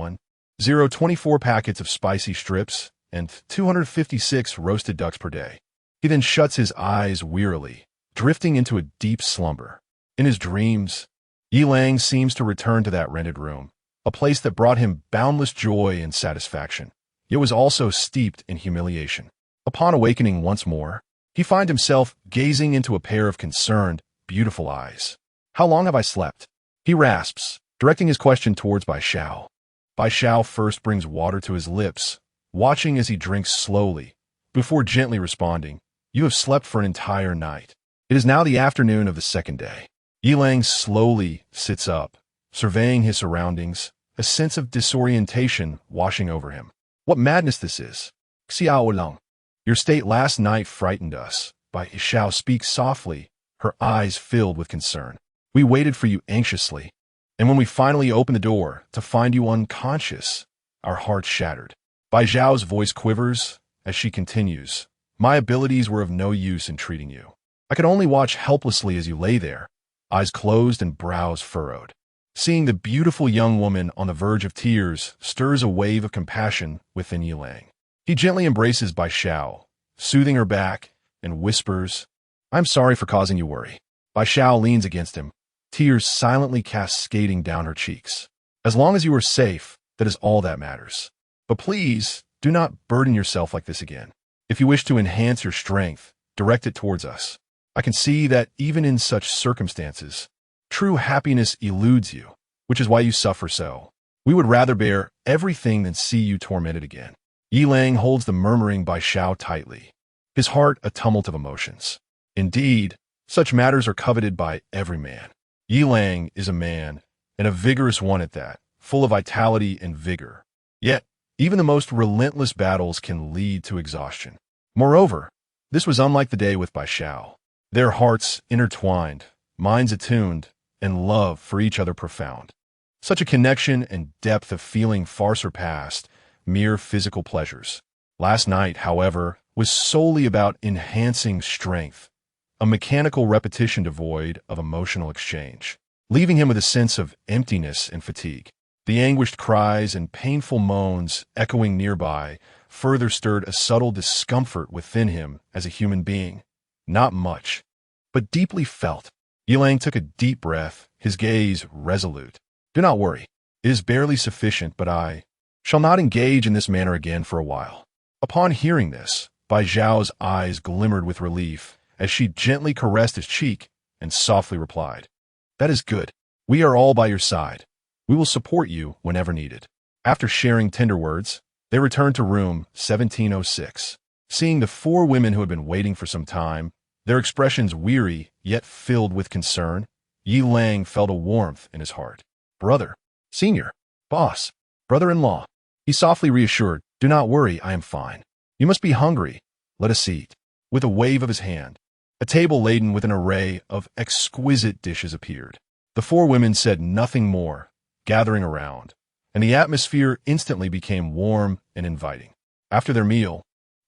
24 packets of spicy strips, and 256 roasted ducks per day. He then shuts his eyes wearily, drifting into a deep slumber. In his dreams, Yilang seems to return to that rented room, a place that brought him boundless joy and satisfaction, yet was also steeped in humiliation. Upon awakening once more, he finds himself gazing into a pair of concerned, beautiful eyes. "How long have I slept?" he rasps, directing his question towards Bai Xiao. Bai Xiao first brings water to his lips, watching as he drinks slowly, before gently responding, "You have slept for an entire night." It is now the afternoon of the second day. Yilang slowly sits up, surveying his surroundings, a sense of disorientation washing over him. What madness this is! Xiao Lang. Your state last night frightened us. Bai Xiao speaks softly, her eyes filled with concern. We waited for you anxiously, and when we finally opened the door to find you unconscious, our hearts shattered. Bai Xiao's voice quivers as she continues, "My abilities were of no use in treating you. I could only watch helplessly as you lay there, eyes closed and brows furrowed." Seeing the beautiful young woman on the verge of tears stirs a wave of compassion within Yilang. He gently embraces Bai Xiao, soothing her back, and whispers, "I'm sorry for causing you worry." Bai Xiao leans against him, tears silently cascading down her cheeks. "As long as you are safe, that is all that matters. But please, do not burden yourself like this again. If you wish to enhance your strength, direct it towards us. I can see that even in such circumstances, true happiness eludes you, which is why you suffer so. We would rather bear everything than see you tormented again." Yilang holds the murmuring Bai Xiao tightly, his heart a tumult of emotions. Indeed, such matters are coveted by every man. Yilang is a man, and a vigorous one at that, full of vitality and vigor. Yet, even the most relentless battles can lead to exhaustion. Moreover, this was unlike the day with Bai Xiao. Their hearts intertwined, minds attuned, and love for each other profound. Such a connection and depth of feeling far surpassed mere physical pleasures. Last night, however, was solely about enhancing strength, a mechanical repetition devoid of emotional exchange, leaving him with a sense of emptiness and fatigue. The anguished cries and painful moans echoing nearby further stirred a subtle discomfort within him as a human being. Not much, but deeply felt. Yilang took a deep breath, his gaze resolute. "Do not worry. It is barely sufficient, but I shall not engage in this manner again for a while." Upon hearing this, Bai Xiao's eyes glimmered with relief as she gently caressed his cheek and softly replied, "That is good. We are all by your side. We will support you whenever needed." After sharing tender words, they returned to room 1706. Seeing the four women who had been waiting for some time, their expressions weary yet filled with concern, Yilang felt a warmth in his heart. "Brother, senior, boss, brother-in-law," he softly reassured, "do not worry, I am fine. You must be hungry. Let us eat." With a wave of his hand, a table laden with an array of exquisite dishes appeared. The four women said nothing more, gathering around, and the atmosphere instantly became warm and inviting. After their meal,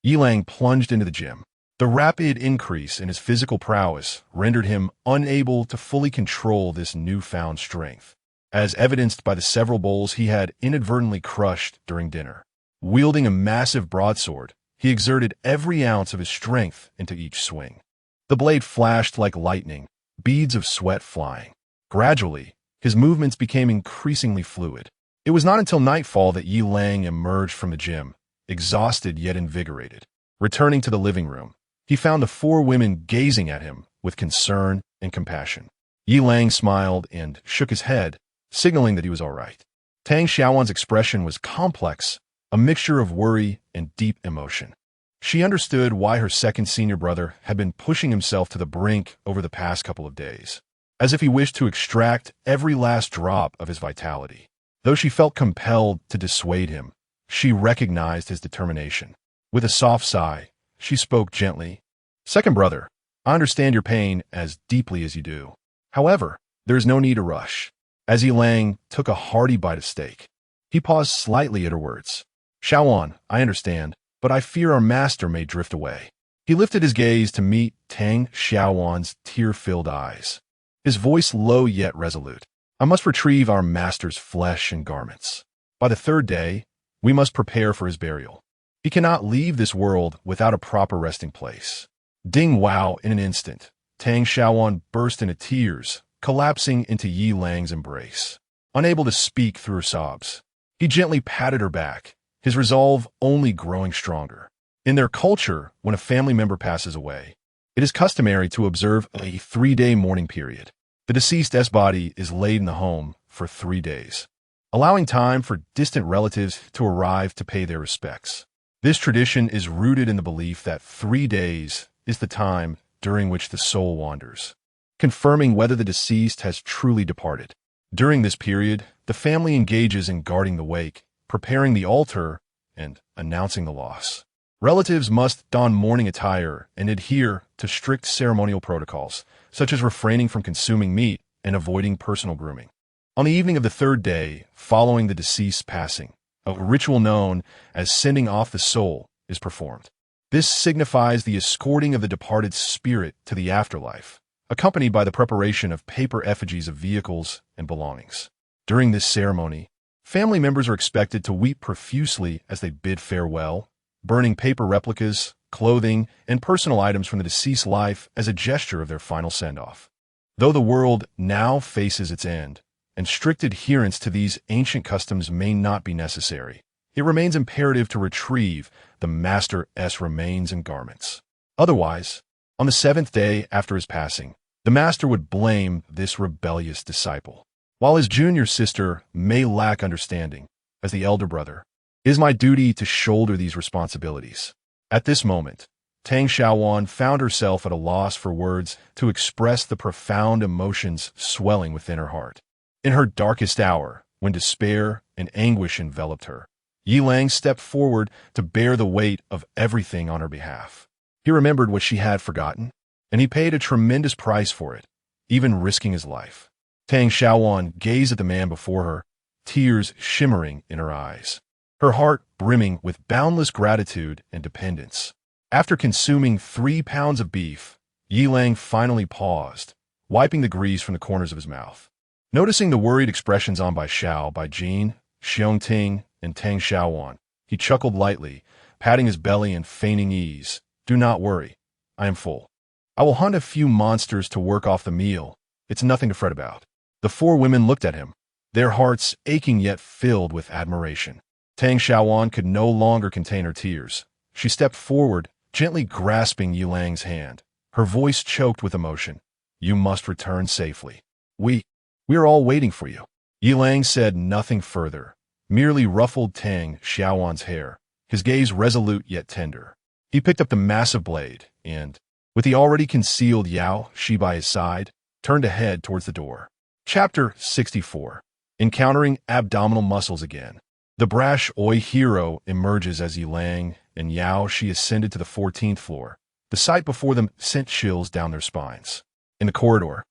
Yilang plunged into the gym. The rapid increase in his physical prowess rendered him unable to fully control this newfound strength. as evidenced by the several bowls he had inadvertently crushed during dinner. Wielding a massive broadsword, he exerted every ounce of his strength into each swing. The blade flashed like lightning, beads of sweat flying. Gradually, his movements became increasingly fluid. It was not until nightfall that Yi Lang emerged from the gym, exhausted yet invigorated. Returning to the living room, he found the four women gazing at him with concern and compassion. Yi Lang smiled and shook his head, signaling that he was all right. Tang Xiaowan's expression was complex, a mixture of worry and deep emotion. She understood why her second senior brother had been pushing himself to the brink over the past couple of days, as if he wished to extract every last drop of his vitality. Though she felt compelled to dissuade him, she recognized his determination. With a soft sigh, she spoke gently. "Second brother, I understand your pain as deeply as you do. However, there is no need to rush." As Yi Lang took a hearty bite of steak, he paused slightly at her words. "Xiaowan, I understand, but I fear our master may drift away." He lifted his gaze to meet Tang Xiaowan's tear-filled eyes, his voice low yet resolute. "I must retrieve our master's flesh and garments. By the third day, we must prepare for his burial. He cannot leave this world without a proper resting place." Ding wow, in an instant, Tang Xiaowan burst into tears, collapsing into Yi Lang's embrace. Unable to speak through her sobs, he gently patted her back, his resolve only growing stronger. In their culture, when a family member passes away, it is customary to observe a 3-day mourning period. The deceased's body is laid in the home for 3 days, allowing time for distant relatives to arrive to pay their respects. This tradition is rooted in the belief that 3 days is the time during which the soul wanders, confirming whether the deceased has truly departed. During this period, the family engages in guarding the wake, preparing the altar, and announcing the loss. Relatives must don mourning attire and adhere to strict ceremonial protocols, such as refraining from consuming meat and avoiding personal grooming. On the evening of the 3rd day, following the deceased's passing, a ritual known as sending off the soul is performed. This signifies the escorting of the departed spirit to the afterlife, accompanied by the preparation of paper effigies of vehicles and belongings. During this ceremony, family members are expected to weep profusely as they bid farewell, burning paper replicas, clothing, and personal items from the deceased's life as a gesture of their final send-off. Though the world now faces its end, and strict adherence to these ancient customs may not be necessary, it remains imperative to retrieve the master's remains and garments. Otherwise, on the 7th day after his passing, the master would blame this rebellious disciple. While his junior sister may lack understanding, as the elder brother, it is my duty to shoulder these responsibilities. At this moment, Tang Xiaowan found herself at a loss for words to express the profound emotions swelling within her heart. In her darkest hour, when despair and anguish enveloped her, Yi Lang stepped forward to bear the weight of everything on her behalf. He remembered what she had forgotten, and he paid a tremendous price for it, even risking his life. Tang Xiaowan gazed at the man before her, tears shimmering in her eyes, her heart brimming with boundless gratitude and dependence. After consuming 3 pounds of beef, Yi Lang finally paused, wiping the grease from the corners of his mouth. Noticing the worried expressions on by Xiao, by Jin, Xiongting, and Tang Xiaowan, he chuckled lightly, patting his belly and feigning ease. "Do not worry. I am full. I will hunt a few monsters to work off the meal. It's nothing to fret about." The 4 women looked at him, their hearts aching yet filled with admiration. Tang Xiaowan could no longer contain her tears. She stepped forward, gently grasping Yi Lang's hand, her voice choked with emotion. "You must return safely. We are all waiting for you." Yi Lang said nothing further, merely ruffled Tang Xiaowan's hair, his gaze resolute yet tender. He picked up the massive blade and, with the already concealed Yao Shi by his side, turned to head towards the door. Chapter 64. Encountering abdominal muscles again. The brash Oi hero emerges as Yi Lang and Yao Shi ascended to the 14th floor. The sight before them sent chills down their spines. In the corridor,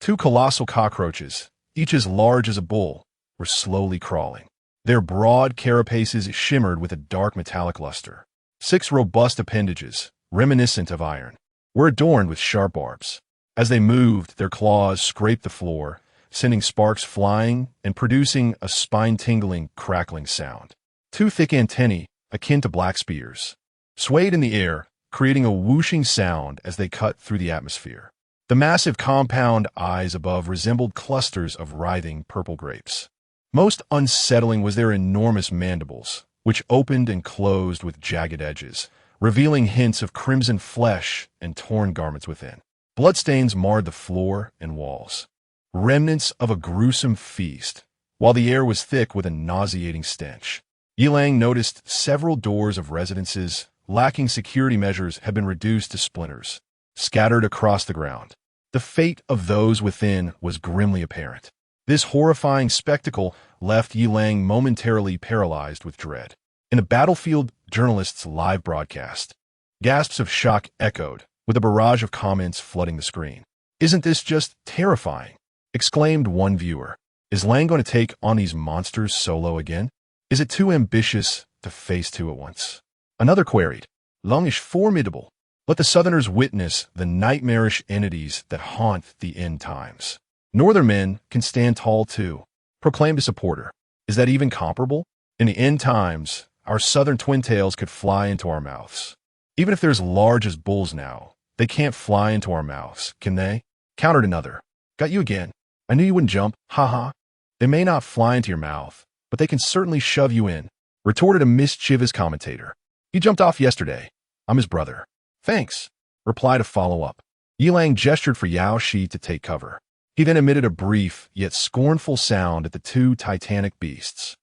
2 colossal cockroaches, each as large as a bull, were slowly crawling. Their broad carapaces shimmered with a dark metallic luster. 6 robust appendages, reminiscent of iron, were adorned with sharp barbs. As they moved, their claws scraped the floor, sending sparks flying and producing a spine-tingling, crackling sound. Two thick antennae, akin to black spears, swayed in the air, creating a whooshing sound as they cut through the atmosphere. The massive compound eyes above resembled clusters of writhing purple grapes. Most unsettling was their enormous mandibles, which opened and closed with jagged edges, revealing hints of crimson flesh and torn garments within. Bloodstains marred the floor and walls, remnants of a gruesome feast, while the air was thick with a nauseating stench. Yilang noticed several doors of residences, lacking security measures, had been reduced to splinters, scattered across the ground. The fate of those within was grimly apparent. This horrifying spectacle left Yilang momentarily paralyzed with dread. In a battlefield journalist's live broadcast, gasps of shock echoed, with a barrage of comments flooding the screen. "Isn't this just terrifying?" exclaimed one viewer. "Is Lang going to take on these monsters solo again? Is it too ambitious to face two at once?" Another queried, "Lang is formidable. Let the Southerners witness the nightmarish entities that haunt the end times. Northern men can stand tall too," proclaimed a supporter. "Is that even comparable? In the end times, our Southern twin tails could fly into our mouths. Even if they're as large as bulls now, they can't fly into our mouths, can they?" Countered another. "Got you again. I knew you wouldn't jump. Ha ha. They may not fly into your mouth, but they can certainly shove you in," retorted a mischievous commentator. "He jumped off yesterday. I'm his brother." "Thanks," replied a follow-up. Yilang gestured for Yao Shi to take cover. He then emitted a brief yet scornful sound at the two titanic beasts.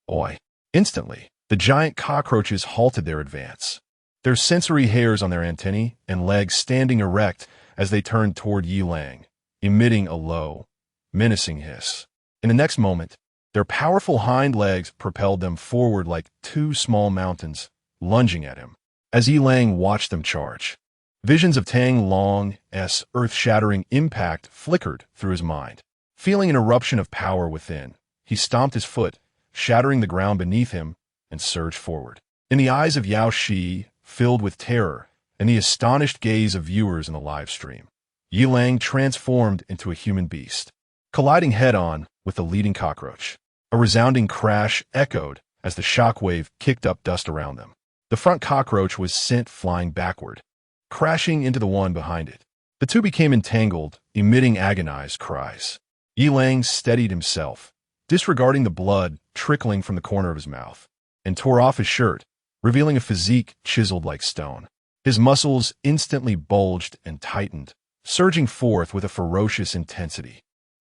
Oi! Instantly, the giant cockroaches halted their advance, their sensory hairs on their antennae and legs standing erect as they turned toward Yilang, emitting a low, menacing hiss. In the next moment, their powerful hind legs propelled them forward like two small mountains, lunging at him. As Yilang watched them charge, visions of Tang Long's earth-shattering impact flickered through his mind. Feeling an eruption of power within, he stomped his foot, shattering the ground beneath him, and surged forward. In the eyes of Yao Shi, filled with terror, and the astonished gaze of viewers in the live stream, Yilang transformed into a human beast, colliding head-on with the leading cockroach. A resounding crash echoed as the shockwave kicked up dust around them. The front cockroach was sent flying backward, crashing into the one behind it. The two became entangled, emitting agonized cries. Yilang steadied himself, disregarding the blood trickling from the corner of his mouth, and tore off his shirt, revealing a physique chiseled like stone. His muscles instantly bulged and tightened, surging forth with a ferocious intensity.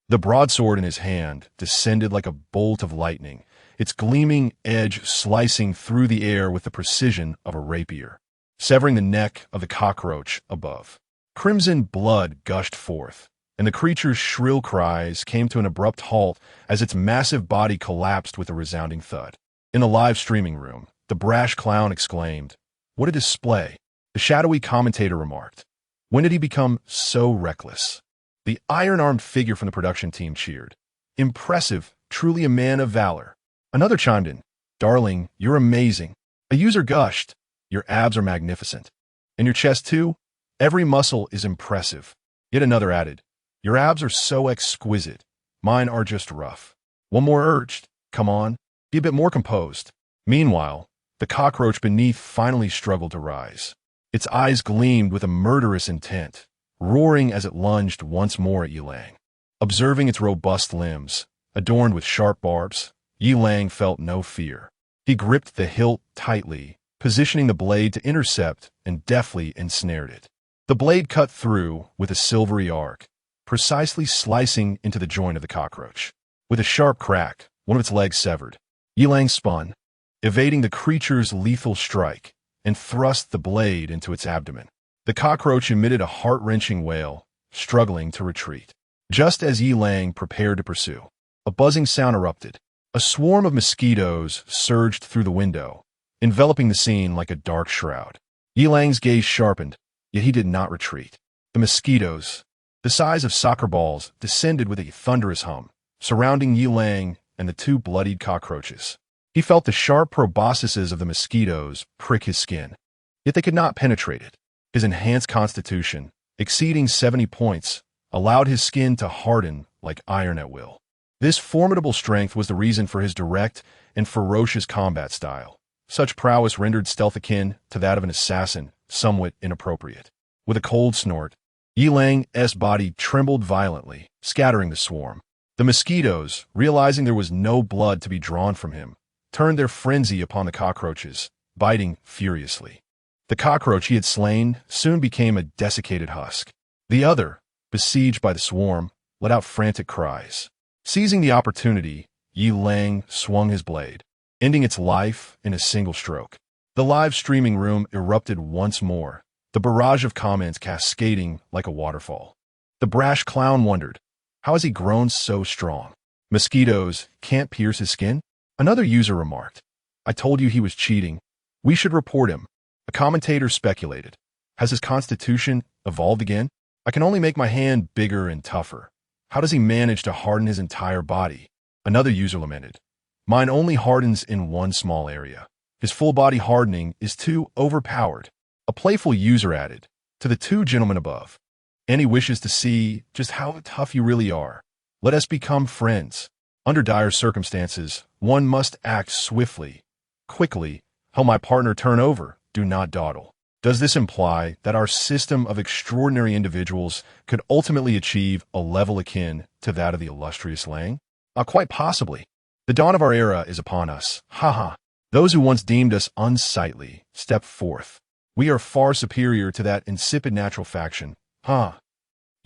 The broadsword in his hand descended like a bolt of lightning, its gleaming edge slicing through the air with the precision of a rapier, severing the neck of the cockroach above. Crimson blood gushed forth, and the creature's shrill cries came to an abrupt halt as its massive body collapsed with a resounding thud. In the live streaming room, the brash clown exclaimed, "What a display!" The shadowy commentator remarked, "When did he become so reckless?" The iron-armed figure from the production team cheered, "Impressive, truly a man of valor." Another chimed in, "Darling, you're amazing." A user gushed, "Your abs are magnificent. And your chest too? Every muscle is impressive." Yet another added, "Your abs are so exquisite. Mine are just rough." One more urged, "Come on, be a bit more composed." Meanwhile, the cockroach beneath finally struggled to rise. Its eyes gleamed with a murderous intent, roaring as it lunged once more at Yilang. Observing its robust limbs, adorned with sharp barbs, Yilang felt no fear. He gripped the hilt tightly, positioning the blade to intercept and deftly ensnared it. The blade cut through with a silvery arc, precisely slicing into the joint of the cockroach. With a sharp crack, one of its legs severed. Yilang spun, evading the creature's lethal strike, and thrust the blade into its abdomen. The cockroach emitted a heart-wrenching wail, struggling to retreat. Just as Yilang prepared to pursue, a buzzing sound erupted. A swarm of mosquitoes surged through the window, enveloping the scene like a dark shroud. Yilang's gaze sharpened, yet he did not retreat. The mosquitoes, the size of soccer balls, descended with a thunderous hum, surrounding Yilang and the two bloodied cockroaches. He felt the sharp proboscises of the mosquitoes prick his skin, yet they could not penetrate it. His enhanced constitution, exceeding 70 points, allowed his skin to harden like iron at will. This formidable strength was the reason for his direct and ferocious combat style. Such prowess rendered stealth akin to that of an assassin somewhat inappropriate. With a cold snort, Yilang's body trembled violently, scattering the swarm. The mosquitoes, realizing there was no blood to be drawn from him, turned their frenzy upon the cockroaches, biting furiously. The cockroach he had slain soon became a desiccated husk. The other, besieged by the swarm, let out frantic cries. Seizing the opportunity, Yilang swung his blade, ending its life in a single stroke. The live streaming room erupted once more, the barrage of comments cascading like a waterfall. The brash clown wondered, how has he grown so strong? Mosquitoes can't pierce his skin? Another user remarked, I told you he was cheating. We should report him. A commentator speculated, has his constitution evolved again? I can only make my hand bigger and tougher. How does he manage to harden his entire body? Another user lamented, mine only hardens in one small area. His full body hardening is too overpowered. A playful user added, to the two gentlemen above, any wishes to see just how tough you really are. Let us become friends. Under dire circumstances, one must act swiftly, quickly. Help my partner turn over, do not dawdle. Does this imply that our system of extraordinary individuals could ultimately achieve a level akin to that of the illustrious Lang? Quite possibly. The dawn of our era is upon us. Haha. Those who once deemed us unsightly step forth. We are far superior to that insipid natural faction.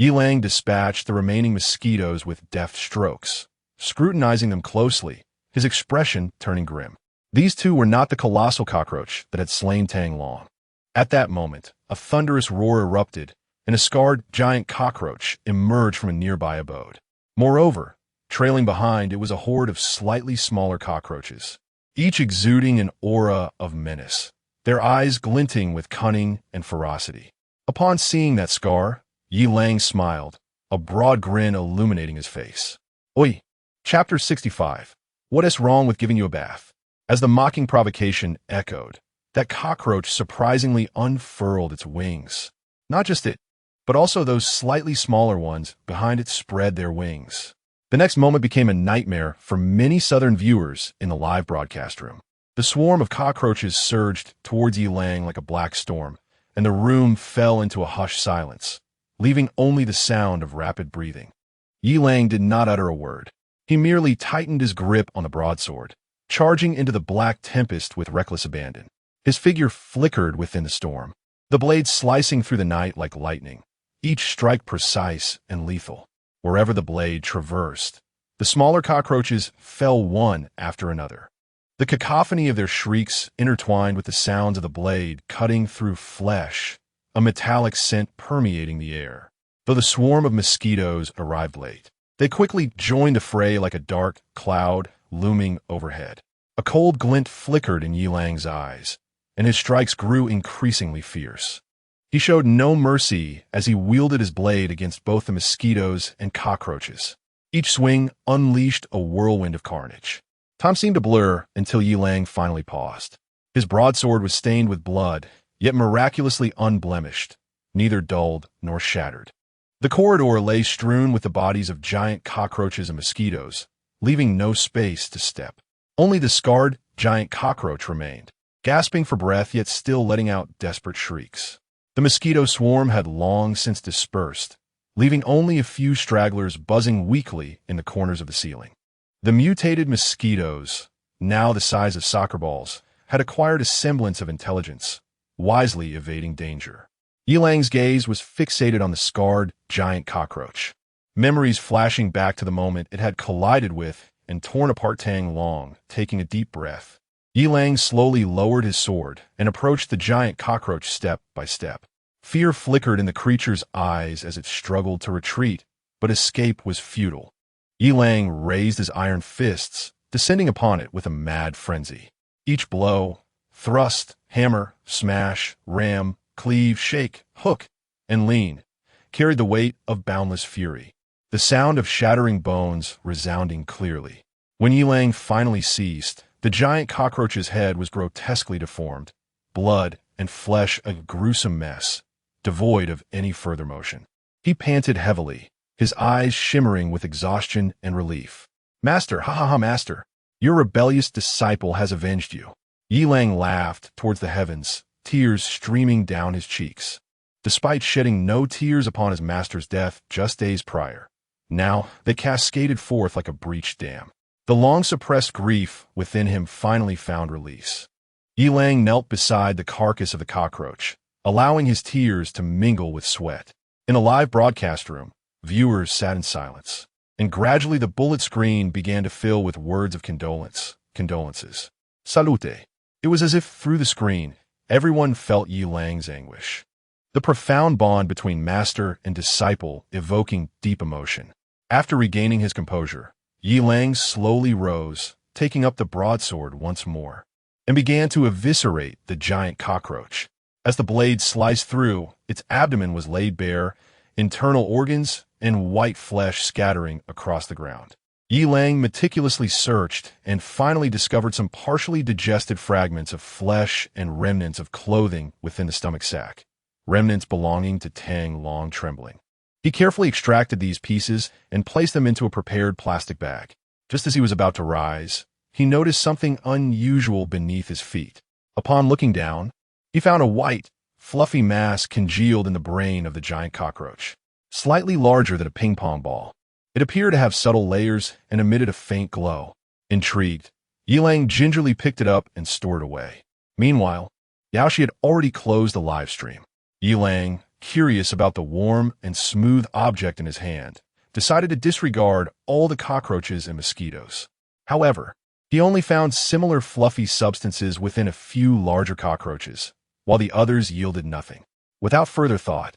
Yilang dispatched the remaining mosquitoes with deft strokes, scrutinizing them closely, his expression turning grim. These two were not the colossal cockroach that had slain Tang Long. At that moment, a thunderous roar erupted, and a scarred giant cockroach emerged from a nearby abode. Moreover, trailing behind, it was a horde of slightly smaller cockroaches, each exuding an aura of menace, their eyes glinting with cunning and ferocity. Upon seeing that scar, Yilang smiled, a broad grin illuminating his face. Oi! Chapter 65. What is wrong with giving you a bath? As the mocking provocation echoed, that cockroach surprisingly unfurled its wings. Not just it, but also those slightly smaller ones behind it spread their wings. The next moment became a nightmare for many southern viewers in the live broadcast room. The swarm of cockroaches surged towards Yilang like a black storm, and the room fell into a hushed silence, leaving only the sound of rapid breathing. Yilang did not utter a word. He merely tightened his grip on the broadsword, charging into the black tempest with reckless abandon. His figure flickered within the storm, the blade slicing through the night like lightning, each strike precise and lethal. Wherever the blade traversed, the smaller cockroaches fell one after another. The cacophony of their shrieks intertwined with the sounds of the blade cutting through flesh, a metallic scent permeating the air. Though the swarm of mosquitoes arrived late, they quickly joined the fray like a dark cloud looming overhead. A cold glint flickered in Yilang's eyes, and his strikes grew increasingly fierce. He showed no mercy as he wielded his blade against both the mosquitoes and cockroaches. Each swing unleashed a whirlwind of carnage. Time seemed to blur until Yilang finally paused. His broadsword was stained with blood, yet miraculously unblemished, neither dulled nor shattered. The corridor lay strewn with the bodies of giant cockroaches and mosquitoes, leaving no space to step. Only the scarred giant cockroach remained, gasping for breath yet still letting out desperate shrieks. The mosquito swarm had long since dispersed, leaving only a few stragglers buzzing weakly in the corners of the ceiling. The mutated mosquitoes, now the size of soccer balls, had acquired a semblance of intelligence, wisely evading danger. Yilang's gaze was fixated on the scarred giant cockroach, memories flashing back to the moment it had collided with and torn apart Tang Long. Taking a deep breath, Yilang slowly lowered his sword and approached the giant cockroach step by step. Fear flickered in the creature's eyes as it struggled to retreat, but escape was futile. Yilang raised his iron fists, descending upon it with a mad frenzy. Each blow, thrust, hammer, smash, ram, cleave, shake, hook, and lean, carried the weight of boundless fury, the sound of shattering bones resounding clearly. When Yilang finally ceased, the giant cockroach's head was grotesquely deformed, blood and flesh a gruesome mess, devoid of any further motion. He panted heavily, his eyes shimmering with exhaustion and relief. Master, ha ha ha, master, your rebellious disciple has avenged you. Yi Lang laughed towards the heavens, tears streaming down his cheeks. Despite shedding no tears upon his master's death just days prior, now they cascaded forth like a breached dam. The long-suppressed grief within him finally found release. Yi Lang knelt beside the carcass of the cockroach, allowing his tears to mingle with sweat. In a live broadcast room, viewers sat in silence, and gradually the bullet screen began to fill with words of condolences. Salute. It was as if through the screen, everyone felt Yi Lang's anguish. The profound bond between master and disciple evoking deep emotion. After regaining his composure, Yi Lang slowly rose, taking up the broadsword once more, and began to eviscerate the giant cockroach. As the blade sliced through, its abdomen was laid bare, internal organs and white flesh scattering across the ground. Yi Lang meticulously searched and finally discovered some partially digested fragments of flesh and remnants of clothing within the stomach sac, remnants belonging to Tang Long Trembling. He carefully extracted these pieces and placed them into a prepared plastic bag. Just as he was about to rise, he noticed something unusual beneath his feet. Upon looking down, he found a white, fluffy mass congealed in the brain of the giant cockroach, slightly larger than a ping-pong ball. It appeared to have subtle layers and emitted a faint glow. Intrigued, Yi Lang gingerly picked it up and stored away. Meanwhile, Yaoshi had already closed the live stream. Yi Lang, curious about the warm and smooth object in his hand, decided to disregard all the cockroaches and mosquitoes. However, he only found similar fluffy substances within a few larger cockroaches, while the others yielded nothing. Without further thought,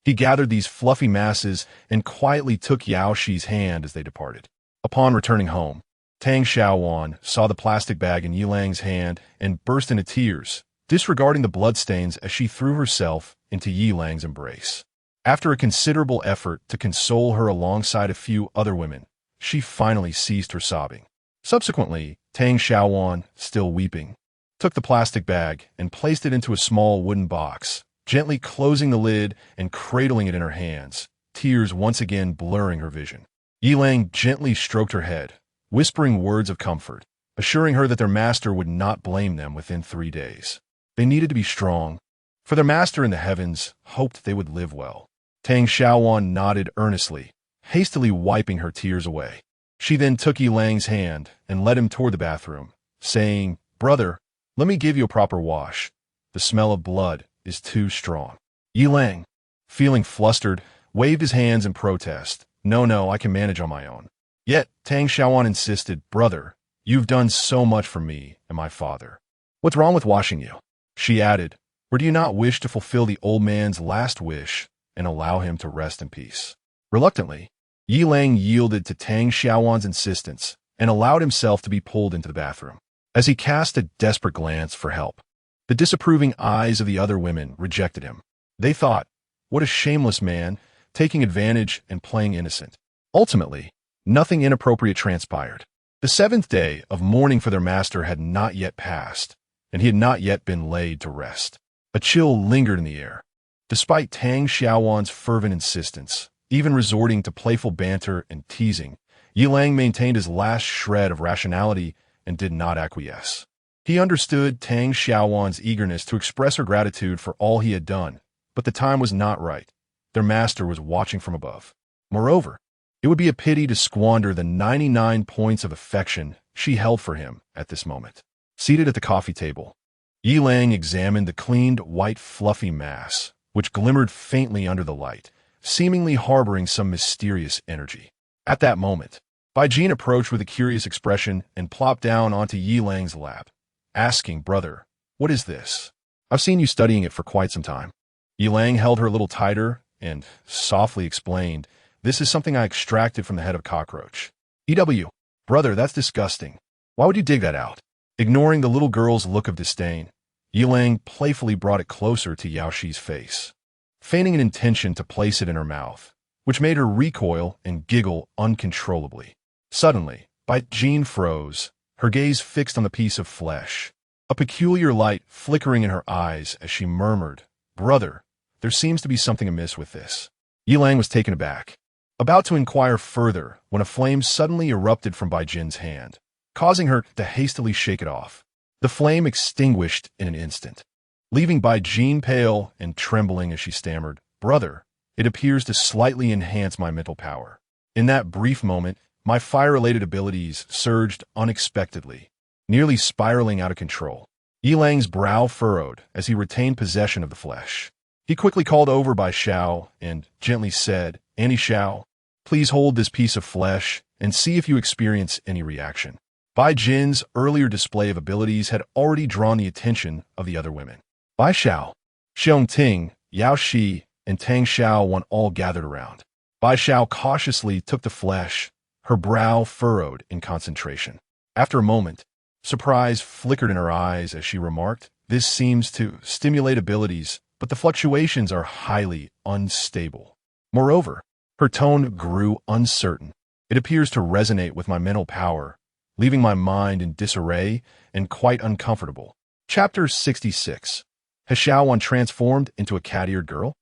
he gathered these fluffy masses and quietly took Yaoshi's hand as they departed. Upon returning home, Tang Xiaowan saw the plastic bag in Yi Lang's hand and burst into tears, disregarding the bloodstains as she threw herself into Yi Lang's embrace. After a considerable effort to console her alongside a few other women, she finally ceased her sobbing. Subsequently, Tang Xiaowan, still weeping, took the plastic bag and placed it into a small wooden box, gently closing the lid and cradling it in her hands, tears once again blurring her vision. Yi Lang gently stroked her head, whispering words of comfort, assuring her that their master would not blame them within 3 days. They needed to be strong, for their master in the heavens hoped they would live well. Tang Xiaowan nodded earnestly, hastily wiping her tears away. She then took Yi Lang's hand and led him toward the bathroom, saying, "Brother, let me give you a proper wash. The smell of blood is too strong." Yi Lang, feeling flustered, waved his hands in protest. No, I can manage on my own." Yet, Tang Xiaowan insisted, "Brother, you've done so much for me and my father. What's wrong with washing you?" She added, "Or do you not wish to fulfill the old man's last wish and allow him to rest in peace?" Reluctantly, Yi Lang yielded to Tang Xiaowan's insistence and allowed himself to be pulled into the bathroom. As he cast a desperate glance for help, the disapproving eyes of the other women rejected him. They thought, "What a shameless man, taking advantage and playing innocent." Ultimately, nothing inappropriate transpired. The 7th day of mourning for their master had not yet passed, and he had not yet been laid to rest. A chill lingered in the air. Despite Tang Xiaowan's fervent insistence, even resorting to playful banter and teasing, Yi Lang maintained his last shred of rationality and did not acquiesce. He understood Tang Xiaowan's eagerness to express her gratitude for all he had done, but the time was not right. Their master was watching from above. Moreover, it would be a pity to squander the 99 points of affection she held for him at this moment. Seated at the coffee table, Yi Lang examined the cleaned, white, fluffy mass, which glimmered faintly under the light, seemingly harboring some mysterious energy. At that moment, Bai Jin approached with a curious expression and plopped down onto Yi Lang's lap, asking, "Brother, what is this? I've seen you studying it for quite some time." Yi Lang held her a little tighter and softly explained, "This is something I extracted from the head of cockroach." "EW, brother, that's disgusting. Why would you dig that out?" Ignoring the little girl's look of disdain, Yi Lang playfully brought it closer to Yaoshi's face, feigning an intention to place it in her mouth, which made her recoil and giggle uncontrollably. Suddenly, Bai Jin froze, her gaze fixed on the piece of flesh, a peculiar light flickering in her eyes as she murmured, "Brother, there seems to be something amiss with this." Yi Lang was taken aback. about to inquire further when a flame suddenly erupted from Bai Jin's hand, causing her to hastily shake it off. The flame extinguished in an instant, leaving Bai Jin pale and trembling as she stammered, "Brother, it appears to slightly enhance my mental power." In that brief moment, my fire-related abilities surged unexpectedly, nearly spiraling out of control. Yilang's brow furrowed as he retained possession of the flesh. He quickly called over Bai Xiao and gently said, "Annie Xiao, please hold this piece of flesh and see if you experience any reaction." Bai Jin's earlier display of abilities had already drawn the attention of the other women. Bai Xiao, Xiong Ting, Yao Shi, and Tang Xiao all gathered around. Bai Xiao cautiously took the flesh, her brow furrowed in concentration. After a moment, surprise flickered in her eyes as she remarked, "This seems to stimulate abilities, but the fluctuations are highly unstable. Moreover, her tone grew uncertain. It appears to resonate with my mental power, leaving my mind in disarray and quite uncomfortable." Chapter 66. Has Xiaowan transformed into a cat-eared girl?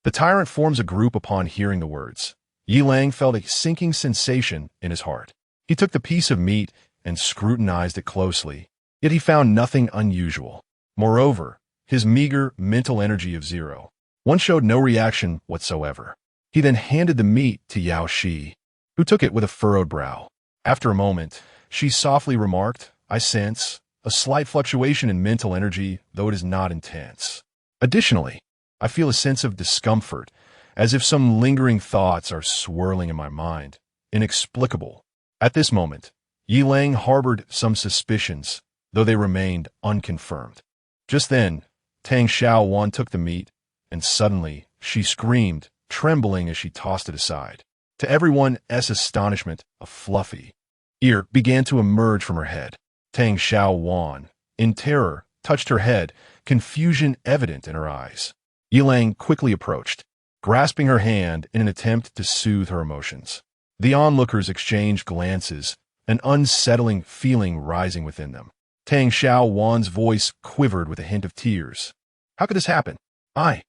The tyrant forms a group upon hearing the words. Yilang felt a sinking sensation in his heart. He took the piece of meat and scrutinized it closely, yet he found nothing unusual. Moreover, his meager mental energy of 0. 1 showed no reaction whatsoever. He then handed the meat to Yao Shi, who took it with a furrowed brow. After a moment, she softly remarked, "I sense a slight fluctuation in mental energy, though it is not intense. Additionally, I feel a sense of discomfort, as if some lingering thoughts are swirling in my mind, inexplicable." At this moment, Yilang harbored some suspicions, though they remained unconfirmed. Just then, Tang Xiaowan took the meat, and suddenly she screamed, trembling as she tossed it aside. To everyone's astonishment, a fluffy ear began to emerge from her head. Tang Xiaowan, in terror, touched her head, confusion evident in her eyes. Yilang quickly approached, grasping her hand in an attempt to soothe her emotions. The onlookers exchanged glances, an unsettling feeling rising within them. Tang Xiaowan's voice quivered with a hint of tears. "How could this happen? I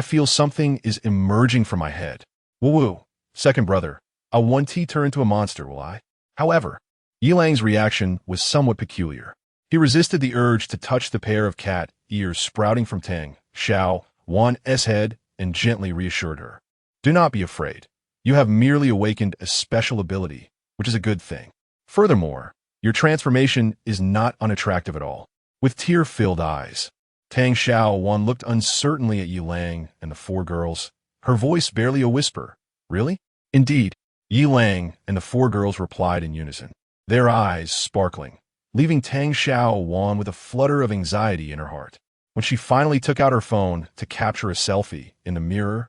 feel something is emerging from my head. Woo-woo, second brother, I'll one tea turn into a monster, will I?" However, Yilang's reaction was somewhat peculiar. He resisted the urge to touch the pair of cat ears sprouting from Tang Xiaowan's head and gently reassured her. "Do not be afraid. You have merely awakened a special ability, which is a good thing. Furthermore, your transformation is not unattractive at all." With tear-filled eyes, Tang Xiaowan looked uncertainly at Yilang and the 4 girls, her voice barely a whisper. "Really?" "Indeed," Yilang and the 4 girls replied in unison, their eyes sparkling, leaving Tang Xiaowan with a flutter of anxiety in her heart. When she finally took out her phone to capture a selfie in the mirror,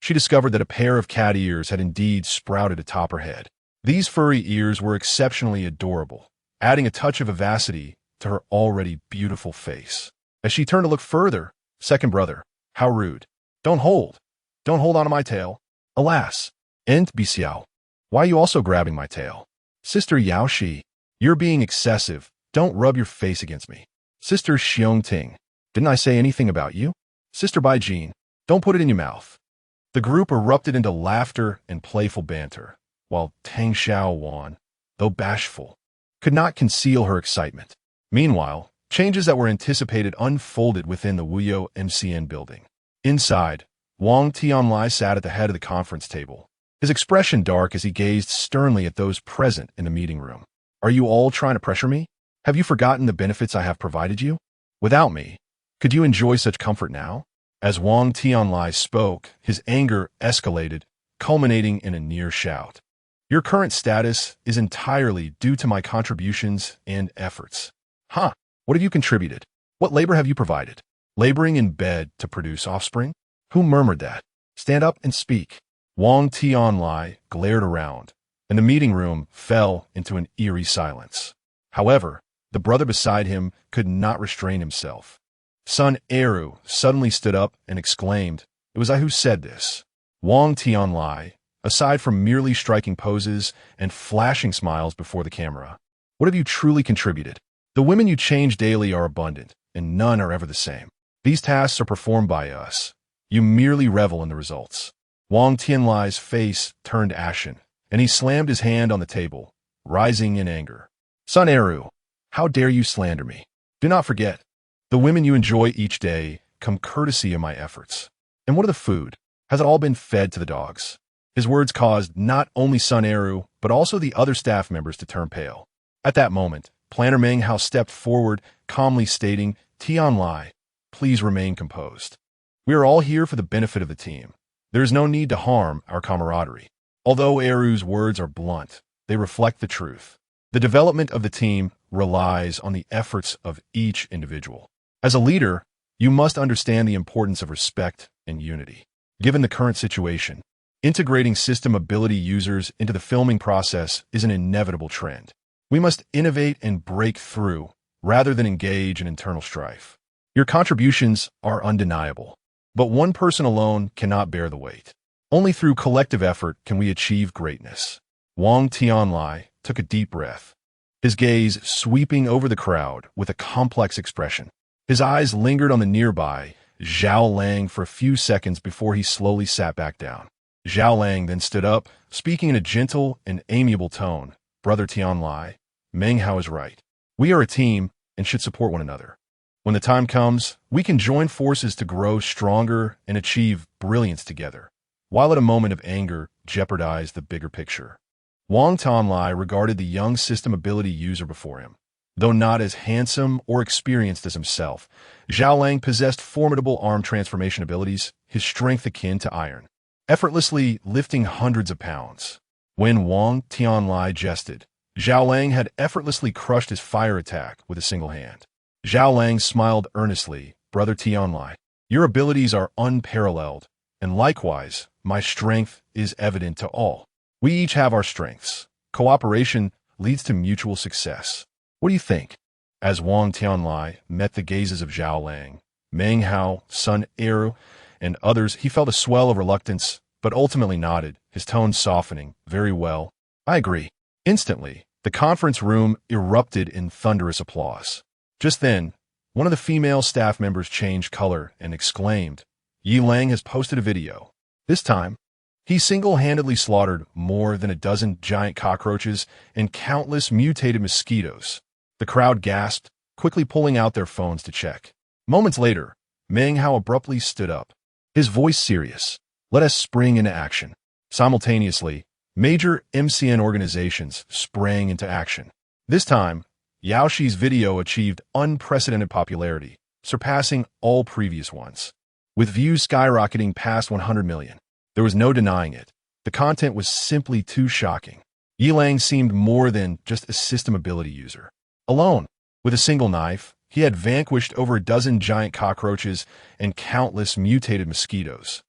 she discovered that a pair of cat ears had indeed sprouted atop her head. These furry ears were exceptionally adorable, adding a touch of vivacity to her already beautiful face. As she turned to look further, "Second brother, how rude. Don't hold on to my tail. Alas, and Bisiao, why are you also grabbing my tail? Sister Yao Shi, you're being excessive. Don't rub your face against me. Sister Xiong Ting, didn't I say anything about you? Sister Bai Jin, don't put it in your mouth." The group erupted into laughter and playful banter, while Tang Xiaowan, though bashful, could not conceal her excitement. Meanwhile, changes that were anticipated unfolded within the Wuyo MCN building. Inside, Wang Tianlai sat at the head of the conference table, his expression dark as he gazed sternly at those present in the meeting room. "Are you all trying to pressure me? Have you forgotten the benefits I have provided you? Without me, could you enjoy such comfort now?" As Wang Tianlai spoke, his anger escalated, culminating in a near shout. "Your current status is entirely due to my contributions and efforts." "Huh? What have you contributed? What labor have you provided? Laboring in bed to produce offspring? Who murmured that? Stand up and speak." Wang Tianlai glared around, and the meeting room fell into an eerie silence. However, the brother beside him could not restrain himself. Sun Eru suddenly stood up and exclaimed, "It was I who said this." Wang Tianlai, aside from merely striking poses and flashing smiles before the camera, what have you truly contributed? The women you change daily are abundant, and none are ever the same. These tasks are performed by us. You merely revel in the results. Wang Tianlai's face turned ashen, and he slammed his hand on the table, rising in anger. Sun Eru, how dare you slander me? Do not forget, the women you enjoy each day come courtesy of my efforts. And what of the food? Has it all been fed to the dogs? His words caused not only Sun Eru, but also the other staff members to turn pale. At that moment, Planner Meng Hao stepped forward, calmly stating, Tianlai, please remain composed. We are all here for the benefit of the team. There is no need to harm our camaraderie. Although Eru's words are blunt, they reflect the truth. The development of the team relies on the efforts of each individual. As a leader, you must understand the importance of respect and unity. Given the current situation, integrating system ability users into the filming process is an inevitable trend. We must innovate and break through rather than engage in internal strife. Your contributions are undeniable, but one person alone cannot bear the weight. Only through collective effort can we achieve greatness. Wang Tianlai took a deep breath, his gaze sweeping over the crowd with a complex expression. His eyes lingered on the nearby Zhao Lang for a few seconds before he slowly sat back down. Zhao Lang then stood up, speaking in a gentle and amiable tone. Brother Tianlai, Meng Hao is right. We are a team and should support one another. When the time comes, we can join forces to grow stronger and achieve brilliance together, while at a moment of anger jeopardize the bigger picture. Wang Tianlai regarded the young system ability user before him. Though not as handsome or experienced as himself, Zhao Lang possessed formidable arm transformation abilities, his strength akin to iron, effortlessly lifting hundreds of pounds. When Wang Tianlai jested, Zhao Lang had effortlessly crushed his fire attack with a single hand. Zhao Lang smiled earnestly. Brother Tianlai, your abilities are unparalleled, and likewise, my strength is evident to all. We each have our strengths. Cooperation leads to mutual success. What do you think? As Wang Tianlai met the gazes of Zhao Lang, Meng Hao, Sun Eru, and others, he felt a swell of reluctance, but ultimately nodded, his tone softening. Very well. I agree. Instantly, the conference room erupted in thunderous applause. Just then, one of the female staff members changed color and exclaimed, Yi Lang has posted a video. This time, he single-handedly slaughtered more than a dozen giant cockroaches and countless mutated mosquitoes. The crowd gasped, quickly pulling out their phones to check. Moments later, Meng Hao abruptly stood up, his voice serious. Let us spring into action. Simultaneously, major MCN organizations sprang into action. This time, Yaoshi's video achieved unprecedented popularity, surpassing all previous ones. With views skyrocketing past 100 million, there was no denying it. The content was simply too shocking. Yi Lang seemed more than just a system ability user. Alone, with a single knife, he had vanquished over a dozen giant cockroaches and countless mutated mosquitoes.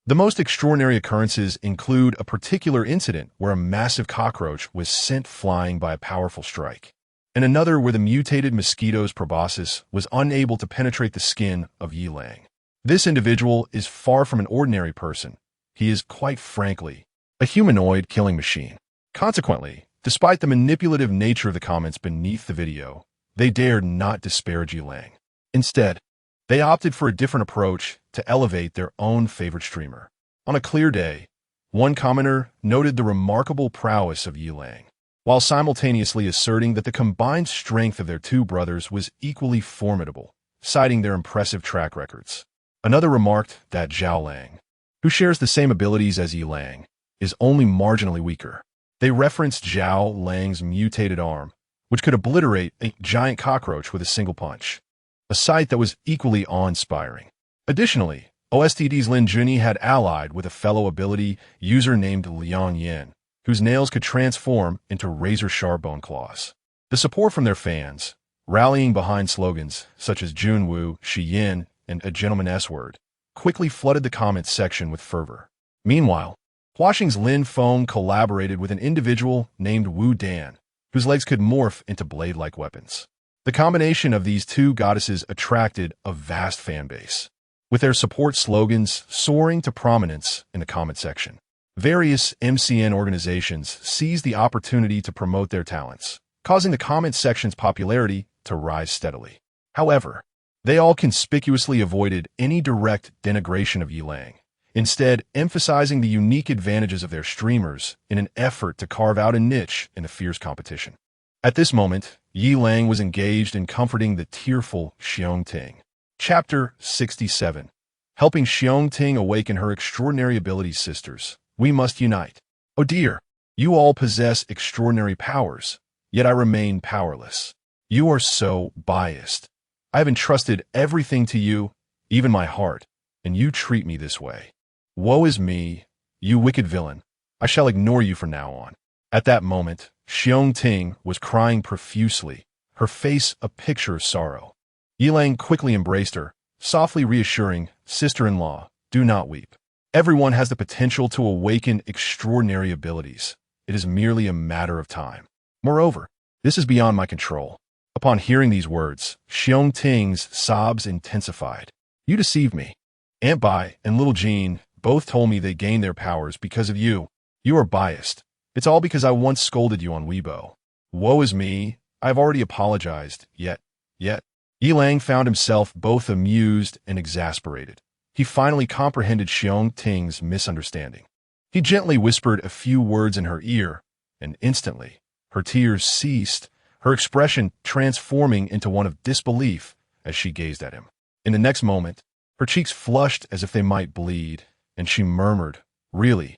The most extraordinary occurrences include a particular incident where a massive cockroach was sent flying by a powerful strike, and another where the mutated mosquito's proboscis was unable to penetrate the skin of Yi Lang. This individual is far from an ordinary person. He is, quite frankly, a humanoid killing machine. Consequently, despite the manipulative nature of the comments beneath the video, they dared not disparage Yi Lang. Instead, they opted for a different approach to elevate their own favorite streamer. On a clear day, one commenter noted the remarkable prowess of Yi Lang, while simultaneously asserting that the combined strength of their two brothers was equally formidable, citing their impressive track records. Another remarked that Zhao Lang, who shares the same abilities as Yi Lang, is only marginally weaker. They referenced Zhao Lang's mutated arm, which could obliterate a giant cockroach with a single punch, a sight that was equally awe-inspiring. Additionally, OSTD's Lin Junyi had allied with a fellow ability user named Liang Yin, whose nails could transform into razor-sharp bone claws. The support from their fans, rallying behind slogans such as Junwu, Shi Yin, and a gentleman S-word, quickly flooded the comments section with fervor. Meanwhile, Huaxing's Lin Feng collaborated with an individual named Wu Dan, whose legs could morph into blade-like weapons. The combination of these two goddesses attracted a vast fan base, with their support slogans soaring to prominence in the comment section. Various MCN organizations seized the opportunity to promote their talents, causing the comment section's popularity to rise steadily. However, they all conspicuously avoided any direct denigration of Yi Lang, instead emphasizing the unique advantages of their streamers in an effort to carve out a niche in the fierce competition. At this moment, Yi Lang was engaged in comforting the tearful Xiong Ting. Chapter 67. Helping Xiong Ting awaken her extraordinary abilities. Sisters, we must unite. Oh dear, you all possess extraordinary powers, yet I remain powerless. You are so biased. I have entrusted everything to you, even my heart, and you treat me this way. Woe is me, you wicked villain. I shall ignore you from now on. At that moment, Xiong Ting was crying profusely, her face a picture of sorrow. Yi Lang quickly embraced her, softly reassuring, "Sister-in-law, do not weep. Everyone has the potential to awaken extraordinary abilities. It is merely a matter of time. Moreover, this is beyond my control." Upon hearing these words, Xiong Ting's sobs intensified. "You deceived me. Aunt Bai and little Jean both told me they gained their powers because of you. You are biased. It's all because I once scolded you on Weibo. Woe is me, I have already apologized, yet. Yi Lang found himself both amused and exasperated. He finally comprehended Xiong Ting's misunderstanding. He gently whispered a few words in her ear, and instantly, her tears ceased, her expression transforming into one of disbelief as she gazed at him. In the next moment, her cheeks flushed as if they might bleed, and she murmured, "Really?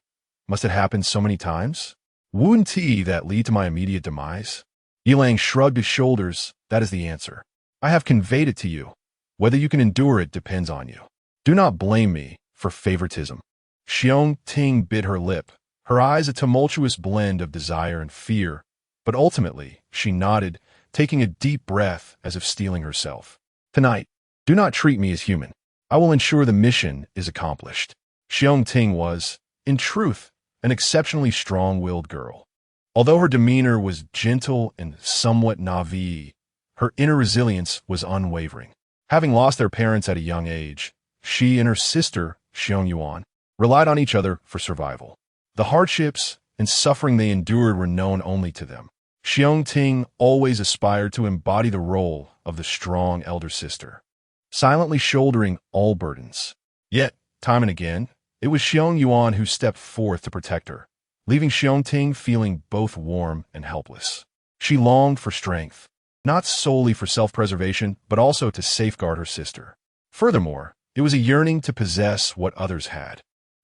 Must it happen so many times? Wouldn't that lead to my immediate demise?" Yi Lang shrugged his shoulders. "That is the answer. I have conveyed it to you. Whether you can endure it depends on you. Do not blame me for favoritism." Xiong Ting bit her lip, her eyes a tumultuous blend of desire and fear, but ultimately she nodded, taking a deep breath as if steeling herself. "Tonight, do not treat me as human. I will ensure the mission is accomplished." Xiong Ting was, in truth, an exceptionally strong-willed girl. Although her demeanor was gentle and somewhat naive, her inner resilience was unwavering. Having lost their parents at a young age, she and her sister, Xiong Yuan, relied on each other for survival. The hardships and suffering they endured were known only to them. Xiong Ting always aspired to embody the role of the strong elder sister, silently shouldering all burdens. Yet, time and again, it was Xiong Yuan who stepped forth to protect her, leaving Xiong Ting feeling both warm and helpless. She longed for strength, not solely for self-preservation, but also to safeguard her sister. Furthermore, it was a yearning to possess what others had.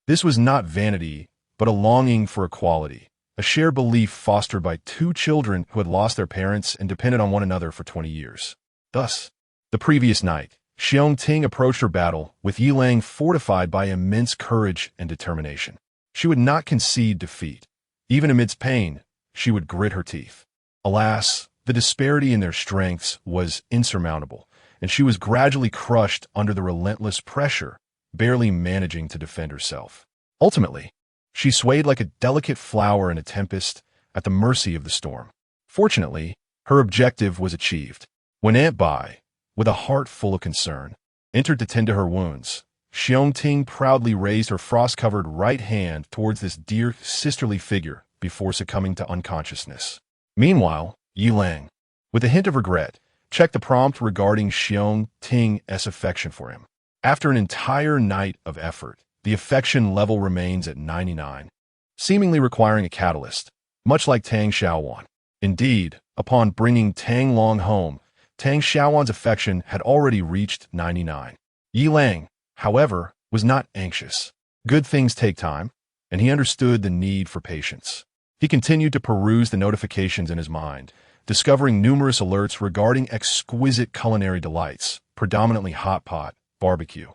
This was not vanity, but a longing for equality, a shared belief fostered by two children who had lost their parents and depended on one another for 20 years. Thus, the previous night, Xiong Ting approached her battle with Yi Lang fortified by immense courage and determination. She would not concede defeat. Even amidst pain, she would grit her teeth. Alas, the disparity in their strengths was insurmountable, and she was gradually crushed under the relentless pressure, barely managing to defend herself. Ultimately, she swayed like a delicate flower in a tempest, at the mercy of the storm. Fortunately, her objective was achieved. When Aunt Bai, with a heart full of concern, entered to tend to her wounds, Xiong Ting proudly raised her frost-covered right hand towards this dear sisterly figure before succumbing to unconsciousness. Meanwhile, Yi Lang, with a hint of regret, checked the prompt regarding Xiong Ting's affection for him. After an entire night of effort, the affection level remains at 99, seemingly requiring a catalyst, much like Tang Xiaowan. Indeed, upon bringing Tang Long home, Tang Xiaowan's affection had already reached 99. Yi Lang, however, was not anxious. Good things take time, and he understood the need for patience. He continued to peruse the notifications in his mind, discovering numerous alerts regarding exquisite culinary delights, predominantly hot pot, barbecue,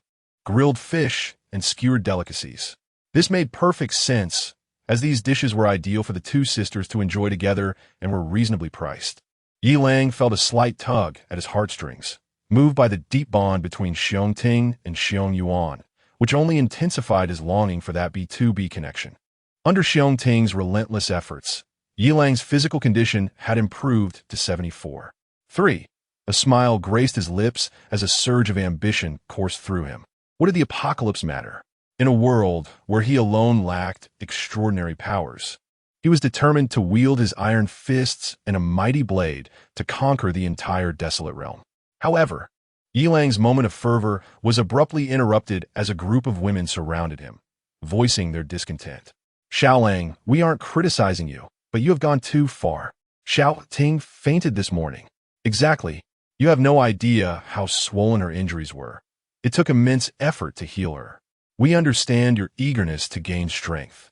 grilled fish, and skewered delicacies. This made perfect sense, as these dishes were ideal for the two sisters to enjoy together and were reasonably priced. Yi Lang felt a slight tug at his heartstrings, moved by the deep bond between Xiong Ting and Xiong Yuan, which only intensified his longing for that B2B connection. Under Xiong Ting's relentless efforts, Yi Lang's physical condition had improved to 74. 3. A smile graced his lips as a surge of ambition coursed through him. What did the apocalypse matter? In a world where he alone lacked extraordinary powers, he was determined to wield his iron fists and a mighty blade to conquer the entire desolate realm. However, Yi Lang's moment of fervor was abruptly interrupted as a group of women surrounded him, voicing their discontent. Xiaolang, we aren't criticizing you, but you have gone too far. Xiao Ting fainted this morning. Exactly. You have no idea how swollen her injuries were. It took immense effort to heal her. We understand your eagerness to gain strength.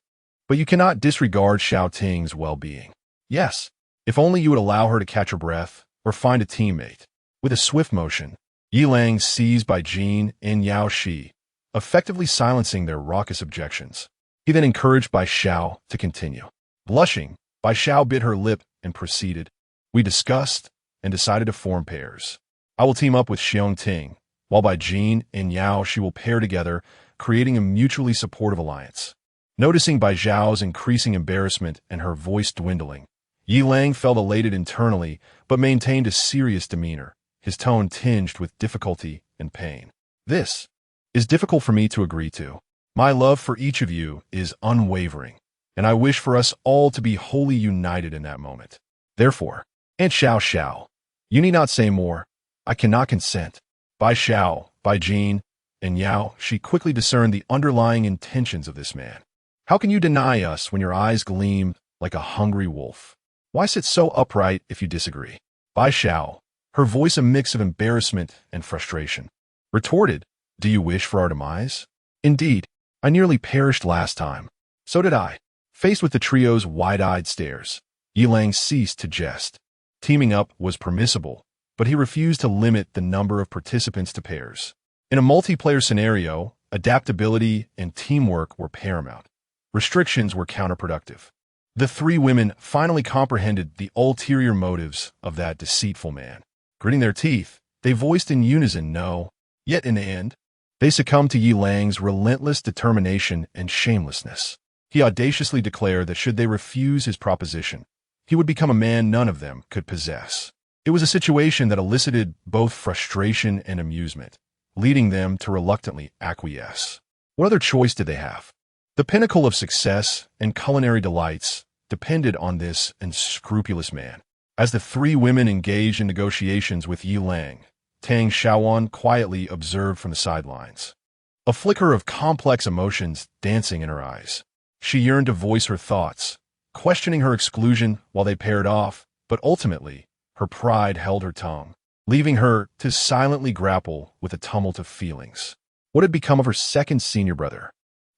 But you cannot disregard Xiao Ting's well-being. Yes, if only you would allow her to catch her breath or find a teammate. With a swift motion, Yi Lang seized by Jin and Yao Shi, effectively silencing their raucous objections. He then encouraged Bai Xiao to continue. Blushing, Bai Xiao bit her lip and proceeded. We discussed and decided to form pairs. I will team up with Xiong Ting, while Bai Jin and Yao Shi will pair together, creating a mutually supportive alliance. Noticing Bai Zhao's increasing embarrassment and her voice dwindling, Yi Lang felt elated internally but maintained a serious demeanor, his tone tinged with difficulty and pain. This is difficult for me to agree to. My love for each of you is unwavering, and I wish for us all to be wholly united in that moment. Therefore, Aunt Xiao, you need not say more. I cannot consent. Bai Xiao, Bai Jin, and Yao Shi quickly discerned the underlying intentions of this man. How can you deny us when your eyes gleam like a hungry wolf? Why sit so upright if you disagree? Bai Xiao, her voice a mix of embarrassment and frustration, retorted, Do you wish for our demise? Indeed, I nearly perished last time. So did I. Faced with the trio's wide-eyed stares, Yi Lang ceased to jest. Teaming up was permissible, but he refused to limit the number of participants to pairs. In a multiplayer scenario, adaptability and teamwork were paramount. Restrictions were counterproductive. The three women finally comprehended the ulterior motives of that deceitful man. Gritting their teeth, they voiced in unison no, yet in the end, they succumbed to Yi Lang's relentless determination and shamelessness. He audaciously declared that should they refuse his proposition, he would become a man none of them could possess. It was a situation that elicited both frustration and amusement, leading them to reluctantly acquiesce. What other choice did they have? The pinnacle of success and culinary delights depended on this unscrupulous man. As the three women engaged in negotiations with Yi Lang, Tang Xiaowan quietly observed from the sidelines. A flicker of complex emotions dancing in her eyes. She yearned to voice her thoughts, questioning her exclusion while they paired off, but ultimately, her pride held her tongue, leaving her to silently grapple with a tumult of feelings. What had become of her second senior brother?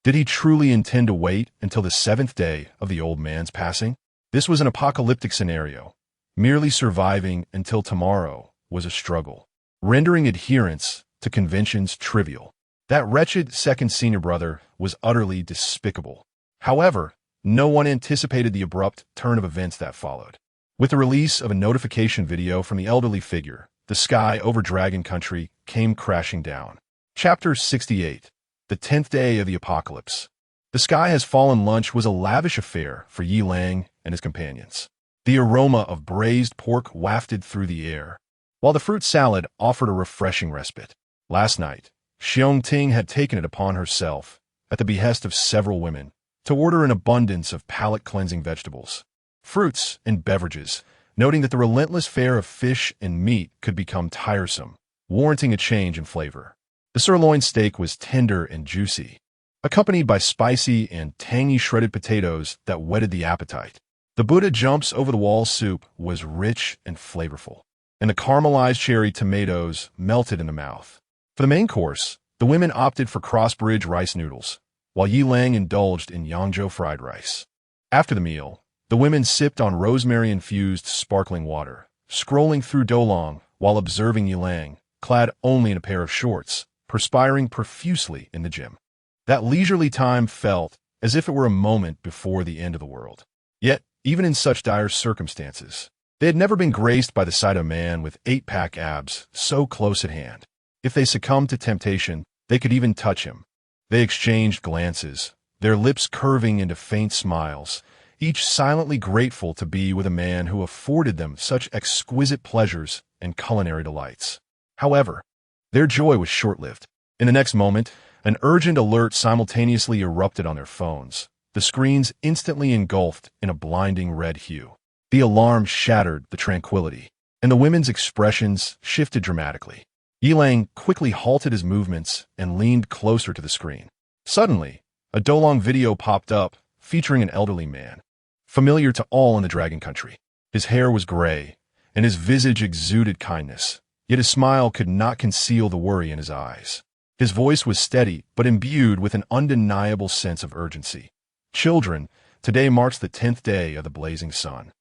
Did he truly intend to wait until the seventh day of the old man's passing? This was an apocalyptic scenario. Merely surviving until tomorrow was a struggle, rendering adherence to conventions trivial. That wretched second senior brother was utterly despicable. However, no one anticipated the abrupt turn of events that followed. With the release of a notification video from the elderly figure, the sky over Dragon Country came crashing down. Chapter 68. The 10th Day of the Apocalypse. The Sky Has Fallen lunch was a lavish affair for Yi Lang and his companions. The aroma of braised pork wafted through the air, while the fruit salad offered a refreshing respite. Last night, Xiong Ting had taken it upon herself, at the behest of several women, to order an abundance of palate-cleansing vegetables, fruits, and beverages, noting that the relentless fare of fish and meat could become tiresome, warranting a change in flavor. The sirloin steak was tender and juicy, accompanied by spicy and tangy shredded potatoes that whetted the appetite. The Buddha jumps over the wall soup was rich and flavorful, and the caramelized cherry tomatoes melted in the mouth. For the main course, the women opted for cross-bridge rice noodles, while Yi Lang indulged in Yangzhou fried rice. After the meal, the women sipped on rosemary-infused sparkling water, scrolling through Dolong while observing Yi Lang, clad only in a pair of shorts, perspiring profusely in the gym. That leisurely time felt as if it were a moment before the end of the world. Yet, even in such dire circumstances, they had never been graced by the sight of a man with 8-pack abs so close at hand. If they succumbed to temptation, they could even touch him. They exchanged glances, their lips curving into faint smiles, each silently grateful to be with a man who afforded them such exquisite pleasures and culinary delights. However, their joy was short-lived. In the next moment, an urgent alert simultaneously erupted on their phones, the screens instantly engulfed in a blinding red hue. The alarm shattered the tranquility, and the women's expressions shifted dramatically. Yi Lang quickly halted his movements and leaned closer to the screen. Suddenly, A Dolong video popped up, featuring an elderly man, familiar to all in the dragon country. His hair was gray, and his visage exuded kindness, yet his smile could not conceal the worry in his eyes. His voice was steady, but imbued with an undeniable sense of urgency. Children, today marks the 10th day of the blazing sun.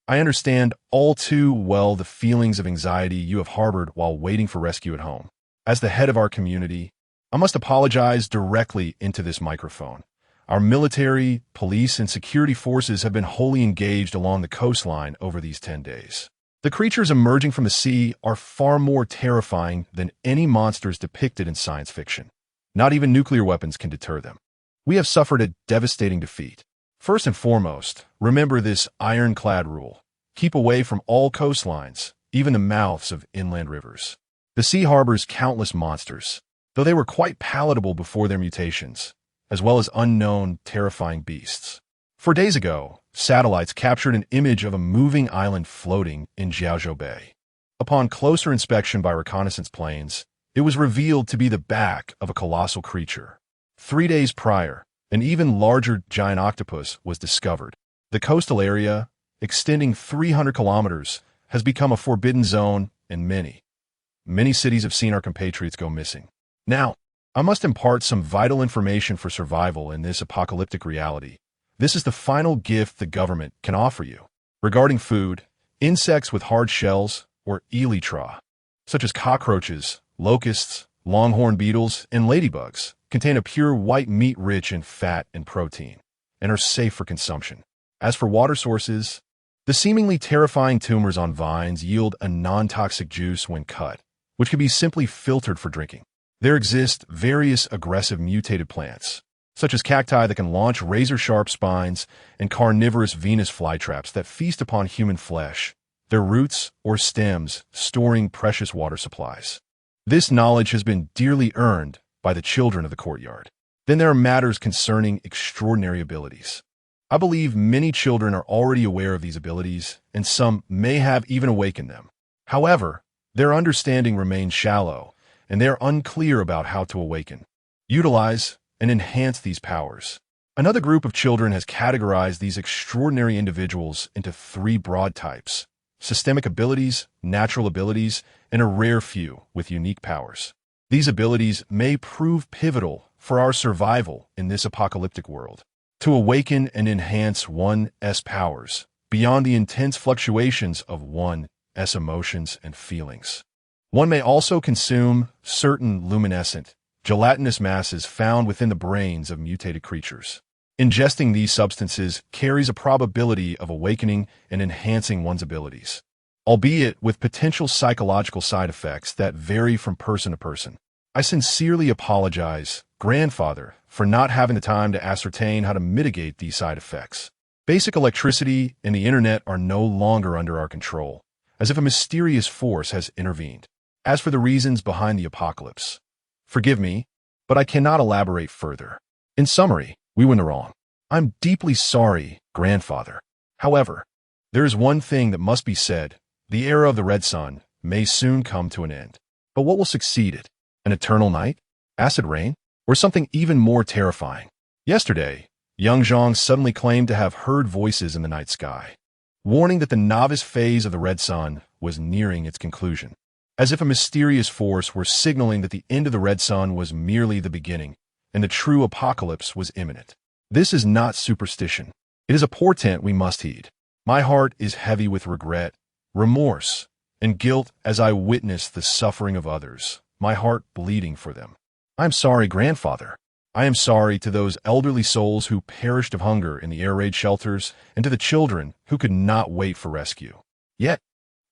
I understand all too well the feelings of anxiety you have harbored while waiting for rescue at home. As the head of our community, I must apologize directly into this microphone. Our military, police, and security forces have been wholly engaged along the coastline over these 10 days. The creatures emerging from the sea are far more terrifying than any monsters depicted in science fiction. Not even nuclear weapons can deter them. We have suffered a devastating defeat. First and foremost, remember this ironclad rule. Keep away from all coastlines, even the mouths of inland rivers. The sea harbors countless monsters, though they were quite palatable before their mutations, as well as unknown, terrifying beasts. 4 days ago, satellites captured an image of a moving island floating in Jiaozhou Bay. Upon closer inspection by reconnaissance planes, it was revealed to be the back of a colossal creature. 3 days prior, an even larger giant octopus was discovered. The coastal area, extending 300 kilometers, has become a forbidden zone, and many cities have seen our compatriots go missing. Now, I must impart some vital information for survival in this apocalyptic reality. This is the final gift the government can offer you. Regarding food, insects with hard shells, or elytra, such as cockroaches, locusts, longhorn beetles, and ladybugs, contain a pure white meat rich in fat and protein, and are safe for consumption. As for water sources, the seemingly terrifying tumors on vines yield a non-toxic juice when cut, which can be simply filtered for drinking. There exist various aggressive mutated plants, such as cacti that can launch razor-sharp spines and carnivorous Venus flytraps that feast upon human flesh, their roots or stems storing precious water supplies. This knowledge has been dearly earned by the children of the courtyard. Then there are matters concerning extraordinary abilities. I believe many children are already aware of these abilities, and some may have even awakened them. However, their understanding remains shallow, and they are unclear about how to awaken, utilize, and enhance these powers. Another group of children has categorized these extraordinary individuals into 3 broad types: systemic abilities, natural abilities, and a rare few with unique powers. These abilities may prove pivotal for our survival in this apocalyptic world. To awaken and enhance one's powers beyond the intense fluctuations of one's emotions and feelings. One may also consume certain luminescent, gelatinous masses found within the brains of mutated creatures. Ingesting these substances carries a probability of awakening and enhancing one's abilities, albeit with potential psychological side effects that vary from person to person. I sincerely apologize, grandfather, for not having the time to ascertain how to mitigate these side effects. Basic electricity and the internet are no longer under our control, as if a mysterious force has intervened. As for the reasons behind the apocalypse, forgive me, but I cannot elaborate further. In summary, we were in the wrong. I'm deeply sorry, grandfather. However, there is one thing that must be said. The era of the red sun may soon come to an end. But what will succeed it? An eternal night? Acid rain? Or something even more terrifying? Yesterday, young Zhang suddenly claimed to have heard voices in the night sky, warning that the novice phase of the red sun was nearing its conclusion, as if a mysterious force were signaling that the end of the red sun was merely the beginning, and the true apocalypse was imminent. This is not superstition. It is a portent we must heed. My heart is heavy with regret, remorse, and guilt as I witness the suffering of others, my heart bleeding for them. I am sorry, grandfather. I am sorry to those elderly souls who perished of hunger in the air raid shelters, and to the children who could not wait for rescue. Yet,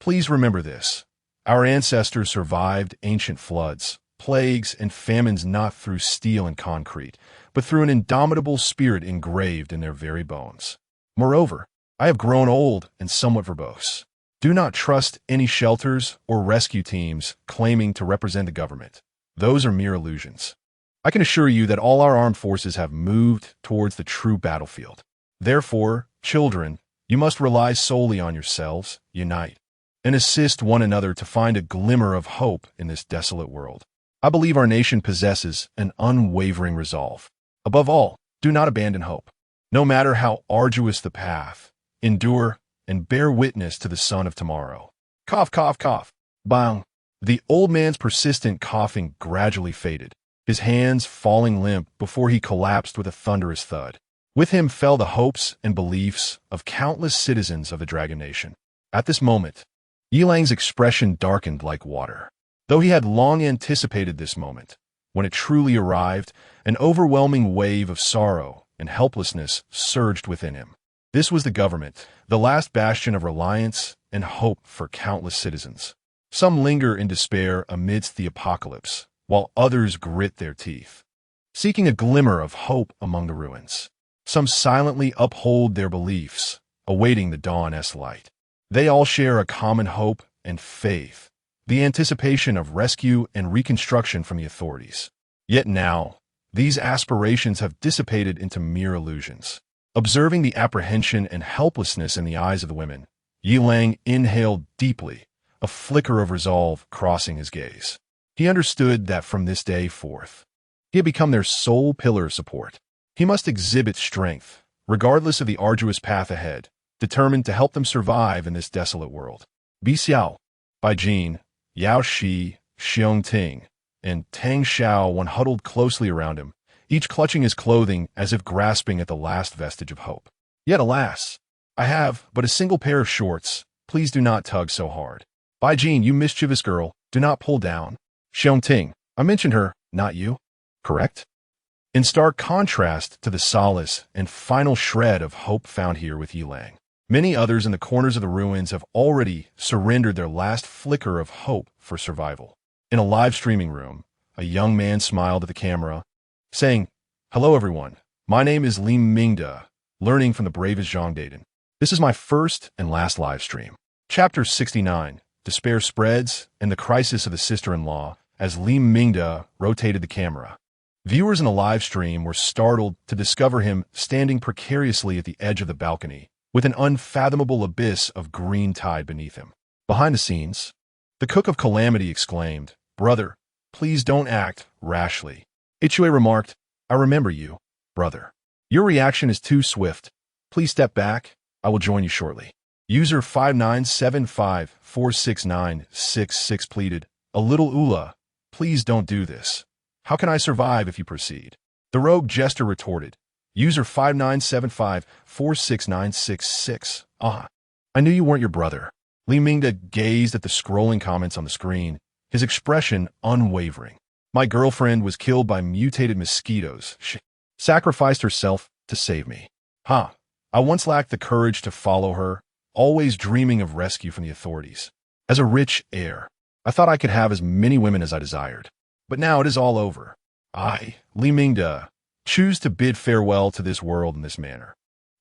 please remember this. Our ancestors survived ancient floods, plagues, and famines not through steel and concrete, but through an indomitable spirit engraved in their very bones. Moreover, I have grown old and somewhat verbose. Do not trust any shelters or rescue teams claiming to represent the government. Those are mere illusions. I can assure you that all our armed forces have moved towards the true battlefield. Therefore, children, you must rely solely on yourselves, unite, and assist one another to find a glimmer of hope in this desolate world. I believe our nation possesses an unwavering resolve. Above all, Do not abandon hope. No matter how arduous the path, endure and bear witness to the sun of tomorrow. Cough, cough, cough. Bang. The old man's persistent coughing gradually faded, his hands falling limp before he collapsed with a thunderous thud. With him fell the hopes and beliefs of countless citizens of the Dragon Nation. At this moment, Yilang's expression darkened like water. Though he had long anticipated this moment, when it truly arrived, an overwhelming wave of sorrow and helplessness surged within him. This was the government, the last bastion of reliance and hope for countless citizens. Some linger in despair amidst the apocalypse, while others grit their teeth, seeking a glimmer of hope among the ruins. Some silently uphold their beliefs, awaiting the dawn's light. They all share a common hope and faith, the anticipation of rescue and reconstruction from the authorities. Yet now, these aspirations have dissipated into mere illusions. Observing the apprehension and helplessness in the eyes of the women, Yilang inhaled deeply, a flicker of resolve crossing his gaze. He understood that from this day forth, he had become their sole pillar of support. He must exhibit strength, regardless of the arduous path ahead, determined to help them survive in this desolate world. Bi Xiao, Bai Jin, Yao Shi, Xiong Ting, and Tang Xiao one huddled closely around him, each clutching his clothing as if grasping at the last vestige of hope. Yet alas, I have but a single pair of shorts. Please do not tug so hard. Bai Jin, you mischievous girl, do not pull down. Xiong Ting, I mentioned her, not you. Correct? In stark contrast to the solace and final shred of hope found here with Yilang, many others in the corners of the ruins have already surrendered their last flicker of hope for survival. In a live streaming room, a young man smiled at the camera, saying, "Hello everyone, my name is Li Mingda, learning from the bravest Zhang Daden. This is my first and last live stream." Chapter 69, Despair Spreads and the Crisis of the Sister-in-Law, as Li Mingda rotated the camera. Viewers in the live stream were startled to discover him standing precariously at the edge of the balcony, with an unfathomable abyss of green tide beneath him. Behind the scenes, the Cook of Calamity exclaimed, "Brother, please don't act rashly." Ichue remarked, "I remember you, brother. Your reaction is too swift. Please step back. I will join you shortly." User 597546966 pleaded, "A little Ula, please don't do this. How can I survive if you proceed?" The rogue jester retorted, User 597546966, "Ah, I knew you weren't your brother." Li Mingda gazed at the scrolling comments on the screen, his expression unwavering. "My girlfriend was killed by mutated mosquitoes. She sacrificed herself to save me. Ha! I once lacked the courage to follow her, always dreaming of rescue from the authorities. As a rich heir, I thought I could have as many women as I desired. But now it is all over. I, Li Mingda, choose to bid farewell to this world in this manner.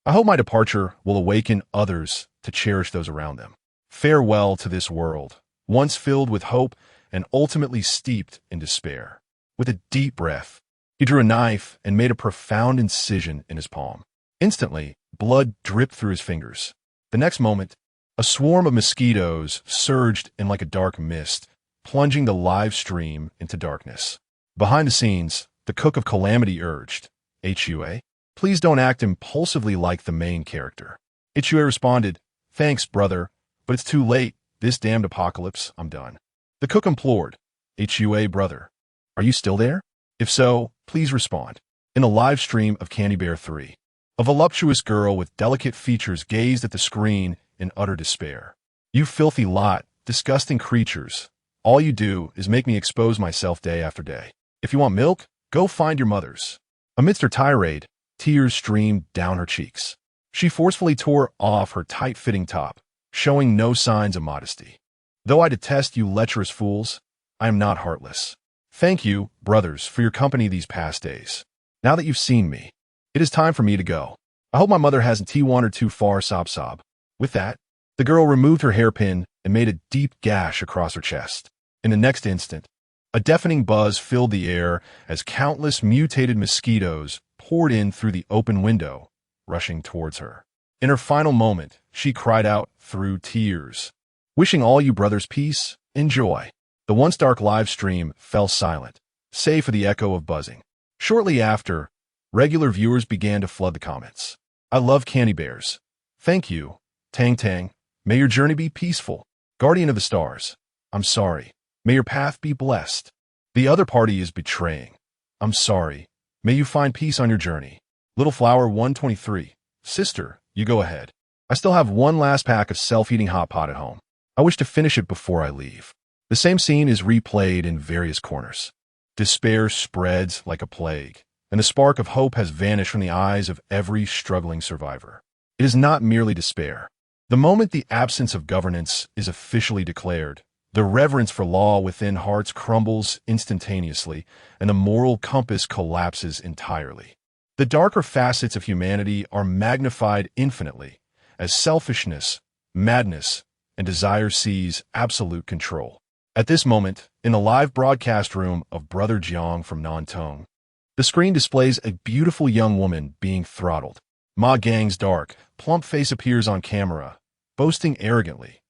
I hope my departure will awaken others to cherish those around them. Farewell to this world, once filled with hope and ultimately steeped in despair." With a deep breath, he drew a knife and made a profound incision in his palm. Instantly, blood dripped through his fingers. The next moment, a swarm of mosquitoes surged in like a dark mist, plunging the live stream into darkness. Behind the scenes, the Cook of Calamity urged, "Hua, please don't act impulsively like the main character." Hua responded, "Thanks, brother, but it's too late. This damned apocalypse, I'm done." The Cook implored, "Hua, brother, are you still there? If so, please respond." In a live stream of Candy Bear 3, a voluptuous girl with delicate features gazed at the screen in utter despair. "You filthy lot, disgusting creatures. All you do is make me expose myself day after day. If you want milk, go find your mother's." Amidst her tirade, tears streamed down her cheeks. She forcefully tore off her tight-fitting top, showing no signs of modesty. "Though I detest you lecherous fools, I am not heartless. Thank you, brothers, for your company these past days. Now that you've seen me, it is time for me to go. I hope my mother hasn't T1'd too far, sob sob." With that, the girl removed her hairpin and made a deep gash across her chest. In the next instant, a deafening buzz filled the air as countless mutated mosquitoes poured in through the open window, rushing towards her. In her final moment, she cried out through tears, "Wishing all you brothers peace and joy." The once dark live stream fell silent, save for the echo of buzzing. Shortly after, Regular viewers began to flood the comments. I love candy bears. Thank you. Tang Tang. May your journey be peaceful. Guardian of the stars. I'm sorry. May your path be blessed. The other party is betraying. I'm sorry. May you find peace on your journey. Little Flower 123. Sister, you go ahead. I still have one last pack of self-heating hot pot at home. I wish to finish it before I leave. The same scene is replayed in various corners. Despair spreads like a plague, and the spark of hope has vanished from the eyes of every struggling survivor. It is not merely despair. The moment the absence of governance is officially declared, the reverence for law within hearts crumbles instantaneously, and the moral compass collapses entirely. The darker facets of humanity are magnified infinitely, as selfishness, madness, and desire seize absolute control. At this moment, in the live broadcast room of Brother Jiang from Nantong, the screen displays a beautiful young woman being throttled. Ma Gang's dark, plump face appears on camera, boasting arrogantly,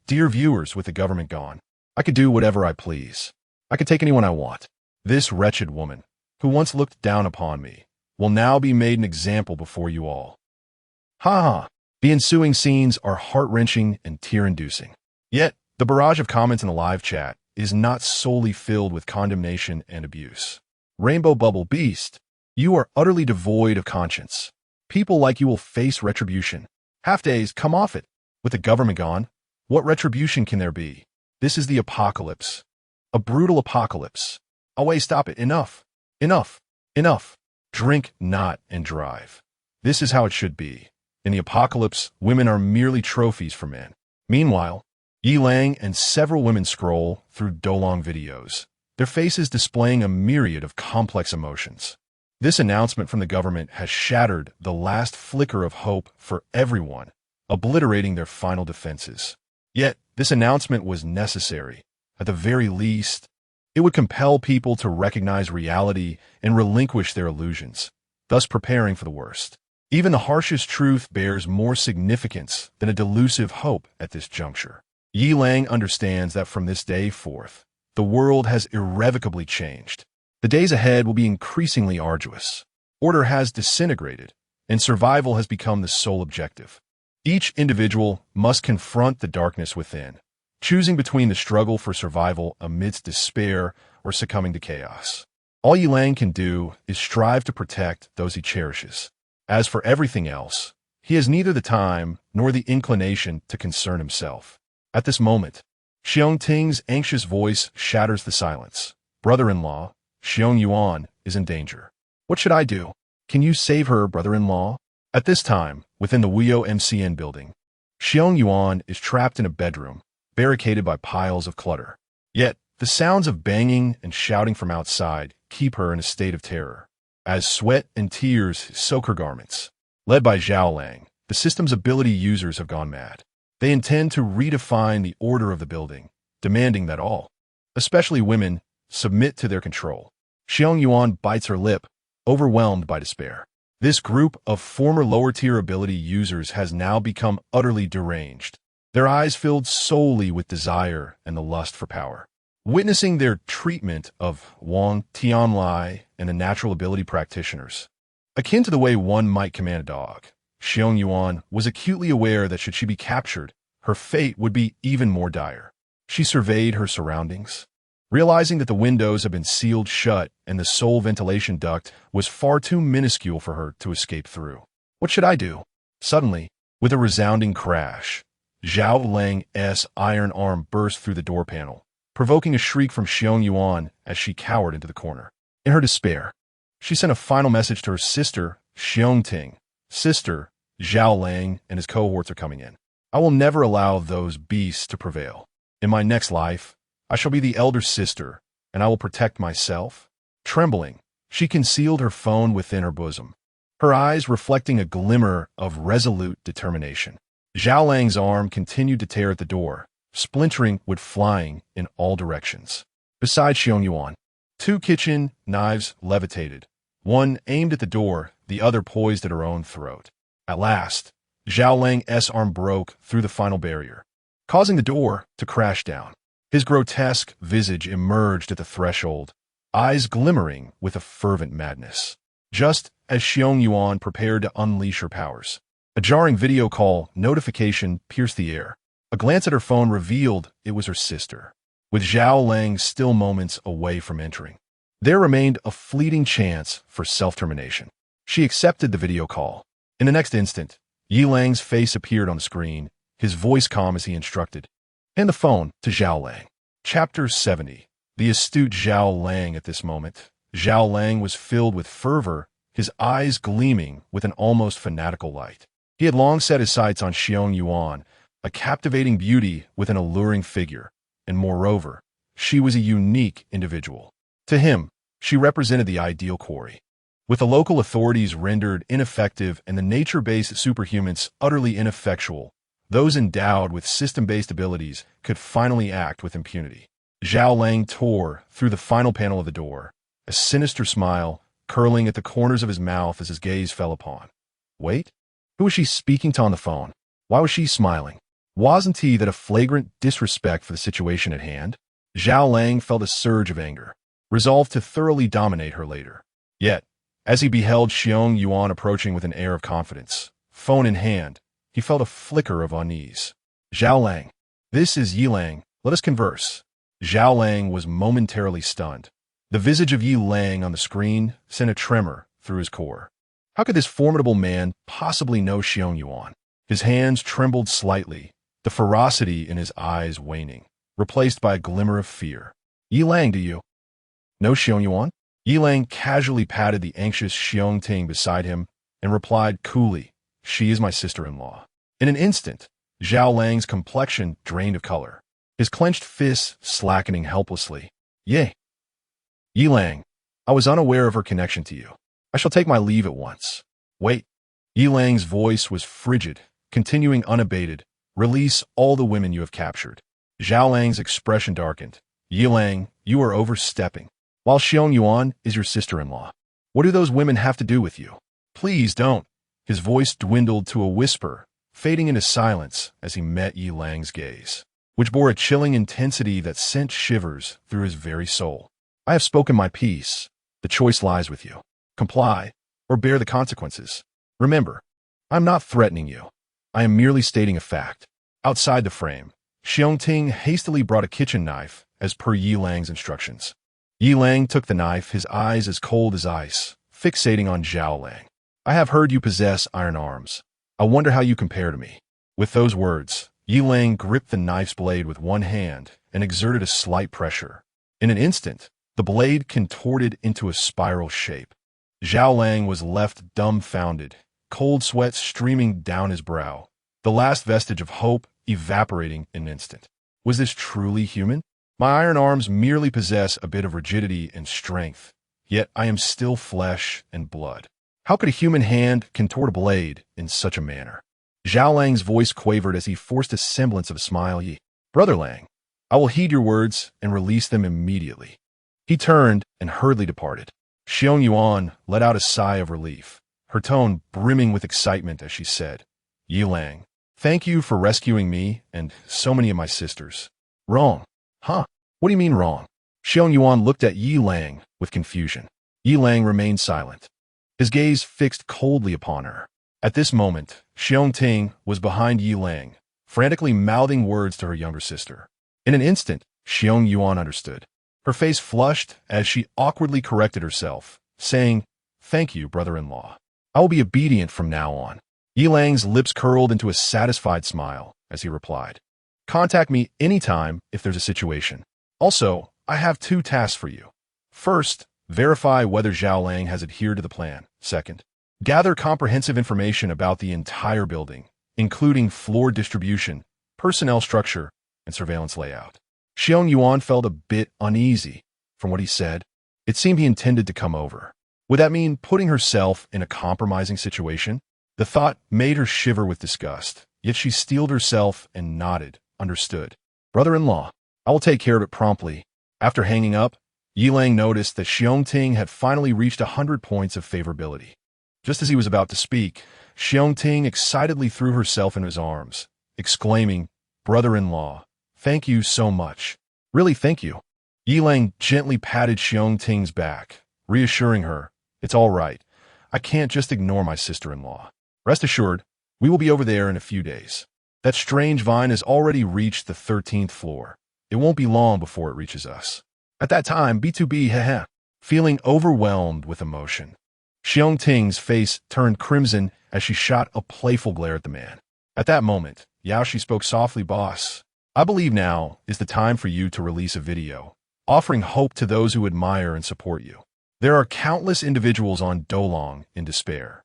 dear viewers, with the government gone, I could do whatever I please. I could take anyone I want. This wretched woman, who once looked down upon me, will now be made an example before you all. The ensuing scenes are heart-wrenching and tear-inducing. Yet, the barrage of comments in the live chat is not solely filled with condemnation and abuse. Rainbow Bubble Beast, you are utterly devoid of conscience. People like you will face retribution. Half-days, come off it. With the government gone, what retribution can there be? This is the apocalypse. A brutal apocalypse. Oh wait, stop it. Enough. Enough. Enough. Drink not and drive. This is how it should be. In the apocalypse, women are merely trophies for men. Meanwhile, Yi Lang and several women scroll through Dolong videos, their faces displaying a myriad of complex emotions. This announcement from the government has shattered the last flicker of hope for everyone, obliterating their final defenses. Yet, this announcement was necessary. At the very least, it would compel people to recognize reality and relinquish their illusions, thus preparing for the worst. Even the harshest truth bears more significance than a delusive hope at this juncture. Yi Lang understands that from this day forth, the world has irrevocably changed. The days ahead will be increasingly arduous. Order has disintegrated, and survival has become the sole objective. Each individual must confront the darkness within, choosing between the struggle for survival amidst despair or succumbing to chaos. All Yi Lang can do is strive to protect those he cherishes. As for everything else, he has neither the time nor the inclination to concern himself. At this moment, Xiong Ting's anxious voice shatters the silence. Brother-in-law, Xiong Yuan, is in danger. What should I do? Can you save her, brother-in-law? At this time, within the Wio MCN building, Xiong Yuan is trapped in a bedroom, barricaded by piles of clutter. Yet, the sounds of banging and shouting from outside keep her in a state of terror. As sweat and tears soak her garments, led by Zhao Lang, the system's ability users have gone mad. They intend to redefine the order of the building, demanding that all, especially women, submit to their control. Xiong Yuan bites her lip, overwhelmed by despair. This group of former lower-tier ability users has now become utterly deranged, their eyes filled solely with desire and the lust for power. Witnessing their treatment of Wang Tianlai and the natural ability practitioners, akin to the way one might command a dog, Xiong Yuan was acutely aware that should she be captured, her fate would be even more dire. She surveyed her surroundings, realizing that the windows had been sealed shut and the sole ventilation duct was far too minuscule for her to escape through. What should I do? Suddenly, with a resounding crash, Zhao Lang's iron arm burst through the door panel, provoking a shriek from Xiong Yuan as she cowered into the corner. In her despair, she sent a final message to her sister, Xiong Ting. Sister, Zhao Lang and his cohorts are coming in. I will never allow those beasts to prevail. In my next life, I shall be the elder sister, and I will protect myself. Trembling, she concealed her phone within her bosom, her eyes reflecting a glimmer of resolute determination. Zhao Lang's arm continued to tear at the door, splintering wood flying in all directions. Beside Xiong Yuan, two kitchen knives levitated, one aimed at the door, the other poised at her own throat. At last, Zhao Lang's arm broke through the final barrier, causing the door to crash down. His grotesque visage emerged at the threshold, eyes glimmering with a fervent madness. just as Xiong Yuan prepared to unleash her powers. A jarring video call notification pierced the air. A glance at her phone revealed it was her sister, with Zhao Lang still moments away from entering. There remained a fleeting chance for self-termination. She accepted the video call. In the next instant, Yi Lang's face appeared on the screen, his voice calm as he instructed. Hand the phone to Zhao Lang. Chapter 70. The astute Zhao Lang. At this moment, Zhao Lang was filled with fervor, his eyes gleaming with an almost fanatical light. He had long set his sights on Xiong Yuan, a captivating beauty with an alluring figure, and moreover, she was a unique individual. To him, she represented the ideal quarry. With the local authorities rendered ineffective and the nature-based superhumans utterly ineffectual, those endowed with system-based abilities could finally act with impunity. Zhao Lang tore through the final panel of the door, a sinister smile curling at the corners of his mouth as his gaze fell upon. Wait? Who was she speaking to on the phone? Why was she smiling? Wasn't he that a flagrant disrespect for the situation at hand? Zhao Lang felt a surge of anger, resolved to thoroughly dominate her later. Yet, as he beheld Xiong Yuan approaching with an air of confidence, phone in hand, he felt a flicker of unease. Zhao Lang. This is Yi Lang. Let us converse. Zhao Lang was momentarily stunned. The visage of Yi Lang on the screen sent a tremor through his core. How could this formidable man possibly know Xiong Yuan? His hands trembled slightly, the ferocity in his eyes waning, replaced by a glimmer of fear. Yi Lang, do you know Xiong Yuan? Yi Lang casually patted the anxious Xiong Ting beside him and replied coolly, she is my sister-in-law. In an instant, Zhao Lang's complexion drained of color, his clenched fists slackening helplessly. Yea. Yi Lang, I was unaware of her connection to you. I shall take my leave at once. Wait. Yi Lang's voice was frigid, continuing unabated. Release all the women you have captured. Zhao Lang's expression darkened. Yi Lang, you are overstepping. While Xiong Yuan is your sister-in-law. What do those women have to do with you? Please don't. His voice dwindled to a whisper, fading into silence as he met Yi Lang's gaze, which bore a chilling intensity that sent shivers through his very soul. I have spoken my piece. The choice lies with you. Comply, or bear the consequences. Remember, I'm not threatening you. I am merely stating a fact. Outside the frame, Xiong Ting hastily brought a kitchen knife as per Yi Lang's instructions. Yi Lang took the knife, his eyes as cold as ice, fixating on Zhao Lang. I have heard you possess iron arms. I wonder how you compare to me. With those words, Yi Lang gripped the knife's blade with one hand and exerted a slight pressure. In an instant, the blade contorted into a spiral shape. Zhao Lang was left dumbfounded, cold sweat streaming down his brow, the last vestige of hope evaporating in an instant. Was this truly human? My iron arms merely possess a bit of rigidity and strength, yet I am still flesh and blood. How could a human hand contort a blade in such a manner? Zhao Lang's voice quavered as he forced a semblance of a smile. Yi, Brother Lang, I will heed your words and release them immediately. He turned and hurriedly departed. Xiong Yuan let out a sigh of relief, her tone brimming with excitement as she said, Yi Lang, thank you for rescuing me and so many of my sisters. Wrong. Huh? What do you mean wrong? Xiong Yuan looked at Yi Lang with confusion. Yi Lang remained silent, his gaze fixed coldly upon her. At this moment, Xiong Ting was behind Yi Lang, frantically mouthing words to her younger sister. In an instant, Xiong Yuan understood. Her face flushed as she awkwardly corrected herself, saying, Thank you, brother-in-law. I will be obedient from now on. Yi Lang's lips curled into a satisfied smile as he replied, Contact me anytime if there's a situation. Also, I have 2 tasks for you. First, verify whether Zhao Lang has adhered to the plan. Second, gather comprehensive information about the entire building, including floor distribution, personnel structure, and surveillance layout. Xiong Yuan felt a bit uneasy from what he said. It seemed he intended to come over. Would that mean putting herself in a compromising situation? The thought made her shiver with disgust, yet she steeled herself and nodded, understood. Brother-in-law, I will take care of it promptly. After hanging up, Yi Lang noticed that Xiong Ting had finally reached 100 points of favorability. Just as he was about to speak, Xiong Ting excitedly threw herself into his arms, exclaiming, Brother-in-law, thank you so much. Really, thank you. Yi Lang gently patted Xiong Ting's back, reassuring her, It's all right. I can't just ignore my sister-in-law. Rest assured, we will be over there in a few days. That strange vine has already reached the 13th floor. It won't be long before it reaches us. At that time, B2B, heh, feeling overwhelmed with emotion. Xiong Ting's face turned crimson as she shot a playful glare at the man. At that moment, Yao Shi spoke softly, "Boss, I believe now is the time for you to release a video, offering hope to those who admire and support you. There are countless individuals on Dolong in despair,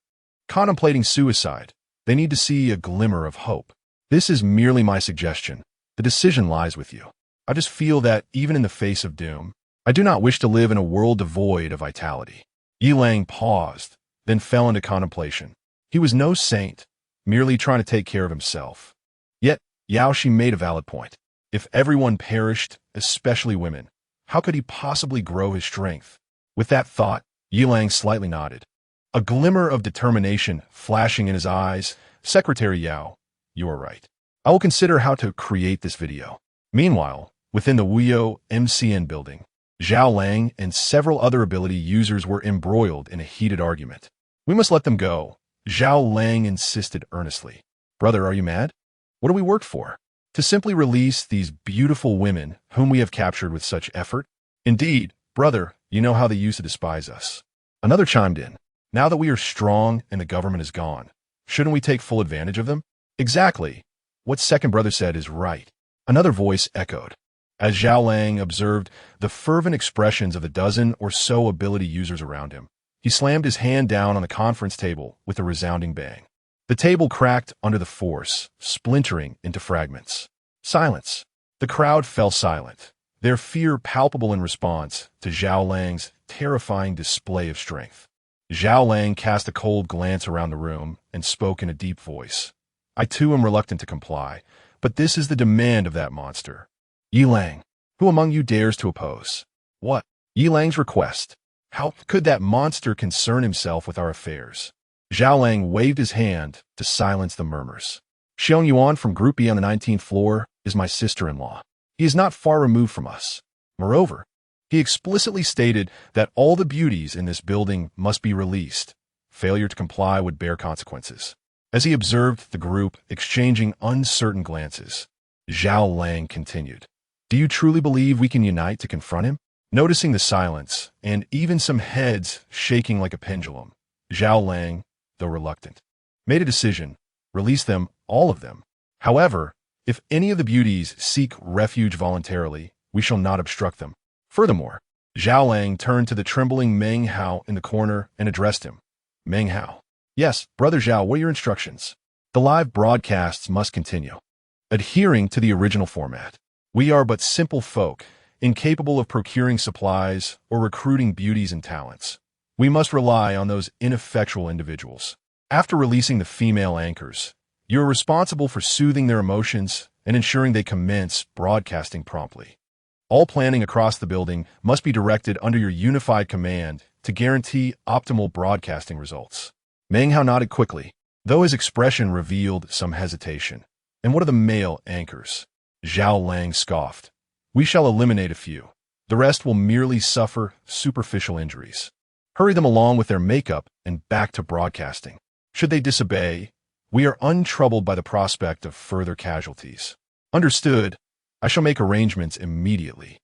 contemplating suicide. They need to see a glimmer of hope. This is merely my suggestion. The decision lies with you. I just feel that, even in the face of doom, I do not wish to live in a world devoid of vitality." Yilang paused, then fell into contemplation. He was no saint, merely trying to take care of himself. Yet, Yao Shi made a valid point. If everyone perished, especially women, how could he possibly grow his strength? With that thought, Yilang slightly nodded. A glimmer of determination flashing in his eyes. "Secretary Yao, you are right. I will consider how to create this video." Meanwhile, within the Wuyo MCN building, Zhao Lang and several other ability users were embroiled in a heated argument. "We must let them go," Zhao Lang insisted earnestly. "Brother, are you mad? What do we work for? To simply release these beautiful women whom we have captured with such effort? Indeed, brother, you know how they used to despise us." Another chimed in. "Now that we are strong and the government is gone, shouldn't we take full advantage of them?" "Exactly. What second brother said is right." Another voice echoed. As Zhao Lang observed the fervent expressions of the dozen or so ability users around him, he slammed his hand down on the conference table with a resounding bang. The table cracked under the force, splintering into fragments. Silence. The crowd fell silent, their fear palpable in response to Zhao Lang's terrifying display of strength. Zhao Lang cast a cold glance around the room and spoke in a deep voice. "I too am reluctant to comply, but this is the demand of that monster. Yilang, who among you dares to oppose?" "What? Yilang's request? How could that monster concern himself with our affairs?" Zhao Lang waved his hand to silence the murmurs. "Xiong Yuan from Group B on the 19th floor is my sister-in-law. He is not far removed from us. Moreover, he explicitly stated that all the beauties in this building must be released. Failure to comply would bear consequences." As he observed the group exchanging uncertain glances, Zhao Lang continued. "Do you truly believe we can unite to confront him?" Noticing the silence, and even some heads shaking like a pendulum, Zhao Lang, though reluctant, made a decision: release them, all of them. However, if any of the beauties seek refuge voluntarily, we shall not obstruct them. Furthermore, Zhao Lang turned to the trembling Meng Hao in the corner and addressed him. "Meng Hao." "Yes, Brother Zhao, what are your instructions?" "The live broadcasts must continue, adhering to the original format. We are but simple folk, incapable of procuring supplies or recruiting beauties and talents. We must rely on those ineffectual individuals. After releasing the female anchors, you are responsible for soothing their emotions and ensuring they commence broadcasting promptly. All planning across the building must be directed under your unified command to guarantee optimal broadcasting results." Meng Hao nodded quickly, though his expression revealed some hesitation. "And what are the male anchors?" Zhao Lang scoffed. "We shall eliminate a few. The rest will merely suffer superficial injuries. Hurry them along with their makeup and back to broadcasting. Should they disobey, we are untroubled by the prospect of further casualties." "Understood. I shall make arrangements immediately."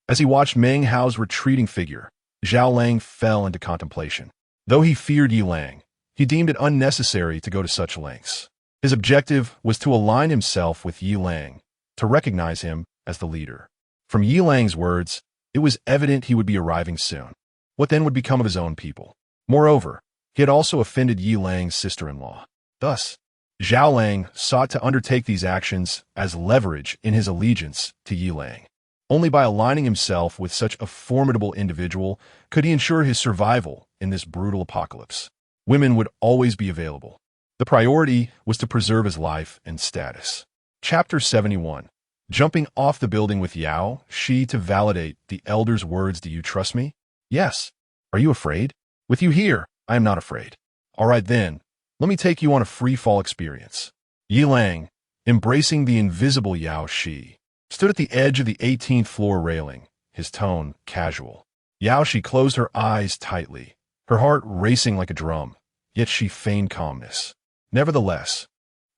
As he watched Meng Hao's retreating figure, Zhao Lang fell into contemplation. Though he feared Yilang, he deemed it unnecessary to go to such lengths. His objective was to align himself with Yilang, to recognize him as the leader. From Yilang's words, it was evident he would be arriving soon. What then would become of his own people? Moreover, he had also offended Yilang's sister-in-law. Thus, Zhao Lang sought to undertake these actions as leverage in his allegiance to Yilang. Only by aligning himself with such a formidable individual could he ensure his survival in this brutal apocalypse. Women would always be available. The priority was to preserve his life and status. Chapter 71. Jumping off the building with Yao Shi to validate the elder's words. "Do you trust me?" "Yes." "Are you afraid?" "With you here, I am not afraid." "All right then, let me take you on a free-fall experience." Yilang, embracing the invisible Yao Shi, stood at the edge of the 18th floor railing, his tone casual. Yao Shi closed her eyes tightly, her heart racing like a drum, yet she feigned calmness. Nevertheless,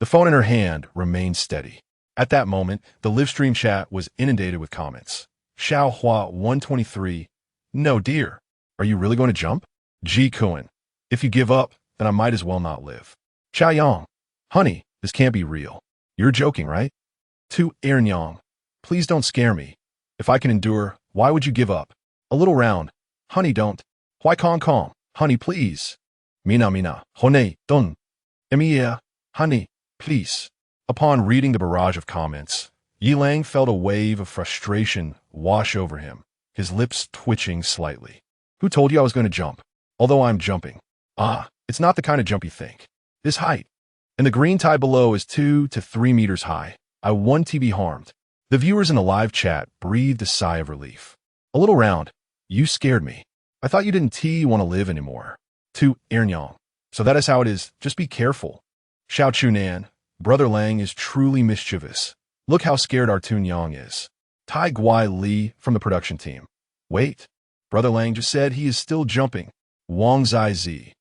the phone in her hand remained steady. At that moment, the livestream chat was inundated with comments. Xiao Hua 123, no dear, are you really going to jump? Ji Kuan, if you give up, then I might as well not live. Chao Yang, honey, this can't be real. You're joking, right? To Aaron Yang, please don't scare me. If I can endure, why would you give up? A little round, honey, don't. Why calm, honey, please. Mina, honey, don't. Emiya, honey, please. Upon reading the barrage of comments, Yilang felt a wave of frustration wash over him, his lips twitching slightly. Who told you I was going to jump? Although I'm jumping. It's not the kind of jump you think. This height. And the green tide below is 2 to 3 meters high. I won't be harmed. The viewers in the live chat breathed a sigh of relief. A little round. You scared me. I thought you didn't want to live anymore. To Ernyang. So that is how it is. Just be careful. Xiao Chunan. Brother Lang is truly mischievous. Look how scared our Tun Yang is. Tai Guai Li from the production team. Wait. Brother Lang just said he is still jumping. Wang Zai Zi.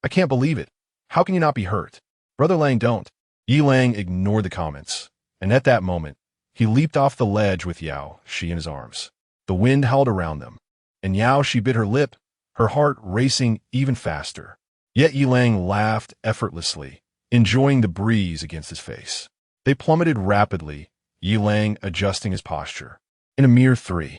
I can't believe it. How can you not be hurt? Brother Lang don't. Yi Lang ignored the comments. And at that moment, he leaped off the ledge with Yao Shi in his arms. The wind howled around them. And Yao Shi bit her lip, her heart racing even faster. Yet Yi Lang laughed effortlessly, enjoying the breeze against his face. They plummeted rapidly, Yi Lang adjusting his posture. In a mere 3-5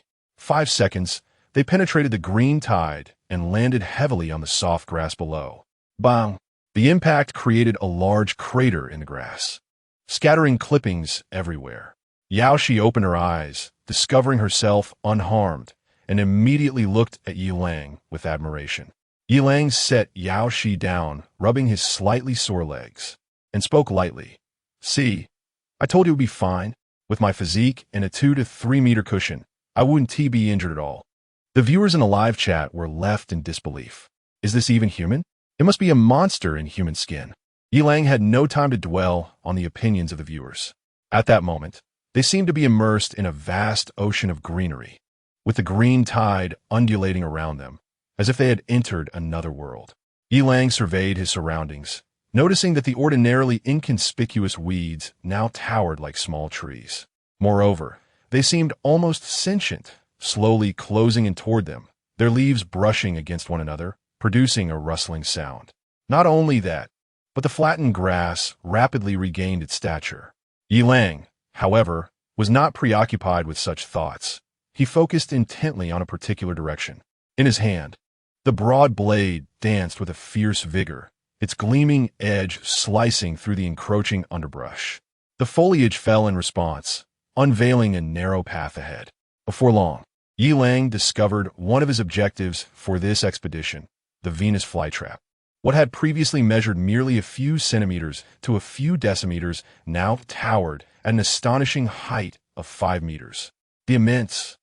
seconds, they penetrated the green tide and landed heavily on the soft grass below. Bang! The impact created a large crater in the grass, scattering clippings everywhere. Yao Shi opened her eyes, discovering herself unharmed, and immediately looked at Yi Lang with admiration. Yi Lang set Yao Shi down, rubbing his slightly sore legs, and spoke lightly. See, I told you it would be fine. With my physique and a 2 to 3 meter cushion, I wouldn't be injured at all. The viewers in the live chat were left in disbelief. Is this even human? It must be a monster in human skin. Yi Lang had no time to dwell on the opinions of the viewers. At that moment, they seemed to be immersed in a vast ocean of greenery, with the green tide undulating around them, as if they had entered another world. Yi Lang surveyed his surroundings, noticing that the ordinarily inconspicuous weeds now towered like small trees. Moreover, they seemed almost sentient, slowly closing in toward them, their leaves brushing against one another, producing a rustling sound. Not only that, but the flattened grass rapidly regained its stature. Yi Lang, however, was not preoccupied with such thoughts. He focused intently on a particular direction. In his hand, the broad blade danced with a fierce vigor, its gleaming edge slicing through the encroaching underbrush. The foliage fell in response, unveiling a narrow path ahead. Before long, Yi Lang discovered one of his objectives for this expedition, the Venus flytrap. What had previously measured merely a few centimeters to a few decimeters now towered at an astonishing height of 5 meters. The immense,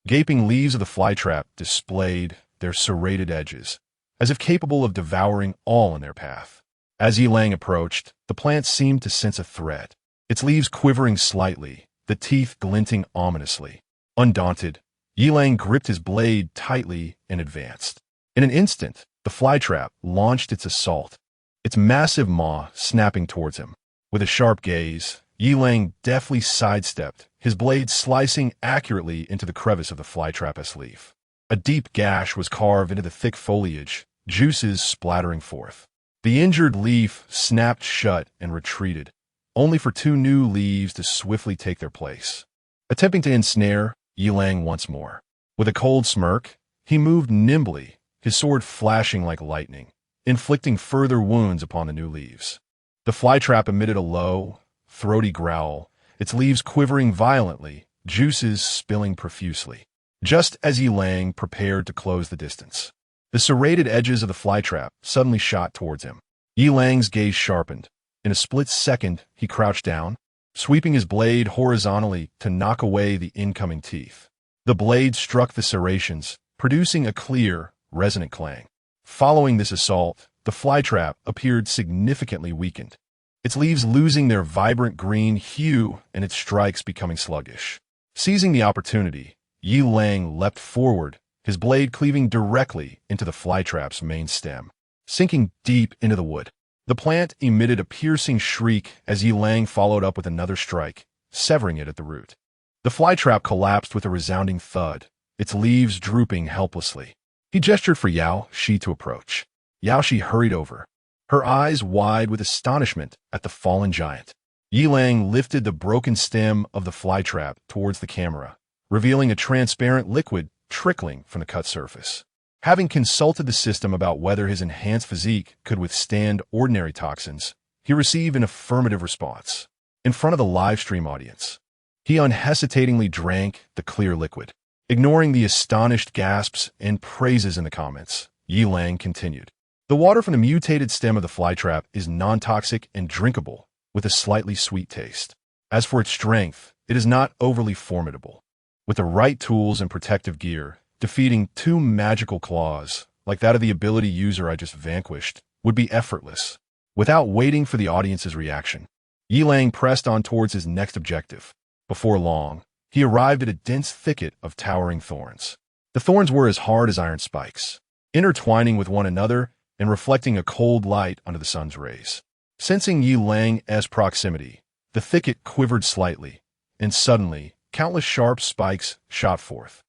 gaping leaves of the flytrap displayed their serrated edges, as if capable of devouring all in their path. As Yi Lang approached, the plant seemed to sense a threat, its leaves quivering slightly, the teeth glinting ominously. Undaunted, Yi Lang gripped his blade tightly and advanced. In an instant, the flytrap launched its assault, its massive maw snapping towards him. With a sharp gaze, Yi Lang deftly sidestepped, his blade slicing accurately into the crevice of the flytrap's leaf. A deep gash was carved into the thick foliage, juices splattering forth. The injured leaf snapped shut and retreated, only for 2 new leaves to swiftly take their place. Attempting to ensnare Yi Lang once more. With a cold smirk, he moved nimbly, his sword flashing like lightning, inflicting further wounds upon the new leaves. The flytrap emitted a low, throaty growl, its leaves quivering violently, juices spilling profusely. Just as Yi Lang prepared to close the distance, the serrated edges of the flytrap suddenly shot towards him. Yi Lang's gaze sharpened. In a split second, he crouched down, sweeping his blade horizontally to knock away the incoming teeth. The blade struck the serrations, producing a clear, resonant clang. Following this assault, the flytrap appeared significantly weakened, its leaves losing their vibrant green hue and its strikes becoming sluggish. Seizing the opportunity, Yi Lang leapt forward, his blade cleaving directly into the flytrap's main stem, sinking deep into the wood. The plant emitted a piercing shriek as Yi Lang followed up with another strike, severing it at the root. The flytrap collapsed with a resounding thud, its leaves drooping helplessly. He gestured for Yao Shi to approach. Yao Shi hurried over, her eyes wide with astonishment at the fallen giant. Yi Lang lifted the broken stem of the flytrap towards the camera, revealing a transparent liquid trickling from the cut surface. Having consulted the system about whether his enhanced physique could withstand ordinary toxins, he received an affirmative response. In front of the live stream audience, he unhesitatingly drank the clear liquid. Ignoring the astonished gasps and praises in the comments, Yi Lang continued. The water from the mutated stem of the flytrap is non-toxic and drinkable, with a slightly sweet taste. As for its strength, it is not overly formidable. With the right tools and protective gear, defeating two magical claws, like that of the ability user I just vanquished, would be effortless. Without waiting for the audience's reaction, Yi Lang pressed on towards his next objective. Before long, he arrived at a dense thicket of towering thorns. The thorns were as hard as iron spikes, intertwining with one another and reflecting a cold light under the sun's rays. Sensing Yi Lang's proximity, the thicket quivered slightly, and suddenly, countless sharp spikes shot forth,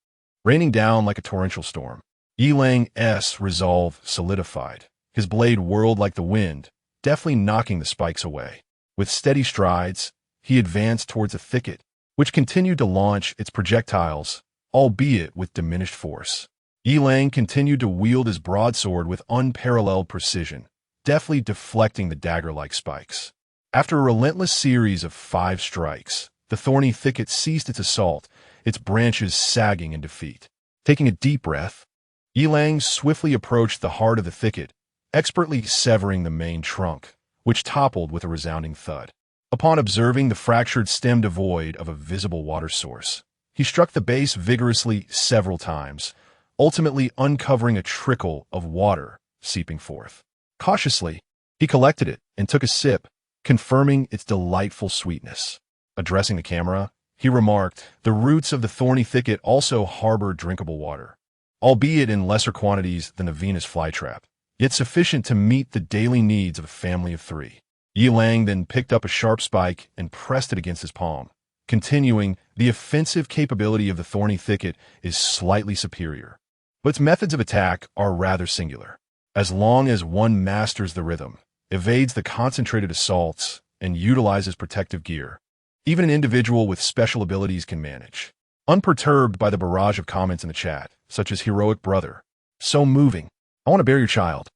raining down like a torrential storm. Yi Lang's resolve solidified. His blade whirled like the wind, deftly knocking the spikes away. With steady strides, he advanced towards the thicket, which continued to launch its projectiles, albeit with diminished force. Yi Lang continued to wield his broadsword with unparalleled precision, deftly deflecting the dagger-like spikes. After a relentless series of 5 strikes, the thorny thicket ceased its assault, its branches sagging in defeat. Taking a deep breath, Yi Lang swiftly approached the heart of the thicket, expertly severing the main trunk, which toppled with a resounding thud. Upon observing the fractured stem devoid of a visible water source, he struck the base vigorously several times, ultimately uncovering a trickle of water seeping forth. Cautiously, he collected it and took a sip, confirming its delightful sweetness. Addressing the camera, he remarked, "The roots of the thorny thicket also harbor drinkable water, albeit in lesser quantities than the Venus flytrap, yet sufficient to meet the daily needs of a family of 3. Yi Lang then picked up a sharp spike and pressed it against his palm, continuing, "The offensive capability of the thorny thicket is slightly superior, but its methods of attack are rather singular. As long as one masters the rhythm, evades the concentrated assaults, and utilizes protective gear, even an individual with special abilities can manage." Unperturbed by the barrage of comments in the chat, such as "Heroic brother," "So moving," "I want to bear your child,"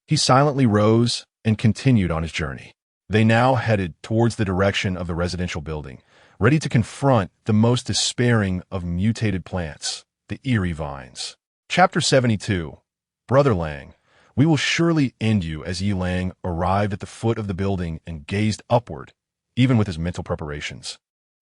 he silently rose and continued on his journey. They now headed towards the direction of the residential building, ready to confront the most despairing of mutated plants, the eerie vines. Chapter 72. Brother Lang, we will surely end you. As Yi Lang arrived at the foot of the building and gazed upward, even with his mental preparations,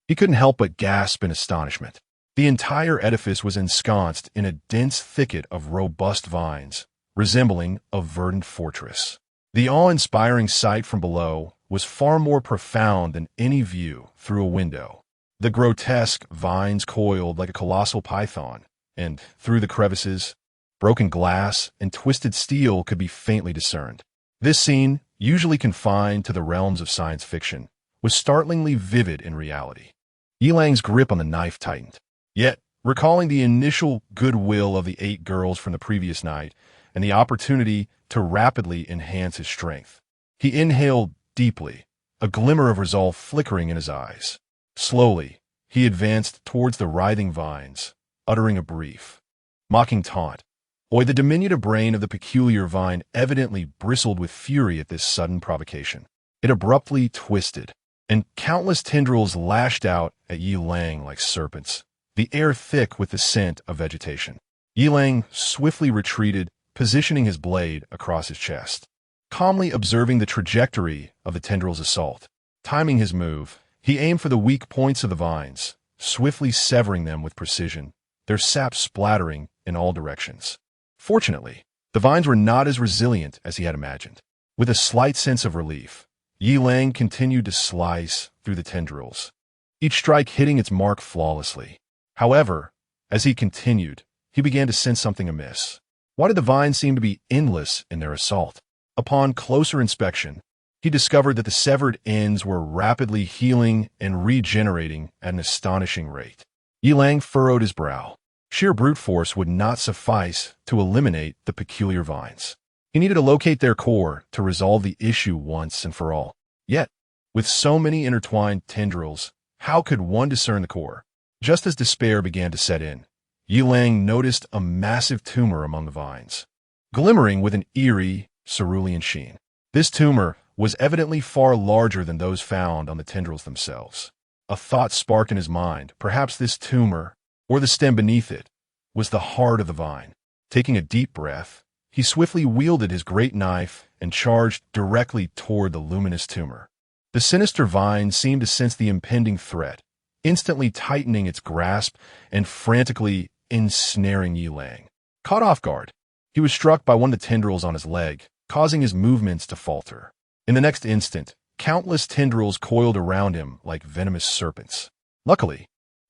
he couldn't help but gasp in astonishment. The entire edifice was ensconced in a dense thicket of robust vines, resembling a verdant fortress. The awe-inspiring sight from below was far more profound than any view through a window. The grotesque vines coiled like a colossal python, and through the crevices, broken glass and twisted steel could be faintly discerned. This scene, usually confined to the realms of science fiction, was startlingly vivid in reality. Yi Lang's grip on the knife tightened. Yet, recalling the initial goodwill of the 8 girls from the previous night and the opportunity to rapidly enhance his strength, he inhaled deeply, a glimmer of resolve flickering in his eyes. Slowly, he advanced towards the writhing vines, uttering a brief, mocking taunt. Oi, the diminutive brain of the peculiar vine evidently bristled with fury at this sudden provocation. It abruptly twisted, and countless tendrils lashed out at Yi Lang like serpents, the air thick with the scent of vegetation. Yi Lang swiftly retreated, positioning his blade across his chest. Calmly observing the trajectory of the tendrils' assault, timing his move, he aimed for the weak points of the vines, swiftly severing them with precision, their sap splattering in all directions. Fortunately, the vines were not as resilient as he had imagined. With a slight sense of relief, Yi Lang continued to slice through the tendrils, each strike hitting its mark flawlessly. However, as he continued, he began to sense something amiss. Why did the vines seem to be endless in their assault? Upon closer inspection, he discovered that the severed ends were rapidly healing and regenerating at an astonishing rate. Yilang furrowed his brow. Sheer brute force would not suffice to eliminate the peculiar vines. He needed to locate their core to resolve the issue once and for all. Yet, with so many intertwined tendrils, how could one discern the core? Just as despair began to set in, Yilang noticed a massive tumor among the vines, glimmering with an eerie, cerulean sheen. This tumor was evidently far larger than those found on the tendrils themselves. A thought sparked in his mind. Perhaps this tumor, or the stem beneath it, was the heart of the vine. Taking a deep breath, he swiftly wielded his great knife and charged directly toward the luminous tumor. The sinister vine seemed to sense the impending threat, instantly tightening its grasp and frantically ensnaring Yilang. Caught off guard, he was struck by one of the tendrils on his leg, causing his movements to falter. In the next instant, countless tendrils coiled around him like venomous serpents. Luckily,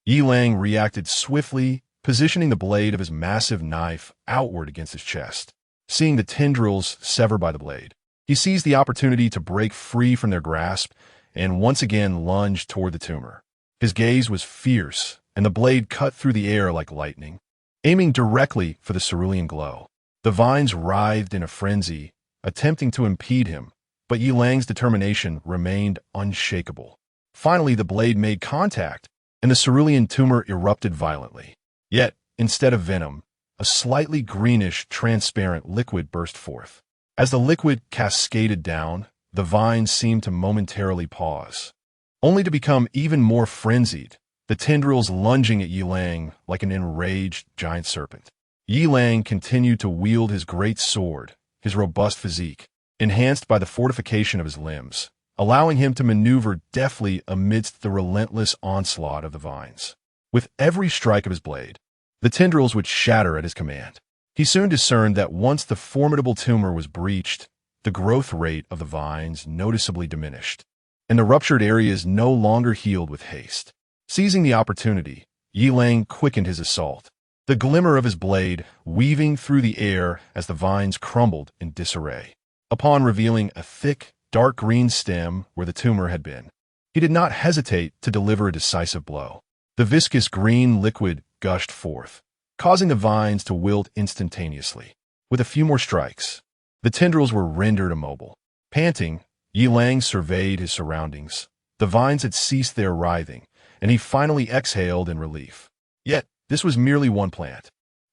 Yilang reacted swiftly, positioning the blade of his massive knife outward against his chest. Seeing the tendrils sever by the blade, he seized the opportunity to break free from their grasp and once again lunged toward the tumor. His gaze was fierce, and the blade cut through the air like lightning, aiming directly for the cerulean glow. The vines writhed in a frenzy, attempting to impede him, but Yilang's determination remained unshakable. Finally, the blade made contact, and the cerulean tumor erupted violently. Yet, instead of venom, a slightly greenish, transparent liquid burst forth. As the liquid cascaded down, the vines seemed to momentarily pause, only to become even more frenzied, the tendrils lunging at Yilang like an enraged giant serpent. Yilang continued to wield his great sword, his robust physique, enhanced by the fortification of his limbs, allowing him to maneuver deftly amidst the relentless onslaught of the vines. With every strike of his blade, the tendrils would shatter at his command. He soon discerned that once the formidable tumor was breached, the growth rate of the vines noticeably diminished, and the ruptured areas no longer healed with haste. Seizing the opportunity, Yilang quickened his assault, the glimmer of his blade weaving through the air as the vines crumbled in disarray. Upon revealing a thick, dark green stem where the tumor had been, he did not hesitate to deliver a decisive blow. The viscous green liquid gushed forth, causing the vines to wilt instantaneously. With a few more strikes, the tendrils were rendered immobile. Panting, Yilang surveyed his surroundings. The vines had ceased their writhing, and he finally exhaled in relief. Yet, this was merely one plant.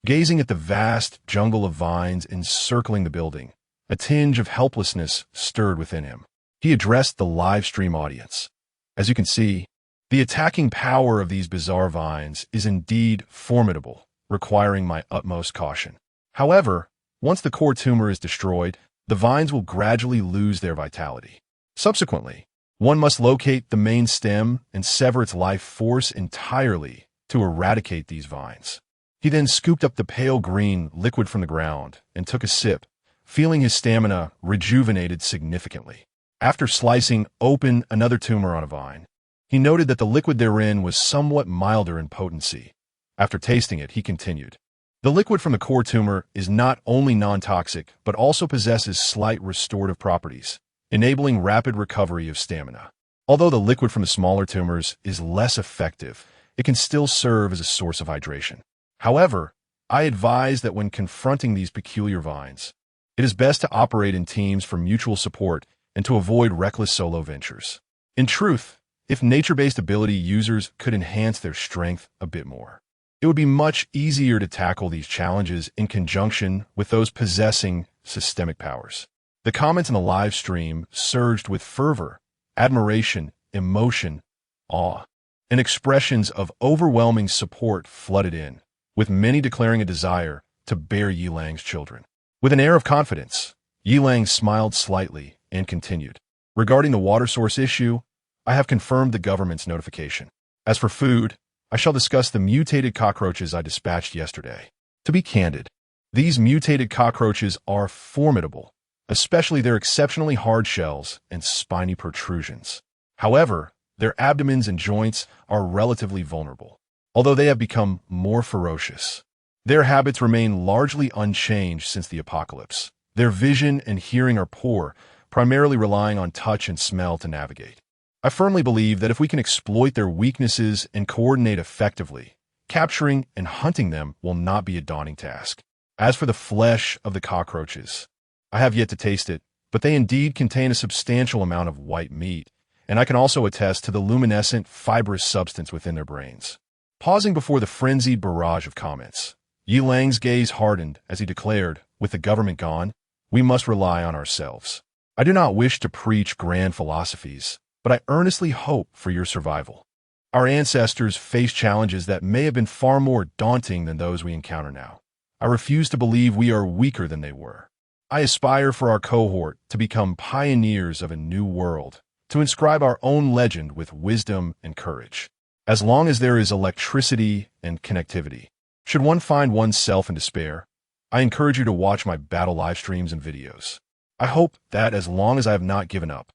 Gazing at the vast jungle of vines encircling the building, a tinge of helplessness stirred within him. He addressed the live stream audience. As you can see, the attacking power of these bizarre vines is indeed formidable, requiring my utmost caution. However, once the core tumor is destroyed, the vines will gradually lose their vitality. Subsequently, one must locate the main stem and sever its life force entirely to eradicate these vines. He then scooped up the pale green liquid from the ground and took a sip, feeling his stamina rejuvenated significantly. After slicing open another tumor on a vine, he noted that the liquid therein was somewhat milder in potency. After tasting it, he continued, "The liquid from the core tumor is not only non-toxic, but also possesses slight restorative properties, enabling rapid recovery of stamina. Although the liquid from the smaller tumors is less effective, it can still serve as a source of hydration. However, I advise that when confronting these peculiar vines, it is best to operate in teams for mutual support and to avoid reckless solo ventures. In truth, if nature-based ability users could enhance their strength a bit more, it would be much easier to tackle these challenges in conjunction with those possessing systemic powers." The comments in the live stream surged with fervor, admiration, emotion, awe, and expressions of overwhelming support flooded in, with many declaring a desire to bear Yilang's children. With an air of confidence, Yilang smiled slightly and continued, "Regarding the water source issue, I have confirmed the government's notification. As for food, I shall discuss the mutated cockroaches I dispatched yesterday. To be candid, these mutated cockroaches are formidable, especially their exceptionally hard shells and spiny protrusions. However, their abdomens and joints are relatively vulnerable, although they have become more ferocious. Their habits remain largely unchanged since the apocalypse. Their vision and hearing are poor, primarily relying on touch and smell to navigate. I firmly believe that if we can exploit their weaknesses and coordinate effectively, capturing and hunting them will not be a daunting task. As for the flesh of the cockroaches, I have yet to taste it, but they indeed contain a substantial amount of white meat, and I can also attest to the luminescent, fibrous substance within their brains. Pausing before the frenzied barrage of comments, Yi Lang's gaze hardened as he declared, with the government gone, we must rely on ourselves. I do not wish to preach grand philosophies, but I earnestly hope for your survival. Our ancestors faced challenges that may have been far more daunting than those we encounter now. I refuse to believe we are weaker than they were. I aspire for our cohort to become pioneers of a new world, to inscribe our own legend with wisdom and courage. As long as there is electricity and connectivity, should one find oneself in despair, I encourage you to watch my battle live streams and videos. I hope that as long as I have not given up,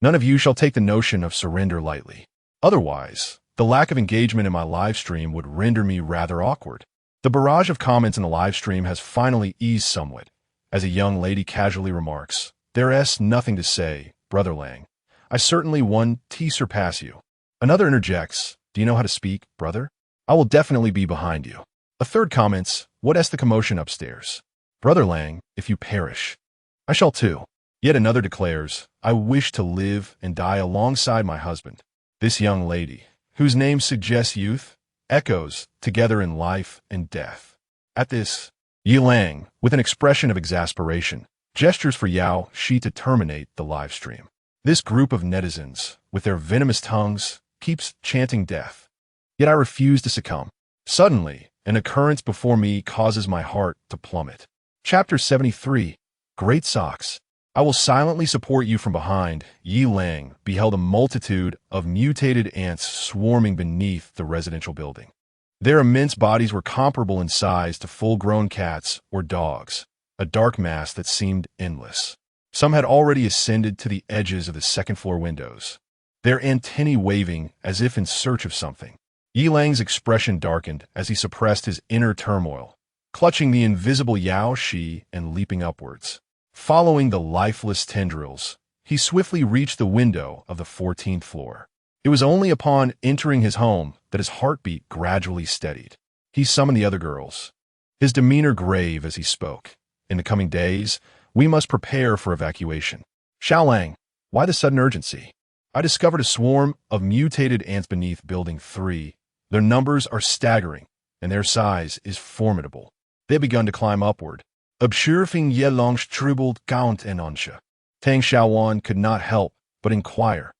none of you shall take the notion of surrender lightly. Otherwise, the lack of engagement in my live stream would render me rather awkward. The barrage of comments in the live stream has finally eased somewhat, as a young lady casually remarks, "There's nothing to say, Brother Lang. I certainly one T surpass you." Another interjects, "Do you know how to speak, brother? I will definitely be behind you." A third comments, "What's the commotion upstairs? Brother Lang, if you perish, I shall too." Yet another declares, "I wish to live and die alongside my husband." This young lady, whose name suggests youth, echoes, "Together in life and death." At this, Yi Lang, with an expression of exasperation, gestures for Yao Shi to terminate the live stream. This group of netizens, with their venomous tongues, keeps chanting death. Yet I refuse to succumb. Suddenly, an occurrence before me causes my heart to plummet. Chapter 73, Great Socks. I will silently support you from behind. Yi Lang beheld a multitude of mutated ants swarming beneath the residential building. Their immense bodies were comparable in size to full-grown cats or dogs, a dark mass that seemed endless. Some had already ascended to the edges of the second-floor windows, their antennae waving as if in search of something. Yi Lang's expression darkened as he suppressed his inner turmoil, clutching the invisible Yao Shi and leaping upwards. Following the lifeless tendrils, he swiftly reached the window of the 14th floor. It was only upon entering his home that his heartbeat gradually steadied. He summoned the other girls, his demeanor grave as he spoke. In the coming days, we must prepare for evacuation. Xiao Lang, why the sudden urgency? I discovered a swarm of mutated ants beneath Building 3. Their numbers are staggering, and their size is formidable. They have begun to climb upward. Observing Ye Long's troubled count and Ansha, Tang Xiaowan could not help but inquire,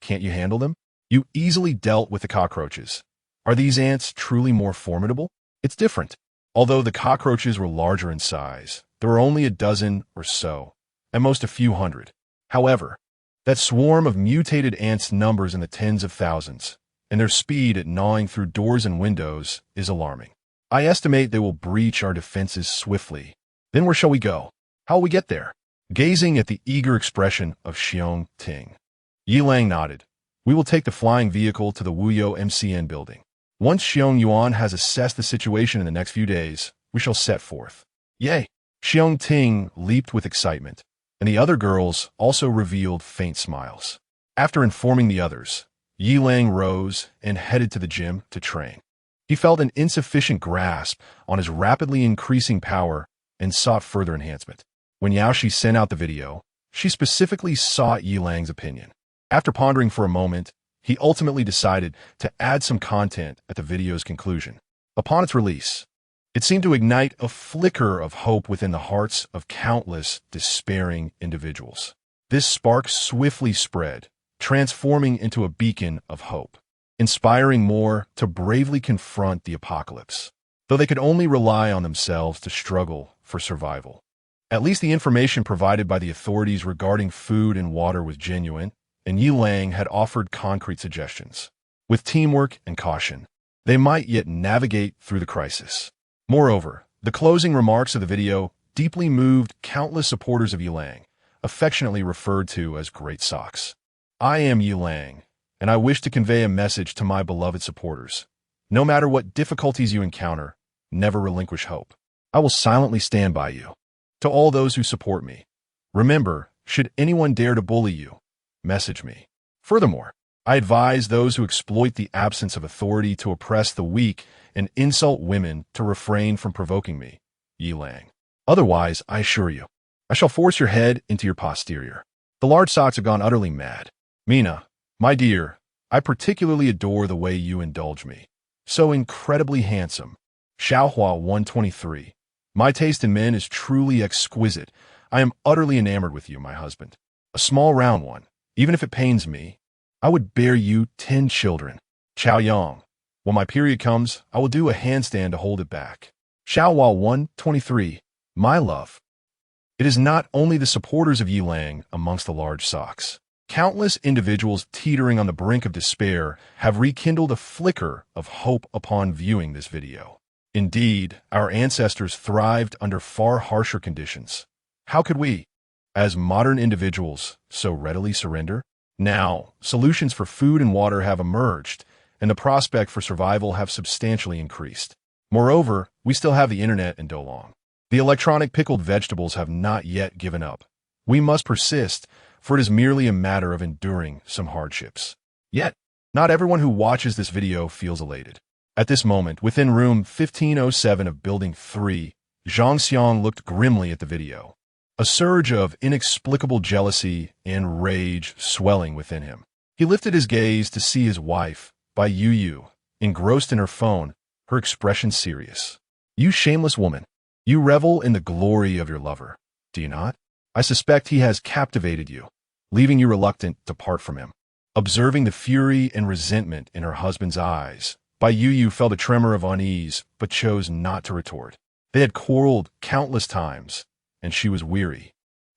"Can't you handle them? You easily dealt with the cockroaches. Are these ants truly more formidable?" It's different. Although the cockroaches were larger in size, there were only a dozen or so, at most a few hundred. However, that swarm of mutated ants numbers in the tens of thousands, and their speed at gnawing through doors and windows is alarming. I estimate they will breach our defenses swiftly. Then where shall we go? How will we get there? Gazing at the eager expression of Xiong Ting, Yi Lang nodded. We will take the flying vehicle to the Wuyo MCN building. Once Xiong Yuan has assessed the situation in the next few days, we shall set forth. Yay! Xiong Ting leaped with excitement, and the other girls also revealed faint smiles. After informing the others, Yi Lang rose and headed to the gym to train. He felt an insufficient grasp on his rapidly increasing power and sought further enhancement. When Yaoshi sent out the video, she specifically sought Yi Lang's opinion. After pondering for a moment, he ultimately decided to add some content at the video's conclusion. Upon its release, it seemed to ignite a flicker of hope within the hearts of countless despairing individuals. This spark swiftly spread, transforming into a beacon of hope, inspiring more to bravely confront the apocalypse, though they could only rely on themselves to struggle for survival. At least the information provided by the authorities regarding food and water was genuine, and Yi Lang had offered concrete suggestions. With teamwork and caution, they might yet navigate through the crisis. Moreover, the closing remarks of the video deeply moved countless supporters of Yi Lang, affectionately referred to as Great Socks. I am Yi Lang, and I wish to convey a message to my beloved supporters. No matter what difficulties you encounter, never relinquish hope. I will silently stand by you. To all those who support me, remember, should anyone dare to bully you, message me. Furthermore, I advise those who exploit the absence of authority to oppress the weak and insult women to refrain from provoking me, Yi Lang. Otherwise, I assure you, I shall force your head into your posterior. The large socks have gone utterly mad. Mina, my dear, I particularly adore the way you indulge me. So incredibly handsome. Xiaohua 123. My taste in men is truly exquisite. I am utterly enamored with you, my husband. A small round one, even if it pains me. I would bear you 10 children. Chao Yang. When my period comes, I will do a handstand to hold it back. Xiaohua 123. My love. It is not only the supporters of Yi Lang amongst the large socks. Countless individuals teetering on the brink of despair have rekindled a flicker of hope upon viewing this video. Indeed, our ancestors thrived under far harsher conditions. How could we, as modern individuals, so readily surrender? Now, solutions for food and water have emerged, and the prospect for survival have substantially increased. Moreover, we still have the internet and Dolong. The electronic pickled vegetables have not yet given up. We must persist, for it is merely a matter of enduring some hardships. Yet, not everyone who watches this video feels elated. At this moment, within room 1507 of Building 3, Zhang Xiang looked grimly at the video. A surge of inexplicable jealousy and rage swelling within him. He lifted his gaze to see his wife, Bai Yu, engrossed in her phone, her expression serious. You shameless woman. You revel in the glory of your lover, do you not? I suspect he has captivated you, leaving you reluctant to part from him. Observing the fury and resentment in her husband's eyes, Bai Yu felt a tremor of unease, but chose not to retort. They had quarreled countless times, and she was weary.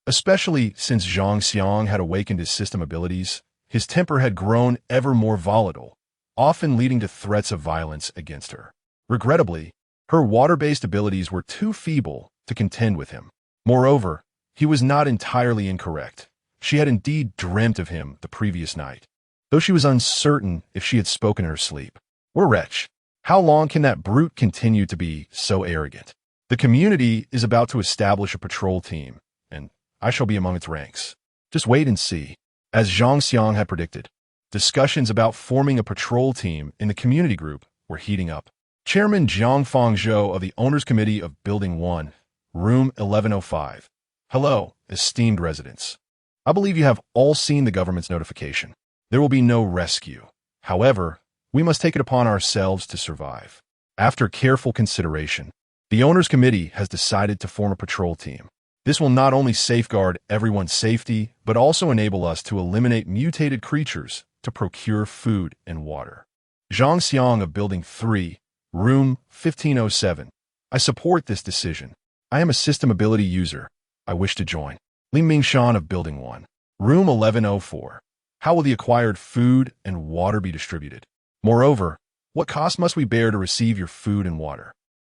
Especially since Zhang Xiang had awakened his system abilities, his temper had grown ever more volatile, often leading to threats of violence against her. Regrettably, her water-based abilities were too feeble to contend with him. Moreover, he was not entirely incorrect. She had indeed dreamt of him the previous night, though she was uncertain if she had spoken in her sleep. What a wretch! How long can that brute continue to be so arrogant? The community is about to establish a patrol team, and I shall be among its ranks. Just wait and see. As Zhang Xiang had predicted, discussions about forming a patrol team in the community group were heating up. Chairman Jiang Fangzhou of the Owners Committee of Building 1, Room 1105. Hello, esteemed residents. I believe you have all seen the government's notification. There will be no rescue. However, we must take it upon ourselves to survive. After careful consideration, the Owners Committee has decided to form a patrol team. This will not only safeguard everyone's safety, but also enable us to eliminate mutated creatures to procure food and water. Zhang Xiang of Building 3, Room 1507. I support this decision. I am a system ability user. I wish to join. Li Mingshan of Building 1, Room 1104. How will the acquired food and water be distributed? Moreover, what cost must we bear to receive your food and water?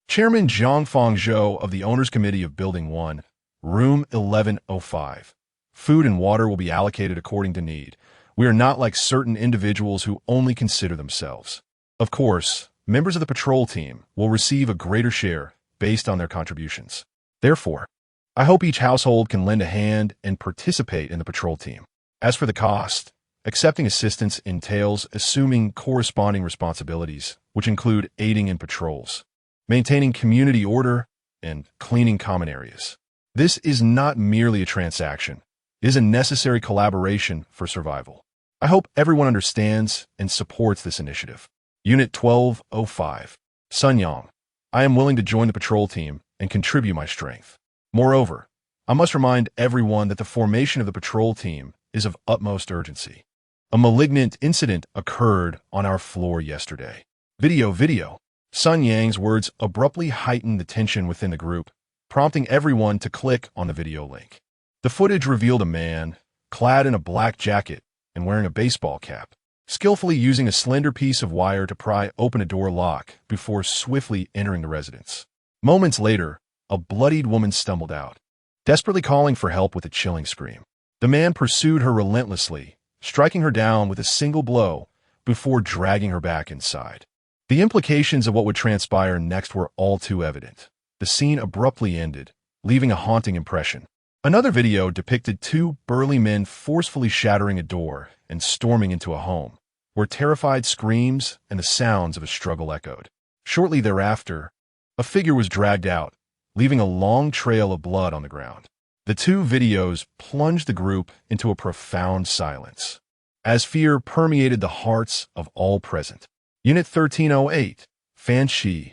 Chairman Jiang Fangzhou of the Owners Committee of Building 1, Room 1105. Food and water will be allocated according to need. We are not like certain individuals who only consider themselves. Of course, members of the patrol team will receive a greater share based on their contributions. Therefore, I hope each household can lend a hand and participate in the patrol team. As for the cost, accepting assistance entails assuming corresponding responsibilities, which include aiding in patrols, maintaining community order, and cleaning common areas. This is not merely a transaction. It is a necessary collaboration for survival. I hope everyone understands and supports this initiative. Unit 1205. Sun Yang. I am willing to join the patrol team and contribute my strength. Moreover, I must remind everyone that the formation of the patrol team is of utmost urgency. A malignant incident occurred on our floor yesterday. Video. Sun Yang's words abruptly heightened the tension within the group, prompting everyone to click on the video link. The footage revealed a man, clad in a black jacket and wearing a baseball cap, skillfully using a slender piece of wire to pry open a door lock before swiftly entering the residence. Moments later, a bloodied woman stumbled out, desperately calling for help with a chilling scream. The man pursued her relentlessly, striking her down with a single blow before dragging her back inside. The implications of what would transpire next were all too evident. The scene abruptly ended, leaving a haunting impression. Another video depicted two burly men forcefully shattering a door and storming into a home, where terrified screams and the sounds of a struggle echoed. Shortly thereafter, a figure was dragged out, leaving a long trail of blood on the ground. The two videos plunged the group into a profound silence, as fear permeated the hearts of all present. Unit 1308, Fan Shi.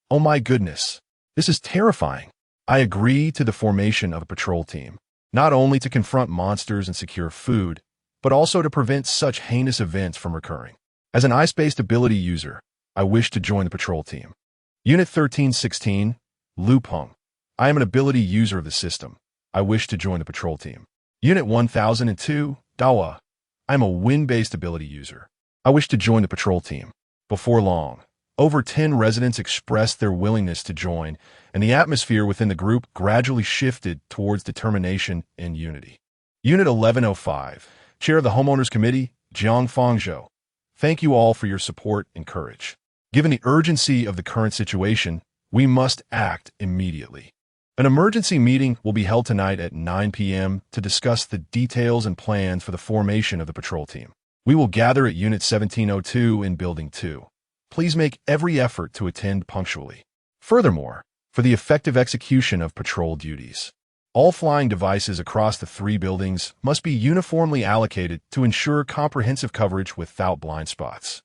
Oh my goodness, this is terrifying. I agree to the formation of a patrol team, not only to confront monsters and secure food, but also to prevent such heinous events from recurring. As an ice-based ability user, I wish to join the patrol team. Unit 1316, Lu Peng. I am an ability user of the system. I wish to join the patrol team. Unit 1002, Dawa. I am a wind-based ability user. I wish to join the patrol team. Before long, over 10 residents expressed their willingness to join, and the atmosphere within the group gradually shifted towards determination and unity. Unit 1105, Chair of the Homeowners Committee, Jiang Fangzhou. Thank you all for your support and courage. Given the urgency of the current situation, we must act immediately. An emergency meeting will be held tonight at 9 p.m. to discuss the details and plans for the formation of the patrol team. We will gather at Unit 1702 in Building 2. Please make every effort to attend punctually. Furthermore, for the effective execution of patrol duties, all flying devices across the 3 buildings must be uniformly allocated to ensure comprehensive coverage without blind spots.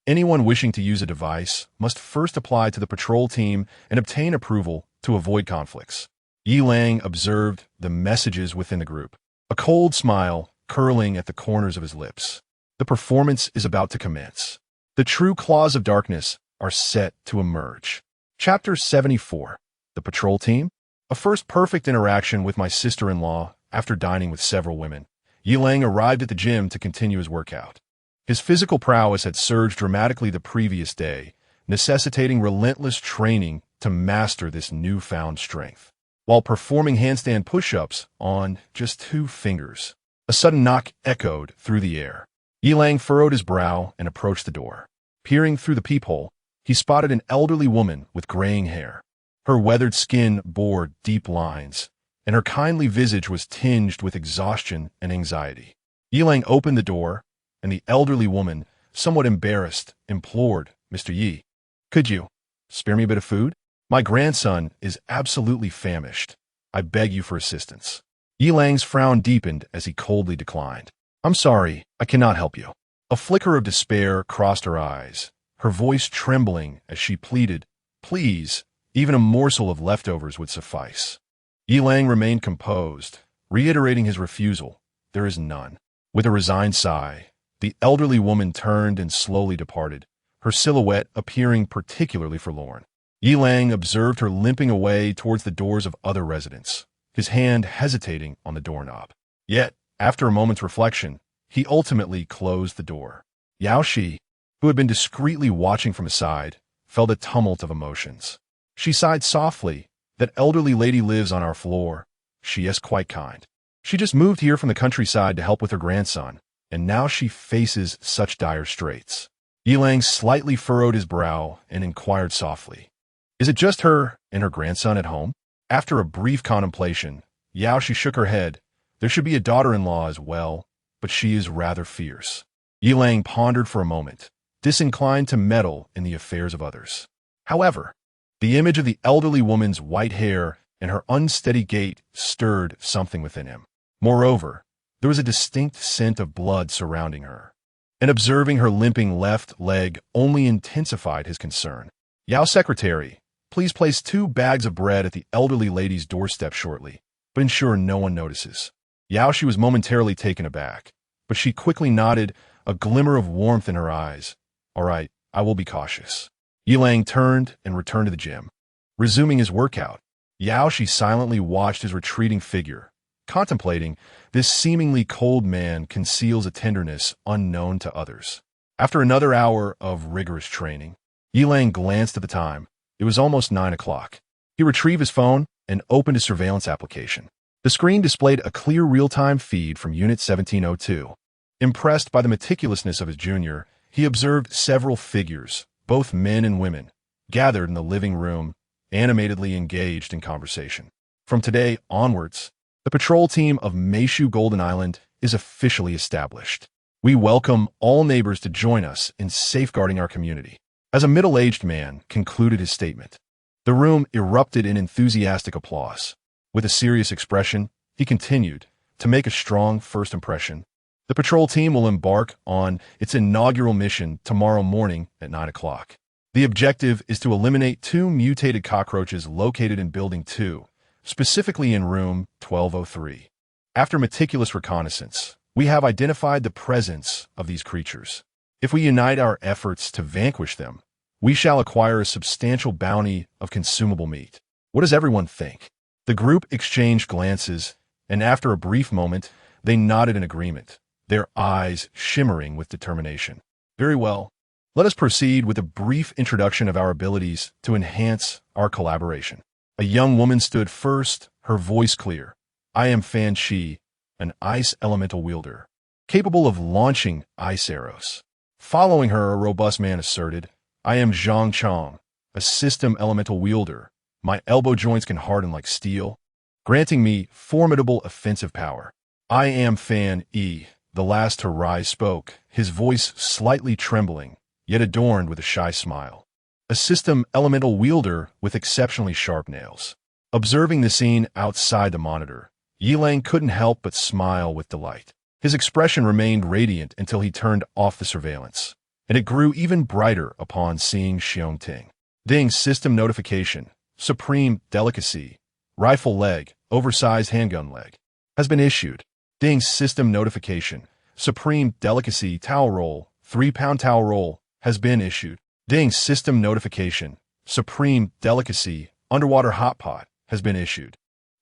Anyone wishing to use a device must first apply to the patrol team and obtain approval to avoid conflicts. Yi Lang observed the messages within the group, a cold smile curling at the corners of his lips. The performance is about to commence. The true claws of darkness are set to emerge. Chapter 74. The Patrol Team. A first perfect interaction with my sister-in-law after dining with several women. Yi Lang arrived at the gym to continue his workout. His physical prowess had surged dramatically the previous day, necessitating relentless training to master this newfound strength. While performing handstand push-ups on just 2 fingers, a sudden knock echoed through the air. Yi Lang furrowed his brow and approached the door. Peering through the peephole, he spotted an elderly woman with graying hair. Her weathered skin bore deep lines, and her kindly visage was tinged with exhaustion and anxiety. Yi Lang opened the door, and the elderly woman, somewhat embarrassed, implored, "Mr. Yi, could you spare me a bit of food? My grandson is absolutely famished. I beg you for assistance." Yi Lang's frown deepened as he coldly declined. "I'm sorry, I cannot help you." A flicker of despair crossed her eyes, her voice trembling as she pleaded, "Please, even a morsel of leftovers would suffice." Yi Lang remained composed, reiterating his refusal. "There is none." With a resigned sigh, the elderly woman turned and slowly departed, her silhouette appearing particularly forlorn. Yi Lang observed her limping away towards the doors of other residents, his hand hesitating on the doorknob. Yet, after a moment's reflection, he ultimately closed the door. Yao Shi, who had been discreetly watching from aside, felt a tumult of emotions. She sighed softly. "That elderly lady lives on our floor. She is quite kind. She just moved here from the countryside to help with her grandson, and now she faces such dire straits." Yi Lang slightly furrowed his brow and inquired softly, "Is it just her and her grandson at home?" After a brief contemplation, Yao Shi shook her head. "There should be a daughter-in-law as well, but she is rather fierce." Yi Lang pondered for a moment, disinclined to meddle in the affairs of others. However, the image of the elderly woman's white hair and her unsteady gait stirred something within him. Moreover, there was a distinct scent of blood surrounding her, and observing her limping left leg only intensified his concern. "Yao Secretary, please place 2 bags of bread at the elderly lady's doorstep shortly, but ensure no one notices." Yao Shi was momentarily taken aback, but she quickly nodded, a glimmer of warmth in her eyes. "All right, I will be cautious." Yi Lang turned and returned to the gym. Resuming his workout, Yao Shi silently watched his retreating figure, contemplating this seemingly cold man conceals a tenderness unknown to others. After another hour of rigorous training, Yi Lang glanced at the time. It was almost 9 o'clock. He retrieved his phone and opened his surveillance application. The screen displayed a clear real-time feed from Unit 1702. Impressed by the meticulousness of his junior, he observed several figures, both men and women, gathered in the living room, animatedly engaged in conversation. From today onwards, the patrol team of Meishu Golden Island is officially established. We welcome all neighbors to join us in safeguarding our community. As a middle-aged man concluded his statement, the room erupted in enthusiastic applause. With a serious expression, he continued, to make a strong first impression, the patrol team will embark on its inaugural mission tomorrow morning at 9 o'clock. The objective is to eliminate 2 mutated cockroaches located in Building 2, specifically in room 1203. After meticulous reconnaissance, we have identified the presence of these creatures. If we unite our efforts to vanquish them, we shall acquire a substantial bounty of consumable meat. What does everyone think? The group exchanged glances, and after a brief moment, they nodded in agreement, their eyes shimmering with determination. Very well. Let us proceed with a brief introduction of our abilities to enhance our collaboration. A young woman stood first, her voice clear. I am Fan Shi, an ice elemental wielder, capable of launching ice arrows. Following her, a robust man asserted, I am Zhang Chong, a system elemental wielder. My elbow joints can harden like steel, granting me formidable offensive power. I am Fan Yi, the last to rise spoke, his voice slightly trembling, yet adorned with a shy smile. A system elemental wielder with exceptionally sharp nails. Observing the scene outside the monitor, Yilang couldn't help but smile with delight. His expression remained radiant until he turned off the surveillance, and it grew even brighter upon seeing Xiong Ting. Ding system notification, supreme delicacy, rifle leg, oversized handgun leg, has been issued. Ding system notification, supreme delicacy towel roll, 3-pound towel roll, has been issued. Ding system notification, supreme delicacy underwater hot pot, has been issued.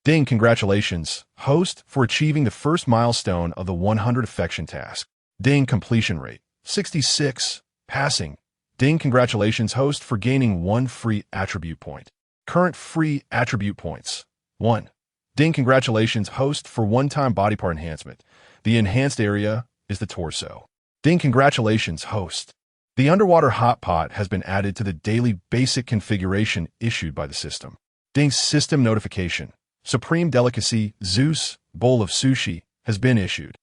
Ding congratulations, host, for achieving the first milestone of the 100 affection task. Ding completion rate, 66, passing. Ding congratulations, host, for gaining 1 free attribute point. Current free attribute points, 1. Ding congratulations, host, for one-time body part enhancement. The enhanced area is the torso. Ding congratulations, host. The underwater hot pot has been added to the daily basic configuration issued by the system. Ding system notification, supreme delicacy Zeus bowl of sushi, has been issued.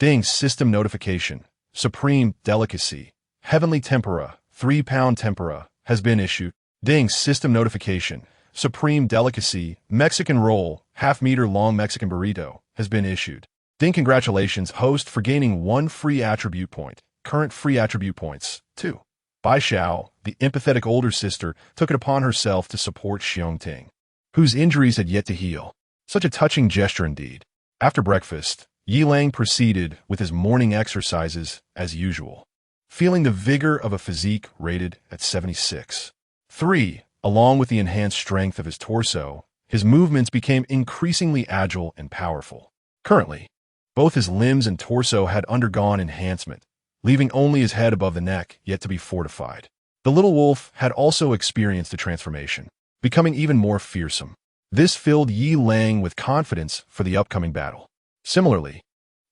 Ding system notification, supreme delicacy heavenly tempura, 3-pound tempura, has been issued. Ding system notification, supreme delicacy Mexican roll, half-meter long Mexican burrito, has been issued. Ding congratulations, host, for gaining 1 free attribute point. Current free attribute points, 2. Bai Xiao, the empathetic older sister, took it upon herself to support Xiong Ting, whose injuries had yet to heal. Such a touching gesture indeed. After breakfast, Yilang proceeded with his morning exercises as usual, feeling the vigor of a physique rated at 76. 3. Along with the enhanced strength of his torso, his movements became increasingly agile and powerful. Currently, both his limbs and torso had undergone enhancement, leaving only his head above the neck yet to be fortified. The little wolf had also experienced a transformation, becoming even more fearsome. This filled Yi Lang with confidence for the upcoming battle. Similarly,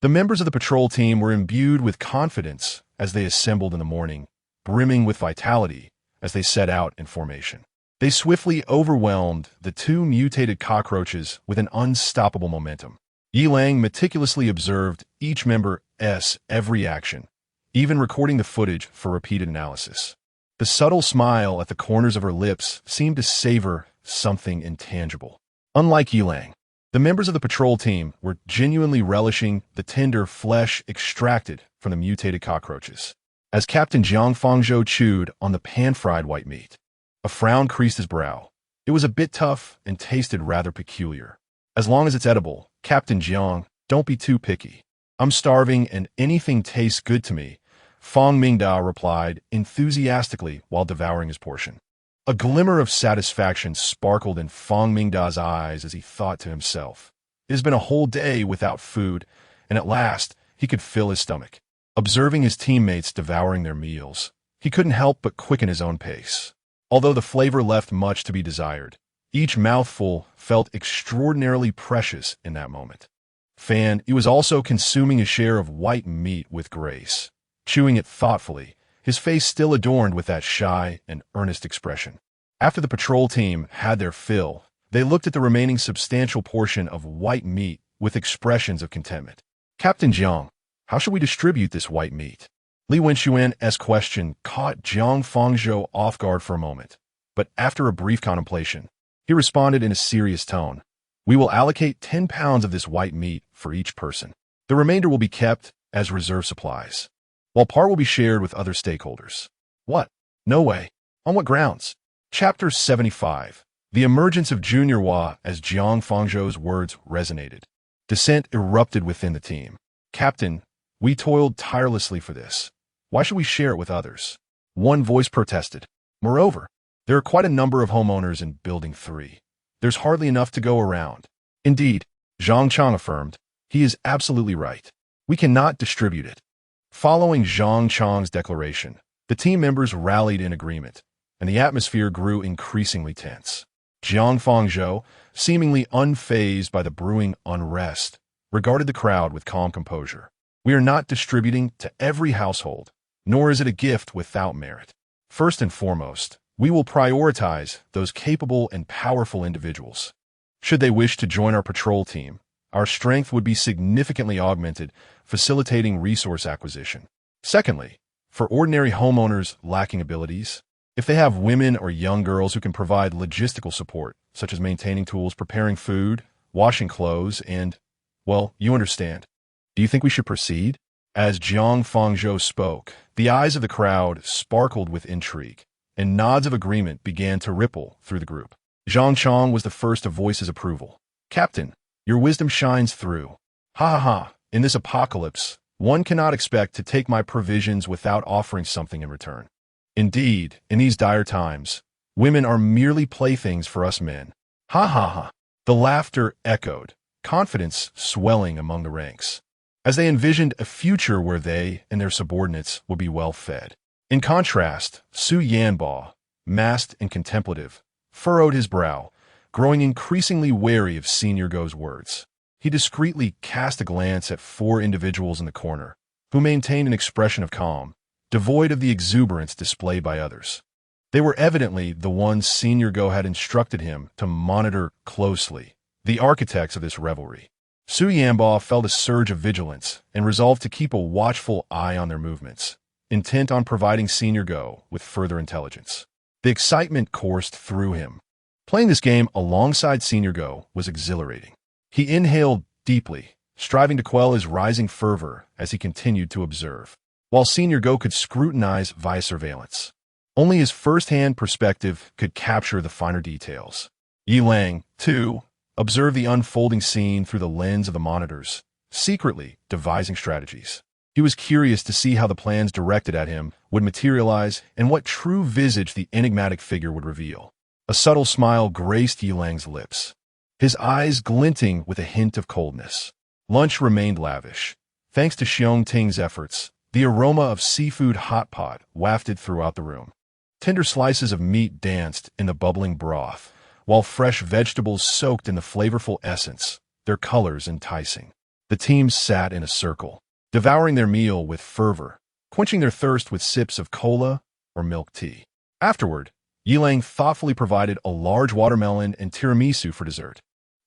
the members of the patrol team were imbued with confidence as they assembled in the morning, brimming with vitality as they set out in formation. They swiftly overwhelmed the 2 mutated cockroaches with an unstoppable momentum. Yi Lang meticulously observed each member's every action, even recording the footage for repeated analysis. The subtle smile at the corners of her lips seemed to savor something intangible. Unlike Yilang, the members of the patrol team were genuinely relishing the tender flesh extracted from the mutated cockroaches. As Captain Jiang Fangzhou chewed on the pan-fried white meat, a frown creased his brow. It was a bit tough and tasted rather peculiar. As long as it's edible, Captain Jiang, don't be too picky. I'm starving and anything tastes good to me, Fang Mingda replied enthusiastically while devouring his portion. A glimmer of satisfaction sparkled in Fang Mingda's eyes as he thought to himself, it has been a whole day without food, and at last he could fill his stomach. Observing his teammates devouring their meals, he couldn't help but quicken his own pace. Although the flavor left much to be desired, each mouthful felt extraordinarily precious in that moment. Fan, he was also consuming a share of white meat with grace. Chewing it thoughtfully, his face still adorned with that shy and earnest expression. After the patrol team had their fill, they looked at the remaining substantial portion of white meat with expressions of contentment. Captain Jiang, how should we distribute this white meat? Li Wenxuan's question caught Jiang Fangzhou off guard for a moment, but after a brief contemplation, he responded in a serious tone. We will allocate 10 pounds of this white meat for each person. The remainder will be kept as reserve supplies, while part will be shared with other stakeholders. What? No way. On what grounds? Chapter 75. The emergence of Junior Hua as Jiang Fangzhou's words resonated. Dissent erupted within the team. Captain, we toiled tirelessly for this. Why should we share it with others? One voice protested. Moreover, there are quite a number of homeowners in Building 3. There's hardly enough to go around. Indeed, Zhang Chang affirmed. He is absolutely right. We cannot distribute it. Following Zhang Chang's declaration, the team members rallied in agreement, and the atmosphere grew increasingly tense. Jiang Fangzhou, seemingly unfazed by the brewing unrest, regarded the crowd with calm composure. We are not distributing to every household, nor is it a gift without merit. First and foremost, we will prioritize those capable and powerful individuals. Should they wish to join our patrol team, our strength would be significantly augmented, facilitating resource acquisition. Secondly, for ordinary homeowners lacking abilities, if they have women or young girls who can provide logistical support, such as maintaining tools, preparing food, washing clothes, and, well, you understand. Do you think we should proceed? As Jiang Fangzhou spoke, the eyes of the crowd sparkled with intrigue, and nods of agreement began to ripple through the group. Zhang Chang was the first to voice his approval. Captain, your wisdom shines through. Ha ha ha, in this apocalypse, one cannot expect to take my provisions without offering something in return. Indeed, in these dire times, women are merely playthings for us men. Ha ha ha. The laughter echoed, confidence swelling among the ranks, as they envisioned a future where they and their subordinates would be well fed. In contrast, Su Yanbo, masked and contemplative, furrowed his brow, growing increasingly wary of Senior Go's words. He discreetly cast a glance at 4 individuals in the corner, who maintained an expression of calm, devoid of the exuberance displayed by others. They were evidently the ones Senior Go had instructed him to monitor closely, the architects of this revelry. Su Yanbo felt a surge of vigilance and resolved to keep a watchful eye on their movements, intent on providing Senior Go with further intelligence. The excitement coursed through him. Playing this game alongside Senior Go was exhilarating. He inhaled deeply, striving to quell his rising fervor as he continued to observe, while Senior Go could scrutinize via surveillance. Only his first-hand perspective could capture the finer details. Yi Lang, too, observed the unfolding scene through the lens of the monitors, secretly devising strategies. He was curious to see how the plans directed at him would materialize and what true visage the enigmatic figure would reveal. A subtle smile graced Yi Lang's lips, his eyes glinting with a hint of coldness. Lunch remained lavish. Thanks to Xiong Ting's efforts, the aroma of seafood hot pot wafted throughout the room. Tender slices of meat danced in the bubbling broth, while fresh vegetables soaked in the flavorful essence, their colors enticing. The team sat in a circle, devouring their meal with fervor, quenching their thirst with sips of cola or milk tea. Afterward, Yi Lang thoughtfully provided a large watermelon and tiramisu for dessert.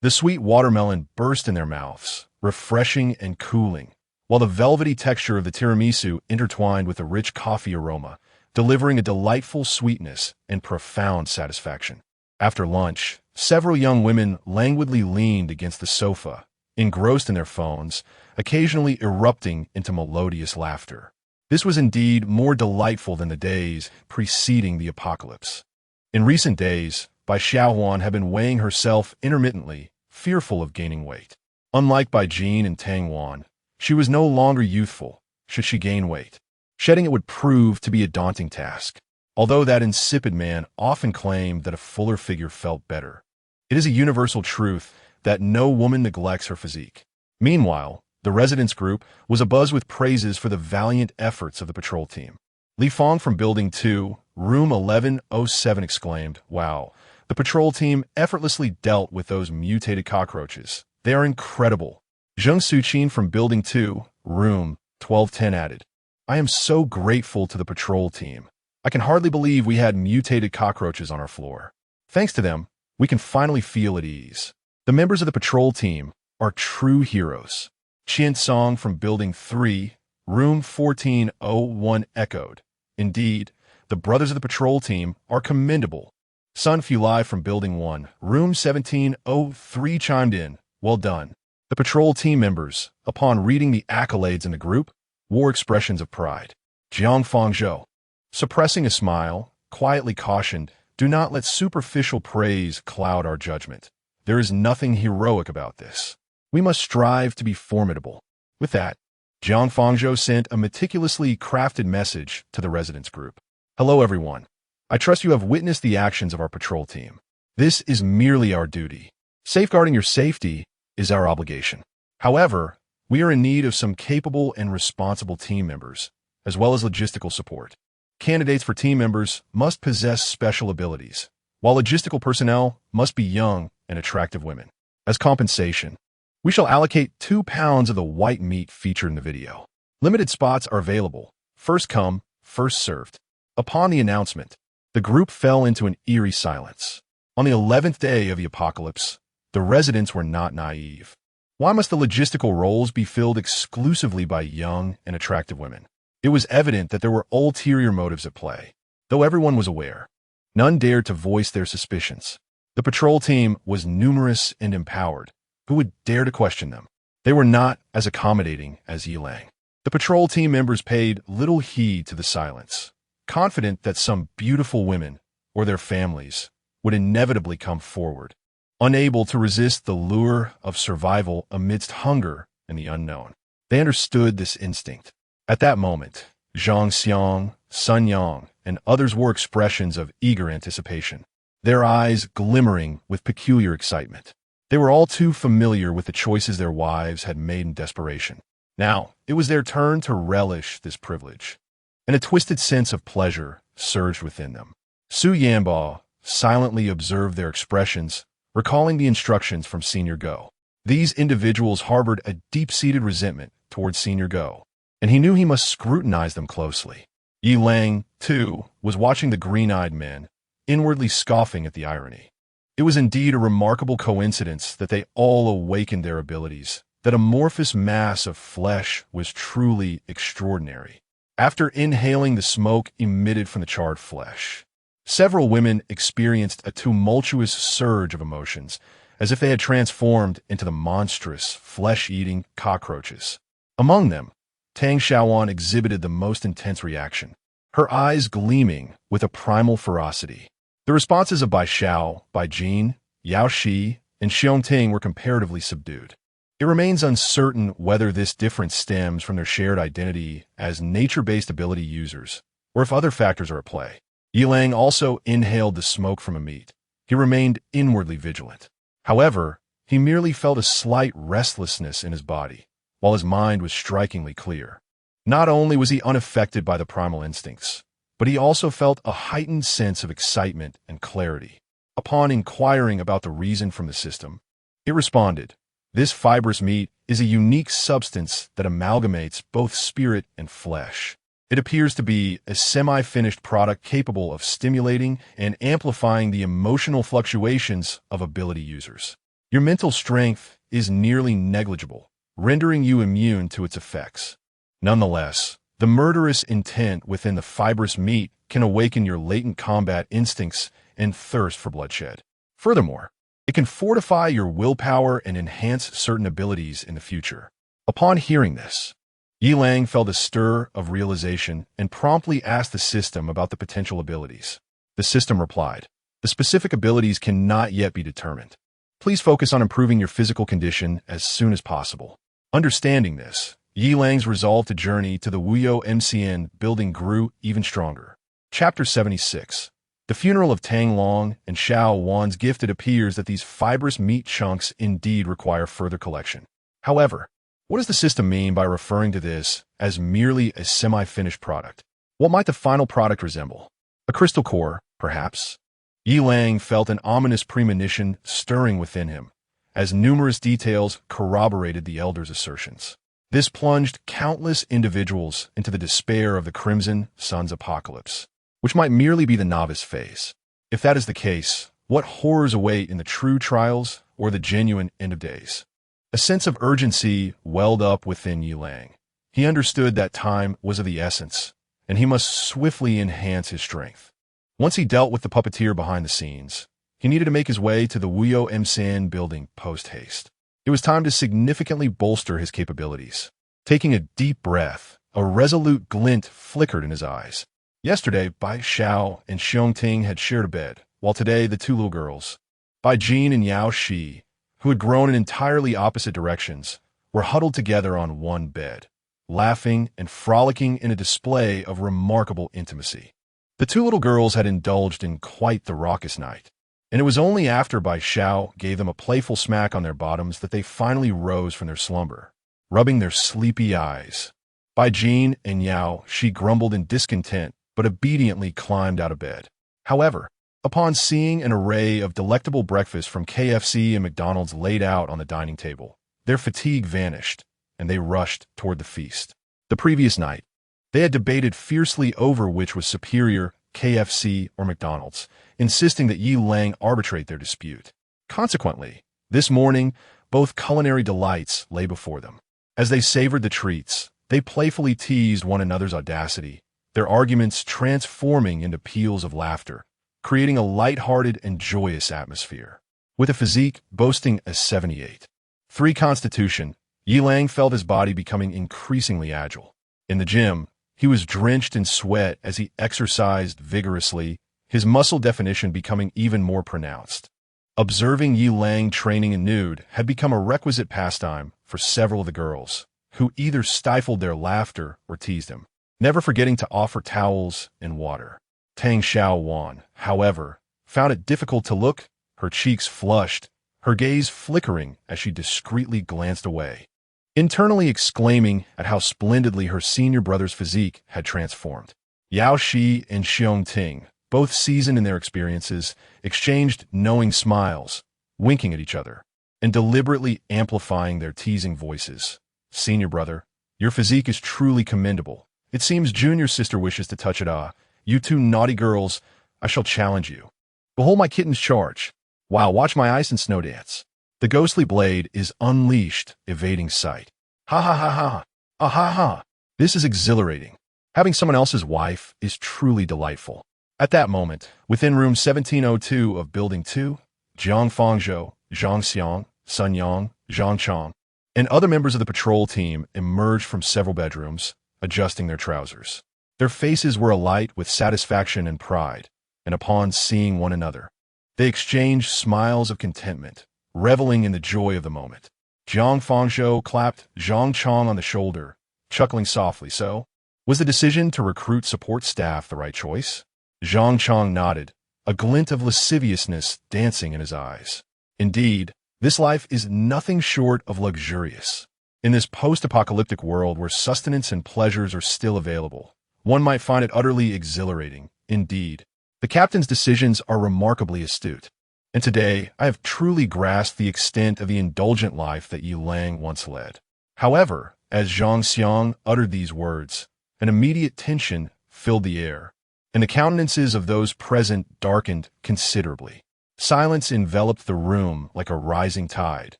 The sweet watermelon burst in their mouths, refreshing and cooling, while the velvety texture of the tiramisu intertwined with a rich coffee aroma, delivering a delightful sweetness and profound satisfaction. After lunch, several young women languidly leaned against the sofa, engrossed in their phones, occasionally erupting into melodious laughter. This was indeed more delightful than the days preceding the apocalypse. In recent days, Bai Xiaohuan had been weighing herself intermittently, fearful of gaining weight. Unlike Bai Jin and Tang Wan, she was no longer youthful, should she gain weight. Shedding it would prove to be a daunting task, although that insipid man often claimed that a fuller figure felt better. It is a universal truth that no woman neglects her physique. Meanwhile, the residence group was abuzz with praises for the valiant efforts of the patrol team. Li Fong from Building 2, Room 1107 exclaimed, "Wow, the patrol team effortlessly dealt with those mutated cockroaches. They are incredible." Zheng Suqin from Building 2, Room 1210 added, I am so grateful to the patrol team. I can hardly believe we had mutated cockroaches on our floor. Thanks to them, we can finally feel at ease. The members of the patrol team are true heroes. Qian Song from Building 3, Room 1401 echoed. Indeed, the brothers of the patrol team are commendable. Sun Fu Lai from Building 1, Room 1703 chimed in. Well done. The patrol team members, upon reading the accolades in the group, wore expressions of pride. Jiang Fangzhou, suppressing a smile, quietly cautioned, do not let superficial praise cloud our judgment. There is nothing heroic about this. We must strive to be formidable. With that, Jiang Fangzhou sent a meticulously crafted message to the residence group. Hello everyone. I trust you have witnessed the actions of our patrol team. This is merely our duty. Safeguarding your safety is our obligation. However, we are in need of some capable and responsible team members, as well as logistical support. Candidates for team members must possess special abilities, while logistical personnel must be young and attractive women. As compensation, we shall allocate 2 pounds of the white meat featured in the video. Limited spots are available. First come, first served. Upon the announcement, the group fell into an eerie silence. On the 11th day of the apocalypse, the residents were not naive. Why must the logistical roles be filled exclusively by young and attractive women? It was evident that there were ulterior motives at play. Though everyone was aware, none dared to voice their suspicions. The patrol team was numerous and empowered. Who would dare to question them? They were not as accommodating as Yilang. The patrol team members paid little heed to the silence, confident that some beautiful women, or their families, would inevitably come forward, unable to resist the lure of survival amidst hunger and the unknown. They understood this instinct. At that moment, Zhang Xiang, Sun Yang, and others wore expressions of eager anticipation, their eyes glimmering with peculiar excitement. They were all too familiar with the choices their wives had made in desperation. Now, it was their turn to relish this privilege, and a twisted sense of pleasure surged within them. Su Yanbo silently observed their expressions, recalling the instructions from Senior Go. These individuals harbored a deep-seated resentment towards Senior Go, and he knew he must scrutinize them closely. Yi Lang, too, was watching the green-eyed men, inwardly scoffing at the irony. It was indeed a remarkable coincidence that they all awakened their abilities. That amorphous mass of flesh was truly extraordinary. After inhaling the smoke emitted from the charred flesh, several women experienced a tumultuous surge of emotions, as if they had transformed into the monstrous, flesh-eating cockroaches. Among them, Tang Xiaowan exhibited the most intense reaction, her eyes gleaming with a primal ferocity. The responses of Bai Xiao, Bai Jin, Yao Shi, and Xiong Ting were comparatively subdued. It remains uncertain whether this difference stems from their shared identity as nature-based ability users, or if other factors are at play. Yilang also inhaled the smoke from a meat. He remained inwardly vigilant. However, he merely felt a slight restlessness in his body, while his mind was strikingly clear. Not only was he unaffected by the primal instincts, but he also felt a heightened sense of excitement and clarity. Upon inquiring about the reason from the system, it responded, "This fibrous meat is a unique substance that amalgamates both spirit and flesh. It appears to be a semi-finished product capable of stimulating and amplifying the emotional fluctuations of ability users. Your mental strength is nearly negligible, rendering you immune to its effects. Nonetheless, the murderous intent within the fibrous meat can awaken your latent combat instincts and thirst for bloodshed. Furthermore, it can fortify your willpower and enhance certain abilities in the future." Upon hearing this, Yilang felt a stir of realization and promptly asked the system about the potential abilities. The system replied, "The specific abilities cannot yet be determined. Please focus on improving your physical condition as soon as possible." Understanding this, Yilang's resolve to journey to the Wuyo MCN building grew even stronger. Chapter 76. The funeral of Tang Long and Xiao Wan's gift. It appears that these fibrous meat chunks indeed require further collection. However, what does the system mean by referring to this as merely a semi-finished product? What might the final product resemble? A crystal core, perhaps? Yilang felt an ominous premonition stirring within him, as numerous details corroborated the elder's assertions. This plunged countless individuals into the despair of the Crimson Sun's apocalypse, which might merely be the novice phase. If that is the case, what horrors await in the true trials or the genuine end of days? A sense of urgency welled up within Yi Lang. He understood that time was of the essence, and he must swiftly enhance his strength. Once he dealt with the puppeteer behind the scenes, he needed to make his way to the Wuyo MCN building post-haste. It was time to significantly bolster his capabilities. Taking a deep breath, a resolute glint flickered in his eyes. Yesterday, Bai Xiao and Xiong Ting had shared a bed, while today the two little girls, Bai Jin and Yao Shi, who had grown in entirely opposite directions, were huddled together on one bed, laughing and frolicking in a display of remarkable intimacy. The two little girls had indulged in quite the raucous night, and it was only after Bai Xiao gave them a playful smack on their bottoms that they finally rose from their slumber, rubbing their sleepy eyes. Bai Jin and Yao Shi grumbled in discontent, but obediently climbed out of bed. However, upon seeing an array of delectable breakfasts from KFC and McDonald's laid out on the dining table, their fatigue vanished, and they rushed toward the feast. The previous night, they had debated fiercely over which was superior, KFC or McDonald's, insisting that Yi Lang arbitrate their dispute. Consequently, this morning, both culinary delights lay before them. As they savored the treats, they playfully teased one another's audacity, their arguments transforming into peals of laughter, creating a light-hearted and joyous atmosphere. With a physique boasting a 78.3 constitution, Yi Lang felt his body becoming increasingly agile. In the gym, he was drenched in sweat as he exercised vigorously, his muscle definition becoming even more pronounced. Observing Yi Lang training in nude had become a requisite pastime for several of the girls, who either stifled their laughter or teased him, never forgetting to offer towels and water. Tang Xiaowan, however, found it difficult to look, her cheeks flushed, her gaze flickering as she discreetly glanced away, internally exclaiming at how splendidly her senior brother's physique had transformed. Yao Shi and Xiong Ting, both seasoned in their experiences, exchanged knowing smiles, winking at each other, and deliberately amplifying their teasing voices. Senior brother, your physique is truly commendable. It seems junior sister wishes to touch it. You two naughty girls, I shall challenge you. Behold my kitten's charge. Wow, watch my ice and snow dance. The ghostly blade is unleashed, evading sight. Ha ha ha ha. Ah ha ha. This is exhilarating. Having someone else's wife is truly delightful. At that moment, within room 1702 of Building 2, Jiang Fangzhou, Zhang Xiang, Sun Yang, Zhang Chang, and other members of the patrol team emerged from several bedrooms, adjusting their trousers. Their faces were alight with satisfaction and pride, and upon seeing one another, they exchanged smiles of contentment, reveling in the joy of the moment. Jiang Fangzhou clapped Zhang Chang on the shoulder, chuckling softly. So, was the decision to recruit support staff the right choice? Zhang Chang nodded, a glint of lasciviousness dancing in his eyes. Indeed, this life is nothing short of luxurious. In this post-apocalyptic world where sustenance and pleasures are still available, one might find it utterly exhilarating. Indeed, the captain's decisions are remarkably astute. And today, I have truly grasped the extent of the indulgent life that Yi Lang once led. However, as Zhang Xiang uttered these words, an immediate tension filled the air, and the countenances of those present darkened considerably. Silence enveloped the room like a rising tide,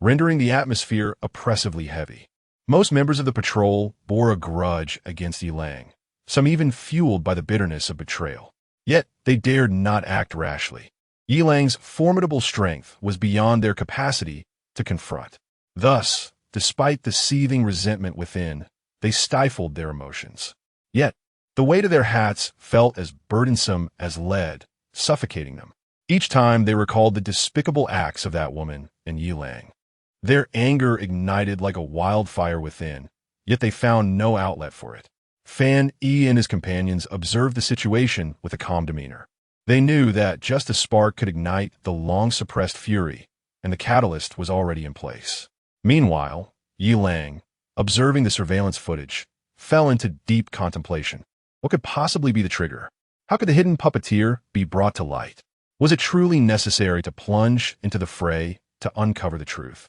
rendering the atmosphere oppressively heavy. Most members of the patrol bore a grudge against Yi Lang, some even fueled by the bitterness of betrayal. Yet they dared not act rashly. Yi Lang's formidable strength was beyond their capacity to confront. Thus, despite the seething resentment within, they stifled their emotions. Yet, the weight of their hats felt as burdensome as lead, suffocating them. Each time they recalled the despicable acts of that woman and Yi Lang. Their anger ignited like a wildfire within, yet they found no outlet for it. Fan Yi and his companions observed the situation with a calm demeanor. They knew that just a spark could ignite the long-suppressed fury, and the catalyst was already in place. Meanwhile, Yi Lang, observing the surveillance footage, fell into deep contemplation. What could possibly be the trigger? How could the hidden puppeteer be brought to light? Was it truly necessary to plunge into the fray to uncover the truth?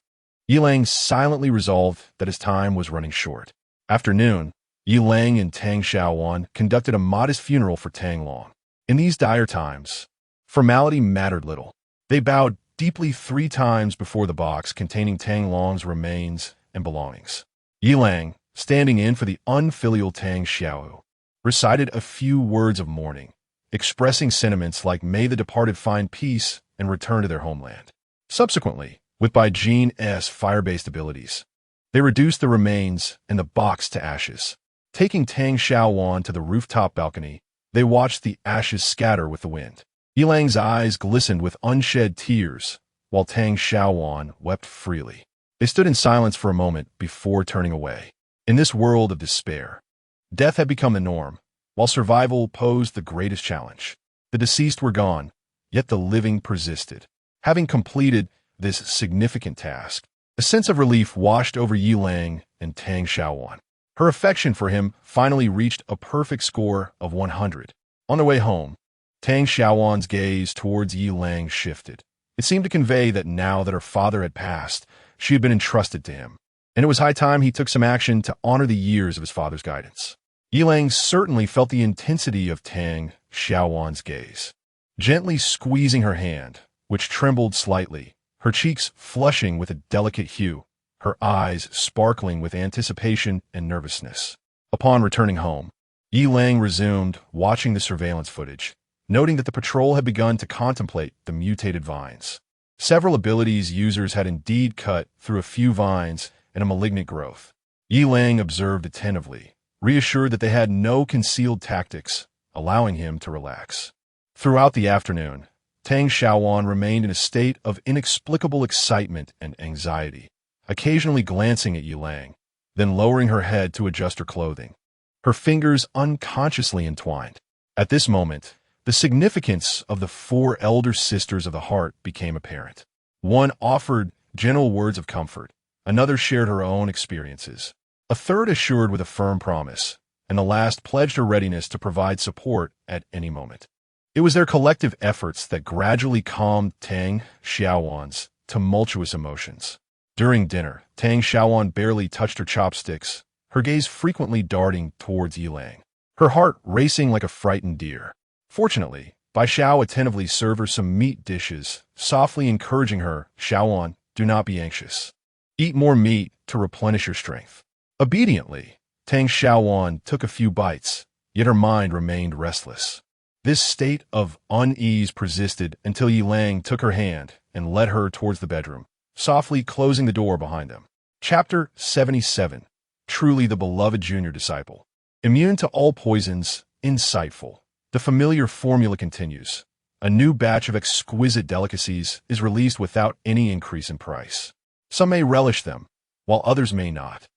Yilang silently resolved that his time was running short. After noon, Yilang and Tang Xiaowan conducted a modest funeral for Tang Long. In these dire times, formality mattered little. They bowed deeply 3 times before the box containing Tang Long's remains and belongings. Yilang, standing in for the unfilial Tang Xiao, recited a few words of mourning, expressing sentiments like may the departed find peace and return to their homeland. Subsequently, with Bai Jin's fire-based abilities, they reduced the remains and the box to ashes. Taking Tang Xiaowan to the rooftop balcony, they watched the ashes scatter with the wind. Yilang's eyes glistened with unshed tears, while Tang Xiaowan wept freely. They stood in silence for a moment before turning away. In this world of despair, death had become the norm, while survival posed the greatest challenge. The deceased were gone, yet the living persisted. Having completed this significant task, a sense of relief washed over Yilang and Tang Xiaowan. Her affection for him finally reached a perfect score of 100. On their way home, Tang Xiaowan's gaze towards Yilang shifted. It seemed to convey that now that her father had passed, she had been entrusted to him, and it was high time he took some action to honor the years of his father's guidance. Yilang certainly felt the intensity of Tang Xiaowan's gaze. Gently squeezing her hand, which trembled slightly, her cheeks flushing with a delicate hue, her eyes sparkling with anticipation and nervousness. Upon returning home, Yilang resumed watching the surveillance footage, noting that the patrol had begun to contemplate the mutated vines. Several abilities users had indeed cut through a few vines and a malignant growth. Yilang observed attentively, reassured that they had no concealed tactics, allowing him to relax. Throughout the afternoon, Tang Xiaowan remained in a state of inexplicable excitement and anxiety, occasionally glancing at Yilang, then lowering her head to adjust her clothing. Her fingers unconsciously entwined. At this moment, the significance of the 4 elder sisters of the heart became apparent. One offered gentle words of comfort, another shared her own experiences, a third assured with a firm promise, and the last pledged her readiness to provide support at any moment. It was their collective efforts that gradually calmed Tang Xiaowan's tumultuous emotions. During dinner, Tang Xiaowan barely touched her chopsticks, her gaze frequently darting towards Yilang, her heart racing like a frightened deer. Fortunately, Bai Xiao attentively served her some meat dishes, softly encouraging her, "Xiaowan, do not be anxious. Eat more meat to replenish your strength." Obediently, Tang Xiaowan took a few bites, yet her mind remained restless. This state of unease persisted until Yilang took her hand and led her towards the bedroom, softly closing the door behind them. Chapter 77. Truly the beloved junior disciple. Immune to all poisons, insightful. The familiar formula continues. A new batch of exquisite delicacies is released without any increase in price. Some may relish them, while others may not.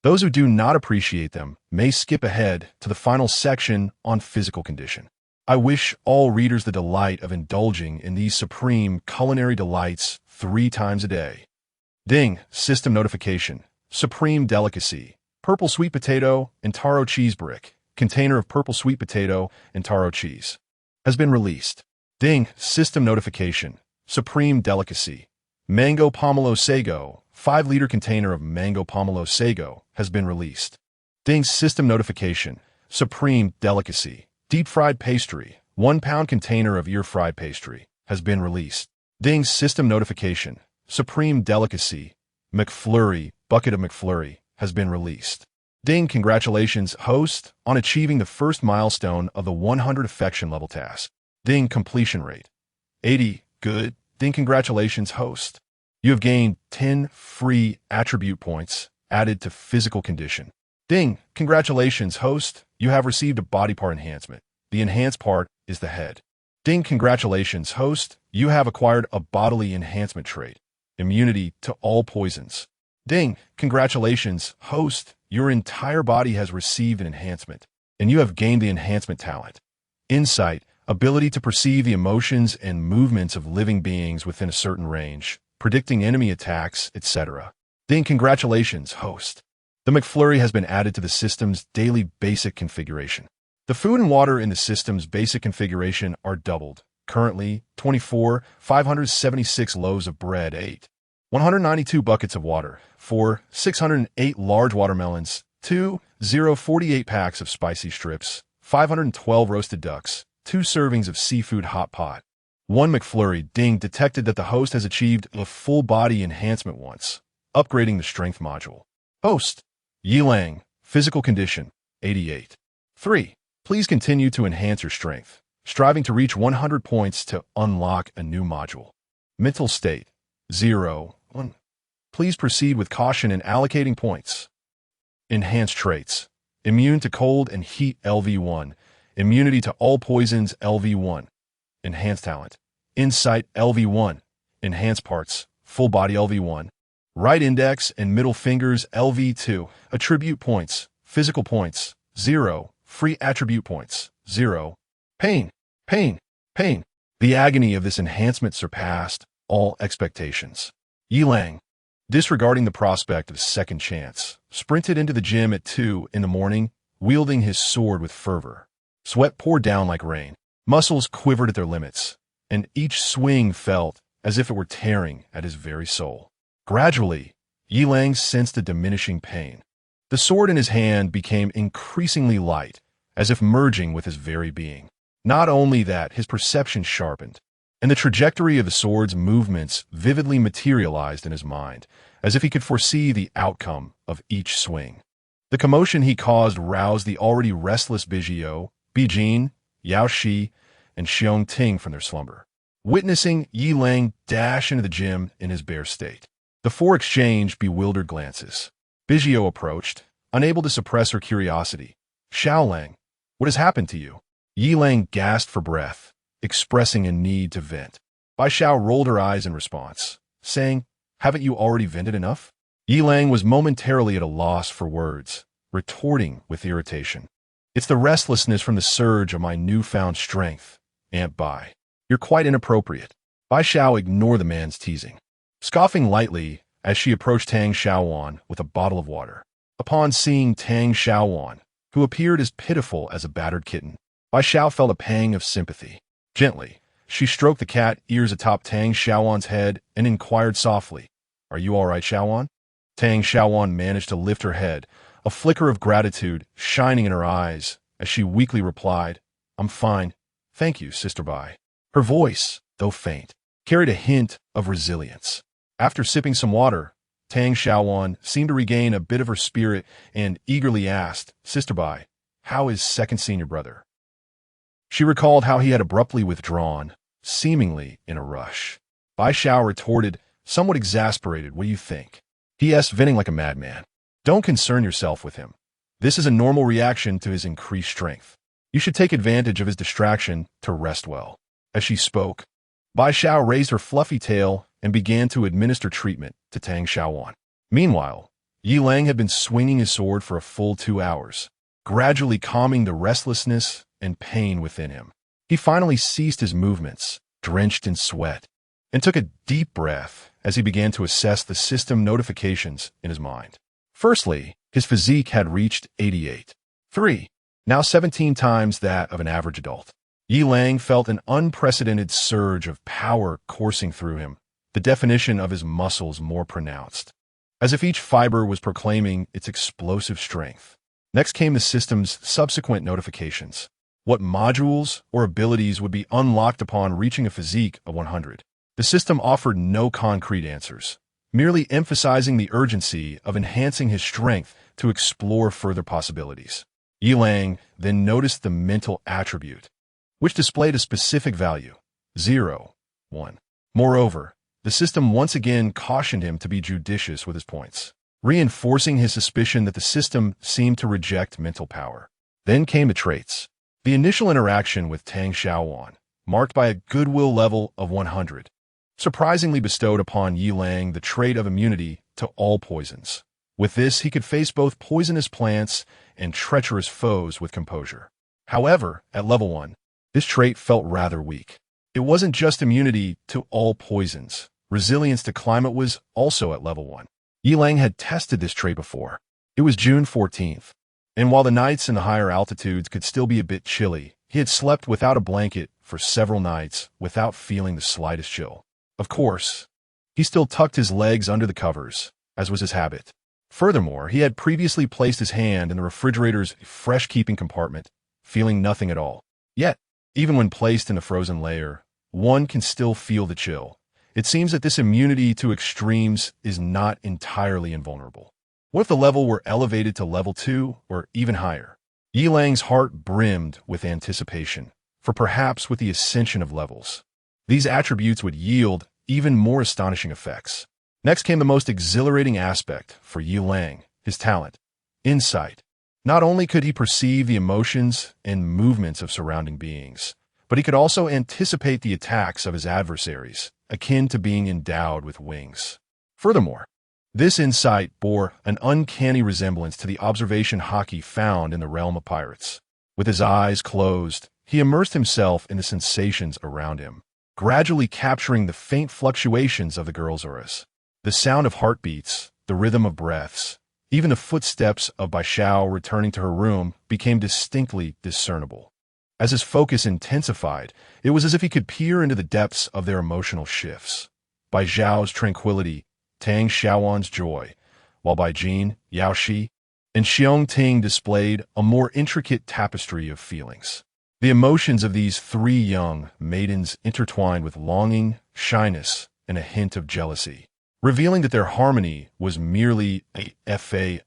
Those who do not appreciate them may skip ahead to the final section on physical condition. I wish all readers the delight of indulging in these supreme culinary delights 3 times a day. Ding, system notification. Supreme delicacy. Purple sweet potato and taro cheese brick. Container of purple sweet potato and taro cheese has been released. Ding, system notification. Supreme delicacy. Mango pomelo sago. 5-liter container of mango pomelo sago has been released. Ding, system notification. Supreme delicacy. Deep-fried pastry, 1-pound container of ear-fried pastry, has been released. Ding, system notification. Supreme delicacy. McFlurry, bucket of McFlurry, has been released. Ding, congratulations, host, on achieving the first milestone of the 100 affection level task. Ding, completion rate. 80, good. Ding, congratulations, host. You have gained 10 free attribute points added to physical condition. Ding, congratulations, host. You have received a body part enhancement. The enhanced part is the head. Ding, congratulations, host. You have acquired a bodily enhancement trait. Immunity to all poisons. Ding, congratulations, host. Your entire body has received an enhancement, and you have gained the enhancement talent. Insight, ability to perceive the emotions and movements of living beings within a certain range, predicting enemy attacks, etc. Ding, congratulations, host. The McFlurry has been added to the system's daily basic configuration. The food and water in the system's basic configuration are doubled. Currently, 24, 576 loaves of bread, 8. 192 buckets of water, 4, 608 large watermelons, 2, 48 packs of spicy strips, 512 roasted ducks, 2 servings of seafood hot pot. 1 McFlurry ding detected that the host has achieved a full body enhancement once, upgrading the strength module. Host, Yilang, physical condition, 88. 3. Please continue to enhance your strength, striving to reach 100 points to unlock a new module. Mental state, 0, 1. Please proceed with caution in allocating points. Enhanced traits, immune to cold and heat LV1, immunity to all poisons LV1, enhanced talent, insight LV1, enhanced parts, full body LV1, right index and middle fingers LV2, attribute points, physical points, 0, free attribute points, 0. Pain, pain, pain. The agony of this enhancement surpassed all expectations. Yilang, disregarding the prospect of second chance, sprinted into the gym at 2 in the morning, wielding his sword with fervor. Sweat poured down like rain. Muscles quivered at their limits, and each swing felt as if it were tearing at his very soul. Gradually, Yilang sensed a diminishing pain. The sword in his hand became increasingly light, as if merging with his very being. Not only that, his perception sharpened, and the trajectory of the sword's movements vividly materialized in his mind, as if he could foresee the outcome of each swing. The commotion he caused roused the already restless Bijio, Bijin, Yao Shi, and Xiong Ting from their slumber. Witnessing Yilang dash into the gym in his bare state, the four exchanged bewildered glances. Bijio approached, unable to suppress her curiosity. Xiaolang, what has happened to you? Yilang gasped for breath, expressing a need to vent. Bai Xiao rolled her eyes in response, saying, "Haven't you already vented enough?" Yilang was momentarily at a loss for words, retorting with irritation. "It's the restlessness from the surge of my newfound strength, Aunt Bai. You're quite inappropriate." Bai Xiao ignored the man's teasing, scoffing lightly as she approached Tang Xiaowan with a bottle of water. Upon seeing Tang Xiaowan, who appeared as pitiful as a battered kitten, Bai Xiao felt a pang of sympathy. Gently, she stroked the cat ears atop Tang Xiaowan's head and inquired softly, "Are you all right, Xiaowan?" Tang Xiaowan managed to lift her head, a flicker of gratitude shining in her eyes as she weakly replied, "I'm fine. Thank you, Sister Bai." Her voice, though faint, carried a hint of resilience. After sipping some water, Tang Xiaowan seemed to regain a bit of her spirit and eagerly asked, "Sister Bai, how is second senior brother?" She recalled how he had abruptly withdrawn, seemingly in a rush. Bai Xiao retorted, somewhat exasperated, "What do you think?" He asked, venting like a madman. "Don't concern yourself with him. This is a normal reaction to his increased strength. You should take advantage of his distraction to rest well." As she spoke, Bai Xiao raised her fluffy tail and began to administer treatment to Tang Xiaowan. Meanwhile, Yilang had been swinging his sword for a full 2 hours, gradually calming the restlessness and pain within him. He finally ceased his movements, drenched in sweat, and took a deep breath as he began to assess the system notifications in his mind. Firstly, his physique had reached 88.3, now 17 times that of an average adult. Yilang felt an unprecedented surge of power coursing through him, the definition of his muscles more pronounced, as if each fiber was proclaiming its explosive strength. Next came the system's subsequent notifications. What modules or abilities would be unlocked upon reaching a physique of 100? The system offered no concrete answers, merely emphasizing the urgency of enhancing his strength to explore further possibilities. Yilang then noticed the mental attribute, which displayed a specific value, 0, 1. Moreover, the system once again cautioned him to be judicious with his points, reinforcing his suspicion that the system seemed to reject mental power. Then came the traits. The initial interaction with Tang Xiaowan, marked by a goodwill level of 100, surprisingly bestowed upon Yilang the trait of immunity to all poisons. With this, he could face both poisonous plants and treacherous foes with composure. However, at level 1, this trait felt rather weak. It wasn't just immunity to all poisons. Resilience to climate was also at level 1. Yilang had tested this trait before. It was June 14th, and while the nights in the higher altitudes could still be a bit chilly, he had slept without a blanket for several nights without feeling the slightest chill. Of course, He still tucked his legs under the covers, as was his habit. Furthermore, he had previously placed his hand in the refrigerator's fresh-keeping compartment, feeling nothing at all. Yet, even when placed in a frozen layer, one can still feel the chill. It seems that this immunity to extremes is not entirely invulnerable. What if the level were elevated to level 2 or even higher? Yilang's heart brimmed with anticipation, for perhaps with the ascension of levels, these attributes would yield even more astonishing effects. Next came the most exhilarating aspect for Yilang, his talent, insight. Not only could he perceive the emotions and movements of surrounding beings, but he could also anticipate the attacks of his adversaries, akin to being endowed with wings. Furthermore, this insight bore an uncanny resemblance to the observation Haki found in the realm of pirates. With his eyes closed, he immersed himself in the sensations around him, gradually capturing the faint fluctuations of the girl's auras. The sound of heartbeats, the rhythm of breaths, even the footsteps of Bai Xiao returning to her room became distinctly discernible. As his focus intensified, it was as if he could peer into the depths of their emotional shifts. Bai Xiao's tranquility, Tang Xiaowan's joy, while Bai Jin, Yao Shi, and Xiong Ting displayed a more intricate tapestry of feelings. The emotions of these three young maidens intertwined with longing, shyness, and a hint of jealousy, revealing that their harmony was merely a fade,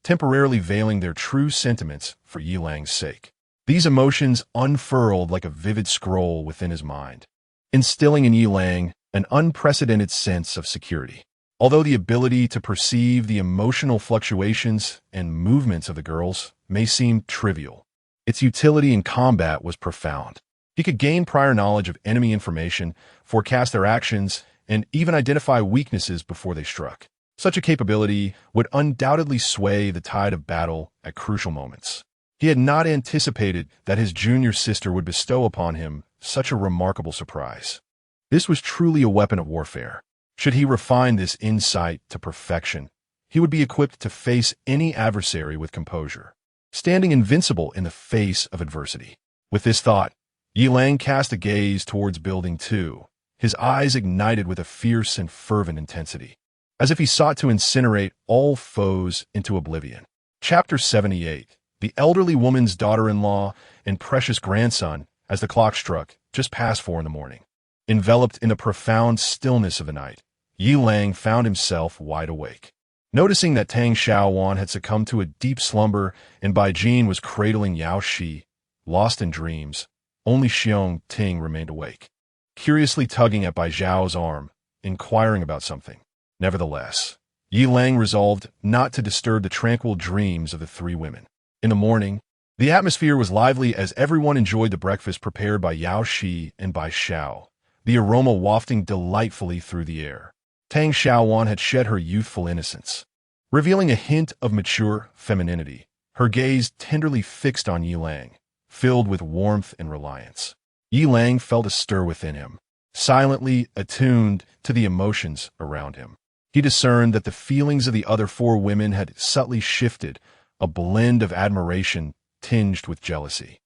temporarily veiling their true sentiments for Yilang's sake. These emotions unfurled like a vivid scroll within his mind, instilling in Yilang an unprecedented sense of security. Although the ability to perceive the emotional fluctuations and movements of the girls may seem trivial, its utility in combat was profound. He could gain prior knowledge of enemy information, forecast their actions, and even identify weaknesses before they struck. Such a capability would undoubtedly sway the tide of battle at crucial moments. He had not anticipated that his junior sister would bestow upon him such a remarkable surprise. This was truly a weapon of warfare. Should he refine this insight to perfection, he would be equipped to face any adversary with composure, standing invincible in the face of adversity. With this thought, Yilang cast a gaze towards Building 2, his eyes ignited with a fierce and fervent intensity, as if he sought to incinerate all foes into oblivion. Chapter 78. The elderly woman's daughter-in-law and precious grandson as the clock struck just past 4 a.m. Enveloped in the profound stillness of the night, Yilang found himself wide awake. Noticing that Tang Xiaowan had succumbed to a deep slumber and Bai Jin was cradling Yao Shi, lost in dreams, only Xiong Ting remained awake, curiously tugging at Bai Zhao's arm, inquiring about something. Nevertheless, Yilang resolved not to disturb the tranquil dreams of the three women. In the morning, the atmosphere was lively as everyone enjoyed the breakfast prepared by Yao Shi and Bai Xiao, the aroma wafting delightfully through the air. Tang Xiaowan had shed her youthful innocence, revealing a hint of mature femininity, her gaze tenderly fixed on Yilang, filled with warmth and reliance. Yilang felt a stir within him, silently attuned to the emotions around him. He discerned that the feelings of the other four women had subtly shifted, a blend of admiration tinged with jealousy,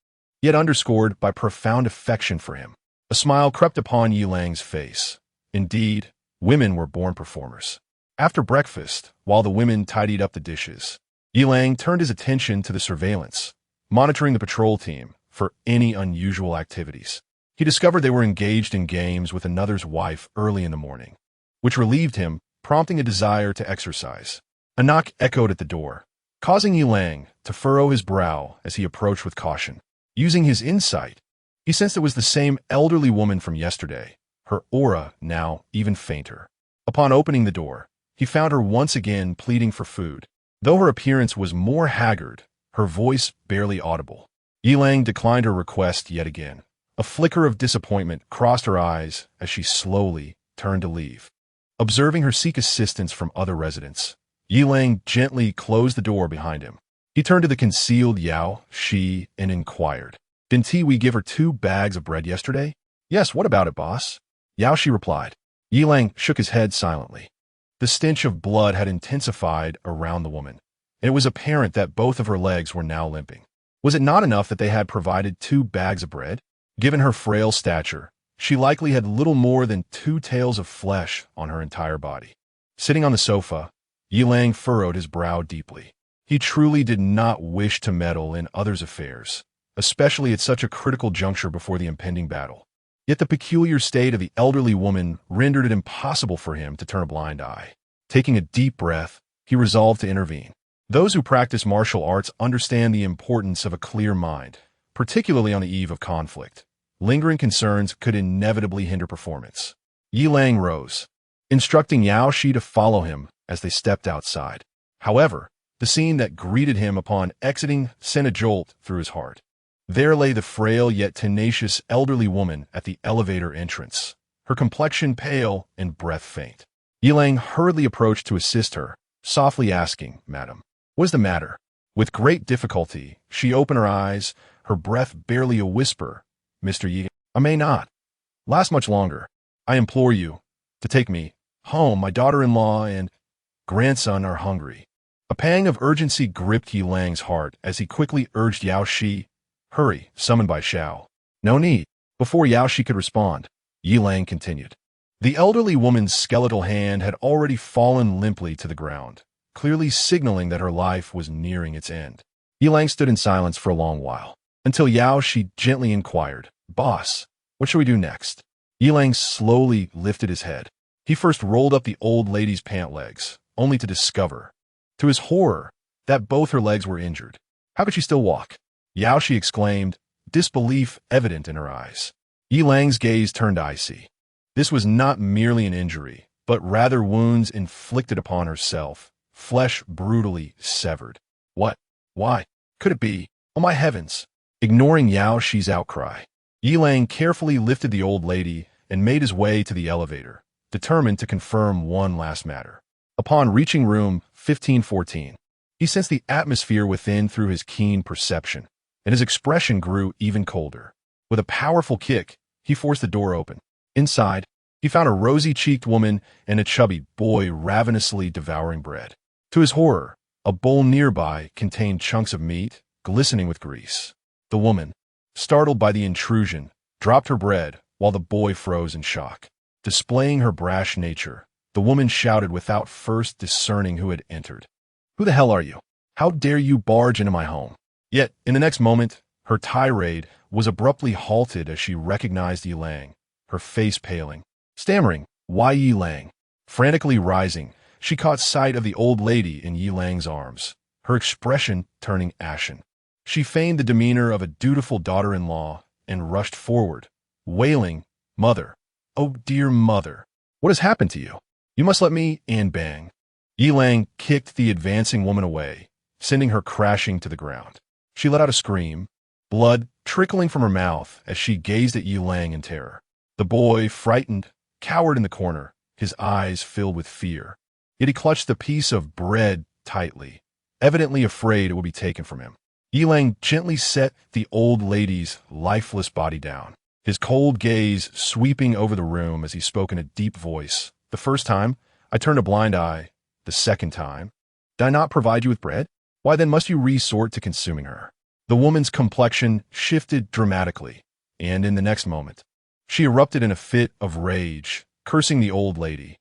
yet underscored by profound affection for him. A smile crept upon Yilang's face. Indeed, women were born performers. After breakfast, while the women tidied up the dishes, Yilang turned his attention to the surveillance, monitoring the patrol team for any unusual activities. He discovered they were engaged in games with another's wife early in the morning, which relieved him, prompting a desire to exercise. A knock echoed at the door, causing Yilang to furrow his brow as he approached with caution. Using his insight, he sensed it was the same elderly woman from yesterday, her aura now even fainter. Upon opening the door, he found her once again pleading for food. Though her appearance was more haggard, her voice barely audible. Yilang declined her request yet again. A flicker of disappointment crossed her eyes as she slowly turned to leave. Observing her seek assistance from other residents, Yilang gently closed the door behind him. He turned to the concealed Yao Shi and inquired, "Didn't we give her 2 bags of bread yesterday?" "Yes, what about it, boss?" Yao Shi replied. Yilang shook his head silently. The stench of blood had intensified around the woman, and it was apparent that both of her legs were now limping. Was it not enough that they had provided 2 bags of bread? Given her frail stature, She likely had little more than 2 tails of flesh on her entire body. Sitting on the sofa, Yilang furrowed his brow deeply. He truly did not wish to meddle in others' affairs, especially at such a critical juncture before the impending battle. Yet the peculiar state of the elderly woman rendered it impossible for him to turn a blind eye. Taking a deep breath, he resolved to intervene. Those who practice martial arts understand the importance of a clear mind, particularly on the eve of conflict. Lingering concerns could inevitably hinder performance. Yilang rose, instructing Yao Shi to follow him as they stepped outside. However, the scene that greeted him upon exiting sent a jolt through his heart. There lay the frail yet tenacious elderly woman at the elevator entrance, her complexion pale and breath faint. Yilang hurriedly approached to assist her, softly asking, "Madam, what is the matter?" With great difficulty, she opened her eyes, her breath barely a whisper. "Mr. Yi, I may not last much longer. I implore you to take me home. My daughter-in-law and grandson are hungry." A pang of urgency gripped Yilang's heart as he quickly urged Yao Shi, "Hurry," summoned by Xiao. "No need." Before Yao Shi could respond, Yilang continued. The elderly woman's skeletal hand had already fallen limply to the ground, clearly signaling that her life was nearing its end. Yilang stood in silence for a long while, until Yao Shi gently inquired, "Boss, what shall we do next?" Yilang slowly lifted his head. He first rolled up the old lady's pant legs, only to discover, to his horror, that both her legs were injured. How could she still walk? Yao Shi exclaimed, disbelief evident in her eyes. Yilang's gaze turned icy. This was not merely an injury, but rather wounds inflicted upon herself, flesh brutally severed. What? Why? Could it be? Oh my heavens! Ignoring Yao Shi's outcry, Yilang carefully lifted the old lady and made his way to the elevator, determined to confirm one last matter. Upon reaching room 1514, he sensed the atmosphere within through his keen perception, and his expression grew even colder. With a powerful kick, he forced the door open. Inside, he found a rosy-cheeked woman and a chubby boy ravenously devouring bread. To his horror, a bowl nearby contained chunks of meat, glistening with grease. The woman, startled by the intrusion, dropped her bread while the boy froze in shock. Displaying her brash nature, the woman shouted without first discerning who had entered. "Who the hell are you? How dare you barge into my home?" Yet, in the next moment, her tirade was abruptly halted as she recognized Yilang, her face paling. Stammering, "Why Yilang?" Frantically rising, she caught sight of the old lady in Yilang's arms, her expression turning ashen. She feigned the demeanor of a dutiful daughter-in-law and rushed forward, wailing, "Mother, oh dear mother, what has happened to you? You must let me," and bang. Yilang kicked the advancing woman away, sending her crashing to the ground. She let out a scream, blood trickling from her mouth as she gazed at Yilang in terror. The boy, frightened, cowered in the corner, his eyes filled with fear. Yet he clutched the piece of bread tightly, evidently afraid it would be taken from him. Yilang gently set the old lady's lifeless body down, his cold gaze sweeping over the room as he spoke in a deep voice. "The first time, I turned a blind eye. The second time, did I not provide you with bread? Why then must you resort to consuming her?" The woman's complexion shifted dramatically, and in the next moment, she erupted in a fit of rage, cursing the old lady.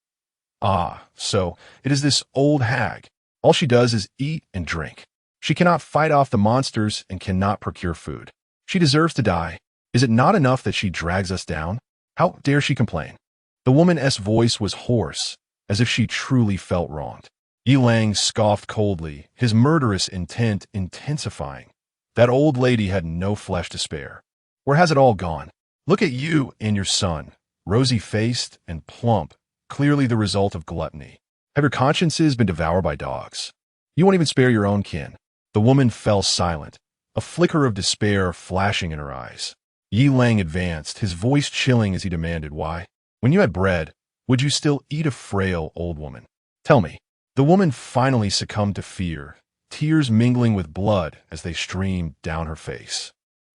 "Ah, so it is this old hag. All she does is eat and drink. She cannot fight off the monsters and cannot procure food. She deserves to die. Is it not enough that she drags us down? How dare she complain?" The woman's voice was hoarse, as if she truly felt wronged. Yilang scoffed coldly, his murderous intent intensifying. That old lady had no flesh to spare. Where has it all gone? Look at you and your son, rosy-faced and plump, clearly the result of gluttony. Have your consciences been devoured by dogs? You won't even spare your own kin. The woman fell silent, a flicker of despair flashing in her eyes. Yilang advanced, his voice chilling as he demanded, "Why, when you had bread, would you still eat a frail old woman? Tell me." The woman finally succumbed to fear, tears mingling with blood as they streamed down her face.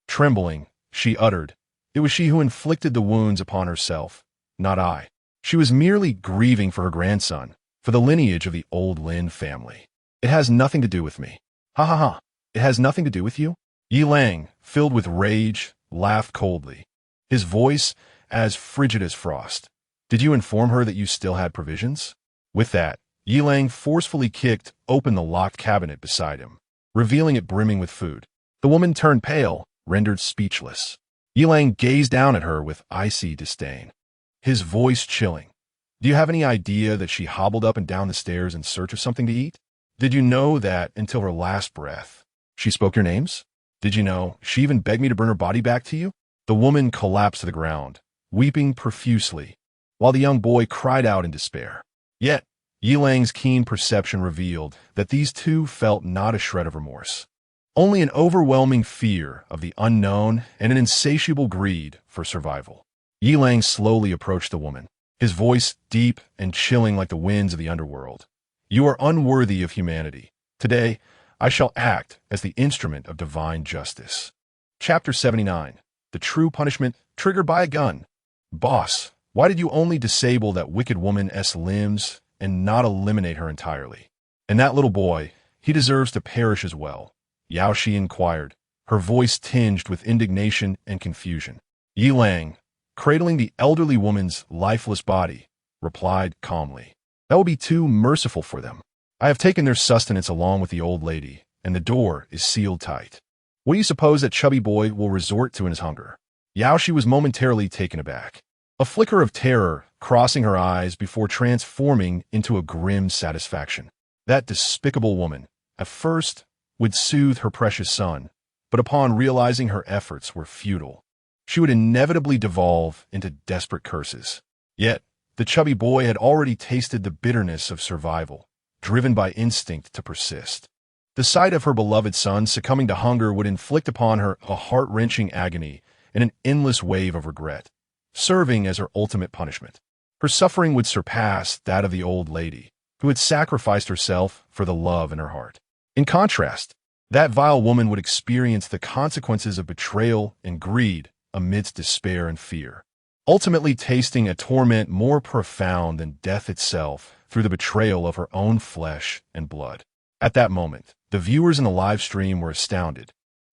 Trembling, she uttered, "It was she who inflicted the wounds upon herself, not I. She was merely grieving for her grandson, for the lineage of the old Lin family. It has nothing to do with me." "Ha ha ha, it has nothing to do with you?" Yilang, filled with rage, laughed coldly. His voice, as frigid as frost. Did you inform her that you still had provisions? With that, Yilang forcefully kicked open the locked cabinet beside him, revealing it brimming with food. The woman turned pale, rendered speechless. Yilang gazed down at her with icy disdain, his voice chilling. Do you have any idea that she hobbled up and down the stairs in search of something to eat? Did you know that until her last breath, she spoke your names? Did you know she even begged me to bring her body back to you? The woman collapsed to the ground, weeping profusely, while the young boy cried out in despair. Yet, Yilang's keen perception revealed that these two felt not a shred of remorse, only an overwhelming fear of the unknown and an insatiable greed for survival. Yilang slowly approached the woman, his voice deep and chilling like the winds of the underworld. You are unworthy of humanity. Today, I shall act as the instrument of divine justice. Chapter 79. The True Punishment Triggered by a Gun. Boss, why did you only disable that wicked woman's limbs and not eliminate her entirely? And that little boy, he deserves to perish as well. Yao Shi inquired, her voice tinged with indignation and confusion. Yilang, cradling the elderly woman's lifeless body, replied calmly, that will be too merciful for them. I have taken their sustenance along with the old lady, and the door is sealed tight. What do you suppose that chubby boy will resort to in his hunger? Yao Shi was momentarily taken aback, a flicker of terror crossing her eyes before transforming into a grim satisfaction. That despicable woman, at first, would soothe her precious son, but upon realizing her efforts were futile, she would inevitably devolve into desperate curses. Yet, the chubby boy had already tasted the bitterness of survival, driven by instinct to persist. The sight of her beloved son succumbing to hunger would inflict upon her a heart-wrenching agony and an endless wave of regret, serving as her ultimate punishment. Her suffering would surpass that of the old lady, who had sacrificed herself for the love in her heart. In contrast, that vile woman would experience the consequences of betrayal and greed amidst despair and fear, ultimately tasting a torment more profound than death itself through the betrayal of her own flesh and blood. At that moment, the viewers in the live stream were astounded,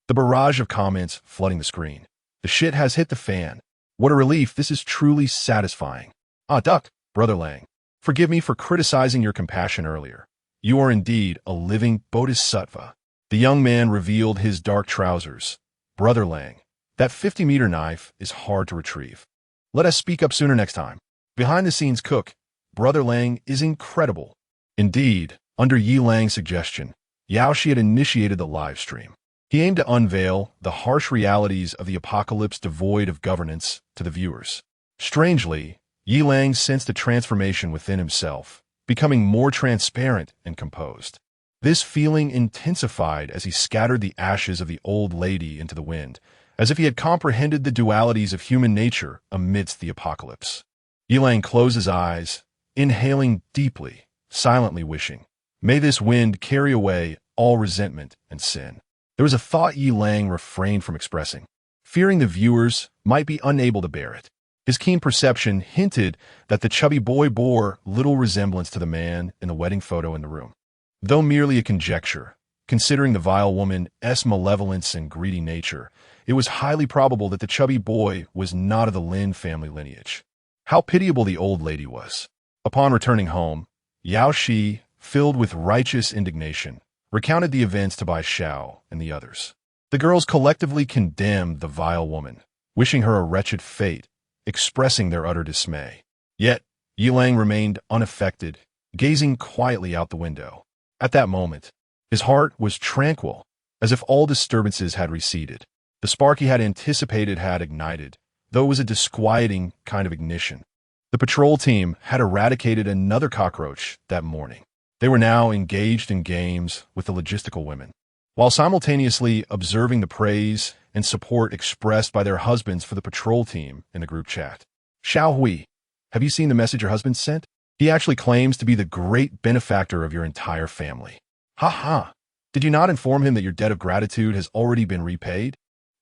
the barrage of comments flooding the screen. The shit has hit the fan. What a relief, this is truly satisfying. Ah, Duck, Brother Lang, forgive me for criticizing your compassion earlier. You are indeed a living bodhisattva. The young man revealed his dark trousers. Brother Lang, that 50-meter knife is hard to retrieve. Let us speak up sooner next time. Behind-the-scenes cook, Brother Lang is incredible. Indeed, under Yilang's suggestion, Yao Shi had initiated the live stream. He aimed to unveil the harsh realities of the apocalypse devoid of governance to the viewers. Strangely, Yilang sensed a transformation within himself, becoming more transparent and composed. This feeling intensified as he scattered the ashes of the old lady into the wind, as if he had comprehended the dualities of human nature amidst the apocalypse. Yilang closed his eyes, inhaling deeply, silently wishing, may this wind carry away all resentment and sin. There was a thought Yilang refrained from expressing, fearing the viewers might be unable to bear it. His keen perception hinted that the chubby boy bore little resemblance to the man in the wedding photo in the room. Though merely a conjecture, considering the vile woman's malevolence and greedy nature, it was highly probable that the chubby boy was not of the Lin family lineage. How pitiable the old lady was. Upon returning home, Yao Shi, filled with righteous indignation, recounted the events to Bai Xiao and the others. The girls collectively condemned the vile woman, wishing her a wretched fate, expressing their utter dismay. Yet, Yilang remained unaffected, gazing quietly out the window. At that moment, his heart was tranquil, as if all disturbances had receded. The spark he had anticipated had ignited, though it was a disquieting kind of ignition. The patrol team had eradicated another cockroach that morning. They were now engaged in games with the logistical women, while simultaneously observing the praise and support expressed by their husbands for the patrol team in the group chat. Xiao Hui, have you seen the message your husband sent? He actually claims to be the great benefactor of your entire family. Ha ha! Did you not inform him that your debt of gratitude has already been repaid?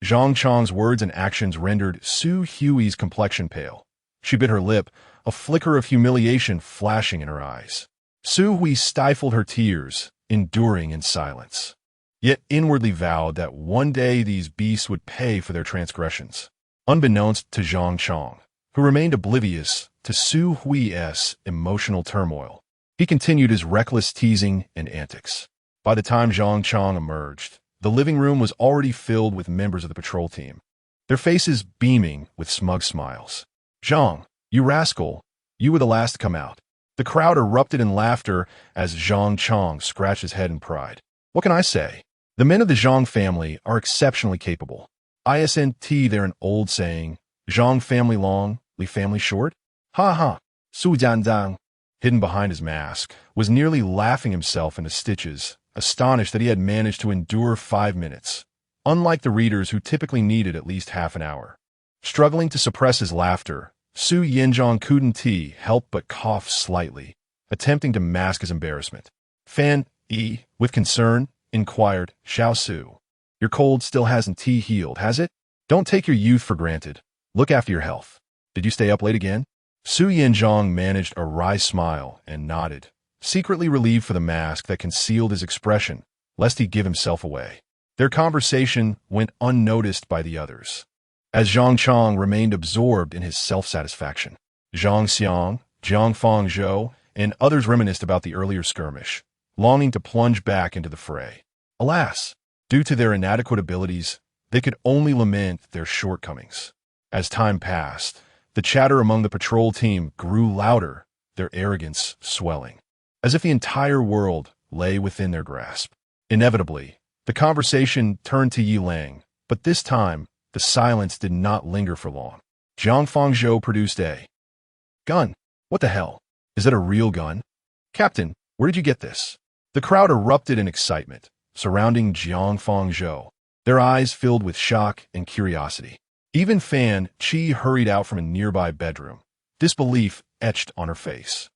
Zhang Chang's words and actions rendered Su Hui's complexion pale. She bit her lip, a flicker of humiliation flashing in her eyes. Su Hui stifled her tears, enduring in silence, yet inwardly vowed that one day these beasts would pay for their transgressions. Unbeknownst to Zhang Chang, who remained oblivious to Su Hui's emotional turmoil. He continued his reckless teasing and antics. By the time Zhang Chang emerged, the living room was already filled with members of the patrol team, their faces beaming with smug smiles. "Zhang, you rascal, you were the last to come out." The crowd erupted in laughter as Zhang Chang scratched his head in pride. "What can I say? The men of the Zhang family are exceptionally capable. Isn't there an old saying, Zhang family long, Li family short? Ha ha." Su Jiandang, hidden behind his mask, was nearly laughing himself into stitches, astonished that he had managed to endure 5 minutes, unlike the readers who typically needed at least half an hour. Struggling to suppress his laughter, Su Yanzhong couldn't help but cough slightly, attempting to mask his embarrassment. "Fan Yi, with concern, inquired Xiao Su. Your cold still hasn't healed, has it? Don't take your youth for granted. Look after your health. Did you stay up late again?" Su Yanzhong managed a wry smile and nodded, secretly relieved for the mask that concealed his expression, lest he give himself away. Their conversation went unnoticed by the others, as Zhang Chang remained absorbed in his self-satisfaction. Zhang Xiang, Jiang Fangzhou, and others reminisced about the earlier skirmish, longing to plunge back into the fray. Alas, due to their inadequate abilities, they could only lament their shortcomings. As time passed, the chatter among the patrol team grew louder, their arrogance swelling, as if the entire world lay within their grasp. Inevitably, the conversation turned to Yi Lang, but this time, the silence did not linger for long. Jiang Fangzhou produced a gun. "What the hell? Is that a real gun? Captain, where did you get this?" The crowd erupted in excitement, surrounding Jiang Fangzhou, their eyes filled with shock and curiosity. Even Fan Qi hurried out from a nearby bedroom, disbelief etched on her face.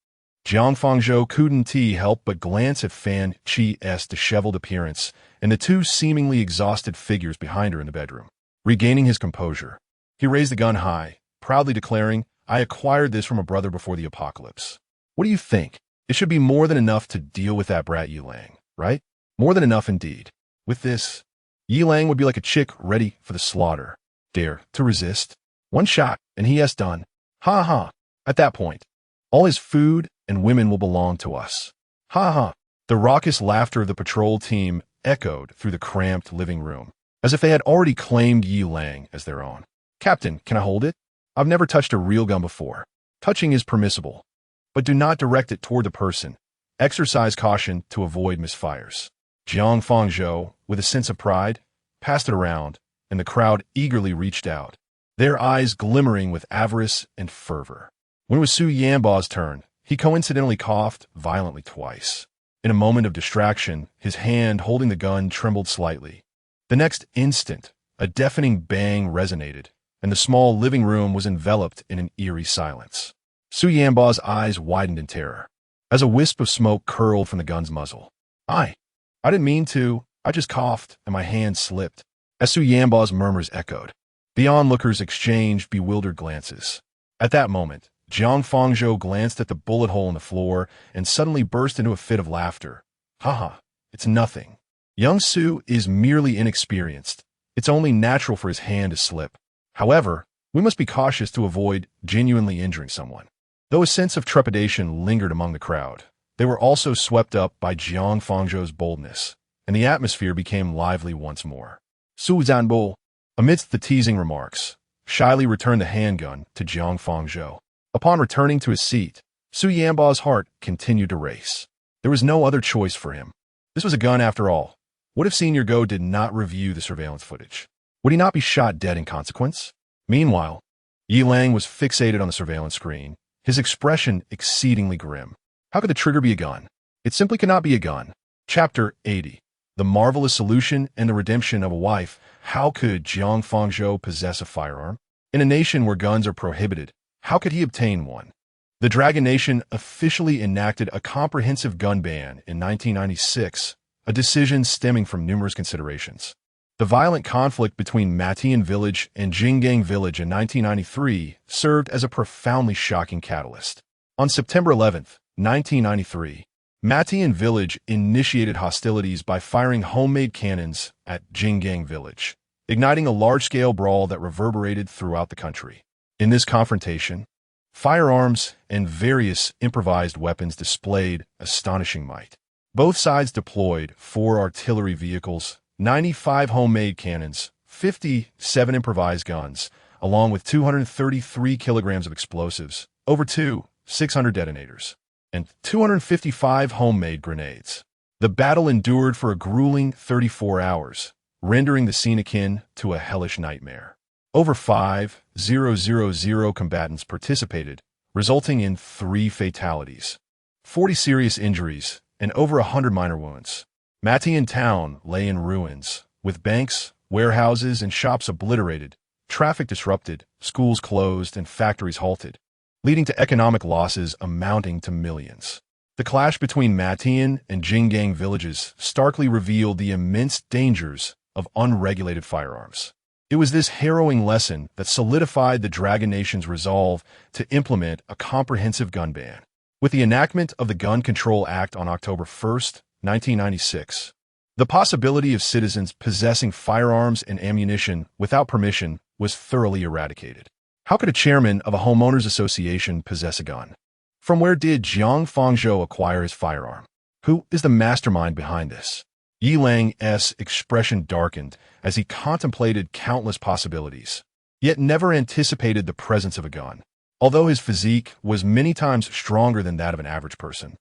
Jiang Fangzhou couldn't help but glance at Fan Qi's disheveled appearance and the two seemingly exhausted figures behind her in the bedroom. Regaining his composure, he raised the gun high, proudly declaring, "I acquired this from a brother before the apocalypse. What do you think? It should be more than enough to deal with that brat Yi Lang, right? More than enough indeed. With this, Yi Lang would be like a chick ready for the slaughter. Dare to resist? One shot, and he has done. Ha ha. At that point, all his food and women will belong to us. Ha ha." The raucous laughter of the patrol team echoed through the cramped living room, as if they had already claimed Yi Lang as their own. "Captain, can I hold it? I've never touched a real gun before. Touching is permissible, but do not direct it toward the person. Exercise caution to avoid misfires." Jiang Fangzhou, with a sense of pride, passed it around, and the crowd eagerly reached out, their eyes glimmering with avarice and fervor. When it was Su Yanba's turn, he coincidentally coughed violently twice. In a moment of distraction, his hand holding the gun trembled slightly. The next instant, a deafening bang resonated, and the small living room was enveloped in an eerie silence. Su Yanba's eyes widened in terror, as a wisp of smoke curled from the gun's muzzle. I didn't mean to. I just coughed, and my hand slipped." As Su Yanba's murmurs echoed, the onlookers exchanged bewildered glances. At that moment, Jiang Fangzhou glanced at the bullet hole in the floor and suddenly burst into a fit of laughter. "Haha, it's nothing. Young Su is merely inexperienced. It's only natural for his hand to slip. However, we must be cautious to avoid genuinely injuring someone." Though a sense of trepidation lingered among the crowd, they were also swept up by Jiang Fangzhou's boldness, and the atmosphere became lively once more. Su Zanbo, amidst the teasing remarks, shyly returned the handgun to Jiang Fangzhou. Upon returning to his seat, Su Yanba's heart continued to race. There was no other choice for him. This was a gun after all. What if Senior Go did not review the surveillance footage? Would he not be shot dead in consequence? Meanwhile, Yi Lang was fixated on the surveillance screen, his expression exceedingly grim. How could the trigger be a gun? It simply cannot be a gun. Chapter 80. The Marvelous Solution and the Redemption of a Wife. How could Jiang Fangzhou possess a firearm? In a nation where guns are prohibited, how could he obtain one? The Dragon Nation officially enacted a comprehensive gun ban in 1996, a decision stemming from numerous considerations. The violent conflict between Matian Village and Jinggang Village in 1993 served as a profoundly shocking catalyst. On September 11, 1993, Matian Village initiated hostilities by firing homemade cannons at Jinggang Village, igniting a large-scale brawl that reverberated throughout the country. In this confrontation, firearms and various improvised weapons displayed astonishing might. Both sides deployed 4 artillery vehicles, 95 homemade cannons, 57 improvised guns, along with 233 kilograms of explosives, over 600 detonators, and 255 homemade grenades. The battle endured for a grueling 34 hours, rendering the scene akin to a hellish nightmare. Over 5,000 combatants participated, resulting in 3 fatalities, 40 serious injuries, and over 100 minor wounds. Matian town lay in ruins, with banks, warehouses, and shops obliterated, traffic disrupted, schools closed, and factories halted, leading to economic losses amounting to millions. The clash between Matian and Jinggang villages starkly revealed the immense dangers of unregulated firearms. It was this harrowing lesson that solidified the Dragon Nation's resolve to implement a comprehensive gun ban. With the enactment of the Gun Control Act on October 1, 1996, the possibility of citizens possessing firearms and ammunition without permission was thoroughly eradicated. How could a chairman of a homeowners association possess a gun? From where did Jiang Fangzhou acquire his firearm? Who is the mastermind behind this? Yi Lang's expression darkened as he contemplated countless possibilities, yet never anticipated the presence of a gun. Although his physique was many times stronger than that of an average person,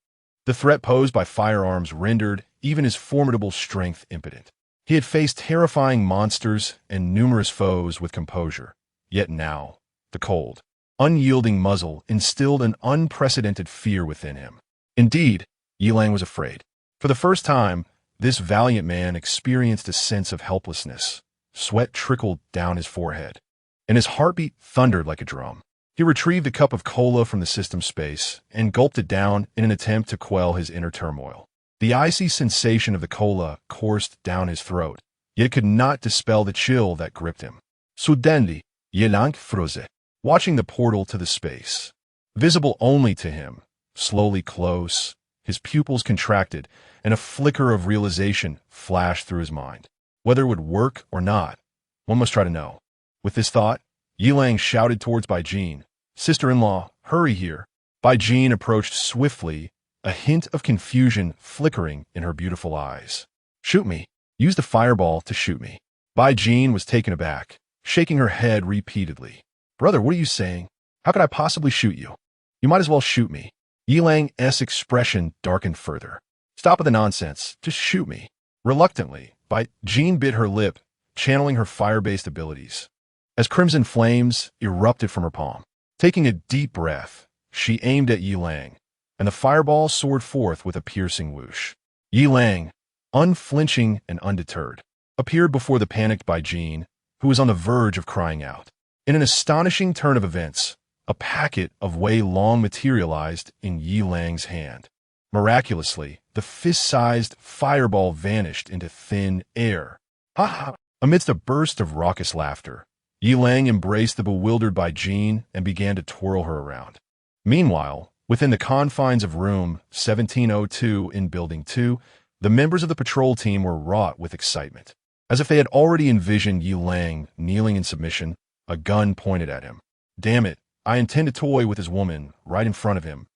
the threat posed by firearms rendered even his formidable strength impotent. He had faced terrifying monsters and numerous foes with composure, yet now, the cold, unyielding muzzle instilled an unprecedented fear within him. Indeed, Yi Lang was afraid. For the first time, this valiant man experienced a sense of helplessness. Sweat trickled down his forehead, and his heartbeat thundered like a drum. He retrieved a cup of cola from the system space and gulped it down in an attempt to quell his inner turmoil. The icy sensation of the cola coursed down his throat, yet it could not dispel the chill that gripped him. Suddenly, Yi Lang froze, watching the portal to the space, visible only to him, slowly close. His pupils contracted, and a flicker of realization flashed through his mind. Whether it would work or not, one must try to know. With this thought, Yi Lang shouted towards Bai Jin, "Sister-in-law, hurry here." Bai Jin approached swiftly, a hint of confusion flickering in her beautiful eyes. "Shoot me. Use the fireball to shoot me." Bai Jin was taken aback, shaking her head repeatedly. "Brother, what are you saying? How could I possibly shoot you? You might as well shoot me." Yi Lang's expression darkened further. "Stop with the nonsense. Just shoot me." Reluctantly, Bai Jin bit her lip, channeling her fire-based abilities, as crimson flames erupted from her palm. Taking a deep breath, she aimed at Yi Lang, and the fireball soared forth with a piercing whoosh. Yi Lang, unflinching and undeterred, appeared before the panicked Bai Jin, who was on the verge of crying out. In an astonishing turn of events, a packet of Wei Long materialized in Yi Lang's hand. Miraculously, the fist-sized fireball vanished into thin air. "Ha ha!" Amidst a burst of raucous laughter, Yi Lang embraced the bewildered Bai Jin and began to twirl her around. Meanwhile, within the confines of room 1702 in Building 2, the members of the patrol team were wrought with excitement. As if they had already envisioned Yi Lang kneeling in submission, a gun pointed at him. "Damn it, I intend to toy with his woman right in front of him,"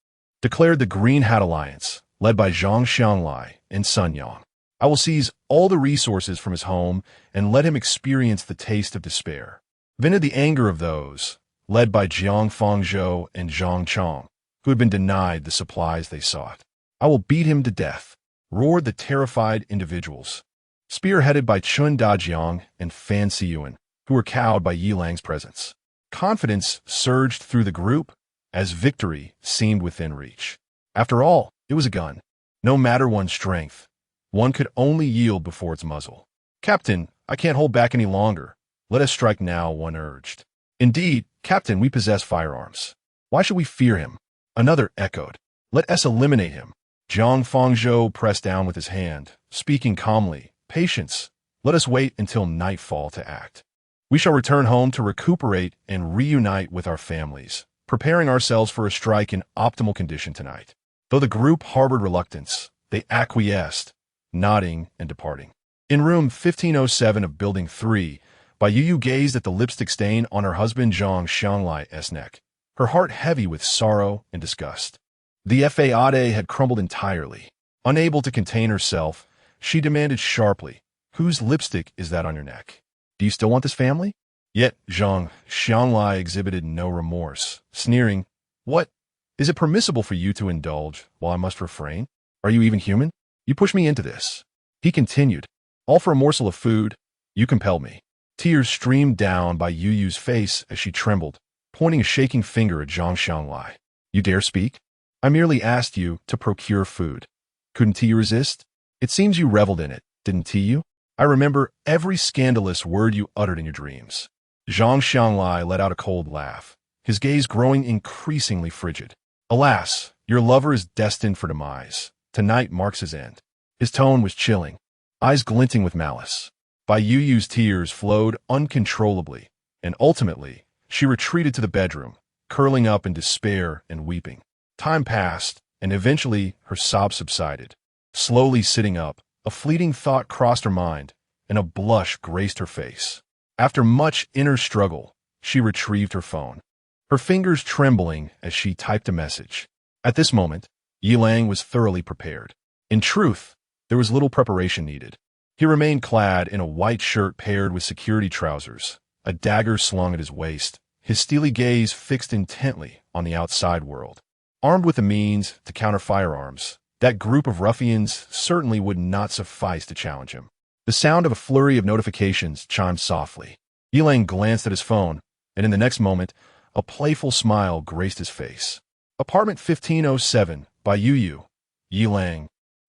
declared the Green Hat Alliance, led by Zhang Xianglai and Sun Yang. "I will seize all the resources from his home and let him experience the taste of despair." Vented the anger of those, led by Jiang Fangzhou and Zhang Chong, who had been denied the supplies they sought. "I will beat him to death," roared the terrified individuals, spearheaded by Chun Dajiang and Fan Siyuan, who were cowed by Yi Lang's presence. Confidence surged through the group as victory seemed within reach. After all, it was a gun. No matter one's strength, one could only yield before its muzzle. "Captain, I can't hold back any longer. Let us strike now," one urged. "Indeed, Captain, we possess firearms. Why should we fear him?" Another echoed. "Let us eliminate him." Jiang Fangzhou pressed down with his hand, speaking calmly. "Patience. Let us wait until nightfall to act. We shall return home to recuperate and reunite with our families, preparing ourselves for a strike in optimal condition tonight." Though the group harbored reluctance, they acquiesced, nodding and departing. In room 1507 of Building 3, Bai Yu gazed at the lipstick stain on her husband Zhang Xianlai's neck, her heart heavy with sorrow and disgust. The Fade had crumbled entirely. Unable to contain herself, she demanded sharply, "Whose lipstick is that on your neck? Do you still want this family?" Yet Zhang Xianlai exhibited no remorse, sneering, "What? Is it permissible for you to indulge while I must refrain? Are you even human? You push me into this." He continued, "All for a morsel of food. You compelled me." Tears streamed down by Yu Yu's face as she trembled, pointing a shaking finger at Zhang Xianlai. "You dare speak? I merely asked you to procure food. Couldn't you resist? It seems you reveled in it, didn't you? I remember every scandalous word you uttered in your dreams." Zhang Xianlai let out a cold laugh, his gaze growing increasingly frigid. "Alas, your lover is destined for demise. Tonight marks his end." His tone was chilling, eyes glinting with malice. Bai Yu's tears flowed uncontrollably, and ultimately, she retreated to the bedroom, curling up in despair and weeping. Time passed, and eventually her sobs subsided. Slowly sitting up, a fleeting thought crossed her mind, and a blush graced her face. After much inner struggle, she retrieved her phone, her fingers trembling as she typed a message. At this moment, Yilang was thoroughly prepared. In truth, there was little preparation needed. He remained clad in a white shirt paired with security trousers, a dagger slung at his waist, his steely gaze fixed intently on the outside world. Armed with the means to counter firearms, that group of ruffians certainly would not suffice to challenge him. The sound of a flurry of notifications chimed softly. Yilang glanced at his phone, and in the next moment, a playful smile graced his face. "Apartment 1507, by Yu. Yilang.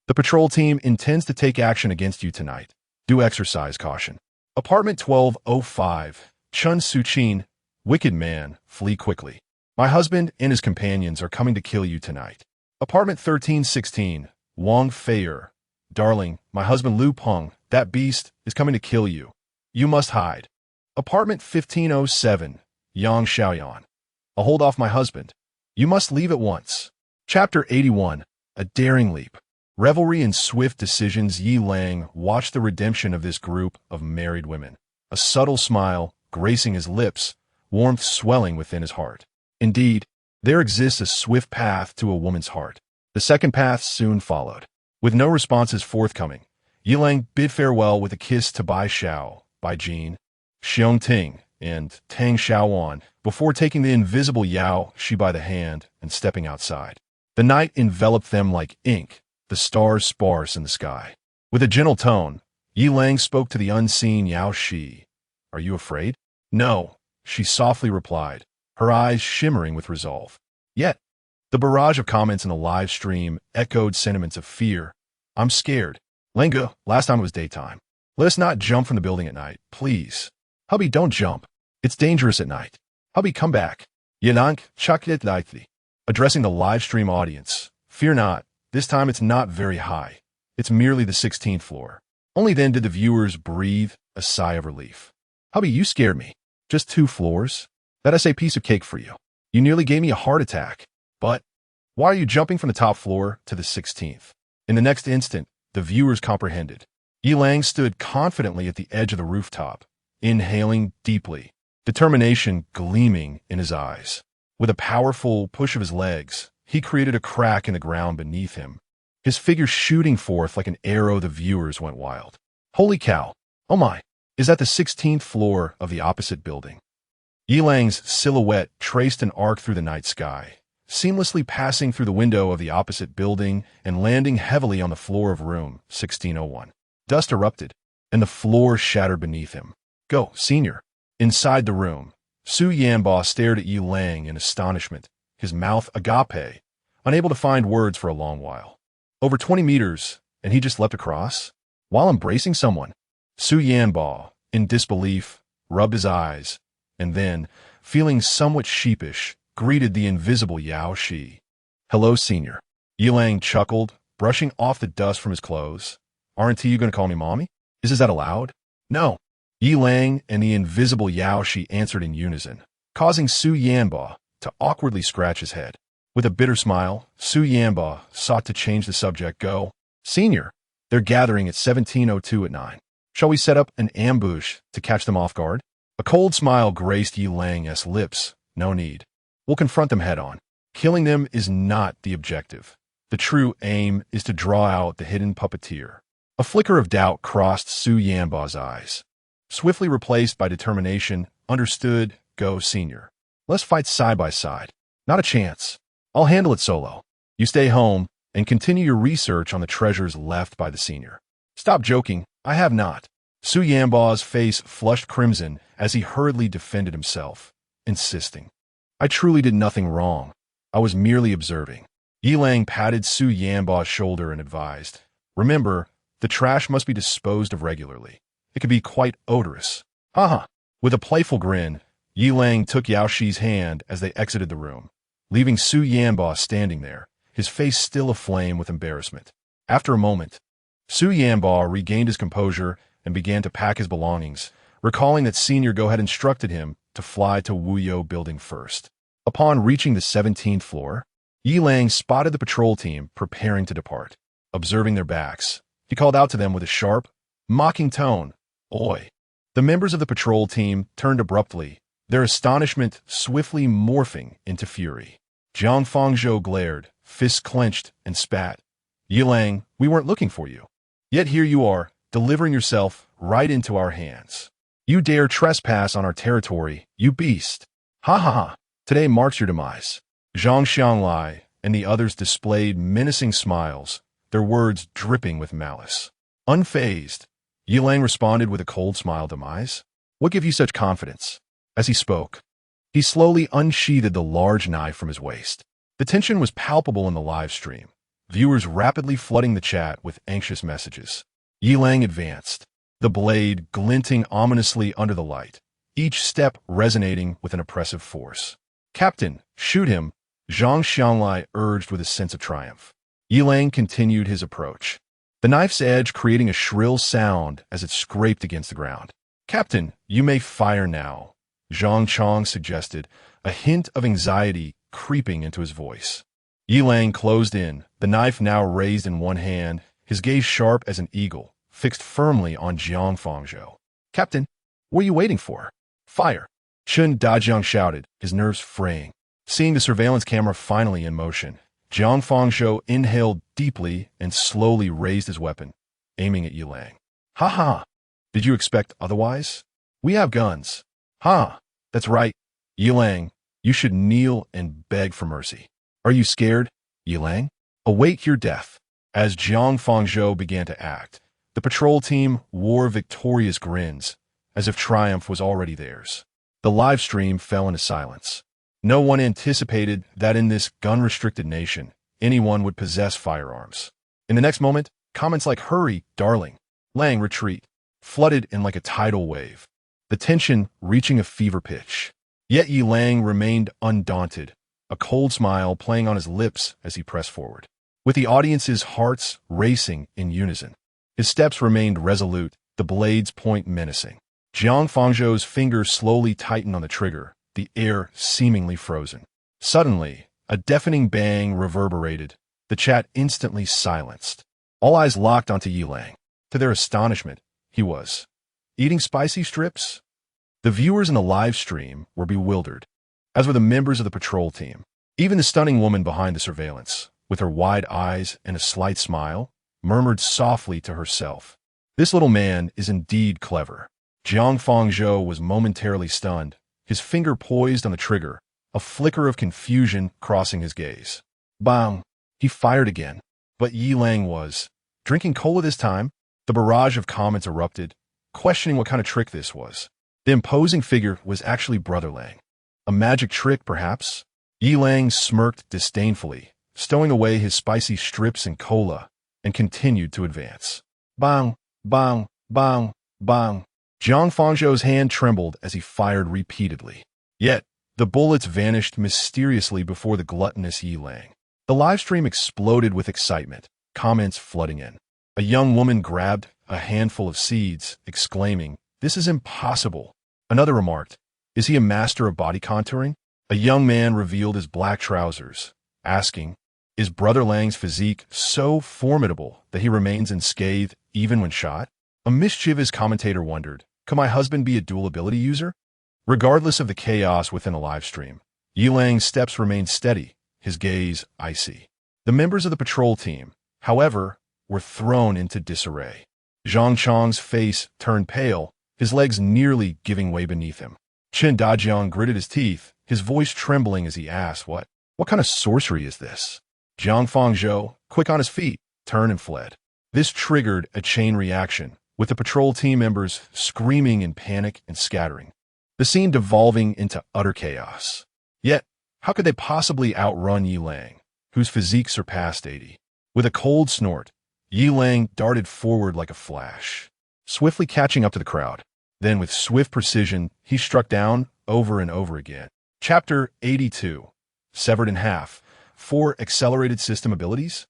The patrol team intends to take action against you tonight. Do exercise caution." "Apartment 1205, Chun Suchin. Wicked man, flee quickly. My husband and his companions are coming to kill you tonight." "Apartment 1316, Wang Feier. Darling, my husband Lu Peng, that beast, is coming to kill you. You must hide." "Apartment 1507, Yang Xiaoyan. I'll hold off my husband. You must leave at once." Chapter 81, A Daring Leap. Revelry in swift decisions, Yilang watched the redemption of this group of married women. A subtle smile gracing his lips, warmth swelling within his heart. Indeed, there exists a swift path to a woman's heart. The second path soon followed. With no responses forthcoming, Yilang bid farewell with a kiss to Bai Xiao, Bai Jin, Xiong Ting, and Tang Xiaowan before taking the invisible Yao Shi by the hand and stepping outside. The night enveloped them like ink, the stars sparse in the sky. With a gentle tone, Yilang spoke to the unseen Yao Shi. "Are you afraid?" "No," she softly replied, her eyes shimmering with resolve. Yet, the barrage of comments in the live stream echoed sentiments of fear. "I'm scared. Lenga, last time it was daytime. Let us not jump from the building at night, please. Hubby, don't jump. It's dangerous at night. Hubby, come back. Yilang, chakit lightly." Addressing the live stream audience, "Fear not. This time it's not very high. It's merely the 16th floor." Only then did the viewers breathe a sigh of relief. "Hubby, you scared me. Just 2 floors? That is a piece of cake for you. You nearly gave me a heart attack. But why are you jumping from the top floor to the 16th? In the next instant, the viewers comprehended. Yilang stood confidently at the edge of the rooftop, inhaling deeply, determination gleaming in his eyes. With a powerful push of his legs, he created a crack in the ground beneath him. His figure shooting forth like an arrow, the viewers went wild. "Holy cow! Oh my! Is that the 16th floor of the opposite building?" Yilang's silhouette traced an arc through the night sky, seamlessly passing through the window of the opposite building and landing heavily on the floor of room 1601. Dust erupted, and the floor shattered beneath him. "Go, senior." Inside the room, Su Yanba stared at Yilang in astonishment, his mouth agape, unable to find words for a long while. Over 20 meters, and he just leapt across? While embracing someone? Su Yanba, in disbelief, rubbed his eyes, and then, feeling somewhat sheepish, greeted the invisible Yao Shi. "Hello, senior." Yilang chuckled, brushing off the dust from his clothes. "Aren't you going to call me mommy? Is that allowed?" "No." Yilang and the invisible Yao Shi answered in unison, causing Su Yanba to awkwardly scratch his head. With a bitter smile, Su Yanba sought to change the subject. "Go. Senior, they're gathering at 1702 at 9. Shall we set up an ambush to catch them off guard? A cold smile graced Yi Lang's lips. No need. We'll confront them head-on. Killing them is not the objective. The true aim is to draw out the hidden puppeteer. A flicker of doubt crossed Su Yanba's eyes. Swiftly replaced by determination, understood, go senior. Let's fight side by side. Not a chance. I'll handle it solo. You stay home and continue your research on the treasures left by the senior. Stop joking. I have not. Su Yanba's face flushed crimson as he hurriedly defended himself, insisting. I truly did nothing wrong. I was merely observing. Yi Lang patted Su Yanba's shoulder and advised. Remember, the trash must be disposed of regularly. It could be quite odorous. Haha. With a playful grin, Yi Lang took Yao Shi's hand as they exited the room, leaving Su Yanba standing there, his face still aflame with embarrassment. After a moment, Su Yanba regained his composure and began to pack his belongings, recalling that Senior Go had instructed him to fly to Wuyo building first. Upon reaching the 17th floor, Yi Lang spotted the patrol team preparing to depart. Observing their backs, he called out to them with a sharp, mocking tone, Oi! The members of the patrol team turned abruptly, their astonishment swiftly morphing into fury. Jiang Fangzhou glared, fists clenched, and spat. Yi Lang, we weren't looking for you. Yet here you are, delivering yourself right into our hands. You dare trespass on our territory, you beast. Ha ha ha. Today marks your demise. Zhang Xianglai and the others displayed menacing smiles, their words dripping with malice. Unfazed, Yi Lang responded with a cold smile. Demise? What gives you such confidence? As he spoke, he slowly unsheathed the large knife from his waist. The tension was palpable in the live stream, viewers rapidly flooding the chat with anxious messages. Yi Lang advanced, the blade glinting ominously under the light, each step resonating with an oppressive force. Captain, shoot him, Zhang Xianglai urged with a sense of triumph. Yi Lang continued his approach, the knife's edge creating a shrill sound as it scraped against the ground. Captain, you may fire now, Zhang Chong suggested, a hint of anxiety creeping into his voice. Yi Lang closed in, the knife now raised in one hand, his gaze sharp as an eagle, fixed firmly on Jiang Fangzhou. Captain, what are you waiting for? Fire! Chun Dajiang shouted, his nerves fraying. Seeing the surveillance camera finally in motion, Jiang Fangzhou inhaled deeply and slowly raised his weapon, aiming at Yi Lang. Ha ha! Did you expect otherwise? We have guns. Ha! That's right. Yi Lang, you should kneel and beg for mercy. Are you scared, Yi Lang? Await your death. As Jiang Fangzhou began to act, the patrol team wore victorious grins, as if triumph was already theirs. The live stream fell into silence. No one anticipated that in this gun-restricted nation, anyone would possess firearms. In the next moment, comments like "Hurry, darling," "Lang, retreat," flooded in like a tidal wave, the tension reaching a fever pitch. Yet Yi Lang remained undaunted, a cold smile playing on his lips as he pressed forward. With the audience's hearts racing in unison, his steps remained resolute, the blade's point menacing. Jiang Fangzhou's fingers slowly tightened on the trigger, the air seemingly frozen. Suddenly, a deafening bang reverberated, the chat instantly silenced. All eyes locked onto Yi Lang. To their astonishment, he was eating spicy strips? The viewers in the live stream were bewildered, as were the members of the patrol team. Even the stunning woman behind the surveillance, with her wide eyes and a slight smile, murmured softly to herself, "This little man is indeed clever." Jiang Fangzhou was momentarily stunned, his finger poised on the trigger, a flicker of confusion crossing his gaze. Bang! He fired again. But Yi Lang was drinking cola this time. The barrage of comments erupted, questioning what kind of trick this was. The imposing figure was actually Brother Lang. A magic trick, perhaps? Yi Lang smirked disdainfully, stowing away his spicy strips and cola, and continued to advance. Bang! Bang! Bang! Bang! Jiang Fangzhou's hand trembled as he fired repeatedly. Yet, the bullets vanished mysteriously before the gluttonous Yi Lang. The livestream exploded with excitement, comments flooding in. A young woman grabbed a handful of seeds, exclaiming, "This is impossible." Another remarked, "Is he a master of body contouring?" A young man revealed his black trousers, asking, "Is Brother Lang's physique so formidable that he remains unscathed even when shot?" A mischievous commentator wondered, could my husband be a dual ability user? Regardless of the chaos within the live stream, Yilang's steps remained steady, his gaze icy. The members of the patrol team, however, were thrown into disarray. Zhang Chang's face turned pale, his legs nearly giving way beneath him. Chen Dajiang gritted his teeth, his voice trembling as he asked, What kind of sorcery is this? Jiang Fangzhou, quick on his feet, turned and fled. This triggered a chain reaction, with the patrol team members screaming in panic and scattering, the scene devolving into utter chaos. Yet, how could they possibly outrun Yilang, whose physique surpassed 80? With a cold snort, Yilang darted forward like a flash, swiftly catching up to the crowd. Then, with swift precision, he struck down over and over again. Chapter 82. Severed in half. 4 accelerated system abilities?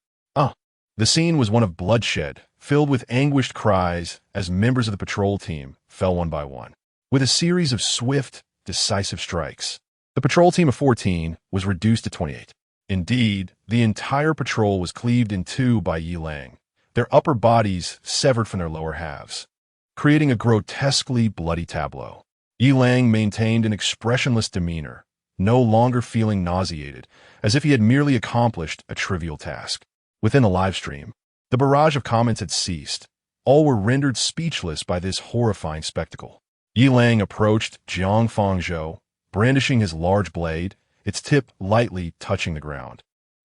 The scene was one of bloodshed, filled with anguished cries as members of the patrol team fell one by one. With a series of swift, decisive strikes, the patrol team of 14 was reduced to 28. Indeed, the entire patrol was cleaved in two by Yilang, their upper bodies severed from their lower halves, creating a grotesquely bloody tableau. Yilang maintained an expressionless demeanor, no longer feeling nauseated, as if he had merely accomplished a trivial task. Within the livestream, the barrage of comments had ceased. All were rendered speechless by this horrifying spectacle. Yilang approached Jiang Fangzhou, brandishing his large blade, its tip lightly touching the ground,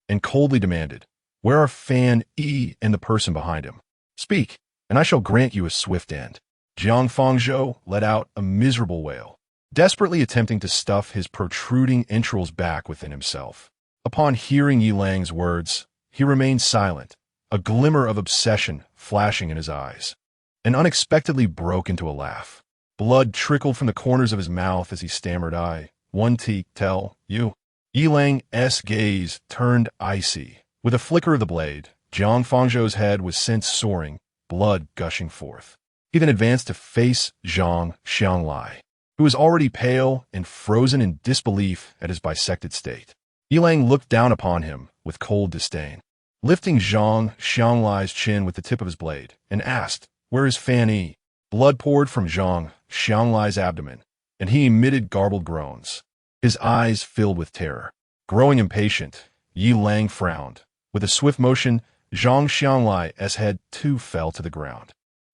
and coldly demanded, "Where are Fan Yi and the person behind him? Speak, and I shall grant you a swift end." Jiang Fangzhou let out a miserable wail, desperately attempting to stuff his protruding entrails back within himself. Upon hearing Yilang's words, he remained silent, a glimmer of obsession flashing in his eyes, and unexpectedly broke into a laugh. Blood trickled from the corners of his mouth as he stammered, tell you. Yilang's gaze turned icy. With a flicker of the blade, Jiang Fangzhou's head was sent soaring, blood gushing forth. He then advanced to face Zhang Xianglai, who was already pale and frozen in disbelief at his bisected state. Yilang looked down upon him with cold disdain, lifting Zhang Xianglai's chin with the tip of his blade, and asked, "Where is Fan Yi?" Blood poured from Zhang Xianglai's abdomen, and he emitted garbled groans. His eyes filled with terror. Growing impatient, Yilang frowned. With a swift motion, Zhang Xianglai's head too fell to the ground.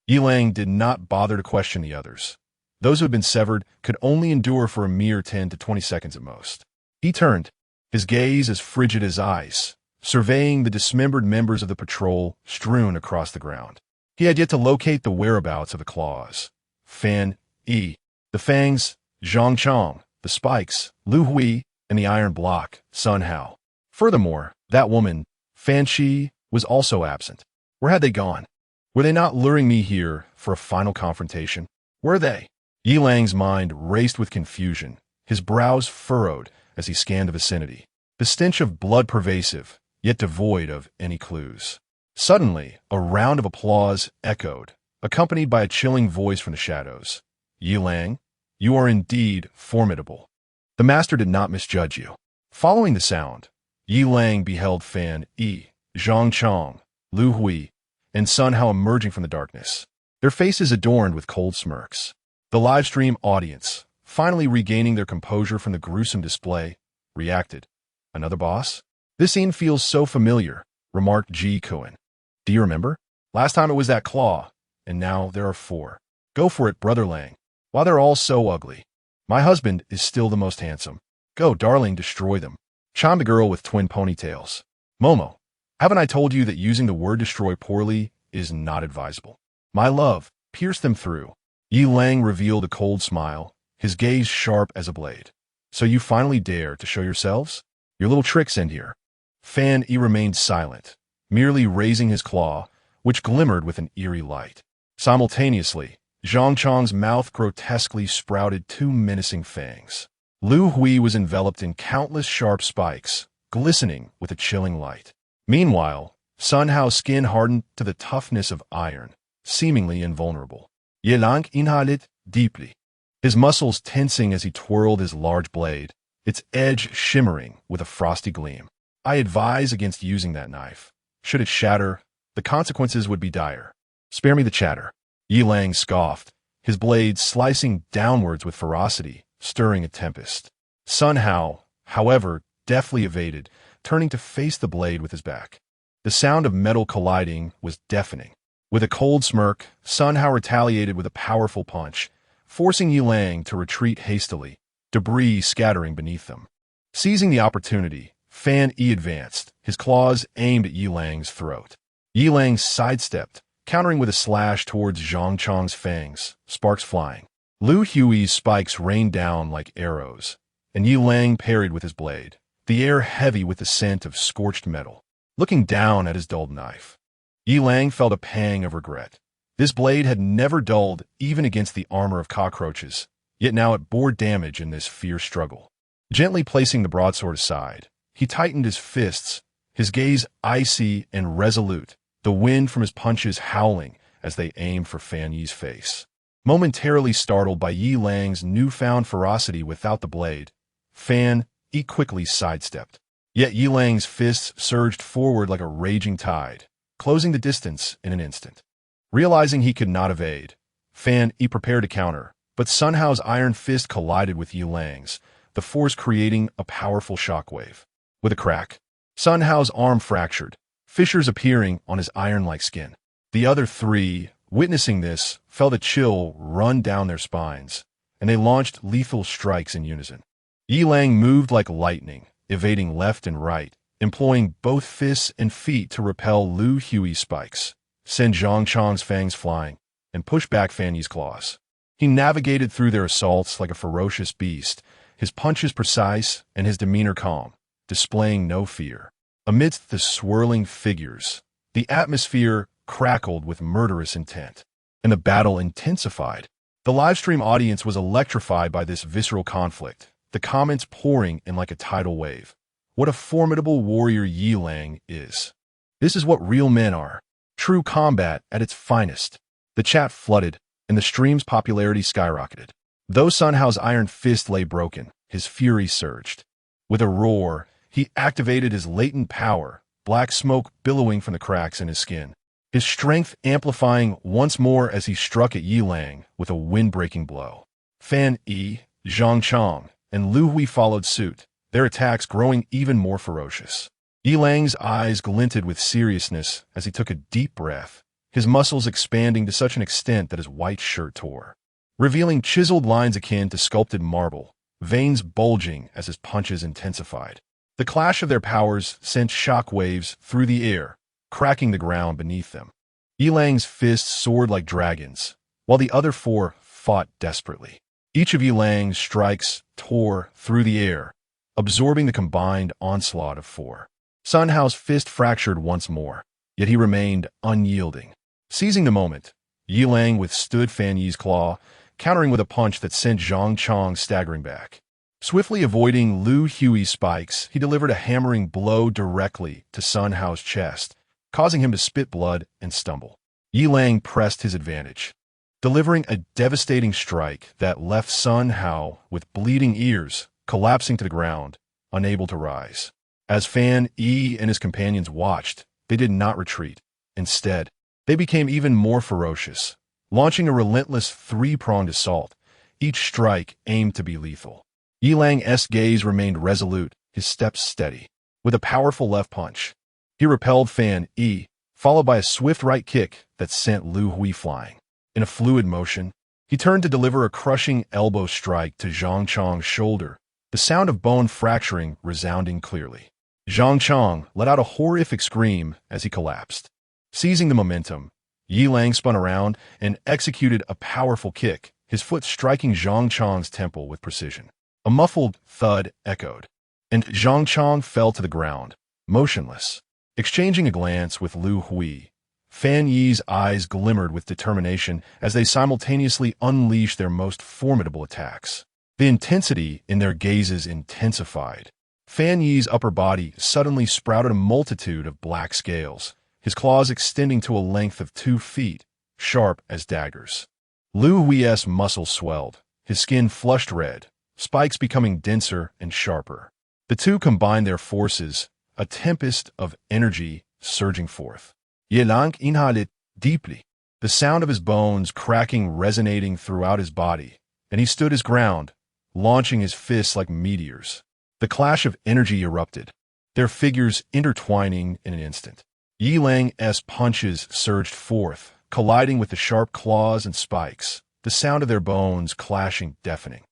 Yilang did not bother to question the others. Those who had been severed could only endure for a mere 10 to 20 seconds at most. He turned, his gaze as frigid as ice, surveying the dismembered members of the patrol strewn across the ground. He had yet to locate the whereabouts of the claws, Fan Yi, the fangs, Zhang Chang, the spikes, Lu Hui, and the iron block, Sun Hao. Furthermore, that woman, Fan Shi, was also absent. Where had they gone? Were they not luring me here for a final confrontation? Were they? Yilang's mind raced with confusion, his brows furrowed as he scanned the vicinity, the stench of blood pervasive, yet devoid of any clues. Suddenly, a round of applause echoed, accompanied by a chilling voice from the shadows. "Yilang, you are indeed formidable. The master did not misjudge you." Following the sound, Yilang beheld Fan Yi, Zhang Chang, Lu Hui, and Sun Hao emerging from the darkness, their faces adorned with cold smirks. The livestream audience, finally regaining their composure from the gruesome display, reacted. "Another boss? This scene feels so familiar," remarked Ji Kuan. "Do you remember? Last time it was that claw, and now there are 4. Go for it, Brother Lang. Why, they're all so ugly. My husband is still the most handsome. Go, darling, destroy them," chimed the girl with twin ponytails. "Momo, haven't I told you that using the word destroy poorly is not advisable?" "My love, pierce them through." Yilang revealed a cold smile, his gaze sharp as a blade. "So you finally dare to show yourselves? Your little tricks end here." Fan Yi remained silent, merely raising his claw, which glimmered with an eerie light. Simultaneously, Zhang Chang's mouth grotesquely sprouted 2 menacing fangs. Lu Hui was enveloped in countless sharp spikes, glistening with a chilling light. Meanwhile, Sun Hao's skin hardened to the toughness of iron, seemingly invulnerable. Yilang inhaled deeply, his muscles tensing as he twirled his large blade, its edge shimmering with a frosty gleam. "I advise against using that knife. Should it shatter, the consequences would be dire. Spare me the chatter." Yi Lang scoffed, his blade slicing downwards with ferocity, stirring a tempest. Sun Hao, however, deftly evaded, turning to face the blade with his back. The sound of metal colliding was deafening. With a cold smirk, Sun Hao retaliated with a powerful punch, forcing Yi Lang to retreat hastily, debris scattering beneath them. Seizing the opportunity, Fan Yi advanced, his claws aimed at Yi Lang's throat. Yi Lang sidestepped, countering with a slash towards Zhang Chang's fangs, sparks flying. Lu Hui's spikes rained down like arrows, and Yi Lang parried with his blade, the air heavy with the scent of scorched metal. Looking down at his dulled knife, Yi Lang felt a pang of regret. This blade had never dulled even against the armor of cockroaches, yet now it bore damage in this fierce struggle. Gently placing the broadsword aside, he tightened his fists, his gaze icy and resolute, the wind from his punches howling as they aimed for Fan Yi's face. Momentarily startled by Yi Lang's newfound ferocity without the blade, Fan Yi quickly sidestepped. Yet Yi Lang's fists surged forward like a raging tide, closing the distance in an instant. Realizing he could not evade, Fan Yi prepared to counter, but Sun Hao's iron fist collided with Yi Lang's, the force creating a powerful shockwave. With a crack, Sun Hao's arm fractured, fissures appearing on his iron-like skin. The other three, witnessing this, felt a chill run down their spines, and they launched lethal strikes in unison. Yi Lang moved like lightning, evading left and right, employing both fists and feet to repel Lu Hui's spikes, send Zhang Chang's fangs flying, and push back Fan Yi's claws. He navigated through their assaults like a ferocious beast, his punches precise and his demeanor calm, displaying no fear. Amidst the swirling figures, the atmosphere crackled with murderous intent, and the battle intensified. The livestream audience was electrified by this visceral conflict, the comments pouring in like a tidal wave. What a formidable warrior Yi Lang is. This is what real men are. True combat at its finest. The chat flooded, and the stream's popularity skyrocketed. Though Sun Hao's iron fist lay broken, his fury surged. With a roar, he activated his latent power, black smoke billowing from the cracks in his skin, his strength amplifying once more as he struck at Yi Lang with a wind-breaking blow. Fan Yi, Zhang Chang, and Lu Hui followed suit, their attacks growing even more ferocious. Yi Lang's eyes glinted with seriousness as he took a deep breath, his muscles expanding to such an extent that his white shirt tore, revealing chiseled lines akin to sculpted marble, veins bulging as his punches intensified. The clash of their powers sent shock waves through the air, cracking the ground beneath them. Yi Lang's fists soared like dragons, while the other four fought desperately. Each of Yi Lang's strikes tore through the air, absorbing the combined onslaught of four. Sun Hao's fist fractured once more, yet he remained unyielding. Seizing the moment, Yi Lang withstood Fan Yi's claw, countering with a punch that sent Zhang Chang staggering back. Swiftly avoiding Lu Hui's spikes, he delivered a hammering blow directly to Sun Hao's chest, causing him to spit blood and stumble. Yi Lang pressed his advantage, delivering a devastating strike that left Sun Hao with bleeding ears, collapsing to the ground, unable to rise. As Fan Yi and his companions watched, they did not retreat. Instead, they became even more ferocious, launching a relentless three-pronged assault, each strike aimed to be lethal. Yi Lang's gaze remained resolute, his steps steady. With a powerful left punch, he repelled Fan Yi, followed by a swift right kick that sent Lu Hui flying. In a fluid motion, he turned to deliver a crushing elbow strike to Zhang Chang's shoulder, the sound of bone fracturing resounding clearly. Zhang Chang let out a horrific scream as he collapsed. Seizing the momentum, Yi Lang spun around and executed a powerful kick, his foot striking Zhang Chang's temple with precision. A muffled thud echoed, and Zhang Chang fell to the ground, motionless. Exchanging a glance with Lu Hui, Fan Yi's eyes glimmered with determination as they simultaneously unleashed their most formidable attacks. The intensity in their gazes intensified. Fan Yi's upper body suddenly sprouted a multitude of black scales, his claws extending to a length of 2 feet, sharp as daggers. Lu Hui's muscles swelled, his skin flushed red, spikes becoming denser and sharper. The two combined their forces, a tempest of energy surging forth. Yi Lang inhaled deeply, the sound of his bones cracking resonating throughout his body, and he stood his ground, launching his fists like meteors. The clash of energy erupted, their figures intertwining in an instant. Yi Lang's punches surged forth, colliding with the sharp claws and spikes, the sound of their bones clashing deafening.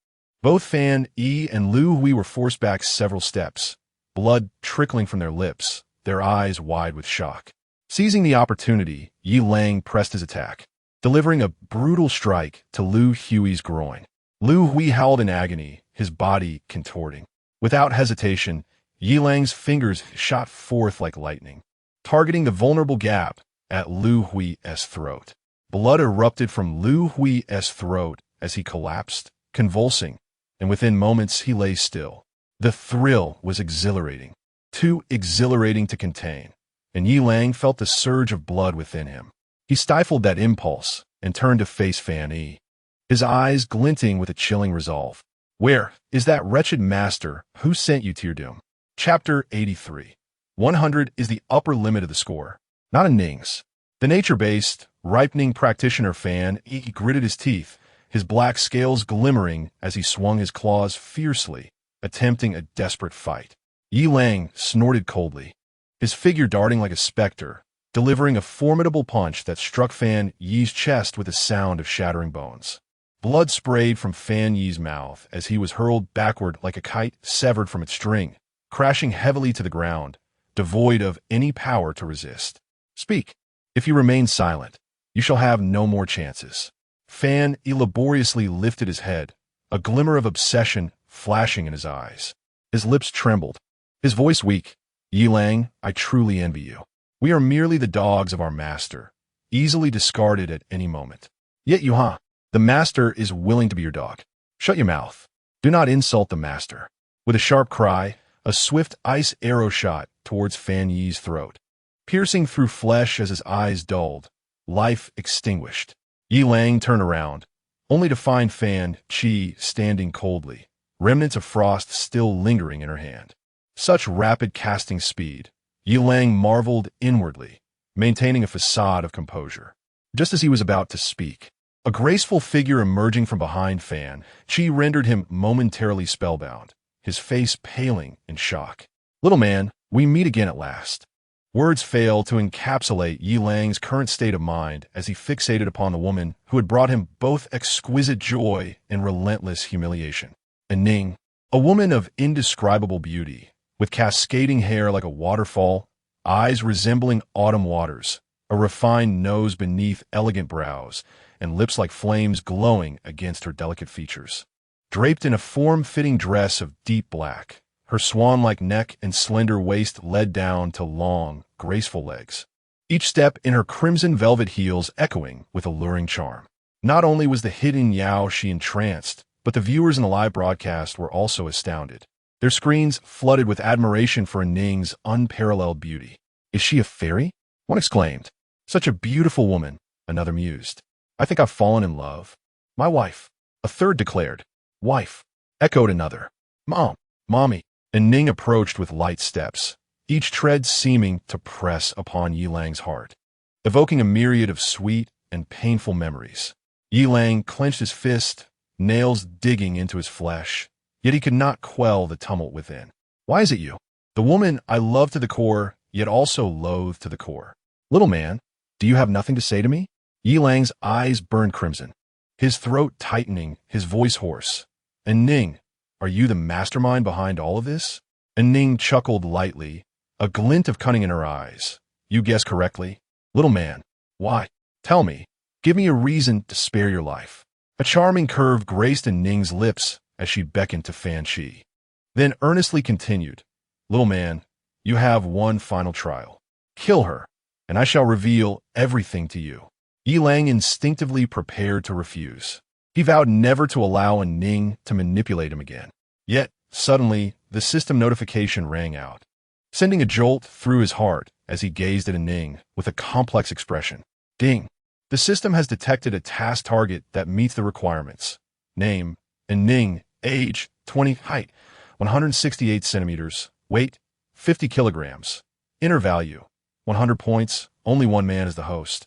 Both Fan Yi and Lu Hui were forced back several steps, blood trickling from their lips, their eyes wide with shock. Seizing the opportunity, Yi Lang pressed his attack, delivering a brutal strike to Lu Hui's groin. Lu Hui howled in agony, his body contorting. Without hesitation, Yi Lang's fingers shot forth like lightning, targeting the vulnerable gap at Lu Hui's throat. Blood erupted from Lu Hui's throat as he collapsed, convulsing, and within moments he lay still. The thrill was exhilarating, too exhilarating to contain, and Yi Lang felt the surge of blood within him. He stifled that impulse and turned to face Fan Yi, his eyes glinting with a chilling resolve. Where is that wretched master who sent you to your doom? Chapter 83. 100 is the upper limit of the score, not a Ning's. The nature-based, ripening practitioner Fan Yi gritted his teeth, his black scales glimmering as he swung his claws fiercely, attempting a desperate fight. Yi Lang snorted coldly, his figure darting like a specter, delivering a formidable punch that struck Fan Yi's chest with a sound of shattering bones. Blood sprayed from Fan Yi's mouth as he was hurled backward like a kite severed from its string, crashing heavily to the ground, devoid of any power to resist. Speak. If you remain silent, you shall have no more chances. Fan Yi laboriously lifted his head, a glimmer of obsession flashing in his eyes. His lips trembled, his voice weak. Yi Lang, I truly envy you. We are merely the dogs of our master, easily discarded at any moment. Yet the master is willing to be your dog. Shut your mouth. Do not insult the master. With a sharp cry, a swift ice arrow shot towards Fan Yi's throat, piercing through flesh as his eyes dulled, life extinguished. Yi Lang turned around, only to find Fan Qi standing coldly, remnants of frost still lingering in her hand. Such rapid casting speed, Yi Lang marveled inwardly, maintaining a facade of composure. Just as he was about to speak, a graceful figure emerging from behind Fan Qi rendered him momentarily spellbound, his face paling in shock. Little man, we meet again at last. Words fail to encapsulate Yi Lang's current state of mind as he fixated upon the woman who had brought him both exquisite joy and relentless humiliation. And Ning, a woman of indescribable beauty, with cascading hair like a waterfall, eyes resembling autumn waters, a refined nose beneath elegant brows, and lips like flames glowing against her delicate features. Draped in a form-fitting dress of deep black, her swan-like neck and slender waist led down to long, graceful legs, each step in her crimson velvet heels echoing with alluring charm. Not only was the hidden Yao she entranced, but the viewers in the live broadcast were also astounded, their screens flooded with admiration for Ning's unparalleled beauty. Is she a fairy? One exclaimed. Such a beautiful woman, another mused. I think I've fallen in love. My wife. A third declared. Wife. Echoed another. Mom. Mommy. And Ning approached with light steps, each tread seeming to press upon Yi Lang's heart, evoking a myriad of sweet and painful memories. Yi Lang clenched his fist, nails digging into his flesh, yet he could not quell the tumult within. Why is it you? The woman I love to the core, yet also loathe to the core. Little man, do you have nothing to say to me? Yi Lang's eyes burned crimson, his throat tightening, his voice hoarse. And Ning, are you the mastermind behind all of this? And Ning chuckled lightly, a glint of cunning in her eyes. You guessed correctly. Little man, why? Tell me. Give me a reason to spare your life. A charming curve graced Ning's lips as she beckoned to Fan Qi. Then earnestly continued, Little man, you have one final trial. Kill her, and I shall reveal everything to you. Yi Lang instinctively prepared to refuse. He vowed never to allow Ning to manipulate him again. Yet, suddenly, the system notification rang out, sending a jolt through his heart as he gazed at Ning with a complex expression. Ding! The system has detected a task target that meets the requirements. Name, Ning, age, 20, height, 168 centimeters, weight, 50 kilograms. Inner value, 100 points, only one man is the host.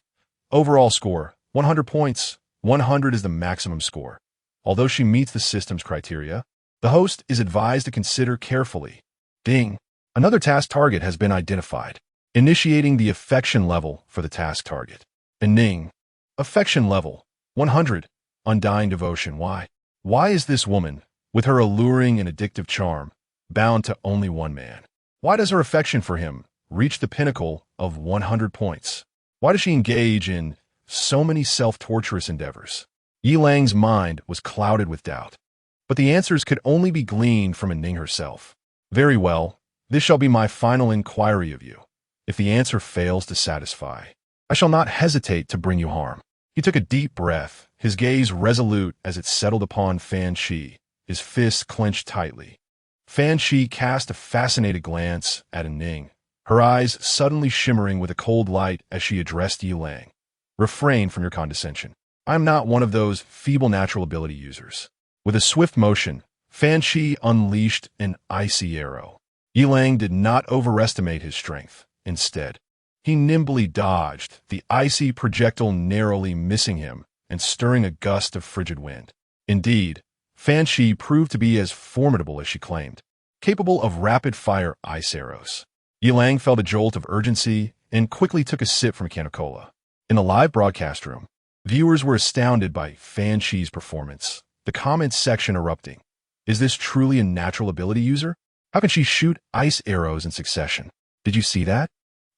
Overall score, 100 points. 100 is the maximum score. Although she meets the system's criteria, the host is advised to consider carefully. Ding! Another task target has been identified. Initiating the affection level for the task target. Ning. Affection level, 100. Undying devotion. Why? Why is this woman, with her alluring and addictive charm, bound to only one man? Why does her affection for him reach the pinnacle of 100 points? Why does she engage in so many self-torturous endeavors? Yilang's mind was clouded with doubt, but the answers could only be gleaned from Ning herself. Very well, this shall be my final inquiry of you. If the answer fails to satisfy, I shall not hesitate to bring you harm. He took a deep breath, his gaze resolute as it settled upon Fan Shi, his fists clenched tightly. Fan Shi cast a fascinated glance at Ning, her eyes suddenly shimmering with a cold light as she addressed Yilang. Refrain from your condescension. I am not one of those feeble natural ability users. With a swift motion, Fan Shi unleashed an icy arrow. Yilang did not overestimate his strength. Instead, he nimbly dodged, the icy projectile narrowly missing him and stirring a gust of frigid wind. Indeed, Fan Shi proved to be as formidable as she claimed, capable of rapid-fire ice arrows. Yilang felt a jolt of urgency and quickly took a sip from a can of cola. In the live broadcast room, viewers were astounded by Fan Shi's performance, the comments section erupting. Is this truly a natural ability user? How can she shoot ice arrows in succession? Did you see that?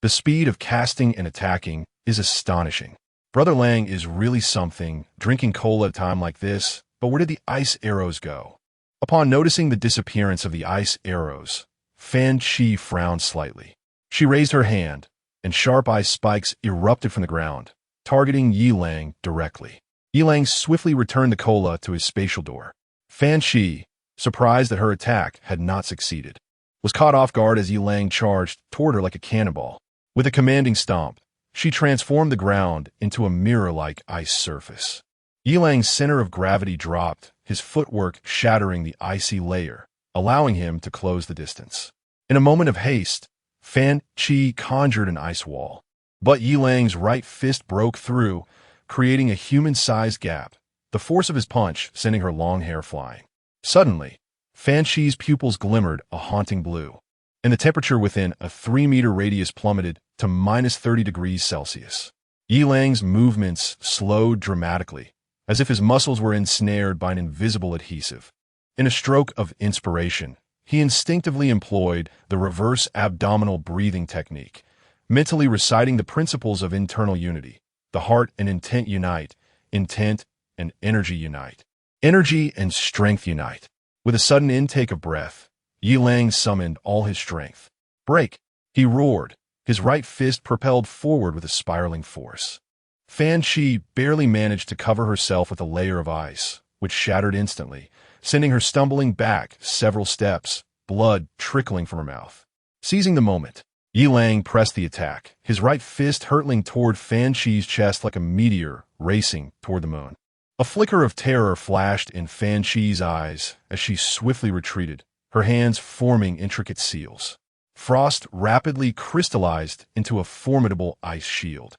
The speed of casting and attacking is astonishing. Brother Lang is really something, drinking cola at a time like this, but where did the ice arrows go? Upon noticing the disappearance of the ice arrows, Fan Shi frowned slightly. She raised her hand, and sharp ice spikes erupted from the ground, targeting Yilang directly. Yilang swiftly returned the cola to his spatial door. Fan Shi, surprised that her attack had not succeeded, was caught off guard as Yilang charged toward her like a cannonball. With a commanding stomp, she transformed the ground into a mirror-like ice surface. Yilang's center of gravity dropped, his footwork shattering the icy layer, allowing him to close the distance. In a moment of haste, Fan Shi conjured an ice wall, but Yilang's right fist broke through, creating a human-sized gap, the force of his punch sending her long hair flying. Suddenly, Fan Shi's pupils glimmered a haunting blue, and the temperature within a 3-meter radius plummeted to minus 30 degrees Celsius. Yilang's movements slowed dramatically, as if his muscles were ensnared by an invisible adhesive. In a stroke of inspiration, he instinctively employed the reverse abdominal breathing technique, mentally reciting the principles of internal unity. The heart and intent unite, intent and energy unite. Energy and strength unite. With a sudden intake of breath, Yilang summoned all his strength. Break! He roared, his right fist propelled forward with a spiraling force. Fan Shi barely managed to cover herself with a layer of ice, which shattered instantly, sending her stumbling back several steps, blood trickling from her mouth. Seizing the moment, Yilang pressed the attack, his right fist hurtling toward Fan Shi's chest like a meteor racing toward the moon. A flicker of terror flashed in Fan Shi's eyes as she swiftly retreated, her hands forming intricate seals. Frost rapidly crystallized into a formidable ice shield.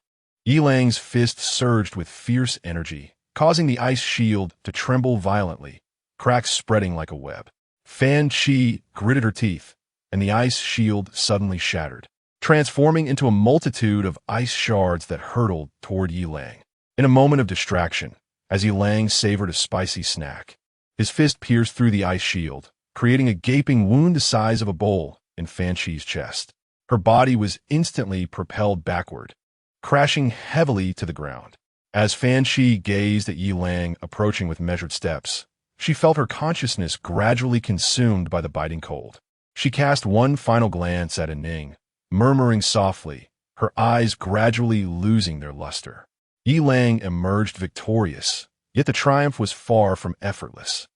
Yilang's fist surged with fierce energy, causing the ice shield to tremble violently, cracks spreading like a web. Fan Shi gritted her teeth, and the ice shield suddenly shattered, transforming into a multitude of ice shards that hurtled toward Yilang. In a moment of distraction, as Yilang savored a spicy snack, his fist pierced through the ice shield, creating a gaping wound the size of a bowl in Fan Shi's chest. Her body was instantly propelled backward, crashing heavily to the ground. As Fan Shi gazed at Yilang approaching with measured steps, she felt her consciousness gradually consumed by the biting cold. She cast one final glance at Ning, murmuring softly, her eyes gradually losing their luster. Yilang emerged victorious, yet the triumph was far from effortless.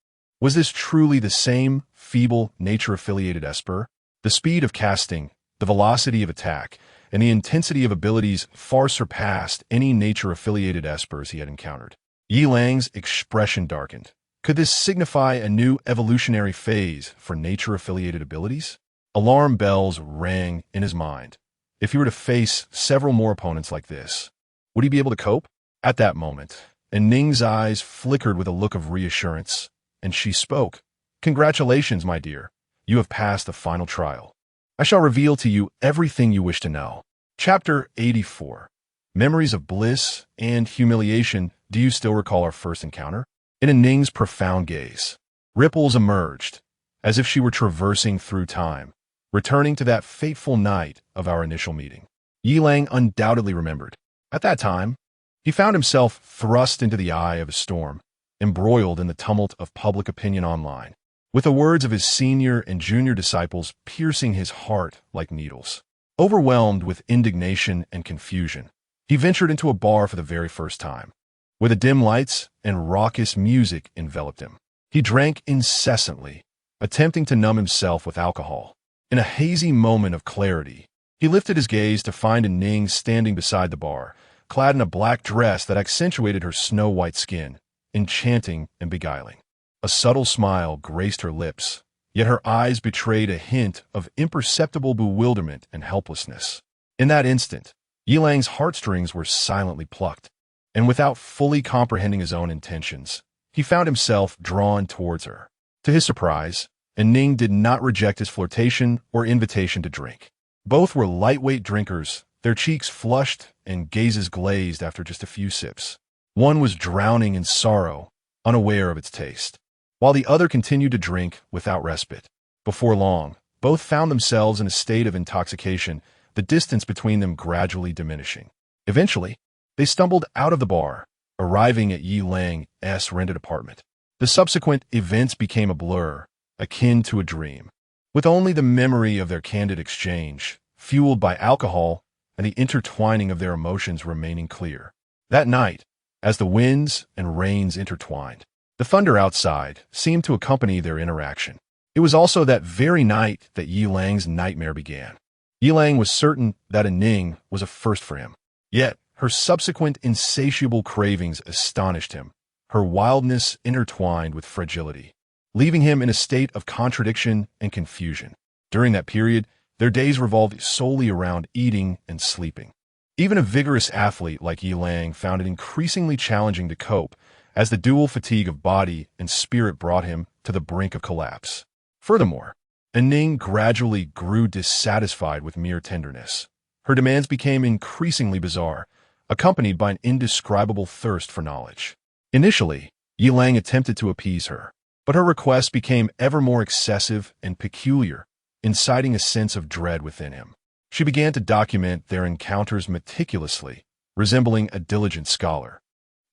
Was this truly the same feeble, nature-affiliated Esper? The speed of casting, the velocity of attack, and the intensity of abilities far surpassed any nature-affiliated Espers he had encountered. Yilang's expression darkened. Could this signify a new evolutionary phase for nature-affiliated abilities? Alarm bells rang in his mind. If he were to face several more opponents like this, Would he be able to cope? At that moment, Ning's eyes flickered with a look of reassurance, and she spoke. Congratulations, my dear. You have passed the final trial. I shall reveal to you everything you wish to know. Chapter 84. Memories of bliss and humiliation. Do you still recall our first encounter? In Ning's profound gaze, ripples emerged, as if she were traversing through time, returning to that fateful night of our initial meeting. Yilang undoubtedly remembered. At that time, he found himself thrust into the eye of a storm, embroiled in the tumult of public opinion online, with the words of his senior and junior disciples piercing his heart like needles. Overwhelmed with indignation and confusion, he ventured into a bar for the very first time, where the dim lights and raucous music enveloped him. He drank incessantly, attempting to numb himself with alcohol. In a hazy moment of clarity, he lifted his gaze to find Ning standing beside the bar, clad in a black dress that accentuated her snow-white skin, enchanting and beguiling. A subtle smile graced her lips, yet her eyes betrayed a hint of imperceptible bewilderment and helplessness. In that instant, Yilang's heartstrings were silently plucked, and without fully comprehending his own intentions, he found himself drawn towards her. To his surprise, Ning did not reject his flirtation or invitation to drink. Both were lightweight drinkers, their cheeks flushed and gazes glazed after just a few sips. One was drowning in sorrow, unaware of its taste, while the other continued to drink without respite. Before long, both found themselves in a state of intoxication, the distance between them gradually diminishing. Eventually, they stumbled out of the bar, arriving at Yilang's rented apartment. The subsequent events became a blur, akin to a dream, with only the memory of their candid exchange, fueled by alcohol, and the intertwining of their emotions remaining clear. That night, as the winds and rains intertwined, the thunder outside seemed to accompany their interaction. It was also that very night that Yilang's nightmare began. Yilang was certain that Ning was a first for him. Yet, her subsequent insatiable cravings astonished him, her wildness intertwined with fragility, leaving him in a state of contradiction and confusion. During that period, their days revolved solely around eating and sleeping. Even a vigorous athlete like Yilang found it increasingly challenging to cope, as the dual fatigue of body and spirit brought him to the brink of collapse. Furthermore, Ning gradually grew dissatisfied with mere tenderness. Her demands became increasingly bizarre, accompanied by an indescribable thirst for knowledge. Initially, Yilang attempted to appease her, but her requests became ever more excessive and peculiar, inciting a sense of dread within him. She began to document their encounters meticulously, resembling a diligent scholar.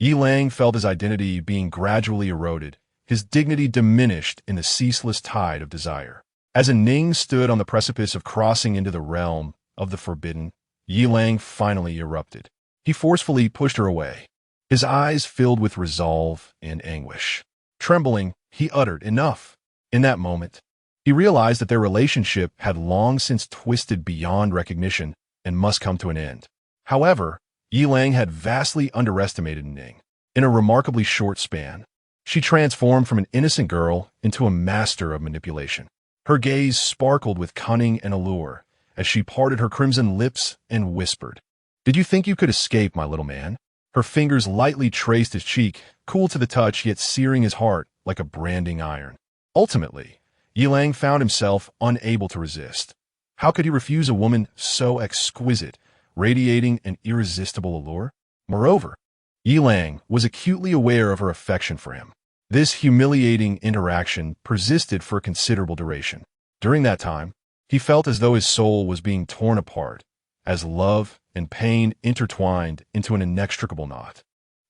Yilang felt his identity being gradually eroded, his dignity diminished in the ceaseless tide of desire. As Ning stood on the precipice of crossing into the realm of the forbidden, Yilang finally erupted. He forcefully pushed her away, his eyes filled with resolve and anguish. Trembling, he uttered, "Enough." In that moment, he realized that their relationship had long since twisted beyond recognition and must come to an end. However, Yilang had vastly underestimated Ning. In a remarkably short span, she transformed from an innocent girl into a master of manipulation. Her gaze sparkled with cunning and allure as she parted her crimson lips and whispered, "Did you think you could escape, my little man?" Her fingers lightly traced his cheek, cool to the touch yet searing his heart like a branding iron. Ultimately, Yilang found himself unable to resist. How could he refuse a woman so exquisite, radiating an irresistible allure? Moreover, Yilang was acutely aware of her affection for him. This humiliating interaction persisted for a considerable duration. During that time, he felt as though his soul was being torn apart, as love and pain intertwined into an inextricable knot.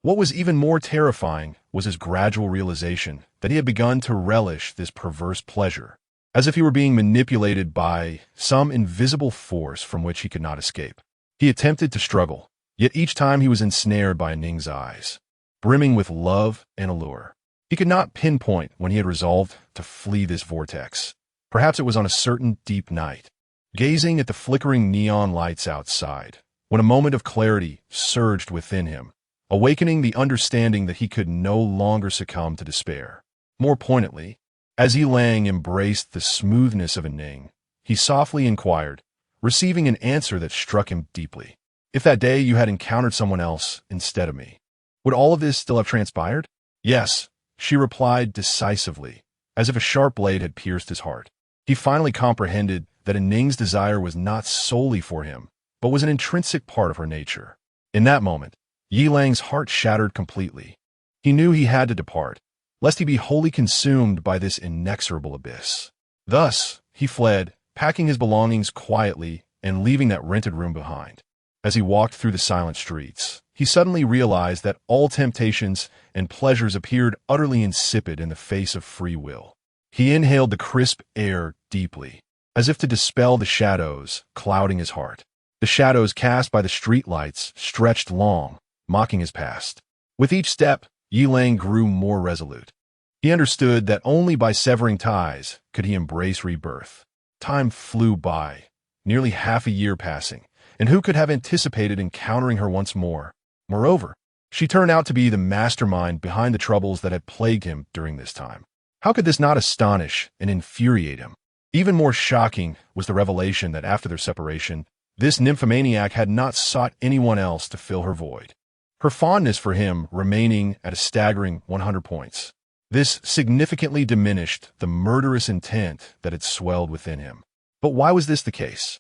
What was even more terrifying was his gradual realization that he had begun to relish this perverse pleasure, as if he were being manipulated by some invisible force from which he could not escape. He attempted to struggle, yet each time he was ensnared by Ning's eyes, brimming with love and allure. He could not pinpoint when he had resolved to flee this vortex. Perhaps it was on a certain deep night, gazing at the flickering neon lights outside, when a moment of clarity surged within him, awakening the understanding that he could no longer succumb to despair. More poignantly, as Yilang embraced the smoothness of Ning, he softly inquired, receiving an answer that struck him deeply. If that day you had encountered someone else instead of me, would all of this still have transpired? Yes, she replied decisively, as if a sharp blade had pierced his heart. He finally comprehended that Ning's desire was not solely for him, but was an intrinsic part of her nature. In that moment, Yi Lang's heart shattered completely. He knew he had to depart, lest he be wholly consumed by this inexorable abyss. Thus, he fled, packing his belongings quietly and leaving that rented room behind. As he walked through the silent streets, he suddenly realized that all temptations and pleasures appeared utterly insipid in the face of free will. He inhaled the crisp air deeply, as if to dispel the shadows clouding his heart. The shadows cast by the streetlights stretched long, mocking his past. With each step, Yi Lang grew more resolute. He understood that only by severing ties could he embrace rebirth. Time flew by, nearly half a year passing, and who could have anticipated encountering her once more? Moreover, she turned out to be the mastermind behind the troubles that had plagued him during this time. How could this not astonish and infuriate him? Even more shocking was the revelation that after their separation, this nymphomaniac had not sought anyone else to fill her void, her fondness for him remaining at a staggering 100 points. This significantly diminished the murderous intent that had swelled within him. But why was this the case?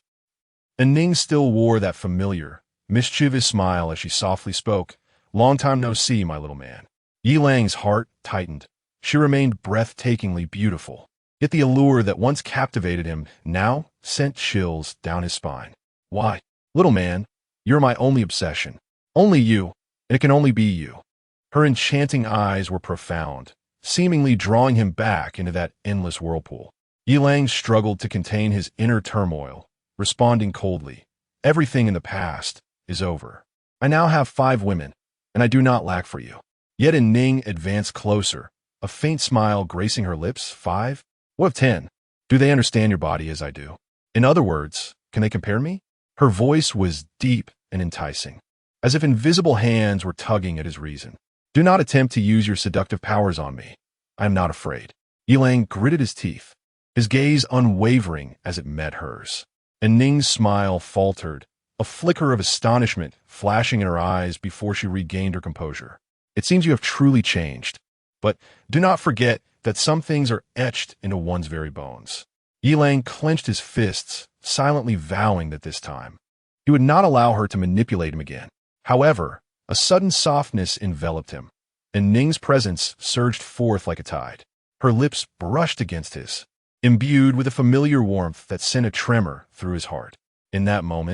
Ning still wore that familiar, mischievous smile as she softly spoke, "Long time no see, my little man." Yi Lang's heart tightened. She remained breathtakingly beautiful, yet the allure that once captivated him now sent chills down his spine. "Why, little man, you're my only obsession. Only you, and it can only be you." Her enchanting eyes were profound, seemingly drawing him back into that endless whirlpool. Yi Lang struggled to contain his inner turmoil, responding coldly, "Everything in the past is over. I now have 5 women, and I do not lack for you." Yet Ning advanced closer, a faint smile gracing her lips. "5? What of 10? Do they understand your body as I do? In other words, can they compare me?" Her voice was deep and enticing, as if invisible hands were tugging at his reason. "Do not attempt to use your seductive powers on me. I am not afraid." Yi Lang gritted his teeth, his gaze unwavering as it met hers. And Ning's smile faltered, a flicker of astonishment flashing in her eyes before she regained her composure. "It seems you have truly changed. But do not forget that some things are etched into one's very bones." Yi Lang clenched his fists, silently vowing that this time he would not allow her to manipulate him again. However, a sudden softness enveloped him, and Ning's presence surged forth like a tide. Her lips brushed against his, imbued with a familiar warmth that sent a tremor through his heart. In that moment,